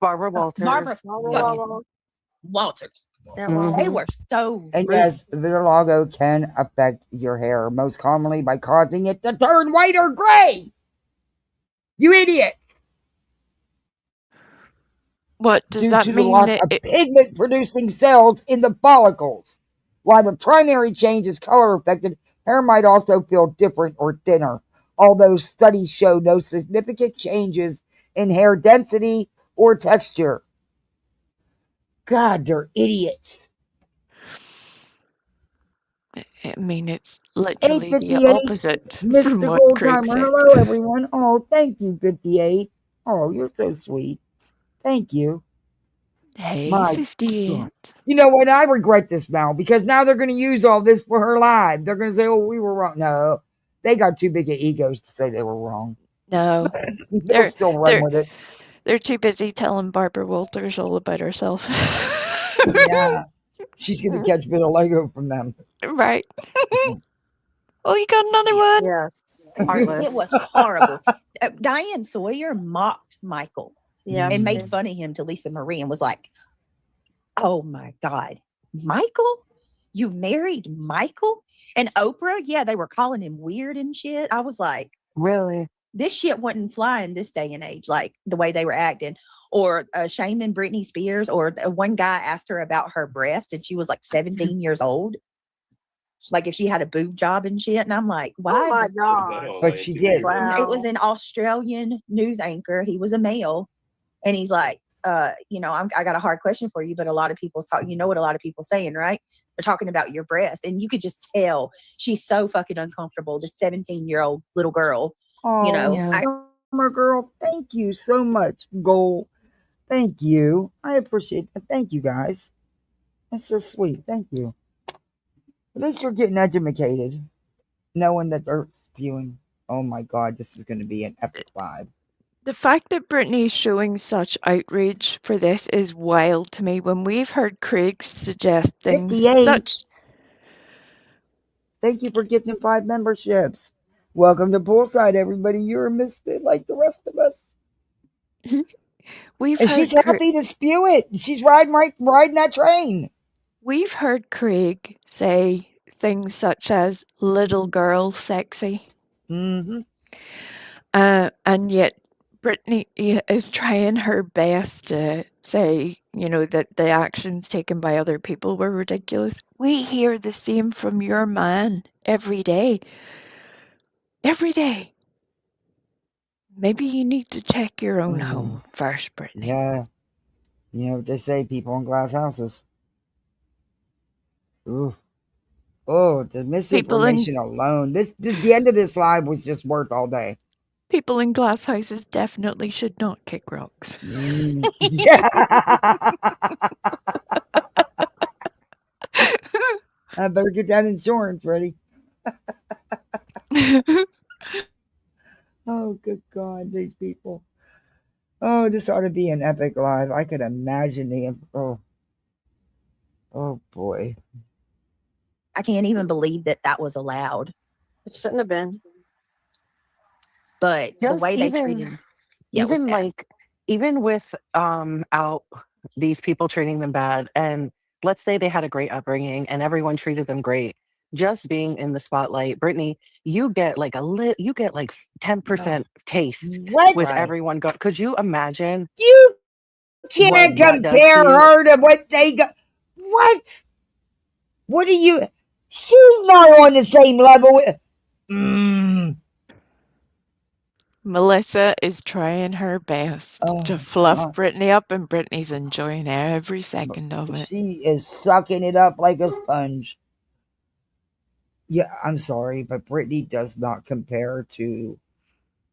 Barbara Walters. Barbara Walters. They were so and rude. Yes, vitiligo can affect your hair, most commonly by causing it to turn white or gray. You idiot. What does that mean? Due to the loss of pigment-producing cells in the follicles. While the primary change is color affected, hair might also feel different or thinner, although studies show no significant changes in hair density or texture. God, they're idiots. I mean, it's literally the 858, opposite from Mr. what Craig Goldtimer. said. Hello, everyone. Oh, thank you, 58. Oh, you're so sweet. Thank you. Hey, My 58. God. You know what? I regret this now because now they're going to use all this for her live. They're going to say, "Oh, we were wrong." No, they got too big of egos to say they were wrong. No, They'll still run with it. They're too busy telling Barbara Walters all about herself. Yeah, she's going to catch a bit of Lego from them. Right. Oh, you got another one? Yes. It Heartless. was horrible. Diane Sawyer mocked Michael Yeah. and made fun of him to Lisa Marie and was like, "Oh my God, Michael? You married Michael?" And Oprah, yeah, they were calling him weird and shit. I was like, Really? this shit wouldn't fly in this day and age, like the way they were acting. Or shaming Britney Spears. Or one guy asked her about her breast and she was like 17 years old. Like if she had a boob job and shit. And I'm like, why? Oh my God. But she did. Wow. It was an Australian news anchor. He was a male. And he's like, you know, I got a hard question for you, but a lot of people's talking, you know what a lot of people saying, right? They're talking about your breast. And you could just tell she's so fucking uncomfortable. The 17-year-old little girl, you know. Yeah. Summer girl, thank you so much. Goal. Thank you. I appreciate it. Thank you guys. That's so sweet. Thank you. At least you're getting educated, knowing that they're spewing. Oh my God, this is going to be an epic live. The fact that Britney's showing such outrage for this is wild to me. When we've heard Craig suggest things 58. such. Thank you for gifting 5 memberships. Welcome to Poolside, everybody. You're a misfit like the rest of us. And she's happy to spew it. She's riding that train. We've heard Craig say things such as "little girl sexy," and yet Britney is trying her best to say, you know, that the actions taken by other people were ridiculous. We hear the same from your man every day. Every day. Maybe you need to check your own home first, Britney. Yeah. You know what they say, people in glass houses. Ooh. Oh, the misinformation alone. The end of this live was just worth all day. People in glass houses definitely should not kick rocks. Yeah. I better get that insurance ready. Oh, good God, these people. Oh, this ought to be an epic live. I could imagine the. Oh boy. I can't even believe that was allowed. It shouldn't have been. But Just the way they treated him. Yeah, even like, even with out these people treating them bad, and let's say they had a great upbringing and everyone treated them great. Just being in the spotlight, Britney, you get like 10% taste with everyone. Could you imagine? You can't compare her to what they got. What? What are you? She's not on the same level with. Melissa is trying her best to fluff Britney up, and Britney's enjoying every second of it. She is sucking it up like a sponge. Yeah, I'm sorry, but Britney does not compare to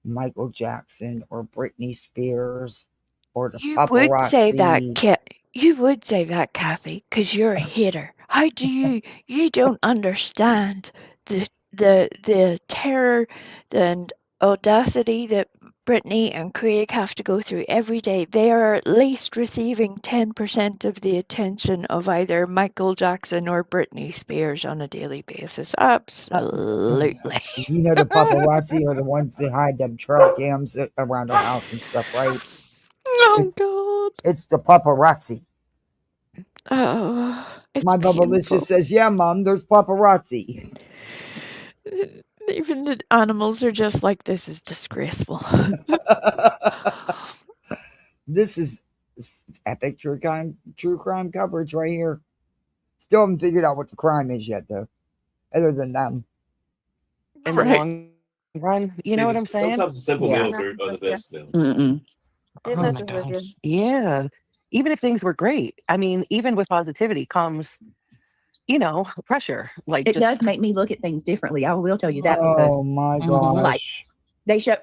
Michael Jackson or Britney Spears or the paparazzi. You would say that, Kathy, because you're a hitter. How do you don't understand the terror and audacity that Britney and Craig have to go through every day. They are at least receiving 10% of the attention of either Michael Jackson or Britney Spears on a daily basis. Absolutely. You know the paparazzi are the ones that hide them trail cams around our house and stuff, right? Oh, God. It's the paparazzi. Oh, my Bubba Lisha says, yeah, Mom, there's paparazzi. Even the animals are just like, this is disgraceful. This is epic true crime coverage right here. Still haven't figured out what the crime is yet, though, other than them. In the long run, you know what I'm saying? Sometimes the simple meals are the best meals. Oh my gosh. Yeah. Even if things were great, I mean, even with positivity comes, pressure. Like it does make me look at things differently. I will tell you that. Oh my gosh! Like they show,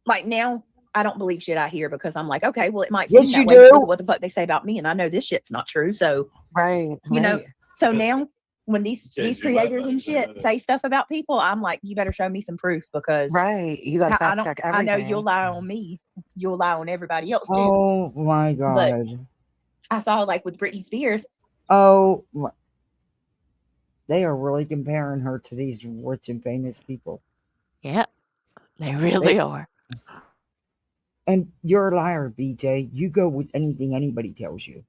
like now, I don't believe shit I hear because I'm like, okay, well, it might Yes, seem that you way. But do. look at what the fuck they say about me, and I know this shit's not true. So Right. you know, Right. so now when these Change your creators mind, and shit say stuff about people, I'm like, you better show me some proof because Right. You got to I fact don't. check I know you'll everything. lie on me. You'll lie on everybody else too. Oh my But God. I saw like with Britney Spears. Oh, they are really comparing her to these rich and famous people. Yeah, they really are. And you're a liar, BJ. You go with anything anybody tells you.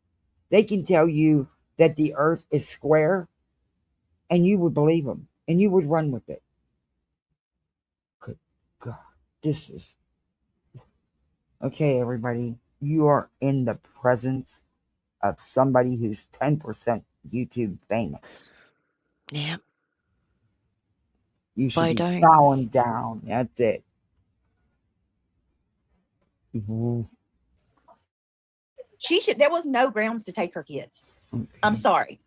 They can tell you that the earth is square, and you would believe them, and you would run with it. Good God. This is... Okay, everybody. You are in the presence of somebody who's 10% YouTube famous. Yeah. You should Bow be down. bowing down. That's it. Mhm. She should. There was no grounds to take her kids. Okay. I'm sorry.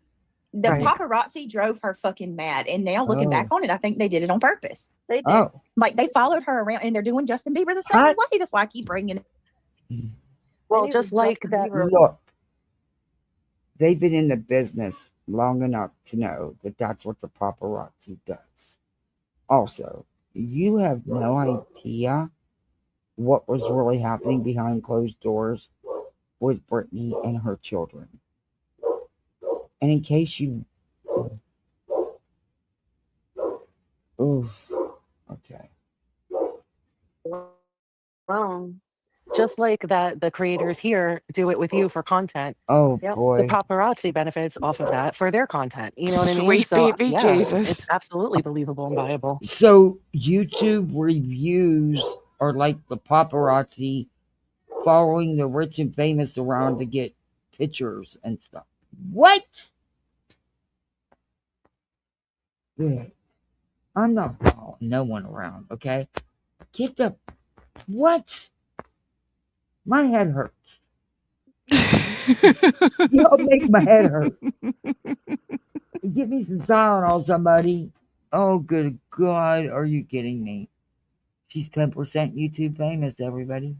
The Right. paparazzi drove her fucking mad. And now looking Oh. back on it, I think they did it on purpose. They did. Oh. Like they followed her around, and they're doing Justin Bieber the same Hot. way. That's why I keep bringing it. Well, Maybe just like Justin that. Bieber- Look, they've been in the business long enough to know that that's what the paparazzi does. Also, you have no idea what was really happening behind closed doors with Britney and her children. And in case you... Oof. Okay. Well, just like that, the creators here do it with you for content. Oh, Yep. The boy. paparazzi benefits off of that for their content. You know what I mean? Sweet So baby yeah, Jesus. it's absolutely believable and viable. So, YouTube reviews are like the paparazzi following the rich and famous around to get pictures and stuff. What? Yeah. I'm not following no one around, okay? Get the... What? My head hurts. Y'all make my head hurt. Give me some Tylenol, somebody. Oh, good God. Are you kidding me? She's 10% YouTube famous, everybody.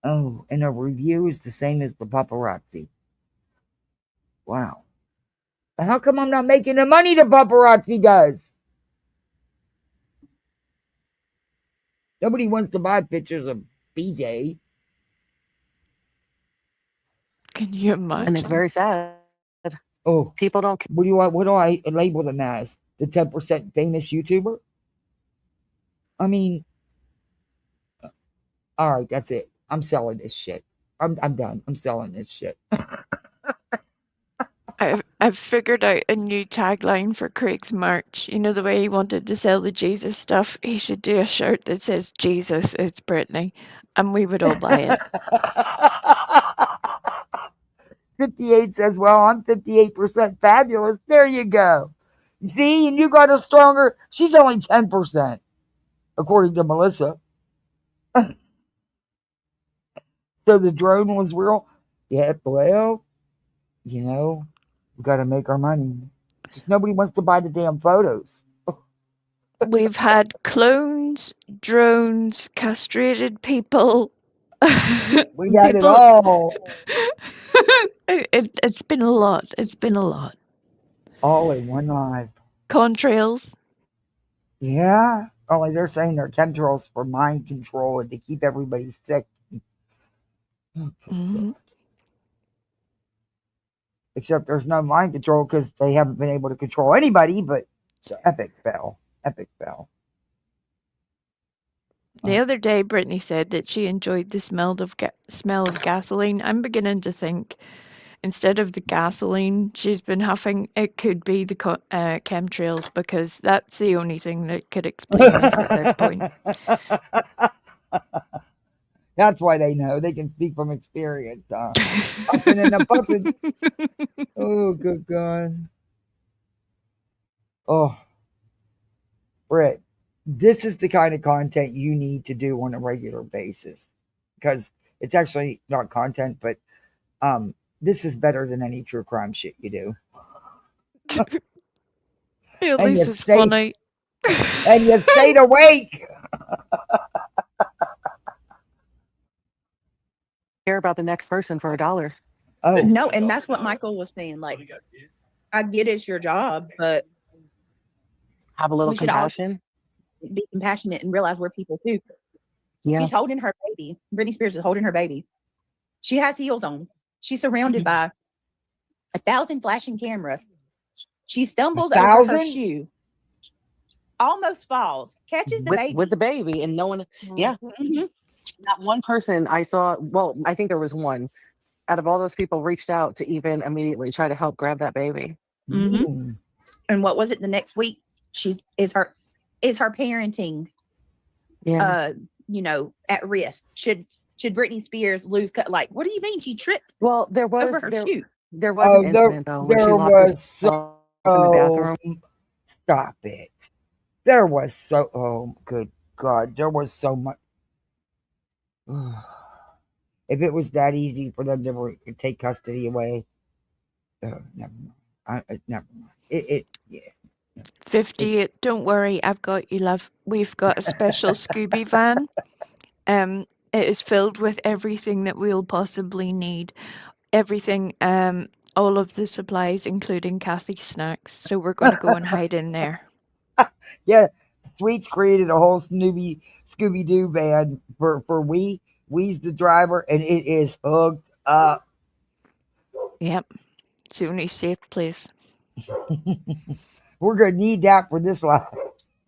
Oh, and her review is the same as the paparazzi. Wow. How come I'm not making the money the paparazzi does? Nobody wants to buy pictures of BJ. Can you imagine? And it's very sad. Oh, people don't. What do I label them as? The 10% famous YouTuber? I mean, all right, that's it. I'm selling this shit. I'm done. I'm selling this shit. I've figured out a new tagline for Craig's merch. You know the way he wanted to sell the Jesus stuff? He should do a shirt that says Jesus, it's Britney. And we would all buy it. 58 says, well, I'm 58% fabulous. There you go. See, and you got a stronger... She's only 10%, according to Melissa. So the drone was real? Yeah, well, you know, we got to make our money. Just nobody wants to buy the damn photos. We've had clones, drones, castrated people. We got it all. It's been a lot. It's been a lot. All in one live. Contrails. Yeah. Only they're saying they're chemtrails for mind control and to keep everybody sick. Mm-hmm. Except there's no mind control because they haven't been able to control anybody, but it's epic fail. Epic fail. The other day, Brittany said that she enjoyed the smell of gasoline. I'm beginning to think instead of the gasoline she's been huffing, it could be the chemtrails, because that's the only thing that could explain this at this point. That's why they know. They can speak from experience. Puffing and a puffing. Oh, good God. Oh, Britt, this is the kind of content you need to do on a regular basis, because it's actually not content, but this is better than any true crime shit you do. At least it's funny. And you stayed awake. Care about the next person for $1. Oh, No, and that's what Michael was saying. Like, I get it's your job, but Have a little we should all compassion. be compassionate and realize we're people too. Yeah. She's holding her baby. Britney Spears is holding her baby. She has heels on. She's surrounded by 1,000 flashing cameras. She stumbles over her 1,000? shoe, almost falls, catches the baby. With the baby, and no one, yeah. Mhm. Not one person I saw, well, I think there was one out of all those people reached out to even immediately try to help grab that baby. Mhm. And what was it the next week? Is her parenting Yeah. At risk? Should Britney Spears lose like what do you mean she tripped Well, there was over her shoe? there was an incident though where she there locked was herself in the bathroom. Stop it. There was oh, good God. There was so much. If it was that easy for them to take custody away, never mind. Never mind. Yeah. 58, don't worry, I've got you, love. We've got a special Scooby van. It is filled with everything that we'll possibly need. Everything, all of the supplies, including Kathy's snacks. So we're going to go and hide in there. Yeah, Sweets created a whole Scooby-Doo van for We's the driver, and it is hooked up. Yep, it's the only safe place. We're gonna need that for this life.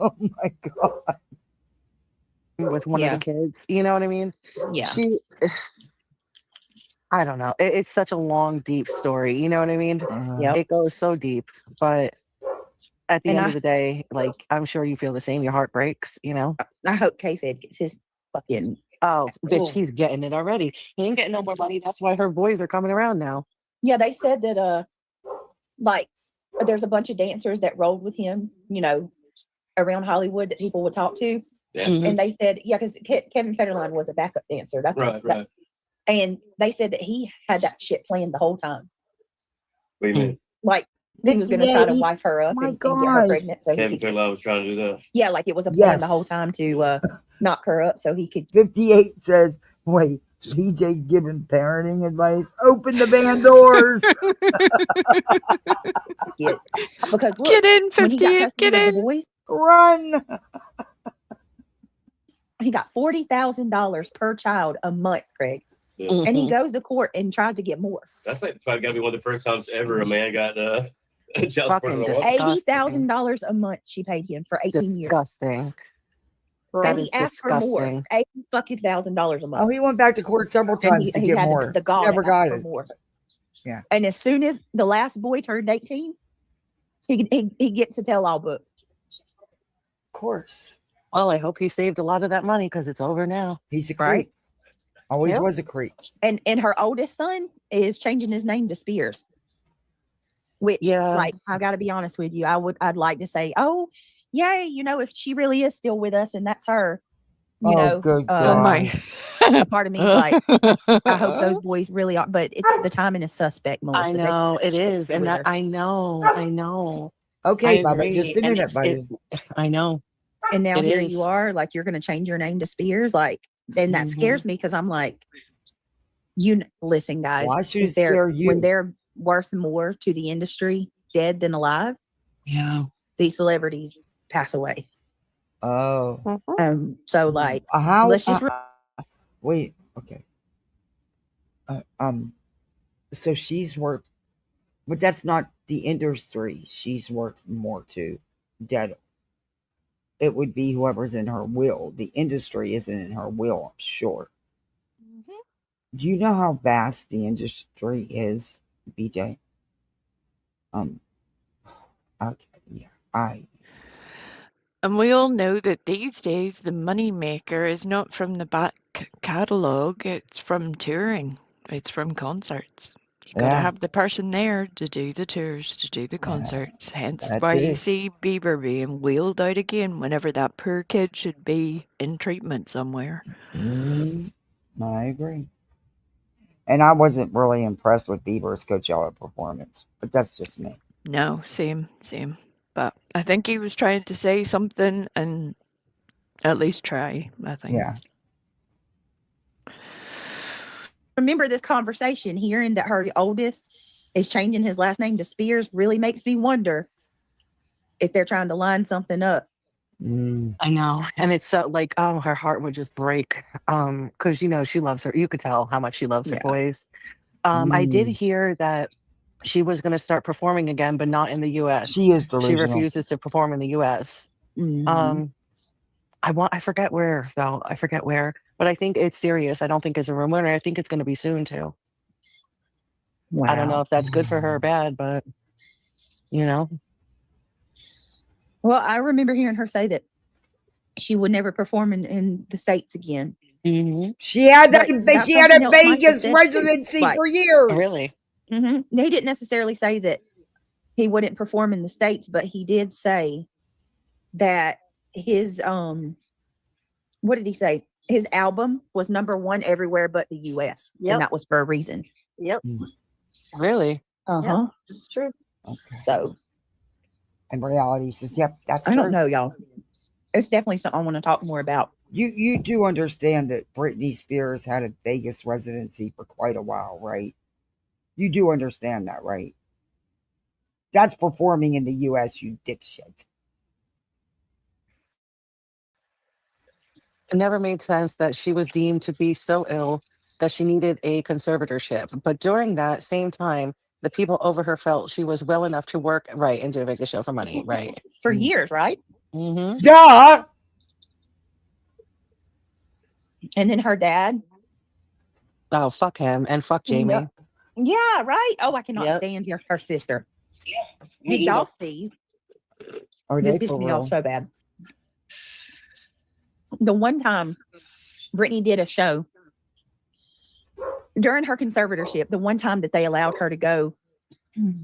Oh my God. With one of the kids, you know what I mean? Yeah. I don't know. It's such a long, deep story. You know what I mean? Yep. It goes so deep, but at the And end of the day, like I'm sure you feel the same. Your heart breaks. You know. I hope K-Fed gets his fucking. Oh, bitch, he's getting it already. He ain't getting no more money. That's why her boys are coming around now. Yeah, they said that like there's a bunch of dancers that rolled with him, around Hollywood that people would talk to. Yeah. And they said, because Kevin Federline was a backup dancer. That's right. And they said that he had that shit planned the whole time. What do you mean? Like he was going to try to wife her up and get her pregnant. So Kevin Federline was trying to do that. Yeah, like it was a plan the whole time to knock her up so he could. 58 says, wait, PJ giving parenting advice. Open the van doors. Because look, get in, 58, when he got get in. The boys, run. He got $40,000 per child a month, Craig. Yeah. And he goes to court and tries to get more. That's like probably gotta be one of the first times ever a man got child support. $80,000 a month she paid him for 18 years. Disgusting. And he asked for more. $80,000 a month. Oh, he went back to court several times to get more. The gall Never got for it. More. Yeah. And as soon as the last boy turned 18, he gets a tell-all book. Of course. Well, I hope he saved a lot of that money because it's over now. He's a creep. Always was a creep. And her oldest son is changing his name to Spears. Which, like, I got to be honest with you, I'd like to say, oh, yay, if she really is still with us and that's her, good God. A part of me is like, I hope those boys really are, but it's the timing is suspect, Melissa. I know it is, and that I know. Okay, Baba, just a minute, buddy. I know. And now here you are, like you're going to change your name to Spears, like, and that scares me because I'm like, listen, guys, why should it scare you? When they're worth more to the industry dead than alive, these celebrities pass away. Oh, so like, let's just wait. Okay. So she's worth, but that's not the industry. She's worth more to dead. It would be whoever's in her will. The industry isn't in her will, I'm sure. Mm-hmm. Do you know how vast the industry is, BJ? Okay, yeah, And we all know that these days the money maker is not from the back catalogue, it's from touring, it's from concerts. You got to have the person there to do the tours, to do the concerts. Hence why you see Bieber being wheeled out again whenever that poor kid should be in treatment somewhere. I agree. And I wasn't really impressed with Bieber's Coachella performance, but that's just me. No, same. But I think he was trying to say something and at least try, I think. Yeah. remember this conversation, hearing that her oldest is changing his last name to Spears really makes me wonder if they're trying to line something up. I know. And it's so like, oh, her heart would just break. Because she loves her. You could tell how much she loves her boys. I did hear that she was gonna start performing again, but not in the US. She is She delusional. refuses to perform in the US. I forget where though. I forget where, but I think it's serious. I don't think it's a rumor, and I think it's gonna be soon too. I don't know if that's good for her or bad, but Well, I remember hearing her say that she would never perform in the States again. She had But a that's she had something a else Mike has Vegas said too. residency Like, for years. Really? He didn't necessarily say that he wouldn't perform in the States, but he did say that his what did he say? His album was #1 everywhere but the US. Yep. And that was for a reason. Yep. Really? Uh-huh. It's true. Okay. So And reality says, yep, that's I true. don't know, y'all. It's definitely something I want to talk more about. You do understand that Britney Spears had a Vegas residency for quite a while, right? You do understand that, right? That's performing in the US, you dipshit. It never made sense that she was deemed to be so ill that she needed a conservatorship. But during that same time, the people over her felt she was well enough to work right and do a Vegas show for money, right? For years, right? Duh! And then her dad. Oh, fuck him and fuck Jamie. Yeah, right. Oh, I cannot Yep. stand her sister. Me Did y'all either. see? Are This they pissed for me real? off so bad. The one time Britney did a show during her conservatorship, the one time that they allowed her to go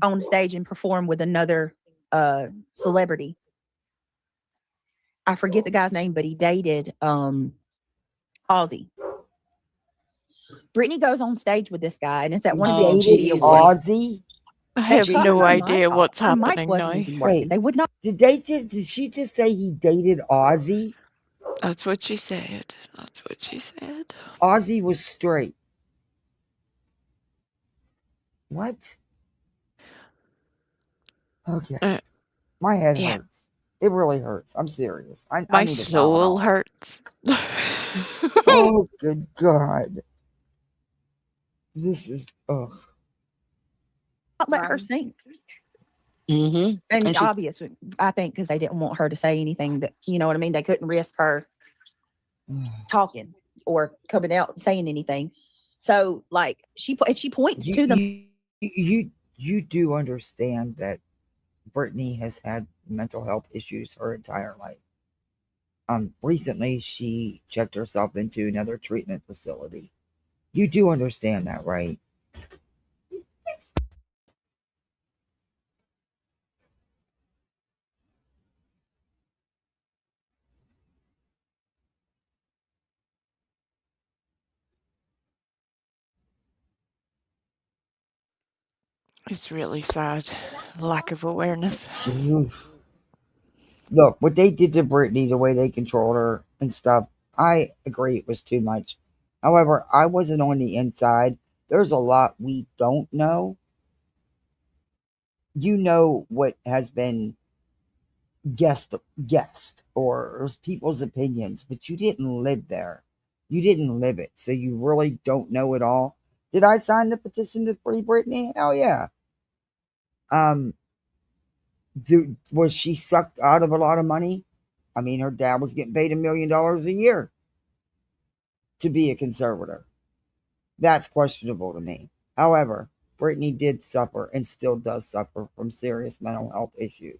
on stage and perform with another celebrity. I forget the guy's name, but he dated Ozzy. Britney goes on stage with this guy, and it's at one of the MTV Awards. Ozzy? I have no idea what's Her mic happening wasn't now. even working. Wait, They would not. did she just say he dated Ozzy? That's what she said. That's what she said. Ozzy was straight. What? Okay. My head yeah. hurts. It really hurts. I'm serious. I My need a soul Tylenol. hurts. Oh, good God. This is, ugh. Not let her sing. And And she- obviously, I think because they didn't want her to say anything that, you know what I mean? They couldn't risk her talking or coming out saying anything. So, like, she points to them. You do understand that Brittany has had mental health issues her entire life. Recently she checked herself into another treatment facility. You do understand that, right? It's really sad. Lack of awareness. Look, what they did to Brittany, the way they controlled her and stuff, I agree it was too much. However, I wasn't on the inside. There's a lot we don't know. You know what has been guessed or people's opinions, but you didn't live there. You didn't live it, so you really don't know it all. Did I sign the petition to free Brittany? Hell yeah. Was she sucked out of a lot of money? I mean, her dad was getting paid $1 million a year to be a conservator. That's questionable to me. However, Brittany did suffer and still does suffer from serious mental health issues.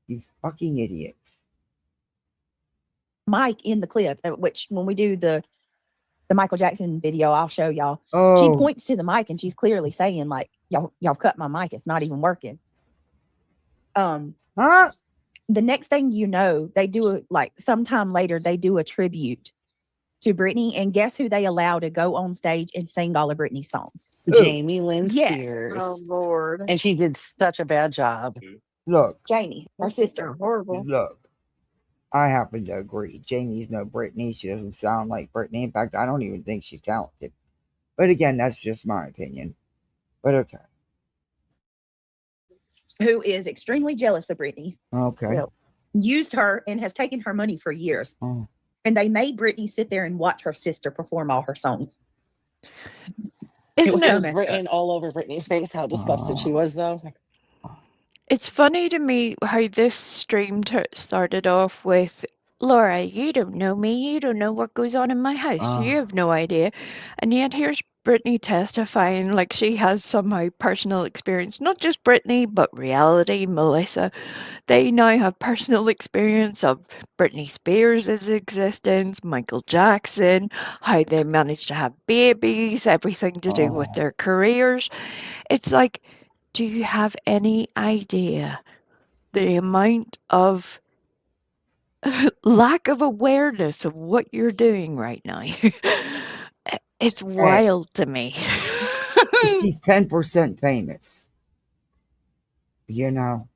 You fucking idiots. Mike in the clip, which when we do the Michael Jackson video, I'll show y'all. Oh. She points to the mic and she's clearly saying, like, y'all cut my mic. It's not even working. Huh? The next thing you know, they do sometime later, they do a tribute to Britney, and guess who they allow to go on stage and sing all of Britney's songs? Jamie Lynn Yes. Spears. Oh Lord. And she did such a bad job. Look, Jamie, her sister. Horrible. look. I happen to agree. Jamie's no Britney. She doesn't sound like Britney. In fact, I don't even think she's talented. But again, that's just my opinion. But okay. Who is extremely jealous of Britney. Okay. Well, used her and has taken her money for years. Oh. And they made Britney sit there and watch her sister perform all her songs. Isn't It it was It was written all over Britney's face how disgusted she was, though. It's funny to me how this stream started off with, Laura, you don't know me. You don't know what goes on in my house. You have no idea. And yet here's Britney testifying like she has somehow personal experience. Not just Britney, but reality, Melissa. They now have personal experience of Britney Spears' existence, Michael Jackson, how they managed to have babies, everything to do with their careers. It's like, do you have any idea the amount of lack of awareness of what you're doing right now? It's wild to me. She's 10% famous. You know,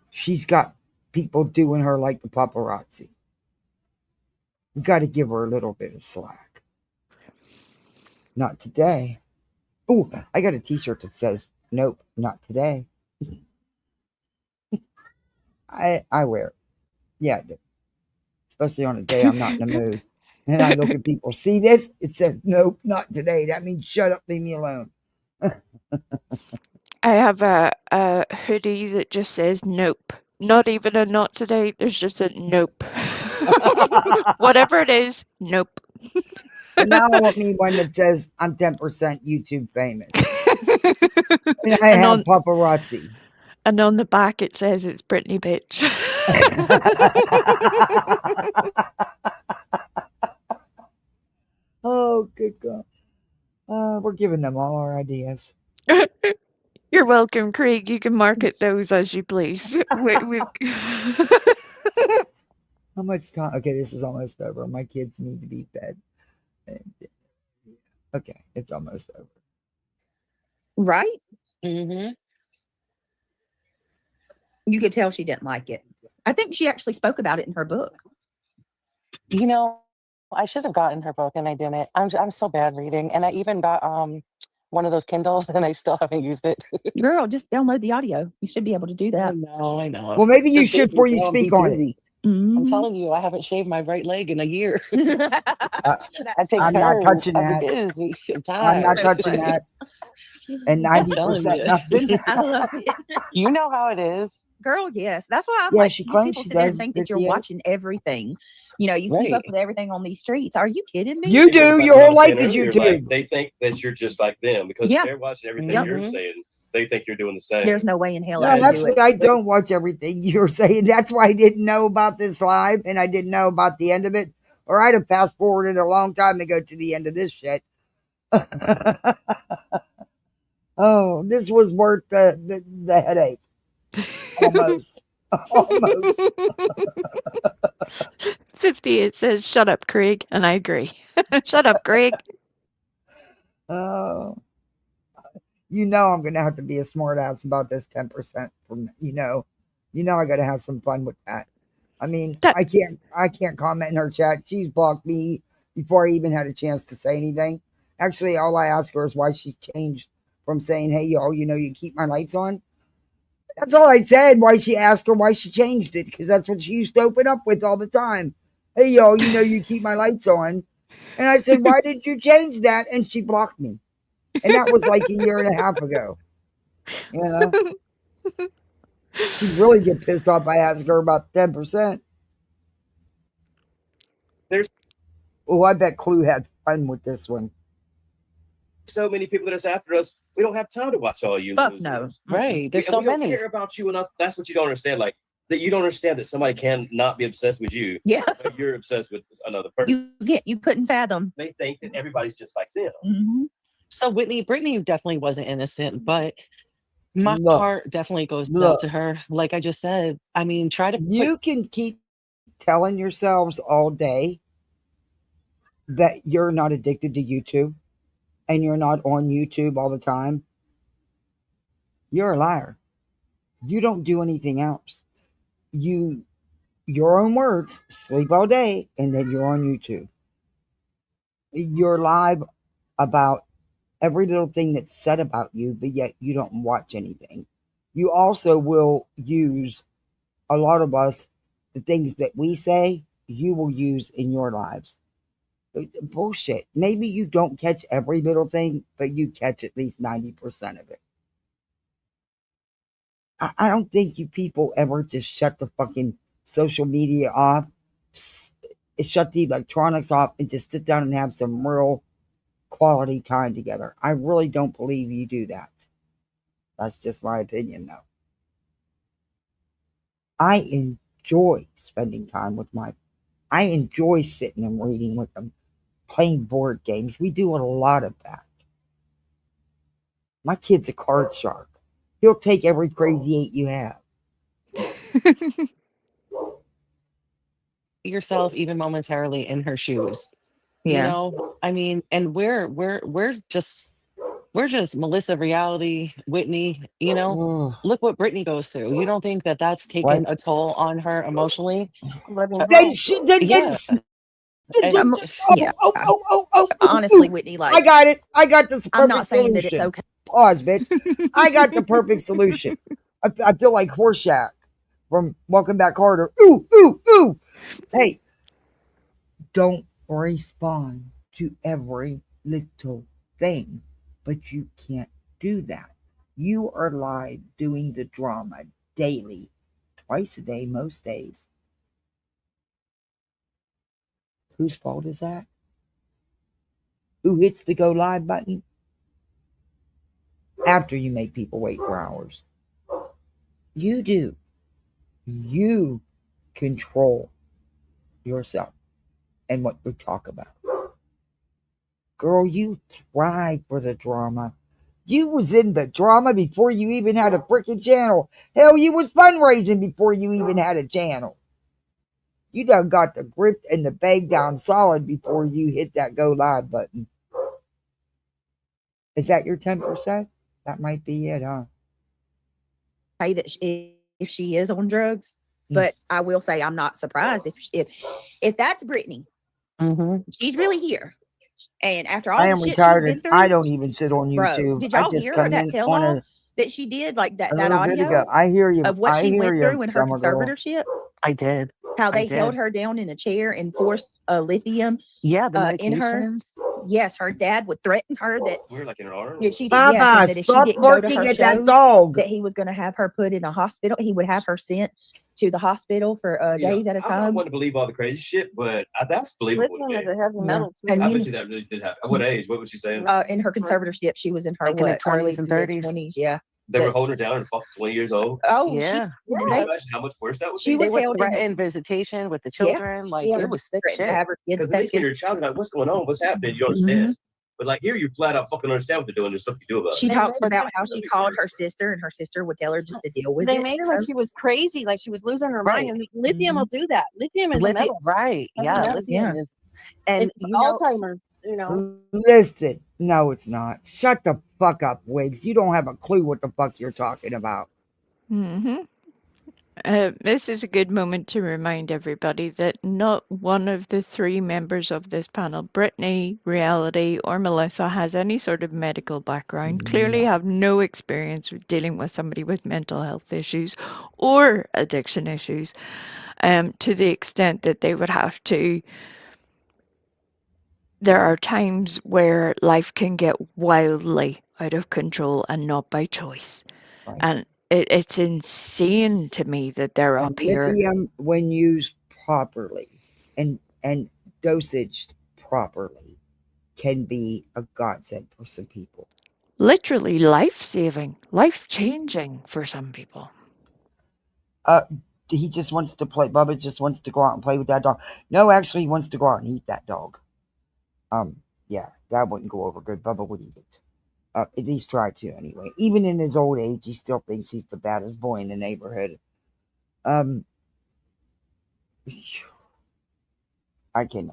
she's got people doing her like the paparazzi. You got to give her a little bit of slack. Not today. Oh, I got a t-shirt that says, nope, not today. I wear it. Yeah, I do. Especially on a day I'm not in the mood. And I look at people, see this? It says, nope, not today. That means shut up, leave me alone. I have a hoodie that just says nope. Not even a not today. There's just a nope. Whatever it is, nope. And now I want me one that says I'm 10% YouTube famous. And I have paparazzi. And on the back it says it's Britney bitch. Oh, good God. We're giving them all our ideas. You're welcome, Craig. You can market those as you please. How much time? Okay, this is almost over. My kids need to be fed. Okay, it's almost over. Right? Mm-hmm. You could tell she didn't like it. I think she actually spoke about it in her book. You know, I should have gotten her book and I didn't. I'm so bad reading, and I even got one of those Kindles and I still haven't used it. Girl, just download the audio. You should be able to do that. I know. Well, maybe you Just should busy, before you girl, speak be on it. busy. I'm telling you, I haven't shaved my right leg in a year. I take I'm not turns. touching I've that. been busy. I'm I'm not tired. touching that. And I'm telling 90% you. nothing. I love it. You know how it is. Girl, yes. That's why I'm Yeah, like, she these claims people she sit there and does think that you're 58. watching everything. You know, you keep Right. up with everything on these streets. Are you kidding me? You do. Like Your what I whole was life saying is earlier, YouTube. like, they think that you're just like them because Yeah. they're watching everything Yep. you're saying. They think you're doing the same. There's no way in hell No, I would do actually, it. I don't watch everything you're saying. That's why I didn't know about this live, and I didn't know about the end of it. Or I'd have fast forwarded a long time to go to the end of this shit. Oh, this was worth the headache. Almost. Almost. 50, it says, shut up, Craig. And I agree. Shut up, Craig. Oh. You know I'm going to have to be a smart ass about this 10% from, you know I got to have some fun with that. I mean, I can't comment in her chat. She's blocked me before I even had a chance to say anything. Actually, all I ask her is why she's changed from saying, hey, y'all, you keep my lights on. That's all I said. Why she asked her why she changed it, because that's what she used to open up with all the time. Hey, y'all, you keep my lights on. And I said, why did you change that? And she blocked me. And that was like a year and a half ago. She'd really get pissed off if I asked her about 10%. I bet Clue had fun with this one. So many people that are after us. We don't have time to watch all you. Fuck no. Right. There's so we don't many. care about you enough. That's what you don't understand. Like that, you don't understand that somebody can not be obsessed with you. Yeah. But you're obsessed with another person. You couldn't fathom. They think that everybody's just like them. Mm-hmm. So Brittany definitely wasn't innocent, but my Look. heart definitely goes out to her. Like I just said, I mean, You can keep telling yourselves all day that you're not addicted to YouTube and you're not on YouTube all the time. You're a liar. You don't do anything else. Your own words, sleep all day, and then you're on YouTube. You're live about every little thing that's said about you, but yet you don't watch anything. You also will use, a lot of us, the things that we say, you will use in your lives. Bullshit. Maybe you don't catch every little thing, but you catch at least 90% of it. I don't think you people ever just shut the fucking social media off, shut the electronics off, and just sit down and have some real quality time together. I really don't believe you do that. That's just my opinion, though. I enjoy spending time with I enjoy sitting and reading with them, playing board games. We do a lot of that. My kid's a card shark. He'll take every crazy 8 you have. Yourself even momentarily in her shoes. Yeah. You know, I mean, and we're just Melissa reality, Whitney, you know, look what Brittany goes through. You don't think that that's taken a toll on her emotionally? Honestly, Whitney, like, I got it. I got this perfect I'm not saying solution. that it's okay. Pause, bitch. I got the perfect solution. I feel like Horseshack from Welcome Back Carter. Ooh, ooh, ooh. Hey, don't respond to every little thing, but you can't do that. You are live doing the drama daily, twice a day, most days. Whose fault is that? Who hits the go live button? After you make people wait for hours. You do. You control yourself and what you talk about. Girl, you thrive for the drama. You was in the drama before you even had a freaking channel. Hell, you was fundraising before you even had a channel. You done got the grip and the bag down solid before you hit that go live button. Is that your 10%? That might be it, huh? Say that if she is on drugs, but I will say I'm not surprised if that's Brittany. She's really here. And after all I am the shit retired she's and been through, I don't even sit on YouTube. bro, did y'all hear her that tell all that she did, like that audio I hear you. of what I she hear went you, through in her Summer Girl. conservatorship? I did. How they held her down in a chair and forced lithium the in her. Yes, her dad would threaten her that we're like in her arm. Yeah, she did. Baba, Yes, and that if she stop didn't go to barking her at that shows, dog. that he was going to have her put in a hospital. He would have her sent to the hospital for days at a I time. don't want to believe all the crazy shit, but that's believable. Lithium is a heavy metal too. And I you bet you that really did happen. At what age? What was she saying? in her conservatorship, she was in her Like in her 20s early and to 30s. 20s. Yeah. They were holding her down and fucking 20 years old. Oh, Yeah. Can you imagine how much worse that would be? She was They would held in threaten visitation with the children. Like it was sick to shit. have her kids Because at least when taken. you're a child, you're like, what's going on? What's happening? You understand. But like here, you flat out fucking understand what they're doing. There's stuff you do about it. She talks about how she called her sister, and her sister would tell her just to deal with it. They made her like she was crazy, like she was losing her mind. And lithium will do that. Lithium is a metal. Right. Yeah. Lithium is. And it's Alzheimer's, you know. Listen, no, it's not. Shut the fuck up, Wiggs. You don't have a clue what the fuck you're talking about. This is a good moment to remind everybody that not one of the three members of this panel, Brittany, Reality, or Melissa, has any sort of medical background, clearly have no experience with dealing with somebody with mental health issues or addiction issues, to the extent that they would have to. There are times where life can get wildly out of control and not by choice. Right. And it's insane to me that they're up here. Lithium, when used properly and dosaged properly, can be a godsend for some people. Literally life-saving, life-changing for some people. He just wants to play. Bubba just wants to go out and play with that dog. No, actually, he wants to go out and eat that dog. Yeah, that wouldn't go over good. Bubba would eat it. At least try to, anyway. Even in his old age, he still thinks he's the baddest boy in the neighborhood. I can.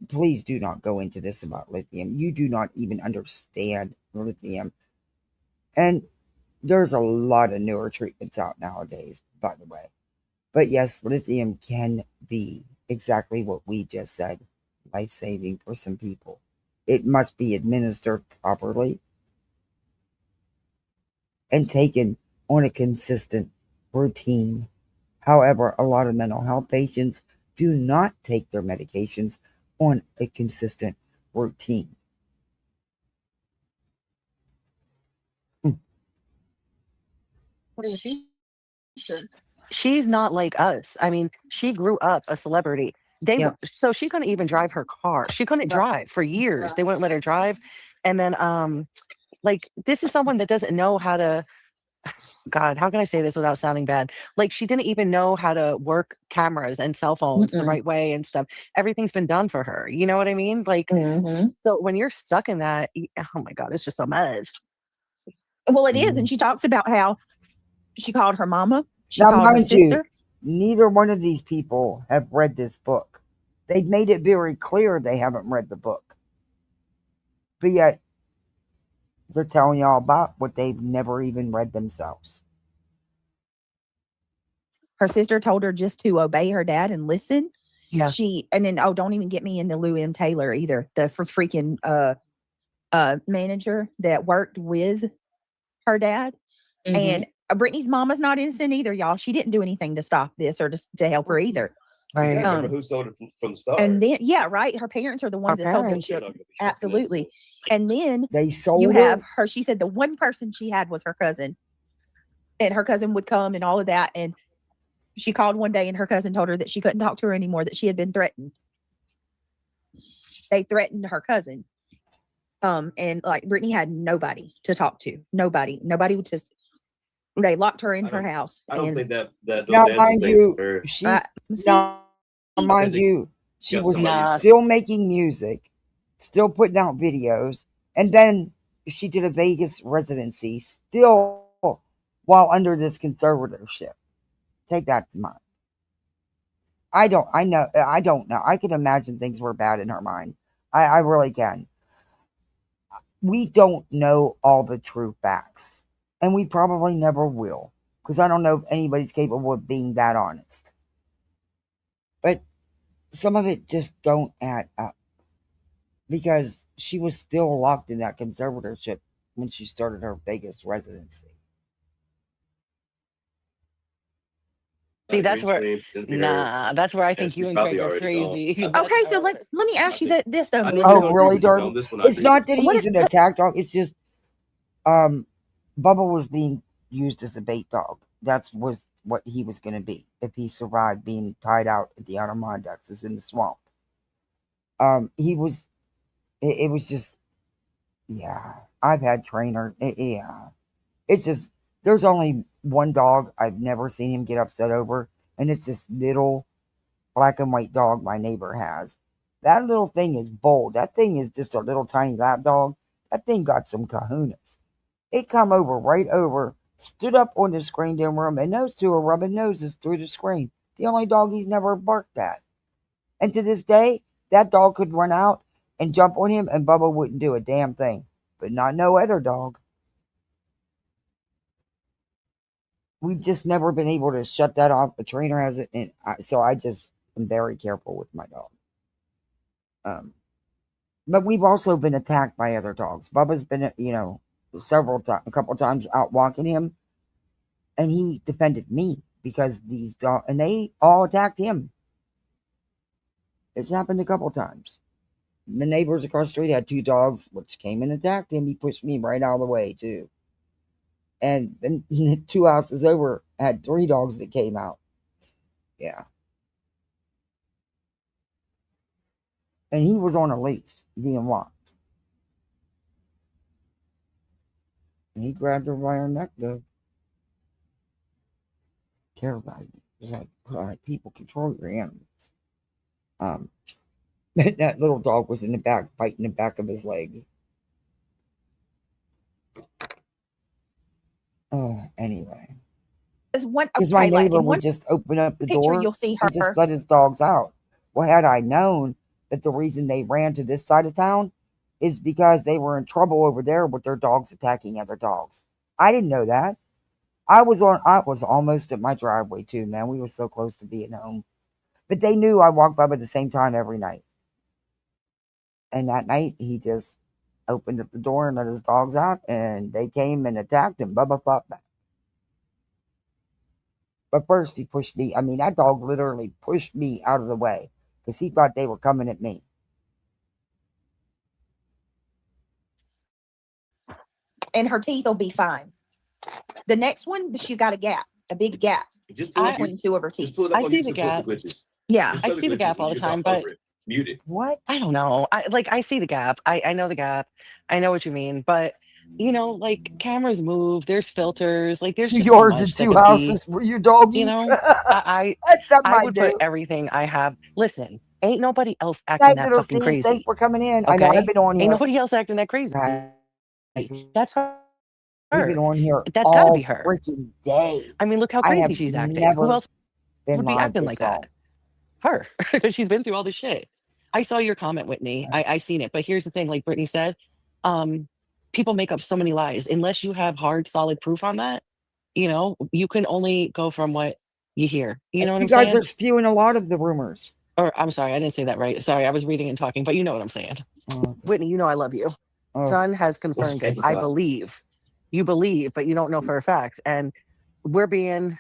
Please do not go into this about lithium. You do not even understand lithium. And there's a lot of newer treatments out nowadays, by the way. But yes, lithium can be exactly what we just said, life-saving for some people. it must be administered properly and taken on a consistent routine. However, a lot of mental health patients do not take their medications on a consistent routine. She's not like us. I mean, she grew up a celebrity. So she couldn't even drive her car. She couldn't drive for years. They wouldn't let her drive. And then like this is someone that doesn't know how to, God, how can I say this without sounding bad? Like she didn't even know how to work cameras and cell phones the right way and stuff. Everything's been done for her. You know what I mean? Like, so when you're stuck in that, oh my God, it's just so much. Well, it is. And she talks about how she called her mama. She Now, called her mind you, sister. neither one of these people have read this book. They've made it very clear they haven't read the book. But yet, they're telling y'all about what they've never even read themselves. Her sister told her just to obey her dad and listen. Yeah. And then don't even get me into Lou M. Taylor either. The freaking manager that worked with her dad. And Brittany's mama's not innocent either, y'all. She didn't do anything to stop this or to help her either. Right. You remember who sold it from the start. And then, right. Her parents are the ones that sold them shit. Absolutely. And then they sold you have her. She said the one person she had was her cousin. And her cousin would come and all of that. And she called one day and her cousin told her that she couldn't talk to her anymore, that she had been threatened. They threatened her cousin. And like Brittany had nobody to talk to. Nobody would just, they locked her in her house. I don't think that now, mind you, she was still making music, still putting out videos, and then she did a Vegas residency still while under this conservatorship. Take that to mind. I don't know. I can imagine things were bad in her mind. I really can. We don't know all the true facts. And we probably never will. Because I don't know if anybody's capable of being that honest. But some of it just don't add up. Because she was still locked in that conservatorship when she started her Vegas residency. See, that's where I think you and Craig are crazy. Okay, so let me ask you this though. Oh, really, Darby? It's not that he's an attack dog. It's just Bubba was being used as a bait dog. That was what he was going to be if he survived being tied out at the Adirondacks in the swamp. It was just, yeah. I've had trainer. Yeah. It's just, there's only one dog I've never seen him get upset over, and it's this little black and white dog my neighbor has. That little thing is bold. That thing is just a little tiny lap dog. That thing got some kahunas. It come right over, stood up on the screen in room, and those two are rubbing noses through the screen. The only dog he's never barked at. And to this day, that dog could run out and jump on him, and Bubba wouldn't do a damn thing. But not no other dog. We've just never been able to shut that off. The trainer has it, and so I just am very careful with my dog. But we've also been attacked by other dogs. Bubba's been, a couple times out walking him, and he defended me because these dogs, and they all attacked him. It's happened a couple times. The neighbors across the street had two dogs, which came and attacked him. He pushed me right out of the way too. And then 2 houses over had 3 dogs that came out. Yeah. And he was on a leash being walked. And he grabbed her by her neck, though. Care about you. It's like, all right, people, control your animals. That little dog was in the back, biting the back of his leg. Oh, anyway. Because my neighbor would just open up the door you'll see her. and just let his dogs out. Well, had I known that the reason they ran to this side of town is because they were in trouble over there with their dogs attacking other dogs. I didn't know that. I was almost at my driveway too, man. We were so close to being home. But they knew I walked by the same time every night. And that night, he just opened up the door and let his dogs out, and they came and attacked him. Bubba fought back. But first, he pushed me. I mean, that dog literally pushed me out of the way because he thought they were coming at me. And her teeth will be fine. The next one, she's got a big gap between two of her teeth. I see the gap. Yeah, I see the gap all the time, but muted. What? I don't know. I see the gap. I know the gap. I know what you mean, but like cameras move. There's filters. Like there's 2 just so yards and much that 2 could be. houses for your doggies. That's something I would do. put everything I have. Listen, ain't nobody else Hey, acting that little fucking Steve, crazy. thanks for coming in. I know Okay, I've been on here. ain't nobody else acting that crazy. Right. That's her. We've been on here That's gotta all be her. freaking day. I mean, look how I crazy have she's acting. never Who else been would be live acting this like long. that? Her, because she's been through all this shit. I saw your comment, Whitney. I seen it, but here's the thing: like Brittany said, people make up so many lies. Unless you have hard, solid proof on that, you can only go from what you hear. You know what I'm saying? You guys are spewing a lot of the rumors. Or I'm sorry, I didn't say that right. Sorry, I was reading and talking, but you know what I'm saying. Whitney, I love you. Son has confirmed it. I believe. You believe, but you don't know for a fact. And you're being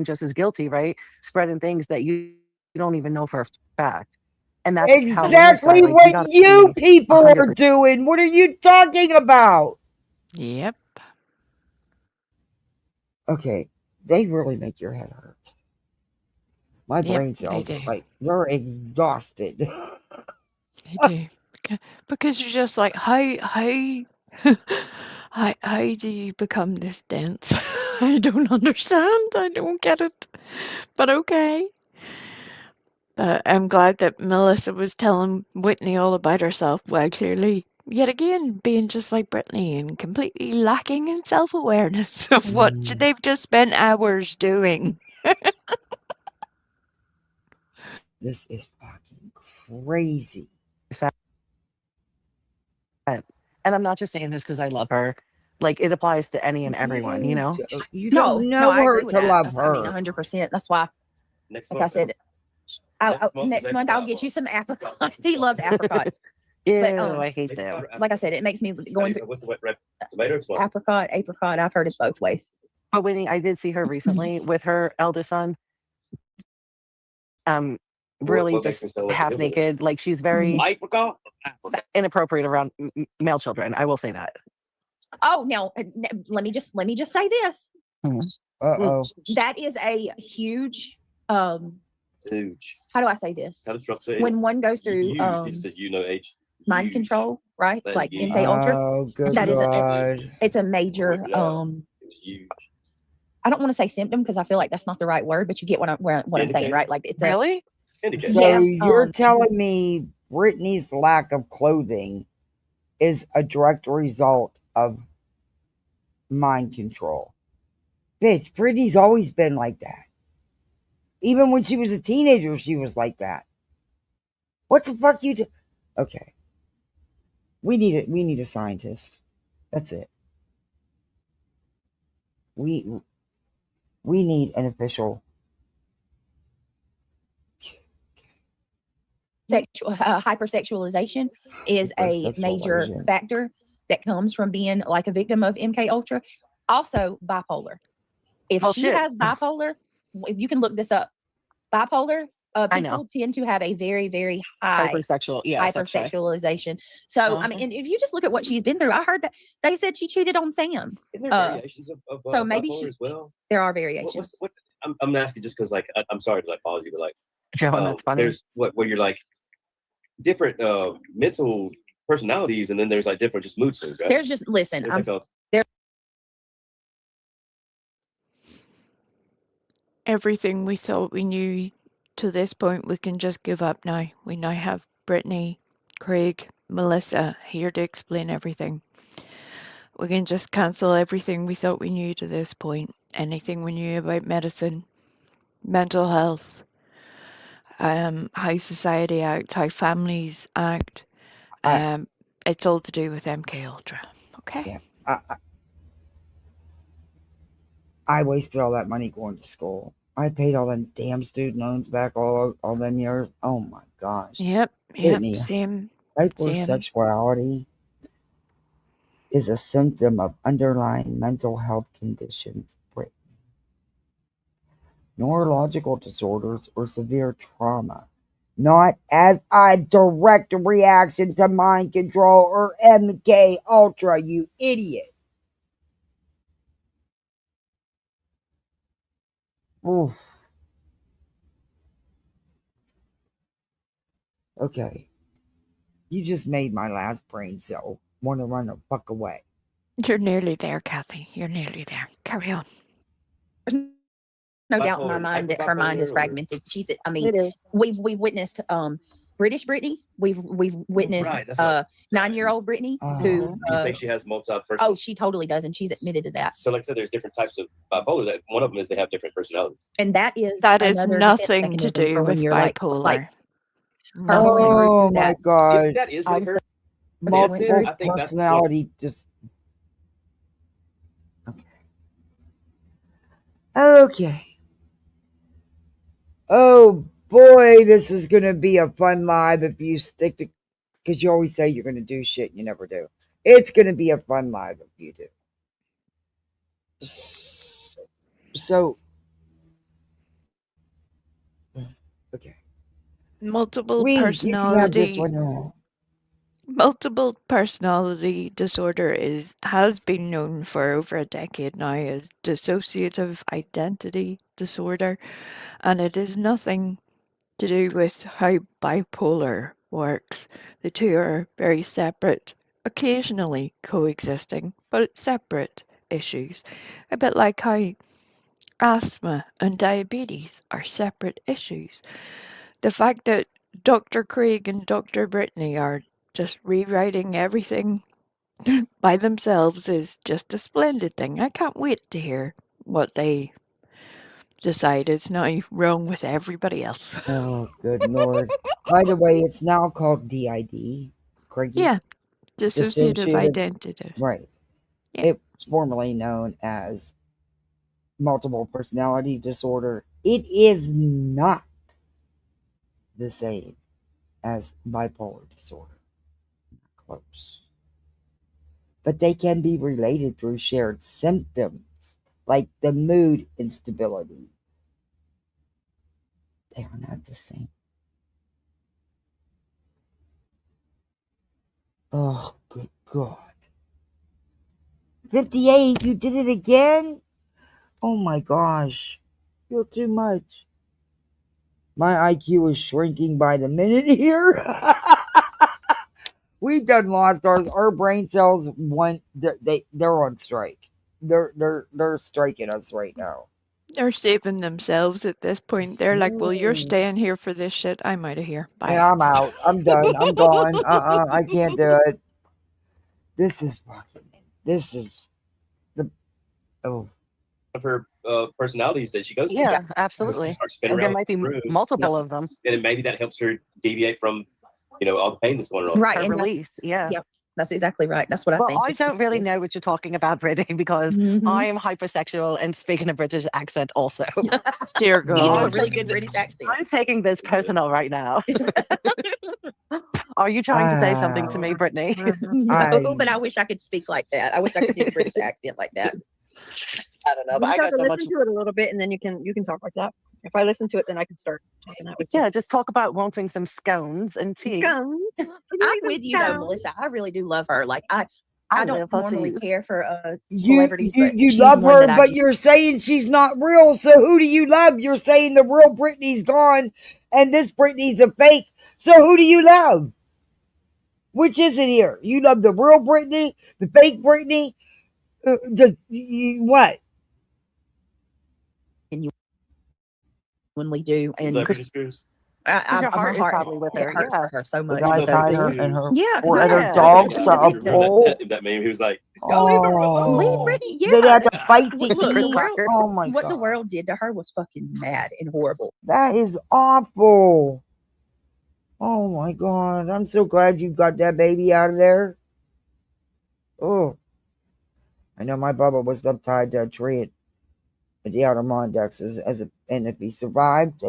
just as guilty, right? Spreading things that you don't even know for a fact. And that's exactly what you people are doing. What are you talking about? Yep. Okay, they really make your head hurt. My brain cells are like, they're exhausted. They do. Because you're just like, how do you become this dense? I don't understand. I don't get it. But okay. But I'm glad that Melissa was telling Whitney all about herself. Well, clearly, yet again, being just like Brittany and completely lacking in self-awareness of what they've just spent hours doing. This is fucking crazy. And I'm not just saying this because I love her. Like it applies to any and everyone, You no, don't know I her agree with to that. love I mean, her. 100%. That's why, Next like month, I said, next month I'll get you some apricots. He loves apricots. Ew, But, I hate them. like I said, it makes me going through What's the red tomato? apricot. I've heard it both ways. But Whitney, I did see her recently with her eldest son. Really what just makes me so like half naked. Like she's very apricot? inappropriate around male children. I will say that. Oh, now let me just say this. Uh-oh. That is a huge Huge. how do I say this? How does Trump say it? When one goes through you said age. mind Huge. control, right? Like Like huge. MK Ultra. Oh, good That is God. it's a major It was huge. I don't want to say symptom because I feel like that's not the right word, but you get what I'm saying, right? Like it's really. So yes, you're telling me Brittany's lack of clothing is a direct result of mind control? Bitch, Brittany's always been like that. Even when she was a teenager, she was like that. What the fuck you do? Okay. We need a scientist. That's it. We need an official hypersexualization is a major factor that comes from being like a victim of MK Ultra. Also bipolar. If she has bipolar, you can look this up. Bipolar people tend to have a very, very high hypersexualization. So I mean, and if you just look at what she's been through, I heard that they said she cheated on Sam. Is there variations of so maybe bipolar as well? There are variations. I'm asking just because, like, I'm sorry to like pause you, but like, that's funny. There's where you're like different mental personalities, and then there's like different just mood swings. Right? There's just listen. Everything we thought we knew to this point, we can just give up now. We now have Brittany, Craig, Melissa here to explain everything. We can just cancel everything we thought we knew to this point. Anything we knew about medicine, mental health, how society acts, how families act. It's all to do with MK Ultra. Okay. Yeah. I wasted all that money going to school. I paid all them damn student loans back all them years. Oh my gosh. Yep. Same. Hypersexuality is a symptom of underlying mental health conditions, neurological disorders, or severe trauma, not as a direct reaction to mind control or MK Ultra, you idiot. Oof. Okay. You just made my last brain cell want to run the fuck away. You're nearly there, Kathy. You're nearly there. Carry on. No doubt in my mind that her mind is fragmented. We've witnessed British Britney. We've witnessed 9-year-old Britney who you think she has multi-personality? Oh, she totally does, and she's admitted to that. So, like I said, there's different types of bipolar. That one of them is they have different personalities, and that is nothing to do with bipolar. Oh my god! If that is really her. Multiple personality just. Okay. Oh boy, this is gonna be a fun live if you stick to, because you always say you're gonna do shit, you never do. It's gonna be a fun live if you do. So, okay. Multiple personality disorder has been known for over a decade now as dissociative identity disorder, and it is nothing to do with how bipolar works. The two are very separate, occasionally coexisting, but separate issues. A bit like how asthma and diabetes are separate issues. The fact that Dr. Craig and Dr. Brittany are just rewriting everything by themselves is just a splendid thing. I can't wait to hear what they decide is now wrong with everybody else. Oh, good lord. By the way, it's now called DID. Craigie? Yeah, dissociative identity. Right. Yeah. It was formerly known as multiple personality disorder. It is not the same as bipolar disorder. Close. But they can be related through shared symptoms, like the mood instability. They are not the same. Oh, good God. 58, you did it again? Oh my gosh. You're too much. My IQ is shrinking by the minute here. We done lost our brain cells. They're on strike. They're striking us right now. They're saving themselves at this point. They're like, well, you're staying here for this shit. I'm out of here. Bye. Yeah, I'm out. I'm done. I'm gone. I can't do it. This is the of her personalities that she goes to. Yeah, absolutely. And there might be multiple of them. And maybe that helps her deviate from, all the pain that's going on. Right. Her And release. Yeah. Yep. That's exactly right. That's what I think. Well, I don't really know what you're talking about, Brittany, because I am hypersexual and speaking a British accent also. Dear You know a God. really good British accent. I'm taking this personal right now. Are you trying to say something to me, Brittany? No, but I wish I could speak like that. I wish I could do a British accent like that. I don't know, but You I just have got to so listen much. to it a little bit, and then you can talk like that. If I listen to it, then I can start talking that way. Yeah, just talk about wanting some scones and tea. Scones. I'm with you though, Melissa. I really do love her. Like I don't live for normally tea. care for celebrities, but you she's love one her, that but you're saying she's not real. So who do you love? You're saying the real Britney's gone, and this Britney's a fake. So who do you love? Which is it here? You love the real Britney, the fake Britney? Just what? and you when we do, and Celebrity Spears. Your heart is probably with her. It hurts for her so The much. guy because tied her and her Yeah, 'cause four I other had- dogs I to a had- pole. That meme, he was like, Leave Brittany. Yeah, They had to fight to Look, the eat. world, Oh my what god, the world did to her was fucking mad and horrible. that is awful. Oh my god, I'm so glad you got that baby out of there. Oh, I know my Bubba was tied to a tree at the Outer Mondexes and if he survived,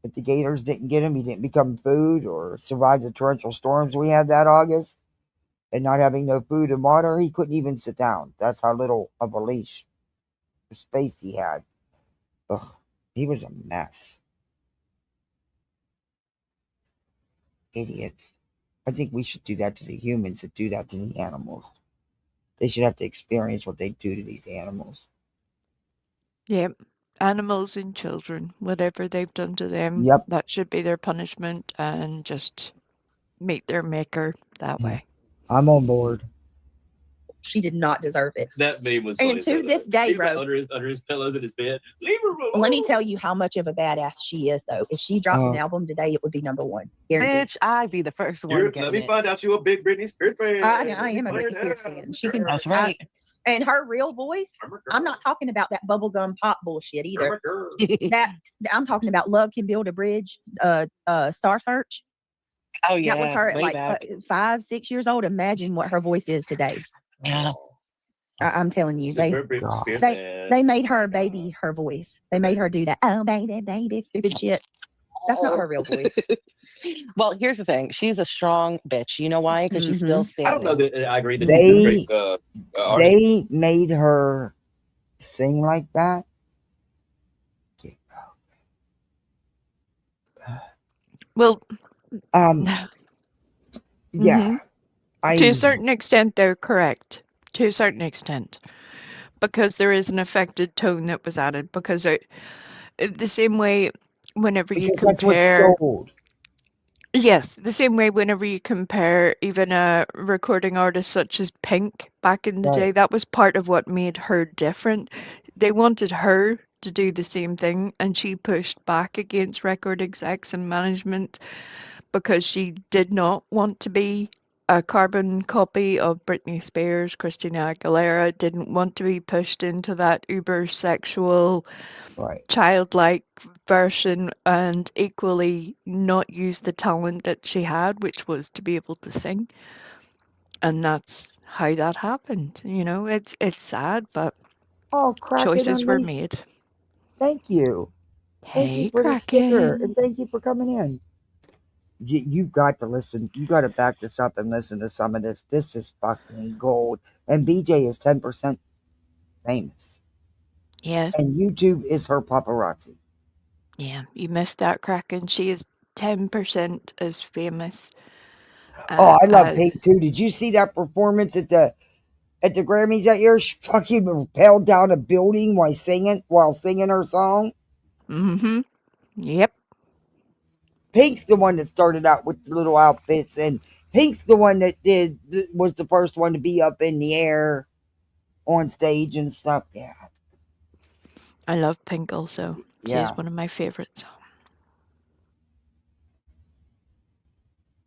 If the gators didn't get him, he didn't become food or survive the torrential storms we had that August. And not having no food and water, he couldn't even sit down. That's how little of a leash space he had. Ugh, he was a mess. Idiots. I think we should do that to the humans and do that to the animals. They should have to experience what they do to these animals. Yep. Animals and children, whatever they've done to them, Yep. that should be their punishment, and just meet their maker that way. I'm on board. She did not deserve it. That meme was And funny. to this day, bro, under his pillows in his bed. Leave her alone. let me tell you how much of a badass she is, though. If she dropped an album today, it would be number one. Guaranteed. Bitch, I'd be the first one. Let me find out you a big Britney Spears fan. I am a Britney Spears fan. She can. That's right. And her real voice, I'm not talking about that bubblegum pop bullshit either. That I'm talking about Love Can Build a Bridge, Star Search. Oh yeah, That was her at way like back. 5, 6 years old. Imagine what her voice is today. Yeah. I'm telling you, they made her baby her voice. They made her do that. Oh baby, stupid shit. That's not her real voice. Well, here's the thing. She's a strong bitch. You know why? Because she's still standing. I don't know that I agree that they made her sing like that. Well, yeah. To a certain extent, they're correct. To a certain extent. Because there is an affected tone that was added. Because the same way, whenever you compare... That's what's sold. Yes, the same way whenever you compare even a recording artist such as Pink back in the day, that was part of what made her different. They wanted her to do the same thing, and she pushed back against record execs and management because she did not want to be a carbon copy of Britney Spears. Christina Aguilera didn't want to be pushed into that uber sexual, childlike version, and equally not use the talent that she had, which was to be able to sing. And that's how that happened. You know, it's sad, but choices were made. Thank you. Thank you for the sticker, and thank you for coming in. You've got to listen. You got to back this up and listen to some of this. This is fucking gold. And BJ is 10% famous. Yeah. And YouTube is her paparazzi. Yeah, you missed that, Kraken. She is 10% as famous. I love Pink too. Did you see that performance at the Grammys that year? She fucking rappelled down a building while singing her song. Mm-hmm. Yep. Pink's the one that started out with the little outfits, and Pink's the one that was the first one to be up in the air on stage and stuff. Yeah. I love Pink also. Yeah. She's one of my favorites.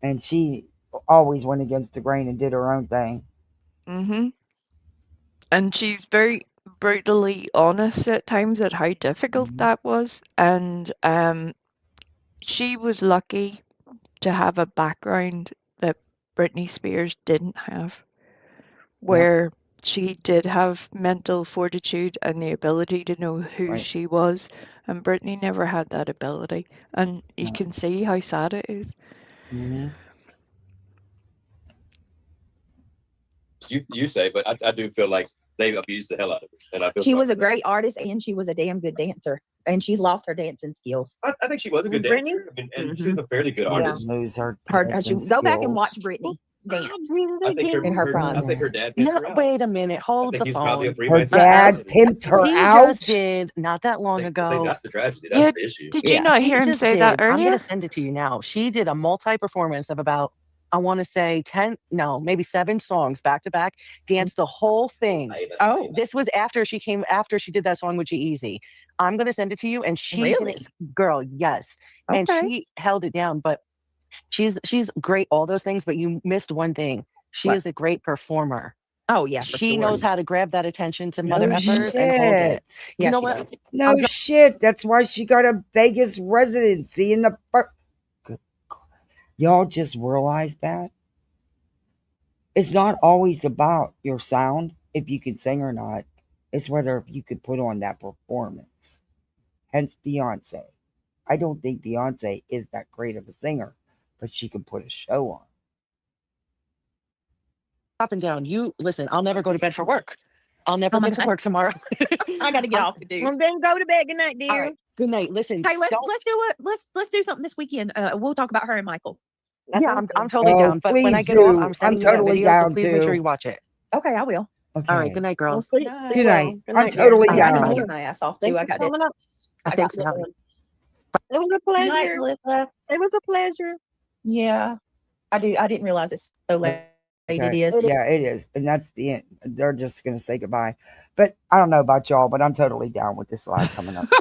And she always went against the grain and did her own thing. Mm-hmm. And she's very brutally honest at times at how difficult that was. And she was lucky to have a background that Britney Spears didn't have, where she did have mental fortitude and the ability to know who she was, and Britney never had that ability, and you can see how sad it is. Mm-hmm. You say, but I do feel like they abused the hell out of her. And I feel she was a great artist, and she was a damn good dancer, and she's lost her dancing skills. I think she was a good dancer. I mean, and she was a fairly good artist. Go back and watch Britney dance. I think in her prime. I think her dad. Wait a minute. Hold the phone. Her dad pimped her out. He just did not that long ago. That's the tragedy. That's the issue. Did you not hear him say that earlier? I'm going to send it to you now. She did a multi-performance of about, I want to say maybe 7 songs back to back, danced the whole thing. Oh, this was after she did that song with G-Eazy. I'm going to send it to you. And she, girl, yes. Okay. And she held it down, but she's great, all those things, but you missed one thing. She is a great performer. Oh yeah. She knows how to grab that attention to mother effers and hold it. You know what? No shit. That's why she got a Vegas residency in the Y'all just realize that? It's not always about your sound, if you can sing or not. It's whether you could put on that performance. Hence Beyonce. I don't think Beyonce is that great of a singer, but she can put a show on. Up and down. You listen. I'll never go to bed for work. I'll never get to work tomorrow. I got to get off, dude. Well, then go to bed. Good night, dear. All right. Good night. Listen. Hey, let's do it. Let's do something this weekend. We'll talk about her and Michael. Yeah, I'm totally down. But when I get off, I'm sending you that totally video, so down please make sure too. you watch it. Okay, I will. Okay. All right. Good night, girls. Good night. I'm totally I down. need to get my ass off too. I got it. Thanks, Valerie. It was a pleasure. Melissa. It was a pleasure. Yeah, I didn't realize it's so late. It is. Yeah, it is. And that's the end. They're just going to say goodbye. But I don't know about y'all, but I'm totally down with this live coming up.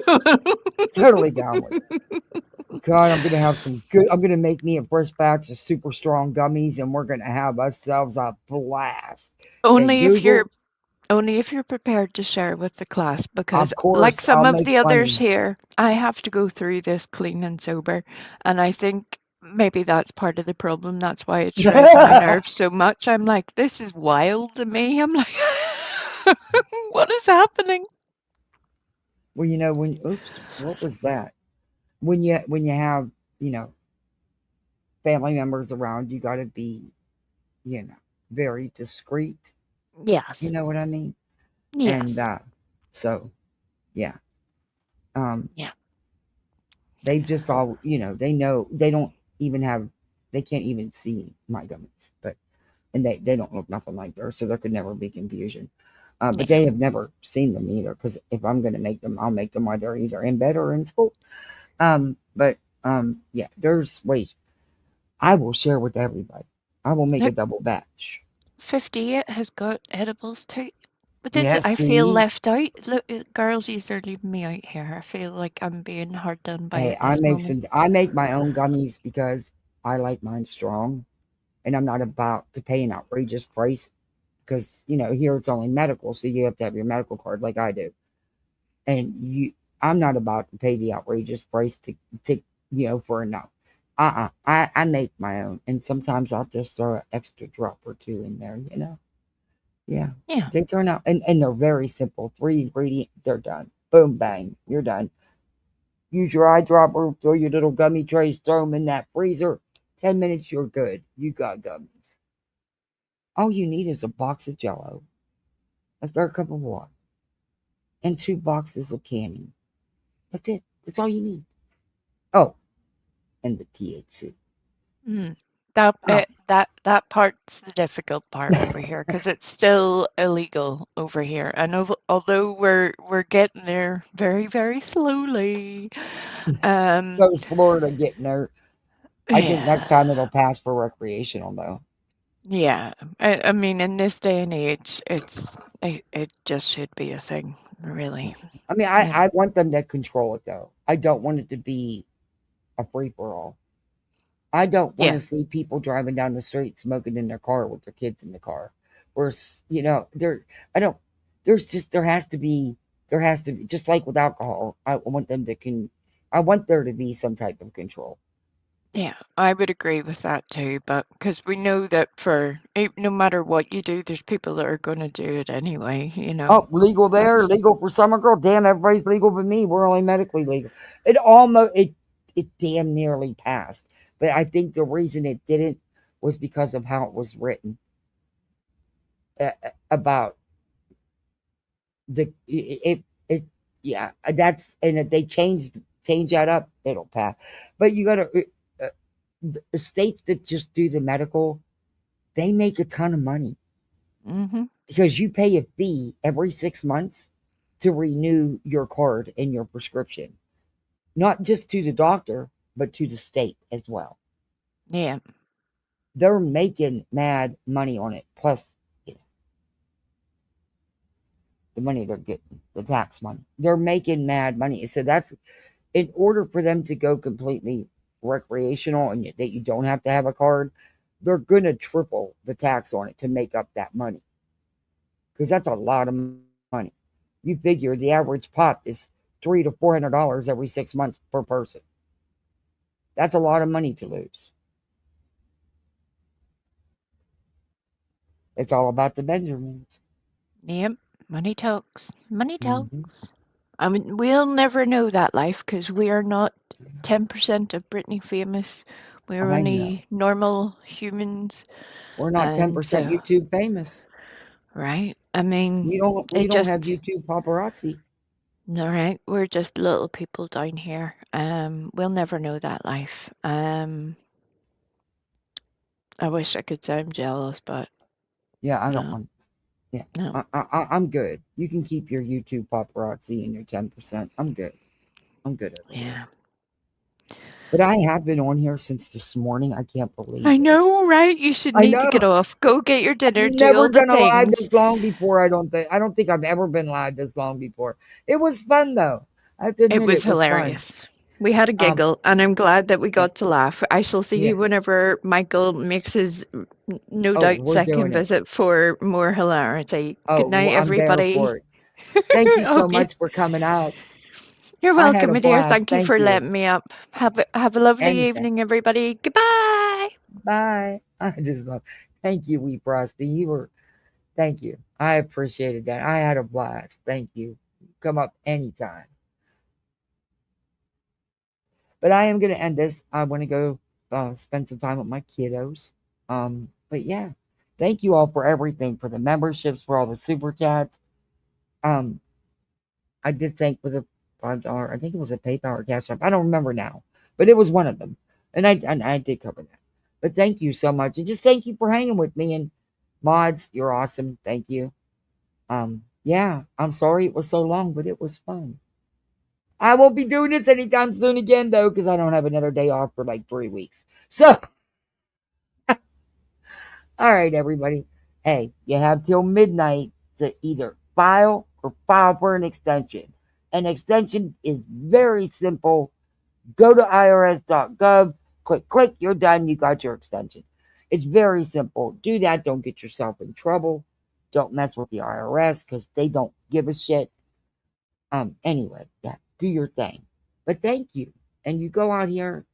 Totally down with it. God, I'm going to have some good, I'm going to make me a first batch of super strong gummies and we're going to have ourselves a blast. Only if you're prepared to share with the class, because Of course, like some I'll of make the others plenty. here, I have to go through this clean and sober, and I think maybe that's part of the problem. That's why it shrives my nerves so much. I'm like, this is wild to me. I'm like, what is happening? Well, you know, what was that? When you have, family members around, you got to be, very discreet. Yes. You know what I mean? Yes. And so, yeah. Yeah. They just all, they know they don't even have, they can't even see my gummies, and they don't look nothing like theirs, so there could never be confusion. But they have never seen them either, because if I'm going to make them, I'll make them while they're either in bed or in school. Yeah, there's wait. I will share with everybody. I will make a double batch. 58 has got edibles too. But this Yes, I feel see? left out. Look, girls, you're leaving me out here. I feel like I'm being hard done by Hey, at this moment. I make my own gummies because I like mine strong, and I'm not about to pay an outrageous price because here it's only medical, so you have to have your medical card like I do, and I'm not about to pay the outrageous price to for a no. I make my own, and sometimes I'll just throw an extra drop or two in there. Yeah. They turn out, and they're very simple. 3 ingredient, they're done. Boom, bang, you're done. Use your eyedropper, throw your little gummy trays, throw them in that freezer. 10 minutes, you're good. You got gummies. All you need is a box of Jell-O, a third cup of water, and 2 boxes of candy. That's it. That's all you need. Oh, and the THC. That part's the difficult part over here, because it's still illegal over here, and although we're getting there very, very slowly. So is Florida getting there. I think next time it'll pass for recreational though. Yeah, I mean, in this day and age, it just should be a thing, really. I mean, I want them to control it though. I don't want it to be a free for all. I don't want to see people driving down the street smoking in their car with their kids in the car. Or there has to be just like with alcohol. I want there to be some type of control. Yeah, I would agree with that too, but because we know that no matter what you do, there's people that are going to do it anyway, Oh, legal there, legal for Summer Girl. Damn, everybody's legal but me. We're only medically legal. It damn nearly passed. But I think the reason it didn't was because of how it was written. About that's, and if they change that up, it'll pass. But you gotta the states that just do the medical, they make a ton of money. Because you pay a fee every 6 months to renew your card and your prescription, not just to the doctor, but to the state as well. Yeah, they're making mad money on it. Plus, the money they're getting, the tax money, they're making mad money. So that's in order for them to go completely recreational and that you don't have to have a card. They're gonna triple the tax on it to make up that money, because that's a lot of money. You figure the average pot is $300 to $400 every 6 months per person. That's a lot of money to lose. It's all about the Benjamins. Yep, money talks. Money talks. I mean, we'll never know that life because we are not 10% of Britney famous. We're I know. only normal humans. We're not 10% YouTube famous. Right. I mean, we don't have YouTube paparazzi. All right. We're just little people down here. We'll never know that life. I wish I could say I'm jealous, but Yeah, I don't no. want. Yeah, No. I'm good. You can keep your YouTube paparazzi and your 10%. I'm good. I'm good over here. But I have been on here since this morning. I can't believe I this. know, right? You should need to get off. Go get your dinner. I've Do never all the done a live things. this long before. I don't think I've ever been live this long before. It was fun though. I have to admit, It was fun. hilarious. We had a giggle, and I'm glad that we got to laugh. I shall see Yeah. you whenever Michael makes his no doubt we're doing second it. visit for more hilarity. Good night, I'm there everybody. for it. Thank you so much for coming out. You're I had welcome, a my dear. blast. Thank you for letting me up. Have a lovely Anytime. evening, everybody. Goodbye. Bye. I just love. Thank you, Wee Frosty. Thank you. I appreciated that. I had a blast. Thank you. Come up anytime. But I am going to end this. I want to go spend some time with my kiddos. But yeah, thank you all for everything, for the memberships, for all the super chats. I did thank for the $5. I think it was a PayPal or Cash App. I don't remember now, but it was one of them, and I did cover that. But thank you so much, and just thank you for hanging with me. And mods, you're awesome. Thank you. Yeah, I'm sorry it was so long, but it was fun. I won't be doing this anytime soon again, though, because I don't have another day off for like 3 weeks. So, all right, everybody. Hey, you have till midnight to either file or file for an extension. An extension is very simple. Go to irs.gov, click, you're done, you got your extension. It's very simple. Do that. Don't get yourself in trouble. Don't mess with the IRS because they don't give a shit. Anyway, yeah, do your thing. But thank you. And you go out here,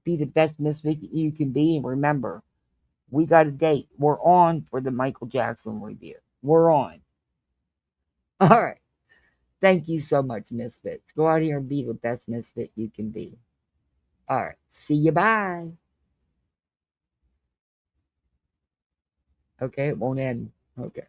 be the best misfit you can be. And remember, we got a date. We're on for the Michael Jackson review. We're on. All right. Thank you so much, Misfits. Go out here and be the best misfit you can be. All right. See you. Bye. Okay, it won't end. Okay.